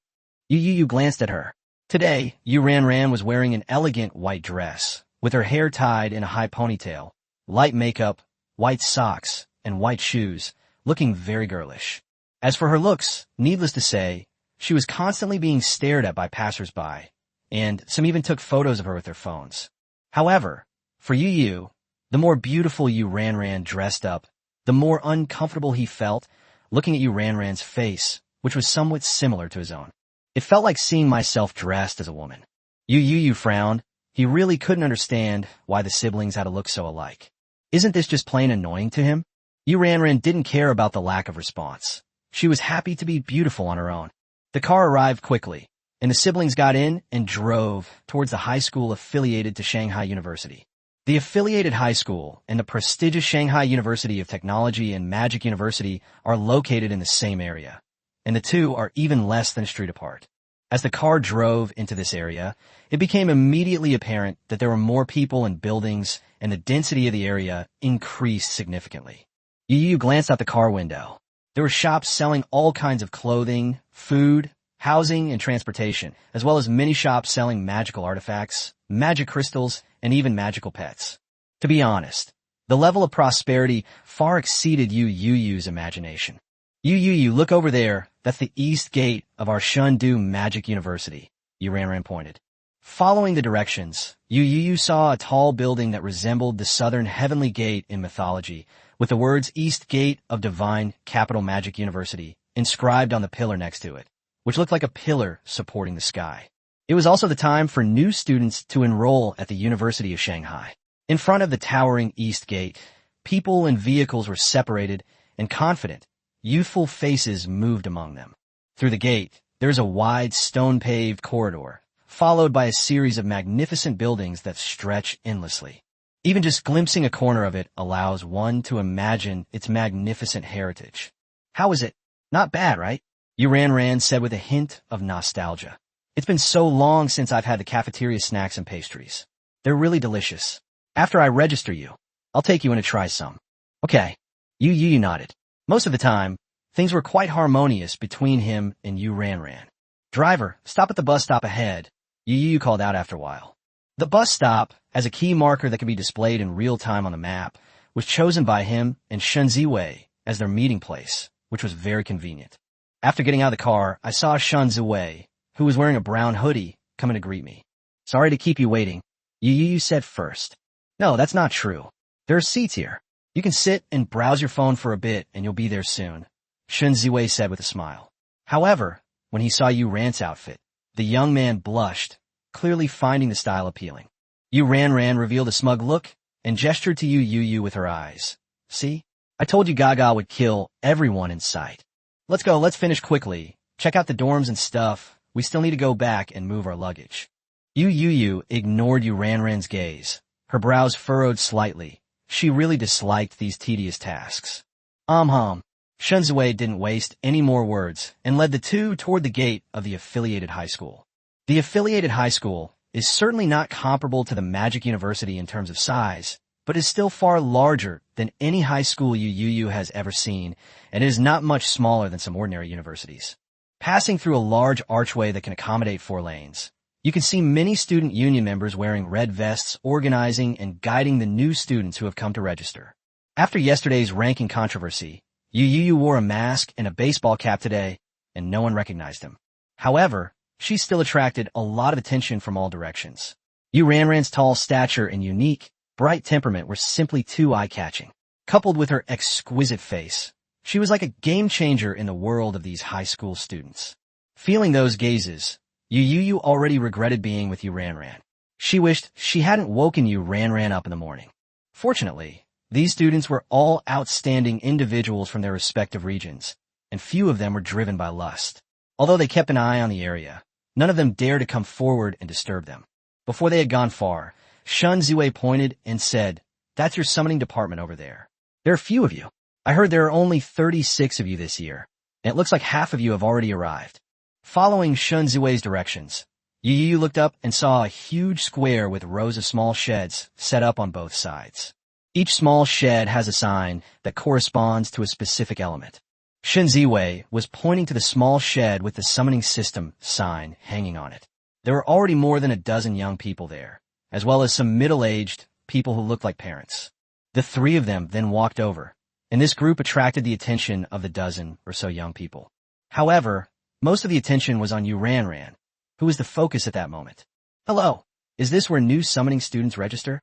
Yu Youyou glanced at her. Today, Yu Ranran was wearing an elegant white dress, with her hair tied in a high ponytail, light makeup, white socks, and white shoes, looking very girlish. As for her looks, needless to say, she was constantly being stared at by passers-by, and some even took photos of her with their phones. However, for Yu Youyou, the more beautiful Yu Ranran dressed up, the more uncomfortable he felt looking at Yu Ranran's face, which was somewhat similar to his own. It felt like seeing myself dressed as a woman. Yu Youyou frowned. He really couldn't understand why the siblings had to look so alike. Isn't this just plain annoying to him? Yu Ranran didn't care about the lack of response. She was happy to be beautiful on her own. The car arrived quickly, and the siblings got in and drove towards the high school affiliated to Shanghai University. The affiliated high school and the prestigious Shanghai University of Technology and Magic University are located in the same area, and the two are even less than a street apart. As the car drove into this area, it became immediately apparent that there were more people and buildings, and the density of the area increased significantly. Yu Youyou glanced out the car window. There were shops selling all kinds of clothing, food, housing, and transportation, as well as many shops selling magical artifacts, magic crystals, and even magical pets. To be honest, the level of prosperity far exceeded Yu Youyou's imagination. Yu Youyou, look over there. That's the east gate of our Shundu Magic University, Yu Ranran pointed. Following the directions, Yu Youyou saw a tall building that resembled the southern heavenly gate in mythology, with the words East Gate of Divine Capital Magic University inscribed on the pillar next to it, which looked like a pillar supporting the sky. It was also the time for new students to enroll at the University of Shanghai. In front of the towering East Gate, people and vehicles were separated, and confident, youthful faces moved among them. Through the gate, there is a wide stone-paved corridor, followed by a series of magnificent buildings that stretch endlessly. Even just glimpsing a corner of it allows one to imagine its magnificent heritage. How is it? Not bad, right? Yu Ranran said with a hint of nostalgia. It's been so long since I've had the cafeteria snacks and pastries. They're really delicious. After I register you, I'll take you in to try some. Okay. Yu Youyou nodded. Most of the time, things were quite harmonious between him and Yu Ranran. Driver, stop at the bus stop ahead, Yu Youyou called out after a while. The bus stop, as a key marker that could be displayed in real time on the map, was chosen by him and Shen Ziwei as their meeting place, which was very convenient. After getting out of the car, I saw Shen Ziwei, who was wearing a brown hoodie, coming to greet me. Sorry to keep you waiting, Yu Youyou said first. No, that's not true. There are seats here. You can sit and browse your phone for a bit and you'll be there soon, Shen Ziwei said with a smile. However, when he saw Yu Ran's outfit, the young man blushed, clearly finding the style appealing. Yu Ranran revealed a smug look and gestured to Yu Youyou with her eyes. See? I told you Gaga would kill everyone in sight. Let's go, let's finish quickly. Check out the dorms and stuff. We still need to go back and move our luggage. Yu Youyou ignored Yu Ranran's gaze. Her brows furrowed slightly. She really disliked these tedious tasks. Shen Ziwei didn't waste any more words and led the two toward the gate of the affiliated high school. The affiliated high school is certainly not comparable to the Magic University in terms of size, but is still far larger than any high school Yu Youyou has ever seen, and it is not much smaller than some ordinary universities. Passing through a large archway that can accommodate 4 lanes, you can see many student union members wearing red vests organizing and guiding the new students who have come to register. After yesterday's ranking controversy, Yu Youyou wore a mask and a baseball cap today, and no one recognized him. However, she still attracted a lot of attention from all directions. Yu Ranran's tall stature and unique, bright temperament were simply too eye-catching. Coupled with her exquisite face, she was like a game-changer in the world of these high school students. Feeling those gazes, Yu Youyou already regretted being with Yu Ranran. She wished she hadn't woken Yu ran up in the morning. Fortunately, these students were all outstanding individuals from their respective regions, and few of them were driven by lust. Although they kept an eye on the area, none of them dared to come forward and disturb them. Before they had gone far, Shun Ziwei pointed and said, "That's your summoning department over there. There are few of you. I heard there are only 36 of you this year, and it looks like half of you have already arrived." Following Shun Ziwei's directions, Yu Youyou looked up and saw a huge square with rows of small sheds set up on both sides. Each small shed has a sign that corresponds to a specific element. Shun Ziwei was pointing to the small shed with the summoning system sign hanging on it. There were already more than a dozen young people there, as well as some middle-aged people who looked like parents. The three of them then walked over, and this group attracted the attention of the dozen or so young people. However, most of the attention was on Yu Ran, who was the focus at that moment. "Hello, is this where new summoning students register?"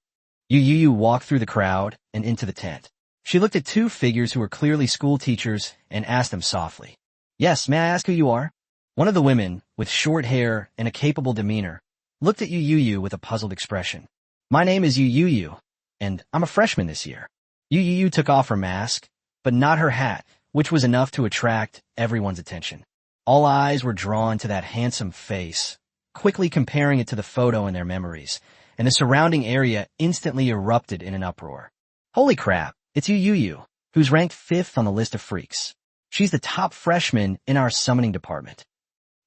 Yu Youyou walked through the crowd and into the tent. She looked at two figures who were clearly school teachers and asked them softly, "Yes, may I ask who you are?" One of the women, with short hair and a capable demeanor, looked at Yu Youyou with a puzzled expression. "My name is Yu Youyou, and I'm a freshman this year." Yu Youyou took off her mask, but not her hat, which was enough to attract everyone's attention. All eyes were drawn to that handsome face, quickly comparing it to the photo in their memories, and the surrounding area instantly erupted in an uproar. "Holy crap, it's Yu Youyou, who's ranked 5th on the list of freaks. She's the top freshman in our summoning department.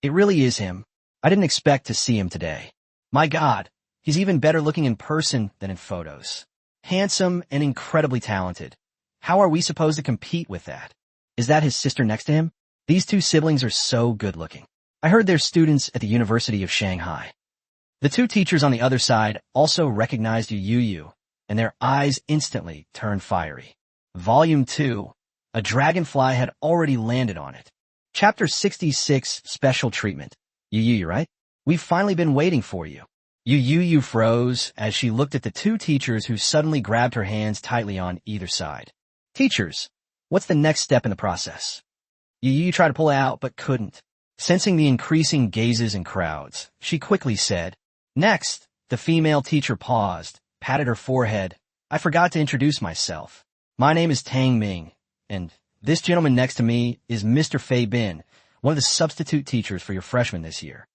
It really is him. I didn't expect to see him today. My God, he's even better looking in person than in photos. Handsome and incredibly talented. How are we supposed to compete with that? Is that his sister next to him? These two siblings are so good looking. I heard they're students at the University of Shanghai." The two teachers on the other side also recognized Yu Youyou, and their eyes instantly turned fiery. Volume 2. A dragonfly had already landed on it. Chapter 66, Special Treatment. "Yu Youyou, right? We've finally been waiting for you." Yu Youyou froze as she looked at the two teachers who suddenly grabbed her hands tightly on either side. "Teachers, what's the next step in the process?" Yu Youyou tried to pull out but couldn't. Sensing the increasing gazes and crowds, she quickly said, "Next." The female teacher paused, patted her forehead. "I forgot to introduce myself. My name is Tang Ming, and this gentleman next to me is Mr. Fei Bin, one of the substitute teachers for your freshmen this year.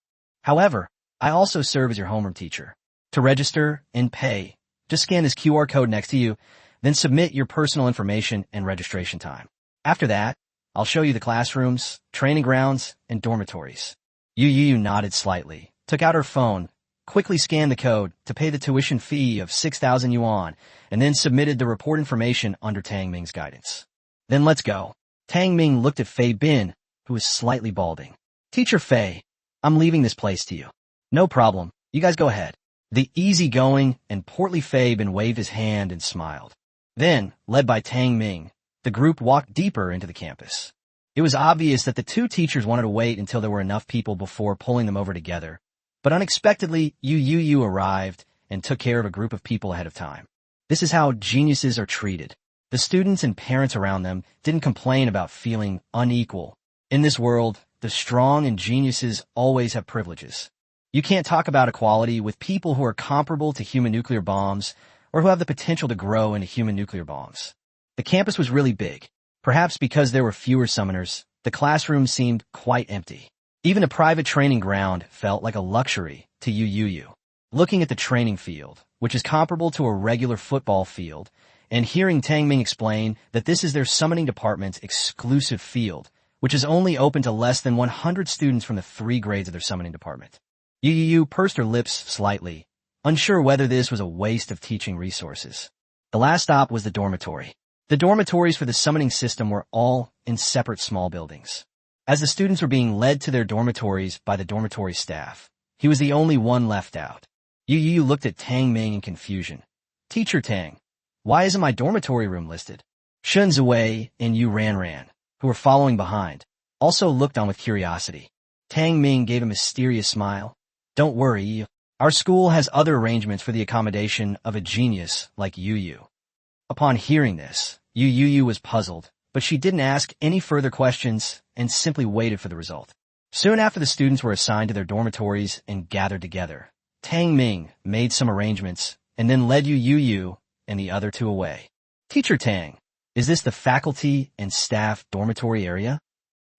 However, I also serve as your homeroom teacher. To register and pay, just scan this QR code next to you, then submit your personal information and registration time. After that, I'll show you the classrooms, training grounds, and dormitories." Yu Youyou nodded slightly, took out her phone, quickly scanned the code to pay the tuition fee of 6,000 yuan, and then submitted the report information under Tang Ming's guidance. "Then let's go." Tang Ming looked at Fei Bin, who was slightly balding. "Teacher Fei, I'm leaving this place to you." "No problem. You guys go ahead." The easygoing and portly Fei Bin waved his hand and smiled. Then, led by Tang Ming, the group walked deeper into the campus. It was obvious that the two teachers wanted to wait until there were enough people before pulling them over together, but unexpectedly, Yu Youyou arrived and took care of a group of people ahead of time. This is how geniuses are treated. The students and parents around them didn't complain about feeling unequal. In this world, the strong and geniuses always have privileges. You can't talk about equality with people who are comparable to human nuclear bombs or who have the potential to grow into human nuclear bombs. The campus was really big. Perhaps because there were fewer summoners, the classroom seemed quite empty. Even a private training ground felt like a luxury to Yu Youyou. Looking at the training field, which is comparable to a regular football field, and hearing Tang Ming explain that this is their summoning department's exclusive field, which is only open to less than 100 students from the 3 grades of their summoning department. Yu Youyou pursed her lips slightly, unsure whether this was a waste of teaching resources. The last stop was the dormitory. The dormitories for the summoning system were all in separate small buildings. As the students were being led to their dormitories by the dormitory staff, he was the only one left out. Yu Youyou looked at Tang Ming in confusion. "Teacher Tang, why isn't my dormitory room listed?" Shun Ziwei and Yu Ran, who were following behind, also looked on with curiosity. Tang Ming gave a mysterious smile. "Don't worry, our school has other arrangements for the accommodation of a genius like Yu Youyou." Upon hearing this, Yu Youyou was puzzled, but she didn't ask any further questions and simply waited for the result. Soon after the students were assigned to their dormitories and gathered together, Tang Ming made some arrangements and then led Yu Youyou and the other two away. Teacher Tang, is this the faculty and staff dormitory area?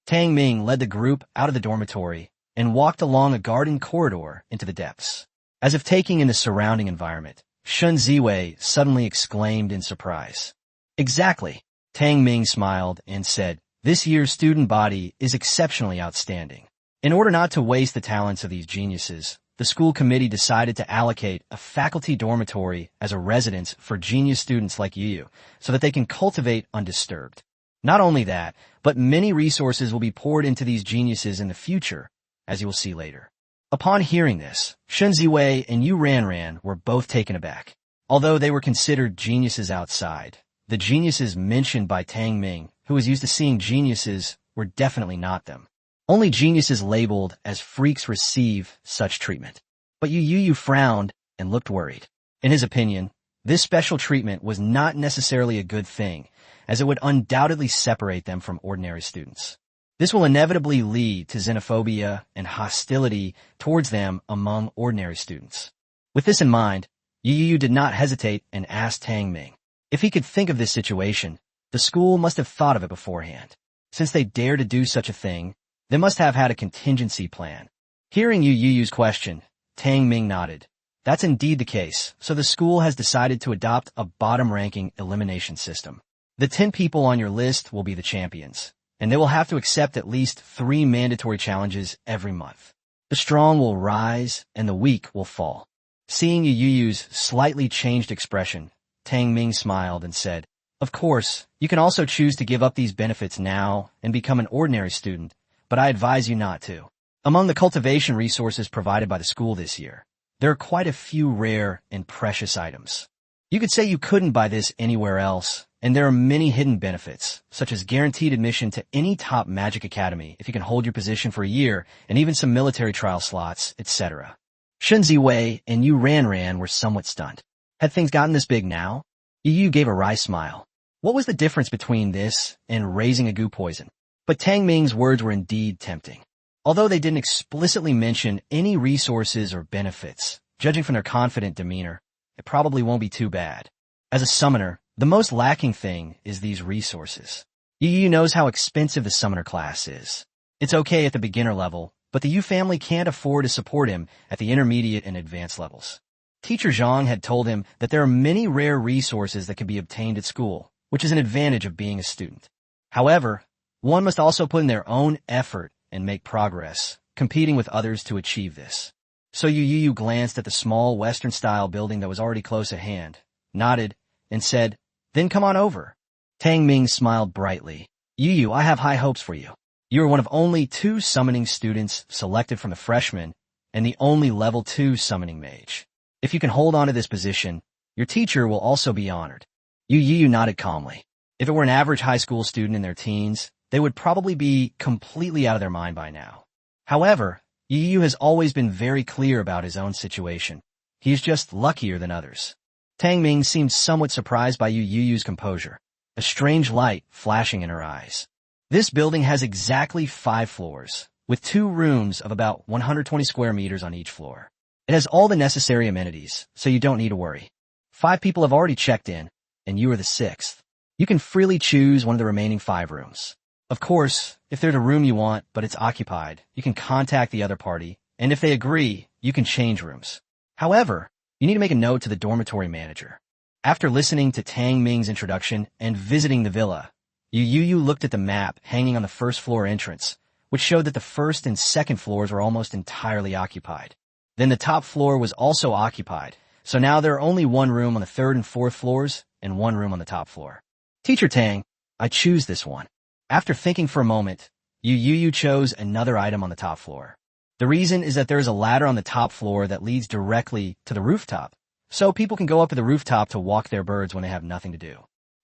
Tang Ming led the group out of the dormitory and walked along a garden corridor into the depths. As if taking in the surrounding environment, Shun Ziwei suddenly exclaimed in surprise. Exactly. Tang Ming smiled and said, this year's student body is exceptionally outstanding. In order not to waste the talents of these geniuses, the school committee decided to allocate a faculty dormitory as a residence for genius students like Yu so that they can cultivate undisturbed. Not only that, but many resources will be poured into these geniuses in the future, as you will see later. Upon hearing this, Shun Ziwei and Yu Ranran were both taken aback. Although they were considered geniuses outside, the geniuses mentioned by Tang Ming, who was used to seeing geniuses, were definitely not them. Only geniuses labeled as freaks receive such treatment. But Yu Youyou frowned and looked worried. In his opinion, this special treatment was not necessarily a good thing, as it would undoubtedly separate them from ordinary students. This will inevitably lead to xenophobia and hostility towards them among ordinary students. With this in mind, Yu Youyou did not hesitate and asked Tang Ming if he could think of this situation. The school must have thought of it beforehand. Since they dared to do such a thing, they must have had a contingency plan. Hearing Yu Youyou's question, Tang Ming nodded. That's indeed the case, so the school has decided to adopt a bottom-ranking elimination system. The 10 people on your list will be the champions, and they will have to accept at least 3 mandatory challenges every month. The strong will rise, and the weak will fall. Seeing Yu Youyou's slightly changed expression, Tang Ming smiled and said, of course, you can also choose to give up these benefits now and become an ordinary student, but I advise you not to. Among the cultivation resources provided by the school this year, there are quite a few rare and precious items. You could say you couldn't buy this anywhere else, and there are many hidden benefits, such as guaranteed admission to any top magic academy if you can hold your position for a year, and even some military trial slots, etc. Shun Ziwei and Yu Ranran were somewhat stunned. Had things gotten this big now? Yu gave a wry smile. What was the difference between this and raising a goo poison? But Tang Ming's words were indeed tempting. Although they didn't explicitly mention any resources or benefits, judging from their confident demeanor, it probably won't be too bad. As a summoner, the most lacking thing is these resources. Yu knows how expensive the summoner class is. It's okay at the beginner level, but the Yu family can't afford to support him at the intermediate and advanced levels. Teacher Zhang had told him that there are many rare resources that can be obtained at school, which is an advantage of being a student. However, one must also put in their own effort and make progress, competing with others to achieve this. So Yu Youyou glanced at the small Western-style building that was already close at hand, nodded, and said, then come on over. Tang Ming smiled brightly. Yu Youyou, I have high hopes for you. You are one of only 2 summoning students selected from the freshmen, and the only level 2 summoning mage. If you can hold on to this position, your teacher will also be honored. Yu Youyou nodded calmly. If it were an average high school student in their teens, they would probably be completely out of their mind by now. However, Yu Youyou has always been very clear about his own situation. He is just luckier than others. Tang Ming seemed somewhat surprised by Yu Youyou's composure, a strange light flashing in her eyes. This building has exactly 5 floors, with 2 rooms of about 120 square meters on each floor. It has all the necessary amenities, so you don't need to worry. 5 people have already checked in, and you are the 6th. You can freely choose one of the remaining 5 rooms. Of course, if there's a room you want, but it's occupied, you can contact the other party, and if they agree, you can change rooms. However, you need to make a note to the dormitory manager. After listening to Tang Ming's introduction and visiting the villa, Yu Youyou looked at the map hanging on the first floor entrance, which showed that the first and second floors were almost entirely occupied. Then the top floor was also occupied, so now there are only 1 room on the 3rd and 4th floors and 1 room on the top floor. Teacher Tang, I choose this one. After thinking for a moment, Yu Youyou chose another item on the top floor. The reason is that there is a ladder on the top floor that leads directly to the rooftop, so people can go up to the rooftop to walk their birds when they have nothing to do.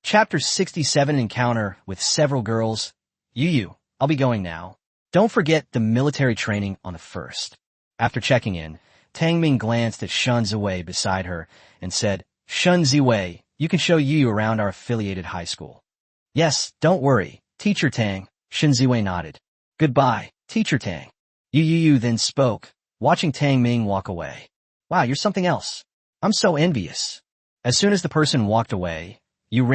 Chapter 67 Encounter with several girls. Yu, I'll be going now. Don't forget the military training on the 1st. After checking in, Tang Ming glanced at Shun Ziwei beside her and said, Shun Ziwei, you can show Yu around our affiliated high school. Yes, don't worry. Teacher Tang, Shun Ziwei nodded. Goodbye, Teacher Tang. Yu Youyou then spoke, watching Tang Ming walk away. Wow, you're something else. I'm so envious. As soon as the person walked away, Yu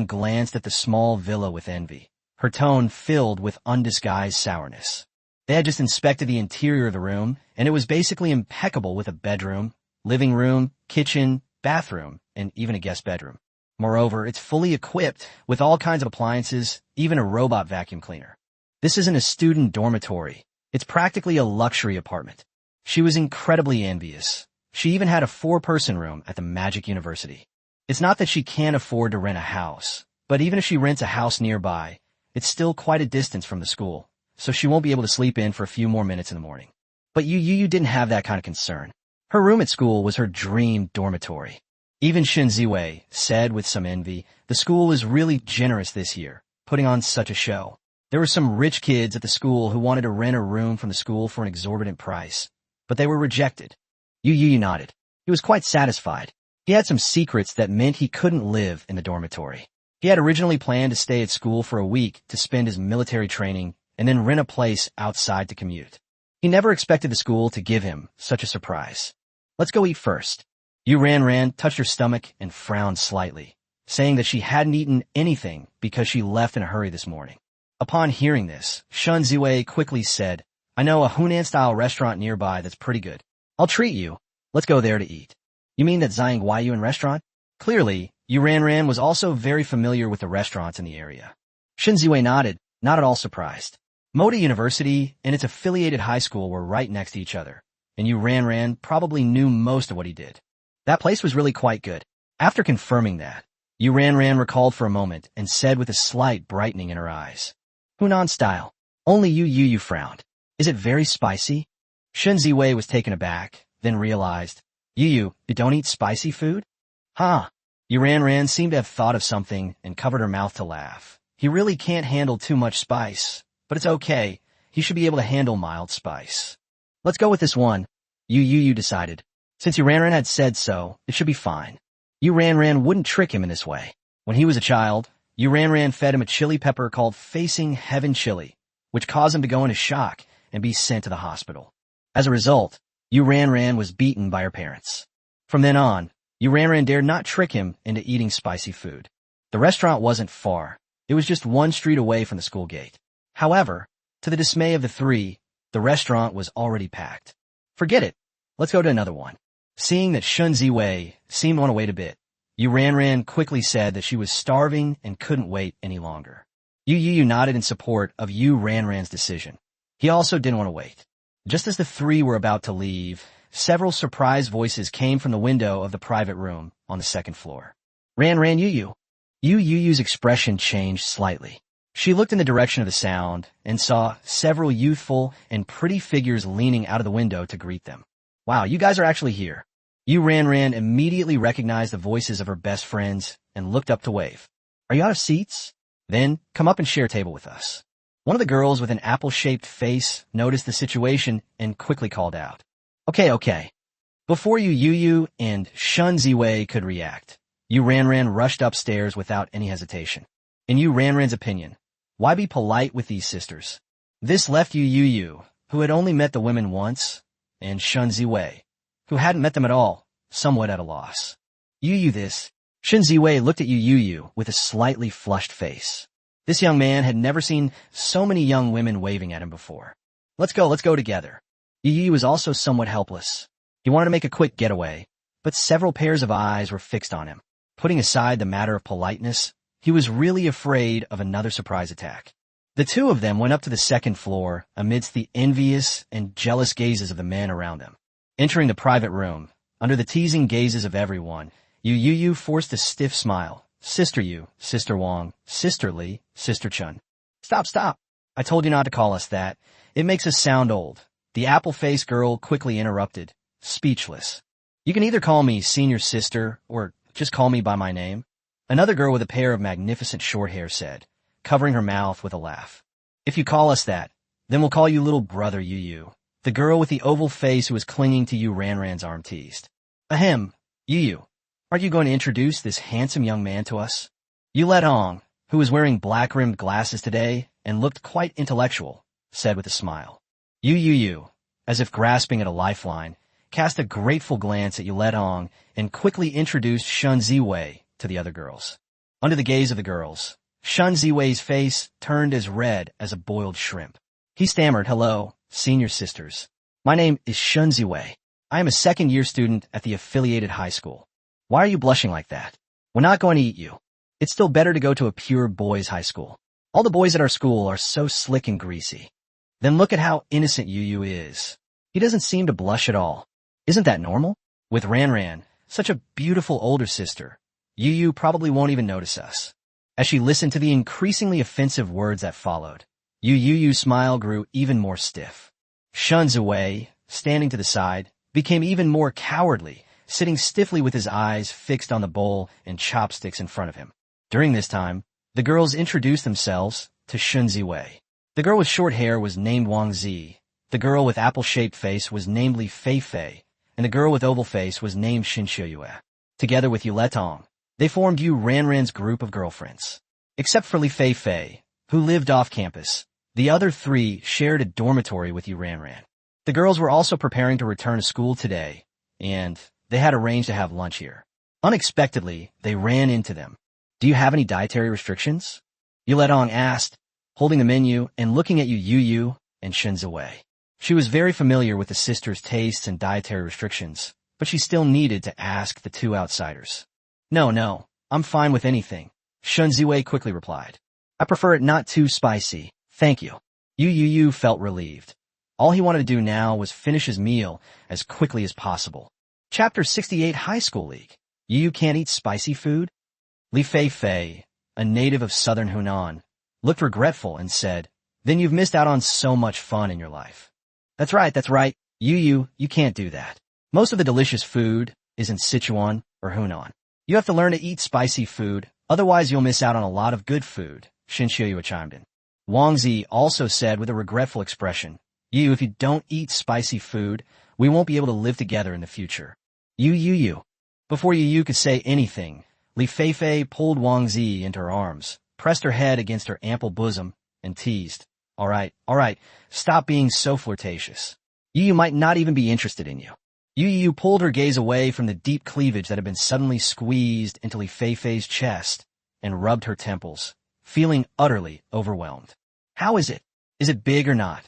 glanced at the small villa with envy, her tone filled with undisguised sourness. They had just inspected the interior of the room, and it was basically impeccable with a bedroom, living room, kitchen, bathroom, and even a guest bedroom. Moreover, it's fully equipped with all kinds of appliances, even a robot vacuum cleaner. This isn't a student dormitory. It's practically a luxury apartment. She was incredibly envious. She even had a 4-person room at the Magic University. It's not that she can't afford to rent a house, but even if she rents a house nearby, it's still quite a distance from the school, so she won't be able to sleep in for a few more minutes in the morning. But Yu Youyou didn't have that kind of concern. Her room at school was her dream dormitory. Even Shen Ziwei said with some envy, the school is really generous this year, putting on such a show. There were some rich kids at the school who wanted to rent a room from the school for an exorbitant price, but they were rejected. Yu Youyou nodded. He was quite satisfied. He had some secrets that meant he couldn't live in the dormitory. He had originally planned to stay at school for a week to spend his military training and then rent a place outside to commute. He never expected the school to give him such a surprise. Let's go eat first. Yu touched her stomach and frowned slightly, saying that she hadn't eaten anything because she left in a hurry this morning. Upon hearing this, Shen Ziwei quickly said, I know a Hunan-style restaurant nearby that's pretty good. I'll treat you. Let's go there to eat. You mean that Yu Youyou restaurant? Clearly, Yu was also very familiar with the restaurants in the area. Shen Ziwei nodded, not at all surprised. Moda University and its affiliated high school were right next to each other, and Yu probably knew most of what he did. That place was really quite good. After confirming that, Yu recalled for a moment and said with a slight brightening in her eyes, Hunan style. Only Yu Youyou frowned. Is it very spicy? Shen Ziwei was taken aback, then realized, you don't eat spicy food? Huh. Yu seemed to have thought of something and covered her mouth to laugh. He really can't handle too much spice, but it's okay. He should be able to handle mild spice. Let's go with this one, Yu Youyou decided. Since Yu had said so, it should be fine. Yu wouldn't trick him in this way. When he was a child, Yu fed him a chili pepper called Facing Heaven chili, which caused him to go into shock and be sent to the hospital. As a result, Yu was beaten by her parents. From then on, Yu dared not trick him into eating spicy food. The restaurant wasn't far. It was just one street away from the school gate. However, to the dismay of the three, the restaurant was already packed. Forget it. Let's go to another one. Seeing that Shen Ziwei seemed on to wait a bit, Yu quickly said that she was starving and couldn't wait any longer. Yu Youyou nodded in support of Yu decision. He also didn't want to wait. Just as the three were about to leave, several surprised voices came from the window of the private room on the second floor. Yu Youyou. Yu Youyou's expression changed slightly. She looked in the direction of the sound and saw several youthful and pretty figures leaning out of the window to greet them. Wow, you guys are actually here. Yu immediately recognized the voices of her best friends and looked up to wave. Are you out of seats? Then come up and share a table with us. One of the girls with an apple-shaped face noticed the situation and quickly called out. Okay. Before Yu Youyou and Shen Ziwei could react, Yu rushed upstairs without any hesitation. In Yu opinion, why be polite with these sisters? This left Yu Youyou, who had only met the women once, and Shen Ziwei, who hadn't met them at all, somewhat at a loss. This. Shen Ziwei looked at Yu Youyou with a slightly flushed face. This young man had never seen so many young women waving at him before. Let's go together. Yu Youyou was also somewhat helpless. He wanted to make a quick getaway, but several pairs of eyes were fixed on him. Putting aside the matter of politeness, he was really afraid of another surprise attack. The two of them went up to the second floor amidst the envious and jealous gazes of the men around them. Entering the private room, under the teasing gazes of everyone, Yu Youyou forced a stiff smile. Sister Yu, Sister Wang, Sister Li, Sister Chun. Stop. I told you not to call us that. It makes us sound old. The apple-faced girl quickly interrupted, speechless. You can either call me senior sister or just call me by my name. Another girl with a pair of magnificent short hair said, covering her mouth with a laugh. If you call us that, then we'll call you little brother Yu Youyou. The girl with the oval face who was clinging to Yu arm teased. Ahem, Yu Youyou. Aren't you going to introduce this handsome young man to us? Yu Hong, who was wearing black-rimmed glasses today and looked quite intellectual, said with a smile. Yu Youyou, as if grasping at a lifeline, cast a grateful glance at Yuletong and quickly introduced Shun Ziwei to the other girls. Under the gaze of the girls, Shun Ziwei's face turned as red as a boiled shrimp. He stammered, "Hello, senior sisters. My name is Shun Ziwei. I am a second-year student at the affiliated high school. Why are you blushing like that? We're not going to eat you. It's still better to go to a pure boys' high school. All the boys at our school are so slick and greasy. Then look at how innocent Yu Yu is. He doesn't seem to blush at all. Isn't that normal? With Ran, such a beautiful older sister, Yu Yu probably won't even notice us." As she listened to the increasingly offensive words that followed, Yu Youyou's smile grew even more stiff. Shun Ziwei, standing to the side, became even more cowardly, sitting stiffly with his eyes fixed on the bowl and chopsticks in front of him. During this time, the girls introduced themselves to Shun Ziwei. The girl with short hair was named Wang Zi, the girl with apple-shaped face was named Li Fei, and the girl with oval face was named Xin Xiuyue. Together with Yuletong, they formed Yu Ran's group of girlfriends. Except for Li Fei, who lived off campus, the other three shared a dormitory with Yu Ran. The girls were also preparing to return to school today, and they had arranged to have lunch here. Unexpectedly, they ran into them. "Do you have any dietary restrictions?" Yuletong asked, holding the menu and looking at Yu Youyou and Shun Ziwei. She was very familiar with the sisters' tastes and dietary restrictions, but she still needed to ask the two outsiders. No, I'm fine with anything," Shun Ziwei quickly replied. "I prefer it not too spicy, thank you." Yu Youyou felt relieved. All he wanted to do now was finish his meal as quickly as possible. Chapter 68 High School League. You can't eat spicy food? Li Fei, a native of southern Hunan, looked regretful and said, "Then you've missed out on so much fun in your life." That's right. You can't do that. Most of the delicious food is in Sichuan or Hunan. You have to learn to eat spicy food, otherwise you'll miss out on a lot of good food, Xin Xiuyue chimed in. Wang Zi also said with a regretful expression, if you don't eat spicy food, we won't be able to live together in the future." Yu Youyou. Before Yu Yu could say anything, Li Fei pulled Wang Zi into her arms, pressed her head against her ample bosom, and teased, All right, stop being so flirtatious. Yu might not even be interested in you." Yu pulled her gaze away from the deep cleavage that had been suddenly squeezed into Li Fei's chest and rubbed her temples, feeling utterly overwhelmed. "How is it? Is it big or not?"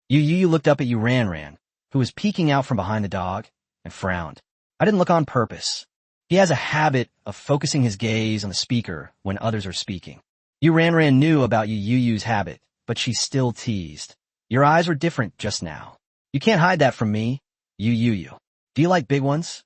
Yu looked up at Yu Ran, who was peeking out from behind the dog, and frowned. "I didn't look on purpose." He has a habit of focusing his gaze on the speaker when others are speaking. Yu Ran knew about Yu Youyou's habit, but she still teased. "Your eyes were different just now. You can't hide that from me, Yu Youyou. Do you like big ones?"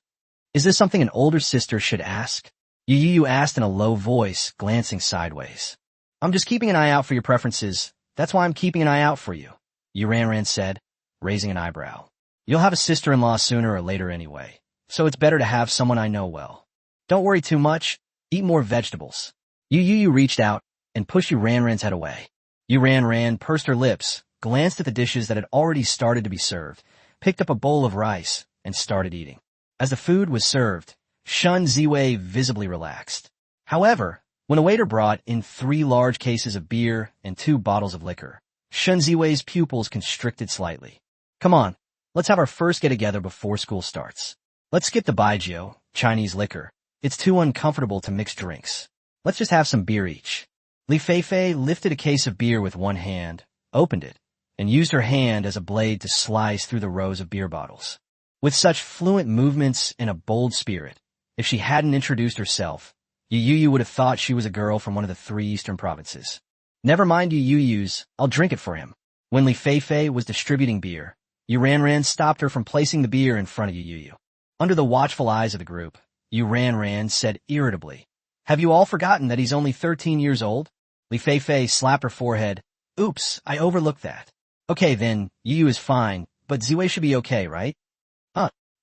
"Is this something an older sister should ask?" Yu Youyou asked in a low voice, glancing sideways. "I'm just keeping an eye out for your preferences. That's why I'm keeping an eye out for you," Yu Ran said, raising an eyebrow. "You'll have a sister-in-law sooner or later anyway, so it's better to have someone I know well. Don't worry too much. Eat more vegetables." Yu Youyou reached out and pushed Yu Ran's head away. Yu Ran pursed her lips, glanced at the dishes that had already started to be served, picked up a bowl of rice, and started eating. As the food was served, Shun Ziwei visibly relaxed. However, when a waiter brought in 3 large cases of beer and 2 bottles of liquor, Shun Ziwei's pupils constricted slightly. "Come on, let's have our first get-together before school starts. Let's skip the baijiu, Chinese liquor. It's too uncomfortable to mix drinks. Let's just have some beer each." Li Fei lifted a case of beer with one hand, opened it, and used her hand as a blade to slice through the rows of beer bottles. With such fluent movements and a bold spirit, if she hadn't introduced herself, Yu Youyou would have thought she was a girl from one of the 3 eastern provinces. "Never mind Yu Youyou's, I'll drink it for him." When Li Fei was distributing beer, Yu Ran stopped her from placing the beer in front of Yu Youyou. Under the watchful eyes of the group, Yu Ran said irritably, "Have you all forgotten that he's only 13 years old?" Li Fei slapped her forehead. "Oops, I overlooked that. Okay then, Yu is fine, but Ziwei should be okay, right?"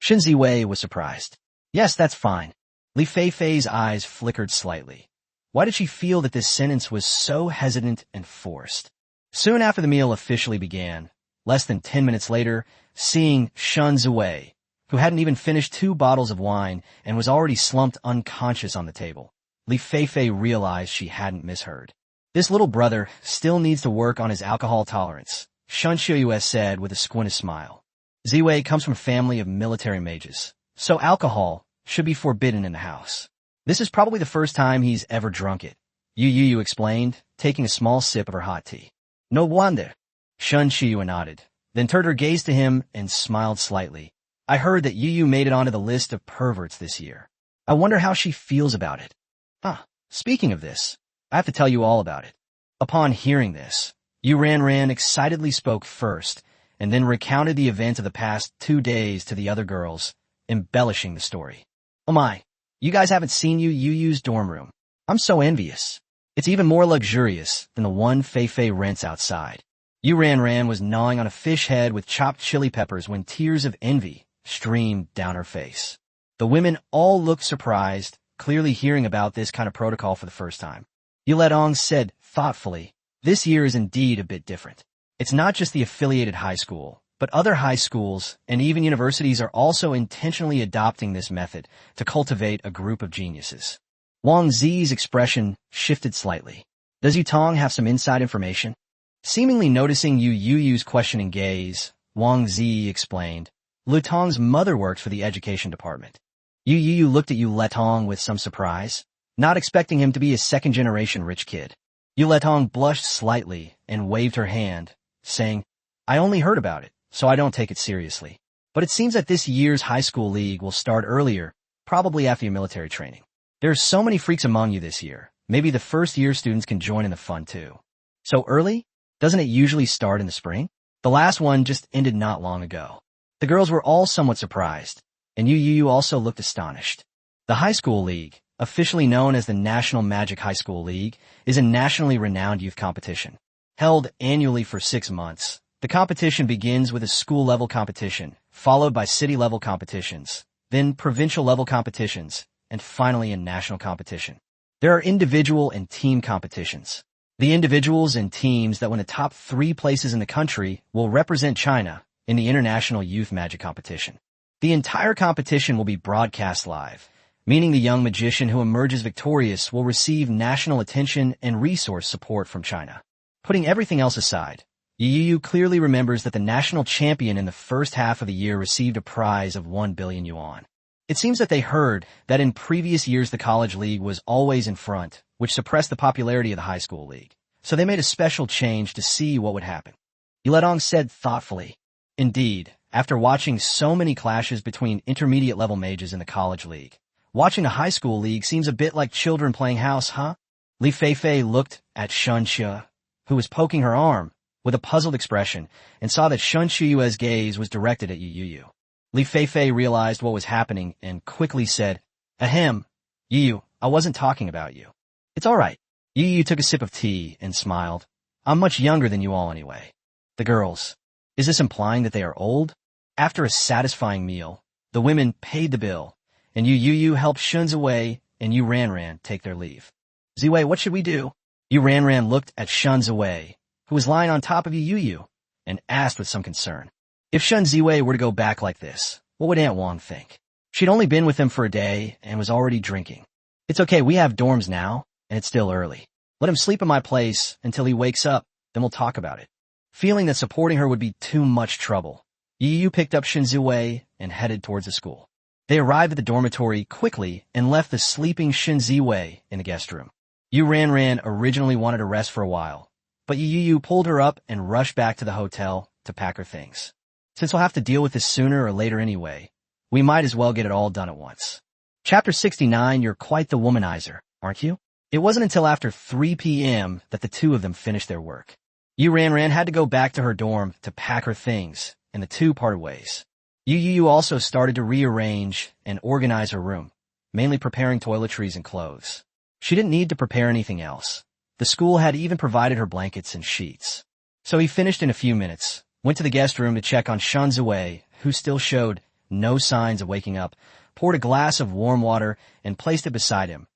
Xin Ziwei was surprised. "Yes, that's fine." Li Fei's eyes flickered slightly. Why did she feel that this sentence was so hesitant and forced? Soon after the meal officially began, less than 10 minutes later, seeing Shun Ziwei, who hadn't even finished 2 bottles of wine and was already slumped unconscious on the table, Li Fei realized she hadn't misheard. "This little brother still needs to work on his alcohol tolerance," Shun Xiuyue said with a squinted smile. Ziwei comes from a family of military mages, so alcohol should be forbidden in the house. This is probably the first time he's ever drunk it, Yu Youyou explained, taking a small sip of her hot tea. No wonder. Shun Shiyu nodded, then turned her gaze to him and smiled slightly. I heard that Yu Youyou made it onto the list of perverts this year. I wonder how she feels about it. Speaking of this, I have to tell you all about it. Upon hearing this, Yu Ranran excitedly spoke first, and then recounted the events of the past 2 days to the other girls, embellishing the story. Oh my, you guys haven't seen Yu Youyou's dorm room. I'm so envious. It's even more luxurious than the one Fei Fei rents outside. Yu Ranran was gnawing on a fish head with chopped chili peppers when tears of envy streamed down her face. The women all looked surprised, clearly hearing about this kind of protocol for the first time. Yu Letong said thoughtfully, this year is indeed a bit different. It's not just the affiliated high school, but other high schools and even universities are also intentionally adopting this method to cultivate a group of geniuses. Wang Zi's expression shifted slightly. Does Yutong have some inside information? Seemingly noticing Yu Youyou's questioning gaze, Wang Zi explained, Lutong's mother works for the education department. Yu Youyou looked at Yu Letong with some surprise, not expecting him to be a second-generation rich kid. Yu Letong blushed slightly and waved her hand, saying, I only heard about it, so I don't take it seriously. But it seems that this year's high school league will start earlier, probably after your military training. There are so many freaks among you this year. Maybe the first-year students can join in the fun too. So early? Doesn't it usually start in the spring? The last one just ended not long ago. The girls were all somewhat surprised, and Yu Youyou also looked astonished. The high school league, officially known as the National Magic High School League, is a nationally renowned youth competition. Held annually for 6 months, the competition begins with a school-level competition, followed by city-level competitions, then provincial-level competitions, and finally a national competition. There are individual and team competitions. The individuals and teams that win the top 3 places in the country will represent China in the International Youth Magic Competition. The entire competition will be broadcast live, meaning the young magician who emerges victorious will receive national attention and resource support from China. Putting everything else aside, Yu Youyou clearly remembers that the national champion in the first half of the year received a prize of 1 billion yuan. It seems that they heard that in previous years the college league was always in front, which suppressed the popularity of the high school league. So they made a special change to see what would happen. Yu Letong said thoughtfully, Indeed, after watching so many clashes between intermediate-level mages in the college league, watching a high school league seems a bit like children playing house, huh? Li Feifei looked at Shun Xie, who was poking her arm, with a puzzled expression, and saw that Shun Shiyue's gaze was directed at Yu Youyou. Li Feifei realized what was happening and quickly said, Ahem, Yu, I wasn't talking about you. It's all right. Yu Youyou took a sip of tea and smiled. I'm much younger than you all anyway. The girls. Is this implying that they are old? After a satisfying meal, the women paid the bill, and Yu Youyou helped Shun Ziwei and Yu Ranran take their leave. Ziwei, what should we do? Yu Ranran looked at Shun Ziwei, who was lying on top of Yu Youyou, and asked with some concern. If Shun Ziwei were to go back like this, what would Aunt Wang think? She'd only been with him for a day and was already drinking. It's okay, we have dorms now, and it's still early. Let him sleep in my place until he wakes up, then we'll talk about it. Feeling that supporting her would be too much trouble, Yu Youyou picked up Shun Ziwei and headed towards the school. They arrived at the dormitory quickly and left the sleeping Shun Ziwei in the guest room. Yu Ranran originally wanted to rest for a while, but Yu Youyou pulled her up and rushed back to the hotel to pack her things. Since we'll have to deal with this sooner or later anyway, we might as well get it all done at once. Chapter 69, You're quite the womanizer, aren't you? It wasn't until after 3 p.m. that the two of them finished their work. Yu Ranran had to go back to her dorm to pack her things, and the two parted ways. Yu Youyou also started to rearrange and organize her room, mainly preparing toiletries and clothes. She didn't need to prepare anything else. The school had even provided her blankets and sheets. So he finished in a few minutes, went to the guest room to check on Shun Ziwei, who still showed no signs of waking up, poured a glass of warm water, and placed it beside him.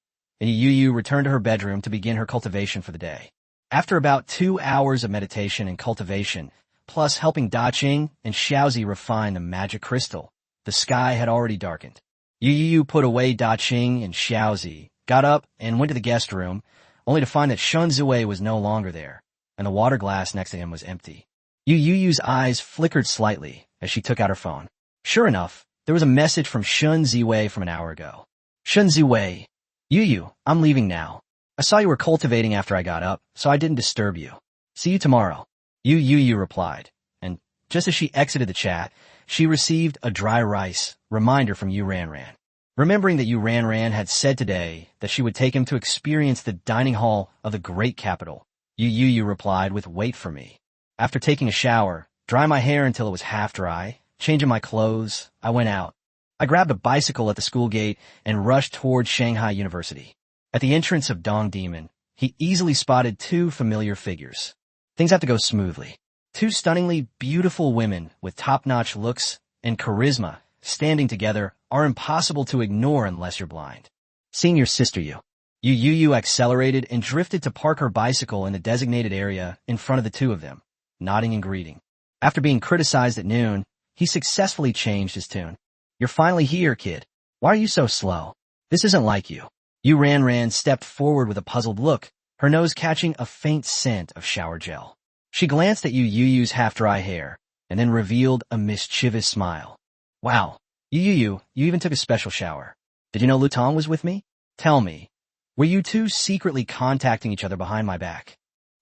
And Yu Youyou returned to her bedroom to begin her cultivation for the day. After about 2 hours of meditation and cultivation, plus helping Da Qing and Xiaozi refine the magic crystal, the sky had already darkened. Yu Youyou put away Da Qing and Xiaozi, got up and went to the guest room, only to find that Shun Ziwei was no longer there, and the water glass next to him was empty. Yu Youyou's eyes flickered slightly as she took out her phone. Sure enough, there was a message from Shun Ziwei from an hour ago. Shun Ziwei. Yu, I'm leaving now. I saw you were cultivating after I got up, so I didn't disturb you. See you tomorrow. Yu Youyou replied, and just as she exited the chat, she received a dry rice reminder from Yu Ranran. Remembering that Yu Ranran had said today that she would take him to experience the dining hall of the great capital, Yu Youyou replied with wait for me. After taking a shower, dry my hair until it was half dry, changing my clothes, I went out. I grabbed a bicycle at the school gate and rushed towards Shanghai University. At the entrance of Dong Demon, he easily spotted two familiar figures. Things have to go smoothly. Two stunningly beautiful women with top-notch looks and charisma standing together are impossible to ignore unless you're blind. Seeing your sister Yu Youyou accelerated and drifted to park her bicycle in the designated area in front of the two of them, nodding and greeting. After being criticized at noon, he successfully changed his tune. You're finally here, kid. Why are you so slow? This isn't like you. Yu Ranran stepped forward with a puzzled look, her nose catching a faint scent of shower gel. She glanced at Yu Youyou's half-dry hair, and then revealed a mischievous smile. Wow, Yu Youyou, you even took a special shower. Did you know Lutong was with me? Tell me, were you two secretly contacting each other behind my back?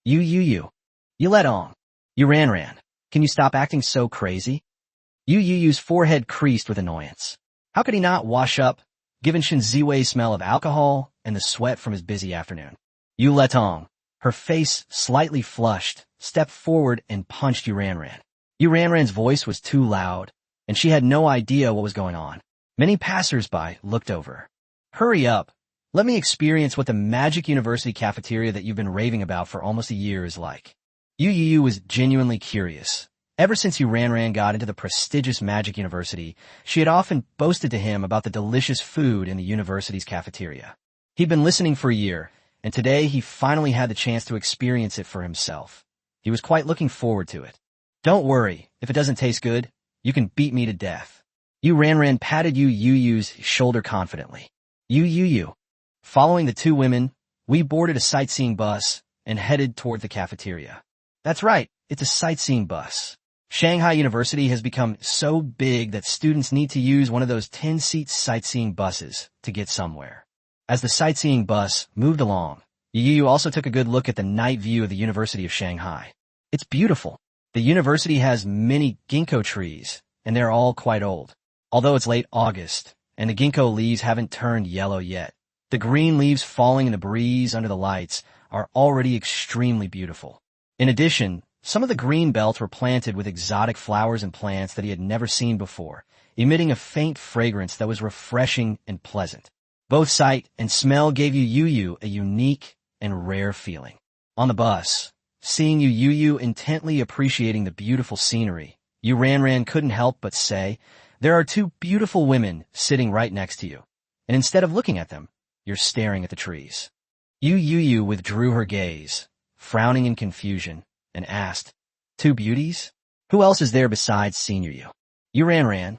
Yu Youyou. You let on. Yu Ranran, can you stop acting so crazy? Yu Youyou's forehead creased with annoyance. How could he not wash up, given Shin Ziwei's smell of alcohol and the sweat from his busy afternoon? Yu Letong, her face slightly flushed, stepped forward and punched Yu Ranran. Yu Ranran's voice was too loud, and she had no idea what was going on. Many passers-by looked over. Hurry up. Let me experience what the Magic University cafeteria that you've been raving about for almost a year is like. Yu Youyou was genuinely curious. Ever since Yu Ranran got into the prestigious Magic University, she had often boasted to him about the delicious food in the university's cafeteria. He'd been listening for a year, and today he finally had the chance to experience it for himself. He was quite looking forward to it. Don't worry, if it doesn't taste good, you can beat me to death. Yu Ranran patted Yu Youyou's shoulder confidently. Yu Youyou. Following the two women, we boarded a sightseeing bus and headed toward the cafeteria. That's right, it's a sightseeing bus. Shanghai University has become so big that students need to use one of those 10-seat sightseeing buses to get somewhere. As the sightseeing bus moved along, Yu Youyou also took a good look at the night view of the University of Shanghai. It's beautiful. The university has many ginkgo trees, and they're all quite old. Although it's late August, and the ginkgo leaves haven't turned yellow yet, the green leaves falling in the breeze under the lights are already extremely beautiful. In addition, some of the green belts were planted with exotic flowers and plants that he had never seen before, emitting a faint fragrance that was refreshing and pleasant. Both sight and smell gave Yu Youyou a unique and rare feeling. On the bus, seeing Yu Youyou intently appreciating the beautiful scenery, Yu Ranran couldn't help but say, there are two beautiful women sitting right next to you, and instead of looking at them, you're staring at the trees. Yu Youyou withdrew her gaze, frowning in confusion, and asked, two beauties? Who else is there besides Senior Yu? Yu Ranran.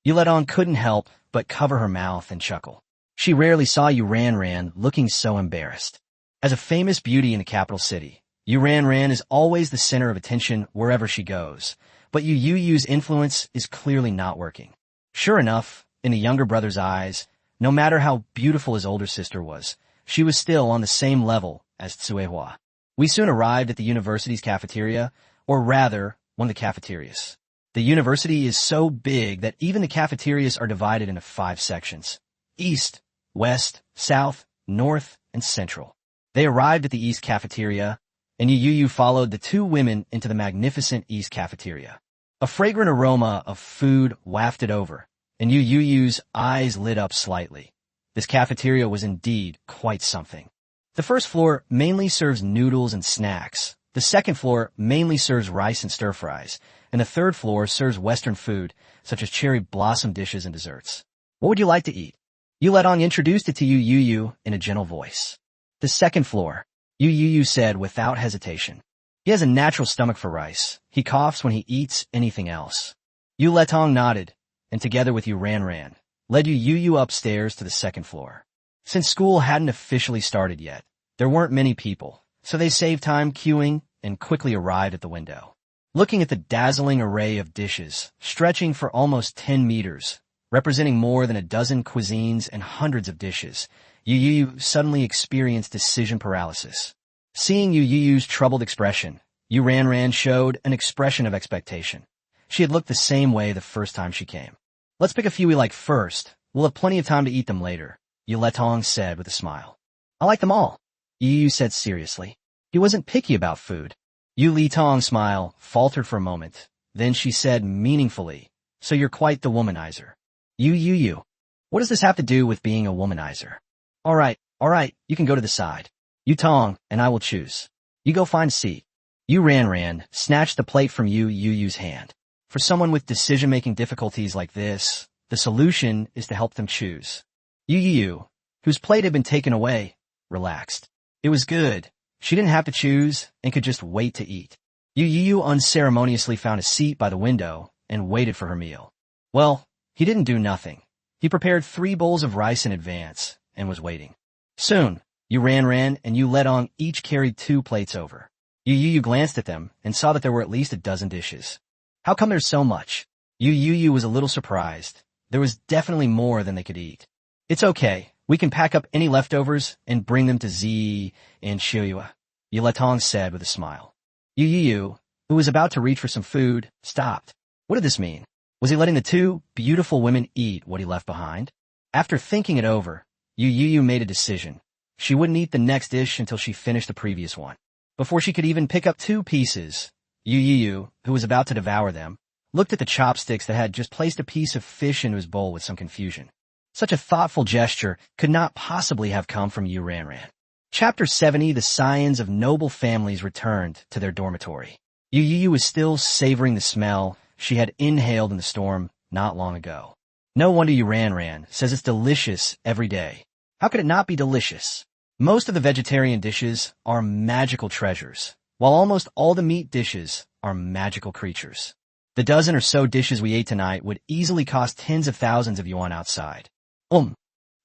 Yu Letong couldn't help but cover her mouth and chuckle. She rarely saw Yu Ranran looking so embarrassed. As a famous beauty in the capital city, Yu Ranran is always the center of attention wherever she goes, but Yu Youyou's influence is clearly not working. Sure enough, in the younger brother's eyes, no matter how beautiful his older sister was, she was still on the same level as Tsuehua. We soon arrived at the university's cafeteria, or rather, one of the cafeterias. The university is so big that even the cafeterias are divided into 5 sections: East, West, South, North, and Central. They arrived at the East cafeteria, and Yu Youyou followed the two women into the magnificent East cafeteria. A fragrant aroma of food wafted over, and Yu Youyou's eyes lit up slightly. This cafeteria was indeed quite something. The first floor mainly serves noodles and snacks. The second floor mainly serves rice and stir-fries, and the third floor serves Western food, such as cherry blossom dishes and desserts. What would you like to eat? Yu Letong introduced it to Yu Youyou in a gentle voice. The second floor, Yu Youyou said without hesitation. He has a natural stomach for rice. He coughs when he eats anything else. Yu Letong nodded, and together with Yu Ranran, led Yu Youyou upstairs to the second floor. Since school hadn't officially started yet, there weren't many people, so they saved time queuing and quickly arrived at the window. looking at the dazzling array of dishes, stretching for almost 10 meters, representing more than a dozen cuisines and hundreds of dishes. Yu Youyou suddenly experienced decision paralysis. Seeing Yu Youyou's troubled expression, Yu Ranran showed an expression of expectation. She had looked the same way the first time she came. "Let's pick a few we like first. We'll have plenty of time to eat them later," Yu Letong said with a smile. "I like them all," Yu Youyou said seriously. He wasn't picky about food. Yu Letong's smile faltered for a moment. Then she said meaningfully, "So you're quite the womanizer." "Yu Youyou, what does this have to do with being a womanizer?" All right, you can go to the side. Yu Tong and I will choose. You go find a seat." Yu Ranran snatched the plate from Yu Youyou's hand. For someone with decision-making difficulties like this, the solution is to help them choose. Yu Youyou, whose plate had been taken away, relaxed. It was good. She didn't have to choose and could just wait to eat. Yu Youyou unceremoniously found a seat by the window and waited for her meal. Well, he didn't do nothing. He prepared 3 bowls of rice in advance and was waiting. Soon, Yu Ranran and Yu Letong each carried 2 plates over. Yu Youyou glanced at them and saw that there were at least a dozen dishes. "How come there's so much?" Yu Youyou was a little surprised. There was definitely more than they could eat. "It's okay. We can pack up any leftovers and bring them to Zi and Shiyue," Yu Letong said with a smile. Yu Youyou, who was about to reach for some food, stopped. What did this mean? Was he letting the 2 beautiful women eat what he left behind? After thinking it over, Yu Youyou made a decision. She wouldn't eat the next dish until she finished the previous one. Before she could even pick up 2 pieces, Yu Youyou, who was about to devour them, looked at the chopsticks that had just placed a piece of fish into his bowl with some confusion. Such a thoughtful gesture could not possibly have come from Yu Ranran. Chapter 70, The Scions of Noble Families returned to their dormitory. Yu Youyou was still savoring the smell she had inhaled in the storm not long ago. No wonder Yu Ranran says it's delicious every day. How could it not be delicious? Most of the vegetarian dishes are magical treasures, while almost all the meat dishes are magical creatures. The dozen or so dishes we ate tonight would easily cost tens of thousands of yuan outside.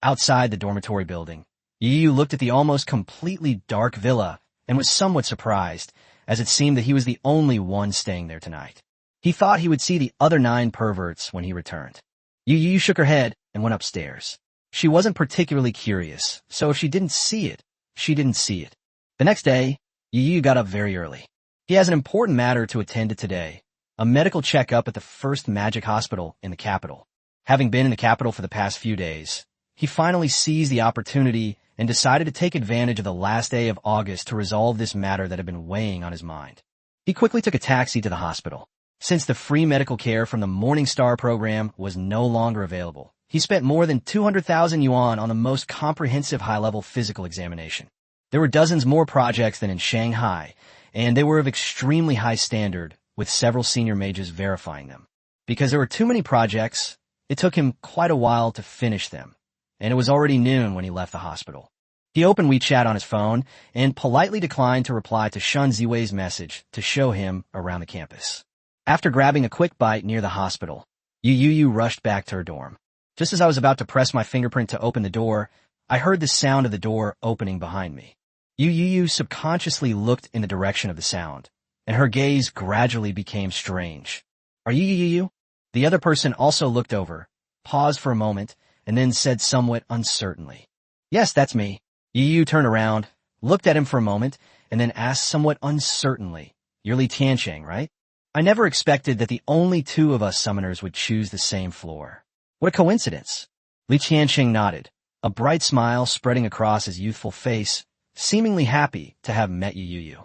Outside the dormitory building, Yu Youyou looked at the almost completely dark villa and was somewhat surprised, as it seemed that he was the only one staying there tonight. He thought he would see the other 9 perverts when he returned. Yu Youyou shook her head and went upstairs. She wasn't particularly curious, so if she didn't see it, she didn't see it. The next day, Yu Youyou got up very early. He has an important matter to attend to today, a medical checkup at the first magic hospital in the capital. Having been in the capital for the past few days, he finally seized the opportunity and decided to take advantage of the last day of August to resolve this matter that had been weighing on his mind. He quickly took a taxi to the hospital. Since the free medical care from the Morning Star program was no longer available, he spent more than 200,000 yuan on the most comprehensive high-level physical examination. There were dozens more projects than in Shanghai, and they were of extremely high standard, with several senior mages verifying them. Because there were too many projects, it took him quite a while to finish them, and it was already noon when he left the hospital. He opened WeChat on his phone and politely declined to reply to Shun Ziwei's message to show him around the campus. After grabbing a quick bite near the hospital, Yu Youyou rushed back to her dorm. Just as I was about to press my fingerprint to open the door, I heard the sound of the door opening behind me. Yu Youyou subconsciously looked in the direction of the sound, and her gaze gradually became strange. "Are you Yu Youyou?" The other person also looked over, paused for a moment, and then said somewhat uncertainly, "Yes, that's me." Yu Youyou turned around, looked at him for a moment, and then asked somewhat uncertainly, "You're Li Tiancheng, right?" I never expected that the only 2 of us summoners would choose the same floor. What a coincidence. Li Tiancheng nodded, a bright smile spreading across his youthful face, seemingly happy to have met Yu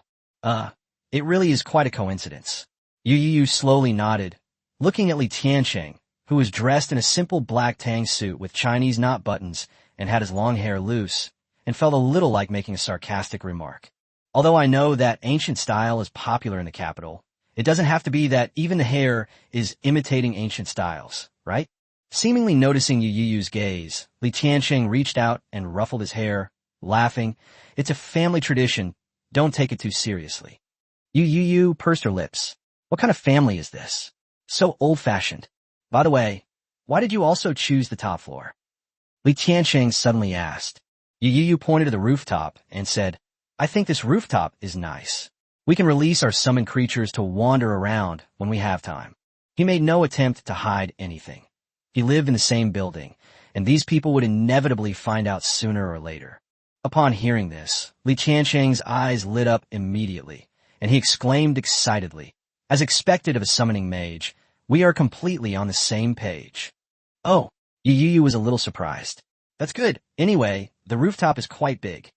Youyou. It really is quite a coincidence." Yu Youyou slowly nodded, looking at Li Tiancheng, who was dressed in a simple black tang suit with Chinese knot buttons and had his long hair loose, and felt a little like making a sarcastic remark. Although I know that ancient style is popular in the capital, it doesn't have to be that even the hair is imitating ancient styles, right? Seemingly noticing Yu Youyou's gaze, Li Tiancheng reached out and ruffled his hair, laughing. "It's a family tradition. Don't take it too seriously." Yu Youyou pursed her lips. What kind of family is this? So old-fashioned. By the way, why did you also choose the top floor? Li Tiancheng suddenly asked. Yu Youyou pointed to the rooftop and said, "I think this rooftop is nice." We can release our summoned creatures to wander around when we have time. He made no attempt to hide anything. He lived in the same building, and these people would inevitably find out sooner or later. Upon hearing this, Li Qiansheng's eyes lit up immediately, and he exclaimed excitedly, "As expected of a summoning mage, we are completely on the same page." Oh, Yu Youyou was a little surprised. "That's good. Anyway, the rooftop is quite big."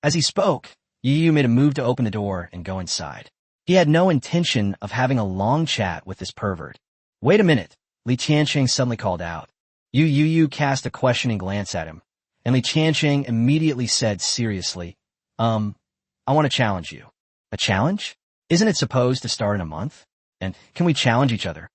As he spoke, Yu Youyou made a move to open the door and go inside. He had no intention of having a long chat with this pervert. "Wait a minute," Li Qiansheng suddenly called out. Yu Youyou cast a questioning glance at him, and Li Qiansheng immediately said seriously, I want to challenge you." "A challenge? Isn't it supposed to start in a month? And can we challenge each other?"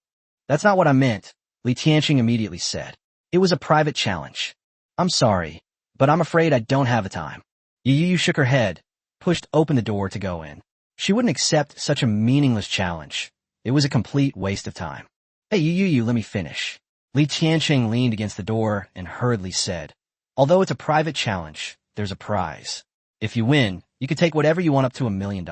"That's not what I meant," Li Qiansheng immediately said. "It was a private challenge." "I'm sorry, but I'm afraid I don't have the time." Yu Youyou shook her head, pushed open the door to go in. She wouldn't accept such a meaningless challenge. It was a complete waste of time. "Hey, Yu Youyou, let me finish." Li Qiansheng leaned against the door and hurriedly said, "Although it's a private challenge, there's a prize. If you win, you can take whatever you want up to $1 million.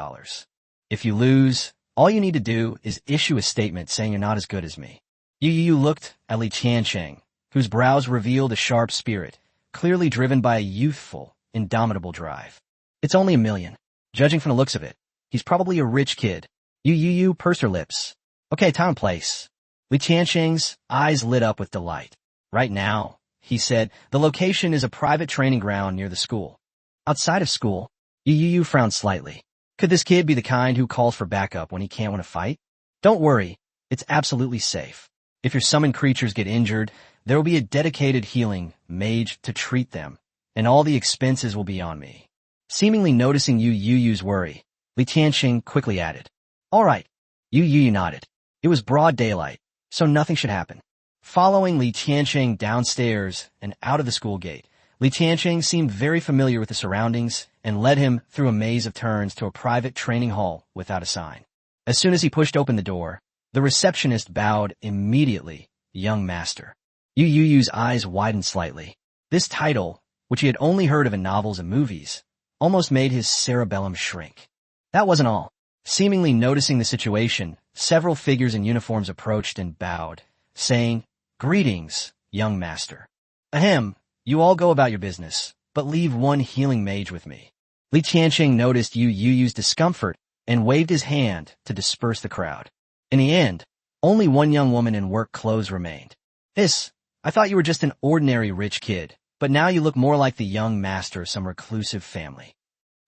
If you lose, all you need to do is issue a statement saying you're not as good as me." Yu Youyou looked at Li Qiansheng, whose brows revealed a sharp spirit, clearly driven by a youthful, indomitable drive. "It's only $1 million. Judging from the looks of it, he's probably a rich kid." Yu Youyou pursed her lips. "Okay, time and place." Li Qiansheng's eyes lit up with delight. "Right now," he said, "the location is a private training ground near the school." "Outside of school?" Yu Youyou frowned slightly. Could this kid be the kind who calls for backup when he can't win a fight? "Don't worry, it's absolutely safe. If your summoned creatures get injured, there will be a dedicated healing mage to treat them, and all the expenses will be on me." Seemingly noticing Yu Youyou's worry, Li Qiansheng quickly added, "All right." Yu Youyou nodded. It was broad daylight, so nothing should happen. Following Li Qiansheng downstairs and out of the school gate, Li Qiansheng seemed very familiar with the surroundings and led him through a maze of turns to a private training hall without a sign. As soon as he pushed open the door, the receptionist bowed immediately, "Young master." Yu Youyou's eyes widened slightly. This title, which he had only heard of in novels and movies, almost made his cerebellum shrink. That wasn't all. Seemingly noticing the situation, several figures in uniforms approached and bowed, saying, "Greetings, young master. Ahem, you all go about your business, but leave one healing mage with me." Li Qiansheng noticed Yu Youyou's discomfort and waved his hand to disperse the crowd. In the end, only one young woman in work clothes remained. I thought you were just an ordinary rich kid, but now you look more like the young master of some reclusive family."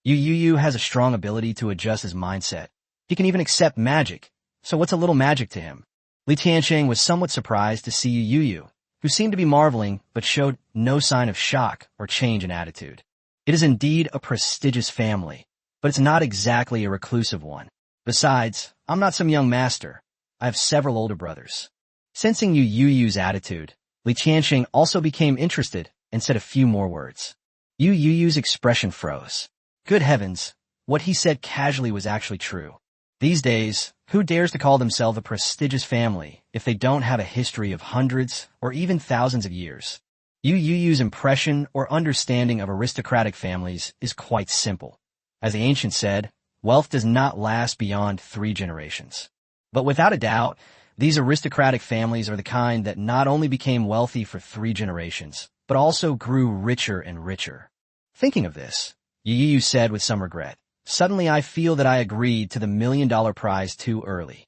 Yu Youyou has a strong ability to adjust his mindset. He can even accept magic, so what's a little magic to him? Li Qiansheng was somewhat surprised to see Yu Youyou, who seemed to be marveling but showed no sign of shock or change in attitude. It is indeed a prestigious family, but it's not exactly a reclusive one. Besides, I'm not some young master. I have several older brothers. Sensing Yu Youyou's attitude, Li Qiansheng also became interested and said a few more words. Yu Youyou's expression froze. Good heavens, what he said casually was actually true. These days, who dares to call themselves a prestigious family if they don't have a history of hundreds or even thousands of years? Yu Youyou's impression or understanding of aristocratic families is quite simple. As the ancient said, wealth does not last beyond 3 generations. But without a doubt, these aristocratic families are the kind that not only became wealthy for 3 generations, but also grew richer and richer. Thinking of this, Yu Youyou said with some regret, "Suddenly I feel that I agreed to the $1 million prize too early."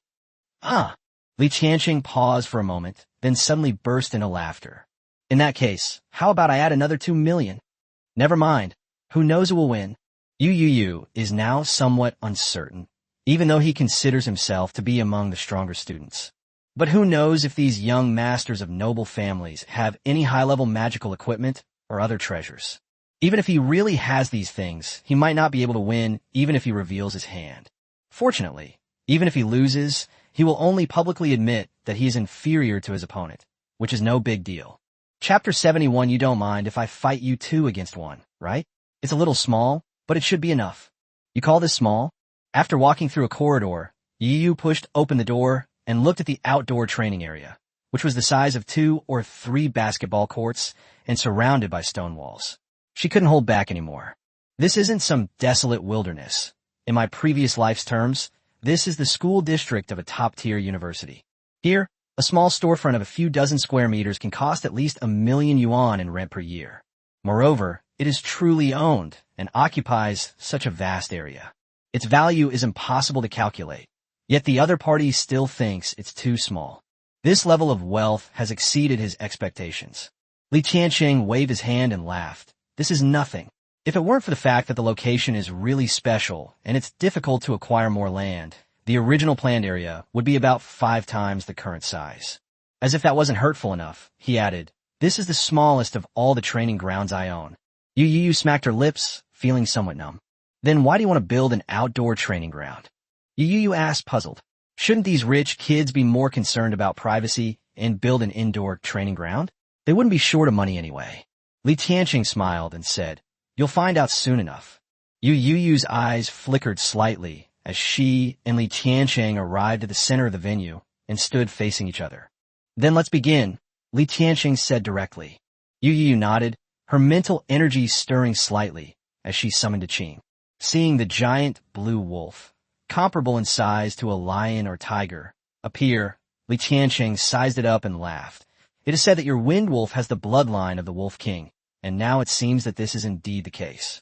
Li Qiansheng paused for a moment, then suddenly burst into laughter. "In that case, how about I add another 2 million? Never mind. Who knows who will win?" Yu Youyou is now somewhat uncertain, even though he considers himself to be among the stronger students. But who knows if these young masters of noble families have any high-level magical equipment or other treasures. Even if he really has these things, he might not be able to win even if he reveals his hand. Fortunately, even if he loses, he will only publicly admit that he is inferior to his opponent, which is no big deal. Chapter 71. You don't mind if I fight you 2 against 1, right? It's a little small, but it should be enough. You call this small? After walking through a corridor, Yu Youyou pushed open the door and looked at the outdoor training area, which was the size of 2 or 3 basketball courts and surrounded by stone walls. She couldn't hold back anymore. This isn't some desolate wilderness. In my previous life's terms, this is the school district of a top-tier university. Here, a small storefront of a few dozen square meters can cost at least 1,000,000 yuan in rent per year. Moreover, it is truly owned and occupies such a vast area. Its value is impossible to calculate, yet the other party still thinks it's too small. This level of wealth has exceeded his expectations. Li Tianqing waved his hand and laughed. This is nothing. If it weren't for the fact that the location is really special and it's difficult to acquire more land, the original planned area would be about 5 times the current size. As if that wasn't hurtful enough, he added, this is the smallest of all the training grounds I own. Yu Youyou smacked her lips, feeling somewhat numb. Then why do you want to build an outdoor training ground? Yu Youyou asked, puzzled. Shouldn't these rich kids be more concerned about privacy and build an indoor training ground? They wouldn't be short of money anyway. Li Tianqing smiled and said, you'll find out soon enough. Yu Youyou's eyes flickered slightly as she and Li Tianqing arrived at the center of the venue and stood facing each other. Then let's begin, Li Tianqing said directly. Yu Youyou nodded, her mental energy stirring slightly as she summoned a qing. Seeing the giant blue wolf, comparable in size to a lion or tiger, appear, Li Tianqing sized it up and laughed. It is said that your wind wolf has the bloodline of the Wolf King, and now it seems that this is indeed the case.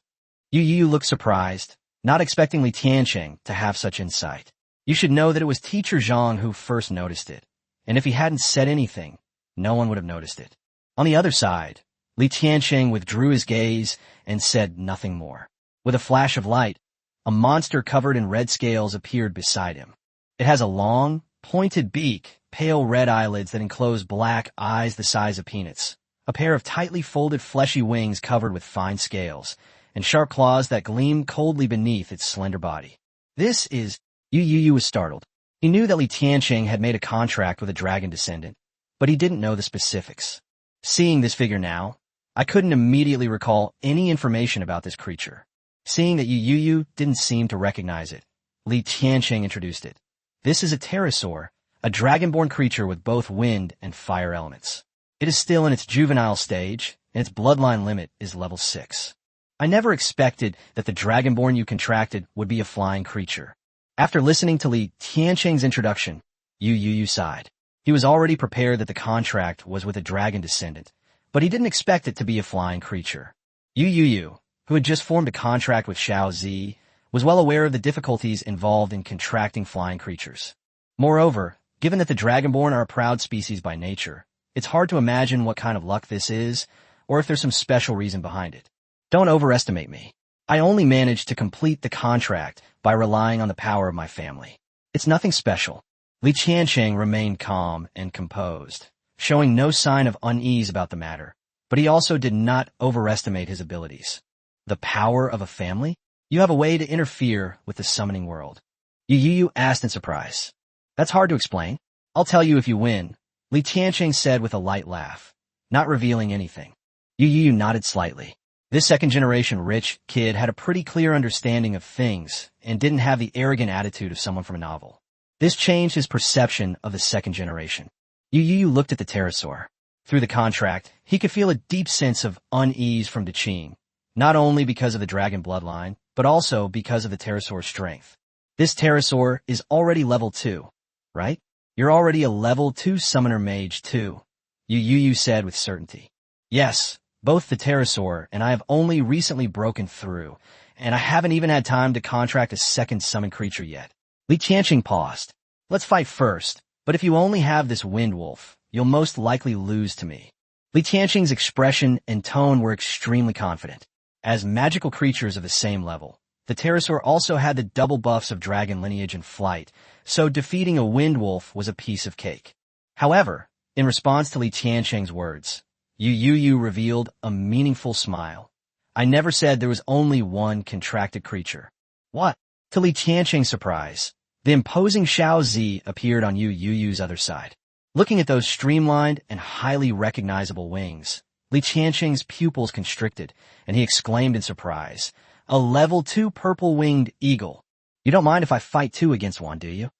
Yu Youyou looked surprised, not expecting Li Tianqing to have such insight. You should know that it was Teacher Zhang who first noticed it, and if he hadn't said anything, no one would have noticed it. On the other side, Li Tianqing withdrew his gaze and said nothing more. With a flash of light, a monster covered in red scales appeared beside him. It has a long, pointed beak, pale red eyelids that enclose black eyes the size of peanuts, a pair of tightly folded fleshy wings covered with fine scales, and sharp claws that gleam coldly beneath its slender body. This is... Yu Youyou was startled. He knew that Li Tianqing had made a contract with a dragon descendant, but he didn't know the specifics. Seeing this figure now, I couldn't immediately recall any information about this creature. Seeing that Yu Youyou didn't seem to recognize it, Li Tianqing introduced it. This is a pterosaur, a dragonborn creature with both wind and fire elements. It is still in its juvenile stage, and its bloodline limit is level 6. I never expected that the dragonborn you contracted would be a flying creature. After listening to Li Tianqing's introduction, Yu Youyou sighed. He was already prepared that the contract was with a dragon descendant, but he didn't expect it to be a flying creature. Yu Youyou, who had just formed a contract with Xiao Zi, was well aware of the difficulties involved in contracting flying creatures. Moreover, given that the dragonborn are a proud species by nature, it's hard to imagine what kind of luck this is, or if there's some special reason behind it. Don't overestimate me. I only managed to complete the contract by relying on the power of my family. It's nothing special. Li Tianqing remained calm and composed, showing no sign of unease about the matter, but he also did not overestimate his abilities. The power of a family? You have a way to interfere with the summoning world. Yu Youyou asked in surprise. That's hard to explain. I'll tell you if you win, Li Tianqing said with a light laugh, not revealing anything. Yu Youyou nodded slightly. This second-generation rich kid had a pretty clear understanding of things and didn't have the arrogant attitude of someone from a novel. This changed his perception of the second generation. Yu Youyou looked at the pterosaur. Through the contract, he could feel a deep sense of unease from the qing, not only because of the dragon bloodline, but also because of the pterosaur's strength. This pterosaur is already level 2, right? You're already a level 2 summoner mage too, Yu Youyou said with certainty. Yes. Both the pterosaur and I have only recently broken through, and I haven't even had time to contract a second summon creature yet. Li Tianqing paused. Let's fight first, but if you only have this wind wolf, you'll most likely lose to me. Li Tianqing's expression and tone were extremely confident. As magical creatures of the same level, the pterosaur also had the double buffs of dragon lineage and flight, so defeating a wind wolf was a piece of cake. However, in response to Li Tianqing's words, Yu Youyou revealed a meaningful smile. I never said there was only one contracted creature. What? To Li Tianqing's surprise, the imposing Xiao Zi appeared on Yu Youyou's other side. Looking at those streamlined and highly recognizable wings, Li Tianqing's pupils constricted, and he exclaimed in surprise, a level 2 purple-winged eagle. You don't mind if I fight 2 against one, do you?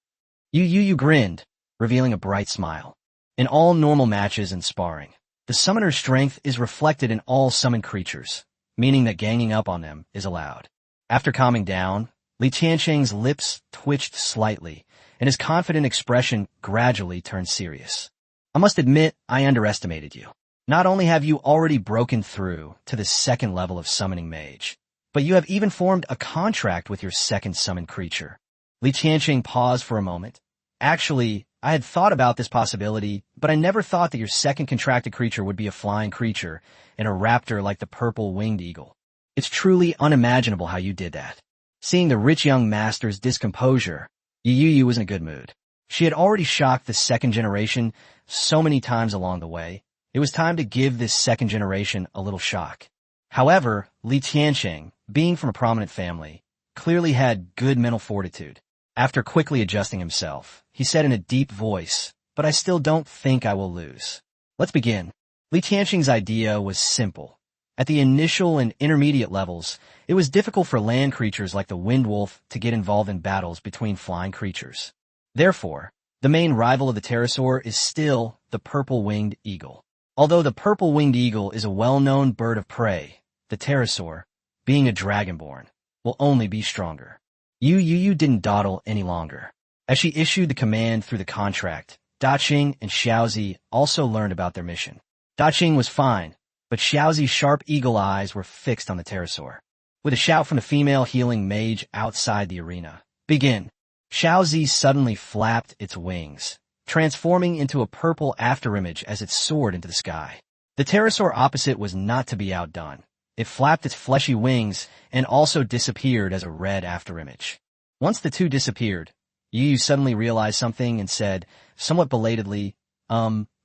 Yu Youyou grinned, revealing a bright smile. In all normal matches and sparring, the summoner's strength is reflected in all summoned creatures, meaning that ganging up on them is allowed. After calming down, Li Tiancheng's lips twitched slightly, and his confident expression gradually turned serious. I must admit, I underestimated you. Not only have you already broken through to the second level of summoning mage, but you have even formed a contract with your second summoned creature. Li Tiancheng paused for a moment. Actually, I had thought about this possibility, but I never thought that your second contracted creature would be a flying creature and a raptor like the purple-winged eagle. It's truly unimaginable how you did that. Seeing the rich young master's discomposure, Yu Youyou was in a good mood. She had already shocked the second generation so many times along the way. It was time to give this second generation a little shock. However, Li Tiancheng, being from a prominent family, clearly had good mental fortitude. After quickly adjusting himself, he said in a deep voice, "But I still don't think I will lose. Let's begin." Li Tiancheng's idea was simple. At the initial and intermediate levels, it was difficult for land creatures like the wind wolf to get involved in battles between flying creatures. Therefore, the main rival of the pterosaur is still the purple-winged eagle. Although the purple-winged eagle is a well-known bird of prey, the pterosaur, being a dragonborn, will only be stronger. Yu Youyou didn't dawdle any longer. As she issued the command through the contract, Daqing and Xiaozi also learned about their mission. Daqing was fine, but Xiaozi's sharp eagle eyes were fixed on the pterosaur. With a shout from the female healing mage outside the arena, "Begin!" Xiaozi suddenly flapped its wings, transforming into a purple afterimage as it soared into the sky. The pterosaur opposite was not to be outdone. It flapped its fleshy wings and also disappeared as a red afterimage. Once the two disappeared, Yu suddenly realized something and said, somewhat belatedly,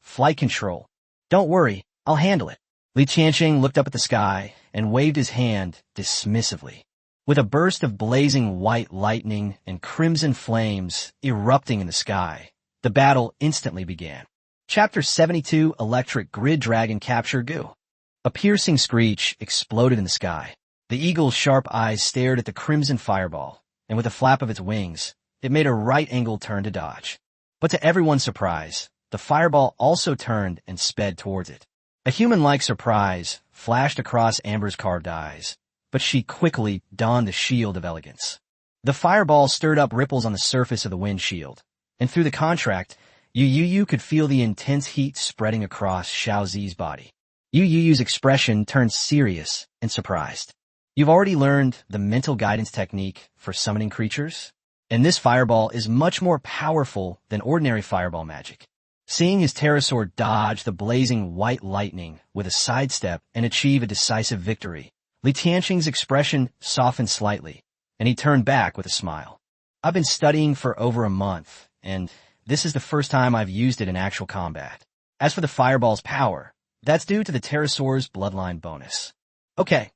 flight control. "Don't worry, I'll handle it." Li Tiancheng looked up at the sky and waved his hand dismissively. With a burst of blazing white lightning and crimson flames erupting in the sky, the battle instantly began. Chapter 72, Electric Grid Dragon Capture Gu. A piercing screech exploded in the sky. The eagle's sharp eyes stared at the crimson fireball, and with a flap of its wings, it made a right-angle turn to dodge. But to everyone's surprise, the fireball also turned and sped towards it. A human-like surprise flashed across Amber's carved eyes, but she quickly donned the shield of elegance. The fireball stirred up ripples on the surface of the windshield, and through the contract, Yu Youyou could feel the intense heat spreading across Xiaozi's body. Yu Youyou's expression turned serious and surprised. "You've already learned the mental guidance technique for summoning creatures? And this fireball is much more powerful than ordinary fireball magic." Seeing his pterosaur dodge the blazing white lightning with a sidestep and achieve a decisive victory, Li Tiancheng's expression softened slightly, and he turned back with a smile. "I've been studying for over a month, and this is the first time I've used it in actual combat. As for the fireball's power, that's due to the pterosaur's bloodline bonus." Okay,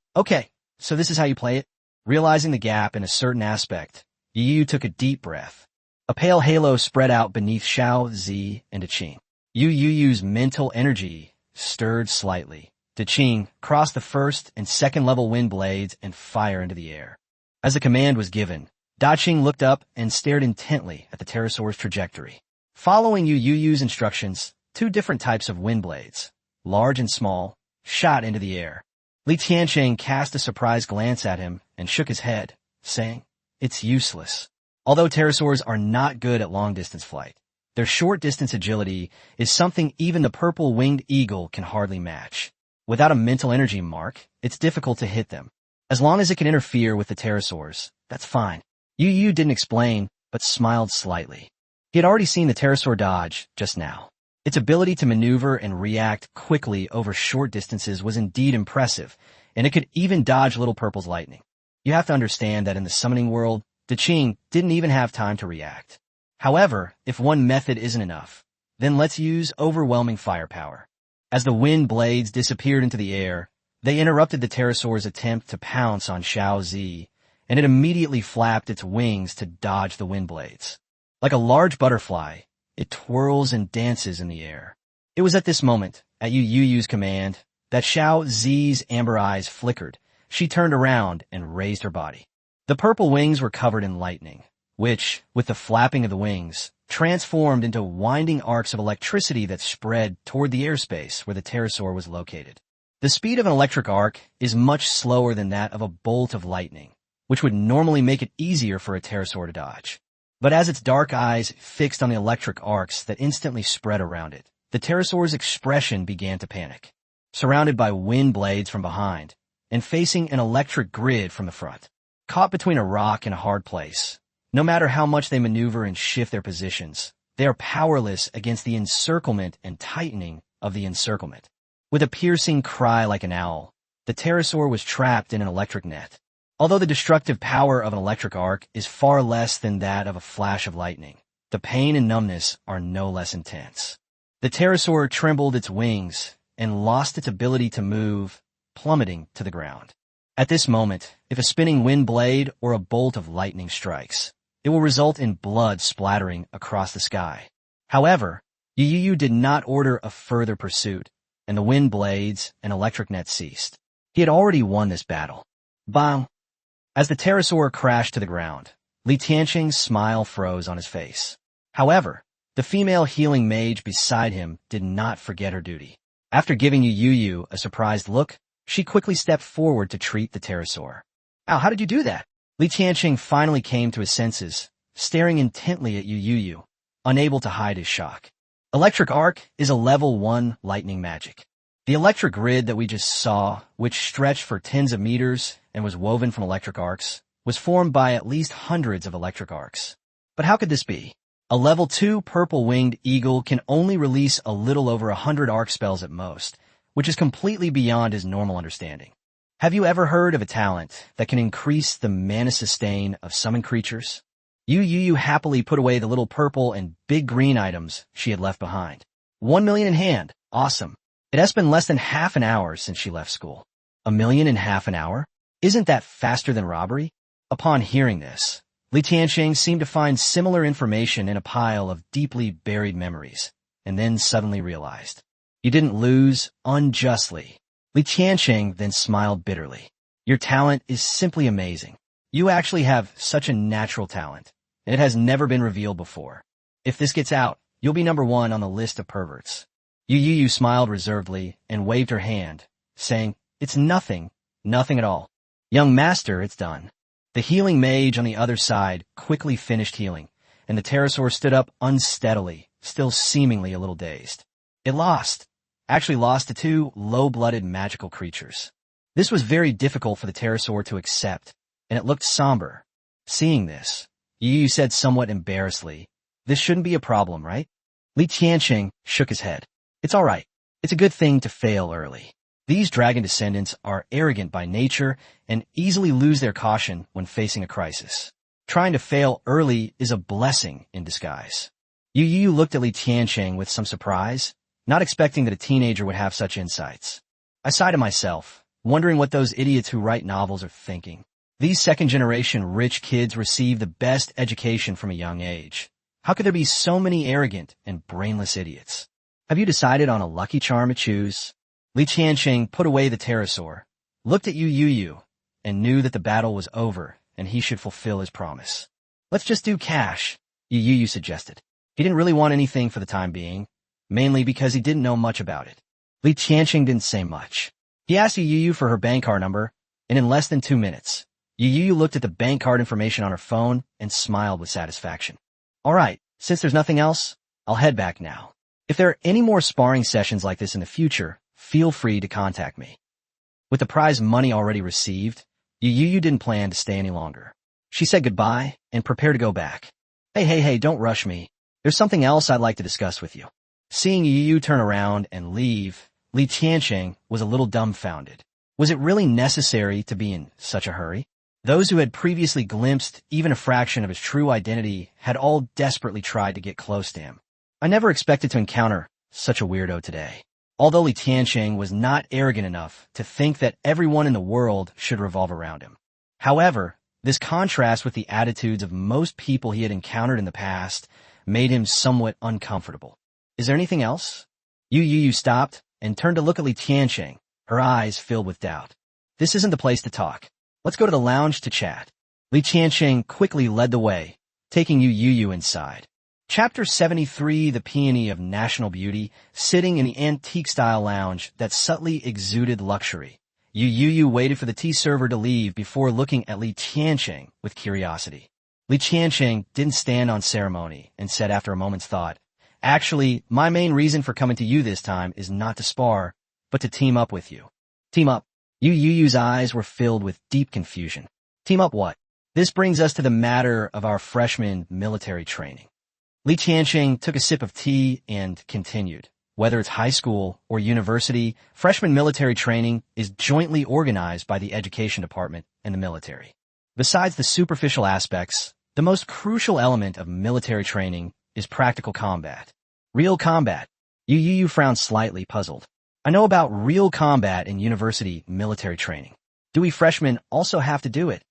so this is how you play it? Realizing the gap in a certain aspect, Yu took a deep breath. A pale halo spread out beneath Xiaozi and Daqing. Yu Youyou's mental energy stirred slightly. Daqing crossed the first and second level wind blades and fire into the air. As the command was given, Daqing looked up and stared intently at the pterosaur's trajectory. Following Yu Youyou's instructions, two different types of wind blades, large and small, shot into the air. Li Tiancheng cast a surprised glance at him and shook his head, saying, "It's useless." Although pterosaurs are not good at long-distance flight, their short-distance agility is something even the purple-winged eagle can hardly match. Without a mental energy mark, it's difficult to hit them. As long as it can interfere with the pterosaurs, that's fine. Yu Youyou didn't explain, but smiled slightly. He had already seen the pterosaur dodge just now. Its ability to maneuver and react quickly over short distances was indeed impressive, and it could even dodge Little Purple's lightning. You have to understand that in the summoning world, Daqing didn't even have time to react. However, if one method isn't enough, then let's use overwhelming firepower. As the wind blades disappeared into the air, they interrupted the pterosaur's attempt to pounce on Xiaozi, and it immediately flapped its wings to dodge the wind blades. Like a large butterfly, it twirls and dances in the air. It was at this moment, at Yu Youyou's command, that Xiaozi's amber eyes flickered. She turned around and raised her body. The purple wings were covered in lightning, which, with the flapping of the wings, transformed into winding arcs of electricity that spread toward the airspace where the pterosaur was located. The speed of an electric arc is much slower than that of a bolt of lightning, which would normally make it easier for a pterosaur to dodge. But as its dark eyes fixed on the electric arcs that instantly spread around it, the pterosaur's expression began to panic. Surrounded by wind blades from behind, and facing an electric grid from the front. Caught between a rock and a hard place, no matter how much they maneuver and shift their positions, they are powerless against the encirclement and tightening of the encirclement. With a piercing cry like an owl, the pterosaur was trapped in an electric net. Although the destructive power of an electric arc is far less than that of a flash of lightning, the pain and numbness are no less intense. The pterosaur trembled its wings and lost its ability to move, plummeting to the ground. At this moment, if a spinning wind blade or a bolt of lightning strikes, it will result in blood splattering across the sky. However, Yu Youyou did not order a further pursuit, and the wind blades and electric net ceased. He had already won this battle. Bang! As the pterosaur crashed to the ground, Li Tianqing's smile froze on his face. However, the female healing mage beside him did not forget her duty. After giving Yu Youyou a surprised look, she quickly stepped forward to treat the pterosaur. Ow, how did you do that? Li Tianqing finally came to his senses, staring intently at Yu Youyou, unable to hide his shock. Electric Arc is a level 1 lightning magic. The electric grid that we just saw, which stretched for tens of meters and was woven from electric arcs, was formed by at least hundreds of electric arcs. But how could this be? A level 2 purple-winged eagle can only release a little over 100 arc spells at most, which is completely beyond his normal understanding. Have you ever heard of a talent that can increase the mana sustain of summoned creatures? Yu Youyou happily put away the little purple and big green items she had left behind. 1 million in hand. Awesome. It has been less than half an hour since she left school. 1 million in half an hour? Isn't that faster than robbery? Upon hearing this, Li Tianqing seemed to find similar information in a pile of deeply buried memories, and then suddenly realized. You didn't lose unjustly. Li Tianqing then smiled bitterly. Your talent is simply amazing. You actually have such a natural talent, and it has never been revealed before. If this gets out, you'll be number 1 on the list of perverts. Yu Youyou smiled reservedly and waved her hand, saying, It's nothing at all. Young master, it's done. The healing mage on the other side quickly finished healing, and the pterosaur stood up unsteadily, still seemingly a little dazed. It lost to 2 low-blooded magical creatures. This was very difficult for the pterosaur to accept, and it looked somber. Seeing this, Yu Youyou said somewhat embarrassedly, This shouldn't be a problem, right? Li Tianqing shook his head. It's all right. It's a good thing to fail early. These dragon descendants are arrogant by nature and easily lose their caution when facing a crisis. Trying to fail early is a blessing in disguise. Yu Youyou looked at Li Tianqing with some surprise, not expecting that a teenager would have such insights. I sighed to myself, wondering what those idiots who write novels are thinking. These second-generation rich kids receive the best education from a young age. How could there be so many arrogant and brainless idiots? Have you decided on a lucky charm to choose? Li Tianqing put away the pterosaur, looked at Yu Youyou, and knew that the battle was over and he should fulfill his promise. Let's just do cash, Yu Youyou suggested. He didn't really want anything for the time being, mainly because he didn't know much about it. Li Tianqing didn't say much. He asked Yu Youyou for her bank card number, and in less than 2 minutes, Yu Youyou looked at the bank card information on her phone and smiled with satisfaction. All right, since there's nothing else, I'll head back now. If there are any more sparring sessions like this in the future, feel free to contact me. With the prize money already received, Yu Youyou didn't plan to stay any longer. She said goodbye and prepared to go back. Hey, don't rush me. There's something else I'd like to discuss with you. Seeing Yu Youyou turn around and leave, Li Tianqing was a little dumbfounded. Was it really necessary to be in such a hurry? Those who had previously glimpsed even a fraction of his true identity had all desperately tried to get close to him. I never expected to encounter such a weirdo today. Although Li Tianqing was not arrogant enough to think that everyone in the world should revolve around him. However, this contrast with the attitudes of most people he had encountered in the past made him somewhat uncomfortable. Is there anything else? Yu Youyou stopped and turned to look at Li Tianqing, her eyes filled with doubt. This isn't the place to talk. Let's go to the lounge to chat. Li Tianqing quickly led the way, taking Yu Youyou inside. Chapter 73, The Peony of National Beauty. Sitting in the antique-style lounge that subtly exuded luxury, Yu Youyou waited for the tea server to leave before looking at Li Tianqing with curiosity. Li Tianqing didn't stand on ceremony and said after a moment's thought, "Actually, my main reason for coming to you this time is not to spar, but to team up with you." Team up? Yu Youyou's eyes were filled with deep confusion. Team up what? This brings us to the matter of our freshman military training. Li Tianqing took a sip of tea and continued. Whether it's high school or university, freshman military training is jointly organized by the education department and the military. Besides the superficial aspects, the most crucial element of military training is practical combat. Real combat. Yu Youyou frowned slightly, puzzled. I know about real combat in university military training. Do we freshmen also have to do it?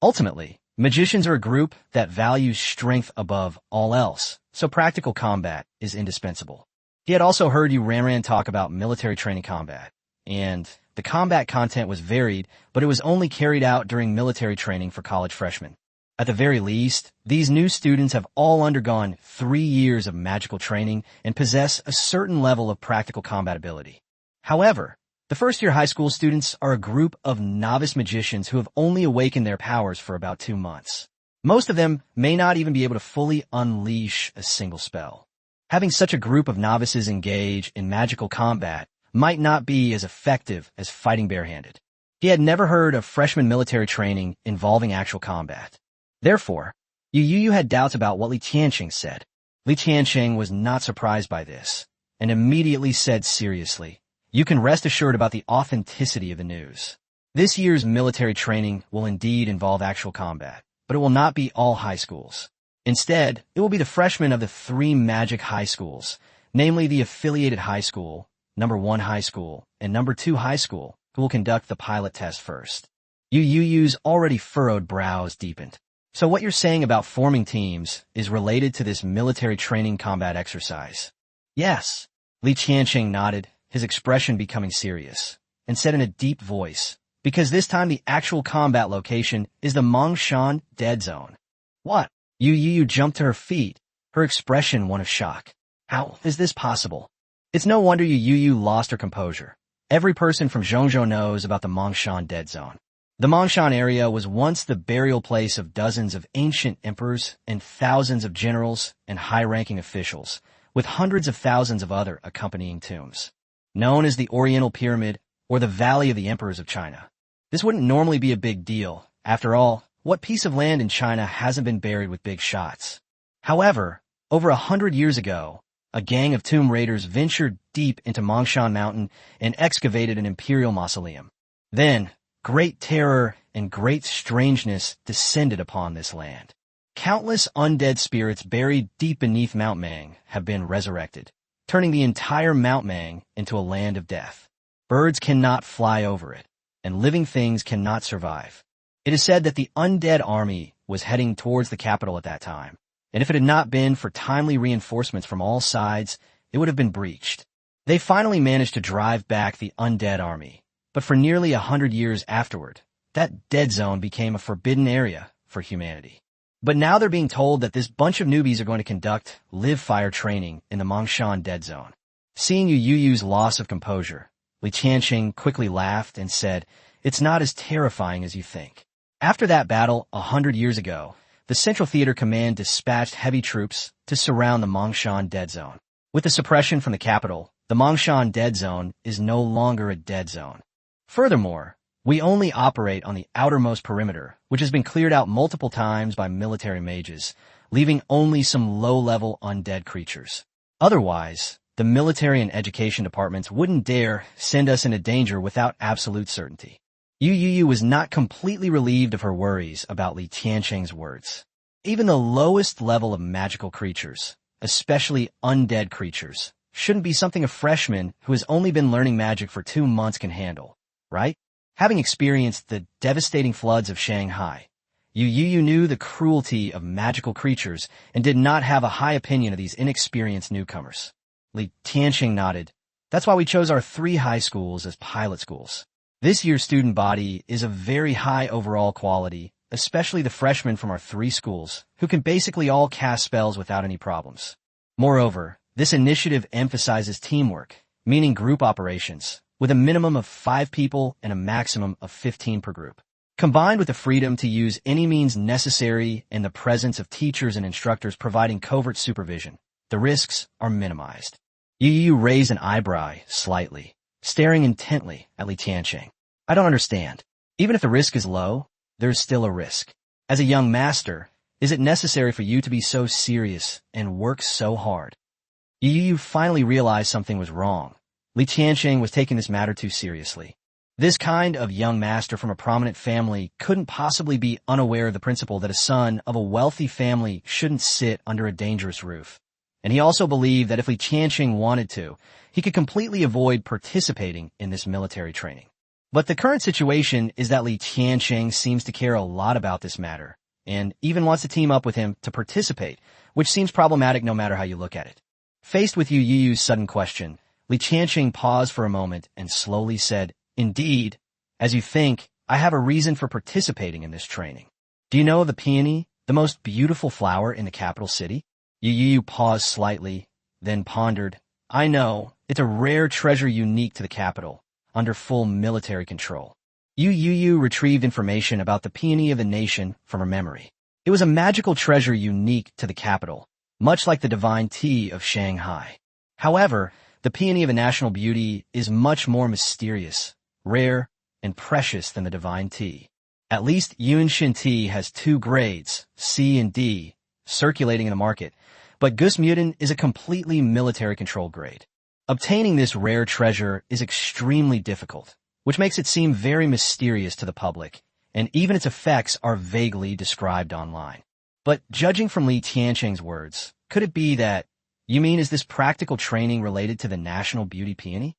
Ultimately, magicians are a group that values strength above all else, so practical combat is indispensable. He had also heard Yu Ranran talk about military training combat, and the combat content was varied, but it was only carried out during military training for college freshmen. At the very least, these new students have all undergone 3 years of magical training and possess a certain level of practical combat ability. However, the first-year high school students are a group of novice magicians who have only awakened their powers for about 2 months. Most of them may not even be able to fully unleash a single spell. Having such a group of novices engage in magical combat might not be as effective as fighting barehanded. He had never heard of freshman military training involving actual combat. Therefore, Yu Youyou had doubts about what Li Tianqing said. Li Tianqing was not surprised by this, and immediately said seriously, "You can rest assured about the authenticity of the news. This year's military training will indeed involve actual combat, but it will not be all high schools. Instead, it will be the freshmen of the 3 magic high schools, namely the affiliated high school, number 1 high school, and number 2 high school, who will conduct the pilot test first." Yu Youyou's already furrowed brows deepened. "So what you're saying about forming teams is related to this military training combat exercise?" "Yes." Li Tianqing nodded, his expression becoming serious, and said in a deep voice, "Because this time the actual combat location is the Mongshan Dead Zone." "What?" Yu Youyou jumped to her feet, her expression one of shock. "How is this possible?" It's no wonder Yu Youyou lost her composure. Every person from Zhongzhou knows about the Mongshan Dead Zone. The Mongshan area was once the burial place of dozens of ancient emperors and thousands of generals and high-ranking officials, with hundreds of thousands of other accompanying tombs. Known as the Oriental Pyramid or the Valley of the Emperors of China. This wouldn't normally be a big deal. After all, what piece of land in China hasn't been buried with big shots? However, over 100 years ago, a gang of tomb raiders ventured deep into Mongshan Mountain and excavated an imperial mausoleum. Then, great terror and great strangeness descended upon this land. Countless undead spirits buried deep beneath Mount Mang have been resurrected, turning the entire Mount Mang into a land of death. Birds cannot fly over it, and living things cannot survive. It is said that the undead army was heading towards the capital at that time, and if it had not been for timely reinforcements from all sides, it would have been breached. They finally managed to drive back the undead army, but for nearly 100 years afterward, that dead zone became a forbidden area for humanity. But now they're being told that this bunch of newbies are going to conduct live fire training in the Mongshan Dead Zone. Seeing Yu Youyou's loss of composure, Li Tianqing quickly laughed and said, "It's not as terrifying as you think." After that battle 100 years ago, the Central Theater Command dispatched heavy troops to surround the Mongshan Dead Zone. With the suppression from the capital, the Mongshan Dead Zone is no longer a dead zone. Furthermore, we only operate on the outermost perimeter, which has been cleared out multiple times by military mages, leaving only some low-level undead creatures. Otherwise, the military and education departments wouldn't dare send us into danger without absolute certainty. Yu Youyou was not completely relieved of her worries about Li Tianqing's words. Even the lowest level of magical creatures, especially undead creatures, shouldn't be something a freshman who has only been learning magic for 2 months can handle, right? Having experienced the devastating floods of Shanghai, Yu Youyou knew the cruelty of magical creatures and did not have a high opinion of these inexperienced newcomers. Li Tianqing nodded. "That's why we chose our 3 high schools as pilot schools. This year's student body is of very high overall quality, especially the freshmen from our 3 schools, who can basically all cast spells without any problems. Moreover, this initiative emphasizes teamwork, meaning group operations, with a minimum of 5 people and a maximum of 15 per group. Combined with the freedom to use any means necessary and the presence of teachers and instructors providing covert supervision, the risks are minimized. Yu Youyou raised an eyebrow slightly, staring intently at Li Tianqing. I don't understand. Even if the risk is low, there's still a risk. As a young master, is it necessary for you to be so serious and work so hard? Yu Youyou finally realized something was wrong. Li Tianqing was taking this matter too seriously. This kind of young master from a prominent family couldn't possibly be unaware of the principle that a son of a wealthy family shouldn't sit under a dangerous roof. And he also believed that if Li Tianqing wanted to, he could completely avoid participating in this military training. But the current situation is that Li Tianqing seems to care a lot about this matter, and even wants to team up with him to participate, which seems problematic no matter how you look at it. Faced with Yu Youyou's sudden question, Li Tianqing paused for a moment and slowly said, "Indeed, as you think, I have a reason for participating in this training. Do you know the peony, the most beautiful flower in the capital city?" Yu Youyou paused slightly, then pondered. "I know, it's a rare treasure unique to the capital, under full military control." Yu Youyou retrieved information about the peony of the nation from her memory. It was a magical treasure unique to the capital, much like the divine tea of Shanghai. However, the peony of a national beauty is much more mysterious, rare, and precious than the divine tea. At least Yunshin tea has 2 grades, C and D, circulating in the market, but Gusmutin is a completely military-controlled grade. Obtaining this rare treasure is extremely difficult, which makes it seem very mysterious to the public, and even its effects are vaguely described online. But judging from Li Tianqing's words, could it be that, you mean is this practical training related to the national beauty peony?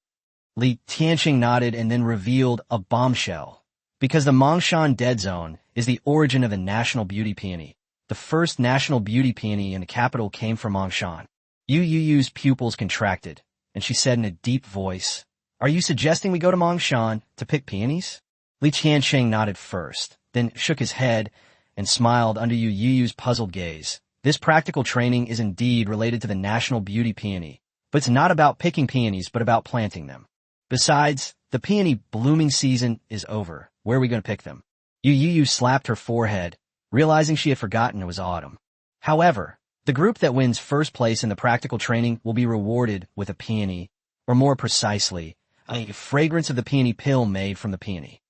Li Tianqing nodded and then revealed a bombshell, because the Mongshan Dead Zone is the origin of the national beauty peony. The first national beauty peony in the capital came from Mongshan. Yu Youyou's pupils contracted, and she said in a deep voice, "Are you suggesting we go to Mongshan to pick peonies?" Li Tianqing nodded first, then shook his head and smiled under Yu Youyou's puzzled gaze. This practical training is indeed related to the national beauty peony, but it's not about picking peonies but about planting them. Besides, the peony blooming season is over. Where are we going to pick them? Yu Youyou slapped her forehead, realizing she had forgotten it was autumn. However, the group that wins first place in the practical training will be rewarded with a peony, or more precisely, a fragrance of the peony pill made from the peony.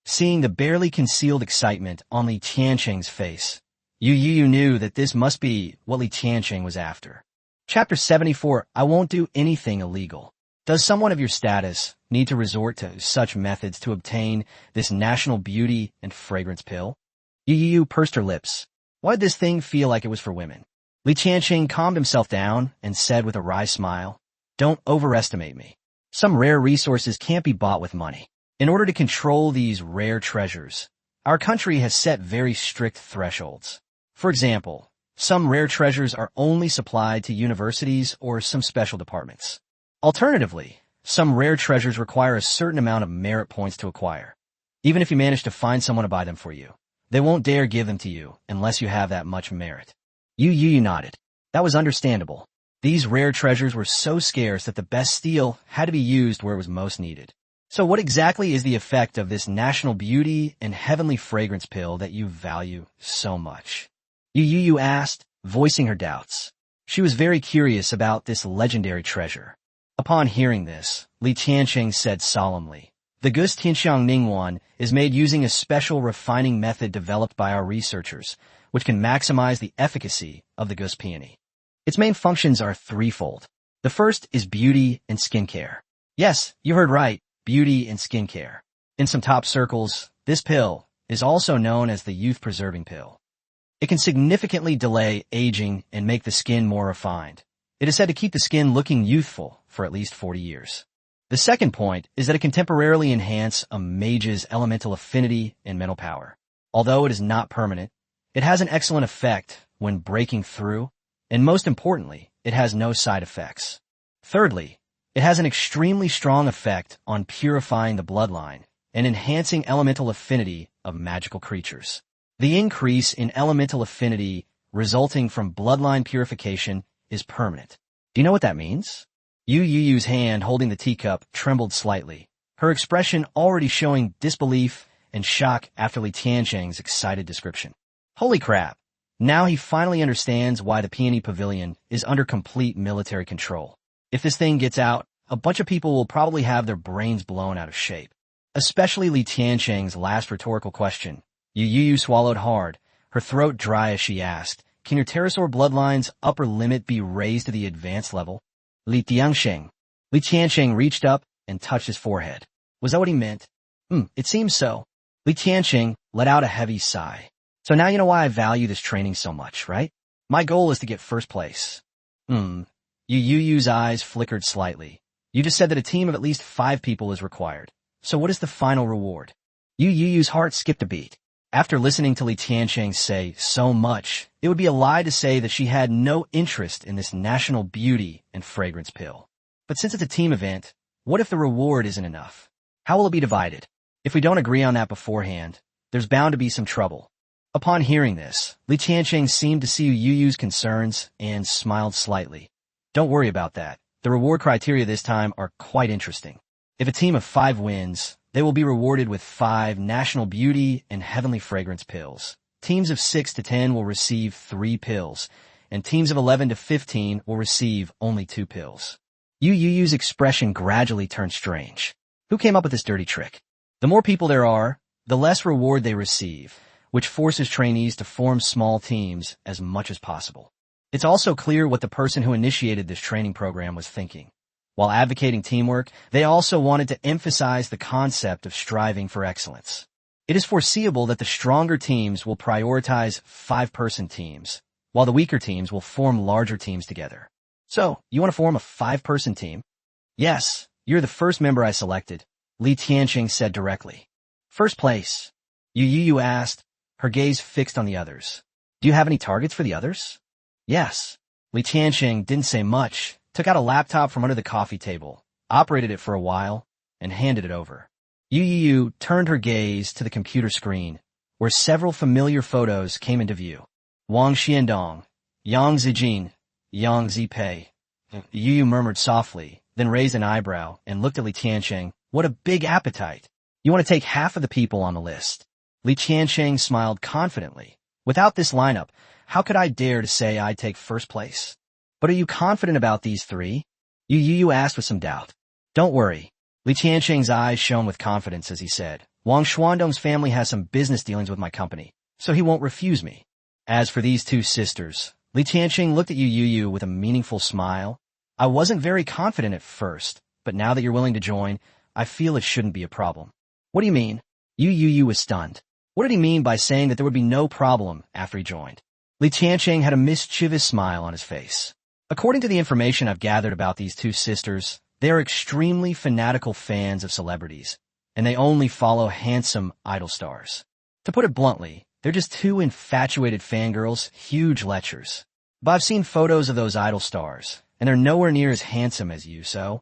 Seeing the barely concealed excitement on Li Tianqing's face, Yu Youyou knew that this must be what Li Tianqing was after. Chapter 74, I won't do anything illegal. Does someone of your status need to resort to such methods to obtain this national beauty and fragrance pill? Yu Youyou pursed her lips. Why did this thing feel like it was for women? Li Tianqing calmed himself down and said with a wry smile, "Don't overestimate me. Some rare resources can't be bought with money. In order to control these rare treasures, our country has set very strict thresholds. For example, some rare treasures are only supplied to universities or some special departments. Alternatively, some rare treasures require a certain amount of merit points to acquire. Even if you manage to find someone to buy them for you, they won't dare give them to you unless you have that much merit." Yu Youyou nodded. That was understandable. These rare treasures were so scarce that the best steel had to be used where it was most needed. So what exactly is the effect of this national beauty and heavenly fragrance pill that you value so much? Yu Youyou asked, voicing her doubts. She was very curious about this legendary treasure. Upon hearing this, Li Tianqing said solemnly, "The Gus Tianxiang Ningwan is made using a special refining method developed by our researchers, which can maximize the efficacy of the Gus peony. Its main functions are threefold. The first is beauty and skincare. Yes, you heard right, beauty and skincare. In some top circles, this pill is also known as the youth-preserving pill. It can significantly delay aging and make the skin more refined. It is said to keep the skin looking youthful for at least 40 years. The second point is that it can temporarily enhance a mage's elemental affinity and mental power. Although it is not permanent, it has an excellent effect when breaking through, and most importantly, it has no side effects. Thirdly, it has an extremely strong effect on purifying the bloodline and enhancing elemental affinity of magical creatures. The increase in elemental affinity resulting from bloodline purification is permanent. Do you know what that means?" Yu Youyou's hand holding the teacup trembled slightly, her expression already showing disbelief and shock after Li Tiancheng's excited description. Holy crap! Now he finally understands why the Peony Pavilion is under complete military control. If this thing gets out, a bunch of people will probably have their brains blown out of shape. Especially Li Tiancheng's last rhetorical question. Yu Youyou swallowed hard, her throat dry as she asked, "Can your pterosaur bloodline's upper limit be raised to the advanced level?" Li Tiancheng. Li Tiancheng reached up and touched his forehead. Was that what he meant? It seems so. Li Tiancheng let out a heavy sigh. So now you know why I value this training so much, right? My goal is to get first place. Yu Youyou's eyes flickered slightly. You just said that a team of at least 5 people is required. So what is the final reward? Yu Youyou's heart skipped a beat. After listening to Li Tiancheng say so much, it would be a lie to say that she had no interest in this national beauty and fragrance pill. But since it's a team event, what if the reward isn't enough? How will it be divided? If we don't agree on that beforehand, there's bound to be some trouble. Upon hearing this, Li Tiancheng seemed to see Yu Youyou's concerns and smiled slightly. Don't worry about that. The reward criteria this time are quite interesting. If a team of 5 wins, they will be rewarded with 5 national beauty and heavenly fragrance pills. Teams of 6 to 10 will receive 3 pills, and teams of 11 to 15 will receive only 2 pills. Yu Youyou's expression gradually turned strange. Who came up with this dirty trick? The more people there are, the less reward they receive, which forces trainees to form small teams as much as possible. It's also clear what the person who initiated this training program was thinking. While advocating teamwork, they also wanted to emphasize the concept of striving for excellence. It is foreseeable that the stronger teams will prioritize 5-person teams, while the weaker teams will form larger teams together. So, you want to form a 5-person team? Yes, you're the first member I selected, Li Tiancheng said directly. First place? Yu Youyou asked, her gaze fixed on the others. Do you have any targets for the others? Yes. Li Tiancheng didn't say much, took out a laptop from under the coffee table, operated it for a while, and handed it over. Yu Youyou turned her gaze to the computer screen, where several familiar photos came into view. Wang Xiandong, Yang Zijin, Yang Zipei. Yu Youyou murmured softly, then raised an eyebrow and looked at Li Tiancheng. What a big appetite. You want to take half of the people on the list. Li Tiancheng smiled confidently. Without this lineup, how could I dare to say I'd take first place? But are you confident about these 3? Yu Youyou asked with some doubt. Don't worry. Li Tiancheng's eyes shone with confidence as he said, Wang Xuandong's family has some business dealings with my company, so he won't refuse me. As for these 2 sisters, Li Tiancheng looked at Yu Youyou with a meaningful smile. I wasn't very confident at first, but now that you're willing to join, I feel it shouldn't be a problem. What do you mean? Yu Youyou was stunned. What did he mean by saying that there would be no problem after he joined? Li Tiancheng had a mischievous smile on his face. According to the information I've gathered about these 2 sisters, they are extremely fanatical fans of celebrities, and they only follow handsome idol stars. To put it bluntly, they're just 2 infatuated fangirls, huge lechers. But I've seen photos of those idol stars, and they're nowhere near as handsome as you, so...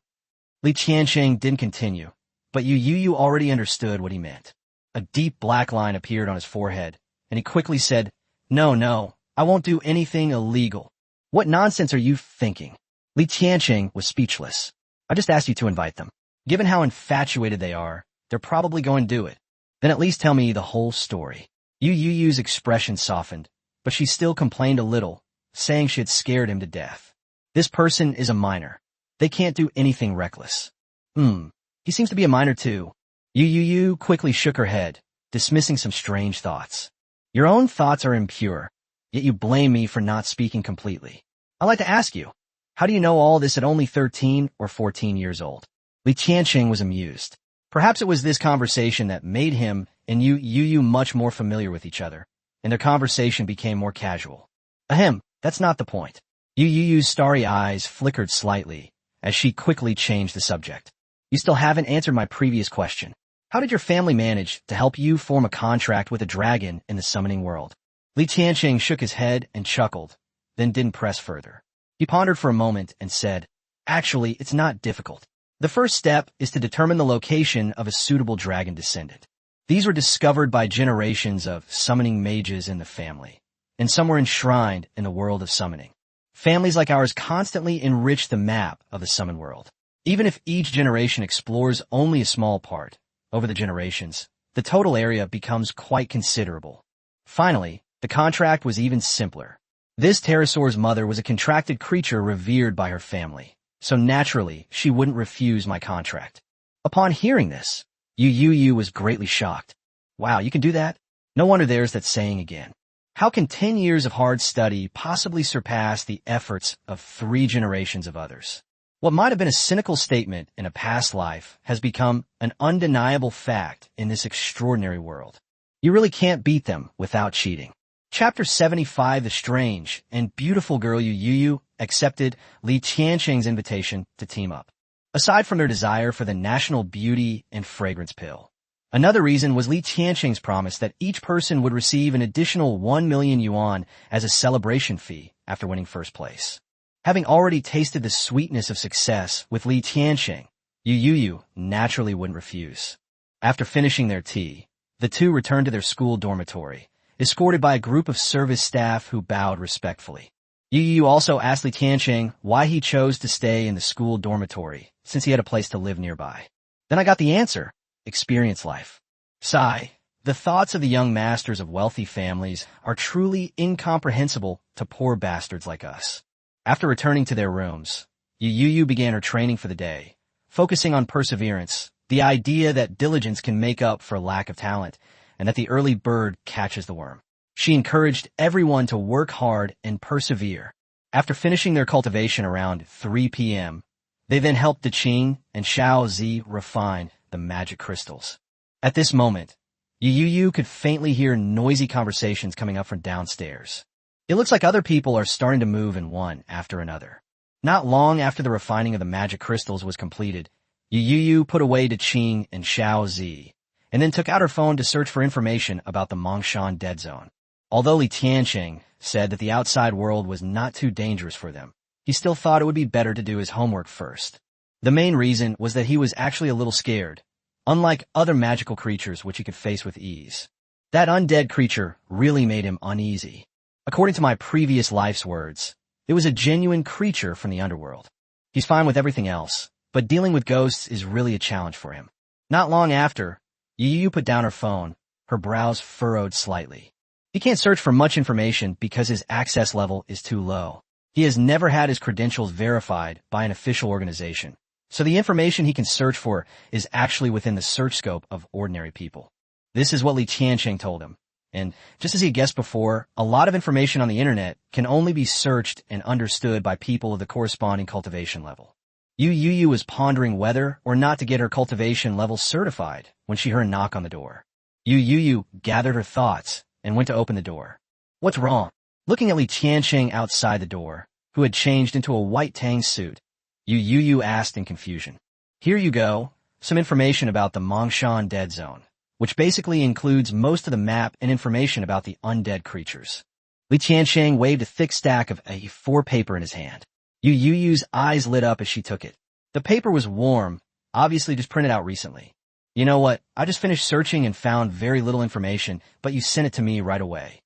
Li Tiancheng didn't continue, but Yu Youyou already understood what he meant. A deep black line appeared on his forehead, and he quickly said, No, I won't do anything illegal. What nonsense are you thinking? Li Tiancheng was speechless. I just asked you to invite them. Given how infatuated they are, they're probably going to do it. Then at least tell me the whole story. Yu Youyou's expression softened, but she still complained a little, saying she had scared him to death. This person is a minor. They can't do anything reckless. He seems to be a minor too. Yu Youyou quickly shook her head, dismissing some strange thoughts. Your own thoughts are impure, yet you blame me for not speaking completely. I'd like to ask you, how do you know all this at only 13 or 14 years old? Li Tiancheng was amused. Perhaps it was this conversation that made him and Yu Youyou much more familiar with each other, and their conversation became more casual. Ahem, that's not the point. Yu Youyou's starry eyes flickered slightly as she quickly changed the subject. You still haven't answered my previous question. How did your family manage to help you form a contract with a dragon in the summoning world? Li Tiancheng shook his head and chuckled, then didn't press further. He pondered for a moment and said, Actually, it's not difficult. The first step is to determine the location of a suitable dragon descendant. These were discovered by generations of summoning mages in the family, and some were enshrined in the world of summoning. Families like ours constantly enrich the map of the summon world. Even if each generation explores only a small part, over the generations, the total area becomes quite considerable. Finally, the contract was even simpler. This pterosaur's mother was a contracted creature revered by her family, so naturally she wouldn't refuse my contract. Upon hearing this, Yu Youyou was greatly shocked. Wow, you can do that? No wonder there's that saying again. How can 10 years of hard study possibly surpass the efforts of 3 generations of others? What might have been a cynical statement in a past life has become an undeniable fact in this extraordinary world. You really can't beat them without cheating. Chapter 75, the strange and beautiful girl Yu Youyou accepted Li Tianqing's invitation to team up. Aside from their desire for the national beauty and fragrance pill, another reason was Li Tianqing's promise that each person would receive an additional 1 million yuan as a celebration fee after winning first place. Having already tasted the sweetness of success with Li Tianqing, Yu Youyou naturally wouldn't refuse. After finishing their tea, the two returned to their school dormitory, escorted by a group of service staff who bowed respectfully. Yu Youyou also asked Li Tianqing why he chose to stay in the school dormitory, since he had a place to live nearby. Then I got the answer: experience life. Sigh. The thoughts of the young masters of wealthy families are truly incomprehensible to poor bastards like us. After returning to their rooms, Yu Youyou began her training for the day, focusing on perseverance, the idea that diligence can make up for lack of talent, and that the early bird catches the worm. She encouraged everyone to work hard and persevere. After finishing their cultivation around 3 p.m., they then helped De Qing and Xiao Zi refine the magic crystals. At this moment, Yu Youyou could faintly hear noisy conversations coming up from downstairs. It looks like other people are starting to move in one after another. Not long after the refining of the magic crystals was completed, Yu Youyou put away De Qing and Xiao Zi, and then took out her phone to search for information about the Mongshan dead zone. Although Li Tianqing said that the outside world was not too dangerous for them, he still thought it would be better to do his homework first. The main reason was that he was actually a little scared, unlike other magical creatures which he could face with ease. That undead creature really made him uneasy. According to my previous life's words, it was a genuine creature from the underworld. He's fine with everything else, but dealing with ghosts is really a challenge for him. Not long after, Yu Youyou put down her phone, her brows furrowed slightly. He can't search for much information because his access level is too low. He has never had his credentials verified by an official organization, so the information he can search for is actually within the search scope of ordinary people. This is what Li Tianqing told him. And just as he guessed before, a lot of information on the internet can only be searched and understood by people of the corresponding cultivation level. Yu Youyou was pondering whether or not to get her cultivation level certified when she heard a knock on the door. Yu Youyou gathered her thoughts and went to open the door. What's wrong? Looking at Li Tianqing outside the door, who had changed into a white tang suit, Yu Youyou asked in confusion. Here you go, some information about the Mongshan dead zone, which basically includes most of the map and information about the undead creatures. Li Tianqing waved a thick stack of A4 paper in his hand. Yu Youyou's eyes lit up as she took it. The paper was warm, obviously just printed out recently. You know what, I just finished searching and found very little information, but you sent it to me right away.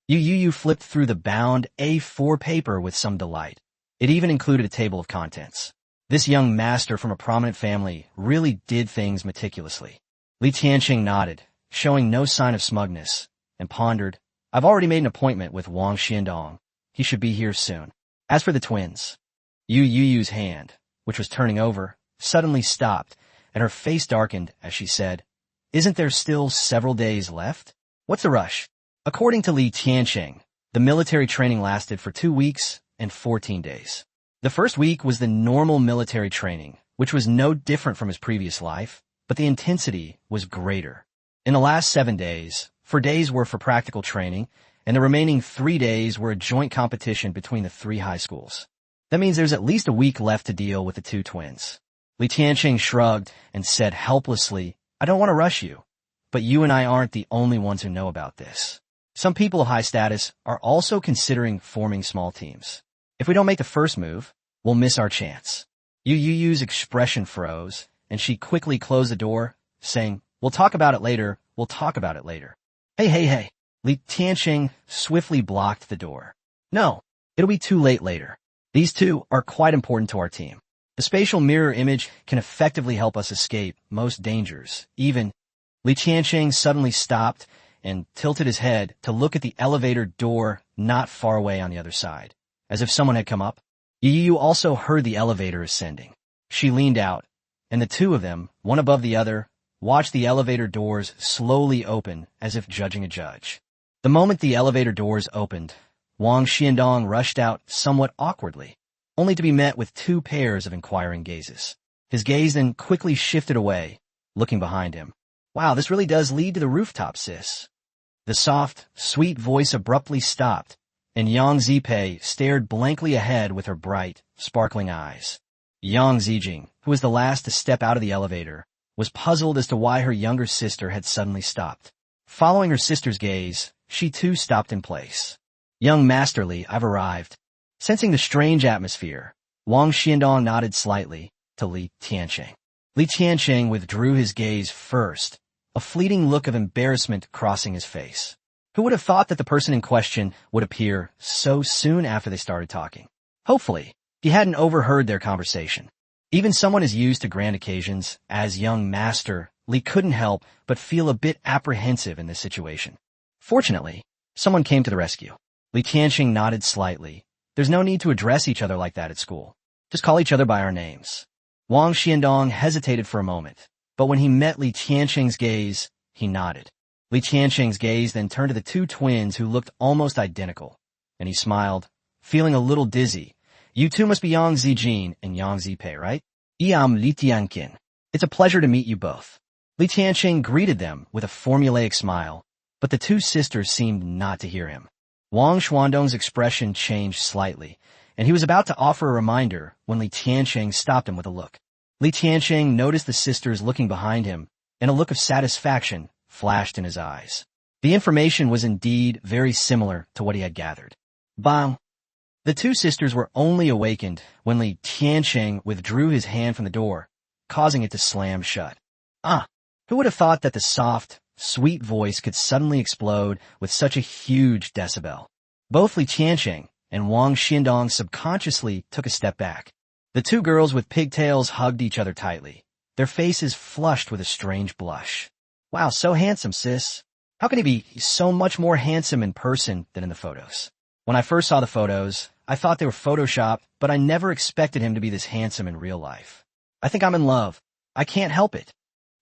Yu Youyou flipped through the bound A4 paper with some delight. It even included a table of contents. This young master from a prominent family really did things meticulously. Li Tianqing nodded, showing no sign of smugness, and pondered, I've already made an appointment with Wang Xiandong. He should be here soon. As for the twins, Yu Youyou's hand, which was turning over, suddenly stopped, and her face darkened as she said, Isn't there still several days left? What's the rush? According to Li Tianqing, the military training lasted for 2 weeks and 14 days. The first week was the normal military training, which was no different from his previous life, but the intensity was greater. In the last 7 days, 4 days were for practical training, and the remaining 3 days were a joint competition between the 3 high schools. That means there's at least a week left to deal with the 2 twins. Li Tianqing shrugged and said helplessly, I don't want to rush you, but you and I aren't the only ones who know about this. Some people of high status are also considering forming small teams. If we don't make the first move, we'll miss our chance. Yu Youyou's expression froze, and she quickly closed the door, saying, We'll talk about it later, we'll talk about it later. Hey. Li Tianqing swiftly blocked the door. No, it'll be too late later. These 2 are quite important to our team. The spatial mirror image can effectively help us escape most dangers. Even Li Tianqing suddenly stopped and tilted his head to look at the elevator door not far away on the other side, as if someone had come up. Yu Youyou also heard the elevator ascending. She leaned out, and the two of them, one above the other, watched the elevator doors slowly open as if judging a judge. The moment the elevator doors opened, Wang Xiandong rushed out somewhat awkwardly, only to be met with two pairs of inquiring gazes. His gaze then quickly shifted away, looking behind him. Wow, this really does lead to the rooftop, sis. The soft, sweet voice abruptly stopped, and Yang Zipei stared blankly ahead with her bright, sparkling eyes. Yang Zijing, who was the last to step out of the elevator, was puzzled as to why her younger sister had suddenly stopped. Following her sister's gaze, she too stopped in place. Young Masterly, I've arrived. Sensing the strange atmosphere, Wang Xiandong nodded slightly to Li Tianqing. Li Tianqing withdrew his gaze first, a fleeting look of embarrassment crossing his face. Who would have thought that the person in question would appear so soon after they started talking? Hopefully, he hadn't overheard their conversation. Even someone as used to grand occasions as young master, Li couldn't help but feel a bit apprehensive in this situation. Fortunately, someone came to the rescue. Li Tianqing nodded slightly. There's no need to address each other like that at school. Just call each other by our names. Wang Xiandong hesitated for a moment, but when he met Li Tianqing's gaze, he nodded. Li Tianqing's gaze then turned to the two twins who looked almost identical, and he smiled, feeling a little dizzy. You two must be Yang Zijin and Yang Zipei, right? I'm Li Tianqing. It's a pleasure to meet you both. Li Tianqing greeted them with a formulaic smile, but the two sisters seemed not to hear him. Wang Xuandong's expression changed slightly, and he was about to offer a reminder when Li Tianqing stopped him with a look. Li Tianqing noticed the sisters looking behind him, and a look of satisfaction flashed in his eyes. The information was indeed very similar to what he had gathered. Bang! The two sisters were only awakened when Li Tianqing withdrew his hand from the door, causing it to slam shut. Who would have thought that the soft, sweet voice could suddenly explode with such a huge decibel? Both Li Tianqing and Wang Xiandong subconsciously took a step back. The two girls with pigtails hugged each other tightly, their faces flushed with a strange blush. Wow, so handsome, sis. How can he be so much more handsome in person than in the photos? When I first saw the photos, I thought they were photoshopped, but I never expected him to be this handsome in real life. I think I'm in love. I can't help it.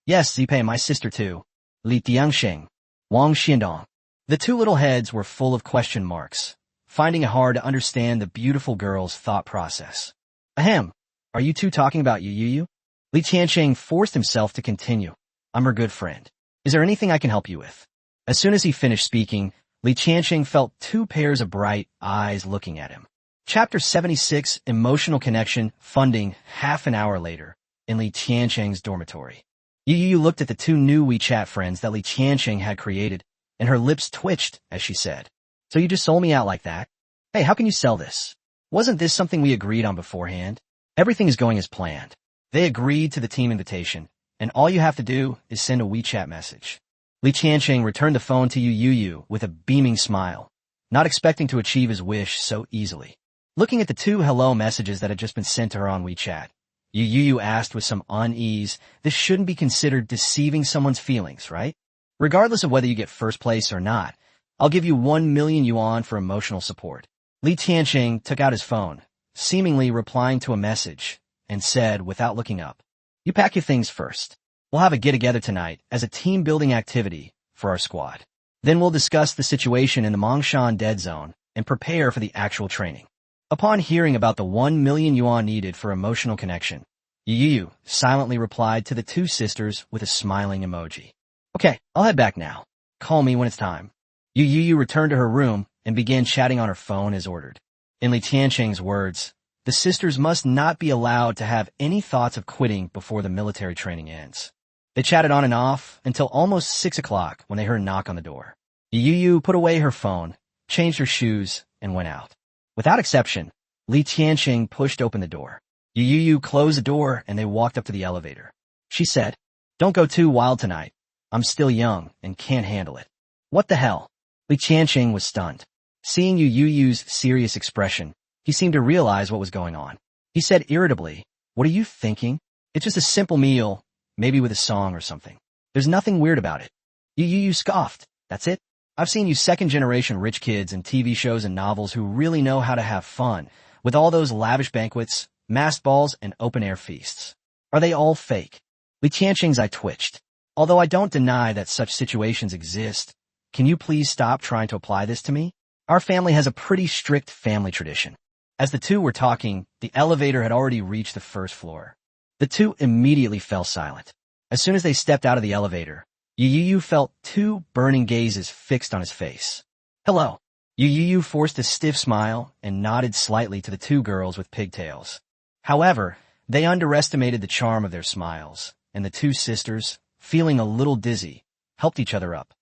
Yes, Zipei, my sister too. Li Tianqing, Wang Xiandong. The two little heads were full of question marks, finding it hard to understand the beautiful girl's thought process. Ahem, are you two talking about Yu Youyou? Li Tianqing forced himself to continue. I'm her good friend. Is there anything I can help you with? As soon as he finished speaking, Li Tianqing felt two pairs of bright eyes looking at him. Chapter 76, Emotional Connection, Funding, half an hour later, in Li Tianqing's dormitory. Yu Youyou looked at the two new WeChat friends that Li Tianqing had created, and her lips twitched as she said, So you just sold me out like that? Hey, how can you sell this? Wasn't this something we agreed on beforehand? Everything is going as planned. They agreed to the team invitation, and all you have to do is send a WeChat message. Li Tianqing returned the phone to Yu Youyou with a beaming smile, not expecting to achieve his wish so easily. Looking at the two hello messages that had just been sent to her on WeChat, Yu Youyou asked with some unease, this shouldn't be considered deceiving someone's feelings, right? Regardless of whether you get first place or not, I'll give you 1 million yuan for emotional support. Li Tianqing took out his phone, seemingly replying to a message, and said without looking up, You pack your things first. We'll have a get-together tonight as a team-building activity for our squad. Then we'll discuss the situation in the Mongshan Dead Zone and prepare for the actual training. Upon hearing about the 1 million yuan needed for emotional connection, Yu Youyou silently replied to the two sisters with a smiling emoji. Okay, I'll head back now. Call me when it's time. Yu Youyou returned to her room and began chatting on her phone as ordered. In Li Tianqing's words, the sisters must not be allowed to have any thoughts of quitting before the military training ends. They chatted on and off until almost 6 o'clock when they heard a knock on the door. Yu Youyou put away her phone, changed her shoes, and went out. Without exception, Li Tianqing pushed open the door. Yu Youyou closed the door and they walked up to the elevator. She said, Don't go too wild tonight. I'm still young and can't handle it. What the hell? Li Tianqing was stunned. Seeing Yu Youyou's serious expression, he seemed to realize what was going on. He said irritably, What are you thinking? It's just a simple meal, maybe with a song or something. There's nothing weird about it. You scoffed. That's it? I've seen you second-generation rich kids in TV shows and novels who really know how to have fun, with all those lavish banquets, masked balls, and open-air feasts. Are they all fake? Li Tianqing's eye twitched. Although I don't deny that such situations exist, can you please stop trying to apply this to me? Our family has a pretty strict family tradition. As the two were talking, the elevator had already reached the first floor. The two immediately fell silent. As soon as they stepped out of the elevator, Yu Youyou felt two burning gazes fixed on his face. Hello. Yu Youyou forced a stiff smile and nodded slightly to the two girls with pigtails. However, they underestimated the charm of their smiles, and the two sisters, feeling a little dizzy, helped each other up.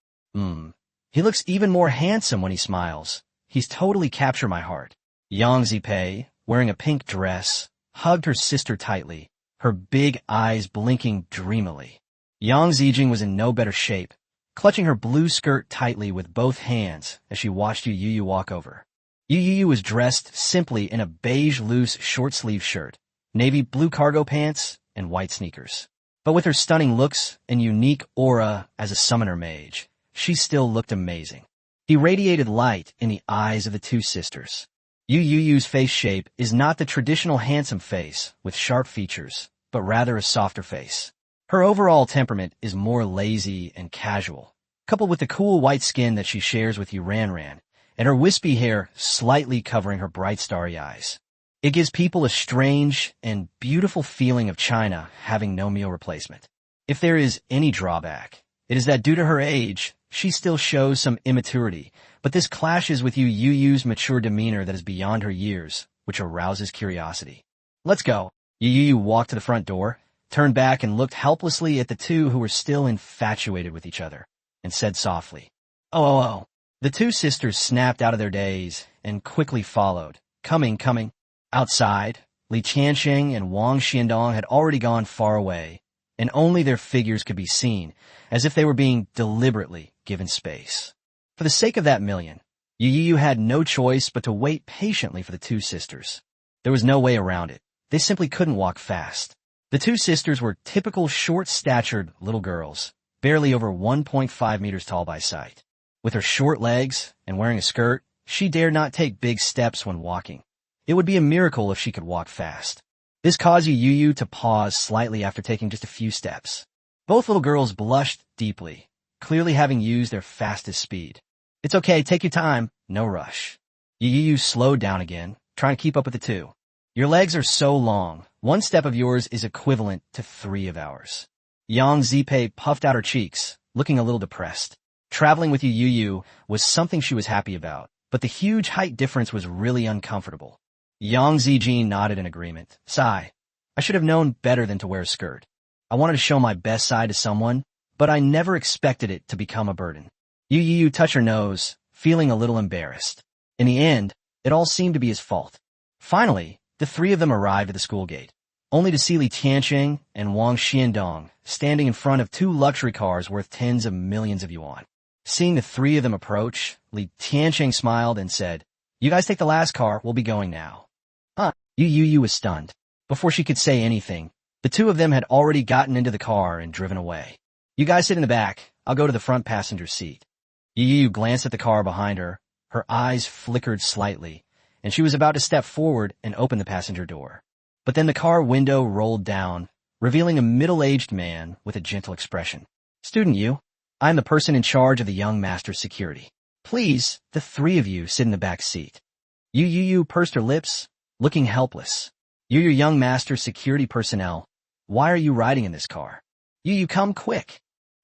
He looks even more handsome when he smiles. He's totally captured my heart. Yang Zipei, wearing a pink dress, hugged her sister tightly, her big eyes blinking dreamily. Yang Zijing was in no better shape, clutching her blue skirt tightly with both hands as she watched Yu Youyou walk over. Yu Youyou was dressed simply in a beige loose short-sleeve shirt, navy blue cargo pants, and white sneakers. But with her stunning looks and unique aura as a summoner mage, she still looked amazing. He radiated light in the eyes of the two sisters. Yu Youyou's face shape is not the traditional handsome face with sharp features, but rather a softer face. Her overall temperament is more lazy and casual, coupled with the cool white skin that she shares with Yu Ranran, and her wispy hair slightly covering her bright starry eyes. It gives people a strange and beautiful feeling of China having no meal replacement. If there is any drawback, it is that due to her age, she still shows some immaturity, but this clashes with Yu Youyou's mature demeanor that is beyond her years, which arouses curiosity. Let's go. Yu Youyou walked to the front door, turned back and looked helplessly at the two who were still infatuated with each other, and said softly, Oh. The two sisters snapped out of their daze and quickly followed. Coming. Outside, Li Tianqing and Wang Xiandong had already gone far away, and only their figures could be seen, as if they were being deliberately given space. For the sake of that million, Yu Youyou had no choice but to wait patiently for the two sisters. There was no way around it. They simply couldn't walk fast. The two sisters were typical short-statured little girls, barely over 1.5 meters tall by sight. With her short legs and wearing a skirt, she dared not take big steps when walking. It would be a miracle if she could walk fast. This caused Yu Youyou to pause slightly after taking just a few steps. Both little girls blushed deeply, clearly having used their fastest speed. It's okay, take your time, no rush. Yu Youyou slowed down again, trying to keep up with the two. Your legs are so long, one step of yours is equivalent to 3 of ours. Yang Zipei puffed out her cheeks, looking a little depressed. Traveling with Yu Youyou was something she was happy about, but the huge height difference was really uncomfortable. Yang Zijing nodded in agreement. Sigh. I should have known better than to wear a skirt. I wanted to show my best side to someone, but I never expected it to become a burden. Yu Youyou touched her nose, feeling a little embarrassed. In the end, it all seemed to be his fault. Finally, the three of them arrived at the school gate, only to see Li Tianqing and Wang Xiandong standing in front of 2 luxury cars worth tens of millions of yuan. Seeing the three of them approach, Li Tianqing smiled and said, You guys take the last car, we'll be going now. Yu Youyou was stunned. Before she could say anything, the two of them had already gotten into the car and driven away. You guys sit in the back, I'll go to the front passenger seat. Yu Youyou glanced at the car behind her, her eyes flickered slightly, and she was about to step forward and open the passenger door. But then the car window rolled down, revealing a middle-aged man with a gentle expression. Student Yu, I am the person in charge of the young master's security. Please, the 3 of you sit in the back seat. Yu Youyou pursed her lips, looking helpless. You're your young master's security personnel. Why are you riding in this car? Yu, come quick.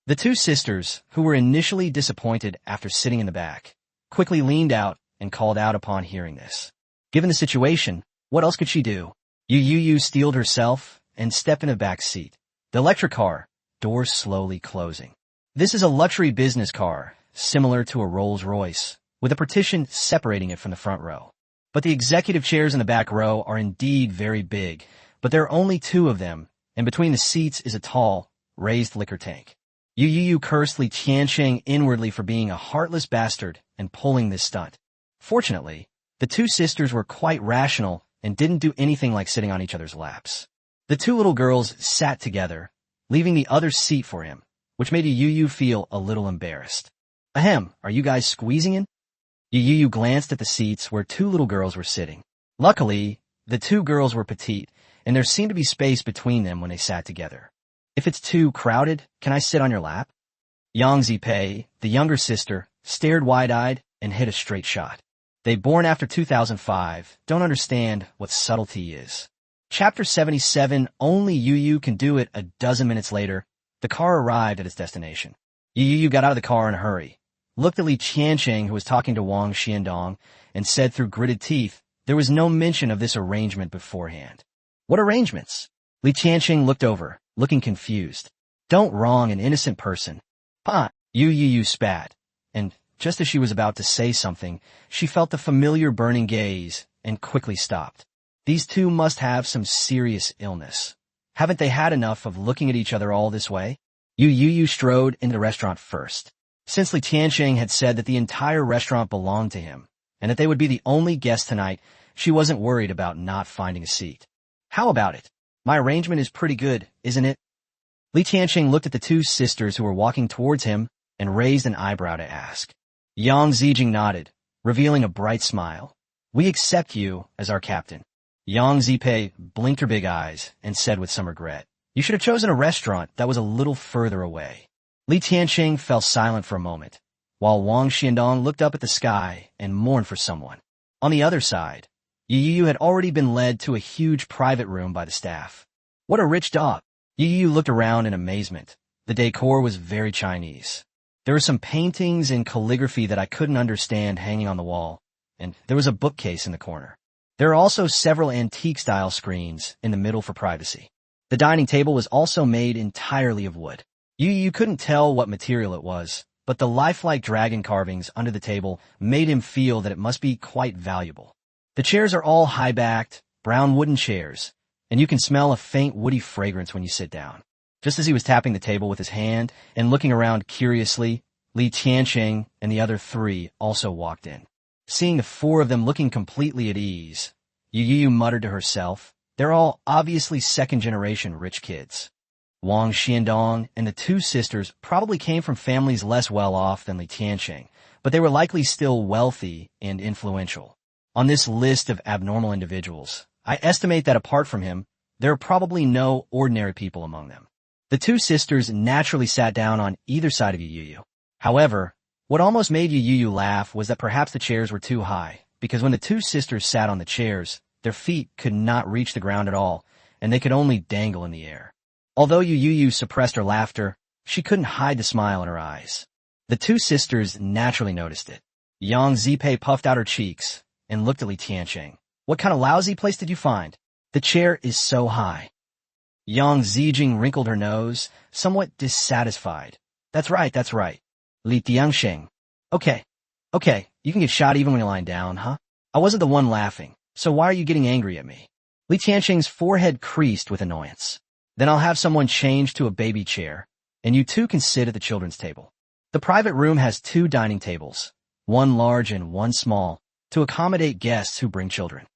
The two sisters, who were initially disappointed after sitting in the back, quickly leaned out and called out upon hearing this. Given the situation, what else could she do? Yu Youyou steeled herself and stepped in the back seat. The electric car, doors slowly closing. This is a luxury business car, similar to a Rolls-Royce, with a partition separating it from the front row. But the executive chairs in the back row are indeed very big, but there are only 2 of them, and between the seats is a tall, raised liquor tank. Yu Youyou cursed Li Tianqing inwardly for being a heartless bastard and pulling this stunt. Fortunately, the two sisters were quite rational and didn't do anything like sitting on each other's laps. The two little girls sat together, leaving the other seat for him, which made Yu Youyou feel a little embarrassed. Ahem, are you guys squeezing in? Yu Youyou glanced at the seats where two little girls were sitting. Luckily, the two girls were petite, and there seemed to be space between them when they sat together. If it's too crowded, can I sit on your lap? Yang Zipei, the younger sister, stared wide-eyed and hit a straight shot. They born after 2005, don't understand what subtlety is. Chapter 77, only Yu Youyou can do it. A dozen minutes later, the car arrived at its destination. Yu Youyou got out of the car in a hurry, looked at Li Qianqing, who was talking to Wang Xiandong, and said through gritted teeth, there was no mention of this arrangement beforehand. What arrangements? Li Qianqing looked over, looking confused. Don't wrong an innocent person. Pa! Yu Youyou spat, and just as she was about to say something, she felt the familiar burning gaze and quickly stopped. These two must have some serious illness. Haven't they had enough of looking at each other all this way? Yu Youyou strode into the restaurant first. Since Li Qianqing had said that the entire restaurant belonged to him, and that they would be the only guests tonight, she wasn't worried about not finding a seat. How about it? My arrangement is pretty good, isn't it? Li Qianqing looked at the two sisters who were walking towards him and raised an eyebrow to ask. Yang Zijing nodded, revealing a bright smile. We accept you as our captain. Yang Zipei blinked her big eyes and said with some regret, you should have chosen a restaurant that was a little further away. Li Qianqing fell silent for a moment, while Wang Xiandong looked up at the sky and mourned for someone. On the other side, Yu Youyou had already been led to a huge private room by the staff. What a rich dog! Yu Youyou looked around in amazement. The decor was very Chinese. There were some paintings and calligraphy that I couldn't understand hanging on the wall, and there was a bookcase in the corner. There are also several antique-style screens in the middle for privacy. The dining table was also made entirely of wood. Yu Youyou couldn't tell what material it was, but the lifelike dragon carvings under the table made him feel that it must be quite valuable. The chairs are all high-backed, brown wooden chairs, and you can smell a faint woody fragrance when you sit down. Just as he was tapping the table with his hand and looking around curiously, Li Qianqing and the other three also walked in. Seeing the four of them looking completely at ease, Yu Youyou muttered to herself, they're all obviously second-generation rich kids. Wang Xiandong and the two sisters probably came from families less well-off than Li Qianqing, but they were likely still wealthy and influential. On this list of abnormal individuals, I estimate that apart from him, there are probably no ordinary people among them. The two sisters naturally sat down on either side of Yu Youyou. However, what almost made Yu Youyou laugh was that perhaps the chairs were too high, because when the two sisters sat on the chairs, their feet could not reach the ground at all, and they could only dangle in the air. Although Yu Youyou suppressed her laughter, she couldn't hide the smile in her eyes. The two sisters naturally noticed it. Yang Zipei puffed out her cheeks and looked at Li Qianqing. What kind of lousy place did you find? The chair is so high. Yang Zijing wrinkled her nose, somewhat dissatisfied. That's right. Li Qianqing. Okay, you can get shot even when you're lying down, huh? I wasn't the one laughing, so why are you getting angry at me? Li Qianqing's forehead creased with annoyance. Then I'll have someone change to a baby chair, and you two can sit at the children's table. The private room has two dining tables, one large and one small, to accommodate guests who bring children.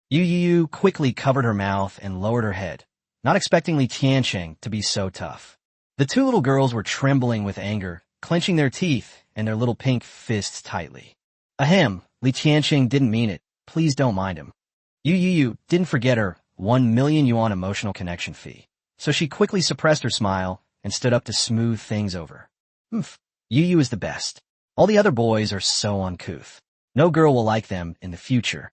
Yu Youyou quickly covered her mouth and lowered her head, not expecting Li Qianqing to be so tough. The two little girls were trembling with anger, clenching their teeth and their little pink fists tightly. Ahem, Li Qianqing didn't mean it. Please don't mind him. Yu Youyou didn't forget her 1 million yuan emotional connection fee, so she quickly suppressed her smile and stood up to smooth things over. Yu Youyou is the best. All the other boys are so uncouth. No girl will like them in the future.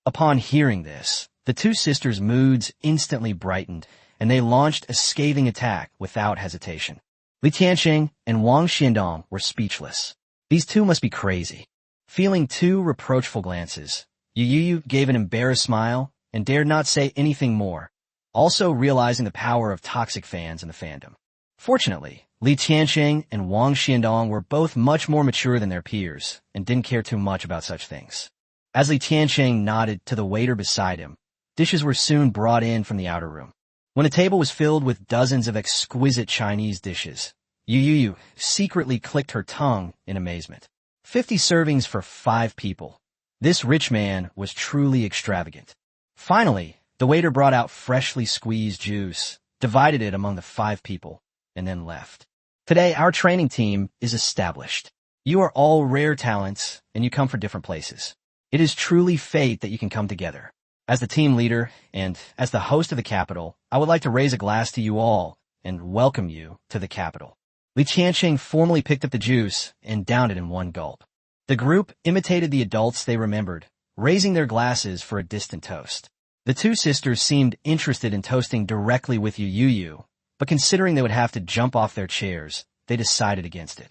Upon hearing this, the two sisters' moods instantly brightened, and they launched a scathing attack without hesitation. Li Qianqing and Wang Xiandong were speechless. These two must be crazy. Feeling two reproachful glances, Yu Youyou gave an embarrassed smile and dared not say anything more, also realizing the power of toxic fans in the fandom. Fortunately, Li Qianqing and Wang Xiandong were both much more mature than their peers and didn't care too much about such things. As Li Qianqing nodded to the waiter beside him, dishes were soon brought in from the outer room. When the table was filled with dozens of exquisite Chinese dishes, Yu Youyou secretly clicked her tongue in amazement. 50 servings for 5 people. This rich man was truly extravagant. Finally, The waiter brought out freshly squeezed juice, divided it among the 5 people, and then left. Today, our training team is established. You are all rare talents, and you come from different places. It is truly fate that you can come together. As the team leader, and as the host of the capital, I would like to raise a glass to you all, and welcome you to the capital. Li Qianqing formally picked up the juice and downed it in one gulp. The group imitated the adults they remembered, raising their glasses for a distant toast. The 2 sisters seemed interested in toasting directly with Yu Youyou, but considering they would have to jump off their chairs, they decided against it.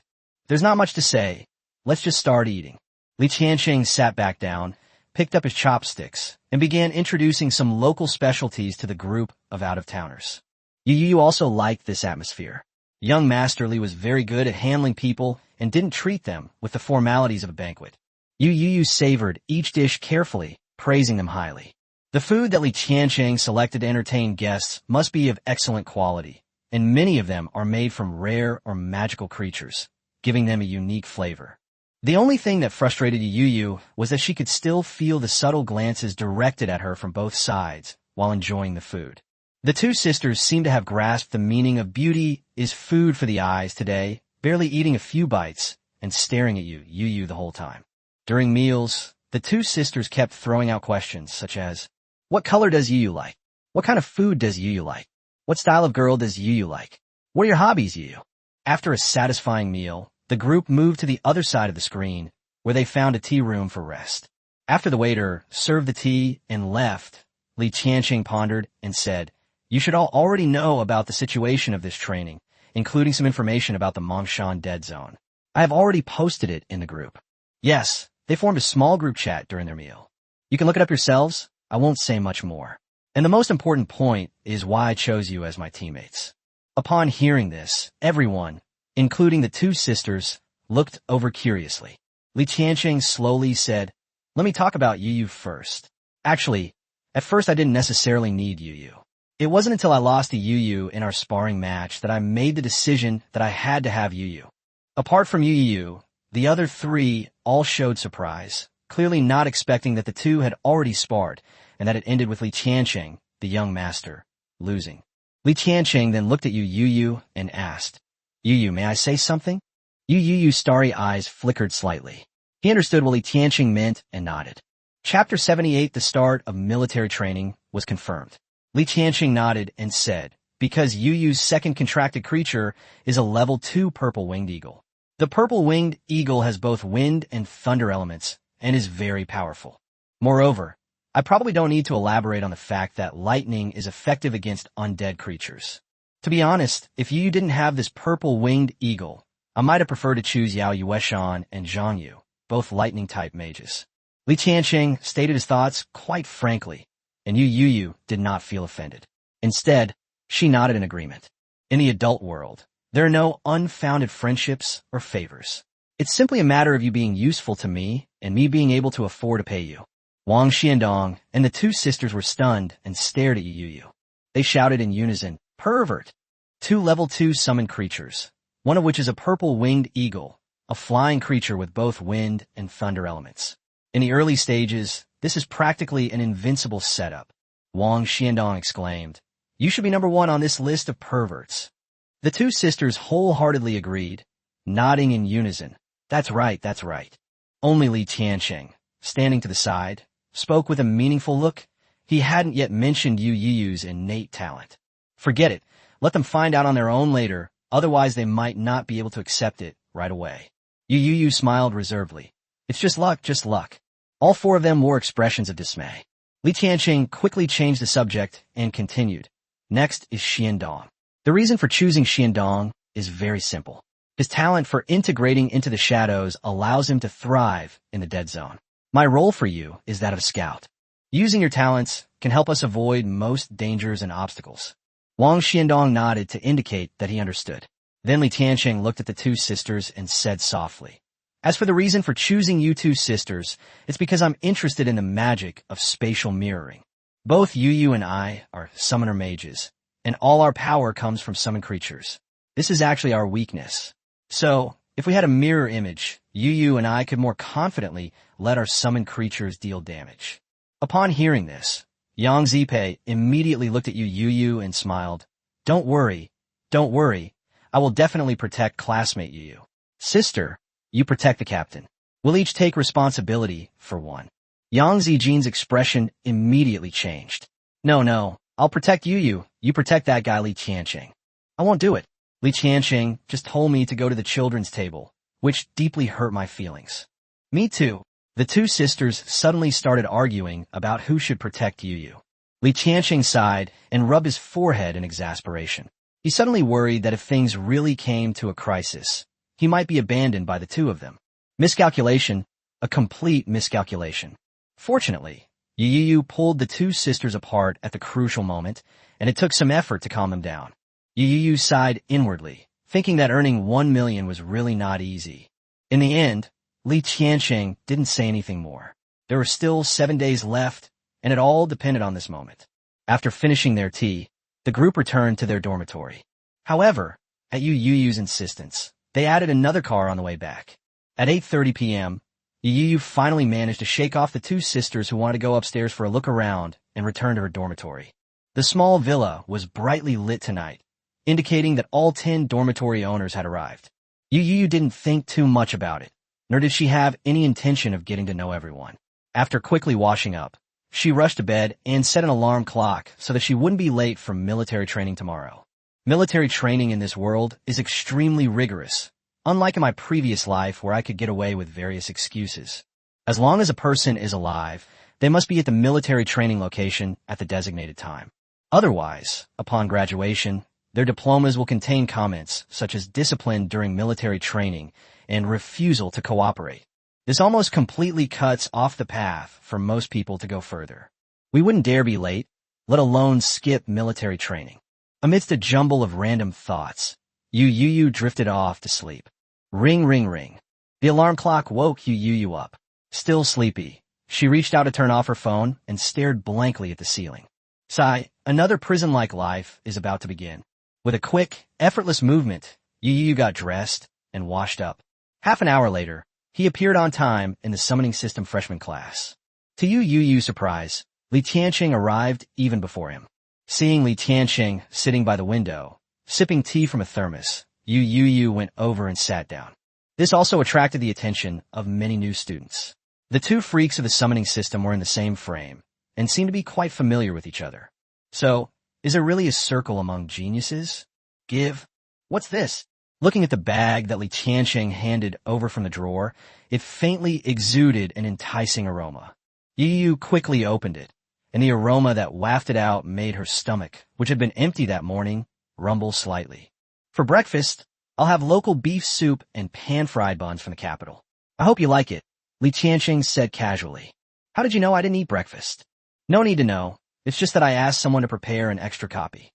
There's not much to say. Let's just start eating. Li Qianqing sat back down, picked up his chopsticks, and began introducing some local specialties to the group of out-of-towners. Yu Youyou also liked this atmosphere. Young Master Li was very good at handling people and didn't treat them with the formalities of a banquet. Yu Youyou savored each dish carefully, praising them highly. The food that Li Qianqing selected to entertain guests must be of excellent quality, and many of them are made from rare or magical creatures, giving them a unique flavor. The only thing that frustrated Yu Youyou was that she could still feel the subtle glances directed at her from both sides while enjoying the food. The 2 sisters seemed to have grasped the meaning of beauty is food for the eyes today, barely eating a few bites and staring at Yu Youyou the whole time. During meals, the 2 sisters kept throwing out questions such as, what color does Yu Youyou like? What kind of food does Yu Youyou like? What style of girl does Yu Youyou like? What are your hobbies, Yu Youyou? After a satisfying meal, the group moved to the other side of the screen, where they found a tea room for rest. After the waiter served the tea and left, Li Qianqing pondered and said, you should all already know about the situation of this training, including some information about the Mongshan dead zone. I have already posted it in the group. Yes, they formed a small group chat during their meal. You can look it up yourselves. I won't say much more. And the most important point is why I chose you as my teammates. Upon hearing this, everyone, including the 2 sisters, looked over curiously. Li Qianqing slowly said, let me talk about Yu Youyou first. Actually, at first I didn't necessarily need Yu Youyou. It wasn't until I lost to Yu Youyou in our sparring match that I made the decision that I had to have Yu Youyou. Apart from Yu Youyou, the other 3 all showed surprise, clearly not expecting that the 2 had already sparred, and that it ended with Li Qianqing, the young master, losing. Li Qianqing then looked at Yu Youyou and asked, Yu Youyou, may I say something? Yu Youyou's starry eyes flickered slightly. He understood what Li Qianqing meant and nodded. Chapter 78, the start of military training, was confirmed. Li Qianqing nodded and said, because Yu Youyou's second contracted creature is a level 2 purple-winged eagle. The purple-winged eagle has both wind and thunder elements and is very powerful. Moreover, I probably don't need to elaborate on the fact that lightning is effective against undead creatures. To be honest, if Yu didn't have this purple-winged eagle, I might have preferred to choose Yao Yueshan and Zhang Yu, both lightning-type mages. Li Qianqing stated his thoughts quite frankly, and Yu Youyou did not feel offended. Instead, she nodded in agreement. In the adult world, there are no unfounded friendships or favors. It's simply a matter of you being useful to me and me being able to afford to pay you. Wang Xiandong and the 2 sisters were stunned and stared at Yu Youyou. They shouted in unison, pervert! 2 level 2 summoned creatures, one of which is a purple-winged eagle, a flying creature with both wind and thunder elements. In the early stages, this is practically an invincible setup. Wang Xiandong exclaimed, you should be number 1 on this list of perverts. The 2 sisters wholeheartedly agreed, nodding in unison. That's right, that's right. Only Li Qianqing, standing to the side, spoke with a meaningful look. He hadn't yet mentioned Yu Youyou's innate talent. Forget it. Let them find out on their own later, otherwise they might not be able to accept it right away. Yu Youyou smiled reservedly. It's just luck, just luck. All 4 of them wore expressions of dismay. Li Qianqing quickly changed the subject and continued. Next is Xiandong. The reason for choosing Xiandong is very simple. His talent for integrating into the shadows allows him to thrive in the dead zone. My role for you is that of scout. Using your talents can help us avoid most dangers and obstacles. Wang Xiandong nodded to indicate that he understood. Then Li Qianqing looked at the 2 sisters and said softly, as for the reason for choosing you 2 sisters, it's because I'm interested in the magic of spatial mirroring. Both Yu Youyou and I are summoner mages, and all our power comes from summoned creatures. This is actually our weakness. So, if we had a mirror image, Yu Youyou and I could more confidently let our summoned creatures deal damage. Upon hearing this, Yang Zipei immediately looked at Yu Youyou and smiled. Don't worry. Don't worry. I will definitely protect classmate Yu Youyou. Sister, you protect the captain. We'll each take responsibility for one. Yang Zijin's expression immediately changed. No, I'll protect Yu Youyou. You protect that guy Li Qianqing. I won't do it. Li Qianqing just told me to go to the children's table, which deeply hurt my feelings. Me too. The two sisters suddenly started arguing about who should protect Yu Youyou. Li Qianqing sighed and rubbed his forehead in exasperation. He suddenly worried that if things really came to a crisis, he might be abandoned by the two of them. Miscalculation, a complete miscalculation. Fortunately, Yu Youyou pulled the two sisters apart at the crucial moment, and it took some effort to calm them down. Yu Youyou sighed inwardly, thinking that earning 1 million was really not easy. In the end, Li Qianqing didn't say anything more. There were still 7 days left, and it all depended on this moment. After finishing their tea, the group returned to their dormitory. However, at Yu Youyou's insistence, they added another car on the way back. At 8:30 p.m., Yu Youyou finally managed to shake off the two sisters who wanted to go upstairs for a look around and return to her dormitory. The small villa was brightly lit tonight, indicating that all 10 dormitory owners had arrived. Yu Youyou didn't think too much about it, nor did she have any intention of getting to know everyone. After quickly washing up, she rushed to bed and set an alarm clock so that she wouldn't be late for military training tomorrow. Military training in this world is extremely rigorous, unlike in my previous life where I could get away with various excuses. As long as a person is alive, they must be at the military training location at the designated time. Otherwise, upon graduation, their diplomas will contain comments such as discipline during military training and refusal to cooperate. This almost completely cuts off the path for most people to go further. We wouldn't dare be late, let alone skip military training. Amidst a jumble of random thoughts, Yu Youyou drifted off to sleep. Ring, ring, ring. The alarm clock woke Yu Youyou up. Still sleepy, she reached out to turn off her phone and stared blankly at the ceiling. Sigh, another prison-like life is about to begin. With a quick, effortless movement, Yu Youyou got dressed and washed up. Half an hour later, he appeared on time in the summoning system freshman class. To Yu Youyou's surprise, Li Qianqing arrived even before him. Seeing Li Qianqing sitting by the window, sipping tea from a thermos, Yu Youyou went over and sat down. This also attracted the attention of many new students. The two freaks of the summoning system were in the same frame, and seemed to be quite familiar with each other. So, is there really a circle among geniuses? Give. What's this? Looking at the bag that Li Qianqing handed over from the drawer, it faintly exuded an enticing aroma. Yu Youyou quickly opened it, and the aroma that wafted out made her stomach, which had been empty that morning, rumble slightly. For breakfast, I'll have local beef soup and pan-fried buns from the capital. I hope you like it, Li Qianqing said casually. How did you know I didn't eat breakfast? No need to know. It's just that I asked someone to prepare an extra copy.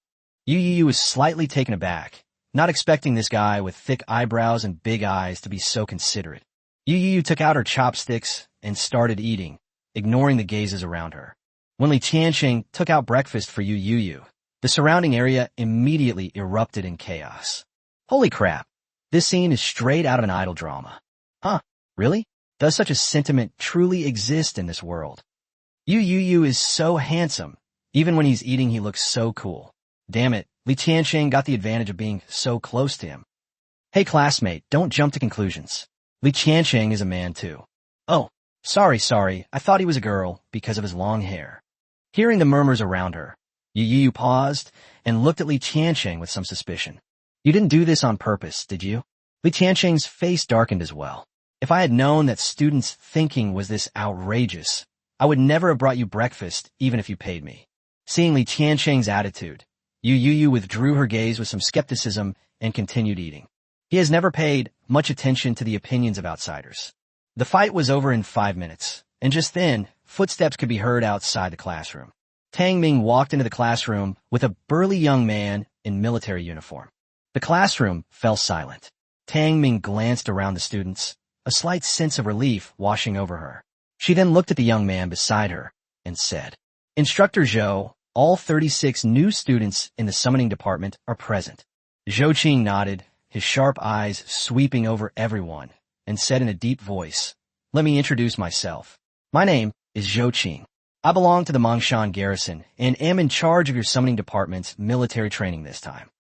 Yu Youyou was slightly taken aback, not expecting this guy with thick eyebrows and big eyes to be so considerate. Yu Youyou took out her chopsticks and started eating, ignoring the gazes around her. When Li Qianqing took out breakfast for Yu Youyou, the surrounding area immediately erupted in chaos. Holy crap, this scene is straight out of an idol drama. Huh, really? Does such a sentiment truly exist in this world? Yu Youyou is so handsome. Even when he's eating, he looks so cool. Damn it, Li Qianqing got the advantage of being so close to him. Hey classmate, don't jump to conclusions. Li Qianqing is a man too. Oh, sorry, I thought he was a girl because of his long hair. Hearing the murmurs around her, Yu Youyou paused and looked at Li Qianqing with some suspicion. You didn't do this on purpose, did you? Li Qianqing's face darkened as well. If I had known that students' thinking was this outrageous, I would never have brought you breakfast even if you paid me. Seeing Li Qianqing's attitude, Yu Youyou withdrew her gaze with some skepticism and continued eating. He has never paid much attention to the opinions of outsiders. The fight was over in 5 minutes, and just then, footsteps could be heard outside the classroom. Tang Ming walked into the classroom with a burly young man in military uniform. The classroom fell silent. Tang Ming glanced around the students, a slight sense of relief washing over her. She then looked at the young man beside her and said, Instructor Zhou, all 36 new students in the summoning department are present. Zhou Qing nodded, his sharp eyes sweeping over everyone, and said in a deep voice, Let me introduce myself. My name is Zhou Qing. I belong to the Manga garrison and am in charge of your summoning department's military training this time.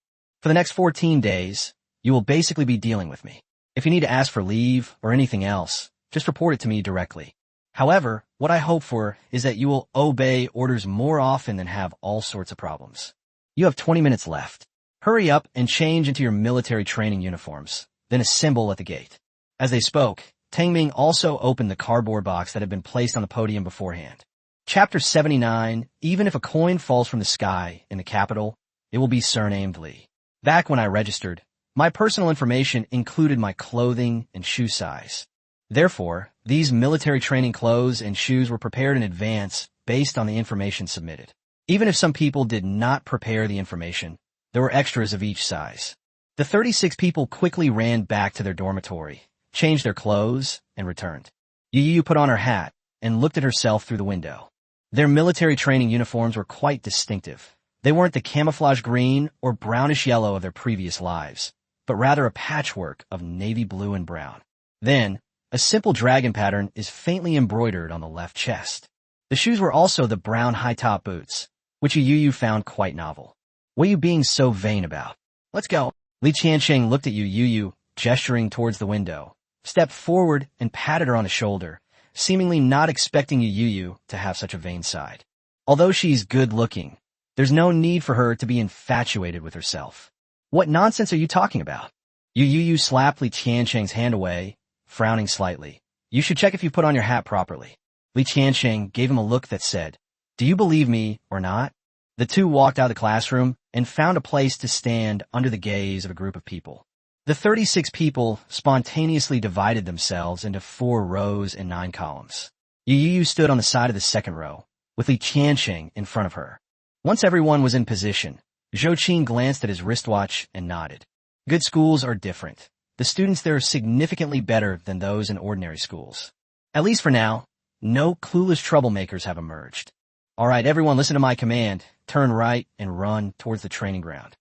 For the next 14 days, you will basically be dealing with me. If you need to ask for leave or anything else, just report it to me directly. However, what I hope for is that you will obey orders more often than have all sorts of problems. You have 20 minutes left. Hurry up and change into your military training uniforms, then assemble at the gate. As they spoke, Tangming also opened the cardboard box that had been placed on the podium beforehand. Chapter 79, even if a coin falls from the sky in the capital, it will be surnamed Lee. Back when I registered, my personal information included my clothing and shoe size. Therefore, these military training clothes and shoes were prepared in advance based on the information submitted. Even if some people did not prepare the information, there were extras of each size. The 36 people quickly ran back to their dormitory, changed their clothes, and returned. Yu Youyou put on her hat and looked at herself through the window. Their military training uniforms were quite distinctive. They weren't the camouflage green or brownish yellow of their previous lives, but rather a patchwork of navy blue and brown. Then, a simple dragon pattern is faintly embroidered on the left chest. The shoes were also the brown high-top boots, which Yu Youyou found quite novel. What are you being so vain about? Let's go. Li Qiansheng looked at Yu Youyou, gesturing towards the window, stepped forward and patted her on the shoulder, seemingly not expecting Yu Youyou to have such a vain side. Although she's good-looking, there's no need for her to be infatuated with herself. What nonsense are you talking about? Yu Youyou slapped Li Qiansheng's hand away, frowning slightly. You should check if you put on your hat properly. Li Qiansheng gave him a look that said, "Do you believe me or not?" The two walked out of the classroom and found a place to stand under the gaze of a group of people. The 36 people spontaneously divided themselves into 4 rows and 9 columns. Yu Youyou stood on the side of the second row, with Li Qiansheng in front of her. Once everyone was in position, Zhou Qin glanced at his wristwatch and nodded. Good schools are different. The students there are significantly better than those in ordinary schools. At least for now, no clueless troublemakers have emerged. All right, everyone listen to my command. Turn right and run towards the training ground.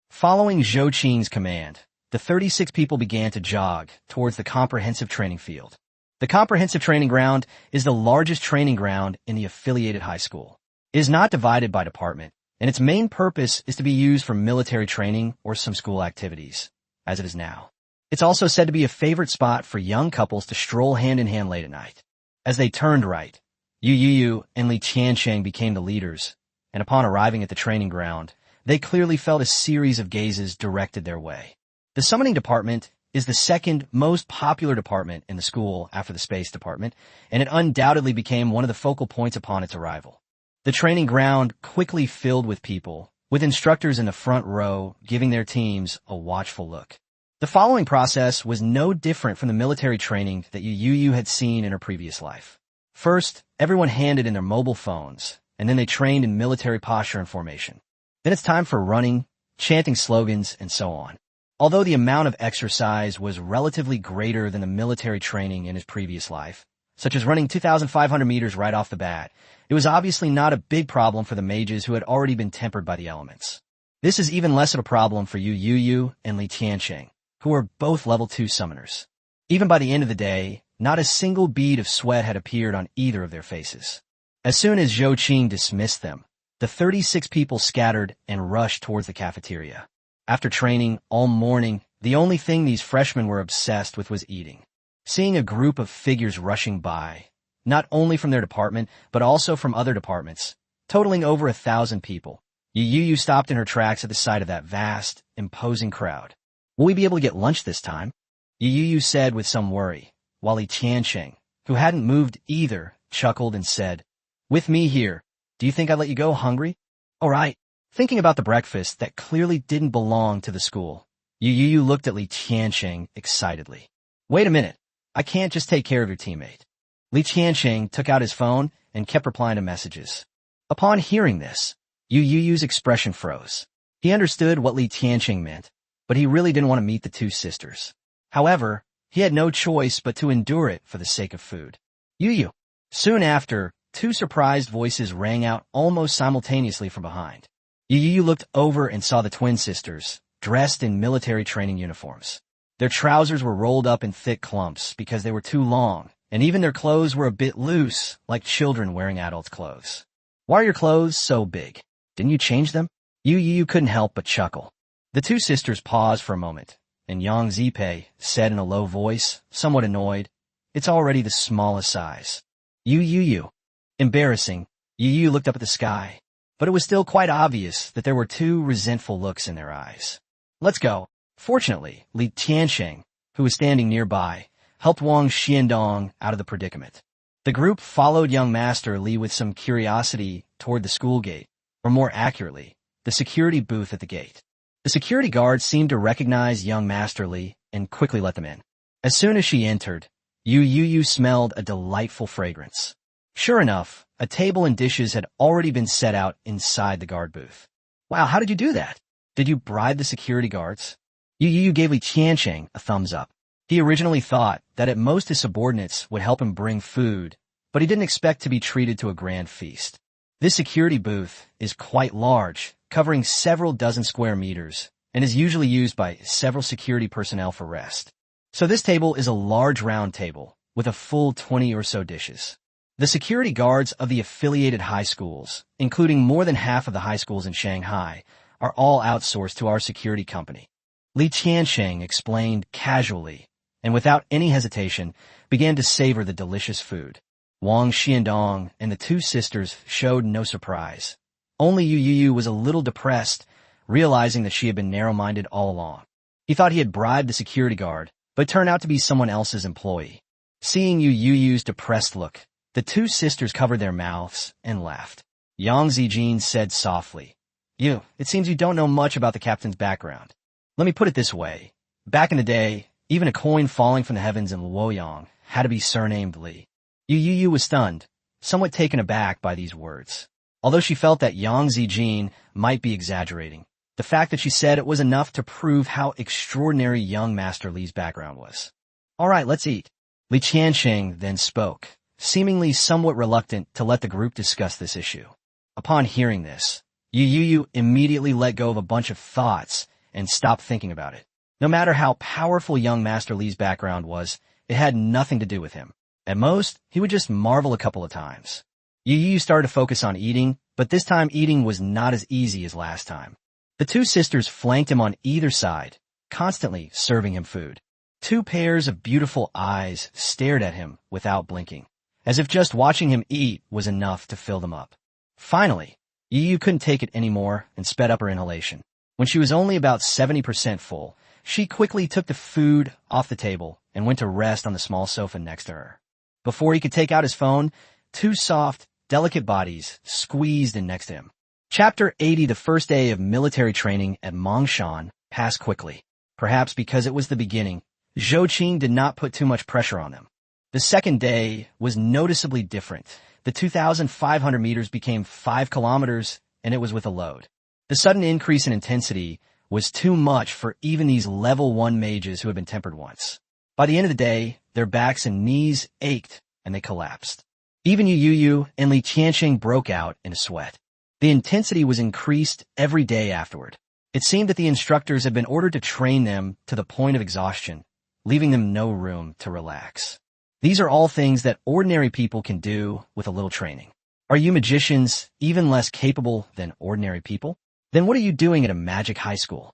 Following Zhou Qin's command, the 36 people began to jog towards the comprehensive training field. The comprehensive training ground is the largest training ground in the affiliated high school. It is not divided by department, and its main purpose is to be used for military training or some school activities, as it is now. It's also said to be a favorite spot for young couples to stroll hand-in-hand late at night. As they turned right, Yu Youyou and Li Qiansheng became the leaders, and upon arriving at the training ground, they clearly felt a series of gazes directed their way. The summoning department is the second most popular department in the school after the space department, and it undoubtedly became one of the focal points upon its arrival. The training ground quickly filled with people, with instructors in the front row giving their teams a watchful look. The following process was no different from the military training that Yu Youyou had seen in her previous life. First, everyone handed in their mobile phones, and then they trained in military posture and formation. Then it's time for running, chanting slogans, and so on. Although the amount of exercise was relatively greater than the military training in his previous life, such as running 2,500 meters right off the bat, it was obviously not a big problem for the mages who had already been tempered by the elements. This is even less of a problem for Yu Youyou and Li Qiansheng, who were both level 2 summoners. Even by the end of the day, not a single bead of sweat had appeared on either of their faces. As soon as Zhou Qin dismissed them, the 36 people scattered and rushed towards the cafeteria. After training all morning, the only thing these freshmen were obsessed with was eating. Seeing a group of figures rushing by, not only from their department, but also from other departments, totaling over 1,000 people, Yu Youyou stopped in her tracks at the sight of that vast, imposing crowd. Will we be able to get lunch this time? Yu Youyou said with some worry, while Li Qiansheng, who hadn't moved either, chuckled and said, "With me here, do you think I'd let you go hungry?" All right. Thinking about the breakfast that clearly didn't belong to the school, Yu Youyou looked at Li Qiansheng excitedly. Wait a minute. I can't just take care of your teammate. Li Qiansheng took out his phone and kept replying to messages. Upon hearing this, Yu Youyou's expression froze. He understood what Li Qiansheng meant, but he really didn't want to meet the two sisters. However, he had no choice but to endure it for the sake of food. Youyou. Soon after, 2 surprised voices rang out almost simultaneously from behind. Yu Youyou looked over and saw the twin sisters, dressed in military training uniforms. Their trousers were rolled up in thick clumps because they were too long, and even their clothes were a bit loose, like children wearing adults' clothes. Why are your clothes so big? Didn't you change them? Yu Youyou couldn't help but chuckle. The two sisters paused for a moment, and Yang Zipei said in a low voice, somewhat annoyed, "It's already the smallest size." Yu Youyou. Embarrassing, Yu Youyou looked up at the sky, but it was still quite obvious that there were two resentful looks in their eyes. "Let's go." Fortunately, Li Tiansheng, who was standing nearby, helped Wang Xiandong out of the predicament. The group followed young Master Li with some curiosity toward the school gate, or more accurately, the security booth at the gate. The security guard seemed to recognize young Master Li and quickly let them in. As soon as she entered, Yu Youyou smelled a delightful fragrance. Sure enough, a table and dishes had already been set out inside the guard booth. "Wow, how did you do that? Did you bribe the security guards?" Yu Youyou gave Li Tiansheng a thumbs up. He originally thought that at most his subordinates would help him bring food, but he didn't expect to be treated to a grand feast. This security booth is quite large, covering several dozen square meters, and is usually used by several security personnel for rest. So this table is a large round table, with a full 20 or so dishes. The security guards of the affiliated high schools, including more than half of the high schools in Shanghai, are all outsourced to our security company. Li Tiansheng explained casually, and without any hesitation, began to savor the delicious food. Wang Xiandong and the two sisters showed no surprise. Only Yu Youyou was a little depressed, realizing that she had been narrow-minded all along. He thought he had bribed the security guard, but it turned out to be someone else's employee. Seeing Yu Youyou's depressed look, the two sisters covered their mouths and laughed. Yang Zijin said softly, "You, it seems you don't know much about the captain's background. Let me put it this way. Back in the day, even a coin falling from the heavens in Luoyang had to be surnamed Li." Yu Youyou was stunned, somewhat taken aback by these words. Although she felt that Yang Zijin might be exaggerating, the fact that she said it was enough to prove how extraordinary young Master Li's background was. "All right, let's eat." Li Tiansheng then spoke, seemingly somewhat reluctant to let the group discuss this issue. Upon hearing this, Yu Youyou immediately let go of a bunch of thoughts and stopped thinking about it. No matter how powerful young Master Li's background was, it had nothing to do with him. At most, he would just marvel a couple of times. Yu Youyou started to focus on eating, but this time eating was not as easy as last time. The two sisters flanked him on either side, constantly serving him food. Two pairs of beautiful eyes stared at him without blinking, as if just watching him eat was enough to fill them up. Finally, Yu Youyou couldn't take it anymore and sped up her inhalation. When she was only about 70% full, she quickly took the food off the table and went to rest on the small sofa next to her. Before he could take out his phone, two soft, delicate bodies squeezed in next to him. Chapter 80, the first day of military training at Mongshan, passed quickly. Perhaps because it was the beginning, Zhou Qing did not put too much pressure on them. The second day was noticeably different. The 2,500 meters became 5 kilometers, and it was with a load. The sudden increase in intensity was too much for even these level 1 mages who had been tempered once. By the end of the day, their backs and knees ached, and they collapsed. Even Yu Youyou and Li Tiansheng broke out in a sweat. The intensity was increased every day afterward. It seemed that the instructors had been ordered to train them to the point of exhaustion, leaving them no room to relax. These are all things that ordinary people can do with a little training. Are you magicians even less capable than ordinary people? Then what are you doing at a magic high school?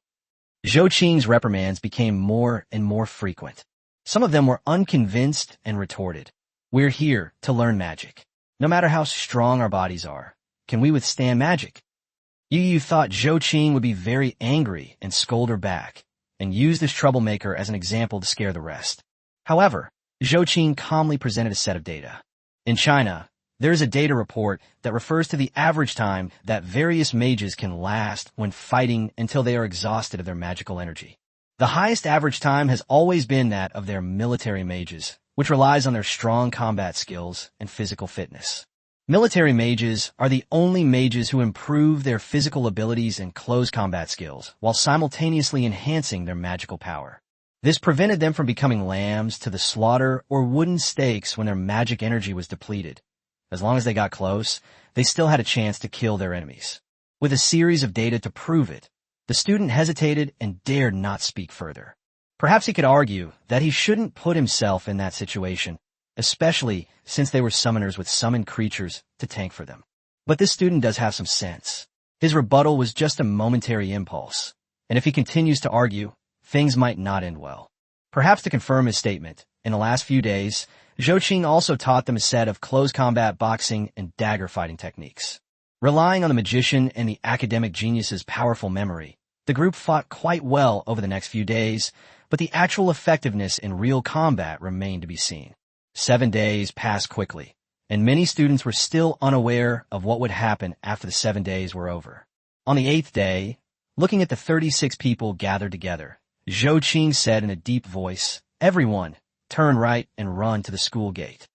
Zhou Qing's reprimands became more and more frequent. Some of them were unconvinced and retorted. "We're here to learn magic. No matter how strong our bodies are, can we withstand magic?" Yu Youyou thought Zhou Qing would be very angry and scold her back, and use this troublemaker as an example to scare the rest. However, Zhou Qing calmly presented a set of data. In China, there is a data report that refers to the average time that various mages can last when fighting until they are exhausted of their magical energy. The highest average time has always been that of their military mages, which relies on their strong combat skills and physical fitness. Military mages are the only mages who improve their physical abilities and close combat skills, while simultaneously enhancing their magical power. This prevented them from becoming lambs to the slaughter or wooden stakes when their magic energy was depleted. As long as they got close, they still had a chance to kill their enemies. With a series of data to prove it, the student hesitated and dared not speak further. Perhaps he could argue that he shouldn't put himself in that situation, especially since they were summoners with summoned creatures to tank for them. But this student does have some sense. His rebuttal was just a momentary impulse, and if he continues to argue, things might not end well. Perhaps to confirm his statement, in the last few days, Zhou Qing also taught them a set of close combat boxing and dagger fighting techniques. Relying on the magician and the academic genius's powerful memory, the group fought quite well over the next few days, but the actual effectiveness in real combat remained to be seen. 7 days passed quickly, and many students were still unaware of what would happen after the 7 days were over. On the 8th day, looking at the 36 people gathered together, Zhou Qing said in a deep voice, "Everyone, turn right and run to the school gate."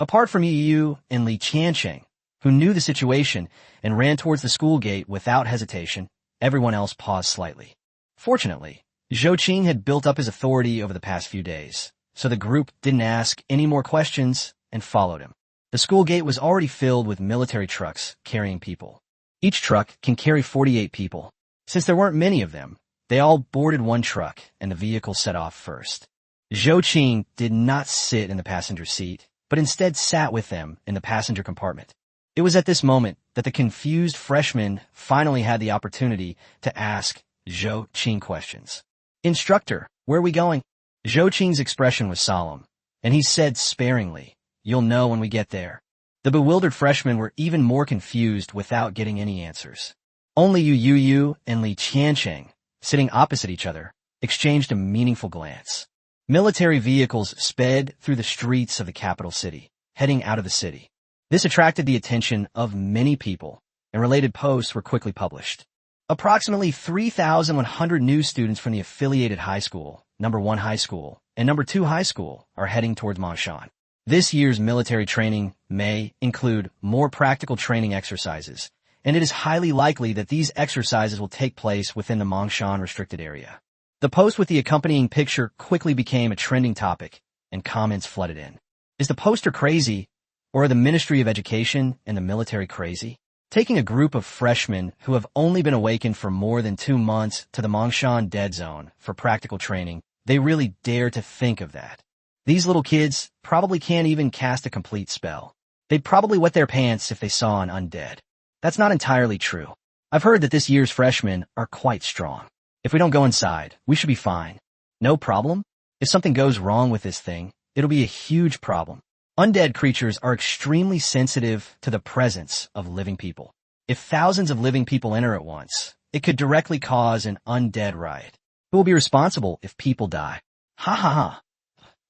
Apart from Yu Youyou and Li Qiancheng, who knew the situation and ran towards the school gate without hesitation, everyone else paused slightly. Fortunately, Zhou Qing had built up his authority over the past few days, so the group didn't ask any more questions and followed him. The school gate was already filled with military trucks carrying people. Each truck can carry 48 people. Since there weren't many of them, they all boarded one truck and the vehicle set off first. Zhou Qing did not sit in the passenger seat, but instead sat with them in the passenger compartment. It was at this moment that the confused freshman finally had the opportunity to ask Zhou Qing questions. "Instructor, where are we going?" Zhou Qing's expression was solemn, and he said sparingly, "You'll know when we get there." The bewildered freshmen were even more confused without getting any answers. Only Yu Youyou and Li Qiancheng, sitting opposite each other, exchanged a meaningful glance. Military vehicles sped through the streets of the capital city, heading out of the city. This attracted the attention of many people, and related posts were quickly published. Approximately 3,100 new students from the affiliated high school, number 1 high school, and number 2 high school are heading toward Manga. This year's military training may include more practical training exercises, and it is highly likely that these exercises will take place within the Manga restricted area. The post with the accompanying picture quickly became a trending topic, and comments flooded in. Is the poster crazy, or are the Ministry of Education and the military crazy? Taking a group of freshmen who have only been awakened for more than 2 months to the Mongshan dead zone for practical training, they really dare to think of that. These little kids probably can't even cast a complete spell. They'd probably wet their pants if they saw an undead. That's not entirely true. I've heard that this year's freshmen are quite strong. If we don't go inside, we should be fine. No problem? If something goes wrong with this thing, it'll be a huge problem. Undead creatures are extremely sensitive to the presence of living people. If thousands of living people enter at once, it could directly cause an undead riot. Who will be responsible if people die? Ha ha ha.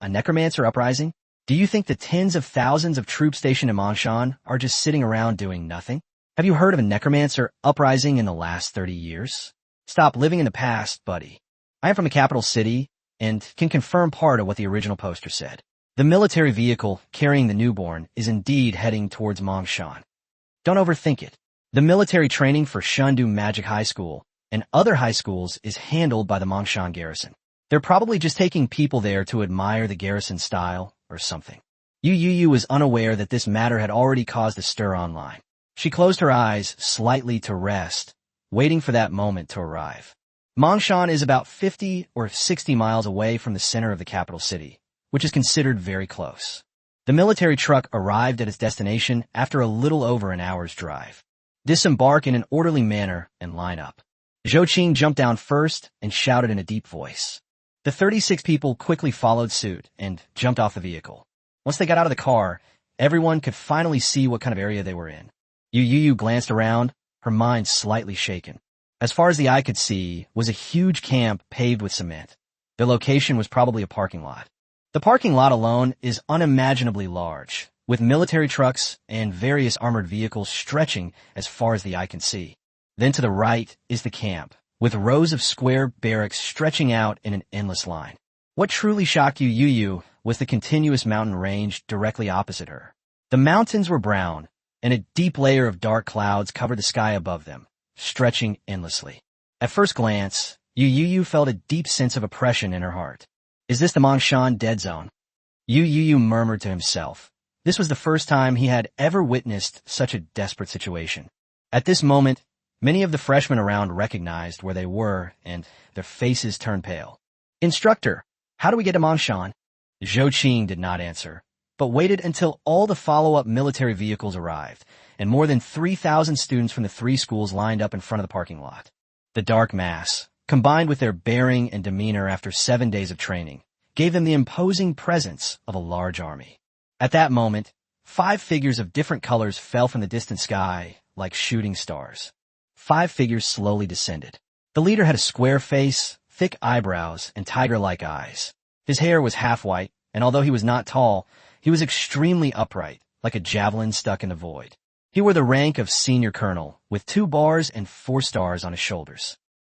A necromancer uprising? Do you think the tens of thousands of troops stationed in Mongshan are just sitting around doing nothing? Have you heard of a necromancer uprising in the last 30 years? Stop living in the past, buddy. I am from the capital city and can confirm part of what the original poster said. The military vehicle carrying the newborn is indeed heading towards Mongshan. Don't overthink it. The military training for Shundu Magic High School and other high schools is handled by the Mongshan garrison. They're probably just taking people there to admire the garrison style or something. Yu Youyou was unaware that this matter had already caused a stir online. She closed her eyes slightly to rest, waiting for that moment to arrive. Mongshan is about 50 or 60 miles away from the center of the capital city, which is considered very close. The military truck arrived at its destination after a little over an hour's drive. Disembark in an orderly manner and line up. Zhou Qing jumped down first and shouted in a deep voice. The 36 people quickly followed suit and jumped off the vehicle. Once they got out of the car, everyone could finally see what kind of area they were in. Yu Youyou glanced around, her mind slightly shaken. As far as the eye could see was a huge camp paved with cement. The location was probably a parking lot. The parking lot alone is unimaginably large, with military trucks and various armored vehicles stretching as far as the eye can see. Then to the right is the camp, with rows of square barracks stretching out in an endless line. What truly shocked Yu Youyou was the continuous mountain range directly opposite her. The mountains were brown, and a deep layer of dark clouds covered the sky above them, stretching endlessly. At first glance, Yu Youyou felt a deep sense of oppression in her heart. Is this the Mongshan dead zone? Yu Youyou murmured to himself. This was the first time he had ever witnessed such a desperate situation. At this moment, many of the freshmen around recognized where they were, and their faces turned pale. "Instructor, how do we get to Mongshan?" Zhou Qing did not answer, but waited until all the follow-up military vehicles arrived, and more than 3,000 students from the three schools lined up in front of the parking lot. The dark mass, combined with their bearing and demeanor after 7 days of training, gave them the imposing presence of a large army. At that moment, 5 figures of different colors fell from the distant sky like shooting stars. 5 figures slowly descended. The leader had a square face, thick eyebrows, and tiger-like eyes. His hair was half-white, and although he was not tall, he was extremely upright, like a javelin stuck in the void. He wore the rank of senior colonel, with 2 bars and 4 stars on his shoulders.